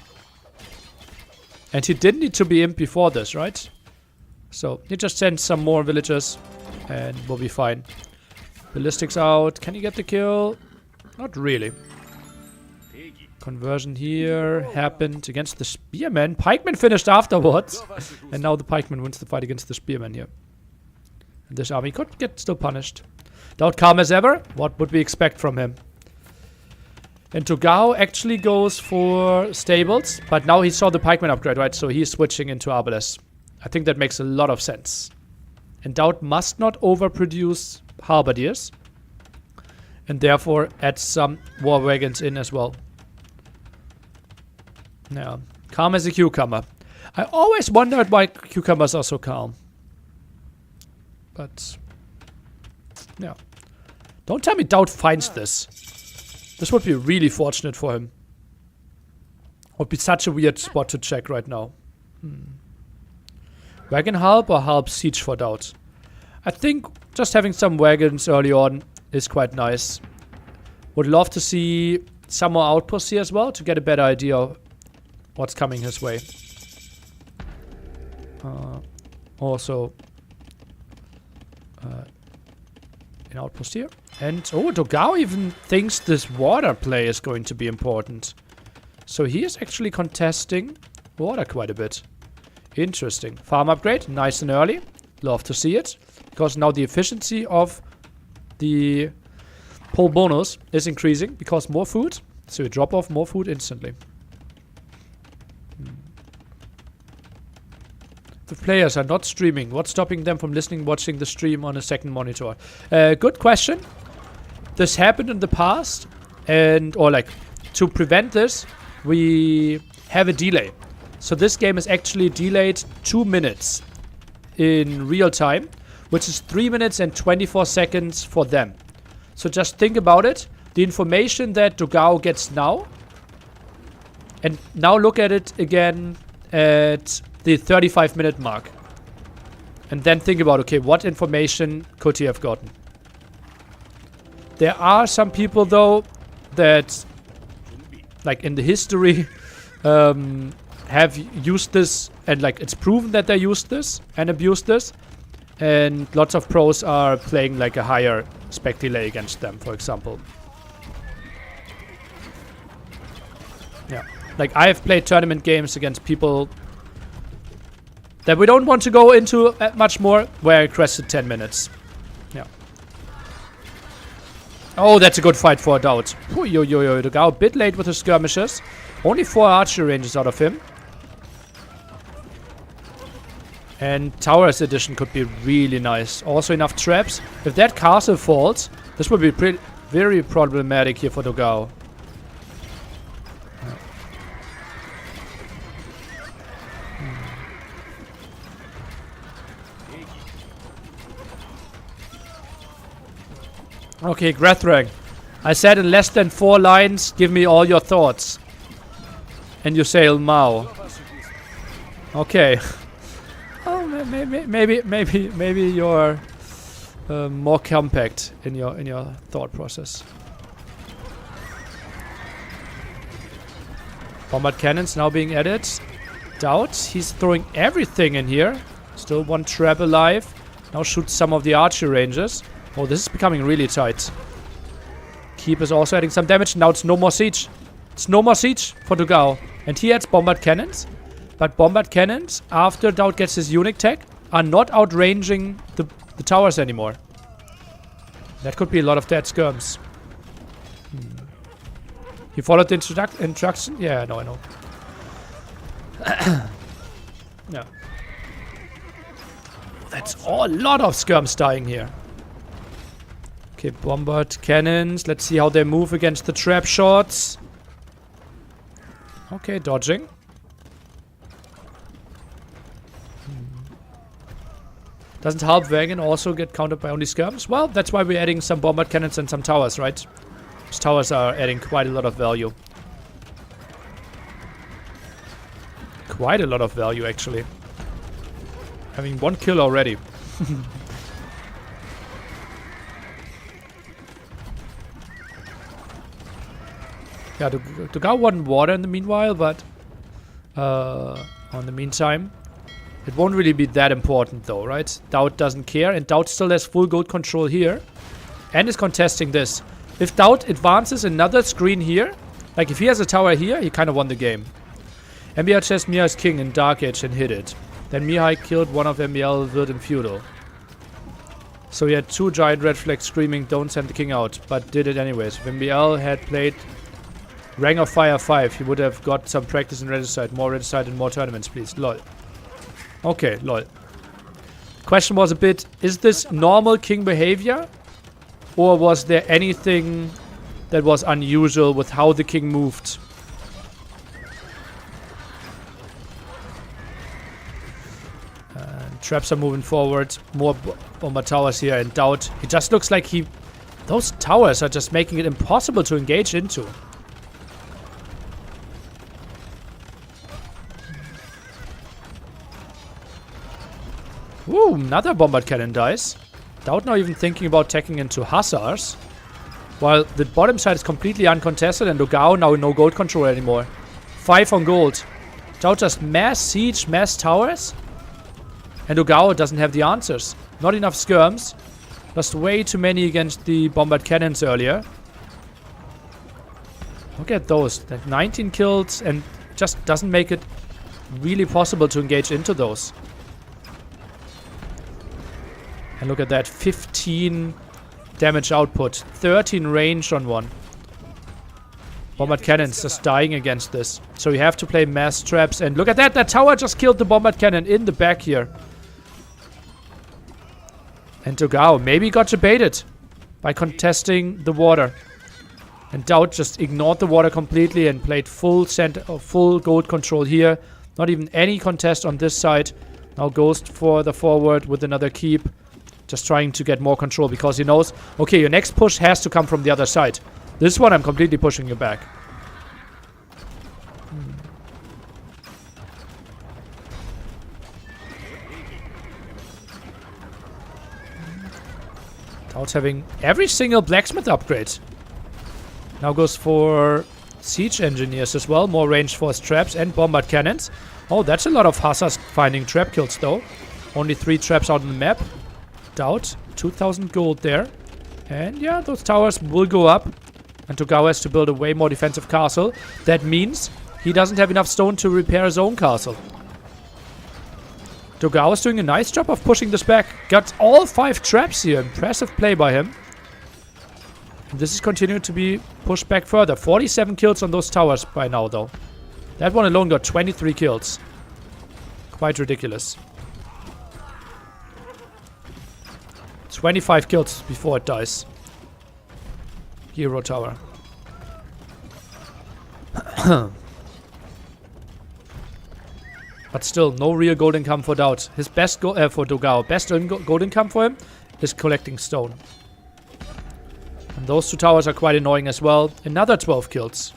And he didn't need to be imp before this, right? So he just sends some more villagers and we'll be fine. Ballistics out. Can he get the kill? Not really. Conversion here happened against the spearman. Pikeman finished afterwards. And now the pikeman wins the fight against the spearman here. And this army could get still punished. Doubt calm as ever. What would we expect from him? And Togao actually goes for stables. But now he saw the pikeman upgrade, right? So he's switching into Arbalest. I think that makes a lot of sense. And Doubt must not overproduce halberdiers. And therefore add some war wagons in as well. Yeah, calm as a cucumber. I always wondered why cucumbers are so calm. But, yeah. Don't tell me Doubt finds this. This would be really fortunate for him. Would be such a weird spot to check right now. Wagon help or help siege for Doubt? I think just having some wagons early on is quite nice. Would love to see some more outposts here as well to get a better idea of what's coming his way. Also, an outpost here. And, oh, Dogao even thinks this water play is going to be important. So he is actually contesting water quite a bit. Interesting. Farm upgrade, nice and early. Love to see it. Because now the efficiency of the pull bonus is increasing. Because more food. So you drop off more food instantly. The players are not streaming. What's stopping them from listening, watching the stream on a second monitor? Good question. This happened in the past. Or like, to prevent this, we have a delay. So this game is actually delayed 2 minutes in real time, which is 3 minutes and 24 seconds for them. So just think about it. The information that Dogao gets now, and now look at it again at the 35-minute mark. And then think about, okay, what information could he have gotten? There are some people, though, that, like in the history, have used this, and like it's proven that they used this and abused this. And lots of pros are playing like a higher spec delay against them, for example. Yeah. Like I have played tournament games against people that we don't want to go into much more, where I requested 10 minutes. Yeah. Oh, that's a good fight for a Doubt. Yo, the guy a bit late with his skirmishes. Only 4 archery ranges out of him. And Towers Edition could be really nice. Also enough traps. If that castle falls, this would be very problematic here for Dogao. Okay, Grethrang. I said in less than 4 lines, give me all your thoughts. And you say Mao. Okay. Oh, maybe you're more compact in your thought process. Bombard cannons now being added. Doubt. He's throwing everything in here. Still 1 trap alive. Now shoots some of the archery ranges. Oh, this is becoming really tight. Keep is also adding some damage. Now it's no more siege. It's no more siege for Dogao. And he adds bombard cannons. But bombard cannons, after Dowd gets his unique tech, are not outranging the towers anymore. That could be a lot of dead skirms. You followed the instruction? Yeah, no, I know. Yeah. That's a lot of skirms dying here. Okay, bombard cannons. Let's see how they move against the trap shots. Okay, dodging. Doesn't help Wagon also get countered by only skirms? Well, that's why we're adding some bombard cannons and some towers, right? These towers are adding quite a lot of value. Quite a lot of value, actually. Having 1 kill already. Yeah, Dogao won water in the meanwhile, but on the meantime, it won't really be that important though, right? Dowd doesn't care, and Dowd still has full gold control here, and is contesting this. If Dowd advances another screen here, like if he has a tower here, he kind of won the game. MBL chased Mia's king in Dark Age and hit it. Then Mihai killed one of MBL Wirt and Feudal. So he had 2 giant red flags screaming, don't send the king out, but did it anyways. If MBL had played Ring of Fire 5, he would have got some practice in Regicide. More Regicide and more tournaments, please. Lol. Okay, lol. Question was a bit, is this normal king behavior? Or was there anything that was unusual with how the king moved? Traps are moving forward. More bomber towers here, and Dowd. He just looks like he... Those towers are just making it impossible to engage into. Ooh, another bombard cannon dies. Dowd not even thinking about taking into hussars. While the bottom side is completely uncontested, and Dogao now no gold control anymore. 5 on gold. Dowd just mass siege, mass towers. And Dogao doesn't have the answers. Not enough skirms. Just way too many against the bombard cannons earlier. Look at those. That 19 kills and just doesn't make it really possible to engage into those. And look at that. 15 damage output. 13 range on one. Bombard cannons just dying against this. So you have to play mass traps. And look at that. That tower just killed the bombard cannon in the back here. And Dogao maybe got baited by contesting the water. And Dowd just ignored the water completely and played full gold control here. Not even any contest on this side. Now goes for the forward with another keep. Just trying to get more control because he knows, okay, your next push has to come from the other side. This one I'm completely pushing you back. Dowd's having every single blacksmith upgrade. Now goes for siege engineers as well. More range force traps and bombard cannons. Oh, that's a lot of hussars finding trap kills though. Only 3 traps out on the map. Dowd, 2,000 gold there. And yeah, those towers will go up. And Dogao has to build a way more defensive castle. That means he doesn't have enough stone to repair his own castle. Dogao is doing a nice job of pushing this back. Got all 5 traps here. Impressive play by him. And this is continuing to be pushed back further. 47 kills on those towers by now, though. That one alone got 23 kills. Quite ridiculous. 25 kills before it dies. Hero tower. But still, no real gold income for Dowd. His best for Dogao. Best gold income for him is collecting stone. And those 2 towers are quite annoying as well. Another 12 kills.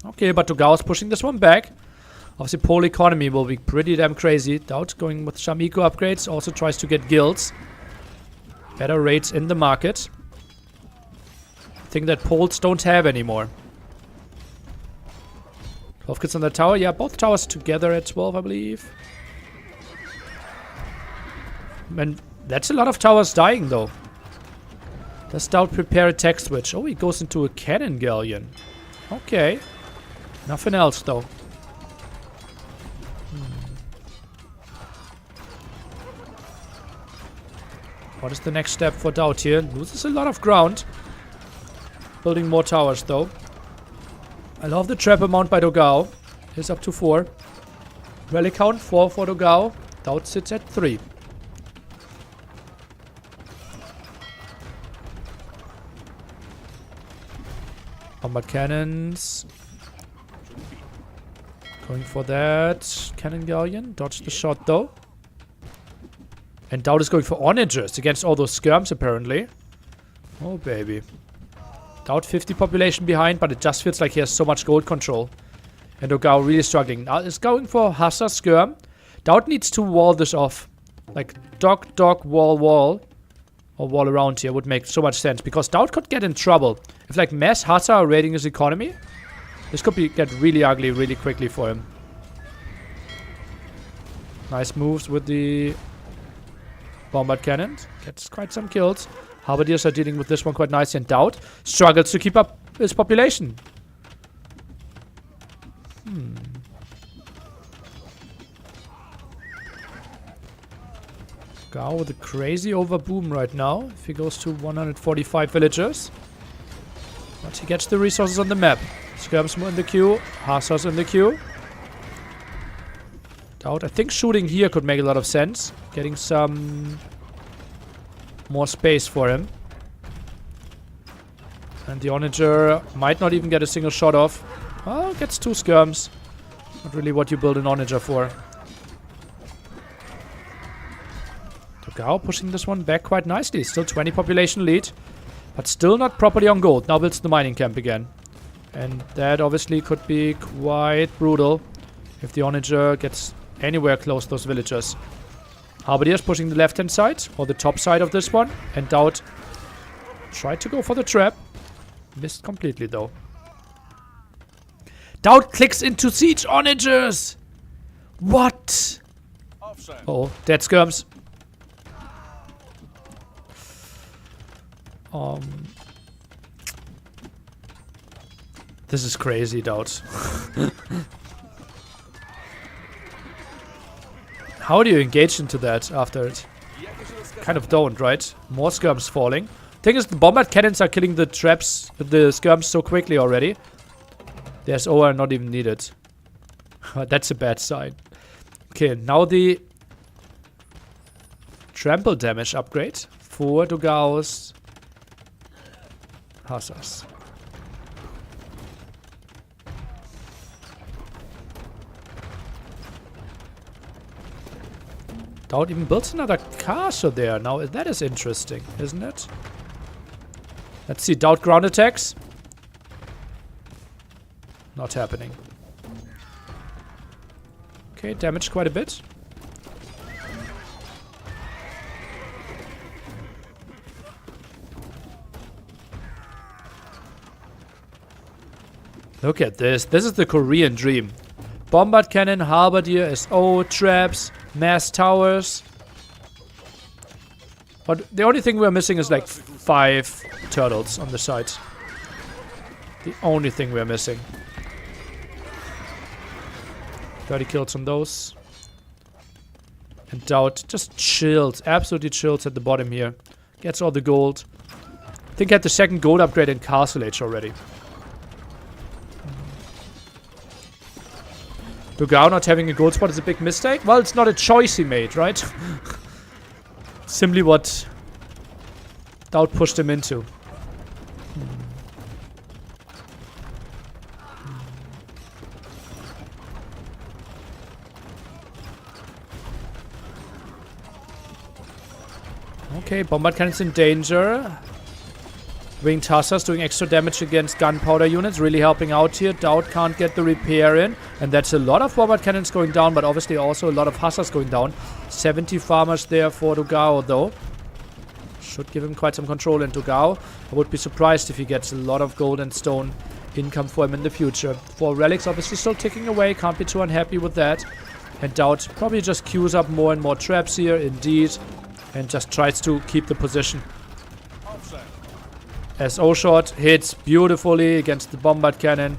Okay, but Dogao's pushing this one back. Obviously, pole economy will be pretty damn crazy. Dowd going with Shamiko upgrades. Also tries to get guilds. Better rates in the market. Thing that poles don't have anymore. 12 kills on the tower. Yeah, both towers together at 12, I believe. And that's a lot of towers dying, though. Does Doubt prepare a tech switch? Oh, he goes into a cannon galleon. Okay. Nothing else, though. What is the next step for Doubt here? Loses a lot of ground. Building more towers, though. I love the trap amount by Dogao. He's up to 4. Relic count 4 for Dogao. Doubt sits at 3. Combat cannons. Going for that. Cannon galleon. Dodge the shot, though. And Doubt is going for onagers against all those skirms, apparently. Oh, baby. Doubt 50 population behind, but it just feels like he has so much gold control. And Dogao really struggling. Now is going for Hussar skirm. Doubt needs to wall this off. Like, dog, wall. Or wall around here would make so much sense. Because Doubt could get in trouble. If, like, mass Hussar are raiding his economy, this could get really ugly really quickly for him. Nice moves with the bombard cannons. Gets quite some kills. Halberdiers are dealing with this one quite nicely. And Doubt struggles to keep up his population. Gao with a crazy overboom right now. If he goes to 145 villagers. But he gets the resources on the map. Skirms in the queue. Hussars in the queue. Doubt. I think shooting here could make a lot of sense. Getting some more space for him. And the onager might not even get a single shot off. Oh, gets 2 skirms. Not really what you build an onager for. Dogao pushing this one back quite nicely. Still 20 population lead. But still not properly on gold. Now builds the mining camp again. And that obviously could be quite brutal if the onager gets anywhere close to those villagers. Halberdiers pushing the left-hand side, or the top side of this one. And Doubt tried to go for the trap. Missed completely, though. Doubt clicks into siege onagers! What? Uh-oh, dead skirms. This is crazy, Doubt. How do you engage into that after it? Kind of don't, right? More skirms falling. Thing is, the bombard cannons are killing the traps, the skirms so quickly already. There's OR not even needed. That's a bad sign. Okay, now the trample damage upgrade for Dogao's Hussars. Doubt even builds another castle there. Now that is interesting, isn't it? Let's see. Doubt ground attacks. Not happening. Okay, damaged quite a bit. Look at this. This is the Korean dream. Bombard cannon, halberdier, SO, traps, mass towers. But the only thing we're missing is like 5 turtles on the side. The only thing we're missing. 30 kills on those. And Doubt just chills, absolutely chills at the bottom here. Gets all the gold. I think had the second gold upgrade in Castle Age already. Dogao not having a gold spot is a big mistake. Well, it's not a choice he made, right? Simply what Doubt pushed him into. Okay, bombard cannons in danger. Winged Hussars doing extra damage against gunpowder units, really helping out here. Doubt can't get the repair in. And that's a lot of bombard cannons going down, but obviously also a lot of Hussars going down. 70 farmers there for Dogao, though. Should give him quite some control in Dogao. I would be surprised if he gets a lot of gold and stone income for him in the future. 4 relics obviously still ticking away, can't be too unhappy with that. And Doubt probably just queues up more and more traps here, indeed. And just tries to keep the position. SO shot hits beautifully against the bombard cannon.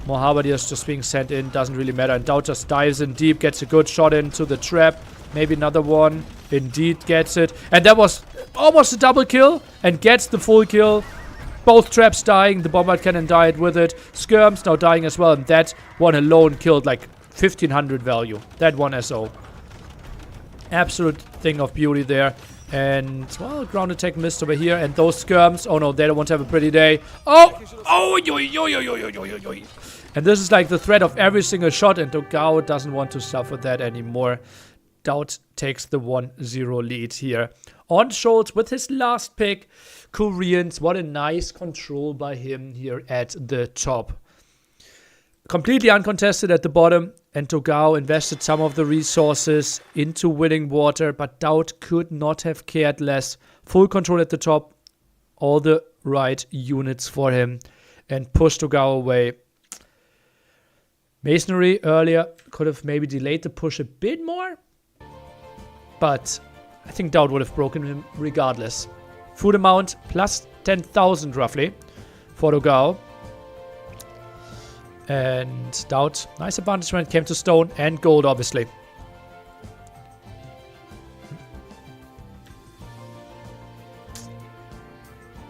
More halberdiers just being sent in. Doesn't really matter. And Dowd just dives in deep. Gets a good shot into the trap. Maybe another one. Indeed gets it. And that was almost a double kill. And gets the full kill. Both traps dying. The bombard cannon died with it. Skirms now dying as well. And that one alone killed like 1500 value. That one SO. Absolute thing of beauty there. And, well, ground attack missed over here. And those skirms. Oh no, they don't want to have a pretty day. Oh! Oh! Yo, yo, yo, yo, yo, yo, yo, yo. And this is like the threat of every single shot. And Dogao doesn't want to suffer that anymore. Dowd takes the 1-0 lead here. On Scholz with his last pick. Koreans. What a nice control by him here at the top. Completely uncontested at the bottom. And Dogao invested some of the resources into winning water. But Dowd could not have cared less. Full control at the top. All the right units for him. And pushed Dogao away. Masonry earlier could have maybe delayed the push a bit more. But I think Dowd would have broken him regardless. Food amount plus 10,000 roughly for Dogao. And Dowd, nice advantage when it came to stone and gold, obviously.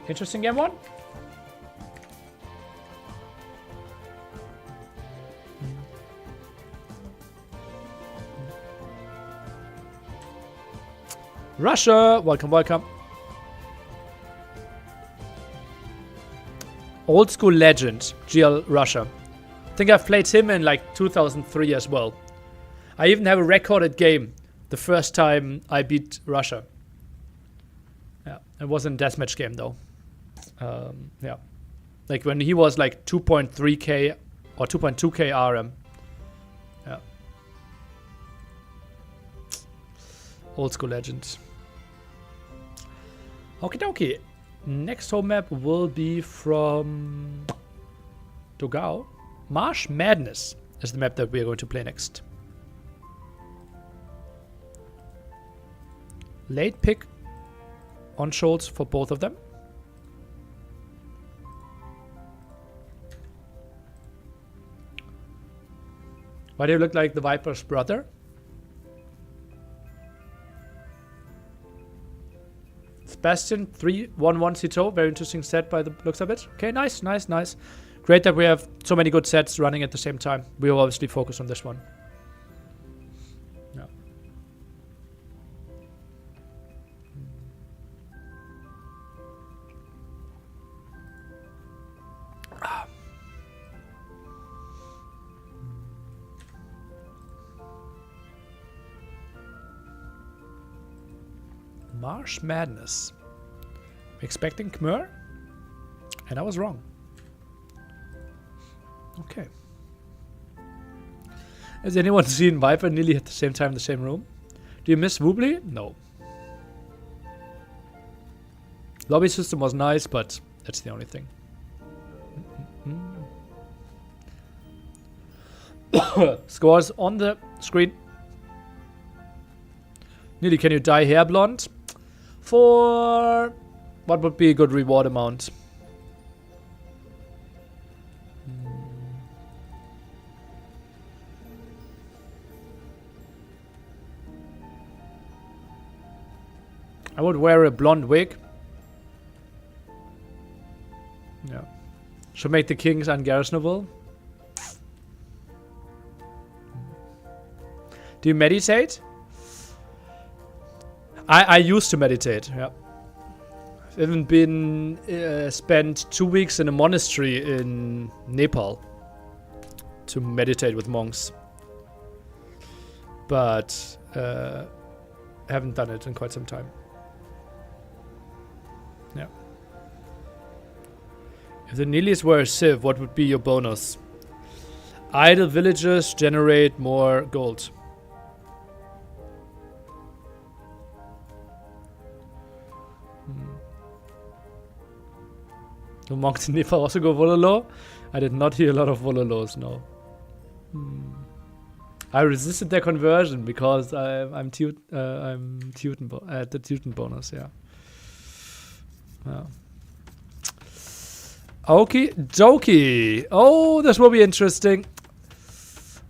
Interesting game one. Russia, welcome, welcome. Old school legend, GL Russia. I think I've played him in like 2003 as well. I even have a recorded game the first time I beat Russia. Yeah, it wasn't a deathmatch game though. Yeah, like when he was like 2.3k or 2.2k RM. Yeah. Old school legend. Okie dokie. Next home map will be from Dogao. Marsh Madness is the map that we are going to play next. Late pick on Scholz for both of them. Why do you look like the Viper's brother? Sebastian 311 Cito, very interesting set by the looks of it. Okay, nice, nice, nice. Great that we have so many good sets running at the same time. We will obviously focus on this one. Yeah. Marsh Madness. Expecting Khmer? And I was wrong. Okay. Has anyone seen Viper nearly at the same time in the same room? Do you miss Woobly? No. Lobby system was nice, but that's the only thing. Scores on the screen. Nearly, can you dye hair blonde? For what would be a good reward amount? I would wear a blonde wig. Yeah. Should make the kings ungarrisonable. Do you meditate? I used to meditate, yeah. I've even been spent 2 weeks in a monastery in Nepal to meditate with monks. But haven't done it in quite some time. Yeah. If the Nilis were a civ, what would be your bonus? Idle villagers generate more gold. The monks in Nepal also go Vololo? I did not hear a lot of Vololos, no. I resisted their conversion because I'm Teuton at the Teuton bonus, yeah. Okie dokie. Oh, this will be interesting.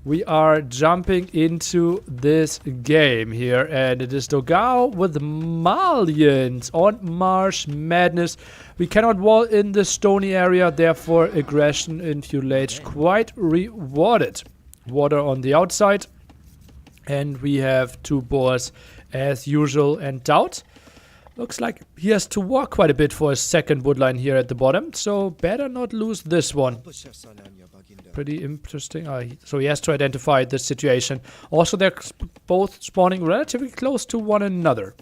We are jumping into this game here, and it is Dogao with Malians on Marsh Madness. We cannot wall in the stony area, therefore aggression in feudal age quite rewarded. Water on the outside, and we have 2 boars as usual, and Doubt looks like he has to walk quite a bit for his second woodline here at the bottom, so better not lose this one. Pretty interesting. So he has to identify the situation. Also, they're both spawning relatively close to one another.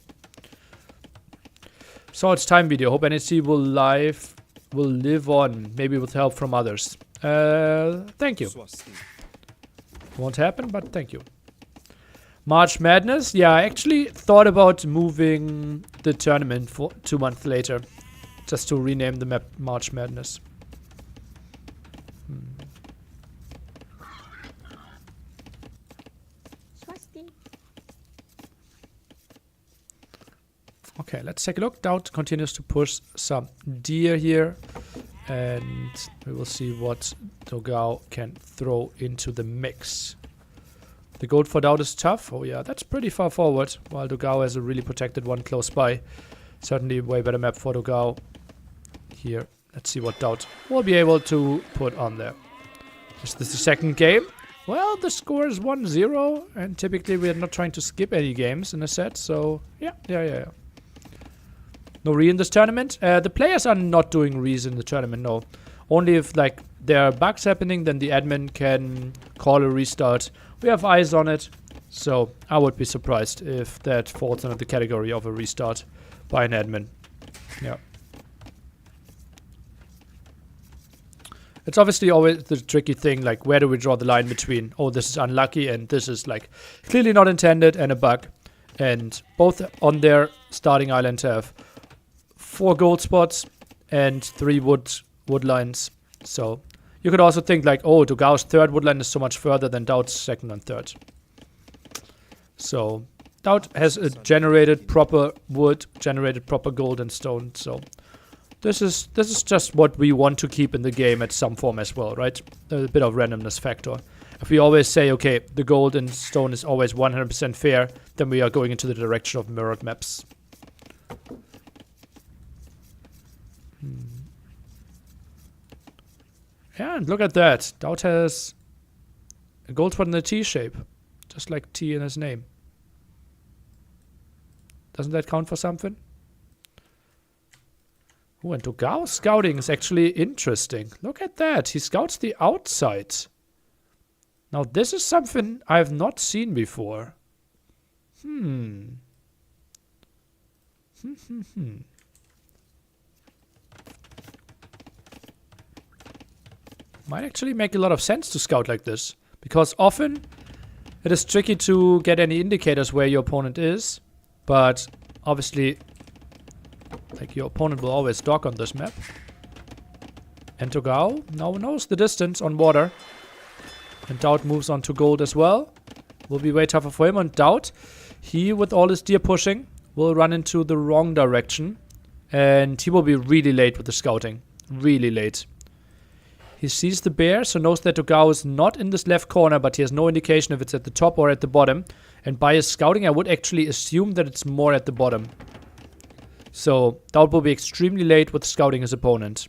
So it's time video. Hope NAC will live on, maybe with help from others. Thank you. Won't happen, but thank you. March Madness. Yeah, I actually thought about moving the tournament for 2 months later, just to rename the map March Madness. Okay, let's take a look. Doubt continues to push some deer here, and we will see what Dogao can throw into the mix. The gold for Doubt is tough. Oh yeah, that's pretty far forward, while Dogao has a really protected one close by. Certainly a way better map for Dogao here. Let's see what Doubt will be able to put on there. Is this the second game? Well, the score is 1-0, and typically we are not trying to skip any games in a set, so yeah. No re in this tournament. The players are not doing re's in the tournament, no. Only if like there are bugs happening, then the admin can call a restart. We have eyes on it, so I would be surprised if that falls under the category of a restart by an admin. Yeah. It's obviously always the tricky thing, like where do we draw the line between, oh, this is unlucky and this is like clearly not intended and a bug. And both on their starting island have 4 gold spots and 3 wood lines. So you could also think like, oh, Dogao's third wood line is so much further than Doubt's second and third. So Doubt has a generated proper wood, generated proper gold and stone. So this is just what we want to keep in the game at some form as well, right? A bit of randomness factor. If we always say, okay, the gold and stone is always 100% fair, then we are going into the direction of mirrored maps. Yeah, and look at that. Doubt has a gold spot in the T shape. Just like T in his name. Doesn't that count for something? Oh, and Dogao's scouting is actually interesting. Look at that. He scouts the outside. Now, this is something I have not seen before. Might actually make a lot of sense to scout like this, because often it is tricky to get any indicators where your opponent is, but obviously like your opponent will always dock on this map. And Dogao now knows the distance on water, and Doubt moves on to gold as well. Will be way tougher for him, and Doubt, he with all his deer pushing will run into the wrong direction, and he will be really late with the scouting, really late. He sees the bear, so knows that Dogao is not in this left corner, but he has no indication if it's at the top or at the bottom. And by his scouting, I would actually assume that it's more at the bottom. So, Doubt will be extremely late with scouting his opponent.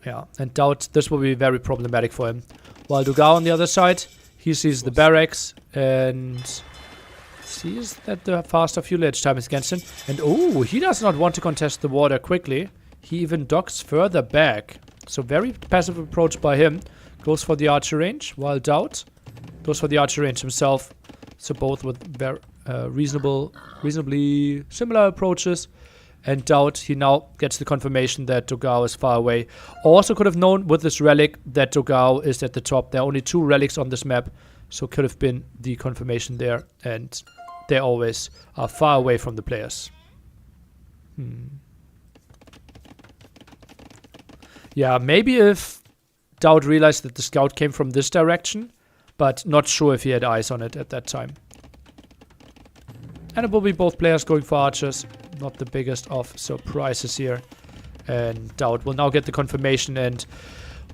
Yeah, and Doubt this will be very problematic for him. While Dogao on the other side, he sees the barracks and sees that the faster fuel edge time is against him. And oh, he does not want to contest the water quickly. He even docks further back. So very passive approach by him. Goes for the archer range, while Doubt goes for the archer range himself. So both with very reasonably similar approaches. And Doubt, he now gets the confirmation that Dogao is far away. Also could have known with this relic that Dogao is at the top. There are only 2 relics on this map, so could have been the confirmation there. And they always are far away from the players. Yeah, maybe if Dowd realized that the scout came from this direction, but not sure if he had eyes on it at that time. And it will be both players going for archers. Not the biggest of surprises here. And Dowd will now get the confirmation. And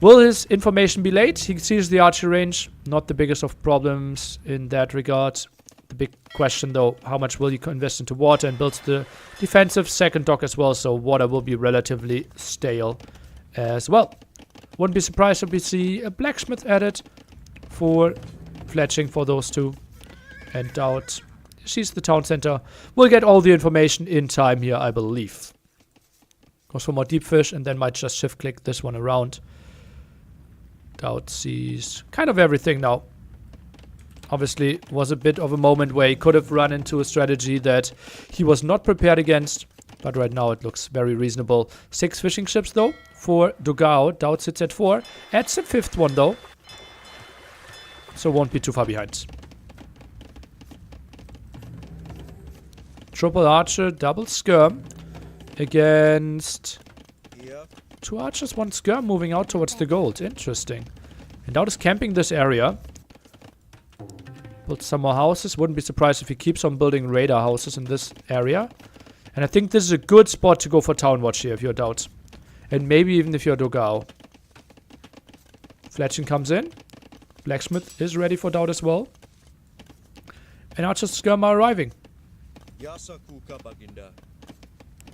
will his information be late? He sees the archer range. Not the biggest of problems in that regard. The big question, though, how much will you invest into water and builds the defensive second dock as well. So water will be relatively stale as well. Wouldn't be surprised if we see a blacksmith added for fletching for those two. And Dowd sees the town center. We'll get all the information in time here, I believe. Goes for more deep fish and then might just shift click this one around. Dowd sees kind of everything now. Obviously, was a bit of a moment where he could have run into a strategy that he was not prepared against. But right now it looks very reasonable. 6 fishing ships though for Dogao. Dowd sits at 4. Adds a 5th one though. So won't be too far behind. Triple archer, double skirm. Against 2 archers, 1 skirm moving out towards the gold. Interesting. And Dowd is camping this area. Build some more houses. Wouldn't be surprised if he keeps on building radar houses in this area. And I think this is a good spot to go for town watch here if you're Dowd. And maybe even if you're Dogao. Fletching comes in. Blacksmith is ready for Dowd as well. And archers skirm are arriving.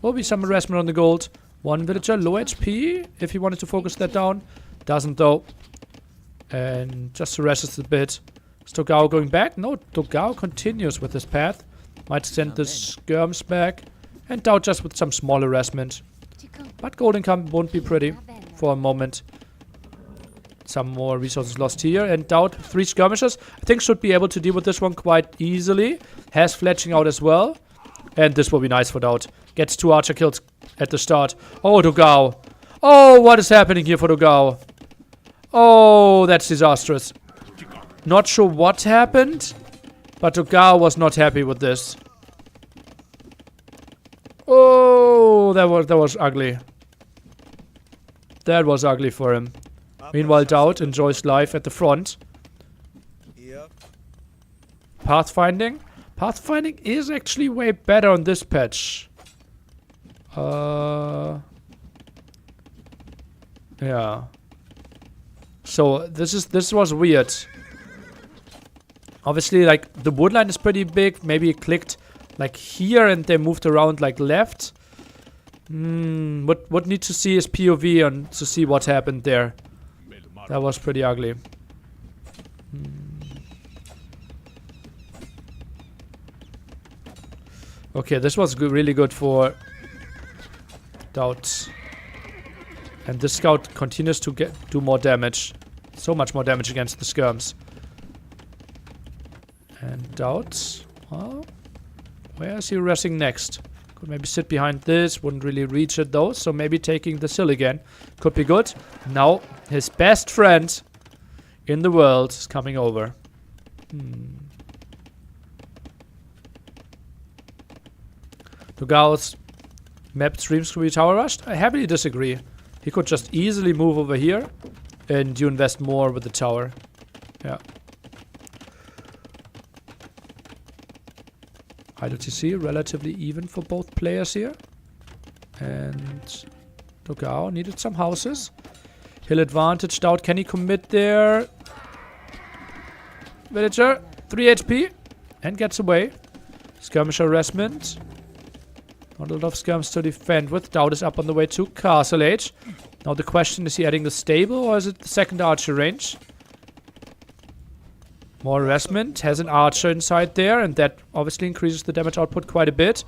Will be some harassment on the gold. 1 villager, low HP, if he wanted to focus that down. Doesn't though. And just harasses a bit. Is Dogao going back? No, Dogao continues with his path. Might send the skirms back. And Dowd just with some small harassment. But gold income won't be pretty for a moment. Some more resources lost here. And Dowd, 3 skirmishers. I think should be able to deal with this one quite easily. Has fletching out as well. And this will be nice for Dowd. Gets 2 archer kills at the start. Oh, Dogao. Oh, what is happening here for Dogao? Oh, that's disastrous. Not sure what happened. But Dogao was not happy with this. Oh, that was ugly. That was ugly for him. Meanwhile, Dowd enjoys life at the front. Pathfinding. Pathfinding is actually way better on this patch. Yeah. So this was weird. Obviously, like the woodline is pretty big. Maybe it clicked like here and they moved around like left. What need to see is POV on to see what happened there. That was pretty ugly. Okay, this was really good for Dowd. And this scout continues to do more damage. So much more damage against the skirms. And Dowd, well, where is he resting next? Could maybe sit behind this. Wouldn't really reach it though. So maybe taking the hill again. Could be good. Now his best friend in the world is coming over. Dogao's map streams could be tower rushed. I heavily disagree. He could just easily move over here and you invest more with the tower. Yeah. IWTC relatively even for both players here. And Dogao needed some houses. Hill advantage. Dowd, can he commit there? Villager, 3 HP. And gets away. Skirmish harassment. Not a lot of skirms to defend with. Dowd is up on the way to Castle Age. Now the question, is he adding the stable or is it the second archer range? More harassment. Has an archer inside there and that obviously increases the damage output quite a bit.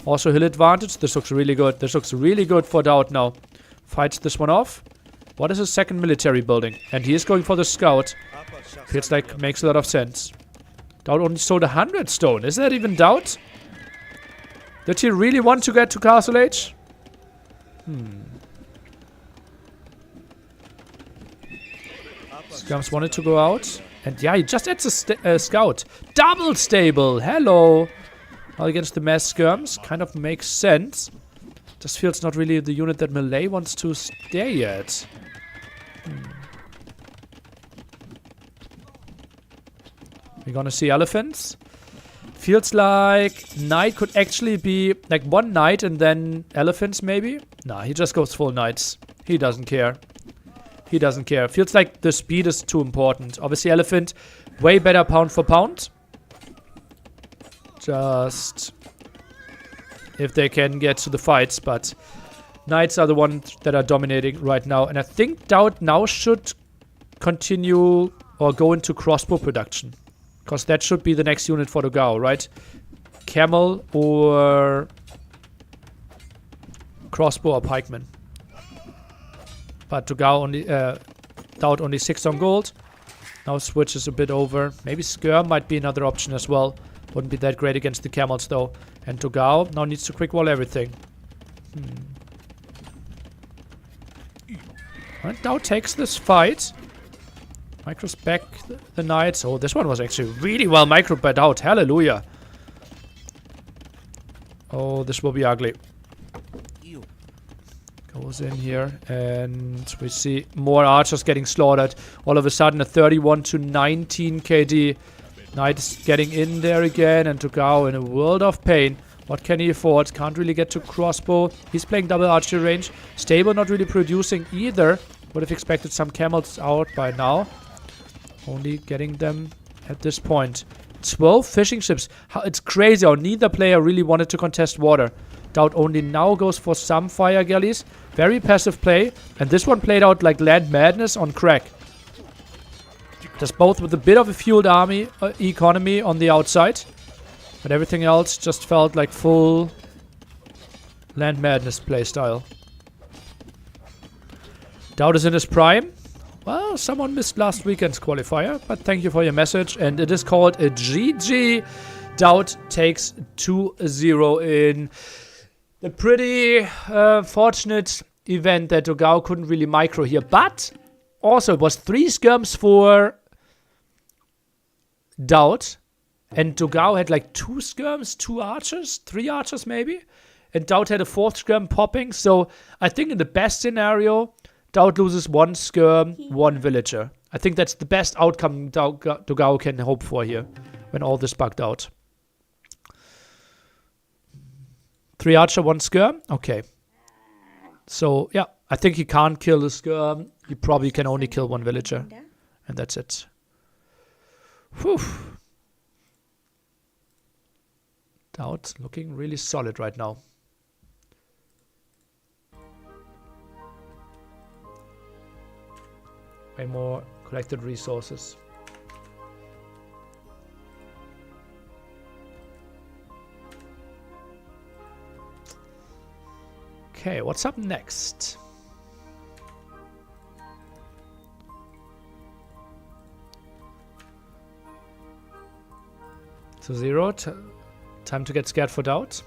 Also hill advantage. This looks really good. This looks really good for Dowd now. Fights this one off. What is his second military building? And he is going for the scout. Feels like makes a lot of sense. Dowd only sold 100 stone. Is that even Dowd? Did he really want to get to Castle Age? Skirms wanted to go out. And yeah, he just adds a scout. Double stable. Hello. All against the mass skirms. Kind of makes sense. Just feels not really the unit that Melee wants to stay yet. We're gonna see elephants. Feels like knight could actually be like one knight and then elephants maybe. Nah, he just goes full knights. He doesn't care. He doesn't care. Feels like the speed is too important. Obviously elephant, way better pound for pound. Just if they can get to the fights, but knights are the ones that are dominating right now. And I think Dowd now should continue or go into crossbow production. Because that should be the next unit for the Gao, right? Camel or crossbow or pikeman. But to Gao only, Dowd only 6 on gold. Now switches a bit over. Maybe Skirm might be another option as well. Wouldn't be that great against the camels though. And to Gao now needs to quick wall everything. And Dowd takes this fight. Micros back the knights. Oh, this one was actually really well microed by Dowd. Hallelujah. Oh, this will be ugly. Goes in here. And we see more archers getting slaughtered. All of a sudden, a 31 to 19 KD. Knight is getting in there again. And to Gao in a world of pain. What can he afford? Can't really get to crossbow. He's playing double archery range. Stable not really producing either. Would have expected some camels out by now. Only getting them at this point. 12 fishing ships. It's crazy how neither player really wanted to contest water. Dowd only now goes for some fire galleys. Very passive play. And this one played out like Land Madness on crack. Just both with a bit of a fueled army economy on the outside. But everything else just felt like full Land Madness playstyle. Dowd is in his prime. Well, someone missed last weekend's qualifier, but thank you for your message. And it is called a GG. Dowd takes 2-0 in the pretty fortunate event that Gao couldn't really micro here. But also it was 3 skirms for Dowd. And Gao had like 2 skirms, 2 archers, 3 archers maybe. And Dowd had a 4th skirm popping. So I think in the best scenario, Dowd loses 1 skirm, 1 villager. I think that's the best outcome Gao can hope for here when all this bugged out. 3 archer, 1 skirm? Okay. So, yeah. I think he can't kill the skirm. He probably can only kill 1 villager. And that's it. Whew. Dowd looking really solid right now. Way more collected resources. Okay, what's up next? So 0. Time to get scared for Dowd.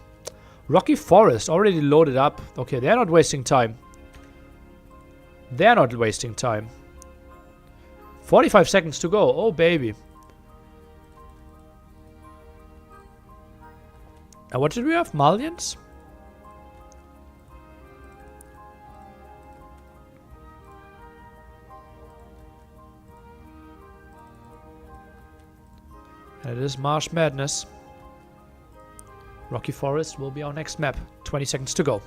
Rocky Forest already loaded up. Okay, they're not wasting time. They're not wasting time. 45 seconds to go. Oh, baby. And what did we have? Malians? And it is Marsh Madness. Rocky Forest will be our next map. 20 seconds to go.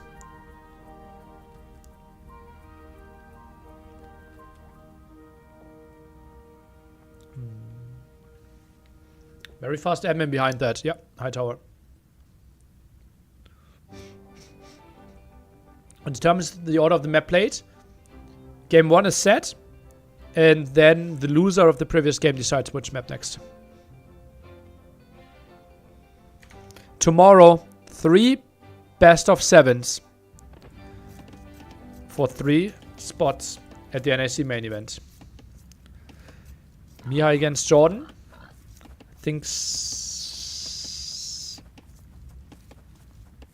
Very fast admin behind that. Yeah, high tower. It determines the order of the map played. Game 1 is set. And then the loser of the previous game decides which map next. Tomorrow, 3 best of 7s. For 3 spots at the NAC main event. Mihai against Jordan. Thinks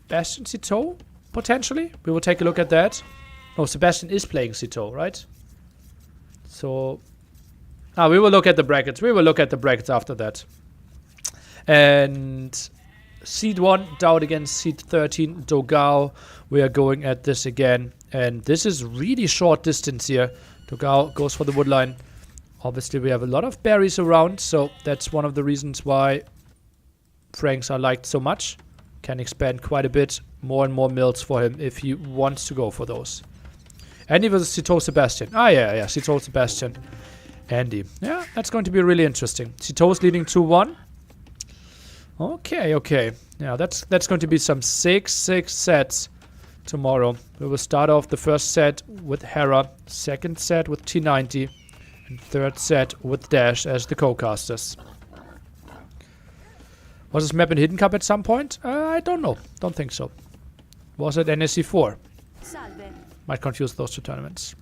Sebastian Citeau, potentially. We will take a look at that. No, Sebastian is playing Citeau, right? So, we will look at the brackets. We will look at the brackets after that. And Seed 1, Dowd against Seed 13, Dogao. We are going at this again. And this is really short distance here. Dogao goes for the woodline. Obviously, we have a lot of berries around, so that's one of the reasons why Franks are liked so much. Can expand quite a bit. More and more mills for him if he wants to go for those. Andy versus Cito Sebastian. Ah, yeah, Cito Sebastian. Andy. Yeah, that's going to be really interesting. Cito's leading 2-1. Okay. Yeah, that's going to be some 6-6 sets tomorrow. We will start off the first set with Hera, second set with T90, and third set with Dash as the co-casters. Was this map in Hidden Cup at some point? I don't know. Don't think so. Was it NAC 4? Salve. Might confuse those two tournaments.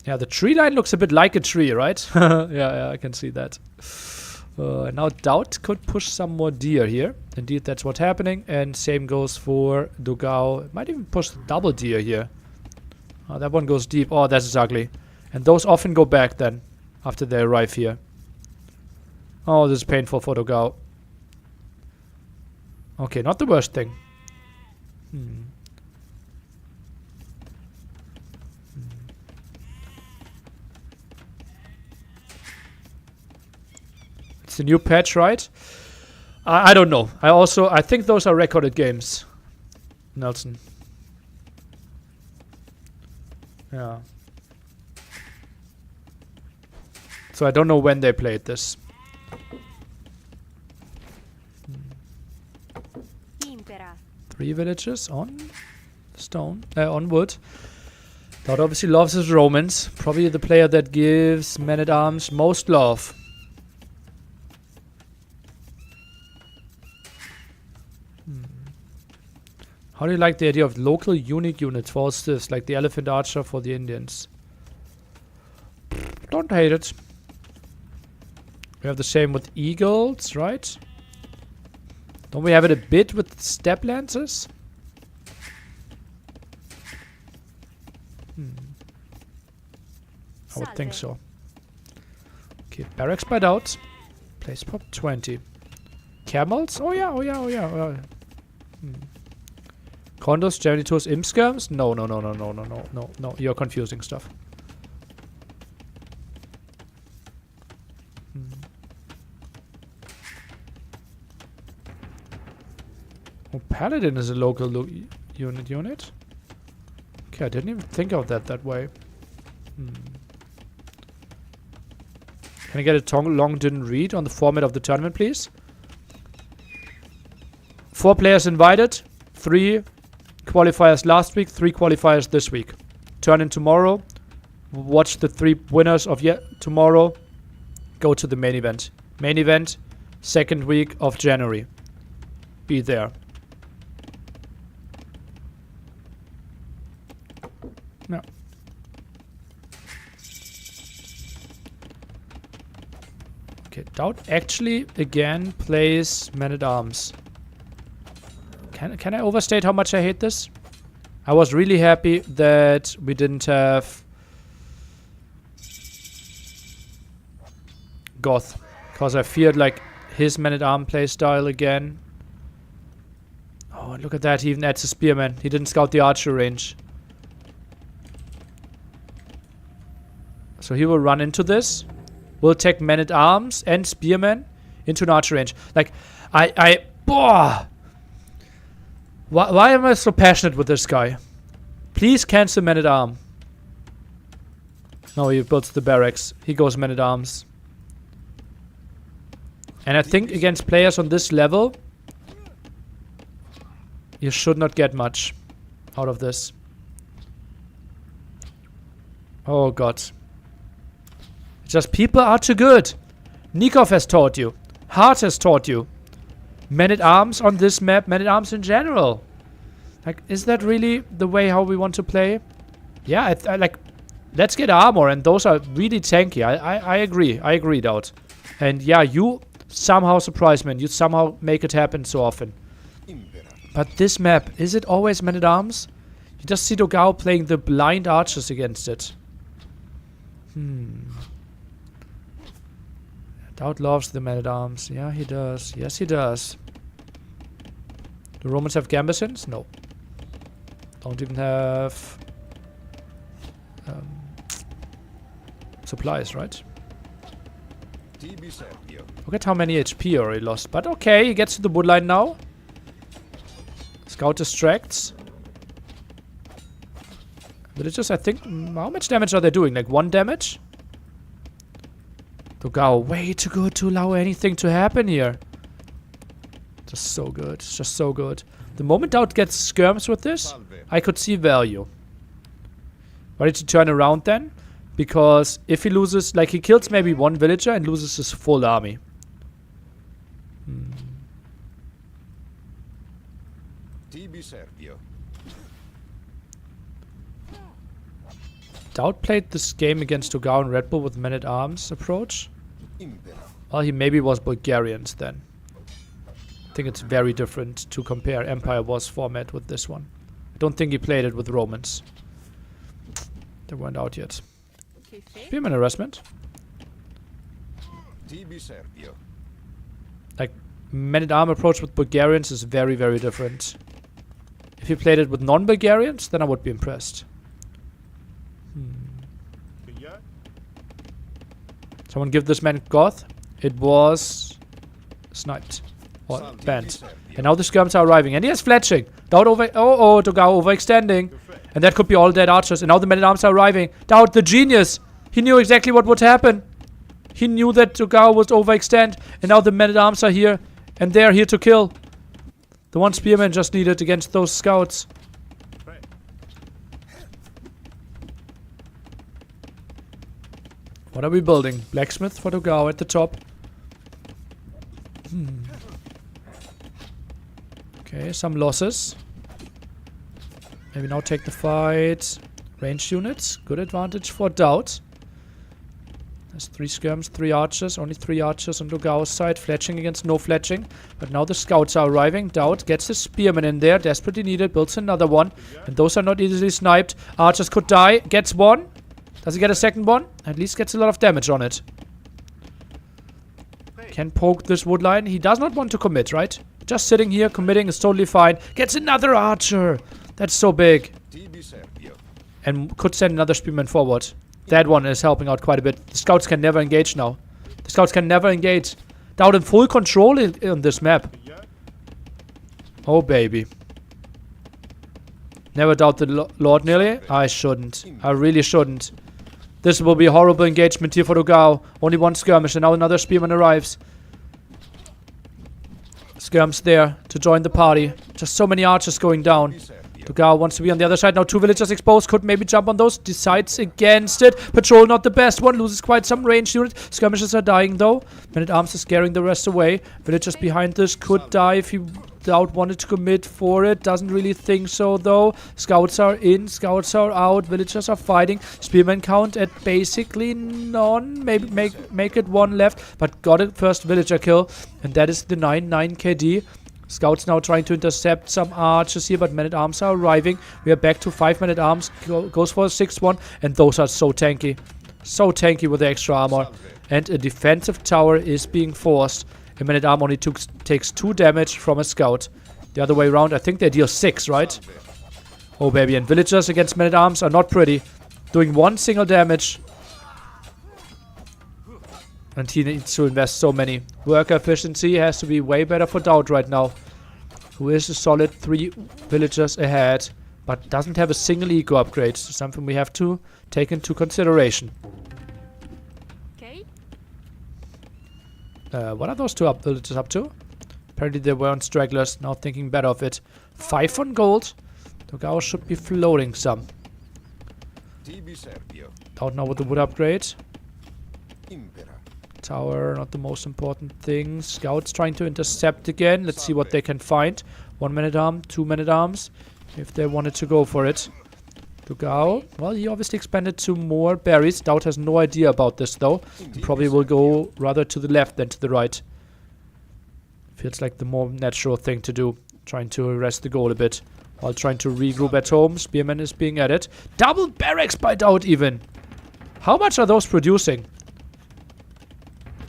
Yeah, the tree line looks a bit like a tree, right? yeah, I can see that. Now Dowd could push some more deer here. Indeed, that's what's happening. And same goes for Dogao. Might even push the double deer here. Oh, that one goes deep. Oh, that is ugly. And those often go back then, after they arrive here. Oh, this is painful for Dogao. Okay, not the worst thing. It's a new patch, right? I don't know. I think those are recorded games. Nelson. Yeah. So I don't know when they played this. Impera. 3 villages on stone, on wood. Dowd obviously loves his Romans. Probably the player that gives Men-at-Arms most love. How do you like the idea of local unique units for this, like the Elephant Archer for the Indians? Don't hate it. We have the same with Eagles, right? Don't we have it a bit with Step Lancers? I would think so. Okay, Barracks by Dowd. Place pop 20. Camels? Oh yeah. Condos, Germany Tours, Imp Skirms? No. You're confusing stuff. Oh, Paladin is a local unit? Okay, I didn't even think of that way. Can I get a long didn't read on the format of the tournament, please? 4 players invited. 3 qualifiers last week, 3 qualifiers this week. Turn in tomorrow. Watch the 3 winners of tomorrow. Go to the main event. Main event, 2nd week of January. Be there. No. Okay, Dowd actually again plays Men-at-Arms. Can I overstate how much I hate this? I was really happy that we didn't have Goth, because I feared like his Men-at-Arms play style again. Oh, look at that, he even adds a Spearman. He didn't scout the archer range. So he will run into this. We'll take Men-at-Arms and Spearman into an archer range. Like, Why am I so passionate with this guy? Please cancel Men-at-Arms. No, he builds the barracks. He goes Men-at-Arms. And I think against players on this level, you should not get much out of this. Oh god. It's just people are too good. Nikov has taught you. Hart has taught you. Men-at-Arms on this map, Men-at-Arms in general. Like, is that really the way how we want to play? Yeah, I like, let's get armor, and those are really tanky. I agree, Dowd. And yeah, you somehow surprise me, and you somehow make it happen so often. But this map, is it always Men-at-Arms? You just see Dogao playing the blind archers against it. Doubt loves the man-at-arms. Yeah, he does. Yes, he does. Do Romans have gambesons? No. Don't even have supplies, right? Look at how many HP he already lost. But okay, he gets to the woodline now. Scout distracts. Villagers, I think... how much damage are they doing? Like 1 damage? Dogao, way too good to allow anything to happen here. Just so good. Just so good. The moment Doubt gets skirms with this, I could see value. Ready to turn around then? Because if he loses... like, he kills maybe 1 villager and loses his full army. Doubt played this game against Dogao and Red Bull with men-at-arms approach. Well, he maybe was Bulgarians then. I think it's very different to compare Empire Wars format with this one. I don't think he played it with Romans. They weren't out yet. Spearman harassment. Like, men-at-arm approach with Bulgarians is very, very different. If he played it with non-Bulgarians, then I would be impressed. Someone give this man Goth. It was sniped. Or banned. And now the skirms are arriving. And he has fletching. Doubt over... oh, Dogao overextending. And that could be all dead archers. And now the men-at-arms are arriving. Doubt, the genius. He knew exactly what would happen. He knew that Dogao would overextend. And now the men-at-arms are here. And they are here to kill. The one spearman just needed against those scouts. What are we building? Blacksmith for Dogao at the top. Okay, some losses. Maybe now take the fight. Ranged units. Good advantage for Doubt. There's 3 skirms, 3 archers. Only 3 archers on Dogao's side. Fletching against no fletching. But now the scouts are arriving. Doubt gets the spearman in there. Desperately needed. Builds another one. And those are not easily sniped. Archers could die. Gets one. Does he get a second one? At least gets a lot of damage on it. Can poke this woodline. He does not want to commit, right? Just sitting here, committing is totally fine. Gets another archer. That's so big. And could send another spearman forward. That one is helping out quite a bit. The scouts can never engage now. The scouts can never engage. Doubt in full control in this map. Oh, baby. Never doubt the Lord nearly. I shouldn't. I really shouldn't. This will be a horrible engagement here for Dogao. Only 1 skirmish and now another spearman arrives. Skirms there to join the party. Just so many archers going down. Dogao wants to be on the other side. Now 2 villagers exposed. Could maybe jump on those. Decides against it. Patrol not the best one. Loses quite some range unit. Skirmishes are dying though. Men-at-arms is scaring the rest away. Villagers behind this could die if he Doubt wanted to commit for it. Doesn't really think so though. Scouts are in. Scouts are out. Villagers are fighting. Spearman count at basically none. Maybe make it 1 left. But got a first villager kill. And that is the 9 KD. Scouts now trying to intercept some archers here, but men-at-arms are arriving. We are back to 5 men-at-arms. Goes for a 6th one. And those are so tanky. So tanky with the extra armor. And a defensive tower is being forced. A men-at-arm only takes 2 damage from a scout. The other way around, I think they deal 6, right? Oh, baby. And villagers against men-at-arms are not pretty. Doing 1 single damage. And he needs to invest so many. Worker efficiency has to be way better for Doubt right now. Who is a solid 3 villagers ahead. But doesn't have a single eco upgrade. So something we have to take into consideration. Okay. What are those 2 villagers up to? Apparently they weren't stragglers. Now thinking better of it. 5 on gold. Dogao should be floating some. Doubt now with the wood upgrade. Tower, not the most important thing. Scouts trying to intercept again. Let's see what they can find. 1 men-at-arm, 2 men-at-arms. If they wanted to go for it. Dogao, well, he obviously expanded to more berries. Doubt has no idea about this though. He probably will go rather to the left than to the right. Feels like the more natural thing to do. Trying to arrest the goal a bit. While trying to regroup at home. Spearman is being added. Double barracks by Doubt even. How much are those producing?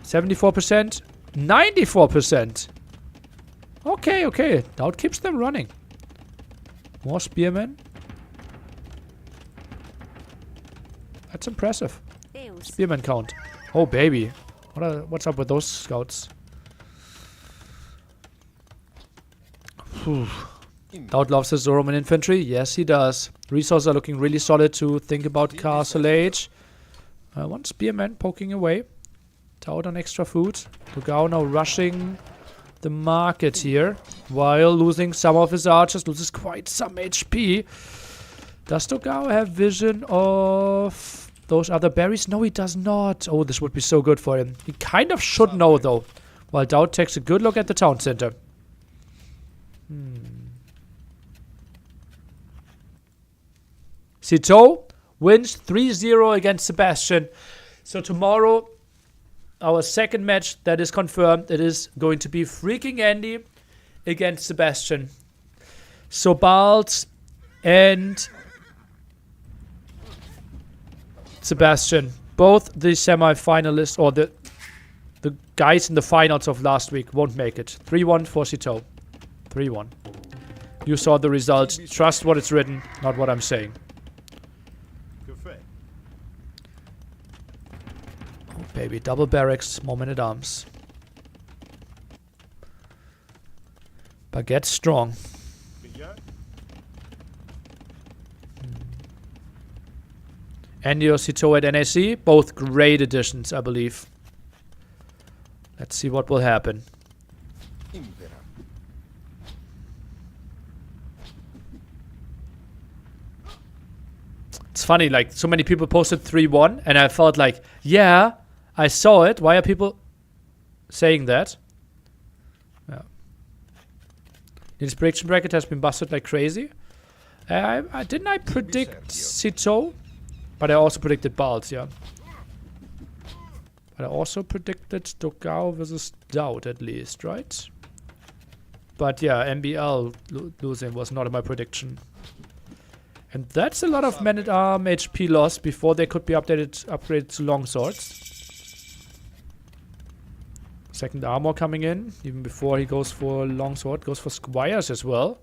74%. 94%. Okay, okay. Doubt keeps them running. More spearmen. That's impressive. Deus. Spearman count. Oh, baby. What's up with those scouts? Whew. Doubt loves his Roman infantry. Yes, he does. Resources are looking really solid to think about Castle Age. One spearman poking away. Doubt on extra food. Togao now rushing the market here. While losing some of his archers. Loses quite some HP. Does Togao have vision of those other berries? No, he does not. Oh, this would be so good for him. He kind of should know, though. While Doubt takes a good look at the town center. Citeaux wins 3-0 against Sebastian. So tomorrow, our second match that is confirmed, it is going to be freaking Andy against Sebastian. So Balt and Sebastian, both the semi-finalists, or the guys in the finals of last week, won't make it. 3-1 for Citeaux. 3-1. You saw the results. Trust what it's written, not what I'm saying. Oh, baby. Double barracks, more men-at-arms. Baguette strong. Andy or Citeaux at NAC. Both great additions, I believe. Let's see what will happen. It's funny, like, so many people posted 3-1, and I felt like, yeah, I saw it. Why are people saying that? Yeah. This prediction bracket has been busted like crazy. Didn't I predict Citeaux? But I also predicted Balt, yeah. But I also predicted Togao versus Doubt, at least, right? But yeah, MBL losing was not in my prediction. And that's a lot of men-at-arm HP loss before they could be upgraded to longswords. Second armor coming in, even before he goes for longsword, goes for squires as well.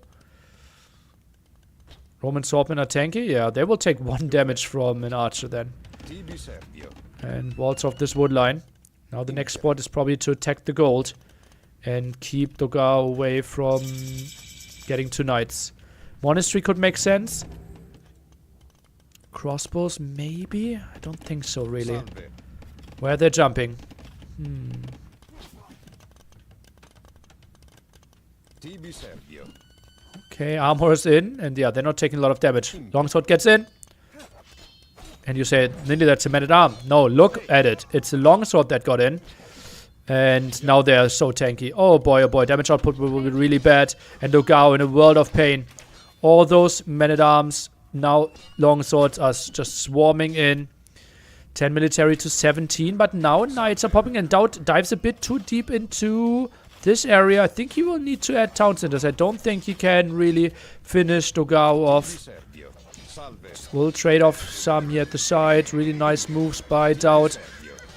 Roman swordmen are tanky, yeah, they will take 1 damage from an archer then. And walls off this wood line. Now the next spot is probably to attack the gold and keep Togao away from getting 2 knights. Monastery could make sense. Crossbows, maybe? I don't think so, really. Where they're jumping. Okay, armor's in, and yeah, they're not taking a lot of damage. Longsword gets in. And you say, Nindy, that's a man-at-arm. No, look at it. It's a longsword that got in. And now they're so tanky. Oh boy, damage output will be really bad. And Togao in a world of pain. All those men-at-arms, now longswords are just swarming in. 10 military to 17, but now knights are popping and Doubt dives a bit too deep into this area. I think he will need to add town centers. I don't think he can really finish Togao off. We'll trade off some here at the side. Really nice moves by Doubt.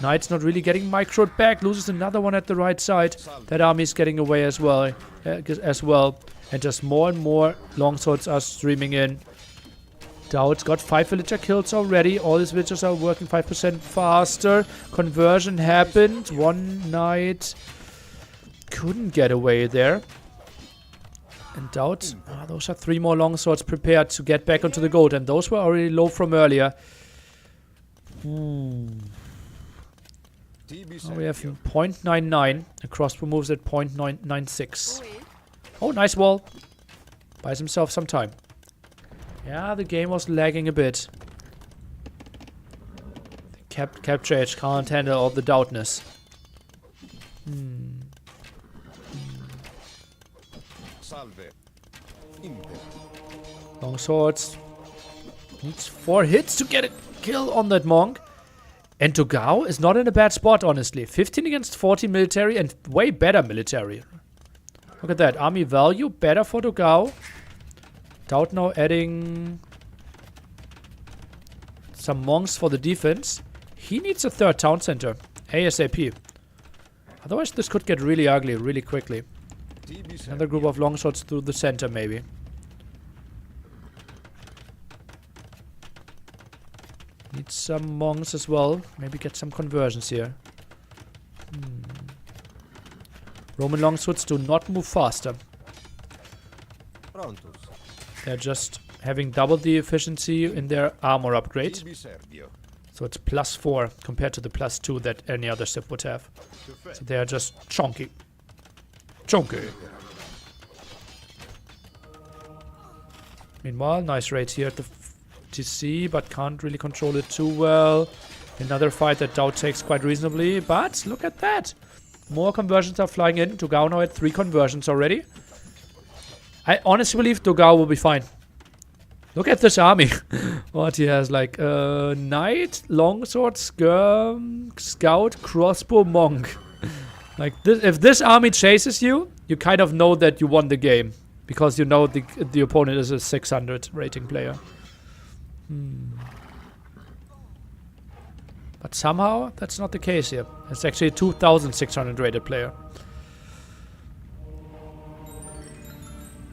Knight's not really getting microed back. Loses another one at the right side. That army's getting away as well. And just more and more longswords are streaming in. Doubt's got 5 villager kills already. All his villagers are working 5% faster. Conversion happened. 1 knight couldn't get away there. And Doubt, those are 3 more longswords prepared to get back onto the gold. And those were already low from earlier. Now we have 0.99. A crossbow moves at 0.996. Oh, nice wall. Buys himself some time. Yeah, the game was lagging a bit. Capture edge can't handle all the Doubtness. Long swords. Needs 4 hits to get a kill on that monk. And Togao is not in a bad spot, honestly. 15 against 40 military and way better military. Look at that. Army value better for Togao. Doubt now adding some monks for the defense. He needs a 3rd town center. ASAP. Otherwise, this could get really ugly really quickly. TB Another group of longswords through the center, maybe. Need some monks as well. Maybe get some conversions here. Roman longswords do not move faster. Prontus. They're just having double the efficiency in their armor upgrade. TB Sergio. So it's +4 compared to the +2 that any other ship would have. So they are just chunky. Chunky. Meanwhile, nice raid here at the TC, but can't really control it too well. Another fight that Dowd takes quite reasonably, but look at that. More conversions are flying in. Dogao now at 3 conversions already. I honestly believe Dogao will be fine. Look at this army. What he has, like, knight, longsword, scout, crossbow, monk. Like, this, if this army chases you, you kind of know that you won the game. Because you know the opponent is a 600 rating player. But somehow, that's not the case here. It's actually a 2600 rated player.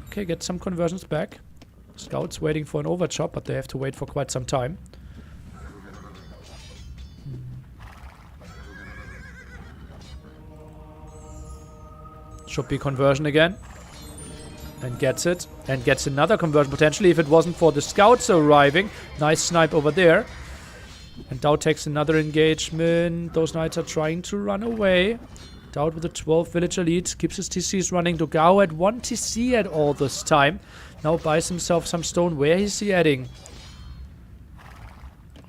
Okay, get some conversions back. Scouts waiting for an overchop, but they have to wait for quite some time. Should be conversion again. And gets it. And gets another conversion potentially if it wasn't for the scouts arriving. Nice snipe over there. And Dowd takes another engagement. Those knights are trying to run away. Dowd with a 12 villager lead. Keeps his TCs running. Dogao at 1 TC at all this time. Now buys himself some stone. Where is he adding?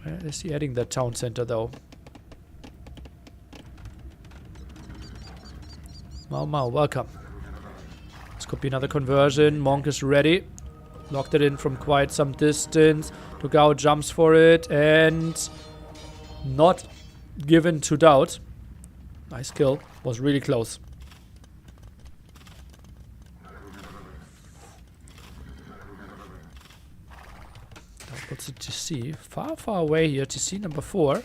Where is he adding that town center though? Mau, welcome. This could be another conversion. Monk is ready. Locked it in from quite some distance. Dogao jumps for it and not given to Dowd. Nice kill. Was really close. Puts it to C. Far away here. TC number 4.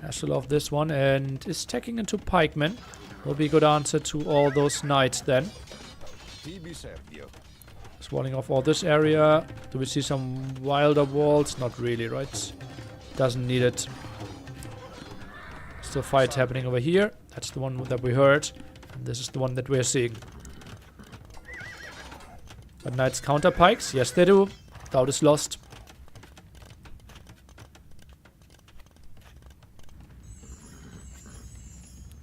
Has to love this one and is taking into pikemen. Will be a good answer to all those knights then. TB Sergio. Just walling off all this area. Do we see some wilder walls? Not really, right? Doesn't need it. Still fight happening over here. That's the one that we heard. And this is the one that we're seeing. But knights counter pikes? Yes, they do. Dowd is lost.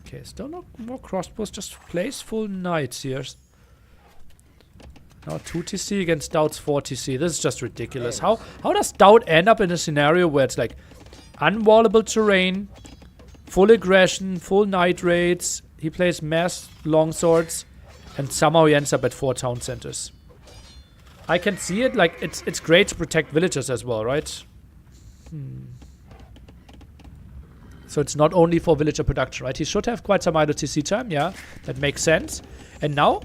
Okay, still no more crossbows, just place full knights here. Now 2 TC against Dowd's 4 TC. This is just ridiculous. How does Dowd end up in a scenario where it's like unwallable terrain, full aggression, full knight raids, he plays mass longswords, and somehow he ends up at 4 town centers? I can see it, like it's great to protect villagers as well, right? So it's not only for villager production, right? He should have quite some idle TC time, yeah. That makes sense. And now,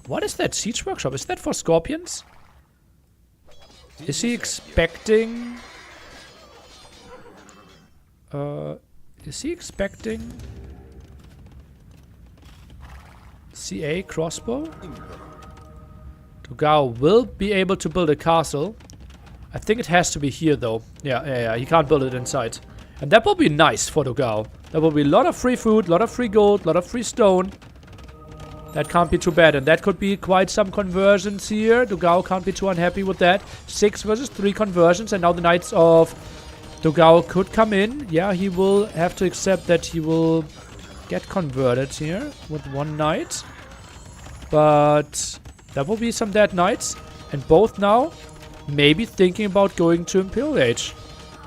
what is that siege workshop? Is that for scorpions? Is he expecting... is he expecting... CA crossbow? Dogao will be able to build a castle. I think it has to be here though. Yeah, he can't build it inside. And that will be nice for Dogao. There will be a lot of free food, a lot of free gold, a lot of free stone. That can't be too bad. And that could be quite some conversions here. Dogao can't be too unhappy with that. 6 versus 3 conversions. And now the Knights of Dogao could come in. Yeah, he will have to accept that he will get converted here with 1 Knight. But there will be some dead Knights. And both now maybe thinking about going to Imperial Age.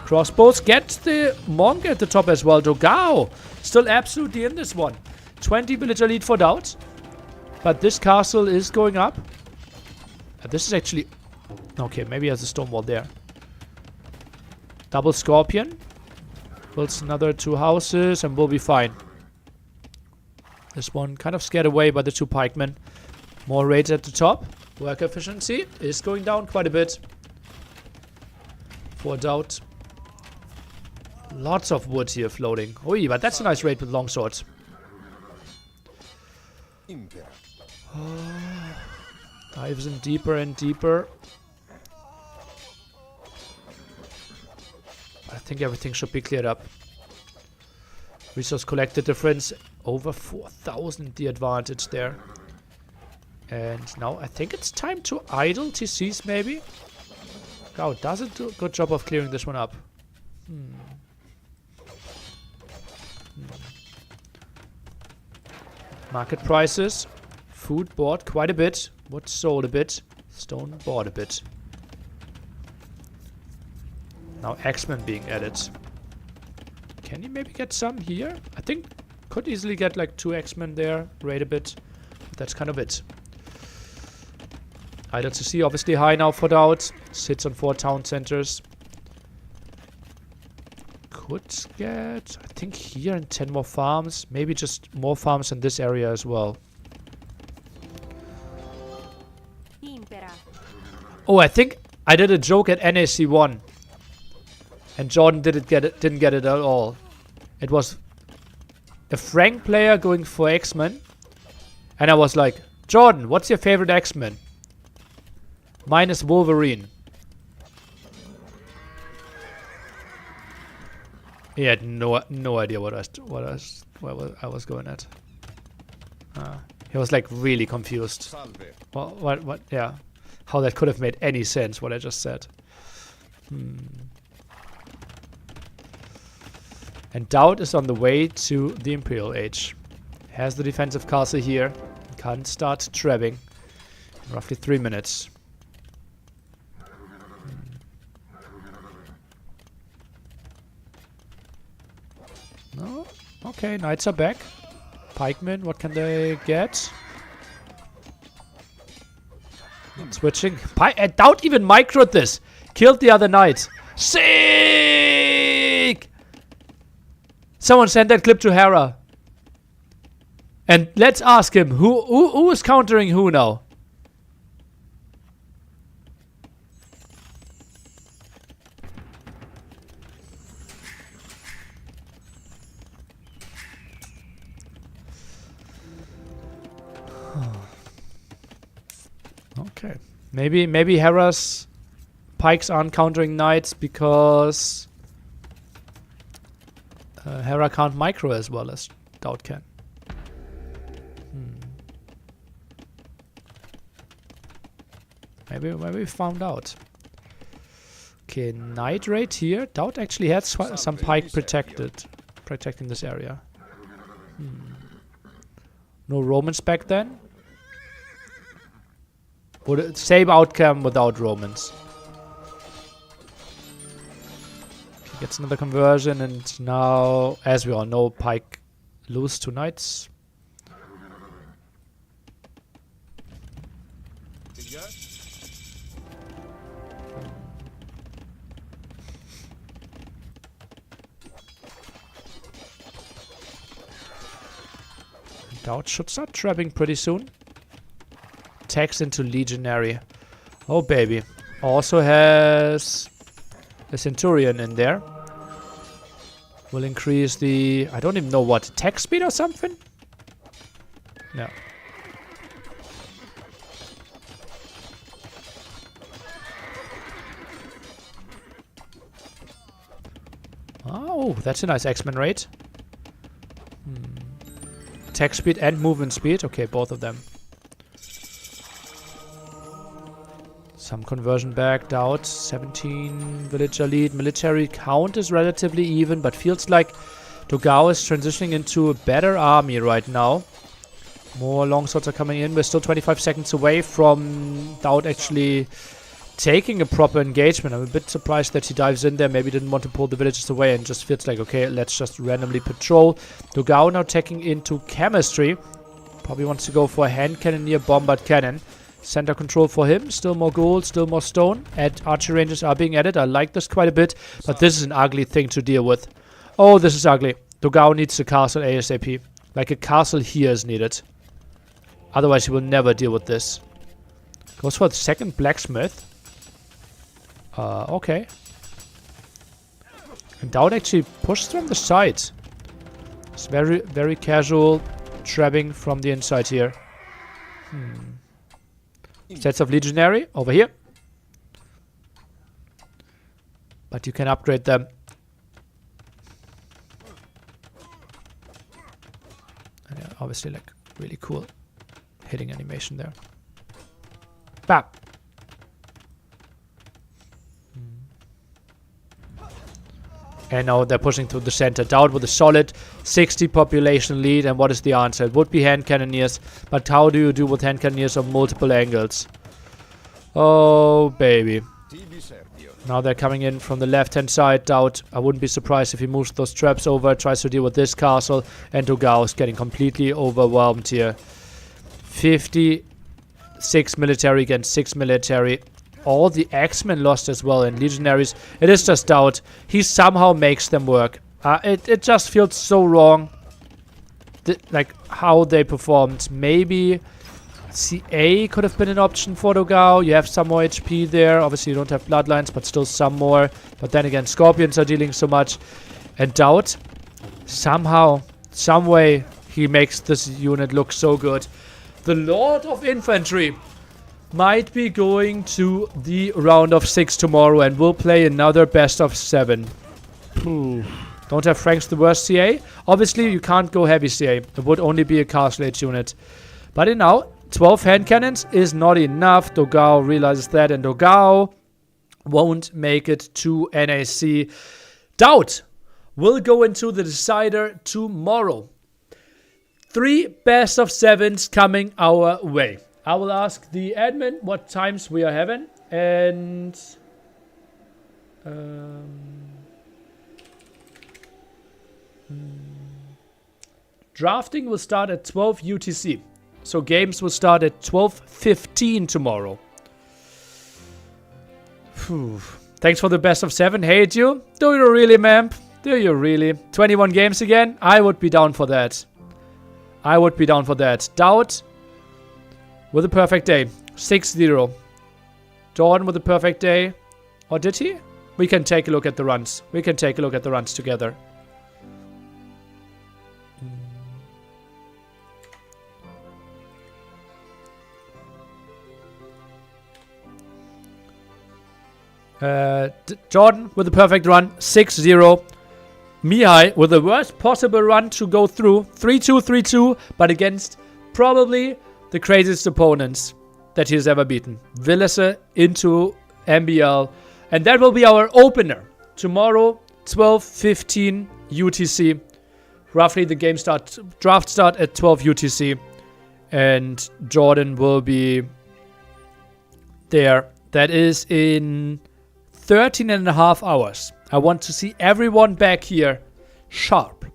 Crossbows get the monk at the top as well. Dogao still absolutely in this one. 20 villager lead for Dowd. But this castle is going up. This is actually... Okay, maybe he has a stone wall there. Double Scorpion. Builds another 2 houses and will be fine. This one kind of scared away by the 2 pikemen. More raids at the top. Work efficiency is going down quite a bit. For Dowd. Lots of wood here floating. Oi, but that's a nice raid with longswords. Impera. Dives in deeper and deeper. I think everything should be cleared up. Resource collected difference over 4,000, the advantage there. And now I think it's time to idle TCs maybe. Gao does a good job of clearing this one up. Market prices. Food bought quite a bit. Wood sold a bit. Stone bought a bit. Now X-Men being added. Can you maybe get some here? I think could easily get like 2 X-Men there. Raid a bit. But that's kind of it. Idle to see obviously high now for Doubt. Sits on 4 town centers. Could get, I think here and 10 more farms. Maybe just more farms in this area as well. Impera. Oh, I think I did a joke at NAC 1. And Jordan didn't get it at all. It was a Frank player going for X-Men. And I was like, Jordan, what's your favorite X-Men? Mine is Wolverine. He had no idea what I was going at. He was like really confused. Salve. What? Yeah, how that could have made any sense? What I just said. And Doubt is on the way to the Imperial Age. Has the defensive castle here. Can start trapping in roughly 3 minutes. No? Okay, knights are back. Pikemen, what can they get? Switching. Doubt even microed this. Killed the other knight. Sick! Someone send that clip to Hera. And let's ask him, who is countering who now? Okay. Maybe Hera's pikes aren't countering knights because Hera can't micro as well as Doubt can. Maybe we found out. Okay, knight raid here. Doubt actually had some pike protecting this area. No Romans back then. Same outcome without Romans. Okay, gets another conversion, and now, as we all know, Pike lose 2 knights. Doubt should start trapping pretty soon. Tags into Legionary. Oh baby. Also has a Centurion in there. Will increase the, I don't even know what, attack speed or something? No. Oh, that's a nice X-Men raid. Attack speed and movement speed. Okay, both of them. Some conversion back, Doubt, 17 villager lead. Military count is relatively even, but feels like Dogao is transitioning into a better army right now. More longswords are coming in. We're still 25 seconds away from Doubt actually taking a proper engagement. I'm a bit surprised that he dives in there. Maybe didn't want to pull the villagers away and just feels like, okay, let's just randomly patrol. Dogao now taking into chemistry. Probably wants to go for a hand cannoneer, bombard cannon. Center control for him. Still more gold, still more stone. Archer ranges are being added. I like this quite a bit, but this is an ugly thing to deal with. Oh, this is ugly. Dogao needs a castle ASAP. Like a castle here is needed. Otherwise he will never deal with this. Goes for the second blacksmith. Okay. And Doubt actually pushes from the side. It's very, very casual. trapping from the inside here. Sets of Legionary over here. But you can upgrade them. And yeah, obviously like really cool hitting animation there. Bam! And now they're pushing through the center. Dowd with a solid 60 population lead. And what is the answer? It would be hand cannoneers. But how do you do with hand cannoneers on multiple angles? Oh, baby. Now they're coming in from the left-hand side. Dowd, I wouldn't be surprised if he moves those traps over, tries to deal with this castle. And Dogao is getting completely overwhelmed here. 56 military against 6 military. All the X-Men lost as well, and Legionaries. It is just Dowd. He somehow makes them work. It just feels so wrong. Like, how they performed. Maybe CA could have been an option for Dogao. You have some more HP there. Obviously, you don't have Bloodlines, but still some more. But then again, Scorpions are dealing so much. And Dowd, somehow, some way, he makes this unit look so good. The Lord of Infantry might be going to the round of 6 tomorrow and will play another best of 7. Don't have Frank's the worst CA. Obviously, you can't go heavy CA. It would only be a Castle Age unit. But now, 12 hand cannons is not enough. Dogao realizes that, and Dogao won't make it to NAC. Dowd will go into the decider tomorrow. 3 best of 7s coming our way. I will ask the admin what times we are having, and drafting will start at 12 UTC. So games will start at 12:15 tomorrow. Thanks for the best of 7. Hate you. Do you really, Mamp? Do you really? 21 games again? I would be down for that. I would be down for that. Dowd with a perfect day. 6-0. Jordan with a perfect day. Or did he? We can take a look at the runs. We can take a look at the runs together. Jordan with a perfect run. 6-0. Mihai with the worst possible run to go through. 3-2, 3-2. But against probably the craziest opponents that he has ever beaten. Villese into MBL. And that will be our opener. Tomorrow, 12:15 UTC. Roughly the game draft start at 12 UTC. And Jordan will be there. That is in 13.5 hours. I want to see everyone back here sharp.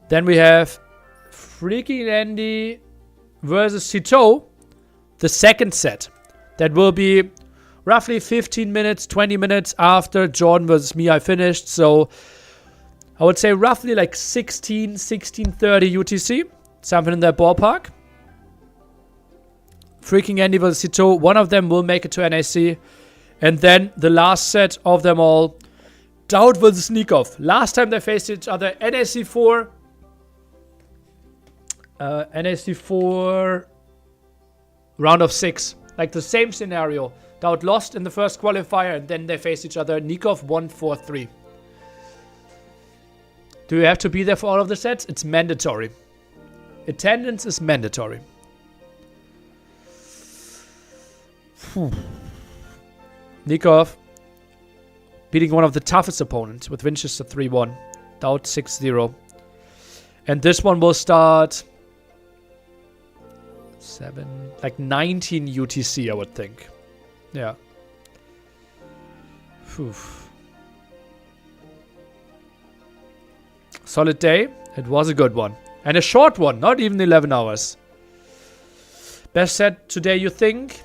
Then we have Freaking Andy versus Cito, the second set. That will be roughly 15 minutes, 20 minutes after Jordan versus Mihai finished. So I would say roughly like 16:30 UTC. Something in that ballpark. Freaking Andy versus Cito. One of them will make it to NAC. And then the last set of them all. Dowd versus Sneakov. Last time they faced each other. NAC 4. NAC 4 round of 6. Like the same scenario. Dowd lost in the first qualifier and then they faced each other. Nikov won 4-3. Do you have to be there for all of the sets? It's mandatory. Attendance is mandatory. Nikov beating one of the toughest opponents with Winchester 3-1. Dowd 6-0. And this one will start 19 UTC, I would think. Yeah. Whew. Solid day. It was a good one. And a short one, not even 11 hours. Best set today, you think?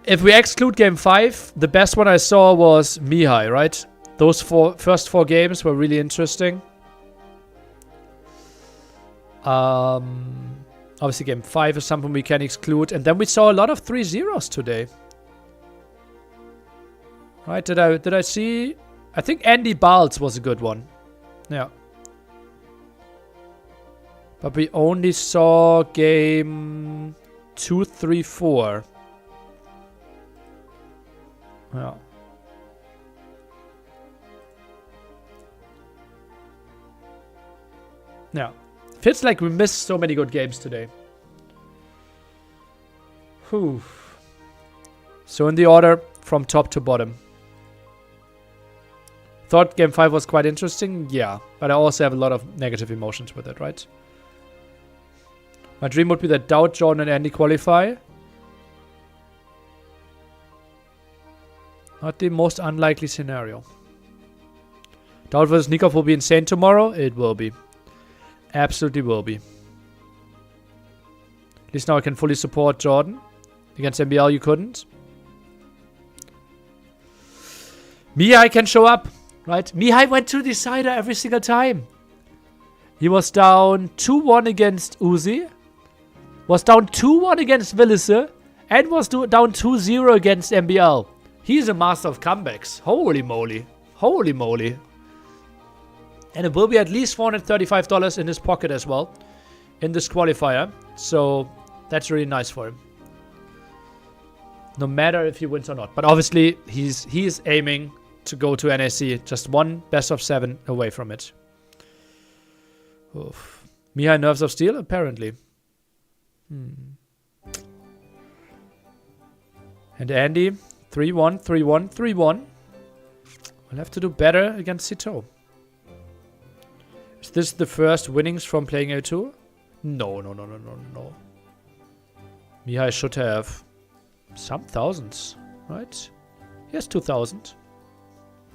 If we exclude game 5, the best one I saw was Mihai, right? Those first 4 games were really interesting. Obviously game 5 is something we can exclude. And then we saw a lot of 3-0s today. Right, did I see? I think Andy Balz was a good one. Yeah. But we only saw game 2, 3, 4. Yeah. Yeah. Feels like we missed so many good games today. Whew. So in the order from top to bottom. Thought game 5 was quite interesting. Yeah. But I also have a lot of negative emotions with it, right? My dream would be that Dowd, Jordan, and Andy qualify. Not the most unlikely scenario. Dowd vs. Nikov will be insane tomorrow. It will be. Absolutely will be. At least now I can fully support Jordan. Against MBL you couldn't. Mihai can show up. Right? Mihai went to decider every single time. He was down 2-1 against Uzi. Was down 2-1 against Willisse. And was down 2-0 against MBL. He's a master of comebacks. Holy moly. Holy moly. And it will be at least $435 in his pocket as well. In this qualifier. So that's really nice for him. No matter if he wins or not. But obviously he is aiming to go to NAC. Just one best of 7 away from it. Oof. Mihai nerves of steel? Apparently. And Andy, 3-1, 3-1, 3-1. We'll have to do better against Cito. Is this the first winnings from playing A2? No. Mihai should have some thousands, right? He has 2,000.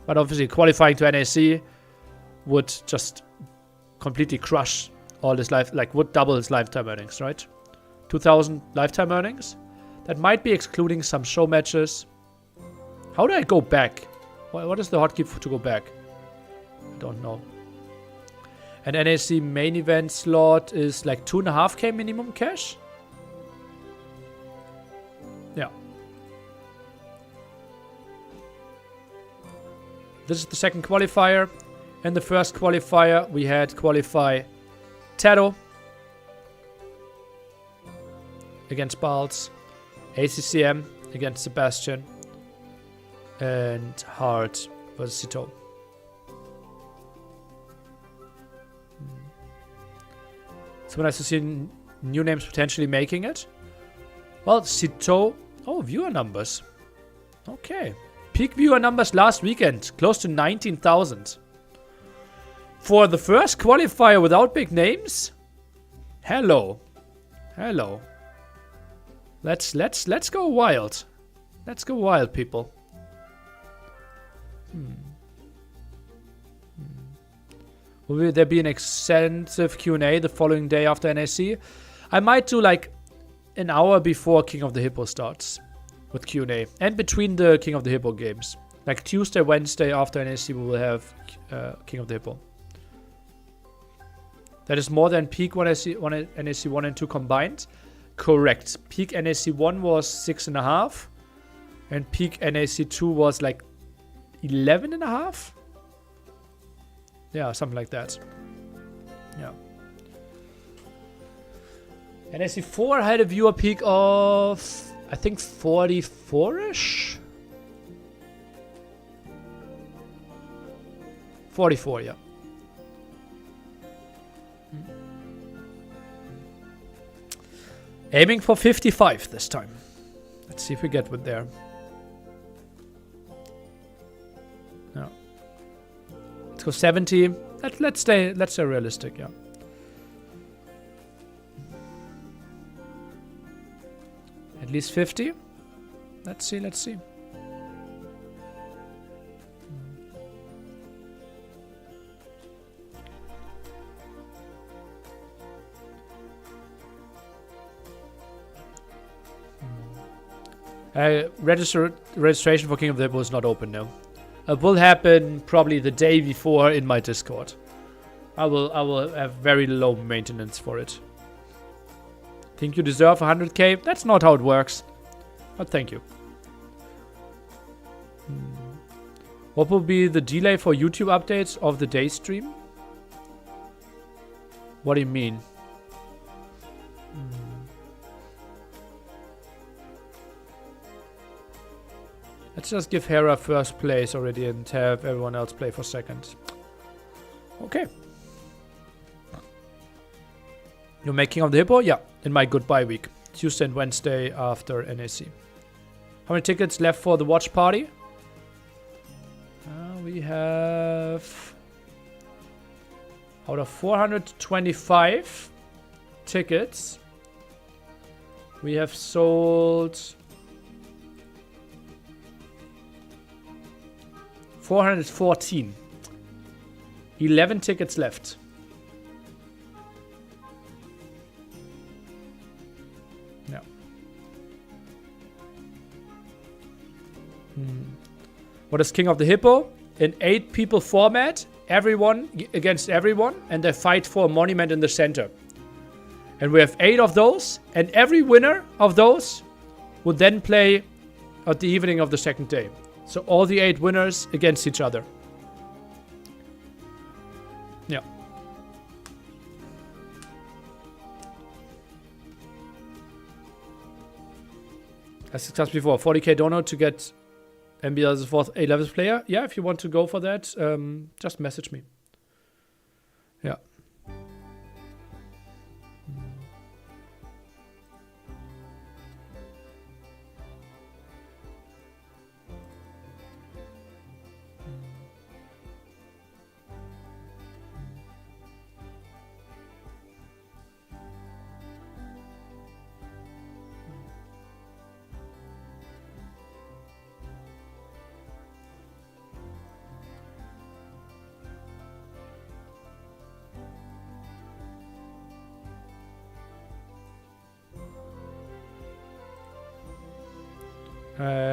But obviously qualifying to NAC would just completely crush all his life, like would double his lifetime earnings, right? 2,000 lifetime earnings. That might be excluding some show matches. How do I go back? What is the hotkey to go back? I don't know. And NAC main event slot is like 2.5k minimum cash. Yeah. This is the second qualifier. In the first qualifier, we had qualify Tado against Balz, ACCM against Sebastian, and Hart versus Cito. So nice to see new names potentially making it. Well, Cito. Oh, viewer numbers. Okay. Peak viewer numbers last weekend. Close to 19,000. For the first qualifier without big names? Hello. Hello. Let's go wild. Let's go wild, people. Will there be an extensive Q&A the following day after NAC? I might do like an hour before King of the Hippo starts with Q&A. And between the King of the Hippo games. Like Tuesday, Wednesday after NAC we will have King of the Hippo. That is more than peak NAC 1 and 2 combined. Correct. Peak NAC 1 was 6.5. And peak NAC 2 was like 11.5. Yeah, something like that. Yeah. NAC 4 had a viewer peak of, I think, 44-ish? 44, yeah. Aiming for 55 this time. Let's see if we get with there. No. Let's go 70. Let's stay realistic, yeah. At least 50. Let's see. Registration for King of the Hippo is not open now. It will happen probably the day before in my Discord. I will have very low maintenance for it. Think you deserve 100k? That's not how it works. But thank you. What will be the delay for YouTube updates of the day stream? What do you mean? Let's just give Hera first place already and have everyone else play for second. Okay. You're making of the Hippo? Yeah, in my goodbye week. Tuesday and Wednesday after NAC. How many tickets left for the watch party? We have... out of 425 tickets, we have sold 414. 11 tickets left. Yeah. What is King of the Hippo? An 8 people format, everyone against everyone, and they fight for a monument in the center. And we have 8 of those, and every winner of those would then play at the evening of the second day. So all the 8 winners against each other. Yeah. As discussed before, 40k dono to get MBL as a 4th A-levels player. Yeah, if you want to go for that, just message me. Yeah.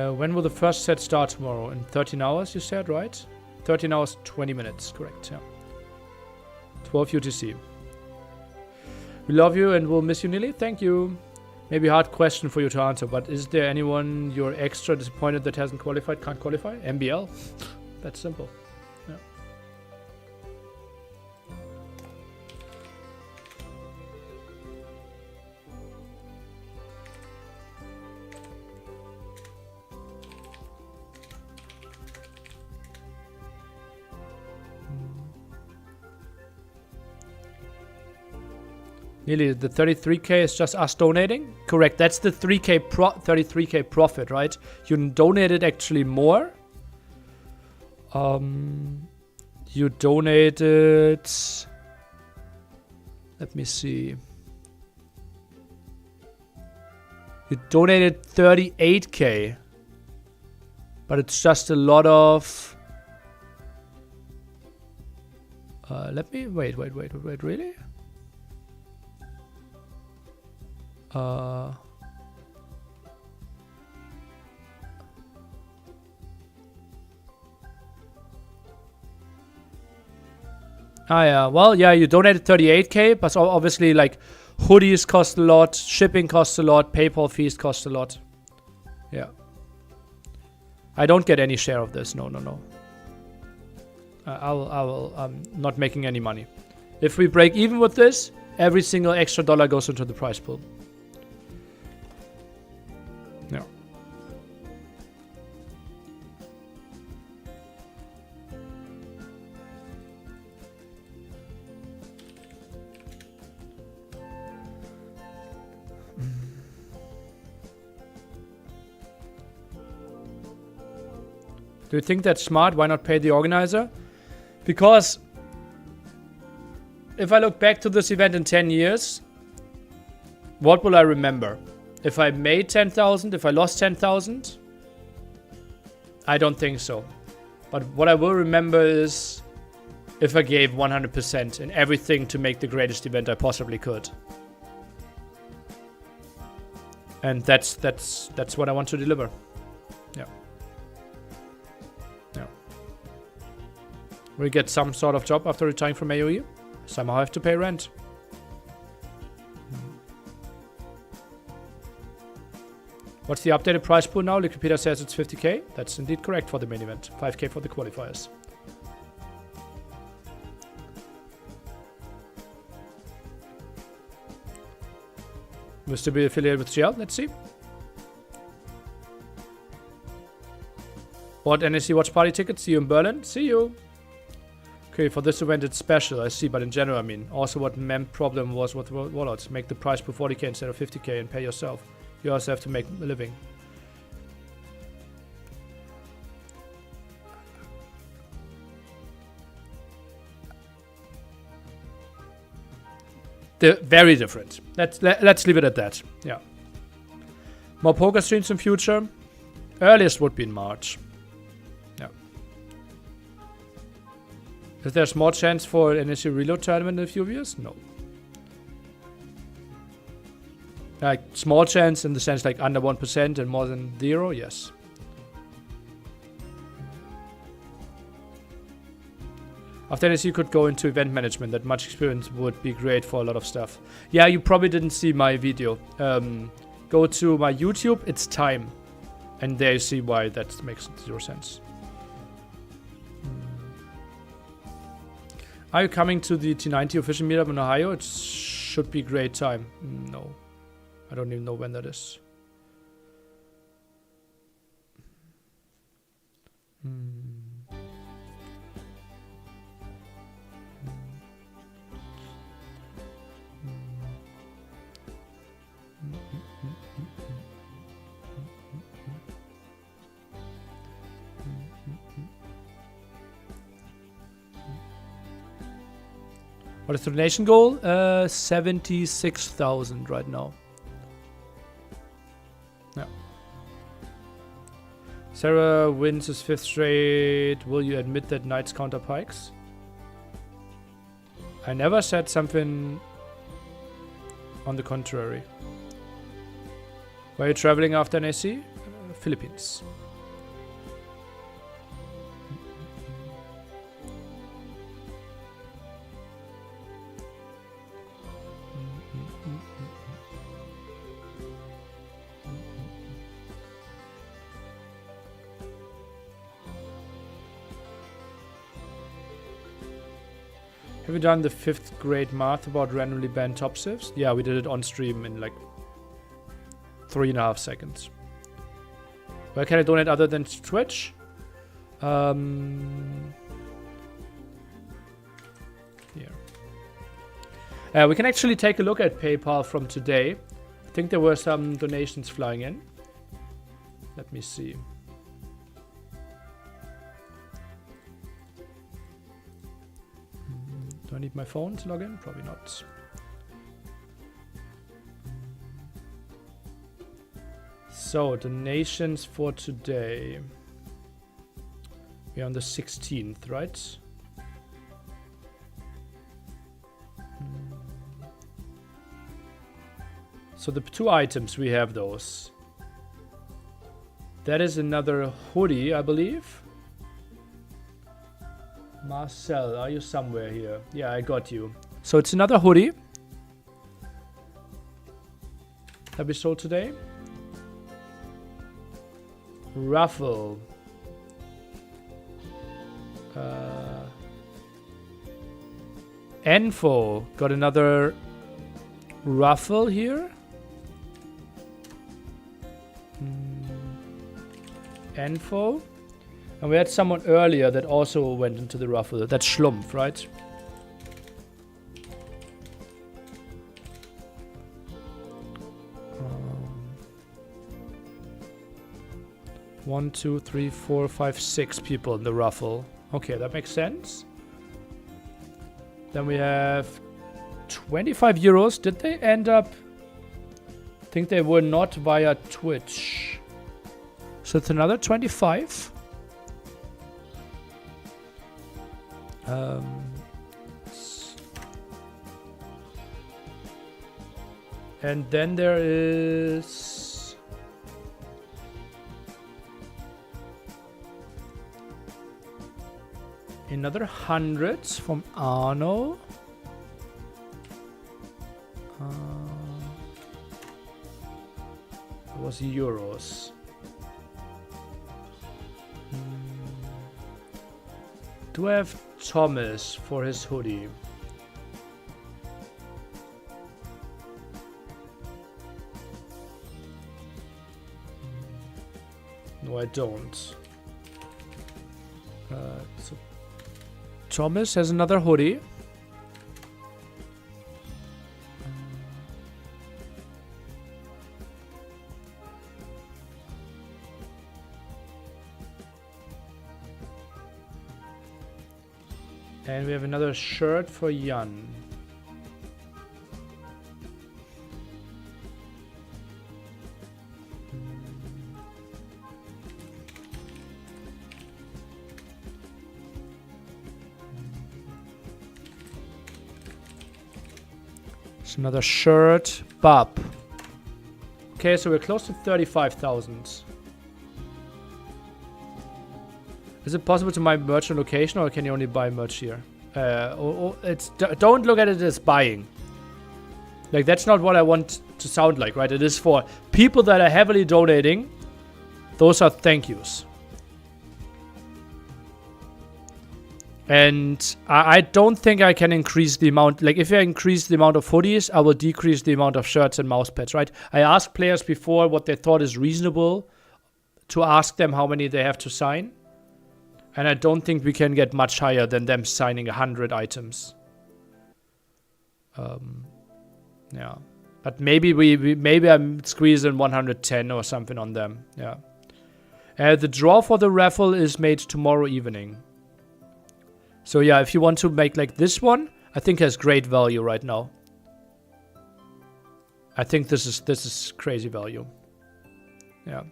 When will the first set start tomorrow? In 13 hours, you said, right? 13 hours, 20 minutes. Correct, yeah. 12 UTC. We love you and we'll miss you, Nili. Thank you. Maybe a hard question for you to answer, but is there anyone you're extra disappointed that hasn't qualified, can't qualify? MBL? That's simple. Yeah. Nearly the 33k is just us donating? Correct, that's the 33k profit, right? You donated actually more. You donated... Let me see. You donated 38k. But it's just a lot of... let me... Wait, really? Yeah, well, yeah, you donated 38k, but obviously, like, hoodies cost a lot, shipping costs a lot, PayPal fees cost a lot. Yeah. I don't get any share of this, no. I'm not making any money. If we break even with this, every single extra dollar goes into the prize pool. Yeah. Do you think that's smart? Why not pay the organizer? Because if I look back to this event in 10 years, what will I remember? If I made 10,000, if I lost 10,000? I don't think so. But what I will remember is if I gave 100% in everything to make the greatest event I possibly could. And that's what I want to deliver. Yeah. Yeah. We get some sort of job after retiring from AOE. Somehow I have to pay rent. What's the updated price pool now? Liquipedia says it's 50k. That's indeed correct for the main event. 5k for the qualifiers. Will still be affiliated with GL? Let's see. Bought NAC watch party tickets. See you in Berlin. See you. Okay, for this event it's special, I see, but in general, I mean. Also, what MEM problem was with Warlords. Make the price per 40k instead of 50k and pay yourself. You also have to make a living. They're very different. Let's leave it at that. Yeah. More poker streams in future. Earliest would be in March. Yeah. Is there a small chance for an NAC reload tournament in a few years? No. Like small chance in the sense like under 1% and more than 0? Yes. After NAC you could go into event management. That much experience would be great for a lot of stuff. Yeah, you probably didn't see my video. Go to my YouTube, it's time. And there you see why that makes 0 sense. Are you coming to the T90 official meetup in Ohio? It should be a great time. No. I don't even know when that is. What is the donation goal? 76,000 right now. Yeah. Sarah wins his 5th straight. Will you admit that knights counter pikes? I never said something on the contrary. Where are you traveling after NAC? Philippines. Have you done the 5th grade math about randomly banned top civs? Yeah, we did it on stream in like 3.5 seconds. Where can I donate other than Twitch? Here. We can actually take a look at PayPal from today. I think there were some donations flying in. Let me see. Do I need my phone to log in? Probably not. So, donations for today. We're on the 16th, right? So the 2 items, we have those. That is another hoodie, I believe. Marcel, are you somewhere here? Yeah, I got you. So it's another hoodie that we sold today. Ruffle. Enfo. Got another ruffle here. Enfo. And we had someone earlier that also went into the ruffle. That's Schlumpf, right? One, two, three, four, five, 6 people in the ruffle. Okay, that makes sense. Then we have 25 euros. Did they end up? I think they were not via Twitch. So it's another 25. And then there is another 100 from Arno. It was euros. Do I have Thomas for his hoodie? No, I don't. So Thomas has another hoodie. And we have another shirt for Jan. It's another shirt. Bob. Okay, so we're close to 35,000. Is it possible to buy merch on location, or can you only buy merch here? Don't look at it as buying. Like, that's not what I want to sound like, right? It is for people that are heavily donating. Those are thank yous. And I don't think I can increase the amount. Like, if I increase the amount of hoodies, I will decrease the amount of shirts and mouse pads, right? I asked players before what they thought is reasonable to ask them how many they have to sign. And I don't think we can get much higher than them signing 100 items. Yeah. But maybe maybe I'm squeezing 110 or something on them. Yeah. The draw for the raffle is made tomorrow evening. So yeah, if you want to make like this one, I think has great value right now. I think this is crazy value. Yeah.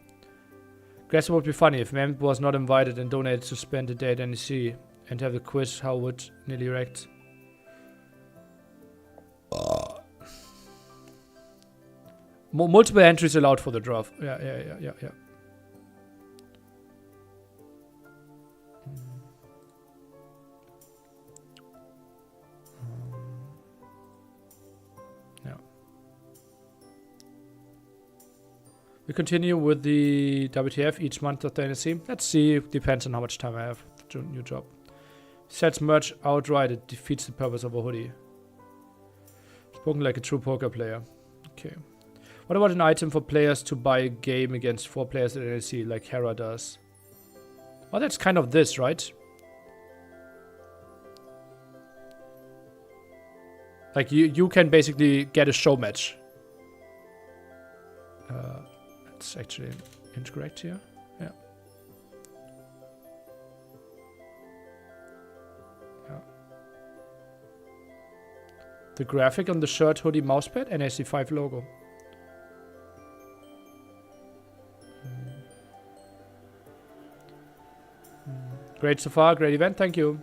Guess it would be funny if Mem was not invited and donated to spend the day at NAC and have a quiz. How would nearly react? Multiple entries allowed for the draft. Yeah. We continue with the WTF each month of the NAC. Let's see. Depends on how much time I have to do a new job. Sets merch outright. It defeats the purpose of a hoodie. Spoken like a true poker player. Okay. What about an item for players to buy a game against 4 players at NAC like Hera does? Well, that's kind of this, right? Like you can basically get a show match. It's actually incorrect here. Yeah. The graphic on the shirt, hoodie, mousepad, NAC5 logo. Great so far, great event, thank you.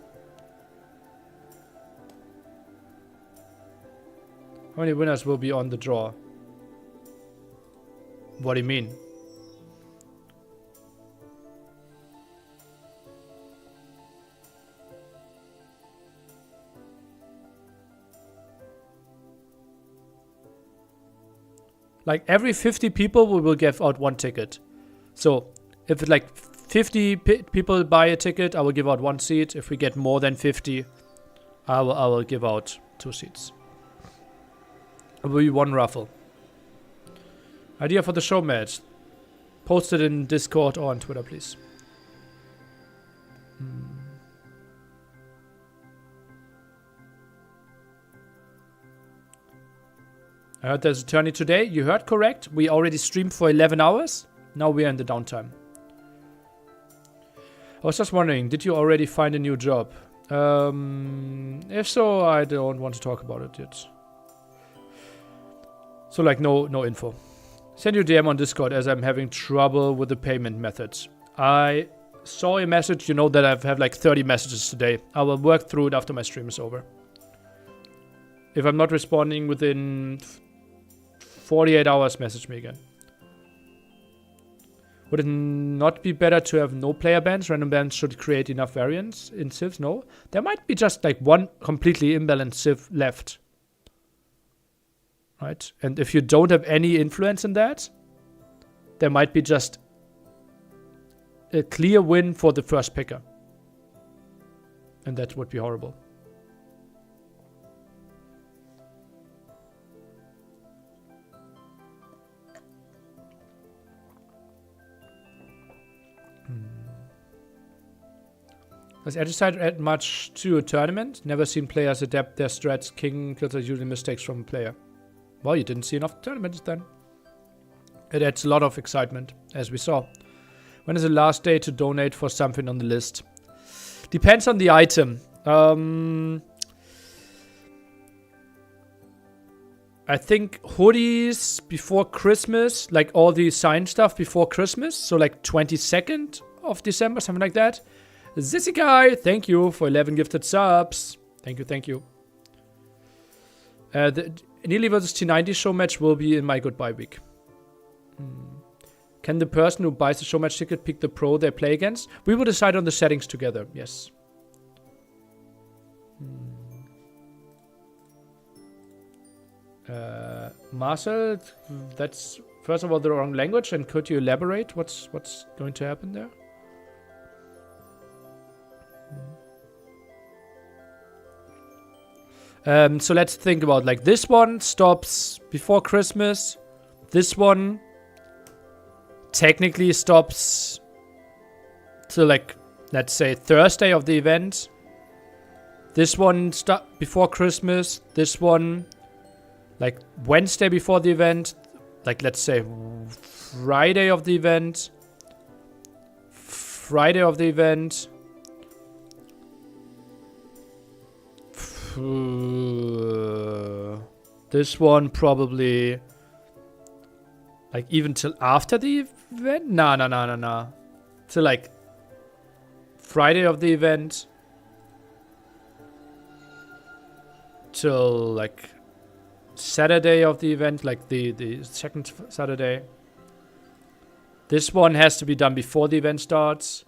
How many winners will be on the draw? What do you mean? Like every 50 people, we will give out 1 ticket. So if it's like 50 people buy a ticket, I will give out 1 seat. If we get more than 50, I will give out 2 seats. It will be 1 raffle. Idea for the show match. Post it in Discord or on Twitter, please. I heard there's a tourney today. You heard correct. We already streamed for 11 hours. Now we are in the downtime. I was just wondering, did you already find a new job? If so, I don't want to talk about it yet. So like no info. Send you a DM on Discord as I'm having trouble with the payment methods. I saw a message, you know that I've had like 30 messages today. I will work through it after my stream is over. If I'm not responding within 48 hours, message me again. Would it not be better to have no player bans? Random bans should create enough variance in civs? No. There might be just like 1 completely imbalanced civ left. Right? And if you don't have any influence in that, there might be just a clear win for the first picker. And that would be horrible. Does Edgecide add much to a tournament? Never seen players adapt their strats. King kills are usually mistakes from a player. Well, you didn't see enough tournaments then. It adds a lot of excitement, as we saw. When is the last day to donate for something on the list? Depends on the item. I think hoodies before Christmas, like all the signed stuff before Christmas. So like 22nd of December, something like that. Zissy Guy, thank you for 11 gifted subs. Thank you, thank you. The Nearly vs T90 show match will be in my goodbye week. Can the person who buys the show match ticket pick the pro they play against? We will decide on the settings together, yes. Marcel, that's first of all the wrong language, and could you elaborate what's going to happen there? So let's think about, like, this one stops before Christmas. This one technically stops till, like, let's say Thursday of the event. This one before Christmas. This one, like, Wednesday before the event. Like, let's say Friday of the event. Friday of the event. This one probably, like, even till after the event? Nah. Till, like, Friday of the event. Till, like, Saturday of the event, like the second Saturday. This one has to be done before the event starts.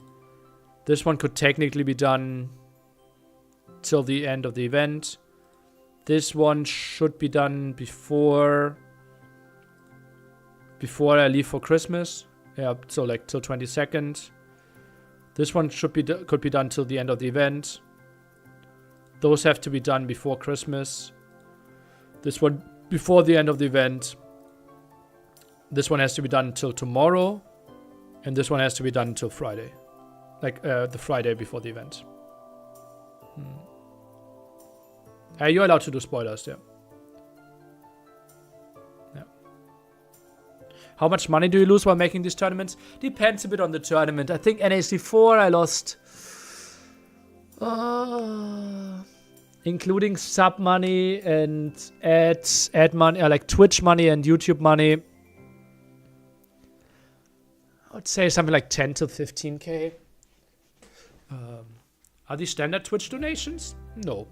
This one could technically be done till the end of the event. This one should be done before I leave for Christmas. Yeah, so like till 22nd. This one should be could be done till the end of the event. Those have to be done before Christmas. This one before the end of the event. This one has to be done till tomorrow. And this one has to be done till Friday. Like the Friday before the event. You're allowed to do spoilers, yeah. How much money do you lose while making these tournaments? Depends a bit on the tournament. I think NAC 4 I lost, including sub money and ad money, like Twitch money and YouTube money, I would say something like 10 to 15k. Are these standard Twitch donations? No.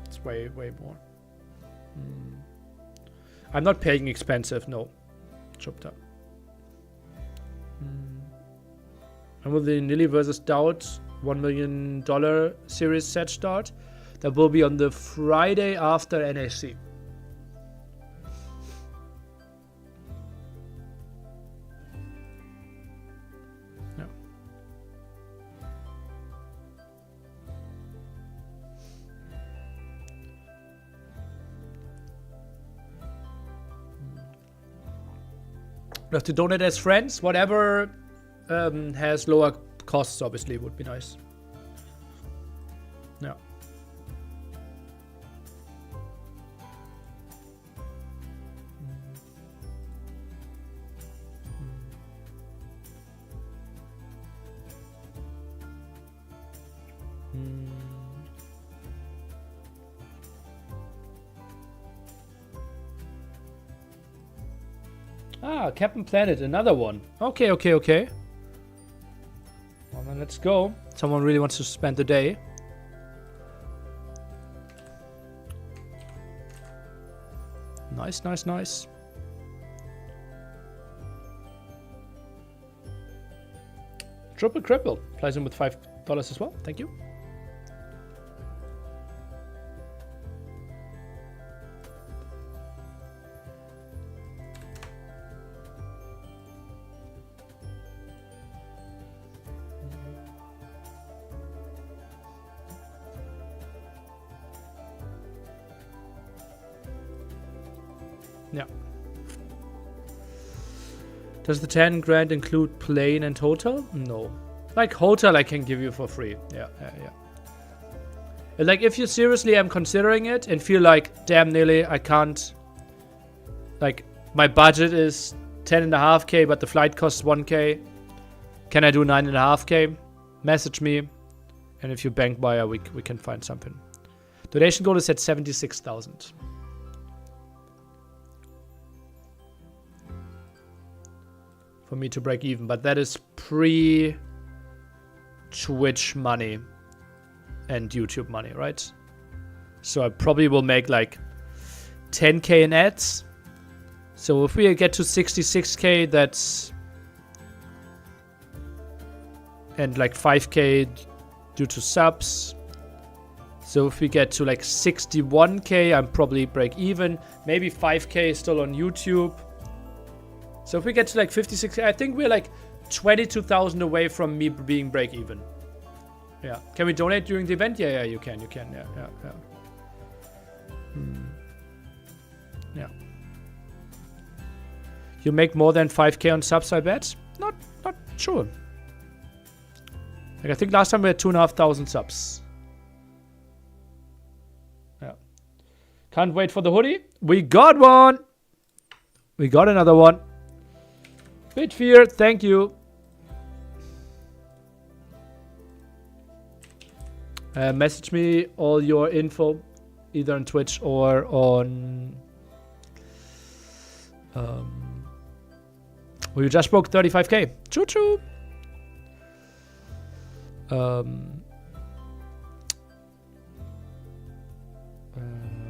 It's way more. I'm not paying expensive, no. Chopped up. And will the Nilly versus Doubt $1 million series set start? That will be on the Friday after NAC. You have to donate as friends. Whatever has lower costs, obviously, would be nice. Yeah. Ah, Captain Planet, another one. Okay. Well, then let's go. Someone really wants to spend the day. Nice. Triple Cripple. Plays him with $5 as well. Thank you. Yeah. Does the 10 grand include plane and hotel? No. Like hotel I can give you for free. Yeah. And like if you seriously am considering it and feel like, damn nearly I can't, like my budget is 10.5k but the flight costs 1k. Can I do 9.5k? Message me. And if you bank buyer, we can find something. Donation goal is at 76,000. For me to break even, but that is pre-Twitch money and YouTube money, right? So I probably will make like 10k in ads. So if we get to 66k, that's... and like 5k due to subs. So if we get to like 61k, I'm probably break even. Maybe 5k still on YouTube. So if we get to like 56k, I think we're like 22,000 away from me being break even. Yeah. Can we donate during the event? Yeah, you can. Yeah. Yeah. You make more than 5k on subs, I bet? Not sure. Like I think last time we had 2,500 subs. Yeah. Can't wait for the hoodie. We got one. We got another one. Bitfear, thank you. Message me all your info, either on Twitch or on... we just broke 35k. Choo choo.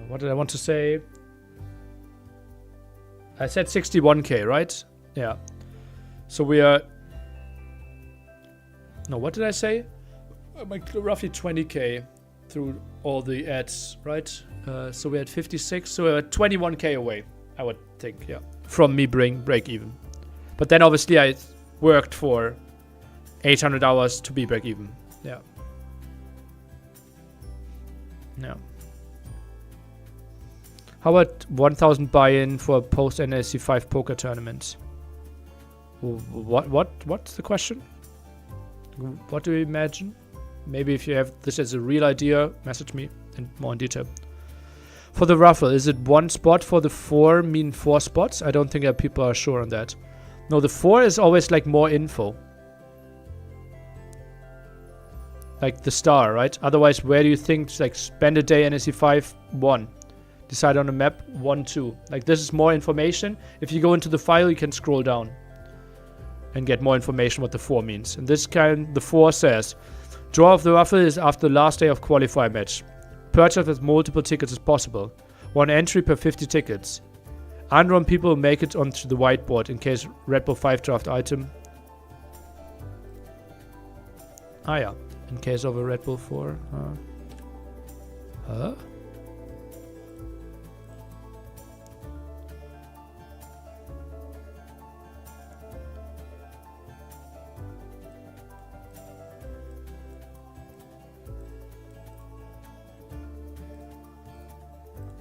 What did I want to say? I said 61k, right? Yeah. So we are... No, what did I say? Like roughly 20k through all the ads, right? So we're at 56, so we're at 21k away, I would think, yeah. From me break even. But then obviously I worked for 800 hours to be break even. Yeah. Yeah. How about 1,000 buy-in for a post NAC 5 poker tournament? What's the question? What do you imagine? Maybe if you have this as a real idea, message me in more in detail. For the raffle, is it one spot for the 4 mean 4 spots? I don't think that people are sure on that. No, the 4 is always like more info. Like the star, right? Otherwise, where do you think, like spend a day NAC 5, 1. Decide on a map, 1, 2. Like this is more information. If you go into the file, you can scroll down and get more information what the 4 means. And this kind, the 4 says, draw of the raffle is after the last day of qualifier match. Purchase as multiple tickets as possible. 1 entry per 50 tickets. Undrawn people make it onto the whiteboard in case Red Bull 5 draft item. Ah yeah, in case of a Red Bull 4. Huh?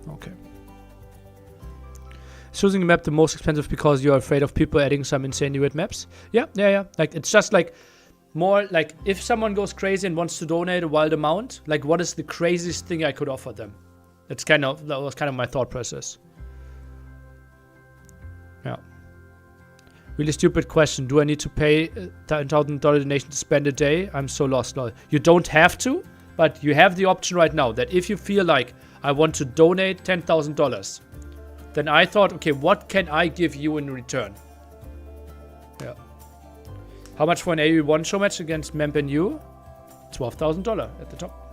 Okay. Choosing a map the most expensive because you're afraid of people adding some insanely weird maps? Yeah. Like, it's just like, more like, if someone goes crazy and wants to donate a wild amount, like, what is the craziest thing I could offer them? That was kind of my thought process. Yeah. Really stupid question. Do I need to pay $10,000 donation to spend a day? I'm so lost now. You don't have to, but you have the option right now that if you feel like I want to donate $10,000, then I thought, okay, what can I give you in return? Yeah. How much for an AE1 show match against Memp and you? $12,000 at the top.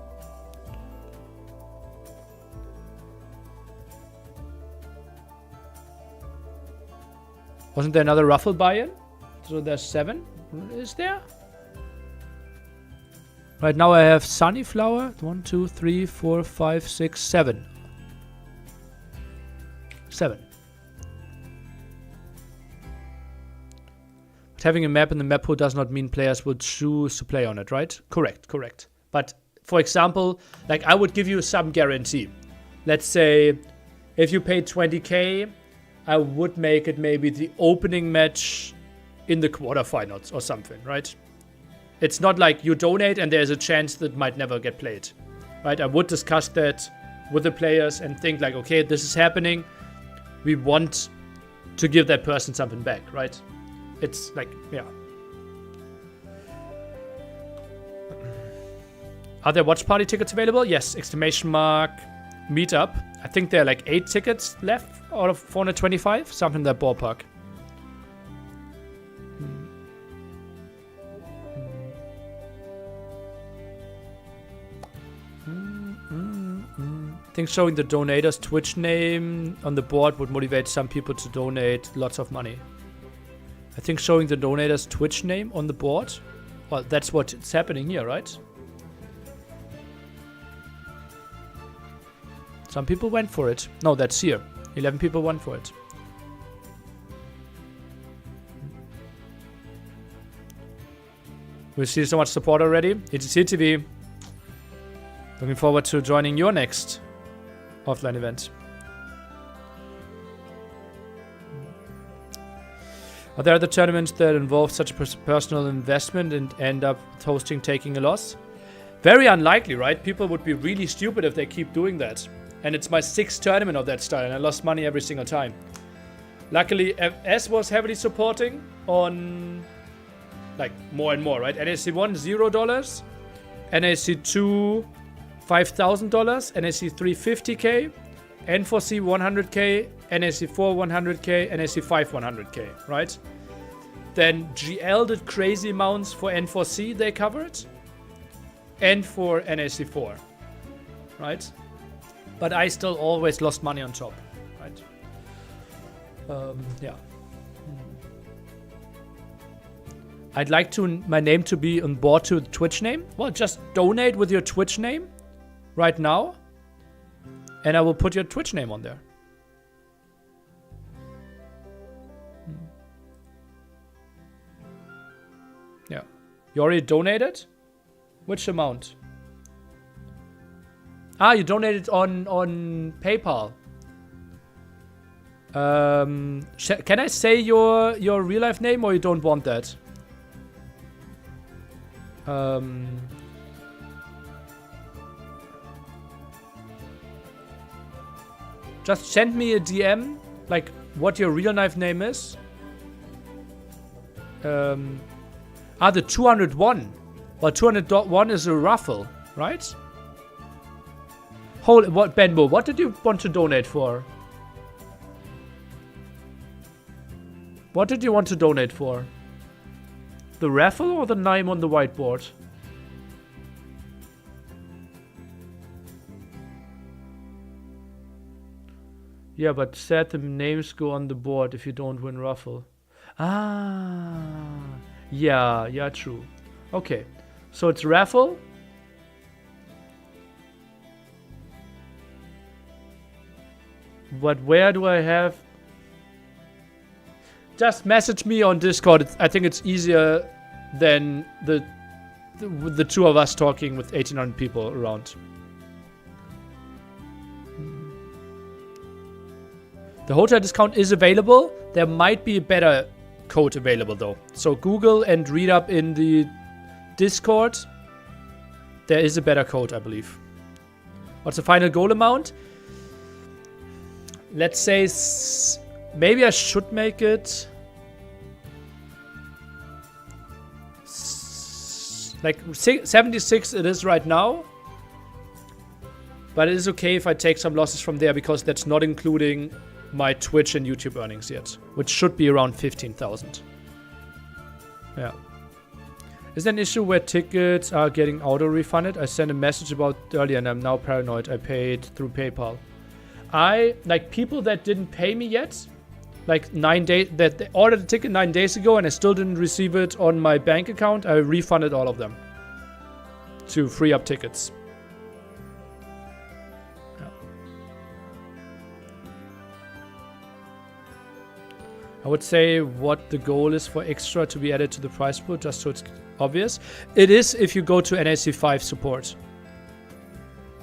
Wasn't there another raffle buy-in? So there's 7. Is there? Right now I have Sunnyflower. 1, 2, 3, 4, 5, 6, 7. 7. But having a map in the map pool does not mean players would choose to play on it, right? Correct. But for example, like I would give you some guarantee. Let's say if you paid 20k, I would make it maybe the opening match in the quarterfinals or something, right? It's not like you donate and there's a chance that might never get played, right? I would discuss that with the players and think like, okay, this is happening. We want to give that person something back, right? It's like, yeah. Are there watch party tickets available? Yes, exclamation mark, meetup. I think there are like 8 tickets left out of 425, something in that ballpark. I think showing the donator's Twitch name on the board would motivate some people to donate lots of money. I think showing the donator's Twitch name on the board, well, that's what's happening here, right? Some people went for it. No, that's here. 11 people went for it. We see so much support already. ETC TV. Looking forward to joining your next offline event. Are there other tournaments that involve such a personal investment and end up hosting taking a loss? Very unlikely, right? People would be really stupid if they keep doing that. And it's my 6th tournament of that style, and I lost money every single time. Luckily, S was heavily supporting on, like, more and more, right? NAC 1, $0. NAC 2, $5,000. NAC 3, $50K. N4C, $100K. NAC 4, $100K. NAC 5, $100K, right? Then GL did crazy amounts for N4C they covered. And for NAC 4, right? But I still always lost money on top, right? Yeah. I'd like my name to be on board to the Twitch name. Well, just donate with your Twitch name right now, and I will put your Twitch name on there. Yeah. You already donated? Which amount? Ah, you donated on PayPal. Can I say your real life name, or you don't want that? Just send me a DM, like what your real life name is. The 201. Well, 201 is a raffle, right? What, Benbo, what did you want to donate for? What did you want to donate for? The raffle or the name on the whiteboard? Yeah, but said the names go on the board if you don't win raffle. Ah, yeah, true. Okay, so it's raffle. But where do I have? Just message me on Discord. I think it's easier than the two of us talking with 1,800 people around. The hotel discount is available. There might be a better code available though. So Google and read up in the Discord. There is a better code, I believe. What's the final goal amount? Let's say maybe I should make it like 76 it is right now. But it is okay if I take some losses from there because that's not including my Twitch and YouTube earnings yet, which should be around 15,000. Yeah. Is there an issue where tickets are getting auto-refunded? I sent a message about earlier and I'm now paranoid. I paid through PayPal. Like people that didn't pay me yet, like 9 days, that they ordered a ticket 9 days ago and I still didn't receive it on my bank account, I refunded all of them to free up tickets. Yeah. I would say what the goal is for extra to be added to the prize pool, just so it's obvious. It is if you go to NAC 5 support.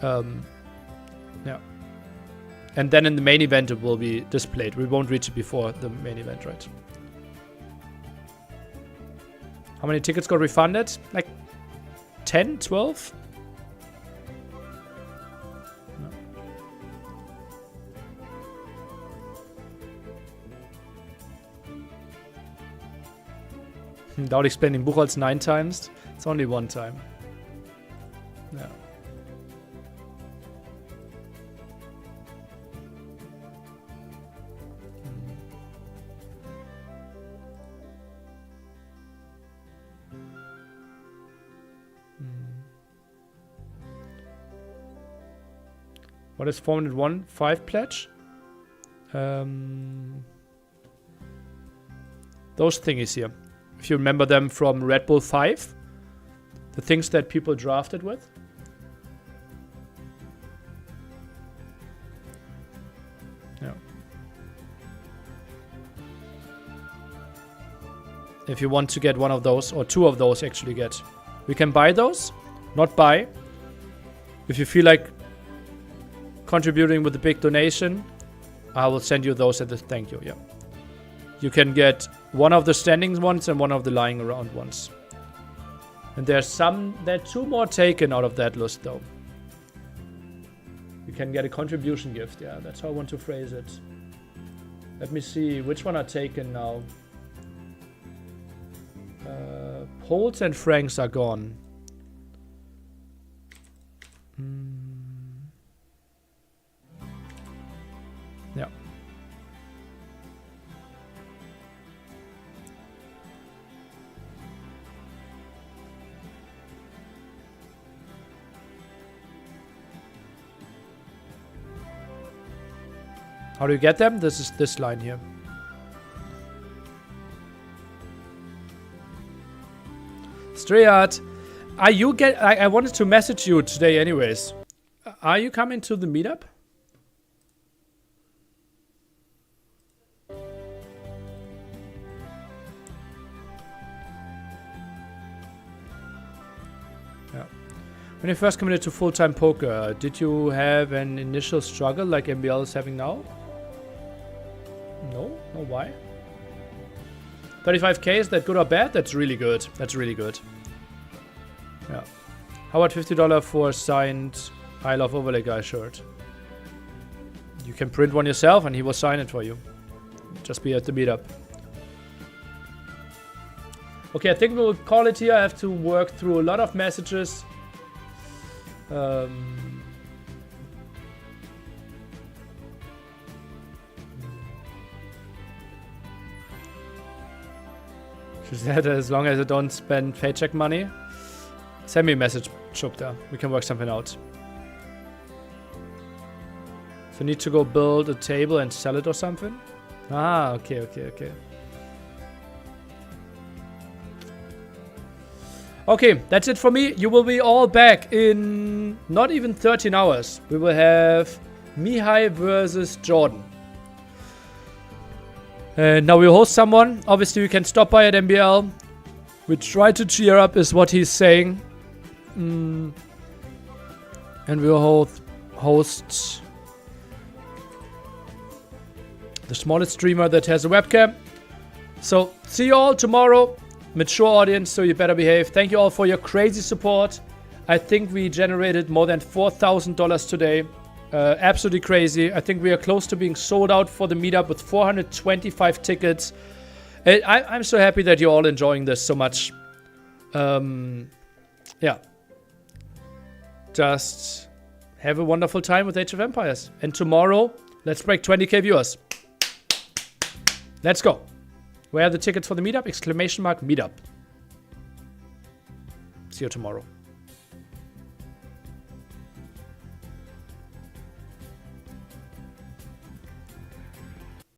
Yeah. And then in the main event it will be displayed. We won't reach it before the main event, right? How many tickets got refunded? Like 10, 12? Without explaining Buchholz 9 times. It's only 1 time. Yeah. What is 401.5 pledge? Those thingies here. If you remember them from Red Bull 5. The things that people drafted with. Yeah. If you want to get one of those, or 2 of those actually get. We can buy those. Not buy. If you feel like contributing with a big donation, I will send you those as a thank you. Yeah. You can get one of the standing ones and one of the lying around ones. And there are 2 more taken out of that list though. You can get a contribution gift. Yeah, that's how I want to phrase it. Let me see which one are taken now. Poles and francs are gone. Yeah. How do you get them? This is this line here. Strayat, are you I wanted to message you today anyways. Are you coming to the meetup? Yeah. When you first committed to full-time poker, did you have an initial struggle like MBL is having now? No? No, why? 35k, is that good or bad? That's really good. That's really good. Yeah. How about $50 for a signed I Love Overlay Guy shirt? You can print one yourself and he will sign it for you. Just be at the meetup. Okay, I think we'll call it here. I have to work through a lot of messages. She said as long as I don't spend paycheck money. Send me a message, Shukta. We can work something out. So need to go build a table and sell it or something? Ah, okay. Okay, that's it for me. You will be all back in not even 13 hours. We will have Mihai versus Jordan. And now we'll host someone. Obviously, you can stop by at MBL. We try to cheer up is what he's saying. And we'll host the smallest streamer that has a webcam. So, see you all tomorrow. Mature audience, so you better behave. Thank you all for your crazy support. I think we generated more than $4,000 today. Absolutely crazy. I think we are close to being sold out for the meetup with 425 tickets. I'm so happy that you're all enjoying this so much. Yeah. Just have a wonderful time with Age of Empires. And tomorrow, let's break 20k viewers. Let's go. Where are the tickets for the meetup? ! Meetup. See you tomorrow.